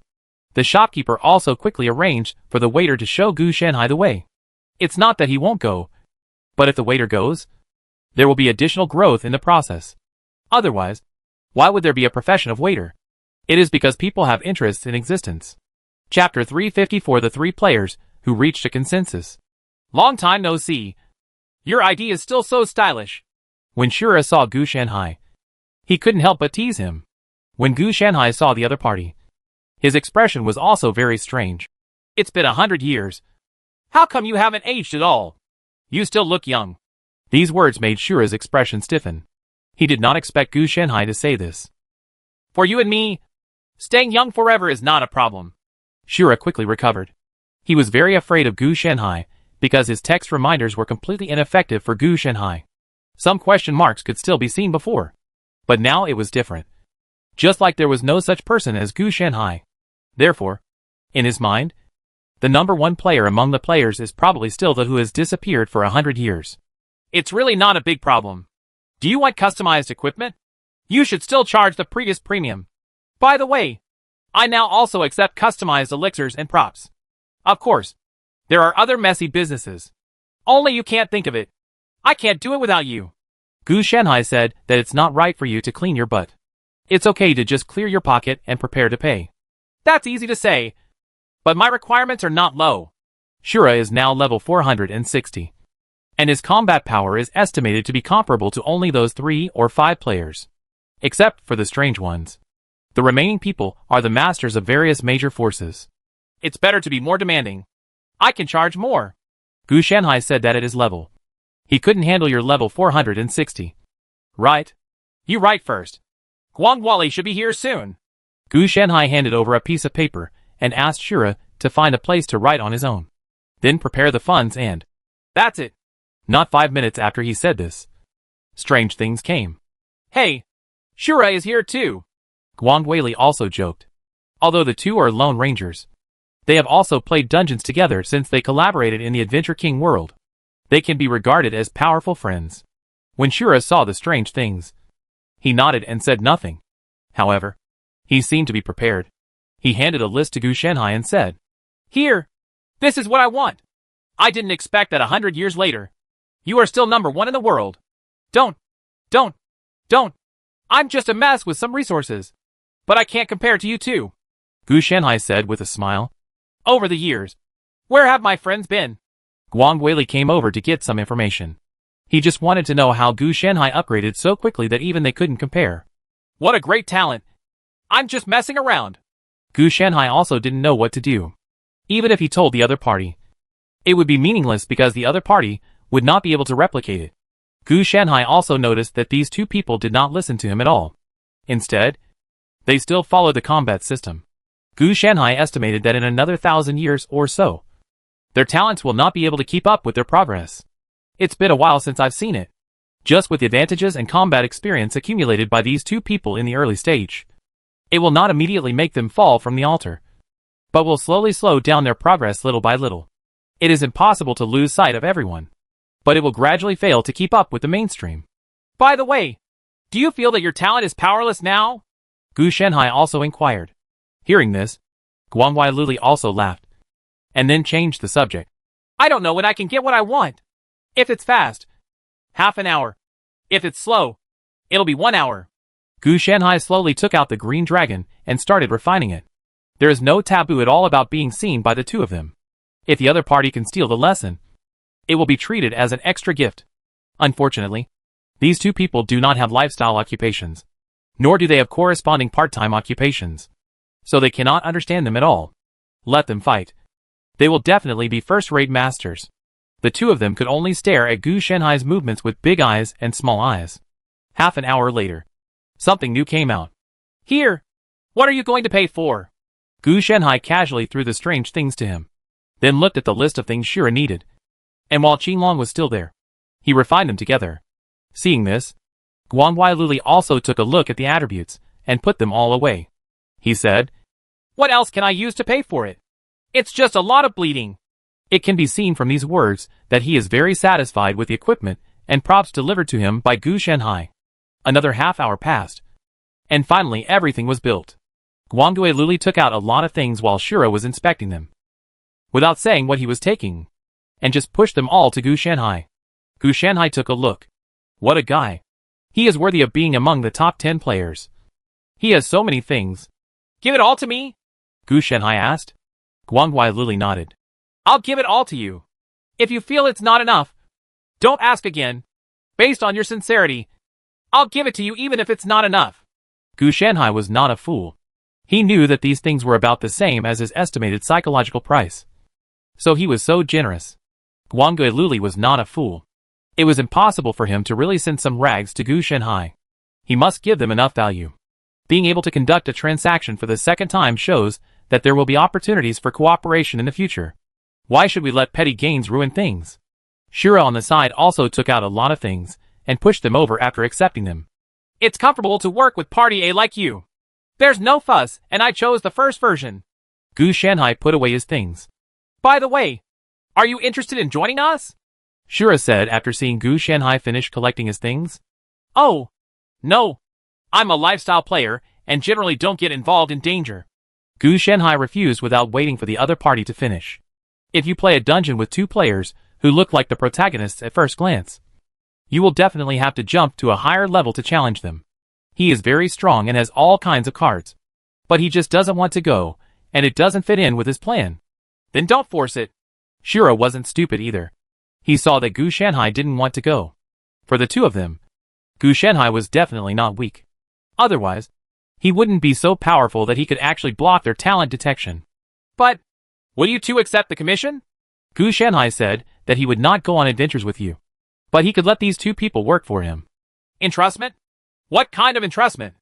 the shopkeeper also quickly arranged for the waiter to show Gu Shanhai the way. It's not that he won't go, but if the waiter goes, there will be additional growth in the process. Otherwise, why would there be a profession of waiter? It is because people have interests in existence. Chapter 354 The Three Players Who Reached a Consensus. Long time no see. Your ID is still so stylish. When Shura saw Gu Shanhai, he couldn't help but tease him. When Gu Shanhai saw the other party, his expression was also very strange. It's been 100 years. How come you haven't aged at all? You still look young. These words made Shura's expression stiffen. He did not expect Gu Shanhai to say this. For you and me, staying young forever is not a problem. Shura quickly recovered. He was very afraid of Gu Shanhai, because his text reminders were completely ineffective for Gu Shanhai. Some question marks could still be seen before. But now it was different. Just like there was no such person as Gu Shanhai. Therefore, in his mind, the number one player among the players is probably still the who has disappeared for 100 years. It's really not a big problem. Do you want customized equipment? You should still charge the previous premium. By the way, I now also accept customized elixirs and props. Of course, there are other messy businesses. Only you can't think of it. I can't do it without you. Gu Shanhai said that it's not right for you to clean your butt. It's okay to just clear your pocket and prepare to pay. That's easy to say, but my requirements are not low. Shura is now level 460. And his combat power is estimated to be comparable to only those 3 or 5 players. Except for the strange ones. The remaining people are the masters of various major forces. It's better to be more demanding. I can charge more. Gu Shanhai said that at his level. He couldn't handle your level 460. Right. You write first. Guangwali should be here soon. Gu Shanhai handed over a piece of paper and asked Shura to find a place to write on his own. Then prepare the funds and... That's it. Not 5 minutes after he said this, strange things came. Hey, Shura is here too. Guangwei also joked. Although the two are lone rangers, they have also played dungeons together since they collaborated in the Adventure King world. They can be regarded as powerful friends. When Shura saw the strange things, he nodded and said nothing. However, he seemed to be prepared. He handed a list to Gu Shanhai and said, Here, this is what I want. I didn't expect that 100 years later, you are still number 1 in the world. Don't. I'm just a mess with some resources. But I can't compare to you two. Gu Shanhai said with a smile. Over the years, where have my friends been? Guangwei came over to get some information. He just wanted to know how Gu Shanhai upgraded so quickly that even they couldn't compare. What a great talent. I'm just messing around. Gu Shanhai also didn't know what to do. Even if he told the other party, it would be meaningless because the other party would not be able to replicate it. Gu Shanhai also noticed that these two people did not listen to him at all. Instead, they still followed the combat system. Gu Shanhai estimated that in another 1,000 years or so, their talents will not be able to keep up with their progress. It's been a while since I've seen it. Just with the advantages and combat experience accumulated by these two people in the early stage, it will not immediately make them fall from the altar, but will slowly slow down their progress little by little. It is impossible to lose sight of everyone, but it will gradually fail to keep up with the mainstream. By the way, do you feel that your talent is powerless now? Gu Shanhai also inquired. Hearing this, Guangwei Luli also laughed, and then changed the subject. I don't know when I can get what I want. If it's fast, half an hour. If it's slow, it'll be 1 hour. Gu Shanhai slowly took out the green dragon and started refining it. There is no taboo at all about being seen by the two of them. If the other party can steal the lesson, it will be treated as an extra gift. Unfortunately, these two people do not have lifestyle occupations, nor do they have corresponding part-time occupations, so they cannot understand them at all. Let them fight. They will definitely be first-rate masters. The two of them could only stare at Gu Shanhai's movements with big eyes and small eyes. Half an hour later, something new came out. Here! What are you going to pay for? Gu Shanhai casually threw the strange things to him, then looked at the list of things Shura needed. And while Qinglong was still there, he refined them together. Seeing this, Guangwei Luli also took a look at the attributes and put them all away. He said, What else can I use to pay for it? It's just a lot of bleeding. It can be seen from these words that he is very satisfied with the equipment and props delivered to him by Gu Shanhai. Another half hour passed, and finally everything was built. Guangwei Luli took out a lot of things while Shura was inspecting them, without saying what he was taking, and just pushed them all to Gu Shanhai. Gu Shanhai took a look. What a guy. He is worthy of being among the top 10 players. He has so many things. Give it all to me? Gu Shanhai asked. Guangwei Luli nodded. I'll give it all to you. If you feel it's not enough, don't ask again. Based on your sincerity, I'll give it to you even if it's not enough. Gu Shanhai was not a fool. He knew that these things were about the same as his estimated psychological price. So he was so generous. Guangwei Luli was not a fool. It was impossible for him to really send some rags to Gu Shanhai. He must give them enough value. Being able to conduct a transaction for the second time shows that there will be opportunities for cooperation in the future. Why should we let petty gains ruin things? Shura on the side also took out a lot of things, and pushed them over after accepting them. It's comfortable to work with Party A like you. There's no fuss, and I chose the first version. Gu Shanhai put away his things. By the way, are you interested in joining us? Shura said after seeing Gu Shanhai finish collecting his things. Oh, no. I'm a lifestyle player and generally don't get involved in danger. Gu Shanhai refused without waiting for the other party to finish. If you play a dungeon with two players who look like the protagonists at first glance, you will definitely have to jump to a higher level to challenge them. He is very strong and has all kinds of cards. But he just doesn't want to go, and it doesn't fit in with his plan. Then don't force it. Shura wasn't stupid either. He saw that Gu Shanhai didn't want to go. For the two of them, Gu Shanhai was definitely not weak. Otherwise, he wouldn't be so powerful that he could actually block their talent detection. But, will you two accept the commission? Gu Shanhai said that he would not go on adventures with you. But he could let these two people work for him. Entrustment? What kind of entrustment?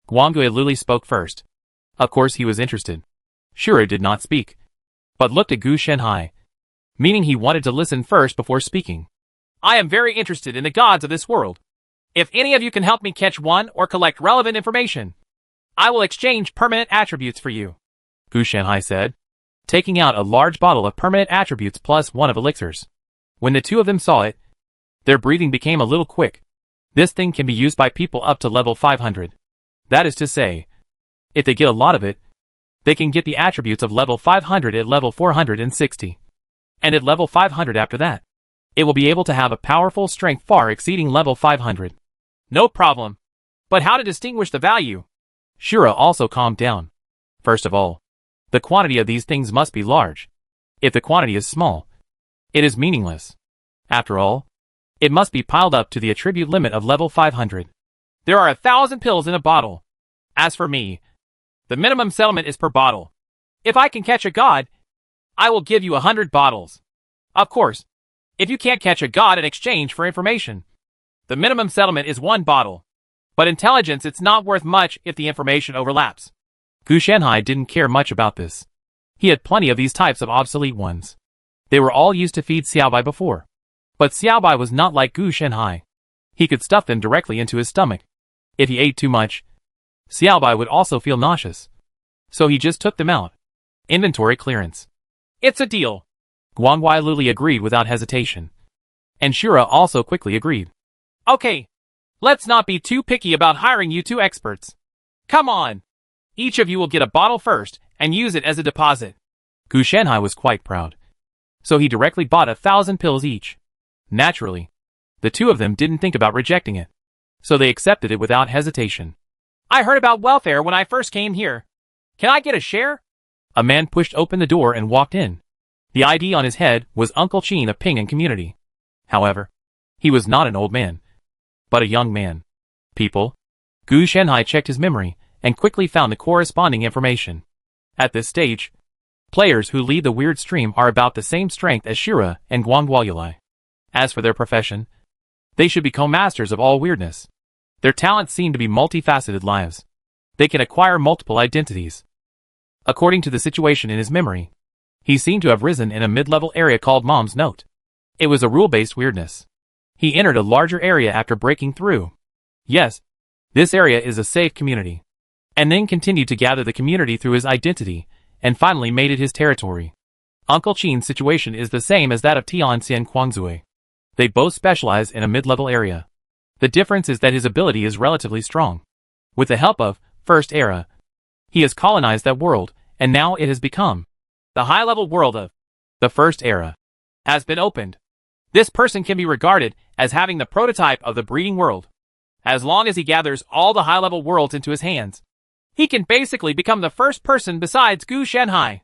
Guangui Luli spoke first. Of course he was interested. Shura did not speak, but looked at Gu Shanhai, meaning he wanted to listen first before speaking. I am very interested in the gods of this world. If any of you can help me catch one or collect relevant information, I will exchange permanent attributes for you. Gu Shanhai said, taking out a large bottle of permanent attributes plus one of elixirs. When the two of them saw it, their breathing became a little quick. This thing can be used by people up to level 500. That is to say, if they get a lot of it, they can get the attributes of level 500 at level 460. And at level 500 after that, it will be able to have a powerful strength far exceeding level 500. No problem. But how to distinguish the value? Shura also calmed down. First of all, the quantity of these things must be large. If the quantity is small, it is meaningless. After all, it must be piled up to the attribute limit of level 500. There are 1,000 pills in a bottle. As for me, the minimum settlement is per bottle. If I can catch a god, I will give you 100 bottles. Of course, if you can't catch a god in exchange for information, the minimum settlement is 1 bottle. But intelligence, it's not worth much if the information overlaps. Gu Shanhai didn't care much about this. He had plenty of these types of obsolete ones. They were all used to feed Xiaobai before. But Xiaobai was not like Gu Shanhai. He could stuff them directly into his stomach. If he ate too much, Xiaobai would also feel nauseous. So he just took them out. Inventory clearance. It's a deal. Guangui Luli agreed without hesitation. And Shura also quickly agreed. Okay. Let's not be too picky about hiring you two experts. Come on. Each of you will get a bottle first and use it as a deposit. Gu Shanhai was quite proud. So he directly bought 1,000 pills each. Naturally, the two of them didn't think about rejecting it. So they accepted it without hesitation. I heard about welfare when I first came here. Can I get a share? A man pushed open the door and walked in. The ID on his head was Uncle Chin of Ping An Community. However, he was not an old man, but a young man. People. Gu Shanhai checked his memory and quickly found the corresponding information. At this stage, players who lead the weird stream are about the same strength as Shura and Guangui Luli. As for their profession, they should become masters of all weirdness. Their talents seem to be multifaceted lives. They can acquire multiple identities. According to the situation in his memory, he seemed to have risen in a mid-level area called Mom's Note. It was a rule-based weirdness. He entered a larger area after breaking through. Yes, this area is a safe community. And then continued to gather the community through his identity, and finally made it his territory. Uncle Chin's situation is the same as that of Tianxian Guangzui. They both specialize in a mid-level area. The difference is that his ability is relatively strong. With the help of First Era, he has colonized that world, and now it has become the high-level world of the First Era. Has been opened. This person can be regarded as having the prototype of the breeding world. As long as he gathers all the high-level worlds into his hands, he can basically become the first person besides Gu Shanhai.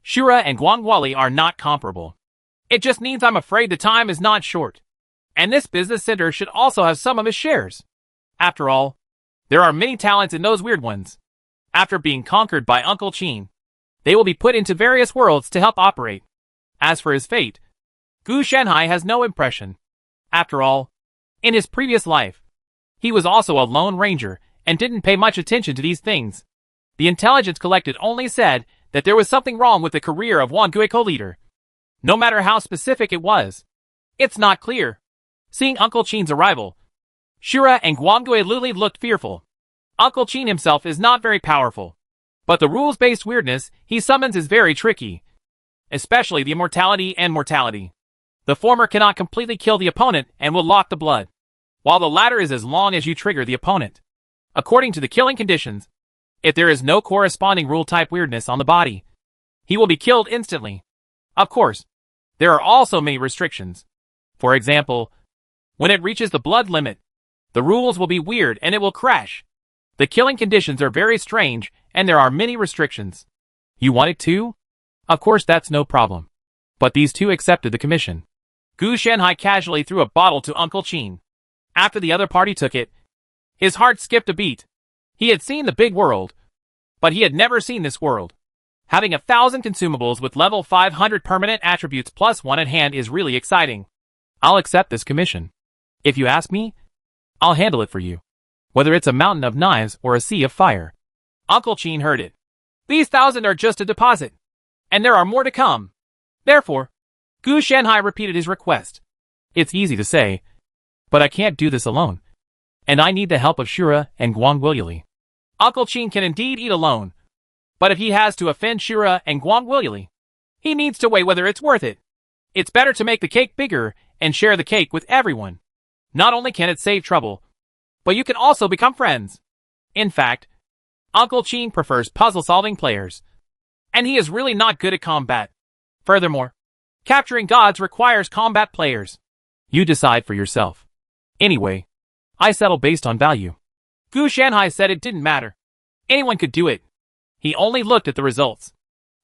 Shura and Guangui Luli are not comparable. It just means I'm afraid the time is not short. And this business center should also have some of his shares. After all, there are many talents in those weird ones. After being conquered by Uncle Chin, they will be put into various worlds to help operate. As for his fate, Gu Shanhai has no impression. After all, in his previous life, he was also a lone ranger and didn't pay much attention to these things. The intelligence collected only said that there was something wrong with the career of Guangui co-leader. No matter how specific it was, it's not clear. Seeing Uncle Chin's arrival, Shura and Guangui Luli looked fearful. Uncle Qin himself is not very powerful. But the rules-based weirdness he summons is very tricky. Especially the immortality and mortality. The former cannot completely kill the opponent and will lock the blood, while the latter is as long as you trigger the opponent. According to the killing conditions, if there is no corresponding rule-type weirdness on the body, he will be killed instantly. Of course, there are also many restrictions. For example, when it reaches the blood limit, the rules will be weird and it will crash. The killing conditions are very strange and there are many restrictions. You want it too? Of course that's no problem. But these two accepted the commission. Gu Shanhai casually threw a bottle to Uncle Qin. After the other party took it, his heart skipped a beat. He had seen the big world, but he had never seen this world. Having 1,000 consumables with level 500 permanent attributes plus one at hand is really exciting. I'll accept this commission. If you ask me, I'll handle it for you. Whether it's a mountain of knives or a sea of fire. Uncle Qin heard it. These 1,000 are just a deposit, and there are more to come. Therefore, Gu Shanhai repeated his request. It's easy to say, but I can't do this alone. And I need the help of Shura and Guangwili. Uncle Qin can indeed eat alone, but if he has to offend Shura and Guangwili, he needs to weigh whether it's worth it. It's better to make the cake bigger and share the cake with everyone. Not only can it save trouble, but you can also become friends. In fact, Uncle Qin prefers puzzle-solving players, and he is really not good at combat. Furthermore, capturing gods requires combat players. You decide for yourself. Anyway, I settle based on value. Gu Shanhai said it didn't matter. Anyone could do it. He only looked at the results.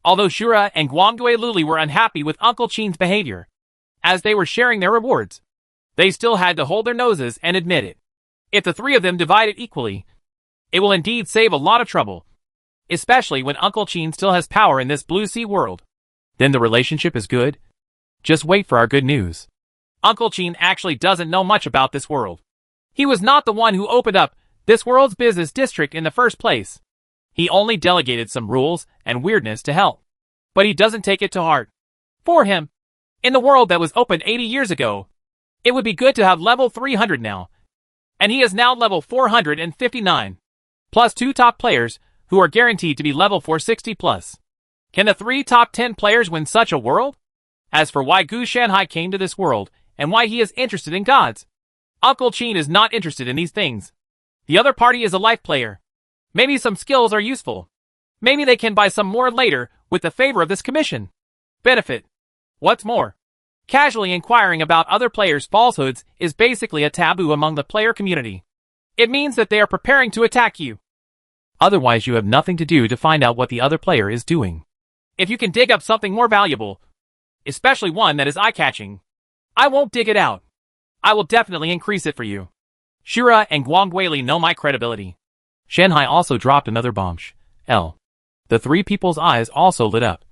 Although Shura and Guangui Luli were unhappy with Uncle Qin's behavior, as they were sharing their rewards, they still had to hold their noses and admit it. If the three of them divide it equally, it will indeed save a lot of trouble. Especially when Uncle Qin still has power in this Blue Sea world. Then the relationship is good? Just wait for our good news. Uncle Qin actually doesn't know much about this world. He was not the one who opened up this world's business district in the first place. He only delegated some rules and weirdness to help. But he doesn't take it to heart. For him, in the world that was opened 80 years ago, it would be good to have level 300 now. And he is now level 459. Plus 2 top players who are guaranteed to be level 460 plus. Can the 3 top 10 players win such a world? As for why Gu Shanhai came to this world and why he is interested in gods, Uncle Qin is not interested in these things. The other party is a life player. Maybe some skills are useful. Maybe they can buy some more later with the favor of this commission. Benefit. What's more, casually inquiring about other players' falsehoods is basically a taboo among the player community. It means that they are preparing to attack you. Otherwise you have nothing to do to find out what the other player is doing. If you can dig up something more valuable, especially one that is eye-catching, I won't dig it out. I will definitely increase it for you. Shura and Guangwili know my credibility. Shanhai also dropped another bombshell. The three people's eyes also lit up,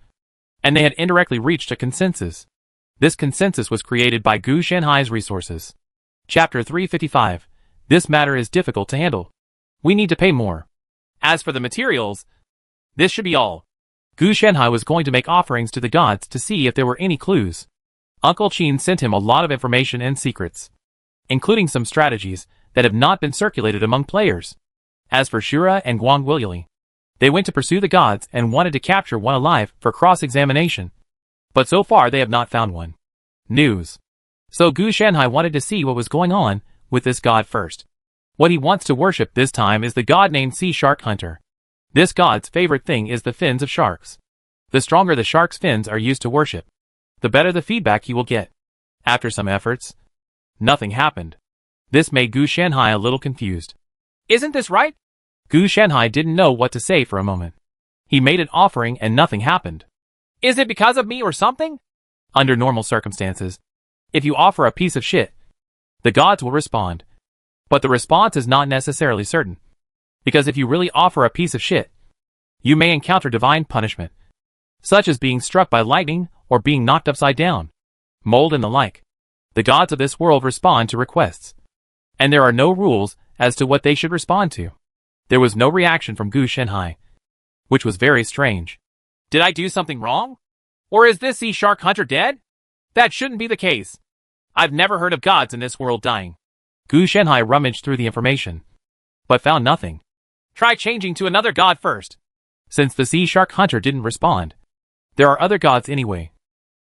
and they had indirectly reached a consensus. This consensus was created by Gu Shanhai's resources. Chapter 355. This matter is difficult to handle. We need to pay more. As for the materials, this should be all. Gu Shanhai was going to make offerings to the gods to see if there were any clues. Uncle Qin sent him a lot of information and secrets, including some strategies that have not been circulated among players. As for Shura and Guangwili, they went to pursue the gods and wanted to capture one alive for cross-examination. But so far they have not found one. News. So Gu Shanhai wanted to see what was going on with this god first. What he wants to worship this time is the god named Sea Shark Hunter. This god's favorite thing is the fins of sharks. The stronger the shark's fins are used to worship, the better the feedback he will get. After some efforts, nothing happened. This made Gu Shanhai a little confused. Isn't this right? Gu Shanhai didn't know what to say for a moment. He made an offering and nothing happened. Is it because of me or something? Under normal circumstances, if you offer a piece of shit, the gods will respond. But the response is not necessarily certain. Because if you really offer a piece of shit, you may encounter divine punishment, such as being struck by lightning or being knocked upside down, mold and the like. The gods of this world respond to requests, and there are no rules as to what they should respond to. There was no reaction from Gu Shanhai, which was very strange. Did I do something wrong? Or is this sea shark hunter dead? That shouldn't be the case. I've never heard of gods in this world dying. Gu Shanhai rummaged through the information, but found nothing. Try changing to another god first. Since the sea shark hunter didn't respond, there are other gods anyway.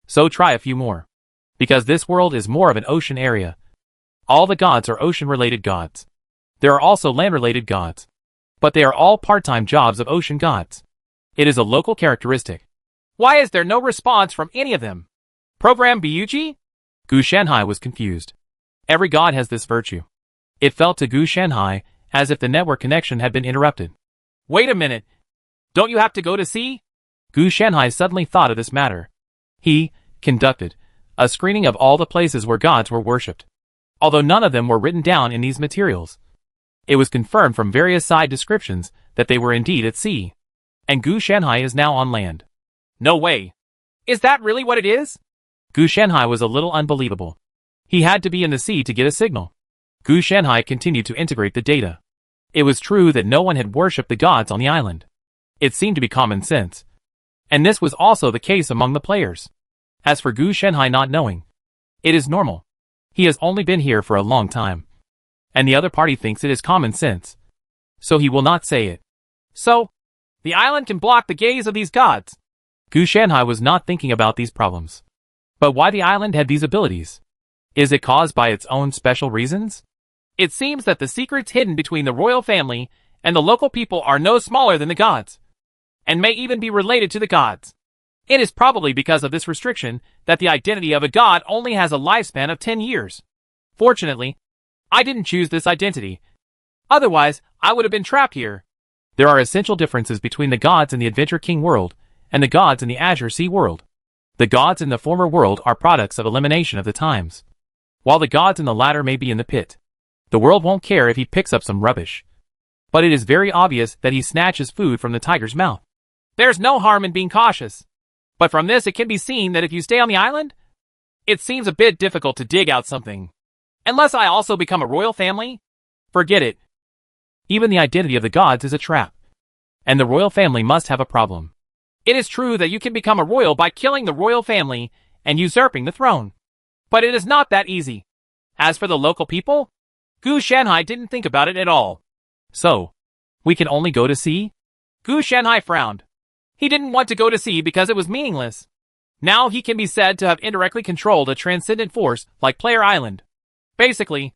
So try a few more. Because this world is more of an ocean area. All the gods are ocean-related gods. There are also land-related gods. But they are all part-time jobs of ocean gods. It is a local characteristic. Why is there no response from any of them? Program Biyuji? Gu Shanhai was confused. Every god has this virtue. It felt to Gu Shanhai as if the network connection had been interrupted. Wait a minute. Don't you have to go to sea? Gu Shanhai suddenly thought of this matter. He conducted a screening of all the places where gods were worshipped. Although none of them were written down in these materials. It was confirmed from various side descriptions that they were indeed at sea. And Gu Shanhai is now on land. No way. Is that really what it is? Gu Shanhai was a little unbelievable. He had to be in the sea to get a signal. Gu Shanhai continued to integrate the data. It was true that no one had worshipped the gods on the island. It seemed to be common sense. And this was also the case among the players. As for Gu Shanhai not knowing, it is normal. He has only been here for a long time. And the other party thinks it is common sense. So he will not say it. So, the island can block the gaze of these gods. Gu Shanhai was not thinking about these problems. But why the island had these abilities? Is it caused by its own special reasons? It seems that the secrets hidden between the royal family and the local people are no smaller than the gods, and may even be related to the gods. It is probably because of this restriction that the identity of a god only has a lifespan of 10 years. Fortunately, I didn't choose this identity. Otherwise, I would have been trapped here. There are essential differences between the gods in the Adventure King world and the gods in the Azure Sea world. The gods in the former world are products of elimination of the times, while the gods in the latter may be in the pit. The world won't care if he picks up some rubbish. But it is very obvious that he snatches food from the tiger's mouth. There's no harm in being cautious. But from this it can be seen that if you stay on the island, it seems a bit difficult to dig out something. Unless I also become a royal family? Forget it. Even the identity of the gods is a trap. And the royal family must have a problem. It is true that you can become a royal by killing the royal family and usurping the throne. But it is not that easy. As for the local people, Gu Shanhai didn't think about it at all. So, we can only go to sea? Gu Shanhai frowned. He didn't want to go to sea because it was meaningless. Now he can be said to have indirectly controlled a transcendent force like Player Island. Basically,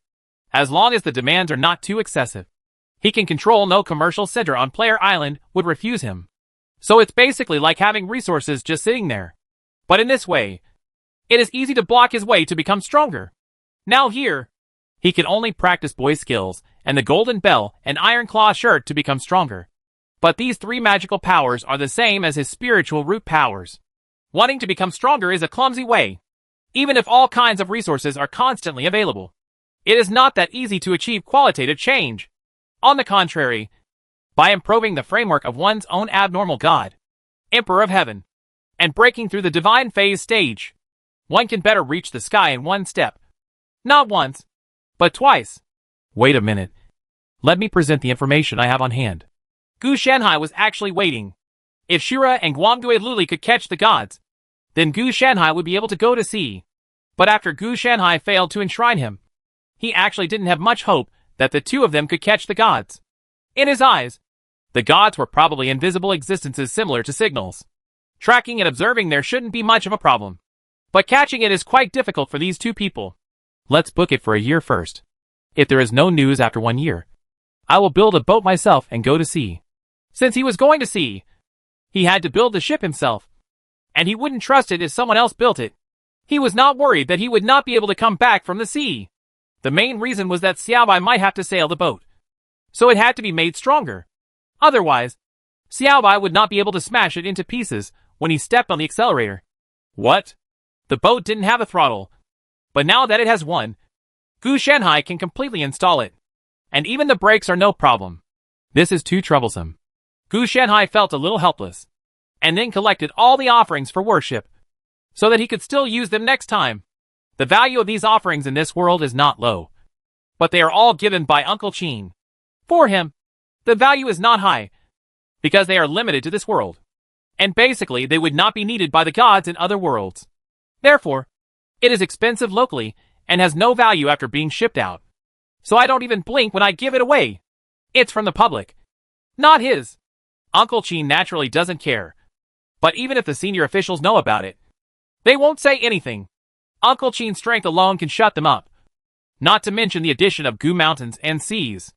as long as the demands are not too excessive, he can control no commercial center on Player Island would refuse him. So it's basically like having resources just sitting there. But in this way, it is easy to block his way to become stronger. Now here, he can only practice boy skills and the golden bell and iron claw shirt to become stronger. But these three magical powers are the same as his spiritual root powers. Wanting to become stronger is a clumsy way. Even if all kinds of resources are constantly available, it is not that easy to achieve qualitative change. On the contrary, by improving the framework of one's own abnormal god, Emperor of Heaven, and breaking through the divine phase stage, one can better reach the sky in one step. Not once, but twice. Wait a minute. Let me present the information I have on hand. Gu Shanhai was actually waiting. If Shura and Guangdui Luli could catch the gods, then Gu Shanhai would be able to go to sea. But after Gu Shanhai failed to enshrine him, he actually didn't have much hope that the two of them could catch the gods. In his eyes, the gods were probably invisible existences similar to signals. Tracking and observing there shouldn't be much of a problem. But catching it is quite difficult for these two people. Let's book it for a year first. If there is no news after 1 year, I will build a boat myself and go to sea. Since he was going to sea, he had to build the ship himself. And he wouldn't trust it if someone else built it. He was not worried that he would not be able to come back from the sea. The main reason was that Xiaobai might have to sail the boat. So it had to be made stronger. Otherwise, Xiaobai would not be able to smash it into pieces when he stepped on the accelerator. What? The boat didn't have a throttle. But now that it has one, Gu Shanhai can completely install it. And even the brakes are no problem. This is too troublesome. Gu Shanhai felt a little helpless, and then collected all the offerings for worship, so that he could still use them next time. The value of these offerings in this world is not low, but they are all given by Uncle Qin. For him, the value is not high, because they are limited to this world, and basically they would not be needed by the gods in other worlds. Therefore, it is expensive locally, and has no value after being shipped out. so I don't even blink when I give it away. It's from the public, not his. Uncle Qin naturally doesn't care. But even if the senior officials know about it, they won't say anything. Uncle Qin's strength alone can shut them up. Not to mention the addition of Gu Mountains and Seas.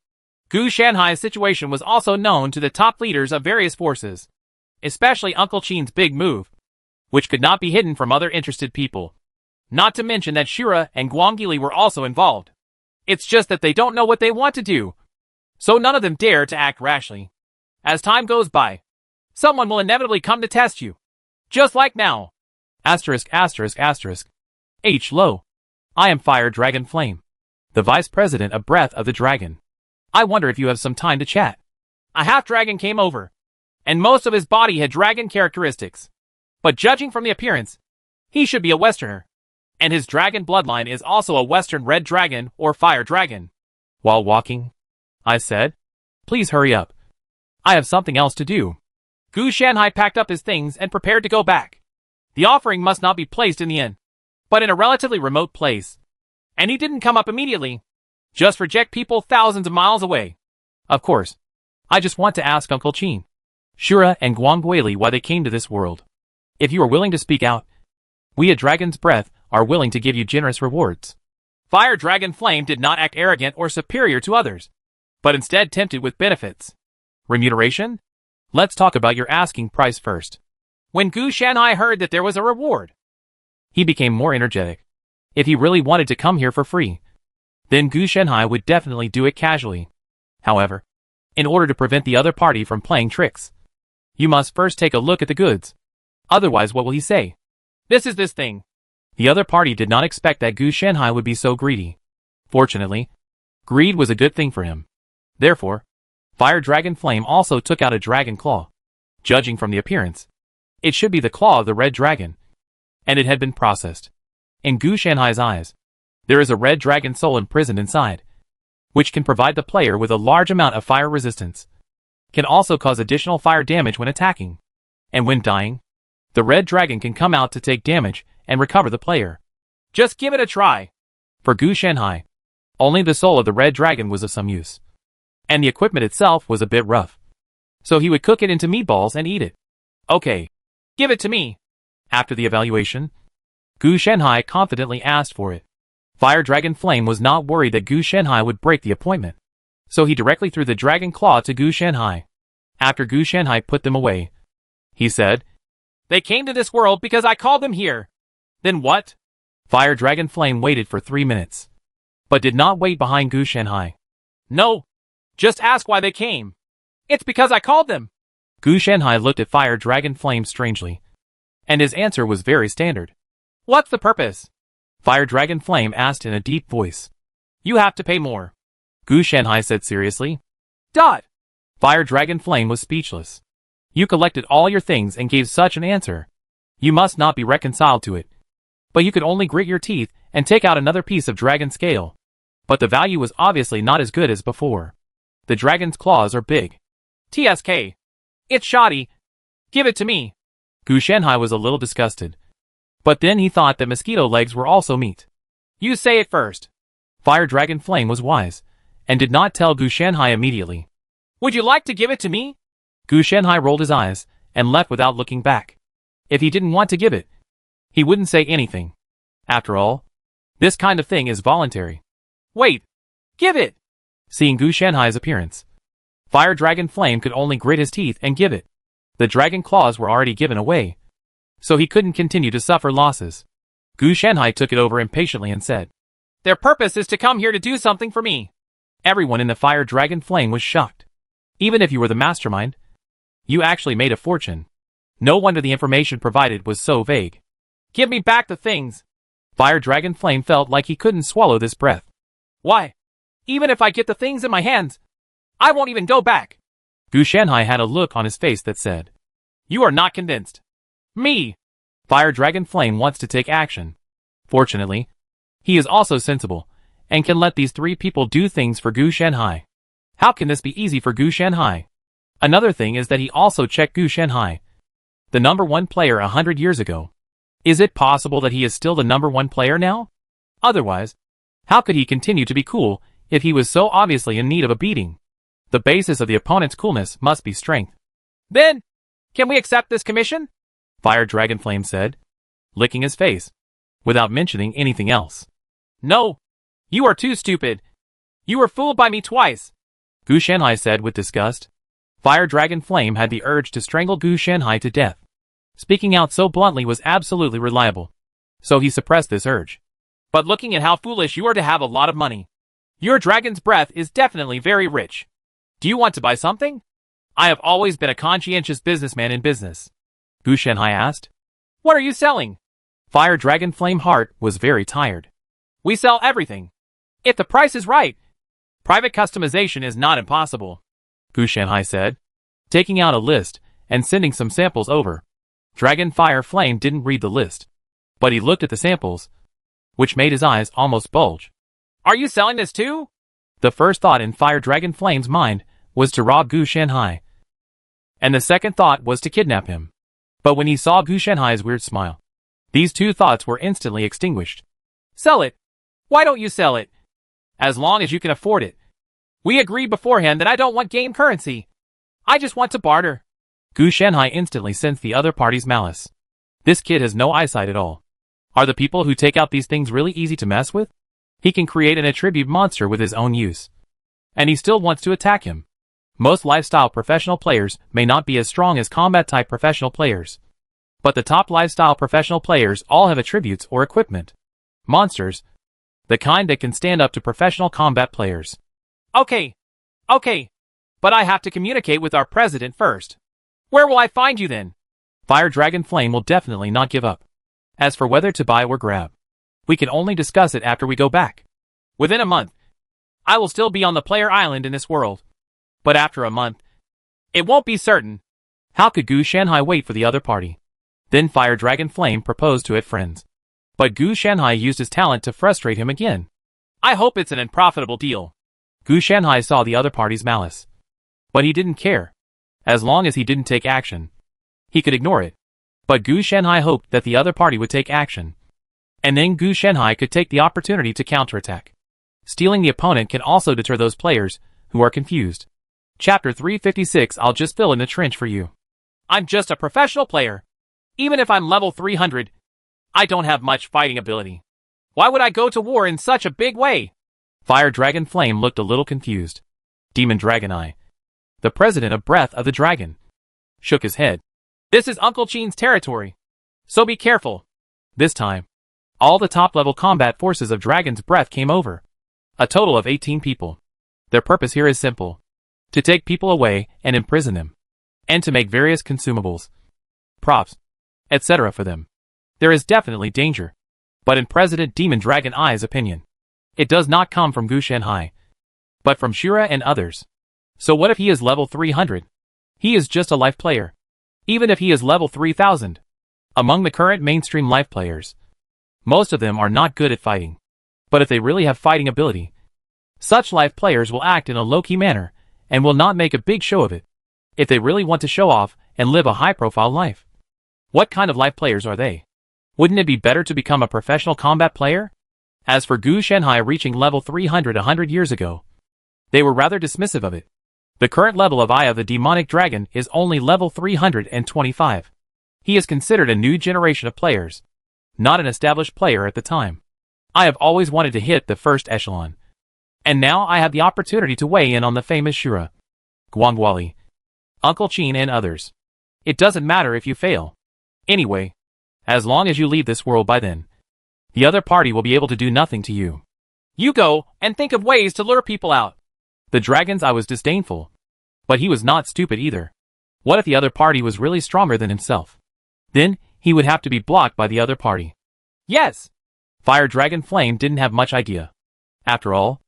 Gu Shanhai's situation was also known to the top leaders of various forces, especially Uncle Qin's big move, which could not be hidden from other interested people. Not to mention that Shura and Guangili were also involved. It's just that they don't know what they want to do, so none of them dare to act rashly. As time goes by, someone will inevitably come to test you. Just like now. Asterisk asterisk asterisk. H. Lo. I am Fire Dragon Flame, the Vice President of Breath of the Dragon. I wonder if you have some time to chat. A half-dragon came over, and most of his body had dragon characteristics. But judging from the appearance, he should be a Westerner. And his dragon bloodline is also a Western red dragon or fire dragon. While walking, I said, please hurry up. I have something else to do. Gu Shanhai packed up his things and prepared to go back. The offering must not be placed in the inn, but in a relatively remote place. And he didn't come up immediately. Just reject people thousands of miles away. Of course. I just want to ask Uncle Qin, Shura and Guangguili why they came to this world. If you are willing to speak out, we at Dragon's Breath are willing to give you generous rewards. Fire Dragon Flame did not act arrogant or superior to others, but instead tempted with benefits. Remuneration? Let's talk about your asking price first. When Gu Shanhai heard that there was a reward, he became more energetic. If he really wanted to come here for free, then Gu Shanhai would definitely do it casually. However, in order to prevent the other party from playing tricks, you must first take a look at the goods. Otherwise, what will he say? This is this thing. The other party did not expect that Gu Shanhai would be so greedy. Fortunately, greed was a good thing for him. Therefore, Fire Dragon Flame also took out a dragon claw. Judging from the appearance, it should be the claw of the red dragon. And it had been processed. In Gu Shanhai's eyes, there is a red dragon soul imprisoned inside, which can provide the player with a large amount of fire resistance. Can also cause additional fire damage when attacking. And when dying, the red dragon can come out to take damage and recover the player. Just give it a try. For Gu Shanhai, only the soul of the red dragon was of some use. And the equipment itself was a bit rough. So he would cook it into meatballs and eat it. Okay. Give it to me. After the evaluation, Gu Shanhai confidently asked for it. Fire Dragon Flame was not worried that Gu Shanhai would break the appointment. So he directly threw the dragon claw to Gu Shanhai. After Gu Shanhai put them away, he said, they came to this world because I called them here. Then what? Fire Dragon Flame waited for 3 minutes, but did not wait behind Gu Shanhai. No. Just ask why they came. It's because I called them. Gu Shanhai looked at Fire Dragon Flame strangely, and his answer was very standard. What's the purpose? Fire Dragon Flame asked in a deep voice. You have to pay more. Gu Shanhai said seriously. Dot. Fire Dragon Flame was speechless. You collected all your things and gave such an answer. You must not be reconciled to it. But you could only grit your teeth and take out another piece of dragon scale. But the value was obviously not as good as before. The dragon's claws are big. TSK. It's shoddy. Give it to me. Gu Shanhai was a little disgusted. But then he thought that mosquito legs were also meat. You say it first. Fire Dragon Flame was wise, and did not tell Gu Shanhai immediately. Would you like to give it to me? Gu Shanhai rolled his eyes, and left without looking back. If he didn't want to give it, he wouldn't say anything. After all, this kind of thing is voluntary. Wait. Give it. Seeing Gu Shanhai's appearance, Fire Dragon Flame could only grit his teeth and give it. The dragon claws were already given away, so he couldn't continue to suffer losses. Gu Shanhai took it over impatiently and said, their purpose is to come here to do something for me. Everyone in the Fire Dragon Flame was shocked. Even if you were the mastermind, you actually made a fortune. No wonder the information provided was so vague. Give me back the things. Fire Dragon Flame felt like he couldn't swallow this breath. Why? Even if I get the things in my hands, I won't even go back. Gu Shanhai had a look on his face that said, you are not convinced. Me. Fire Dragon Flame wants to take action. Fortunately, he is also sensible, and can let these 3 people do things for Gu Shanhai. How can this be easy for Gu Shanhai? Another thing is that he also checked Gu Shanhai, the number 1 player 100 years ago. Is it possible that he is still the number 1 player now? Otherwise, how could he continue to be cool If he was so obviously in need of a beating, the basis of the opponent's coolness must be strength. Then, can we accept this commission? Fire Dragonflame said, licking his face, without mentioning anything else. No. You are too stupid. You were fooled by me twice, Gu Shanhai said with disgust. Fire Dragonflame had the urge to strangle Gu Shanhai to death. Speaking out so bluntly was absolutely reliable, so he suppressed this urge. But looking at how foolish you are to have a lot of money. Your dragon's breath is definitely very rich. Do you want to buy something? I have always been a conscientious businessman in business, Gu Shanhai asked. What are you selling? Fire Dragonflame Heart was very tired. We sell everything. If the price is right, private customization is not impossible, Gu Shanhai said, taking out a list and sending some samples over. Dragonfire Flame didn't read the list, but he looked at the samples, which made his eyes almost bulge. Are you selling this too? The first thought in Fire Dragonflame's mind was to rob Gu Shanhai, and the second thought was to kidnap him. But when he saw Gu Shanhai's weird smile, these two thoughts were instantly extinguished. Sell it. Why don't you sell it? As long as you can afford it. We agreed beforehand that I don't want game currency. I just want to barter. Gu Shanhai instantly sensed the other party's malice. This kid has no eyesight at all. Are the people who take out these things really easy to mess with? He can create an attribute monster with his own use. And he still wants to attack him. Most lifestyle professional players may not be as strong as combat-type professional players. But the top lifestyle professional players all have attributes or equipment. Monsters. The kind that can stand up to professional combat players. Okay. But I have to communicate with our president first. Where will I find you then? Fire Dragonflame will definitely not give up. As for whether to buy or grab, we can only discuss it after we go back. Within a month, I will still be on the player island in this world. But after a month, it won't be certain. How could Gu Shanhai wait for the other party? Then Fire Dragonflame proposed to it friends. But Gu Shanhai used his talent to frustrate him again. I hope it's an unprofitable deal. Gu Shanhai saw the other party's malice. But he didn't care. As long as he didn't take action, he could ignore it. But Gu Shanhai hoped that the other party would take action. And then Gu Shanhai could take the opportunity to counterattack. Stealing the opponent can also deter those players who are confused. Chapter 356. I'll just fill in the trench for you. I'm just a professional player. Even if I'm level 300, I don't have much fighting ability. Why would I go to war in such a big way? Fire Dragonflame looked a little confused. Demon Dragon Eye, the president of Breath of the Dragon, shook his head. This is Uncle Chin's territory, so be careful. This time, all the top-level combat forces of Dragon's Breath came over. A total of 18 people. Their purpose here is simple. To take people away and imprison them. And to make various consumables, props, etc. for them. There is definitely danger. But in President Demon Dragon Eye's opinion, it does not come from Gu Shanhai, but from Shura and others. So what if he is level 300? He is just a life player. Even if he is level 3000. Among the current mainstream life players, most of them are not good at fighting. But if they really have fighting ability, such life players will act in a low-key manner and will not make a big show of it. If they really want to show off and live a high-profile life. What kind of life players are they? Wouldn't it be better to become a professional combat player? As for Gu Shanhai reaching level 300 100 years ago, they were rather dismissive of it. The current level of Eye of the Demonic Dragon is only level 325. He is considered a new generation of players, not an established player at the time. I have always wanted to hit the first echelon. And now I have the opportunity to weigh in on the famous Shura, Guangwali, Uncle Chin and others. It doesn't matter if you fail. Anyway, as long as you leave this world by then, the other party will be able to do nothing to you. You go and think of ways to lure people out. The Dragon's Eye was disdainful. But he was not stupid either. What if the other party was really stronger than himself? Then, he would have to be blocked by the other party. Yes. Fire Dragonflame didn't have much idea. After all,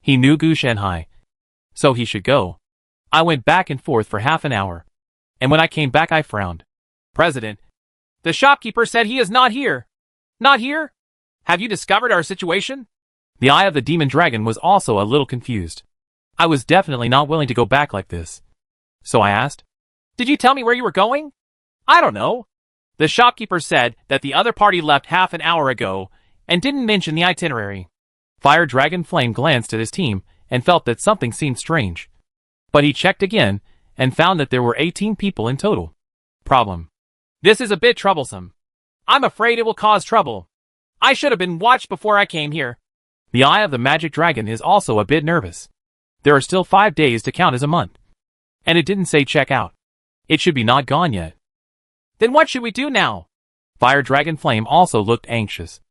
he knew Gu Shanhai. So he should go. I went back and forth for half an hour. And when I came back I frowned. President, the shopkeeper said he is not here. Not here? Have you discovered our situation? The Eye of the Demon Dragon was also a little confused. I was definitely not willing to go back like this. So I asked, Did you tell me where you were going? I don't know. The shopkeeper said that the other party left half an hour ago and didn't mention the itinerary. Fire Dragonflame glanced at his team and felt that something seemed strange. But he checked again, and found that there were 18 people in total. Problem. This is a bit troublesome. I'm afraid it will cause trouble. I should have been watched before I came here. The Eye of the Magic Dragon is also a bit nervous. There are still 5 days to count as a month. And it didn't say check out. It should be not gone yet. Then what should we do now? Fire Dragon Flame also looked anxious.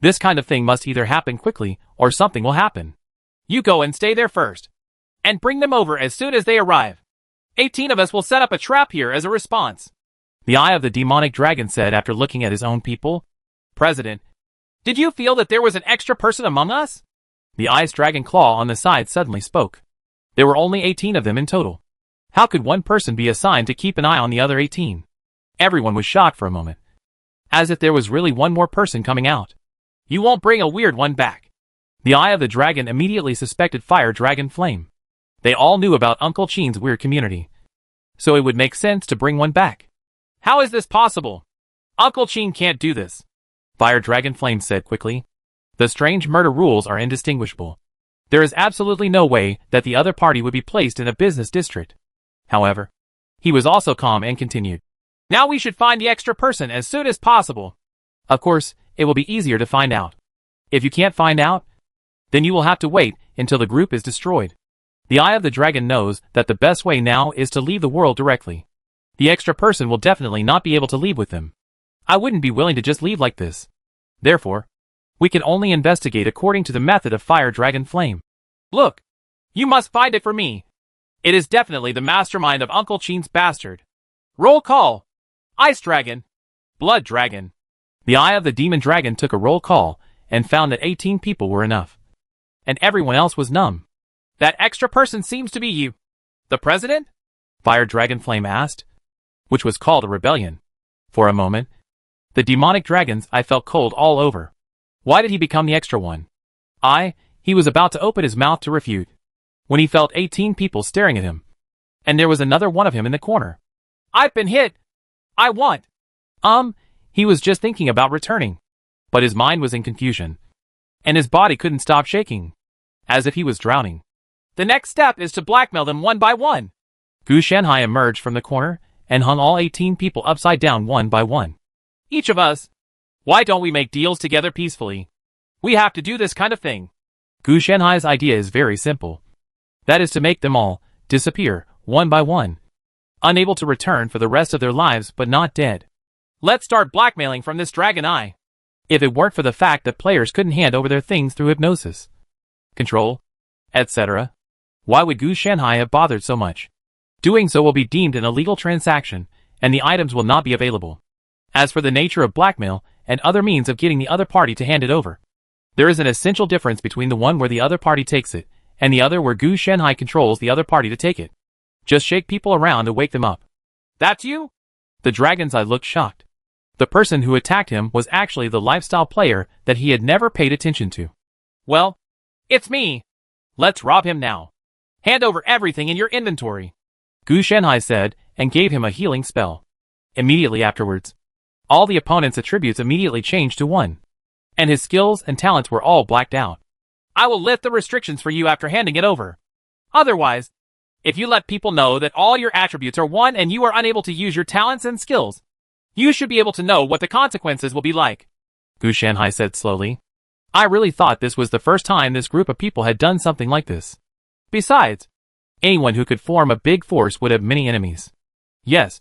This kind of thing must either happen quickly, or something will happen. You go and stay there first. And bring them over as soon as they arrive. 18 of us will set up a trap here as a response. The Eye of the Demonic Dragon said after looking at his own people. President, did you feel that there was an extra person among us? The Ice Dragon Claw on the side suddenly spoke. There were only 18 of them in total. How could one person be assigned to keep an eye on the other 18? Everyone was shocked for a moment. As if there was really one more person coming out. You won't bring a weird one back. The Eye of the Dragon immediately suspected Fire Dragon Flame. They all knew about Uncle Chin's weird community. So it would make sense to bring one back. How is this possible? Uncle Chin can't do this. Fire Dragon Flame said quickly. The strange murder rules are indistinguishable. There is absolutely no way that the other party would be placed in a business district. However, he was also calm and continued. Now we should find the extra person as soon as possible. Of course, it will be easier to find out. If you can't find out, then you will have to wait until the group is destroyed. The Eye of the Dragon knows that the best way now is to leave the world directly. The extra person will definitely not be able to leave with them. I wouldn't be willing to just leave like this. Therefore, we can only investigate according to the method of Fire Dragon Flame. Look, you must find it for me. It is definitely the mastermind of Uncle Chin's bastard. Roll call. Ice Dragon. Blood Dragon. The Eye of the Demon Dragon took a roll call and found that 18 people were enough. And everyone else was numb. That extra person seems to be you. The president? Fire Dragon Flame asked. Which was called a rebellion. For a moment, the demonic dragons I felt cold all over. Why did he become the extra one? He was about to open his mouth to refute, when he felt 18 people staring at him. And there was another one of him in the corner. I've been hit. I want. He was just thinking about returning. But his mind was in confusion. And his body couldn't stop shaking. As if he was drowning. The next step is to blackmail them one by one. Gu Shanhai emerged from the corner and hung all 18 people upside down one by one. Each of us. Why don't we make deals together peacefully? We have to do this kind of thing. Gu Shanhai's idea is very simple. That is to make them all disappear, one by one. Unable to return for the rest of their lives but not dead. Let's start blackmailing from this Dragon Eye. If it weren't for the fact that players couldn't hand over their things through hypnosis, control, etc., why would Gu Shanhai have bothered so much? Doing so will be deemed an illegal transaction, and the items will not be available. As for the nature of blackmail and other means of getting the other party to hand it over, there is an essential difference between the one where the other party takes it, and the other where Gu Shanhai controls the other party to take it. Just shake people around to wake them up. That's you? The Dragon's Eye looked shocked. The person who attacked him was actually the lifestyle player that he had never paid attention to. Well, it's me. Let's rob him now. Hand over everything in your inventory. Gu Shanhai said, and gave him a healing spell. Immediately afterwards, all the opponent's attributes immediately changed to 1. And his skills and talents were all blacked out. I will lift the restrictions for you after handing it over. Otherwise, if you let people know that all your attributes are 1 and you are unable to use your talents and skills, you should be able to know what the consequences will be like. Gu Shanhai said slowly. I really thought this was the first time this group of people had done something like this. Besides, anyone who could form a big force would have many enemies. Yes,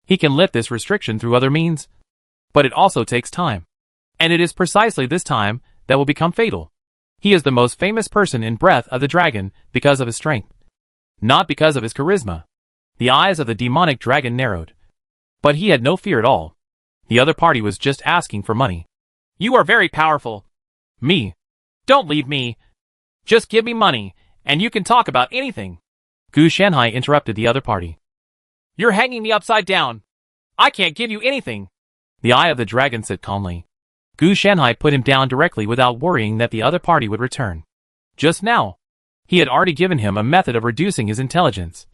he can lift this restriction through other means, but it also takes time. And it is precisely this time that will become fatal. He is the most famous person in Breath of the Dragon because of his strength, not because of his charisma. The eyes of the demonic dragon narrowed. But he had no fear at all. The other party was just asking for money. You are very powerful. Me? Don't leave me. Just give me money, and you can talk about anything. Gu Shanhai interrupted the other party. You're hanging me upside down. I can't give you anything. The Eye of the Dragon said calmly. Gu Shanhai put him down directly without worrying that the other party would return. Just now, he had already given him a method of reducing his intelligence,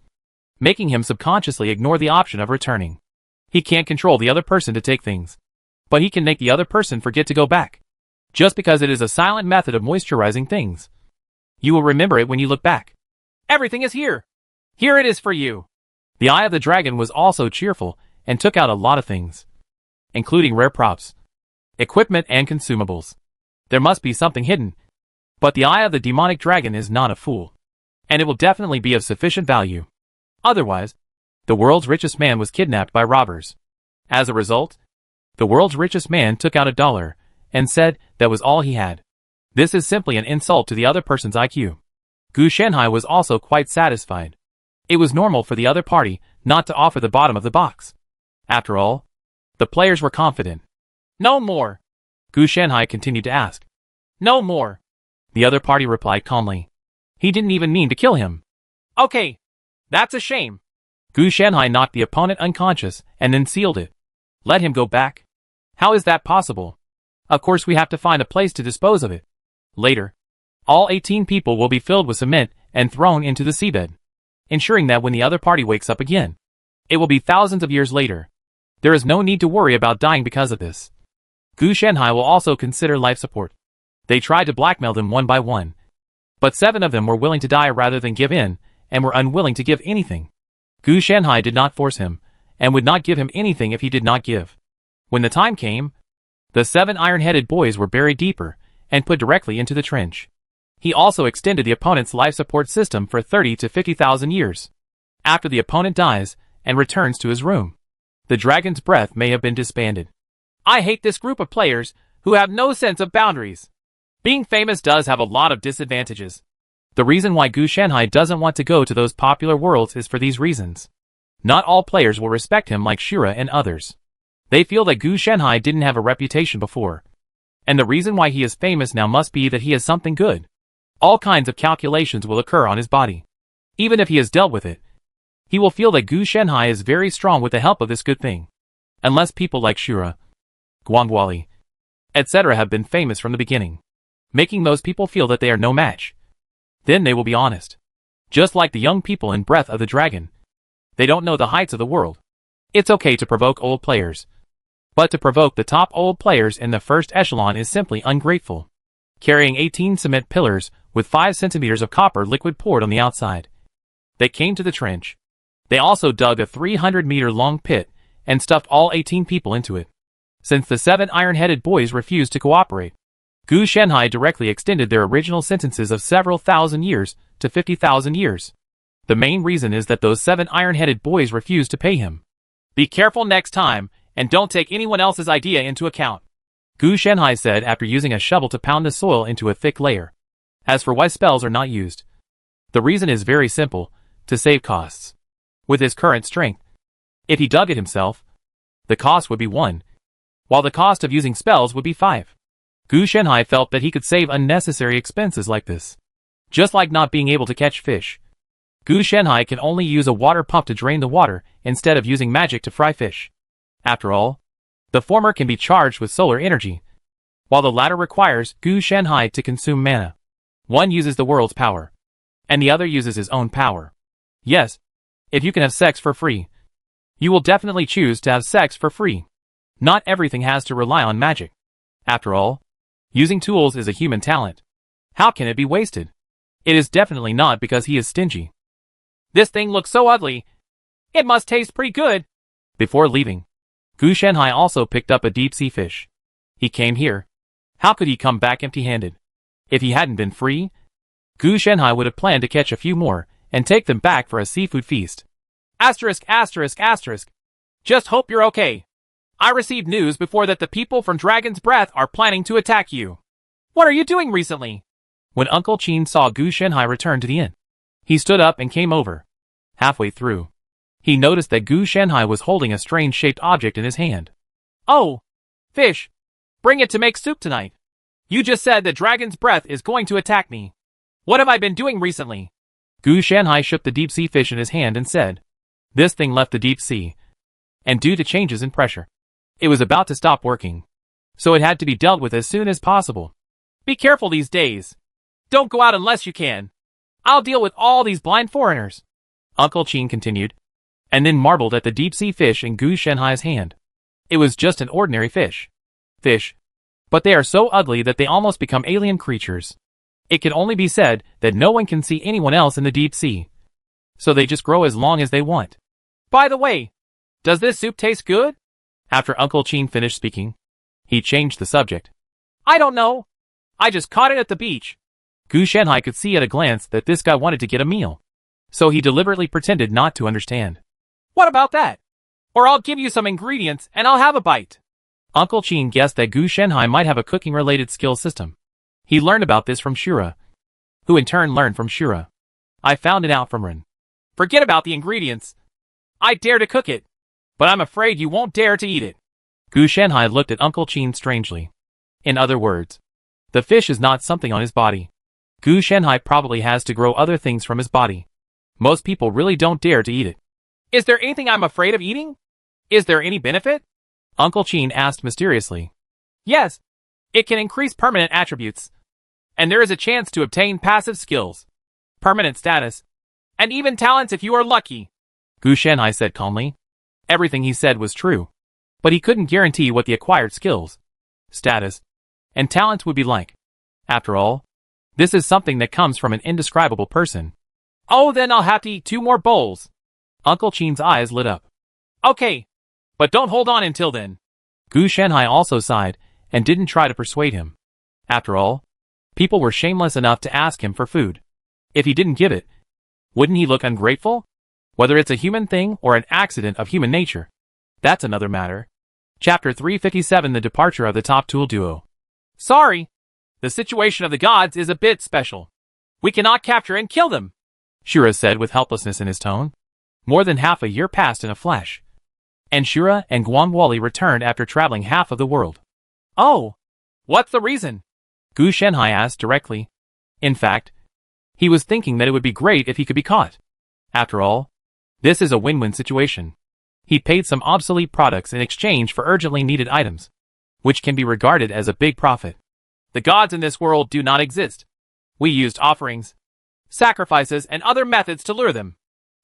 making him subconsciously ignore the option of returning. He can't control the other person to take things, but he can make the other person forget to go back, just because it is a silent method of moisturizing things. You will remember it when you look back. Everything is here. Here it is for you. The Eye of the Dragon was also cheerful and took out a lot of things, including rare props, equipment and consumables. There must be something hidden. But the Eye of the Demonic Dragon is not a fool, and it will definitely be of sufficient value. Otherwise, the world's richest man was kidnapped by robbers. As a result, the world's richest man took out $1 and said that was all he had. This is simply an insult to the other person's IQ. Gu Shanhai was also quite satisfied. It was normal for the other party not to offer the bottom of the box. After all, the players were confident. No more. Gu Shanhai continued to ask. No more. The other party replied calmly. He didn't even mean to kill him. Okay. That's a shame. Gu Shanhai knocked the opponent unconscious and then sealed it. Let him go back. How is that possible? Of course we have to find a place to dispose of it. Later, all 18 people will be filled with cement and thrown into the seabed, ensuring that when the other party wakes up again, it will be thousands of years later. There is no need to worry about dying because of this. Gu Shanhai will also consider life support. They tried to blackmail them one by one, but 7 of them were willing to die rather than give in, and were unwilling to give anything. Gu Shanhai did not force him, and would not give him anything if he did not give. When the time came, the 7 iron-headed boys were buried deeper, and put directly into the trench. He also extended the opponent's life support system for 30 to 50,000 years. After the opponent dies, and returns to his room, the dragon's breath may have been disbanded. I hate this group of players, who have no sense of boundaries. Being famous does have a lot of disadvantages. The reason why Gu Shanhai doesn't want to go to those popular worlds is for these reasons. Not all players will respect him like Shura and others. They feel that Gu Shanhai didn't have a reputation before. And the reason why he is famous now must be that he has something good. All kinds of calculations will occur on his body. Even if he has dealt with it, he will feel that Gu Shanhai is very strong with the help of this good thing. Unless people like Shura, Guangwali, etc. have been famous from the beginning, making those people feel that they are no match. Then they will be honest. Just like the young people in Breath of the Dragon. They don't know the heights of the world. It's okay to provoke old players. But to provoke the top old players in the first echelon is simply ungrateful. Carrying 18 cement pillars with 5 centimeters of copper liquid poured on the outside, they came to the trench. They also dug a 300-meter-long pit and stuffed all 18 people into it. Since the 7 iron-headed boys refused to cooperate, Gu Shanhai directly extended their original sentences of several thousand years to 50,000 years. The main reason is that those 7 iron-headed boys refused to pay him. Be careful next time, and don't take anyone else's idea into account, Gu Shanhai said after using a shovel to pound the soil into a thick layer. As for why spells are not used, the reason is very simple: to save costs. With his current strength, if he dug it himself, the cost would be 1, while the cost of using spells would be 5. Gu Shanhai felt that he could save unnecessary expenses like this. Just like not being able to catch fish, Gu Shanhai can only use a water pump to drain the water instead of using magic to fry fish. After all, the former can be charged with solar energy, while the latter requires Gu Shanhai to consume mana. One uses the world's power, and the other uses his own power. Yes, if you can have sex for free, you will definitely choose to have sex for free. Not everything has to rely on magic. After all, using tools is a human talent. How can it be wasted? It is definitely not because he is stingy. This thing looks so ugly. It must taste pretty good. Before leaving, Gu Shanhai also picked up a deep-sea fish. He came here. How could he come back empty-handed? If he hadn't been free, Gu Shanhai would have planned to catch a few more and take them back for a seafood feast. Asterisk, asterisk, asterisk. Just hope you're okay. I received news before that the people from Dragon's Breath are planning to attack you. What are you doing recently? When Uncle Qin saw Gu Shanhai return to the inn, he stood up and came over. Halfway through, he noticed that Gu Shanhai was holding a strange-shaped object in his hand. Oh, fish. Bring it to make soup tonight. You just said that Dragon's Breath is going to attack me. What have I been doing recently? Gu Shanhai shook the deep-sea fish in his hand and said, this thing left the deep sea, and due to changes in pressure, it was about to stop working, so it had to be dealt with as soon as possible. Be careful these days. Don't go out unless you can. I'll deal with all these blind foreigners, Uncle Qin continued, and then marveled at the deep-sea fish in Gu Shanhai's hand. It was just an ordinary fish. Fish. But they are so ugly that they almost become alien creatures. It can only be said that no one can see anyone else in the deep sea. So they just grow as long as they want. By the way, does this soup taste good? After Uncle Chin finished speaking, he changed the subject. I don't know. I just caught it at the beach. Gu Shanhai could see at a glance that this guy wanted to get a meal. So he deliberately pretended not to understand. What about that? Or I'll give you some ingredients and I'll have a bite. Uncle Chin guessed that Gu Shanhai might have a cooking-related skill system. He learned about this from Shura, who in turn learned from Shura. I found it out from Ren. Forget about the ingredients. I dare to cook it, but I'm afraid you won't dare to eat it. Gu Shanhai looked at Uncle Chin strangely. In other words, the fish is not something on his body. Gu Shanhai probably has to grow other things from his body. Most people really don't dare to eat it. Is there anything I'm afraid of eating? Is there any benefit? Uncle Chin asked mysteriously. Yes. It can increase permanent attributes. And there is a chance to obtain passive skills, permanent status, and even talents if you are lucky. Gu Shanhai said calmly. Everything he said was true. But he couldn't guarantee what the acquired skills, status, and talents would be like. After all, this is something that comes from an indescribable person. Oh, then I'll have to eat 2 more bowls. Uncle Chin's eyes lit up. Okay, but don't hold on until then. Gu Shanhai also sighed and didn't try to persuade him. After all, people were shameless enough to ask him for food. If he didn't give it, wouldn't he look ungrateful? Whether it's a human thing or an accident of human nature, that's another matter. Chapter 357: The Departure of the Top Tool Duo. Sorry. The situation of the gods is a bit special. We cannot capture and kill them, Shura said with helplessness in his tone. More than half a year passed in a flash, and Shura and Guangwali returned after traveling half of the world. Oh, what's the reason? Gu Shanhai asked directly. In fact, he was thinking that it would be great if he could be caught. After all, this is a win-win situation. He paid some obsolete products in exchange for urgently needed items, which can be regarded as a big profit. The gods in this world do not exist. We used offerings, sacrifices, and other methods to lure them.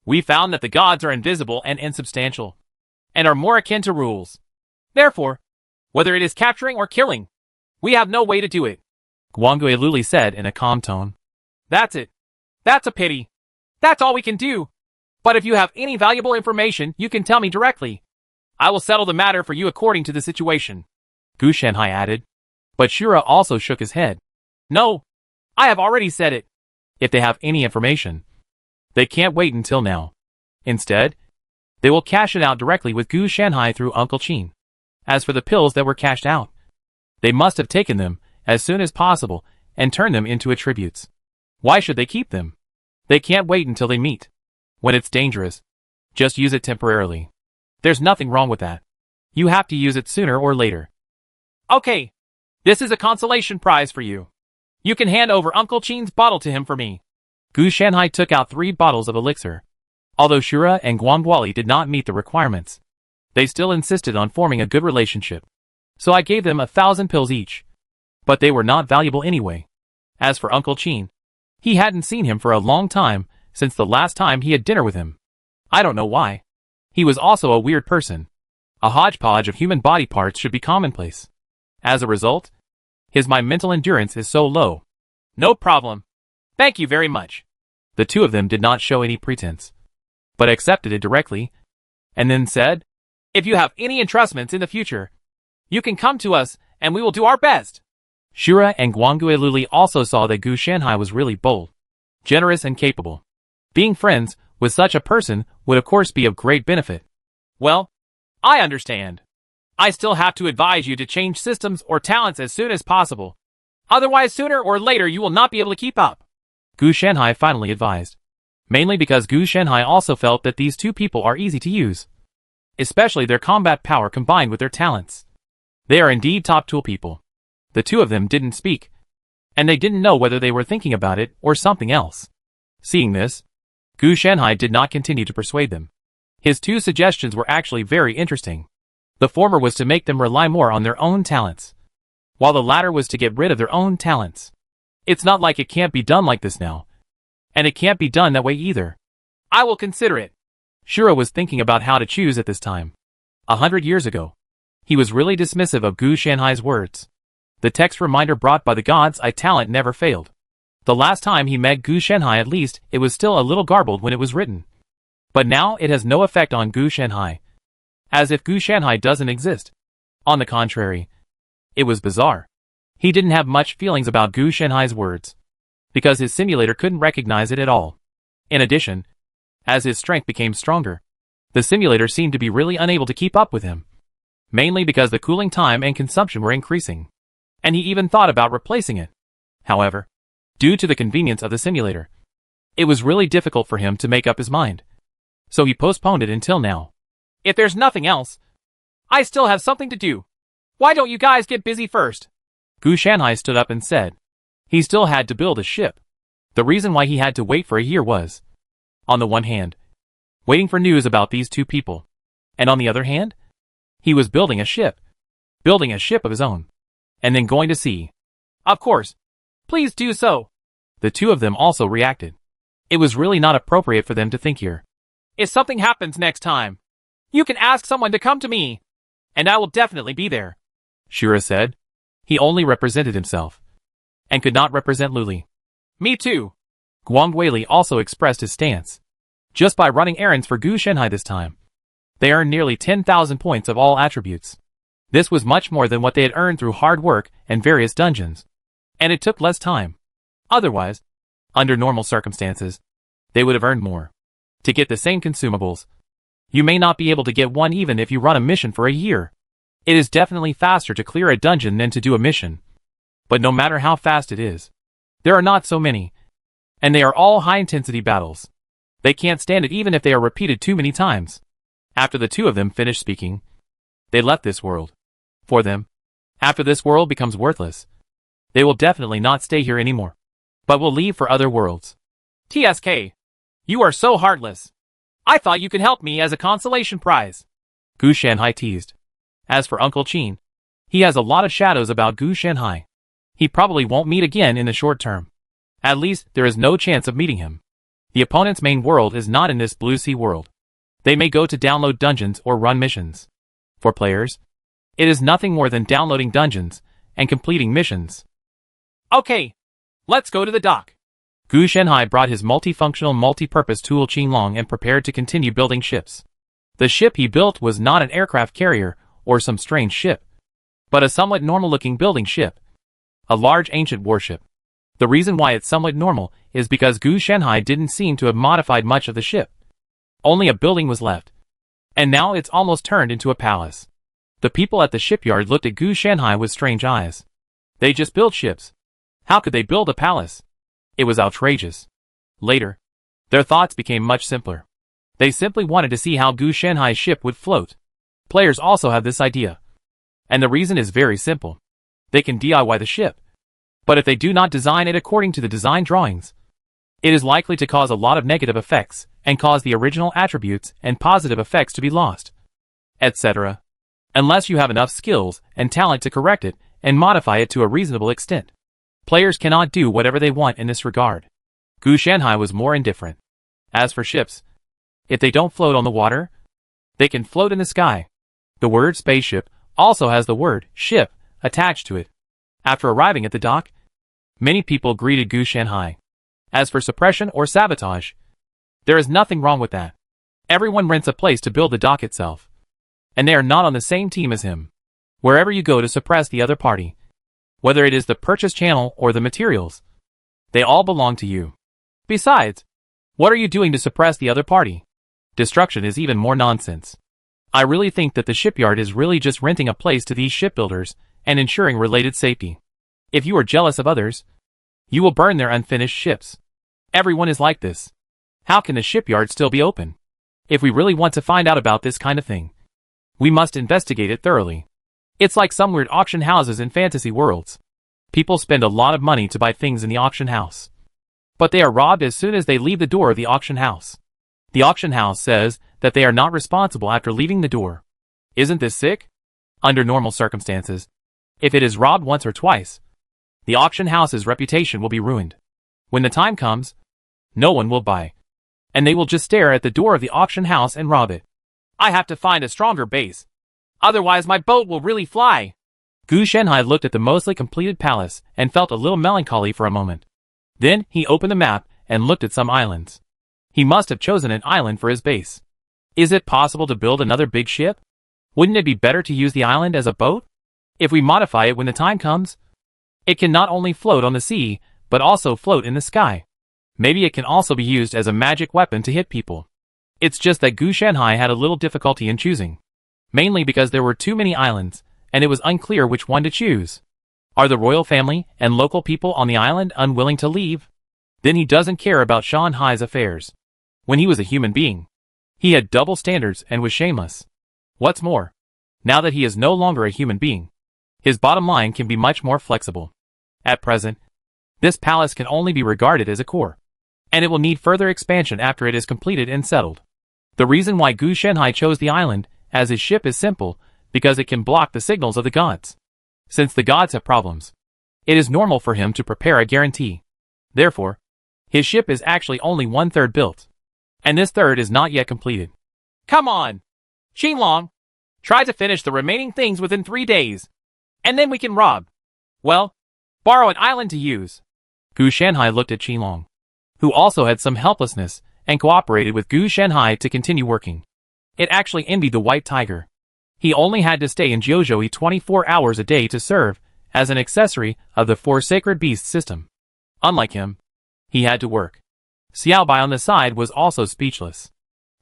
We found that the gods are invisible and insubstantial, and are more akin to rules. Therefore, whether it is capturing or killing, we have no way to do it. Guangwei said in a calm tone. That's it. That's a pity. That's all we can do. But if you have any valuable information, you can tell me directly. I will settle the matter for you according to the situation. Gu Shanhai added. But Shura also shook his head. No, I have already said it. If they have any information, they can't wait until now. Instead, they will cash it out directly with Gu Shanhai through Uncle Chin. As for the pills that were cashed out, they must have taken them as soon as possible and turned them into attributes. Why should they keep them? They can't wait until they meet. When it's dangerous, just use it temporarily. There's nothing wrong with that. You have to use it sooner or later. Okay, this is a consolation prize for you. You can hand over Uncle Chin's bottle to him for me. Gu Shanhai took out 3 bottles of elixir. Although Shura and Guangwali did not meet the requirements, they still insisted on forming a good relationship. So I gave them 1,000 pills each. But they were not valuable anyway. As for Uncle Chin, he hadn't seen him for a long time, since the last time he had dinner with him. I don't know why. He was also a weird person. A hodgepodge of human body parts should be commonplace. As a result, my mental endurance is so low. No problem. Thank you very much. The two of them did not show any pretense, but accepted it directly, and then said, If you have any entrustments in the future, you can come to us, and we will do our best. Shura and Guangwei also saw that Gu Shanhai was really bold, generous, and capable. Being friends with such a person would of course be of great benefit. Well, I understand. I still have to advise you to change systems or talents as soon as possible. Otherwise, sooner or later you will not be able to keep up. Gu Shanhai finally advised. Mainly because Gu Shanhai also felt that these two people are easy to use. Especially their combat power combined with their talents. They are indeed top tool people. The two of them didn't speak. And they didn't know whether they were thinking about it or something else. Seeing this, Gu Shanhai did not continue to persuade them. His 2 suggestions were actually very interesting. The former was to make them rely more on their own talents, while the latter was to get rid of their own talents. It's not like it can't be done like this now. And it can't be done that way either. I will consider it. Shura was thinking about how to choose at this time. 100 years ago, he was really dismissive of Gu Shanhai's words. The text reminder brought by the gods' eye talent never failed. The last time he met Gu Shenhai, at least, it was still a little garbled when it was written. But now it has no effect on Gu Shenhai. As if Gu Shenhai doesn't exist. On the contrary. It was bizarre. He didn't have much feelings about Gu Shenhai's words. Because his simulator couldn't recognize it at all. In addition, as his strength became stronger, the simulator seemed to be really unable to keep up with him. Mainly because the cooling time and consumption were increasing. And he even thought about replacing it. However, due to the convenience of the simulator, it was really difficult for him to make up his mind. So he postponed it until now. If there's nothing else, I still have something to do. Why don't you guys get busy first? Gu Shanhai stood up and said. He still had to build a ship. The reason why he had to wait for a year was, on the one hand, waiting for news about these two people. And on the other hand, he was building a ship. Building a ship of his own. And then going to sea. Of course. Please do so. The two of them also reacted. It was really not appropriate for them to think here. If something happens next time, you can ask someone to come to me. And I will definitely be there. Shura said. He only represented himself. And could not represent Luli. Me too. Guangwei also expressed his stance. Just by running errands for Gu Shenhai this time, they earned nearly 10,000 points of all attributes. This was much more than what they had earned through hard work and various dungeons. And it took less time. Otherwise, under normal circumstances, they would have earned more. To get the same consumables, you may not be able to get one even if you run a mission for a year. It is definitely faster to clear a dungeon than to do a mission. But no matter how fast it is, there are not so many. And they are all high-intensity battles. They can't stand it even if they are repeated too many times. After the two of them finished speaking, they left this world. For them, after this world becomes worthless, they will definitely not stay here anymore, but will leave for other worlds. TSK, you are so heartless. I thought you could help me as a consolation prize. Gu Shanhai teased. As for Uncle Qin, he has a lot of shadows about Gu Shanhai. He probably won't meet again in the short term. At least, there is no chance of meeting him. The opponent's main world is not in this Blue Sea world. They may go to download dungeons or run missions. For players, it is nothing more than downloading dungeons and completing missions. Okay, let's go to the dock. Gu Shenhai brought his multifunctional multi-purpose tool Qinglong and prepared to continue building ships. The ship he built was not an aircraft carrier or some strange ship, but a somewhat normal-looking building ship. A large ancient warship. The reason why it's somewhat normal is because Gu Shenhai didn't seem to have modified much of the ship. Only a building was left. And now it's almost turned into a palace. The people at the shipyard looked at Gu Shenhai with strange eyes. They just built ships. How could they build a palace? It was outrageous. Later, their thoughts became much simpler. They simply wanted to see how Gu Shenhai's ship would float. Players also have this idea. And the reason is very simple. They can DIY the ship. But if they do not design it according to the design drawings, it is likely to cause a lot of negative effects and cause the original attributes and positive effects to be lost, etc. Unless you have enough skills and talent to correct it and modify it to a reasonable extent. Players cannot do whatever they want in this regard. Gu Shanhai was more indifferent. As for ships, if they don't float on the water, they can float in the sky. The word spaceship also has the word ship attached to it. After arriving at the dock, many people greeted Gu Shanhai. As for suppression or sabotage, there is nothing wrong with that. Everyone rents a place to build the dock itself. And they are not on the same team as him. Wherever you go to suppress the other party, whether it is the purchase channel or the materials, they all belong to you. Besides, what are you doing to suppress the other party? Destruction is even more nonsense. I really think that the shipyard is really just renting a place to these shipbuilders and ensuring related safety. If you are jealous of others, you will burn their unfinished ships. Everyone is like this. How can the shipyard still be open? If we really want to find out about this kind of thing, we must investigate it thoroughly. It's like some weird auction houses in fantasy worlds. People spend a lot of money to buy things in the auction house. But they are robbed as soon as they leave the door of the auction house. The auction house says that they are not responsible after leaving the door. Isn't this sick? Under normal circumstances, if it is robbed once or twice, the auction house's reputation will be ruined. When the time comes, no one will buy. And they will just stare at the door of the auction house and rob it. I have to find a stronger base. Otherwise my boat will really fly. Gu Shenhai looked at the mostly completed palace and felt a little melancholy for a moment. Then he opened the map and looked at some islands. He must have chosen an island for his base. Is it possible to build another big ship? Wouldn't it be better to use the island as a boat? If we modify it when the time comes, it can not only float on the sea, but also float in the sky. Maybe it can also be used as a magic weapon to hit people. It's just that Gu Shanhai had a little difficulty in choosing. Mainly because there were too many islands, and it was unclear which one to choose. Are the royal family and local people on the island unwilling to leave? Then he doesn't care about Shanhai's affairs. When he was a human being, he had double standards and was shameless. What's more, now that he is no longer a human being, his bottom line can be much more flexible. At present, this palace can only be regarded as a core, and it will need further expansion after it is completed and settled. The reason why Gu Shanhai chose the island as his ship is simple, because it can block the signals of the gods. Since the gods have problems, it is normal for him to prepare a guarantee. Therefore, his ship is actually only 1/3 built, and this third is not yet completed. Come on, Qinglong. Try to finish the remaining things within 3 days, and then we can borrow an island to use. Gu Shanhai looked at Qinglong, who also had some helplessness and cooperated with Gu Shanhai to continue working. It actually envied the white tiger. He only had to stay in Jiuzhou 24 hours a day to serve as an accessory of the 4 sacred beasts system. Unlike him, he had to work. Xiao Bai on the side was also speechless.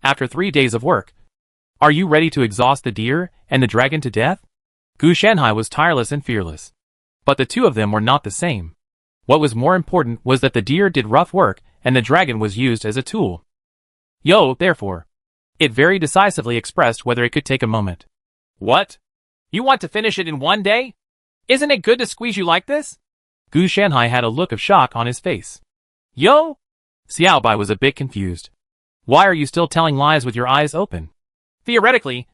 After 3 days of work, are you ready to exhaust the deer and the dragon to death? Gu Shanhai was tireless and fearless. But the two of them were not the same. What was more important was that the deer did rough work and the dragon was used as a tool. Therefore, it very decisively expressed whether it could take a moment. What? You want to finish it in 1 day? Isn't it good to squeeze you like this? Gu Shanhai had a look of shock on his face. Xiao Bai was a bit confused. Why are you still telling lies with your eyes open? Theoretically,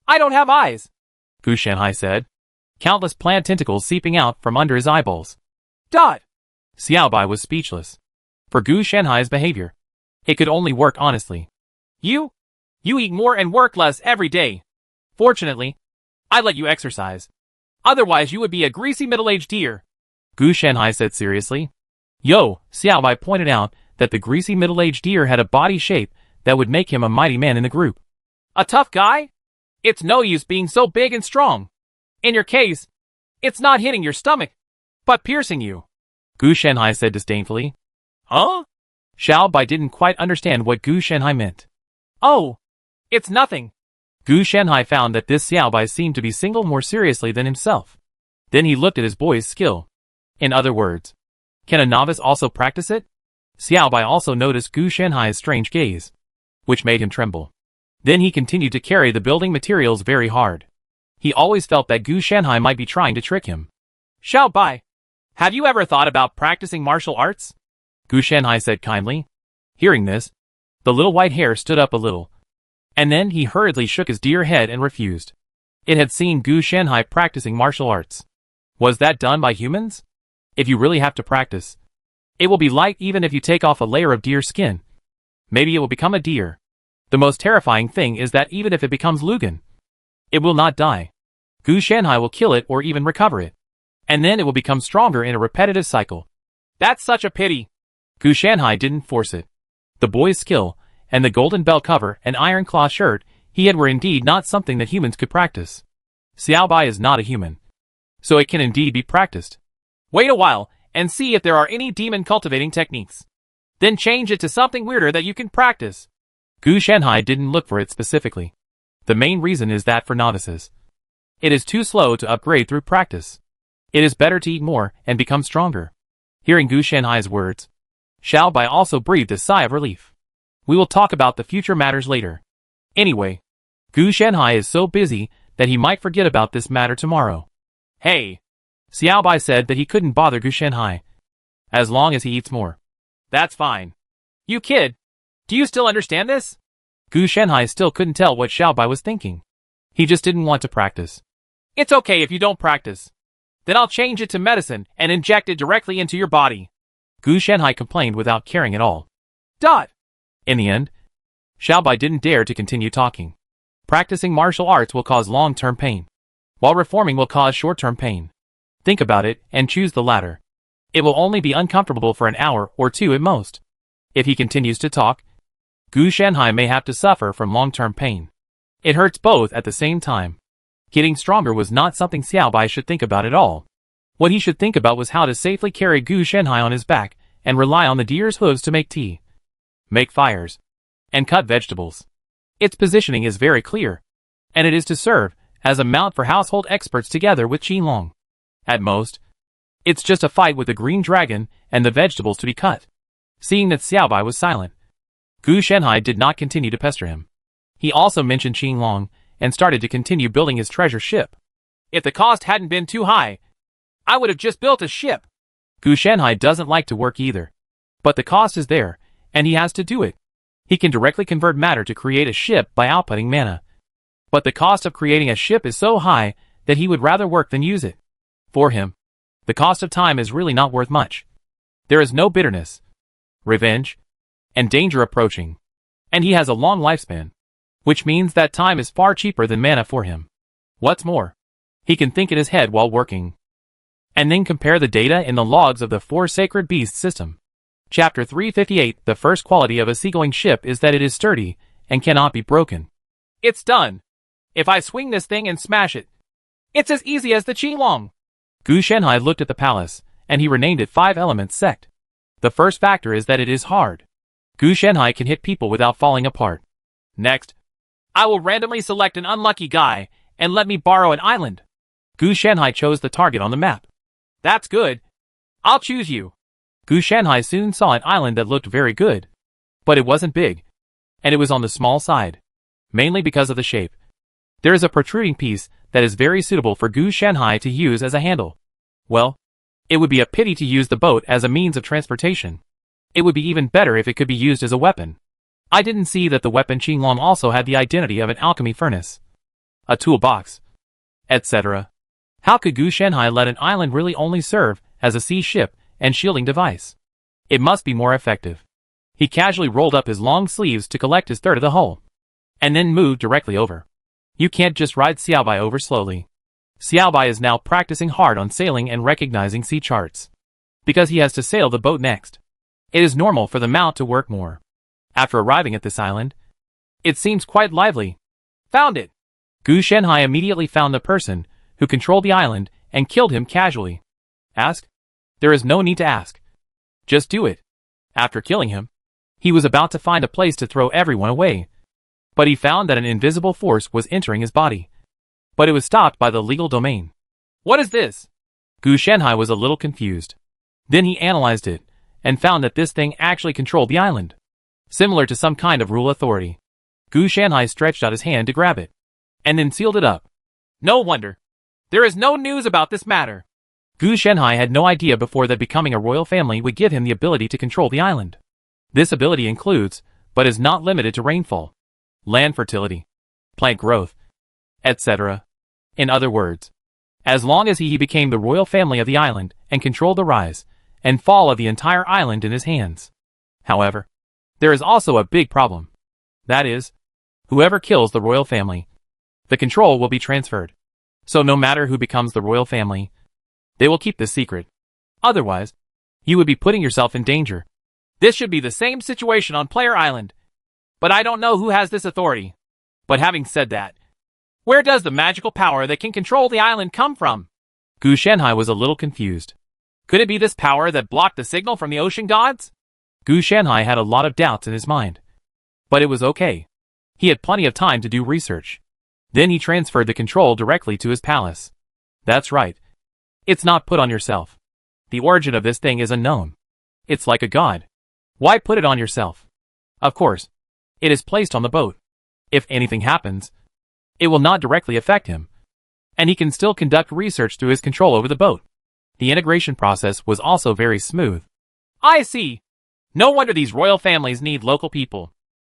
I don't have eyes, Gu Shanhai said, countless plant tentacles seeping out from under his eyeballs. Xiao Bai was speechless. For Gu Shanhai's behavior, it could only work honestly. You eat more and work less every day. Fortunately, I let you exercise. Otherwise you would be a greasy middle-aged deer, Gu Shanhai said seriously. Xiao Bai pointed out that the greasy middle-aged deer had a body shape that would make him a mighty man in the group. A tough guy? It's no use being so big and strong. In your case, it's not hitting your stomach, but piercing you, Gu Shanhai said disdainfully. Huh? Xiao Bai didn't quite understand what Gu Shanhai meant. Oh, it's nothing. Gu Shanhai found that this Xiao Bai seemed to be singled more seriously than himself. Then he looked at his boy's skill. In other words, can a novice also practice it? Xiao Bai also noticed Gu Shanhai's strange gaze, which made him tremble. Then he continued to carry the building materials very hard. He always felt that Gu Shanhai might be trying to trick him. Xiao Bai, have you ever thought about practicing martial arts? Gu Shanhai said kindly. Hearing this, the little white hair stood up a little, and then he hurriedly shook his deer head and refused. It had seen Gu Shanhai practicing martial arts. Was that done by humans? If you really have to practice, it will be light even if you take off a layer of deer skin. Maybe it will become a deer. The most terrifying thing is that even if it becomes Lugan, it will not die. Gu Shanhai will kill it or even recover it. And then it will become stronger in a repetitive cycle. That's such a pity. Gu Shanhai didn't force it. The boy's skill, and the golden belt cover and iron claw shirt he had were indeed not something that humans could practice. Xiao Bai is not a human, so it can indeed be practiced. Wait a while, and see if there are any demon cultivating techniques. Then change it to something weirder that you can practice. Gu Shanhai didn't look for it specifically. The main reason is that for novices, it is too slow to upgrade through practice. It is better to eat more and become stronger. Hearing Gu Shanhai's words, Xiao Bai also breathed a sigh of relief. We will talk about the future matters later. Anyway, Gu Shanhai is so busy that he might forget about this matter tomorrow. Hey! Xiao Bai said that he couldn't bother Gu Shanhai, as long as he eats more. That's fine. You kid, do you still understand this? Gu Shanhai still couldn't tell what Xiao Bai was thinking. He just didn't want to practice. It's okay if you don't practice. Then I'll change it to medicine and inject it directly into your body, Gu Shanhai complained without caring at all. In the end, Xiao Bai didn't dare to continue talking. Practicing martial arts will cause long-term pain, while reforming will cause short-term pain. Think about it and choose the latter. It will only be uncomfortable for an hour or two at most. If he continues to talk, Gu Shanhai may have to suffer from long-term pain. It hurts both at the same time. Getting stronger was not something Xiao Bai should think about at all. What he should think about was how to safely carry Gu Shanhai on his back and rely on the deer's hooves to make tea, make fires, and cut vegetables. Its positioning is very clear, and it is to serve as a mount for household experts together with Qinglong. At most, it's just a fight with the green dragon and the vegetables to be cut. Seeing that Xiao Bai was silent, Gu Shanhai did not continue to pester him. He also mentioned Qinglong and started to continue building his treasure ship. If the cost hadn't been too high, I would have just built a ship. Gu Shanhai doesn't like to work either. But the cost is there, and he has to do it. He can directly convert matter to create a ship by outputting mana. But the cost of creating a ship is so high that he would rather work than use it. For him, the cost of time is really not worth much. There is no bitterness, revenge, and danger approaching. And he has a long lifespan, which means that time is far cheaper than mana for him. What's more, he can think in his head while working, and then compare the data in the logs of the Four Sacred Beasts system. Chapter 358. The first quality of a seagoing ship is that it is sturdy and cannot be broken. It's done. If I swing this thing and smash it, it's as easy as the Qinglong. Gu Shanhai looked at the palace, and he renamed it Five Elements Sect. The first factor is that it is hard. Gu Shanhai can hit people without falling apart. Next, I will randomly select an unlucky guy and let me borrow an island. Gu Shanhai chose the target on the map. That's good. I'll choose you. Gu Shanhai soon saw an island that looked very good. But it wasn't big. And it was on the small side. Mainly because of the shape. There is a protruding piece that is very suitable for Gu Shanhai to use as a handle. Well, it would be a pity to use the boat as a means of transportation. It would be even better if it could be used as a weapon. I didn't see that the weapon Qinglong also had the identity of an alchemy furnace, a toolbox, etc. How could Gu Shanhai let an island really only serve as a sea ship and shielding device? It must be more effective. He casually rolled up his long sleeves to collect his third of the hull, and then moved directly over. You can't just ride Xiao Bai over slowly. Xiao Bai is now practicing hard on sailing and recognizing sea charts, because he has to sail the boat next. It is normal for the mount to work more. After arriving at this island, it seems quite lively. Found it! Gu Shanhai immediately found the person who controlled the island and killed him casually. Ask? There is no need to ask. Just do it. After killing him, he was about to find a place to throw everyone away. But he found that an invisible force was entering his body. But it was stopped by the legal domain. What is this? Gu Shanhai was a little confused. Then he analyzed it, and found that this thing actually controlled the island. Similar to some kind of rule authority. Gu Shanhai stretched out his hand to grab it, and then sealed it up. No wonder. There is no news about this matter. Gu Shanhai had no idea before that becoming a royal family would give him the ability to control the island. This ability includes, but is not limited to rainfall, land fertility, plant growth, etc. In other words, as long as he became the royal family of the island and controlled the rise and fall of the entire island in his hands. However, there is also a big problem. That is, whoever kills the royal family, the control will be transferred. So no matter who becomes the royal family, they will keep this secret. Otherwise, you would be putting yourself in danger. This should be the same situation on Player Island. But I don't know who has this authority. But having said that, where does the magical power that can control the island come from? Gu Shanhai was a little confused. Could it be this power that blocked the signal from the ocean gods? Gu Shanhai had a lot of doubts in his mind. But it was okay. He had plenty of time to do research. Then he transferred the control directly to his palace. That's right. It's not put on yourself. The origin of this thing is unknown. It's like a god. Why put it on yourself? Of course, it is placed on the boat. If anything happens, it will not directly affect him. And he can still conduct research through his control over the boat. The integration process was also very smooth. I see. No wonder these royal families need local people.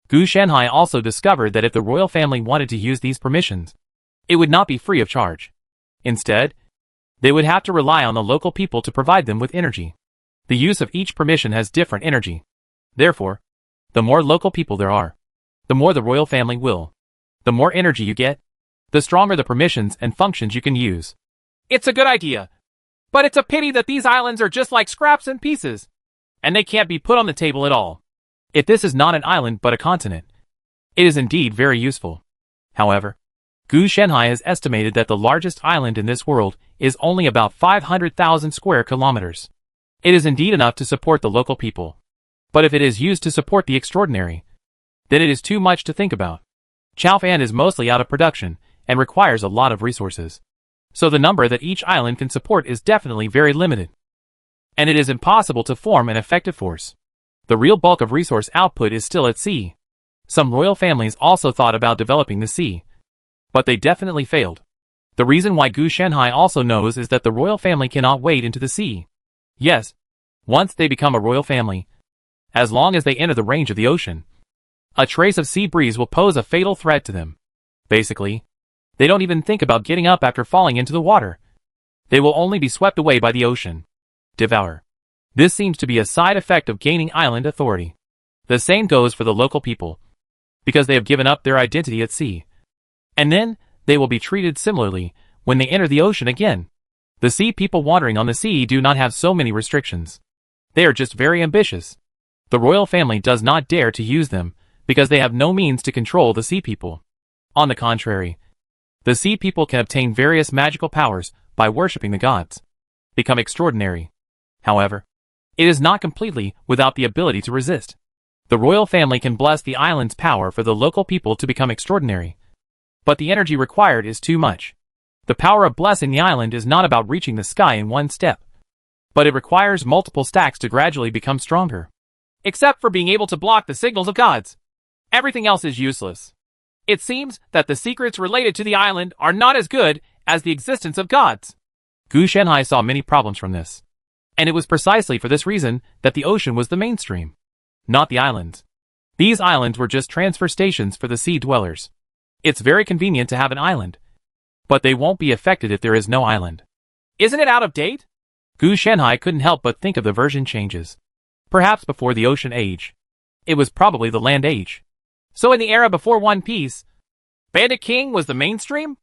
Gu Shanhai also discovered that if the royal family wanted to use these permissions, it would not be free of charge. Instead, they would have to rely on the local people to provide them with energy. The use of each permission has different energy. Therefore, the more local people there are, the more the royal family will. The more energy you get, the stronger the permissions and functions you can use. It's a good idea. But it's a pity that these islands are just like scraps and pieces, and they can't be put on the table at all. If this is not an island but a continent, it is indeed very useful. However, Gu Shenhai has estimated that the largest island in this world is only about 500,000 square kilometers. It is indeed enough to support the local people. But if it is used to support the extraordinary, then it is too much to think about. Chaofan is mostly out of production and requires a lot of resources. So the number that each island can support is definitely very limited. And it is impossible to form an effective force. The real bulk of resource output is still at sea. Some royal families also thought about developing the sea, but they definitely failed. The reason why Gu Shenhai also knows is that the royal family cannot wade into the sea. Yes, once they become a royal family, as long as they enter the range of the ocean, a trace of sea breeze will pose a fatal threat to them. Basically, they don't even think about getting up after falling into the water. They will only be swept away by the ocean. Devour. This seems to be a side effect of gaining island authority. The same goes for the local people, because they have given up their identity at sea. And then, they will be treated similarly when they enter the ocean again. The sea people wandering on the sea do not have so many restrictions. They are just very ambitious. The royal family does not dare to use them because they have no means to control the sea people. On the contrary, the sea people can obtain various magical powers by worshipping the gods, become extraordinary. However, it is not completely without the ability to resist. The royal family can bless the island's power for the local people to become extraordinary. But the energy required is too much. The power of blessing the island is not about reaching the sky in one step, but it requires multiple stacks to gradually become stronger. Except for being able to block the signals of gods, everything else is useless. It seems that the secrets related to the island are not as good as the existence of gods. Gu Shenhai saw many problems from this. And it was precisely for this reason that the ocean was the mainstream, not the islands. These islands were just transfer stations for the sea dwellers. It's very convenient to have an island, but they won't be affected if there is no island. Isn't it out of date? Gu Shenhai couldn't help but think of the version changes. Perhaps before the ocean age. It was probably the land age. So in the era before One Piece, Bandit King was the mainstream?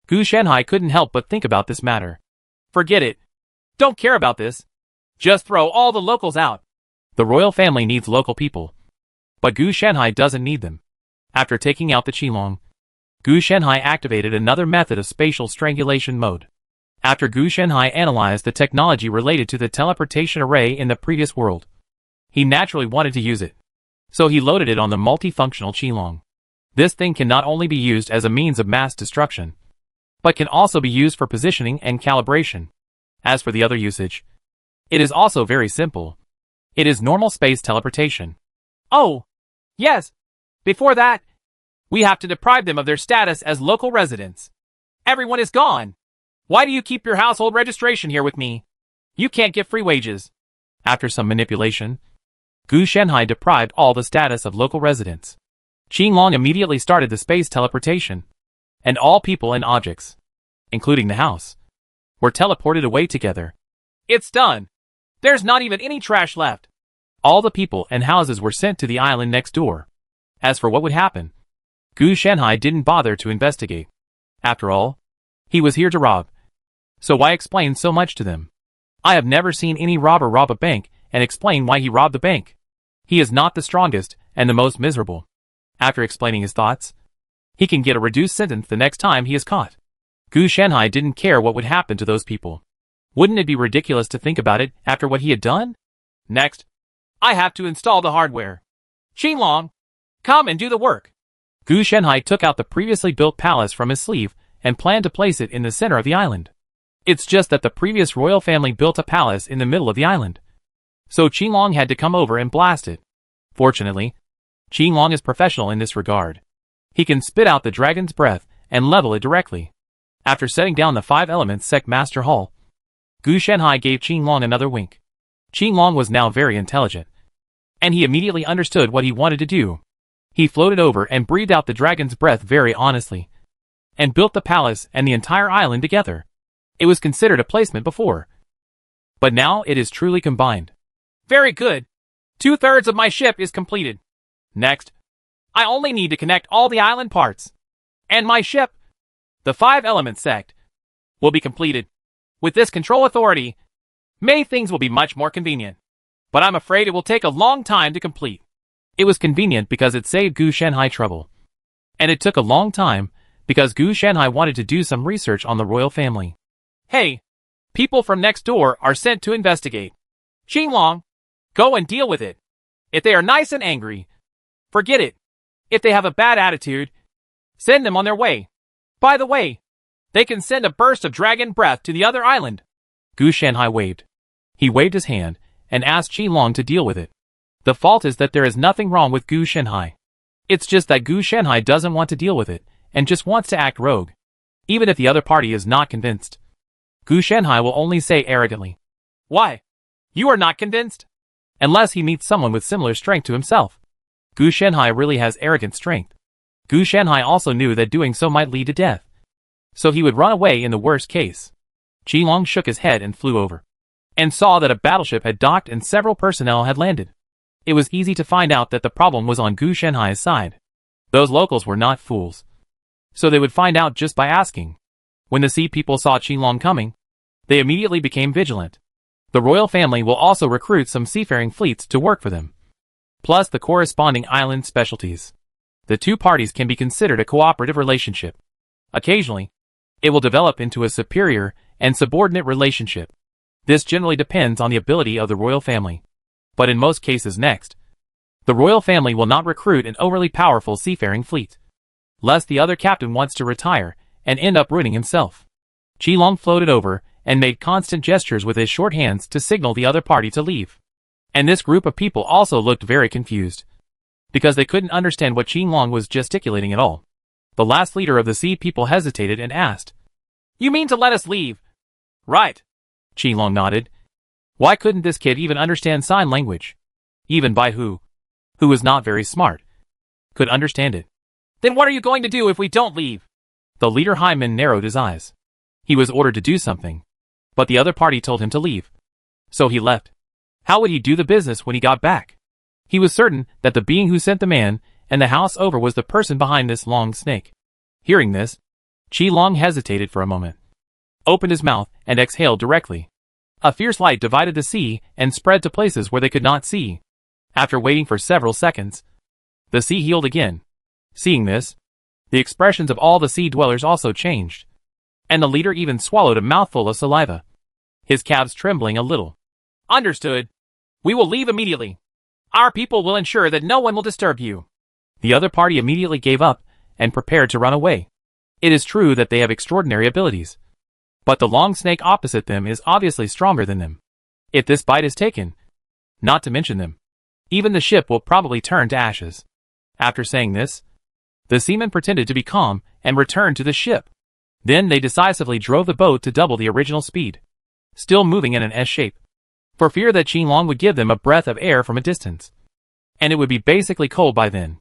Gu Shenhai couldn't help but think about this matter. Forget it. Don't care about this. Just throw all the locals out. The royal family needs local people. But Gu Shenhai doesn't need them. After taking out the Qilong, Gu Shenhai activated another method of spatial strangulation mode. After Gu Shenhai analyzed the technology related to the teleportation array in the previous world, he naturally wanted to use it. So he loaded it on the multifunctional Qilong. This thing can not only be used as a means of mass destruction, but can also be used for positioning and calibration. As for the other usage, it is also very simple. It is normal space teleportation. Oh, yes. Before that, we have to deprive them of their status as local residents. Everyone is gone. Why do you keep your household registration here with me? You can't get free wages. After some manipulation, Gu Shenhai deprived all the status of local residents. Qinglong immediately started the space teleportation, and all people and objects, including the house, were teleported away together. It's done. There's not even any trash left. All the people and houses were sent to the island next door. As for what would happen, Gu Shenhai didn't bother to investigate. After all, he was here to rob. So why explain so much to them? I have never seen any robber rob a bank and explain why he robbed the bank. He is not the strongest and the most miserable. After explaining his thoughts, he can get a reduced sentence the next time he is caught. Gu Shenhai didn't care what would happen to those people. Wouldn't it be ridiculous to think about it after what he had done? Next, I have to install the hardware. Qinglong, come and do the work. Gu Shenhai took out the previously built palace from his sleeve and planned to place it in the center of the island. It's just that the previous royal family built a palace in the middle of the island. So Qinglong had to come over and blast it. Fortunately, Qinglong is professional in this regard. He can spit out the dragon's breath and level it directly. After setting down the 5 elements Sect Master Hall, Gu Shenhai gave Qinglong another wink. Qinglong was now very intelligent, and he immediately understood what he wanted to do. He floated over and breathed out the dragon's breath very honestly, and built the palace and the entire island together. It was considered a placement before, but now it is truly combined. Very good. 2/3 of my ship is completed. Next, I only need to connect all the island parts. And my ship, the 5 element sect, will be completed. With this control authority, Many things will be much more convenient. But I'm afraid it will take a long time to complete. It was convenient because it saved Gu Shenhai trouble. And it took a long time because Gu Shenhai wanted to do some research on the royal family. Hey, people from next door are sent to investigate. Xinglong, go and deal with it. If they are nice and angry, forget it. If they have a bad attitude, send them on their way. By the way, they can send a burst of dragon breath to the other island. Gu Shenhai waved. He waved his hand and asked Xinglong to deal with it. The fault is that there is nothing wrong with Gu Shenhai. It's just that Gu Shenhai doesn't want to deal with it and just wants to act rogue. Even if the other party is not convinced. Gu Shenhai will only say arrogantly, "Why? You are not convinced?" Unless he meets someone with similar strength to himself. Gu Shenhai really has arrogant strength. Gu Shenhai also knew that doing so might lead to death. So he would run away in the worst case. Xinglong shook his head and flew over. And saw that a battleship had docked and several personnel had landed. It was easy to find out that the problem was on Gu Shenhai's side. Those locals were not fools. So they would find out just by asking. When the sea people saw Xinglong coming, they immediately became vigilant. The royal family will also recruit some seafaring fleets to work for them. Plus the corresponding island specialties. The two parties can be considered a cooperative relationship. Occasionally, it will develop into a superior and subordinate relationship. This generally depends on the ability of the royal family. But in most cases next, the royal family will not recruit an overly powerful seafaring fleet, lest the other captain wants to retire and end up ruining himself. Xinglong floated over and made constant gestures with his short hands to signal the other party to leave. And this group of people also looked very confused, because they couldn't understand what Xinglong was gesticulating at all. The last leader of the sea people hesitated and asked, "You mean to let us leave?" "Right." Xinglong nodded. Why couldn't this kid even understand sign language? Even Bai Hu, who was not very smart, could understand it. "Then what are you going to do if we don't leave?" The leader Hyman narrowed his eyes. He was ordered to do something, but the other party told him to leave. So he left. How would he do the business when he got back? He was certain that the being who sent the man and the house over was the person behind this long snake. Hearing this, Xinglong hesitated for a moment, opened his mouth and exhaled directly. A fierce light divided the sea and spread to places where they could not see. After waiting for several seconds, the sea healed again. Seeing this, the expressions of all the sea dwellers also changed. And the leader even swallowed a mouthful of saliva, his calves trembling a little. "Understood. We will leave immediately. Our people will ensure that no one will disturb you." The other party immediately gave up and prepared to run away. It is true that they have extraordinary abilities, but the long snake opposite them is obviously stronger than them. If this bite is taken, not to mention them, even the ship will probably turn to ashes. After saying this, the seamen pretended to be calm and returned to the ship. Then they decisively drove the boat to double the original speed, still moving in an S shape, for fear that Xinglong would give them a breath of air from a distance. And it would be basically cold by then.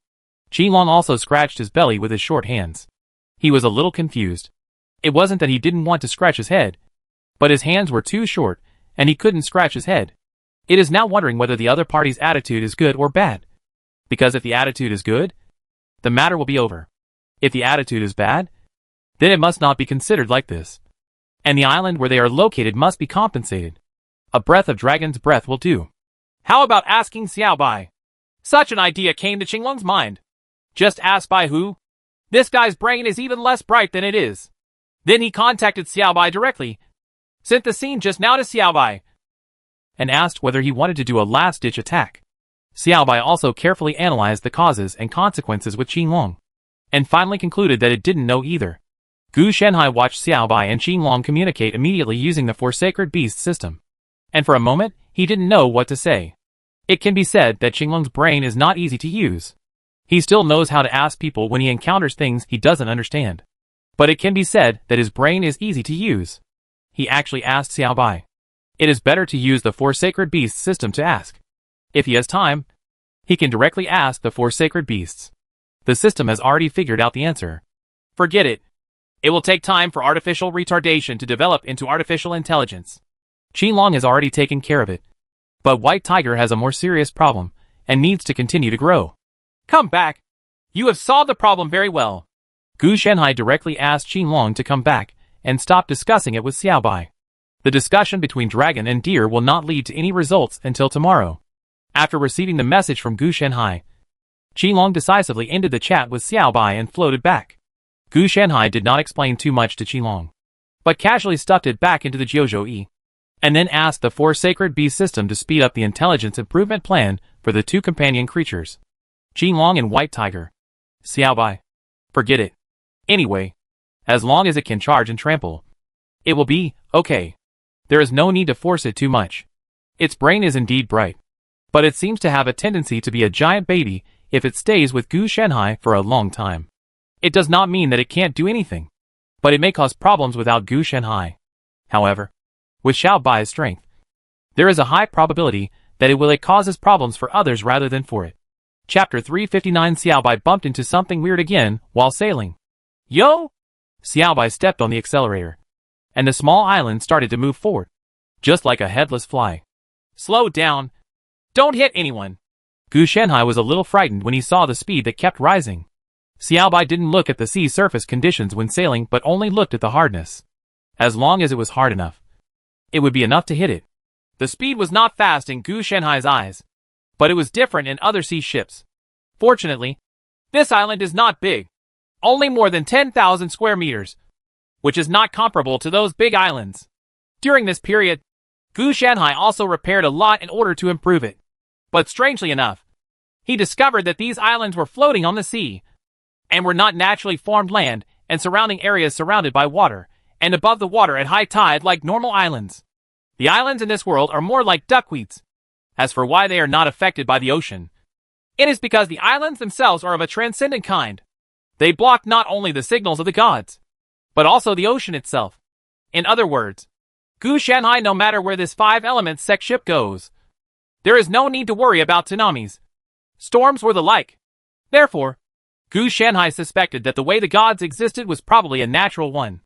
Xinglong also scratched his belly with his short hands. He was a little confused. It wasn't that he didn't want to scratch his head, but his hands were too short, and he couldn't scratch his head. It is now wondering whether the other party's attitude is good or bad. Because if the attitude is good, the matter will be over. If the attitude is bad, then it must not be considered like this. And the island where they are located must be compensated. A breath of dragon's breath will do. How about asking Xiao Bai? Such an idea came to Xinglong's mind. Just ask Bai Hu. This guy's brain is even less bright than it is. Then he contacted Xiao Bai directly, sent the scene just now to Xiao Bai, and asked whether he wanted to do a last-ditch attack. Xiao Bai also carefully analyzed the causes and consequences with Xinglong, and finally concluded that it didn't know either. Gu Shenhai watched Xiao Bai and Xinglong communicate immediately using the Four Sacred Beasts system, and for a moment, he didn't know what to say. It can be said that Xinglong's brain is not easy to use. He still knows how to ask people when he encounters things he doesn't understand. But it can be said that his brain is easy to use. He actually asked Xiao Bai. It is better to use the Four Sacred Beasts system to ask. If he has time, he can directly ask the Four Sacred Beasts. The system has already figured out the answer. Forget it. It will take time for artificial retardation to develop into artificial intelligence. Xinglong has already taken care of it. But White Tiger has a more serious problem, and needs to continue to grow. Come back. You have solved the problem very well. Gu Shenhai directly asked Xinglong to come back, and stop discussing it with Xiao Bai. The discussion between dragon and deer will not lead to any results until tomorrow. After receiving the message from Gu Shanhai, Qilong decisively ended the chat with Xiao Bai and floated back. Gu Shanhai did not explain too much to Qilong, but casually stuffed it back into the Jiuzhou, and then asked the Four Sacred Beast system to speed up the intelligence improvement plan for the two companion creatures, Qilong and White Tiger. Xiao Bai. Forget it. Anyway, as long as it can charge and trample, it will be okay. There is no need to force it too much. Its brain is indeed bright, but it seems to have a tendency to be a giant baby if it stays with Gu Shanhai for a long time. It does not mean that it can't do anything, but it may cause problems without Gu Shanhai. However, with Xiao Bai's strength, there is a high probability that it causes problems for others rather than for it. Chapter 359. Xiao Bai bumped into something weird again while sailing. Yo! Xiao Bai stepped on the accelerator, and the small island started to move forward, just like a headless fly. Slow down. Don't hit anyone. Gu Shanhai was a little frightened when he saw the speed that kept rising. Xiao Bai didn't look at the sea surface conditions when sailing but only looked at the hardness. As long as it was hard enough, it would be enough to hit it. The speed was not fast in Gu Shanhai's eyes, but it was different in other sea ships. Fortunately, this island is not big. Only more than 10,000 square meters, which is not comparable to those big islands. During this period, Gu Shanhai also repaired a lot in order to improve it. But strangely enough, he discovered that these islands were floating on the sea, and were not naturally formed land and surrounding areas surrounded by water, and above the water at high tide like normal islands. The islands in this world are more like duckweeds. As for why they are not affected by the ocean, it is because the islands themselves are of a transcendent kind. They block not only the signals of the gods, but also the ocean itself. In other words, Gu Shanhai, no matter where this 5-element sec ship goes, there is no need to worry about tsunamis, storms or the like. Therefore, Gu Shanhai suspected that the way the gods existed was probably a natural one.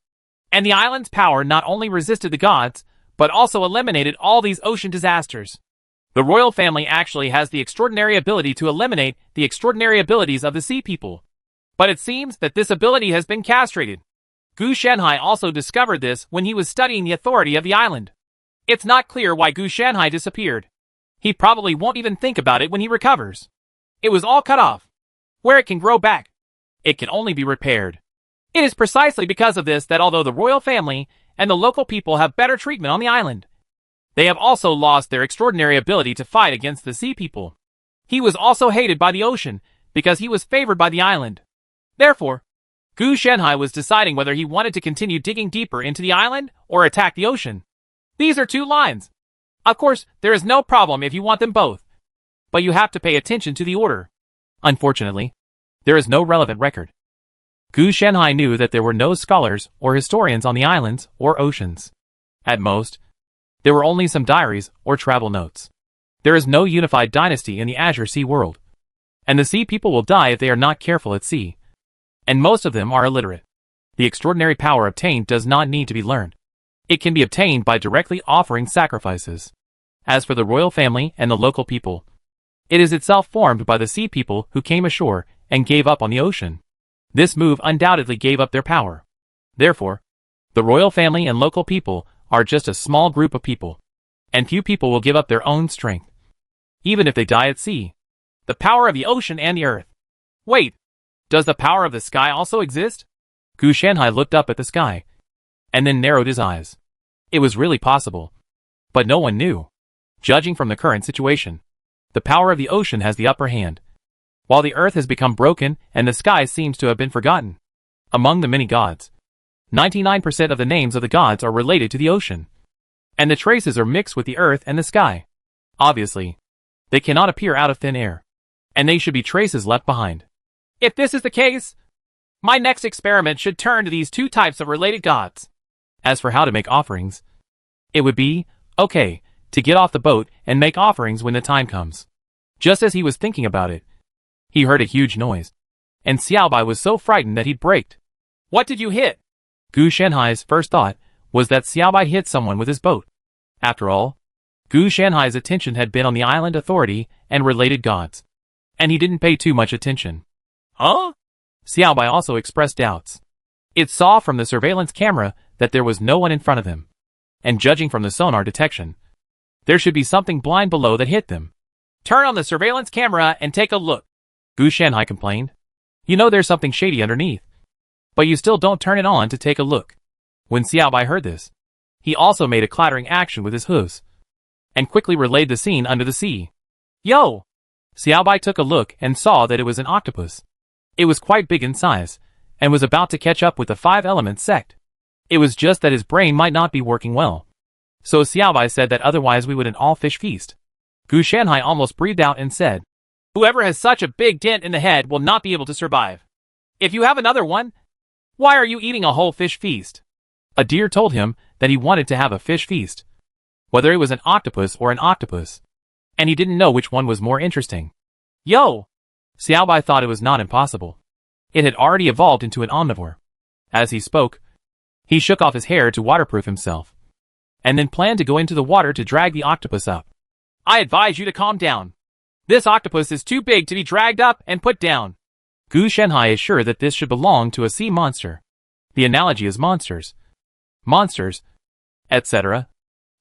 And the island's power not only resisted the gods, but also eliminated all these ocean disasters. The royal family actually has the extraordinary ability to eliminate the extraordinary abilities of the sea people. But it seems that this ability has been castrated. Gu Shanhai also discovered this when he was studying the authority of the island. It's not clear why Gu Shanhai disappeared. He probably won't even think about it when he recovers. It was all cut off. Where it can grow back, it can only be repaired. It is precisely because of this that although the royal family and the local people have better treatment on the island, they have also lost their extraordinary ability to fight against the sea people. He was also hated by the ocean because he was favored by the island. Therefore, Gu Shanhai was deciding whether he wanted to continue digging deeper into the island or attack the ocean. These are two lines. Of course, there is no problem if you want them both, but you have to pay attention to the order. Unfortunately, there is no relevant record. Gu Shanhai knew that there were no scholars or historians on the islands or oceans. At most, there were only some diaries or travel notes. There is no unified dynasty in the Azure Sea world, and the sea people will die if they are not careful at sea. And most of them are illiterate. The extraordinary power obtained does not need to be learned. It can be obtained by directly offering sacrifices. As for the royal family and the local people, it is itself formed by the sea people who came ashore and gave up on the ocean. This move undoubtedly gave up their power. Therefore, the royal family and local people are just a small group of people, and few people will give up their own strength, even if they die at sea. The power of the ocean and the earth. Wait, does the power of the sky also exist? Gu Shanhai looked up at the sky, and then narrowed his eyes. It was really possible, but no one knew. Judging from the current situation, the power of the ocean has the upper hand, while the earth has become broken and the sky seems to have been forgotten. Among the many gods, 99% of the names of the gods are related to the ocean, and the traces are mixed with the earth and the sky. Obviously, they cannot appear out of thin air, and they should be traces left behind. If this is the case, my next experiment should turn to these two types of related gods. As for how to make offerings, it would be, okay, to get off the boat and make offerings when the time comes. Just as he was thinking about it, he heard a huge noise, and Xiao Bai was so frightened that he braked. What did you hit? Gu Shanhai's first thought was that Xiao Bai hit someone with his boat. After all, Gu Shanhai's attention had been on the island authority and related gods, and he didn't pay too much attention. Huh? Xiao Bai also expressed doubts. It saw from the surveillance camera that there was no one in front of him. and judging from the sonar detection, there should be something blind below that hit them. Turn on the surveillance camera and take a look, Gu Shanhai complained. You know there's something shady underneath, but you still don't turn it on to take a look. When Xiao Bai heard this, he also made a clattering action with his hooves, and quickly relayed the scene under the sea. Yo! Xiao Bai took a look and saw that it was an octopus. It was quite big in size, and was about to catch up with the Five Elements sect. It was just that his brain might not be working well. So Xiao Bai said that otherwise we would an all-fish feast. Gu Shanhai almost breathed out and said, Whoever has such a big dent in the head will not be able to survive. If you have another one, why are you eating a whole fish feast? A deer told him that he wanted to have a fish feast, whether it was an octopus or an octopus, and he didn't know which one was more interesting. Yo! Xiao Bai thought it was not impossible. It had already evolved into an omnivore. As he spoke, he shook off his hair to waterproof himself, and then planned to go into the water to drag the octopus up. I advise you to calm down. This octopus is too big to be dragged up and put down. Gu Shanhai is sure that this should belong to a sea monster. The analogy is monsters, etc.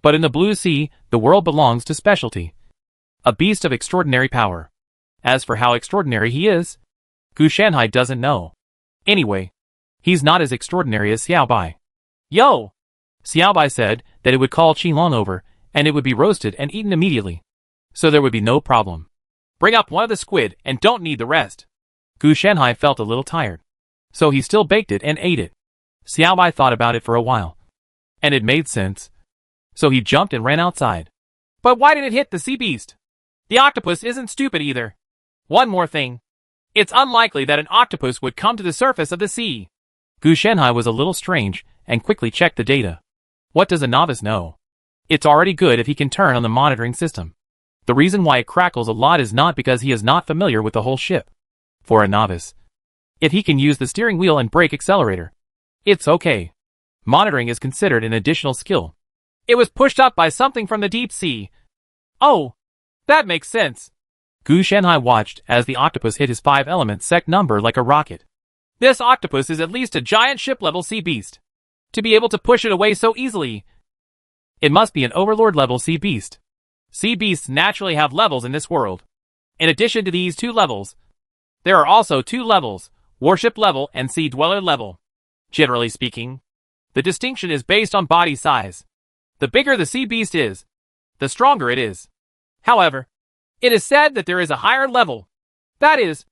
But in the blue sea, the world belongs to specialty, a beast of extraordinary power. As for how extraordinary he is, Gu Shanhai doesn't know. Anyway, he's not as extraordinary as Xiao Bai. Yo! Xiao Bai said that it would call Qinglong over, and it would be roasted and eaten immediately, so there would be no problem. Bring up one of the squid and don't need the rest. Gu Shanhai felt a little tired, so he still baked it and ate it. Xiao Bai thought about it for a while, and it made sense, so he jumped and ran outside. But why did it hit the sea beast? The octopus isn't stupid either. One more thing. It's unlikely that an octopus would come to the surface of the sea. Gu Shanhai was a little strange and quickly checked the data. What does a novice know? It's already good if he can turn on the monitoring system. The reason why it crackles a lot is not because he is not familiar with the whole ship. For a novice, if he can use the steering wheel and brake accelerator, it's okay. Monitoring is considered an additional skill. It was pushed up by something from the deep sea. Oh, that makes sense. Gu Shanhai watched as the octopus hit his 5 Elements sect number like a rocket. This octopus is at least a giant ship-level sea beast. To be able to push it away so easily, it must be an overlord-level sea beast. Sea beasts naturally have levels in this world. In addition to these 2 levels, there are also 2 levels, warship level and sea dweller level. Generally speaking, the distinction is based on body size. The bigger the sea beast is, the stronger it is. However, it is said that there is a higher level. That is,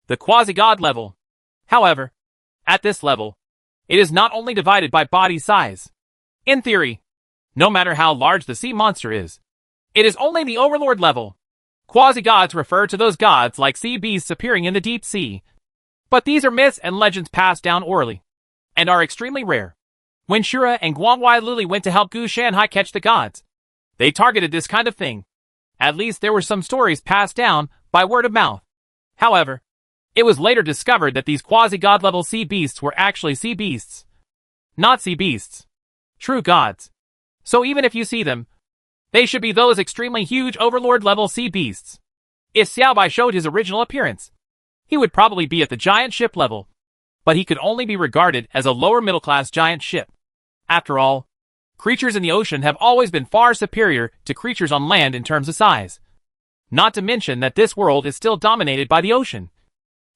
the quasi-god level. However, at this level, it is not only divided by body size. In theory, no matter how large the sea monster is, it is only the overlord level. Quasi-gods refer to those gods like sea beasts appearing in the deep sea. But these are myths and legends passed down orally, and are extremely rare. When Shura and Guangwai Lily went to help Gu Shanhai catch the gods, they targeted this kind of thing. At least there were some stories passed down by word of mouth. However, it was later discovered that these quasi-god level sea beasts were actually sea beasts, not sea beasts, true gods. So even if you see them, they should be those extremely huge overlord level sea beasts. If Xiao Bai showed his original appearance, he would probably be at the giant ship level, but he could only be regarded as a lower middle class giant ship. After all, creatures in the ocean have always been far superior to creatures on land in terms of size. Not to mention that this world is still dominated by the ocean.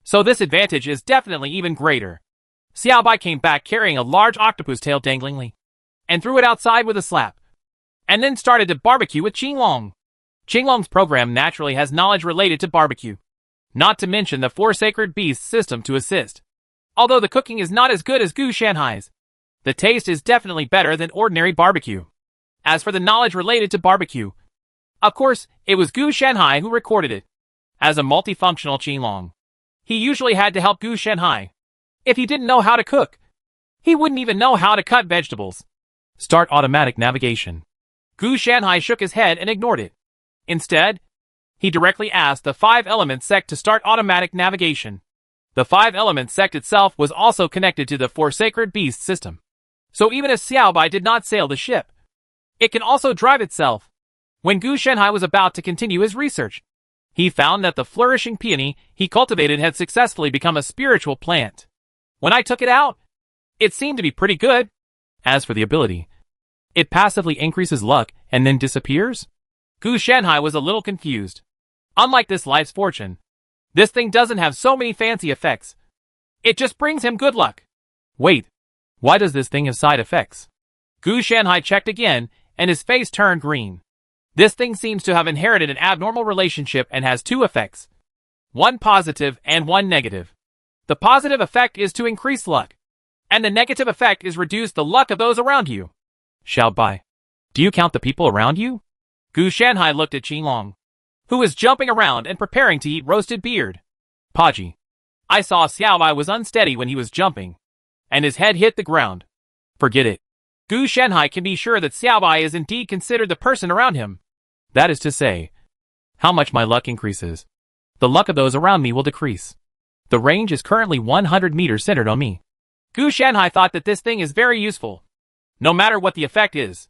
So this advantage is definitely even greater. Xiao Bai came back carrying a large octopus tail danglingly, and threw it outside with a slap, and then started to barbecue with Qinglong. Qinglong's program naturally has knowledge related to barbecue, not to mention the 4 sacred beasts system to assist. Although the cooking is not as good as Gu Shanhai's, the taste is definitely better than ordinary barbecue. As for the knowledge related to barbecue, of course, it was Gu Shanhai who recorded it. As a multifunctional Qinglong, he usually had to help Gu Shanhai. If he didn't know how to cook, he wouldn't even know how to cut vegetables. Start automatic navigation. Gu Shanhai shook his head and ignored it. Instead, he directly asked the 5 Elements sect to start automatic navigation. The 5 Elements sect itself was also connected to the 4 sacred beasts system. So even if Xiao Bai did not sail the ship, it can also drive itself. When Gu Shanhai was about to continue his research, he found that the flourishing peony he cultivated had successfully become a spiritual plant. When I took it out, it seemed to be pretty good. As for the ability, It passively increases luck and then disappears? Gu Shanhai was a little confused. Unlike this life's fortune, this thing doesn't have so many fancy effects. It just brings him good luck. Wait, why does this thing have side effects? Gu Shanhai checked again, and his face turned green. This thing seems to have inherited an abnormal relationship and has two effects. One positive and one negative. The positive effect is to increase luck, and the negative effect is reduce the luck of those around you. Xiao Bai, do you count the people around you? Gu Shanhai looked at Qinglong, who was jumping around and preparing to eat roasted beard. Paji, I saw Xiao Bai was unsteady when he was jumping, and his head hit the ground. Forget it. Gu Shanhai can be sure that Xiao Bai is indeed considered the person around him. That is to say, how much my luck increases, the luck of those around me will decrease. The range is currently 100 meters centered on me. Gu Shanhai thought that this thing is very useful, no matter what the effect is.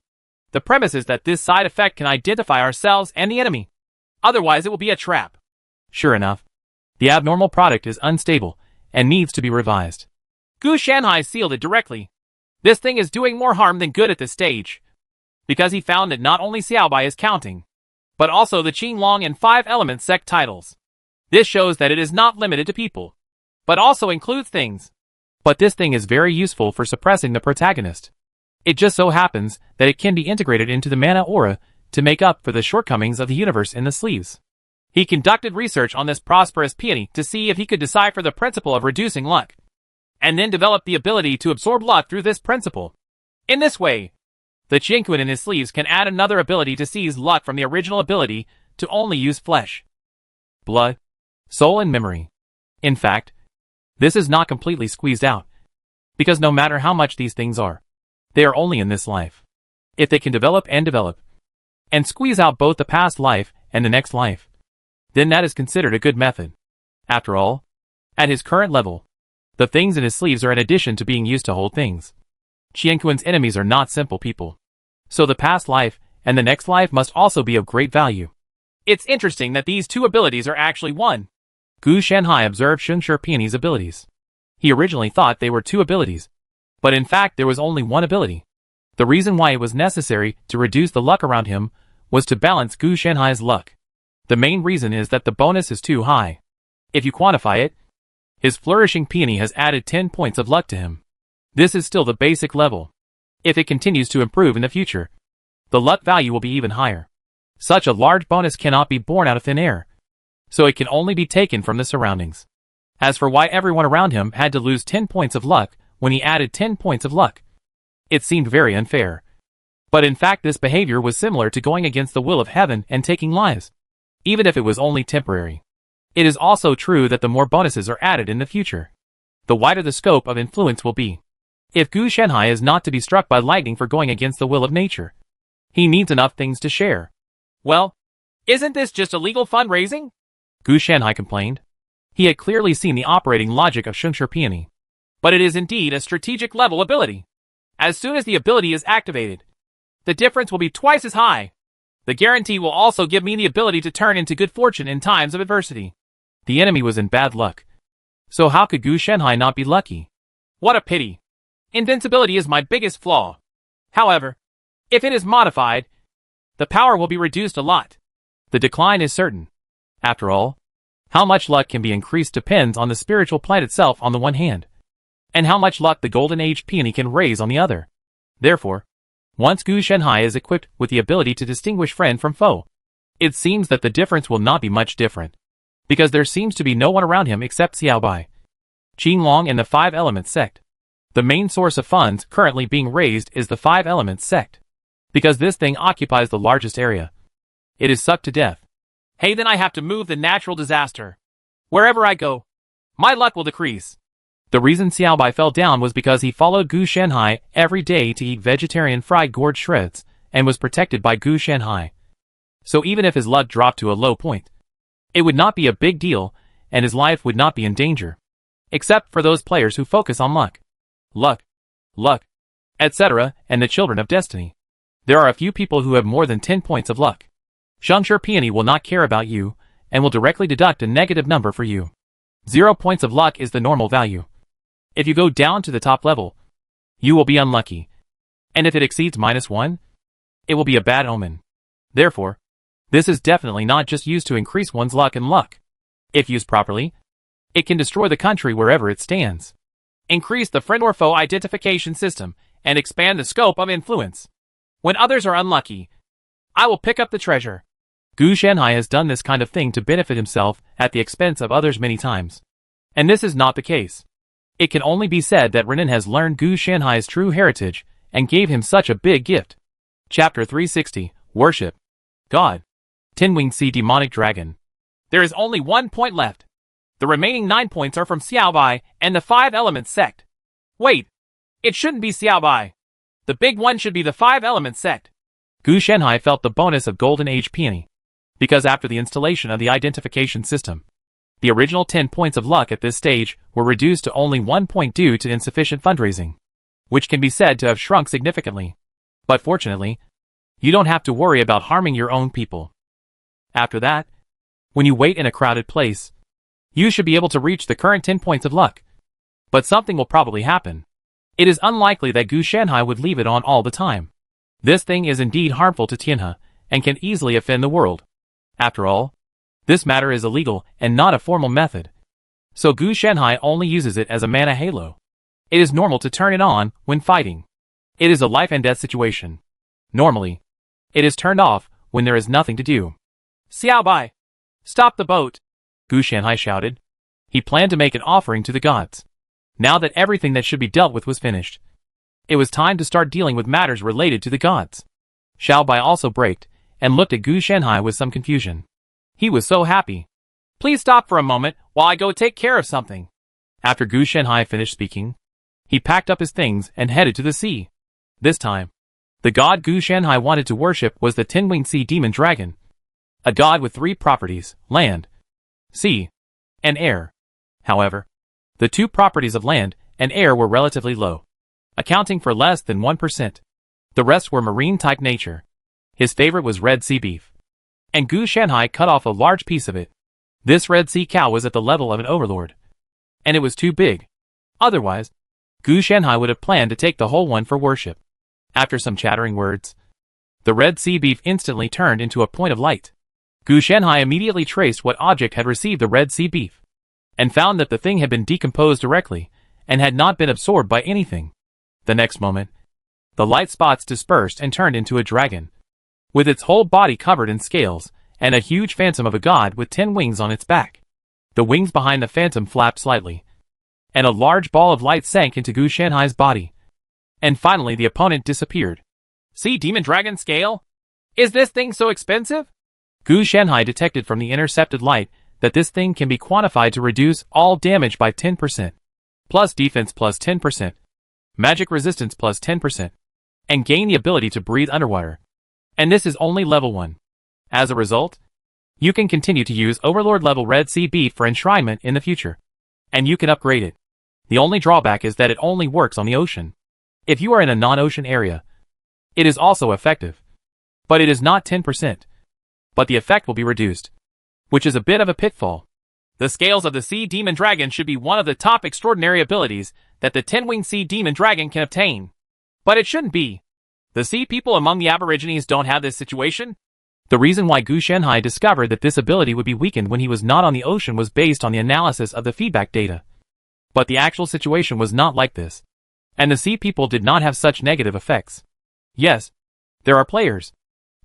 The premise is that this side effect can identify ourselves and the enemy. Otherwise it will be a trap. Sure enough, the abnormal product is unstable and needs to be revised. Gu Shanhai sealed it directly. This thing is doing more harm than good at this stage, because he found that not only Xiao Bai is counting, but also the Qinglong and 5 Elements sect titles. This shows that it is not limited to people, but also includes things. But this thing is very useful for suppressing the protagonist. It just so happens that it can be integrated into the mana aura to make up for the shortcomings of the universe in the sleeves. He conducted research on this prosperous peony to see if he could decipher the principle of reducing luck, and then develop the ability to absorb luck through this principle. In this way, the Qingquan in his sleeves can add another ability to seize luck from the original ability to only use flesh, blood, soul and memory. In fact, this is not completely squeezed out, because no matter how much these things are, they are only in this life. If they can develop, and squeeze out both the past life and the next life, then that is considered a good method. After all, at his current level, the things in his sleeves are in addition to being used to hold things. Qingquan's enemies are not simple people, so the past life and the next life must also be of great value. It's interesting that these two abilities are actually one. Gu Shanhai observed Sheng Shi Peony's abilities. He originally thought they were 2 abilities, but in fact there was only 1 ability. The reason why it was necessary to reduce the luck around him was to balance Gu Shanhai's luck. The main reason is that the bonus is too high. If you quantify it, his flourishing peony has added 10 points of luck to him. This is still the basic level. If it continues to improve in the future, the luck value will be even higher. Such a large bonus cannot be born out of thin air, so it can only be taken from the surroundings. As for why everyone around him had to lose 10 points of luck when he added 10 points of luck, it seemed very unfair. But in fact this behavior was similar to going against the will of heaven and taking lives, even if it was only temporary. It is also true that the more bonuses are added in the future, the wider the scope of influence will be. If Gu Shanhai is not to be struck by lightning for going against the will of nature, he needs enough things to share. Well, isn't this just illegal fundraising? Gu Shanhai complained. He had clearly seen the operating logic of Sheng Shi Peony. But it is indeed a strategic level ability. As soon as the ability is activated, the difference will be twice as high. The guarantee will also give me the ability to turn into good fortune in times of adversity. The enemy was in bad luck, so how could Gu Shanhai not be lucky? What a pity. Invincibility is my biggest flaw. However, if it is modified, the power will be reduced a lot. The decline is certain. After all, how much luck can be increased depends on the spiritual plant itself on the one hand, and how much luck the Golden Age peony can raise on the other. Therefore, once Gu Shanhai is equipped with the ability to distinguish friend from foe, it seems that the difference will not be much different, because there seems to be no one around him except Xiao Bai, Qinglong and the 5 Elements sect. The main source of funds currently being raised is the 5 Elements sect, because this thing occupies the largest area. It is sucked to death. Hey, then I have to move the natural disaster. Wherever I go, my luck will decrease. The reason Xiao Bai fell down was because he followed Gu Shanhai every day to eat vegetarian fried gourd shreds, and was protected by Gu Shanhai. So even if his luck dropped to a low point, it would not be a big deal, and his life would not be in danger. Except for those players who focus on luck, etc., and the children of destiny. There are a few people who have more than 10 points of luck. Sheng Shi Peony will not care about you, and will directly deduct a negative number for you. 0 points of luck is the normal value. If you go down to the top level, you will be unlucky. And if it exceeds -1, it will be a bad omen. Therefore, this is definitely not just used to increase one's luck and luck. If used properly, it can destroy the country wherever it stands, increase the friend or foe identification system, and expand the scope of influence. When others are unlucky, I will pick up the treasure. Gu Shanhai has done this kind of thing to benefit himself at the expense of others many times. And this is not the case. It can only be said that Renan has learned Gu Shanhai's true heritage and gave him such a big gift. Chapter 360, Worship. God. Tin-winged sea demonic dragon. There is only 1 point left. The remaining 9 points are from Xiaobai and the 5 Elements sect. Wait, it shouldn't be Xiaobai. The big one should be the 5 Elements sect. Gu Shanhai felt the bonus of Golden Age peony, because after the installation of the identification system, the original 10 points of luck at this stage were reduced to only 1 point due to insufficient fundraising, which can be said to have shrunk significantly. But fortunately, you don't have to worry about harming your own people. After that, when you wait in a crowded place, you should be able to reach the current 10 points of luck. But something will probably happen. It is unlikely that Gu Shanhai would leave it on all the time. This thing is indeed harmful to Tianhe, and can easily offend the world. After all, this matter is illegal and not a formal method. So Gu Shanhai only uses it as a mana halo. It is normal to turn it on when fighting. It is a life and death situation. Normally, it is turned off when there is nothing to do. Xiaobai, stop the boat, Gu Shanhai shouted. He planned to make an offering to the gods. Now that everything that should be dealt with was finished, it was time to start dealing with matters related to the gods. Xiaobai also braked and looked at Gu Shanhai with some confusion. He was so happy. Please stop for a moment while I go take care of something. After Gu Shanhai finished speaking, he packed up his things and headed to the sea. This time, the god Gu Shanhai wanted to worship was the Tin-winged sea demon dragon, a god with 3 properties: land, sea, and air. However, the 2 properties of land and air were relatively low, accounting for less than 1%. The rest were marine-type nature. His favorite was red sea beef, and Gu Shanhai cut off a large piece of it. This red sea cow was at the level of an overlord, and it was too big. Otherwise, Gu Shanhai would have planned to take the whole one for worship. After some chattering words, the red sea beef instantly turned into a point of light. Gu Shanhai immediately traced what object had received the red sea beef, and found that the thing had been decomposed directly, and had not been absorbed by anything. The next moment, the light spots dispersed and turned into a dragon, with its whole body covered in scales, and a huge phantom of a god with 10 wings on its back. The wings behind the phantom flapped slightly, and a large ball of light sank into Gu Shanhai's body. And finally the opponent disappeared. Sea demon dragon scale? Is this thing so expensive? Gu Shanhai detected from the intercepted light that this thing can be quantified to reduce all damage by 10%, plus defense plus 10%, magic resistance plus 10%, and gain the ability to breathe underwater. And this is only level 1. As a result, you can continue to use Overlord level Red Sea Beef for enshrinement in the future, and you can upgrade it. The only drawback is that it only works on the ocean. If you are in a non-ocean area, it is also effective, but it is not 10%. But the effect will be reduced, which is a bit of a pitfall. The scales of the Sea Demon Dragon should be one of the top extraordinary abilities that the 10-winged Sea Demon Dragon can obtain. But it shouldn't be. The sea people among the Aborigines don't have this situation. The reason why Gu Shanhai discovered that this ability would be weakened when he was not on the ocean was based on the analysis of the feedback data. But the actual situation was not like this, and the sea people did not have such negative effects. Yes, there are players,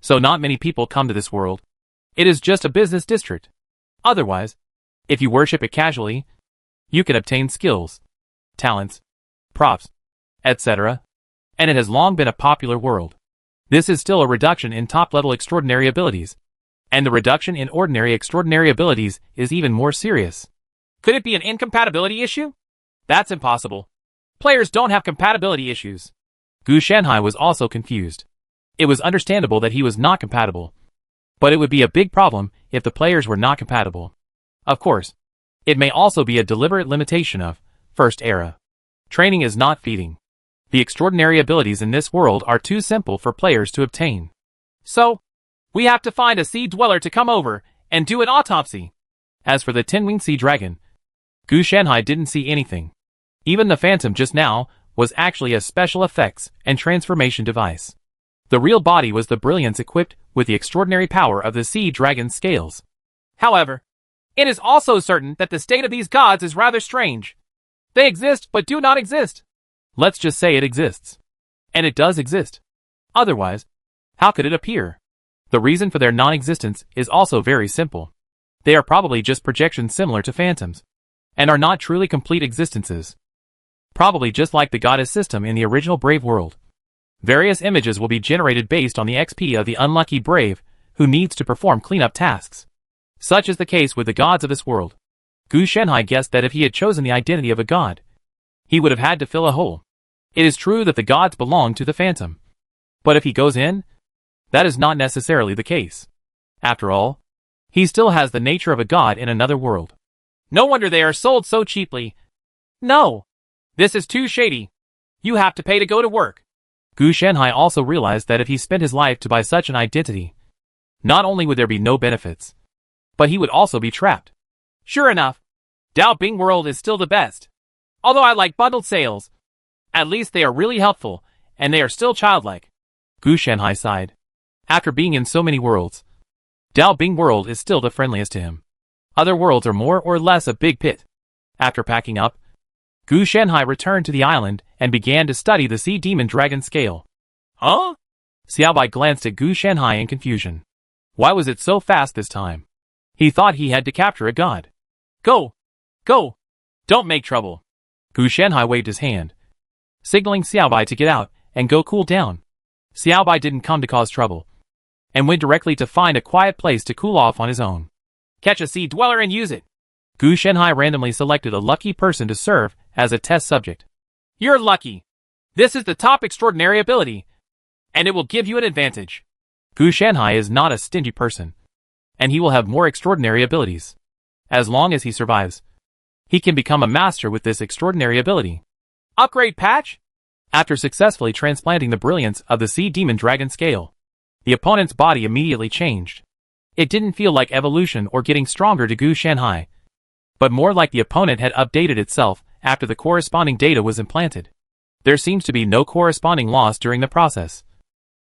so not many people come to this world. It is just a business district. Otherwise, if you worship it casually, you can obtain skills, talents, props, etc., and it has long been a popular world. This is still a reduction in top-level extraordinary abilities, and the reduction in ordinary extraordinary abilities is even more serious. Could it be an incompatibility issue? That's impossible. Players don't have compatibility issues. Gu Shanhai was also confused. It was understandable that he was not compatible, but it would be a big problem if the players were not compatible. Of course, it may also be a deliberate limitation of First Era. Training is not feeding. The extraordinary abilities in this world are too simple for players to obtain. So, we have to find a sea dweller to come over and do an autopsy. As for the 10-winged sea dragon, Gu Shanhai didn't see anything. Even the phantom just now was actually a special effects and transformation device. The real body was the brilliance equipped with the extraordinary power of the sea dragon's scales. However, it is also certain that the state of these gods is rather strange. They exist but do not exist. Let's just say it exists. And it does exist. Otherwise, how could it appear? The reason for their non-existence is also very simple. They are probably just projections similar to phantoms, and are not truly complete existences. Probably just like the goddess system in the original Brave world. Various images will be generated based on the XP of the unlucky Brave, who needs to perform cleanup tasks. Such is the case with the gods of this world. Gu Shenhai guessed that if he had chosen the identity of a god, he would have had to fill a hole. It is true that the gods belong to the phantom. But if he goes in, that is not necessarily the case. After all, he still has the nature of a god in another world. No wonder they are sold so cheaply. No. This is too shady. You have to pay to go to work. Gu Shenhai also realized that if he spent his life to buy such an identity, not only would there be no benefits, but he would also be trapped. Sure enough, Dao Bing World is still the best. Although I like bundled sales. At least they are really helpful, and they are still childlike. Gu Shenhai sighed. After being in so many worlds, Dao Bing World is still the friendliest to him. Other worlds are more or less a big pit. After packing up, Gu Shenhai returned to the island and began to study the Sea Demon Dragon Scale. Huh? Xiaobai glanced at Gu Shenhai in confusion. Why was it so fast this time? He thought he had to capture a god. Go! Go! Don't make trouble. Gu Shenhai waved his hand, signaling Xiaobai to get out and go cool down. Xiaobai didn't come to cause trouble, and went directly to find a quiet place to cool off on his own. Catch a sea dweller and use it. Gu Shenhai randomly selected a lucky person to serve as a test subject. You're lucky. This is the top extraordinary ability, and it will give you an advantage. Gu Shenhai is not a stingy person, and he will have more extraordinary abilities. As long as he survives, he can become a master with this extraordinary ability. Upgrade patch? After successfully transplanting the brilliance of the Sea Demon Dragon Scale, the opponent's body immediately changed. It didn't feel like evolution or getting stronger to Gu Shenhai, but more like the opponent had updated itself after the corresponding data was implanted. There seems to be no corresponding loss during the process.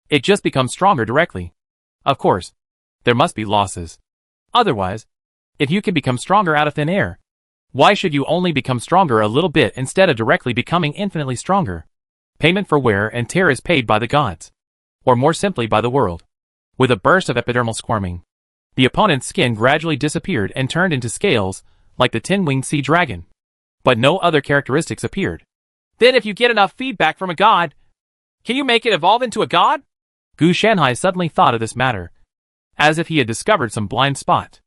It just becomes stronger directly. Of course, there must be losses. Otherwise, if you can become stronger out of thin air, why should you only become stronger a little bit instead of directly becoming infinitely stronger? Payment for wear and tear is paid by the gods, or more simply by the world. With a burst of epidermal squirming, the opponent's skin gradually disappeared and turned into scales, like the tin-winged sea dragon. But no other characteristics appeared. Then if you get enough feedback from a god, can you make it evolve into a god? Gu Shenhai suddenly thought of this matter, as if he had discovered some blind spot.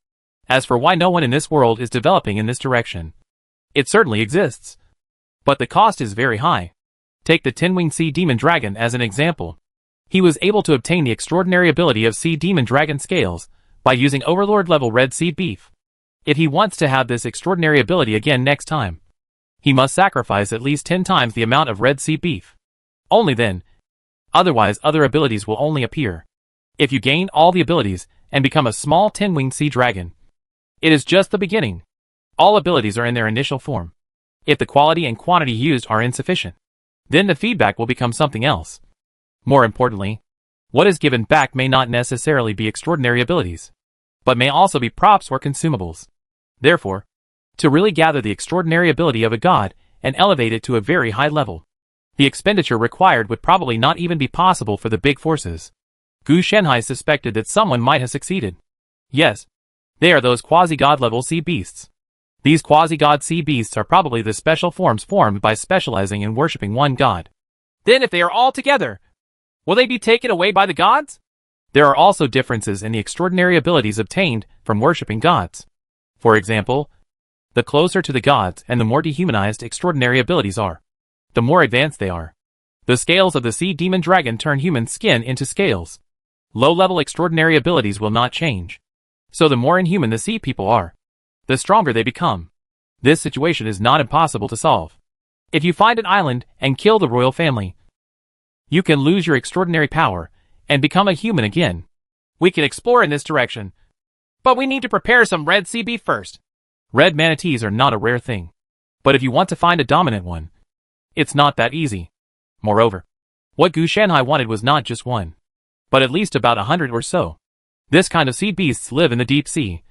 As for why no one in this world is developing in this direction, it certainly exists. But the cost is very high. Take the tin-winged sea demon dragon as an example. He was able to obtain the extraordinary ability of sea demon dragon scales by using overlord level red seed beef. If he wants to have this extraordinary ability again next time, he must sacrifice at least 10 times the amount of red seed beef. Only then. Otherwise other abilities will only appear. If you gain all the abilities and become a small tin-winged sea dragon, it is just the beginning. All abilities are in their initial form. If the quality and quantity used are insufficient, then the feedback will become something else. More importantly, what is given back may not necessarily be extraordinary abilities, but may also be props or consumables. Therefore, to really gather the extraordinary ability of a god and elevate it to a very high level, the expenditure required would probably not even be possible for the big forces. Gu Shenhai suspected that someone might have succeeded. Yes, they are those quasi-god level sea beasts. These quasi-god sea beasts are probably the special forms formed by specializing in worshipping one god. Then if they are all together, will they be taken away by the gods? There are also differences in the extraordinary abilities obtained from worshipping gods. For example, the closer to the gods and the more dehumanized extraordinary abilities are, the more advanced they are. The scales of the sea demon dragon turn human skin into scales. Low-level extraordinary abilities will not change. So the more inhuman the sea people are, the stronger they become. This situation is not impossible to solve. If you find an island and kill the royal family, you can lose your extraordinary power and become a human again. We can explore in this direction, but we need to prepare some red sea beef first. Red manatees are not a rare thing, but if you want to find a dominant one, it's not that easy. Moreover, what Gu Shenhai wanted was not just one. but at least about 100 or so. This kind of sea beasts live in the deep sea,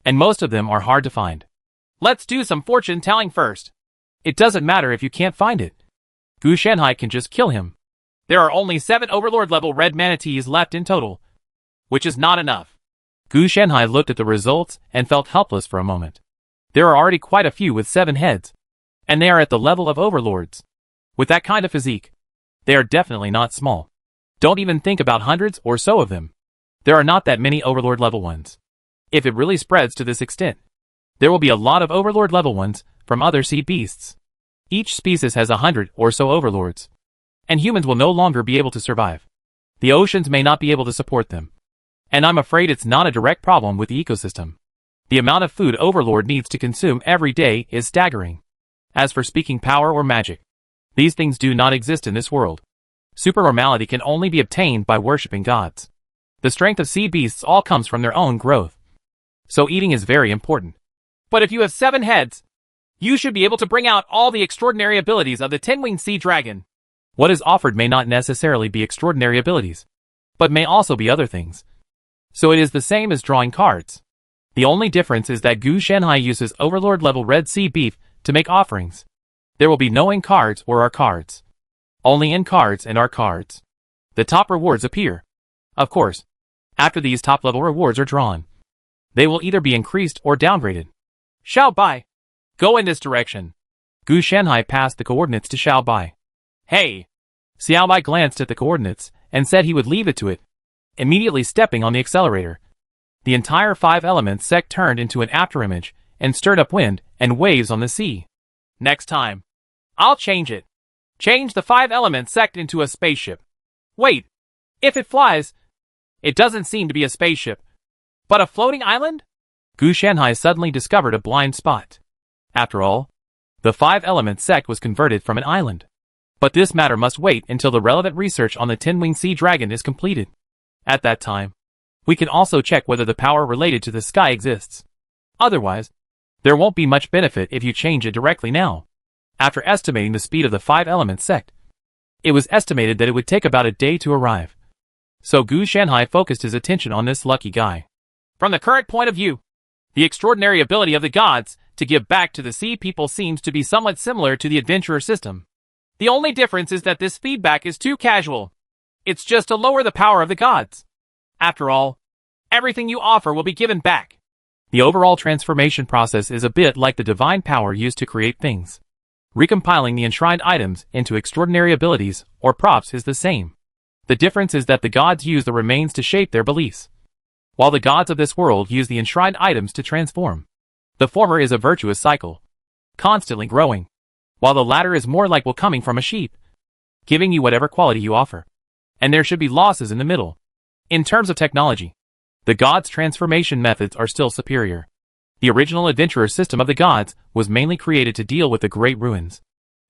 and most of them are hard to find. Let's do some fortune telling first. It doesn't matter if you can't find it. Gu Shanhai can just kill him. There are only 7 Overlord-level red manatees left in total, which is not enough. Gu Shanhai looked at the results and felt helpless for a moment. There are already quite a few with 7 heads, and they are at the level of overlords. With that kind of physique, they are definitely not small. Don't even think about hundreds or so of them. There are not that many overlord level ones. If it really spreads to this extent, there will be a lot of overlord level ones from other sea beasts. Each species has 100 or so overlords, and humans will no longer be able to survive. The oceans may not be able to support them, and I'm afraid it's not a direct problem with the ecosystem. The amount of food Overlord needs to consume every day is staggering. As for speaking power or magic, these things do not exist in this world. Supernormality can only be obtained by worshipping gods. The strength of sea beasts all comes from their own growth. So eating is very important. But if you have 7 heads, you should be able to bring out all the extraordinary abilities of the 10-winged sea dragon. What is offered may not necessarily be extraordinary abilities, but may also be other things. So it is the same as drawing cards. The only difference is that Gu Shanhai uses Overlord level Red Sea Beef to make offerings. There will be no in cards or our cards. Only in cards and our cards. The top rewards appear. Of course, after these top level rewards are drawn, they will either be increased or downgraded. Xiao Bai, go in this direction. Gu Shanhai passed the coordinates to Xiao Bai. Hey! Xiao Bai glanced at the coordinates and said he would leave it to it, immediately stepping on the accelerator. The entire 5 elements sect turned into an afterimage and stirred up wind and waves on the sea. Next time, I'll change it. Change the 5 elements sect into a spaceship. Wait, if it flies, it doesn't seem to be a spaceship, but a floating island? Gu Shanhai suddenly discovered a blind spot. After all, the 5 elements sect was converted from an island. But this matter must wait until the relevant research on the 10-winged sea dragon is completed. At that time, we can also check whether the power related to the sky exists. Otherwise, there won't be much benefit if you change it directly now. After estimating the speed of the 5 elements sect, it was estimated that it would take about a day to arrive. So Gu Shanhai focused his attention on this lucky guy. From the current point of view, the extraordinary ability of the gods to give back to the sea people seems to be somewhat similar to the adventurer system. The only difference is that this feedback is too casual. It's just to lower the power of the gods. After all, everything you offer will be given back. The overall transformation process is a bit like the divine power used to create things. Recompiling the enshrined items into extraordinary abilities or props is the same. The difference is that the gods use the remains to shape their beliefs, while the gods of this world use the enshrined items to transform. The former is a virtuous cycle, constantly growing, while the latter is more like wool coming from a sheep, giving you whatever quality you offer. And there should be losses in the middle. In terms of technology, the gods' transformation methods are still superior. The original adventurer system of the gods was mainly created to deal with the great ruins,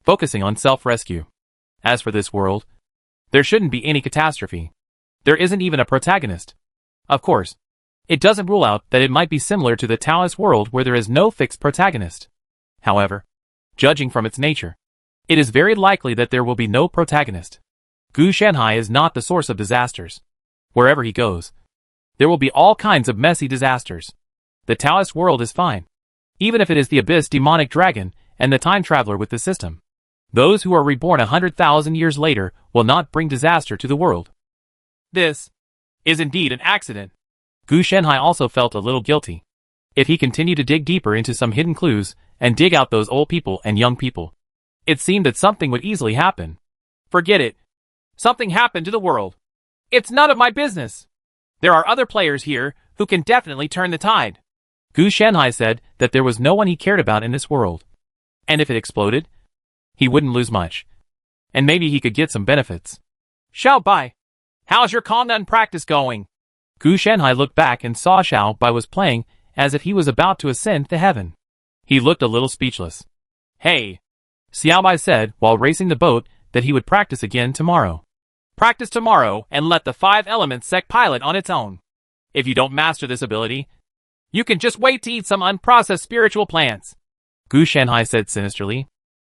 focusing on self-rescue. As for this world, there shouldn't be any catastrophe. There isn't even a protagonist. Of course, it doesn't rule out that it might be similar to the Taoist world where there is no fixed protagonist. However, judging from its nature, it is very likely that there will be no protagonist. Gu Shanhai is not the source of disasters. Wherever he goes, there will be all kinds of messy disasters. The Taoist world is fine, even if it is the Abyss demonic dragon and the time traveler with the system. Those who are reborn 100,000 years later will not bring disaster to the world. This is indeed an accident. Gu Shanhai also felt a little guilty. If he continued to dig deeper into some hidden clues and dig out those old people and young people, it seemed that something would easily happen. Forget it. Something happened to the world. It's none of my business. There are other players here who can definitely turn the tide. Gu Shanhai said that there was no one he cared about in this world. And if it exploded, he wouldn't lose much. And maybe he could get some benefits. Xiao Bai, how's your Kongnan practice going? Gu Shanhai looked back and saw Xiao Bai was playing as if he was about to ascend to heaven. He looked a little speechless. Hey, Xiao Bai said while racing the boat that he would practice again tomorrow. Practice tomorrow and let the 5 elements sect pilot on its own. If you don't master this ability, you can just wait to eat some unprocessed spiritual plants. Gu Shanhai said sinisterly.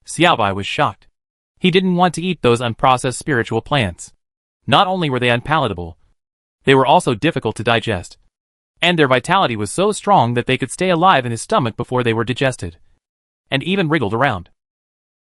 Xiao Bai was shocked. He didn't want to eat those unprocessed spiritual plants. Not only were they unpalatable, They were also difficult to digest. And their vitality was so strong that they could stay alive in his stomach before they were digested. And even wriggled around.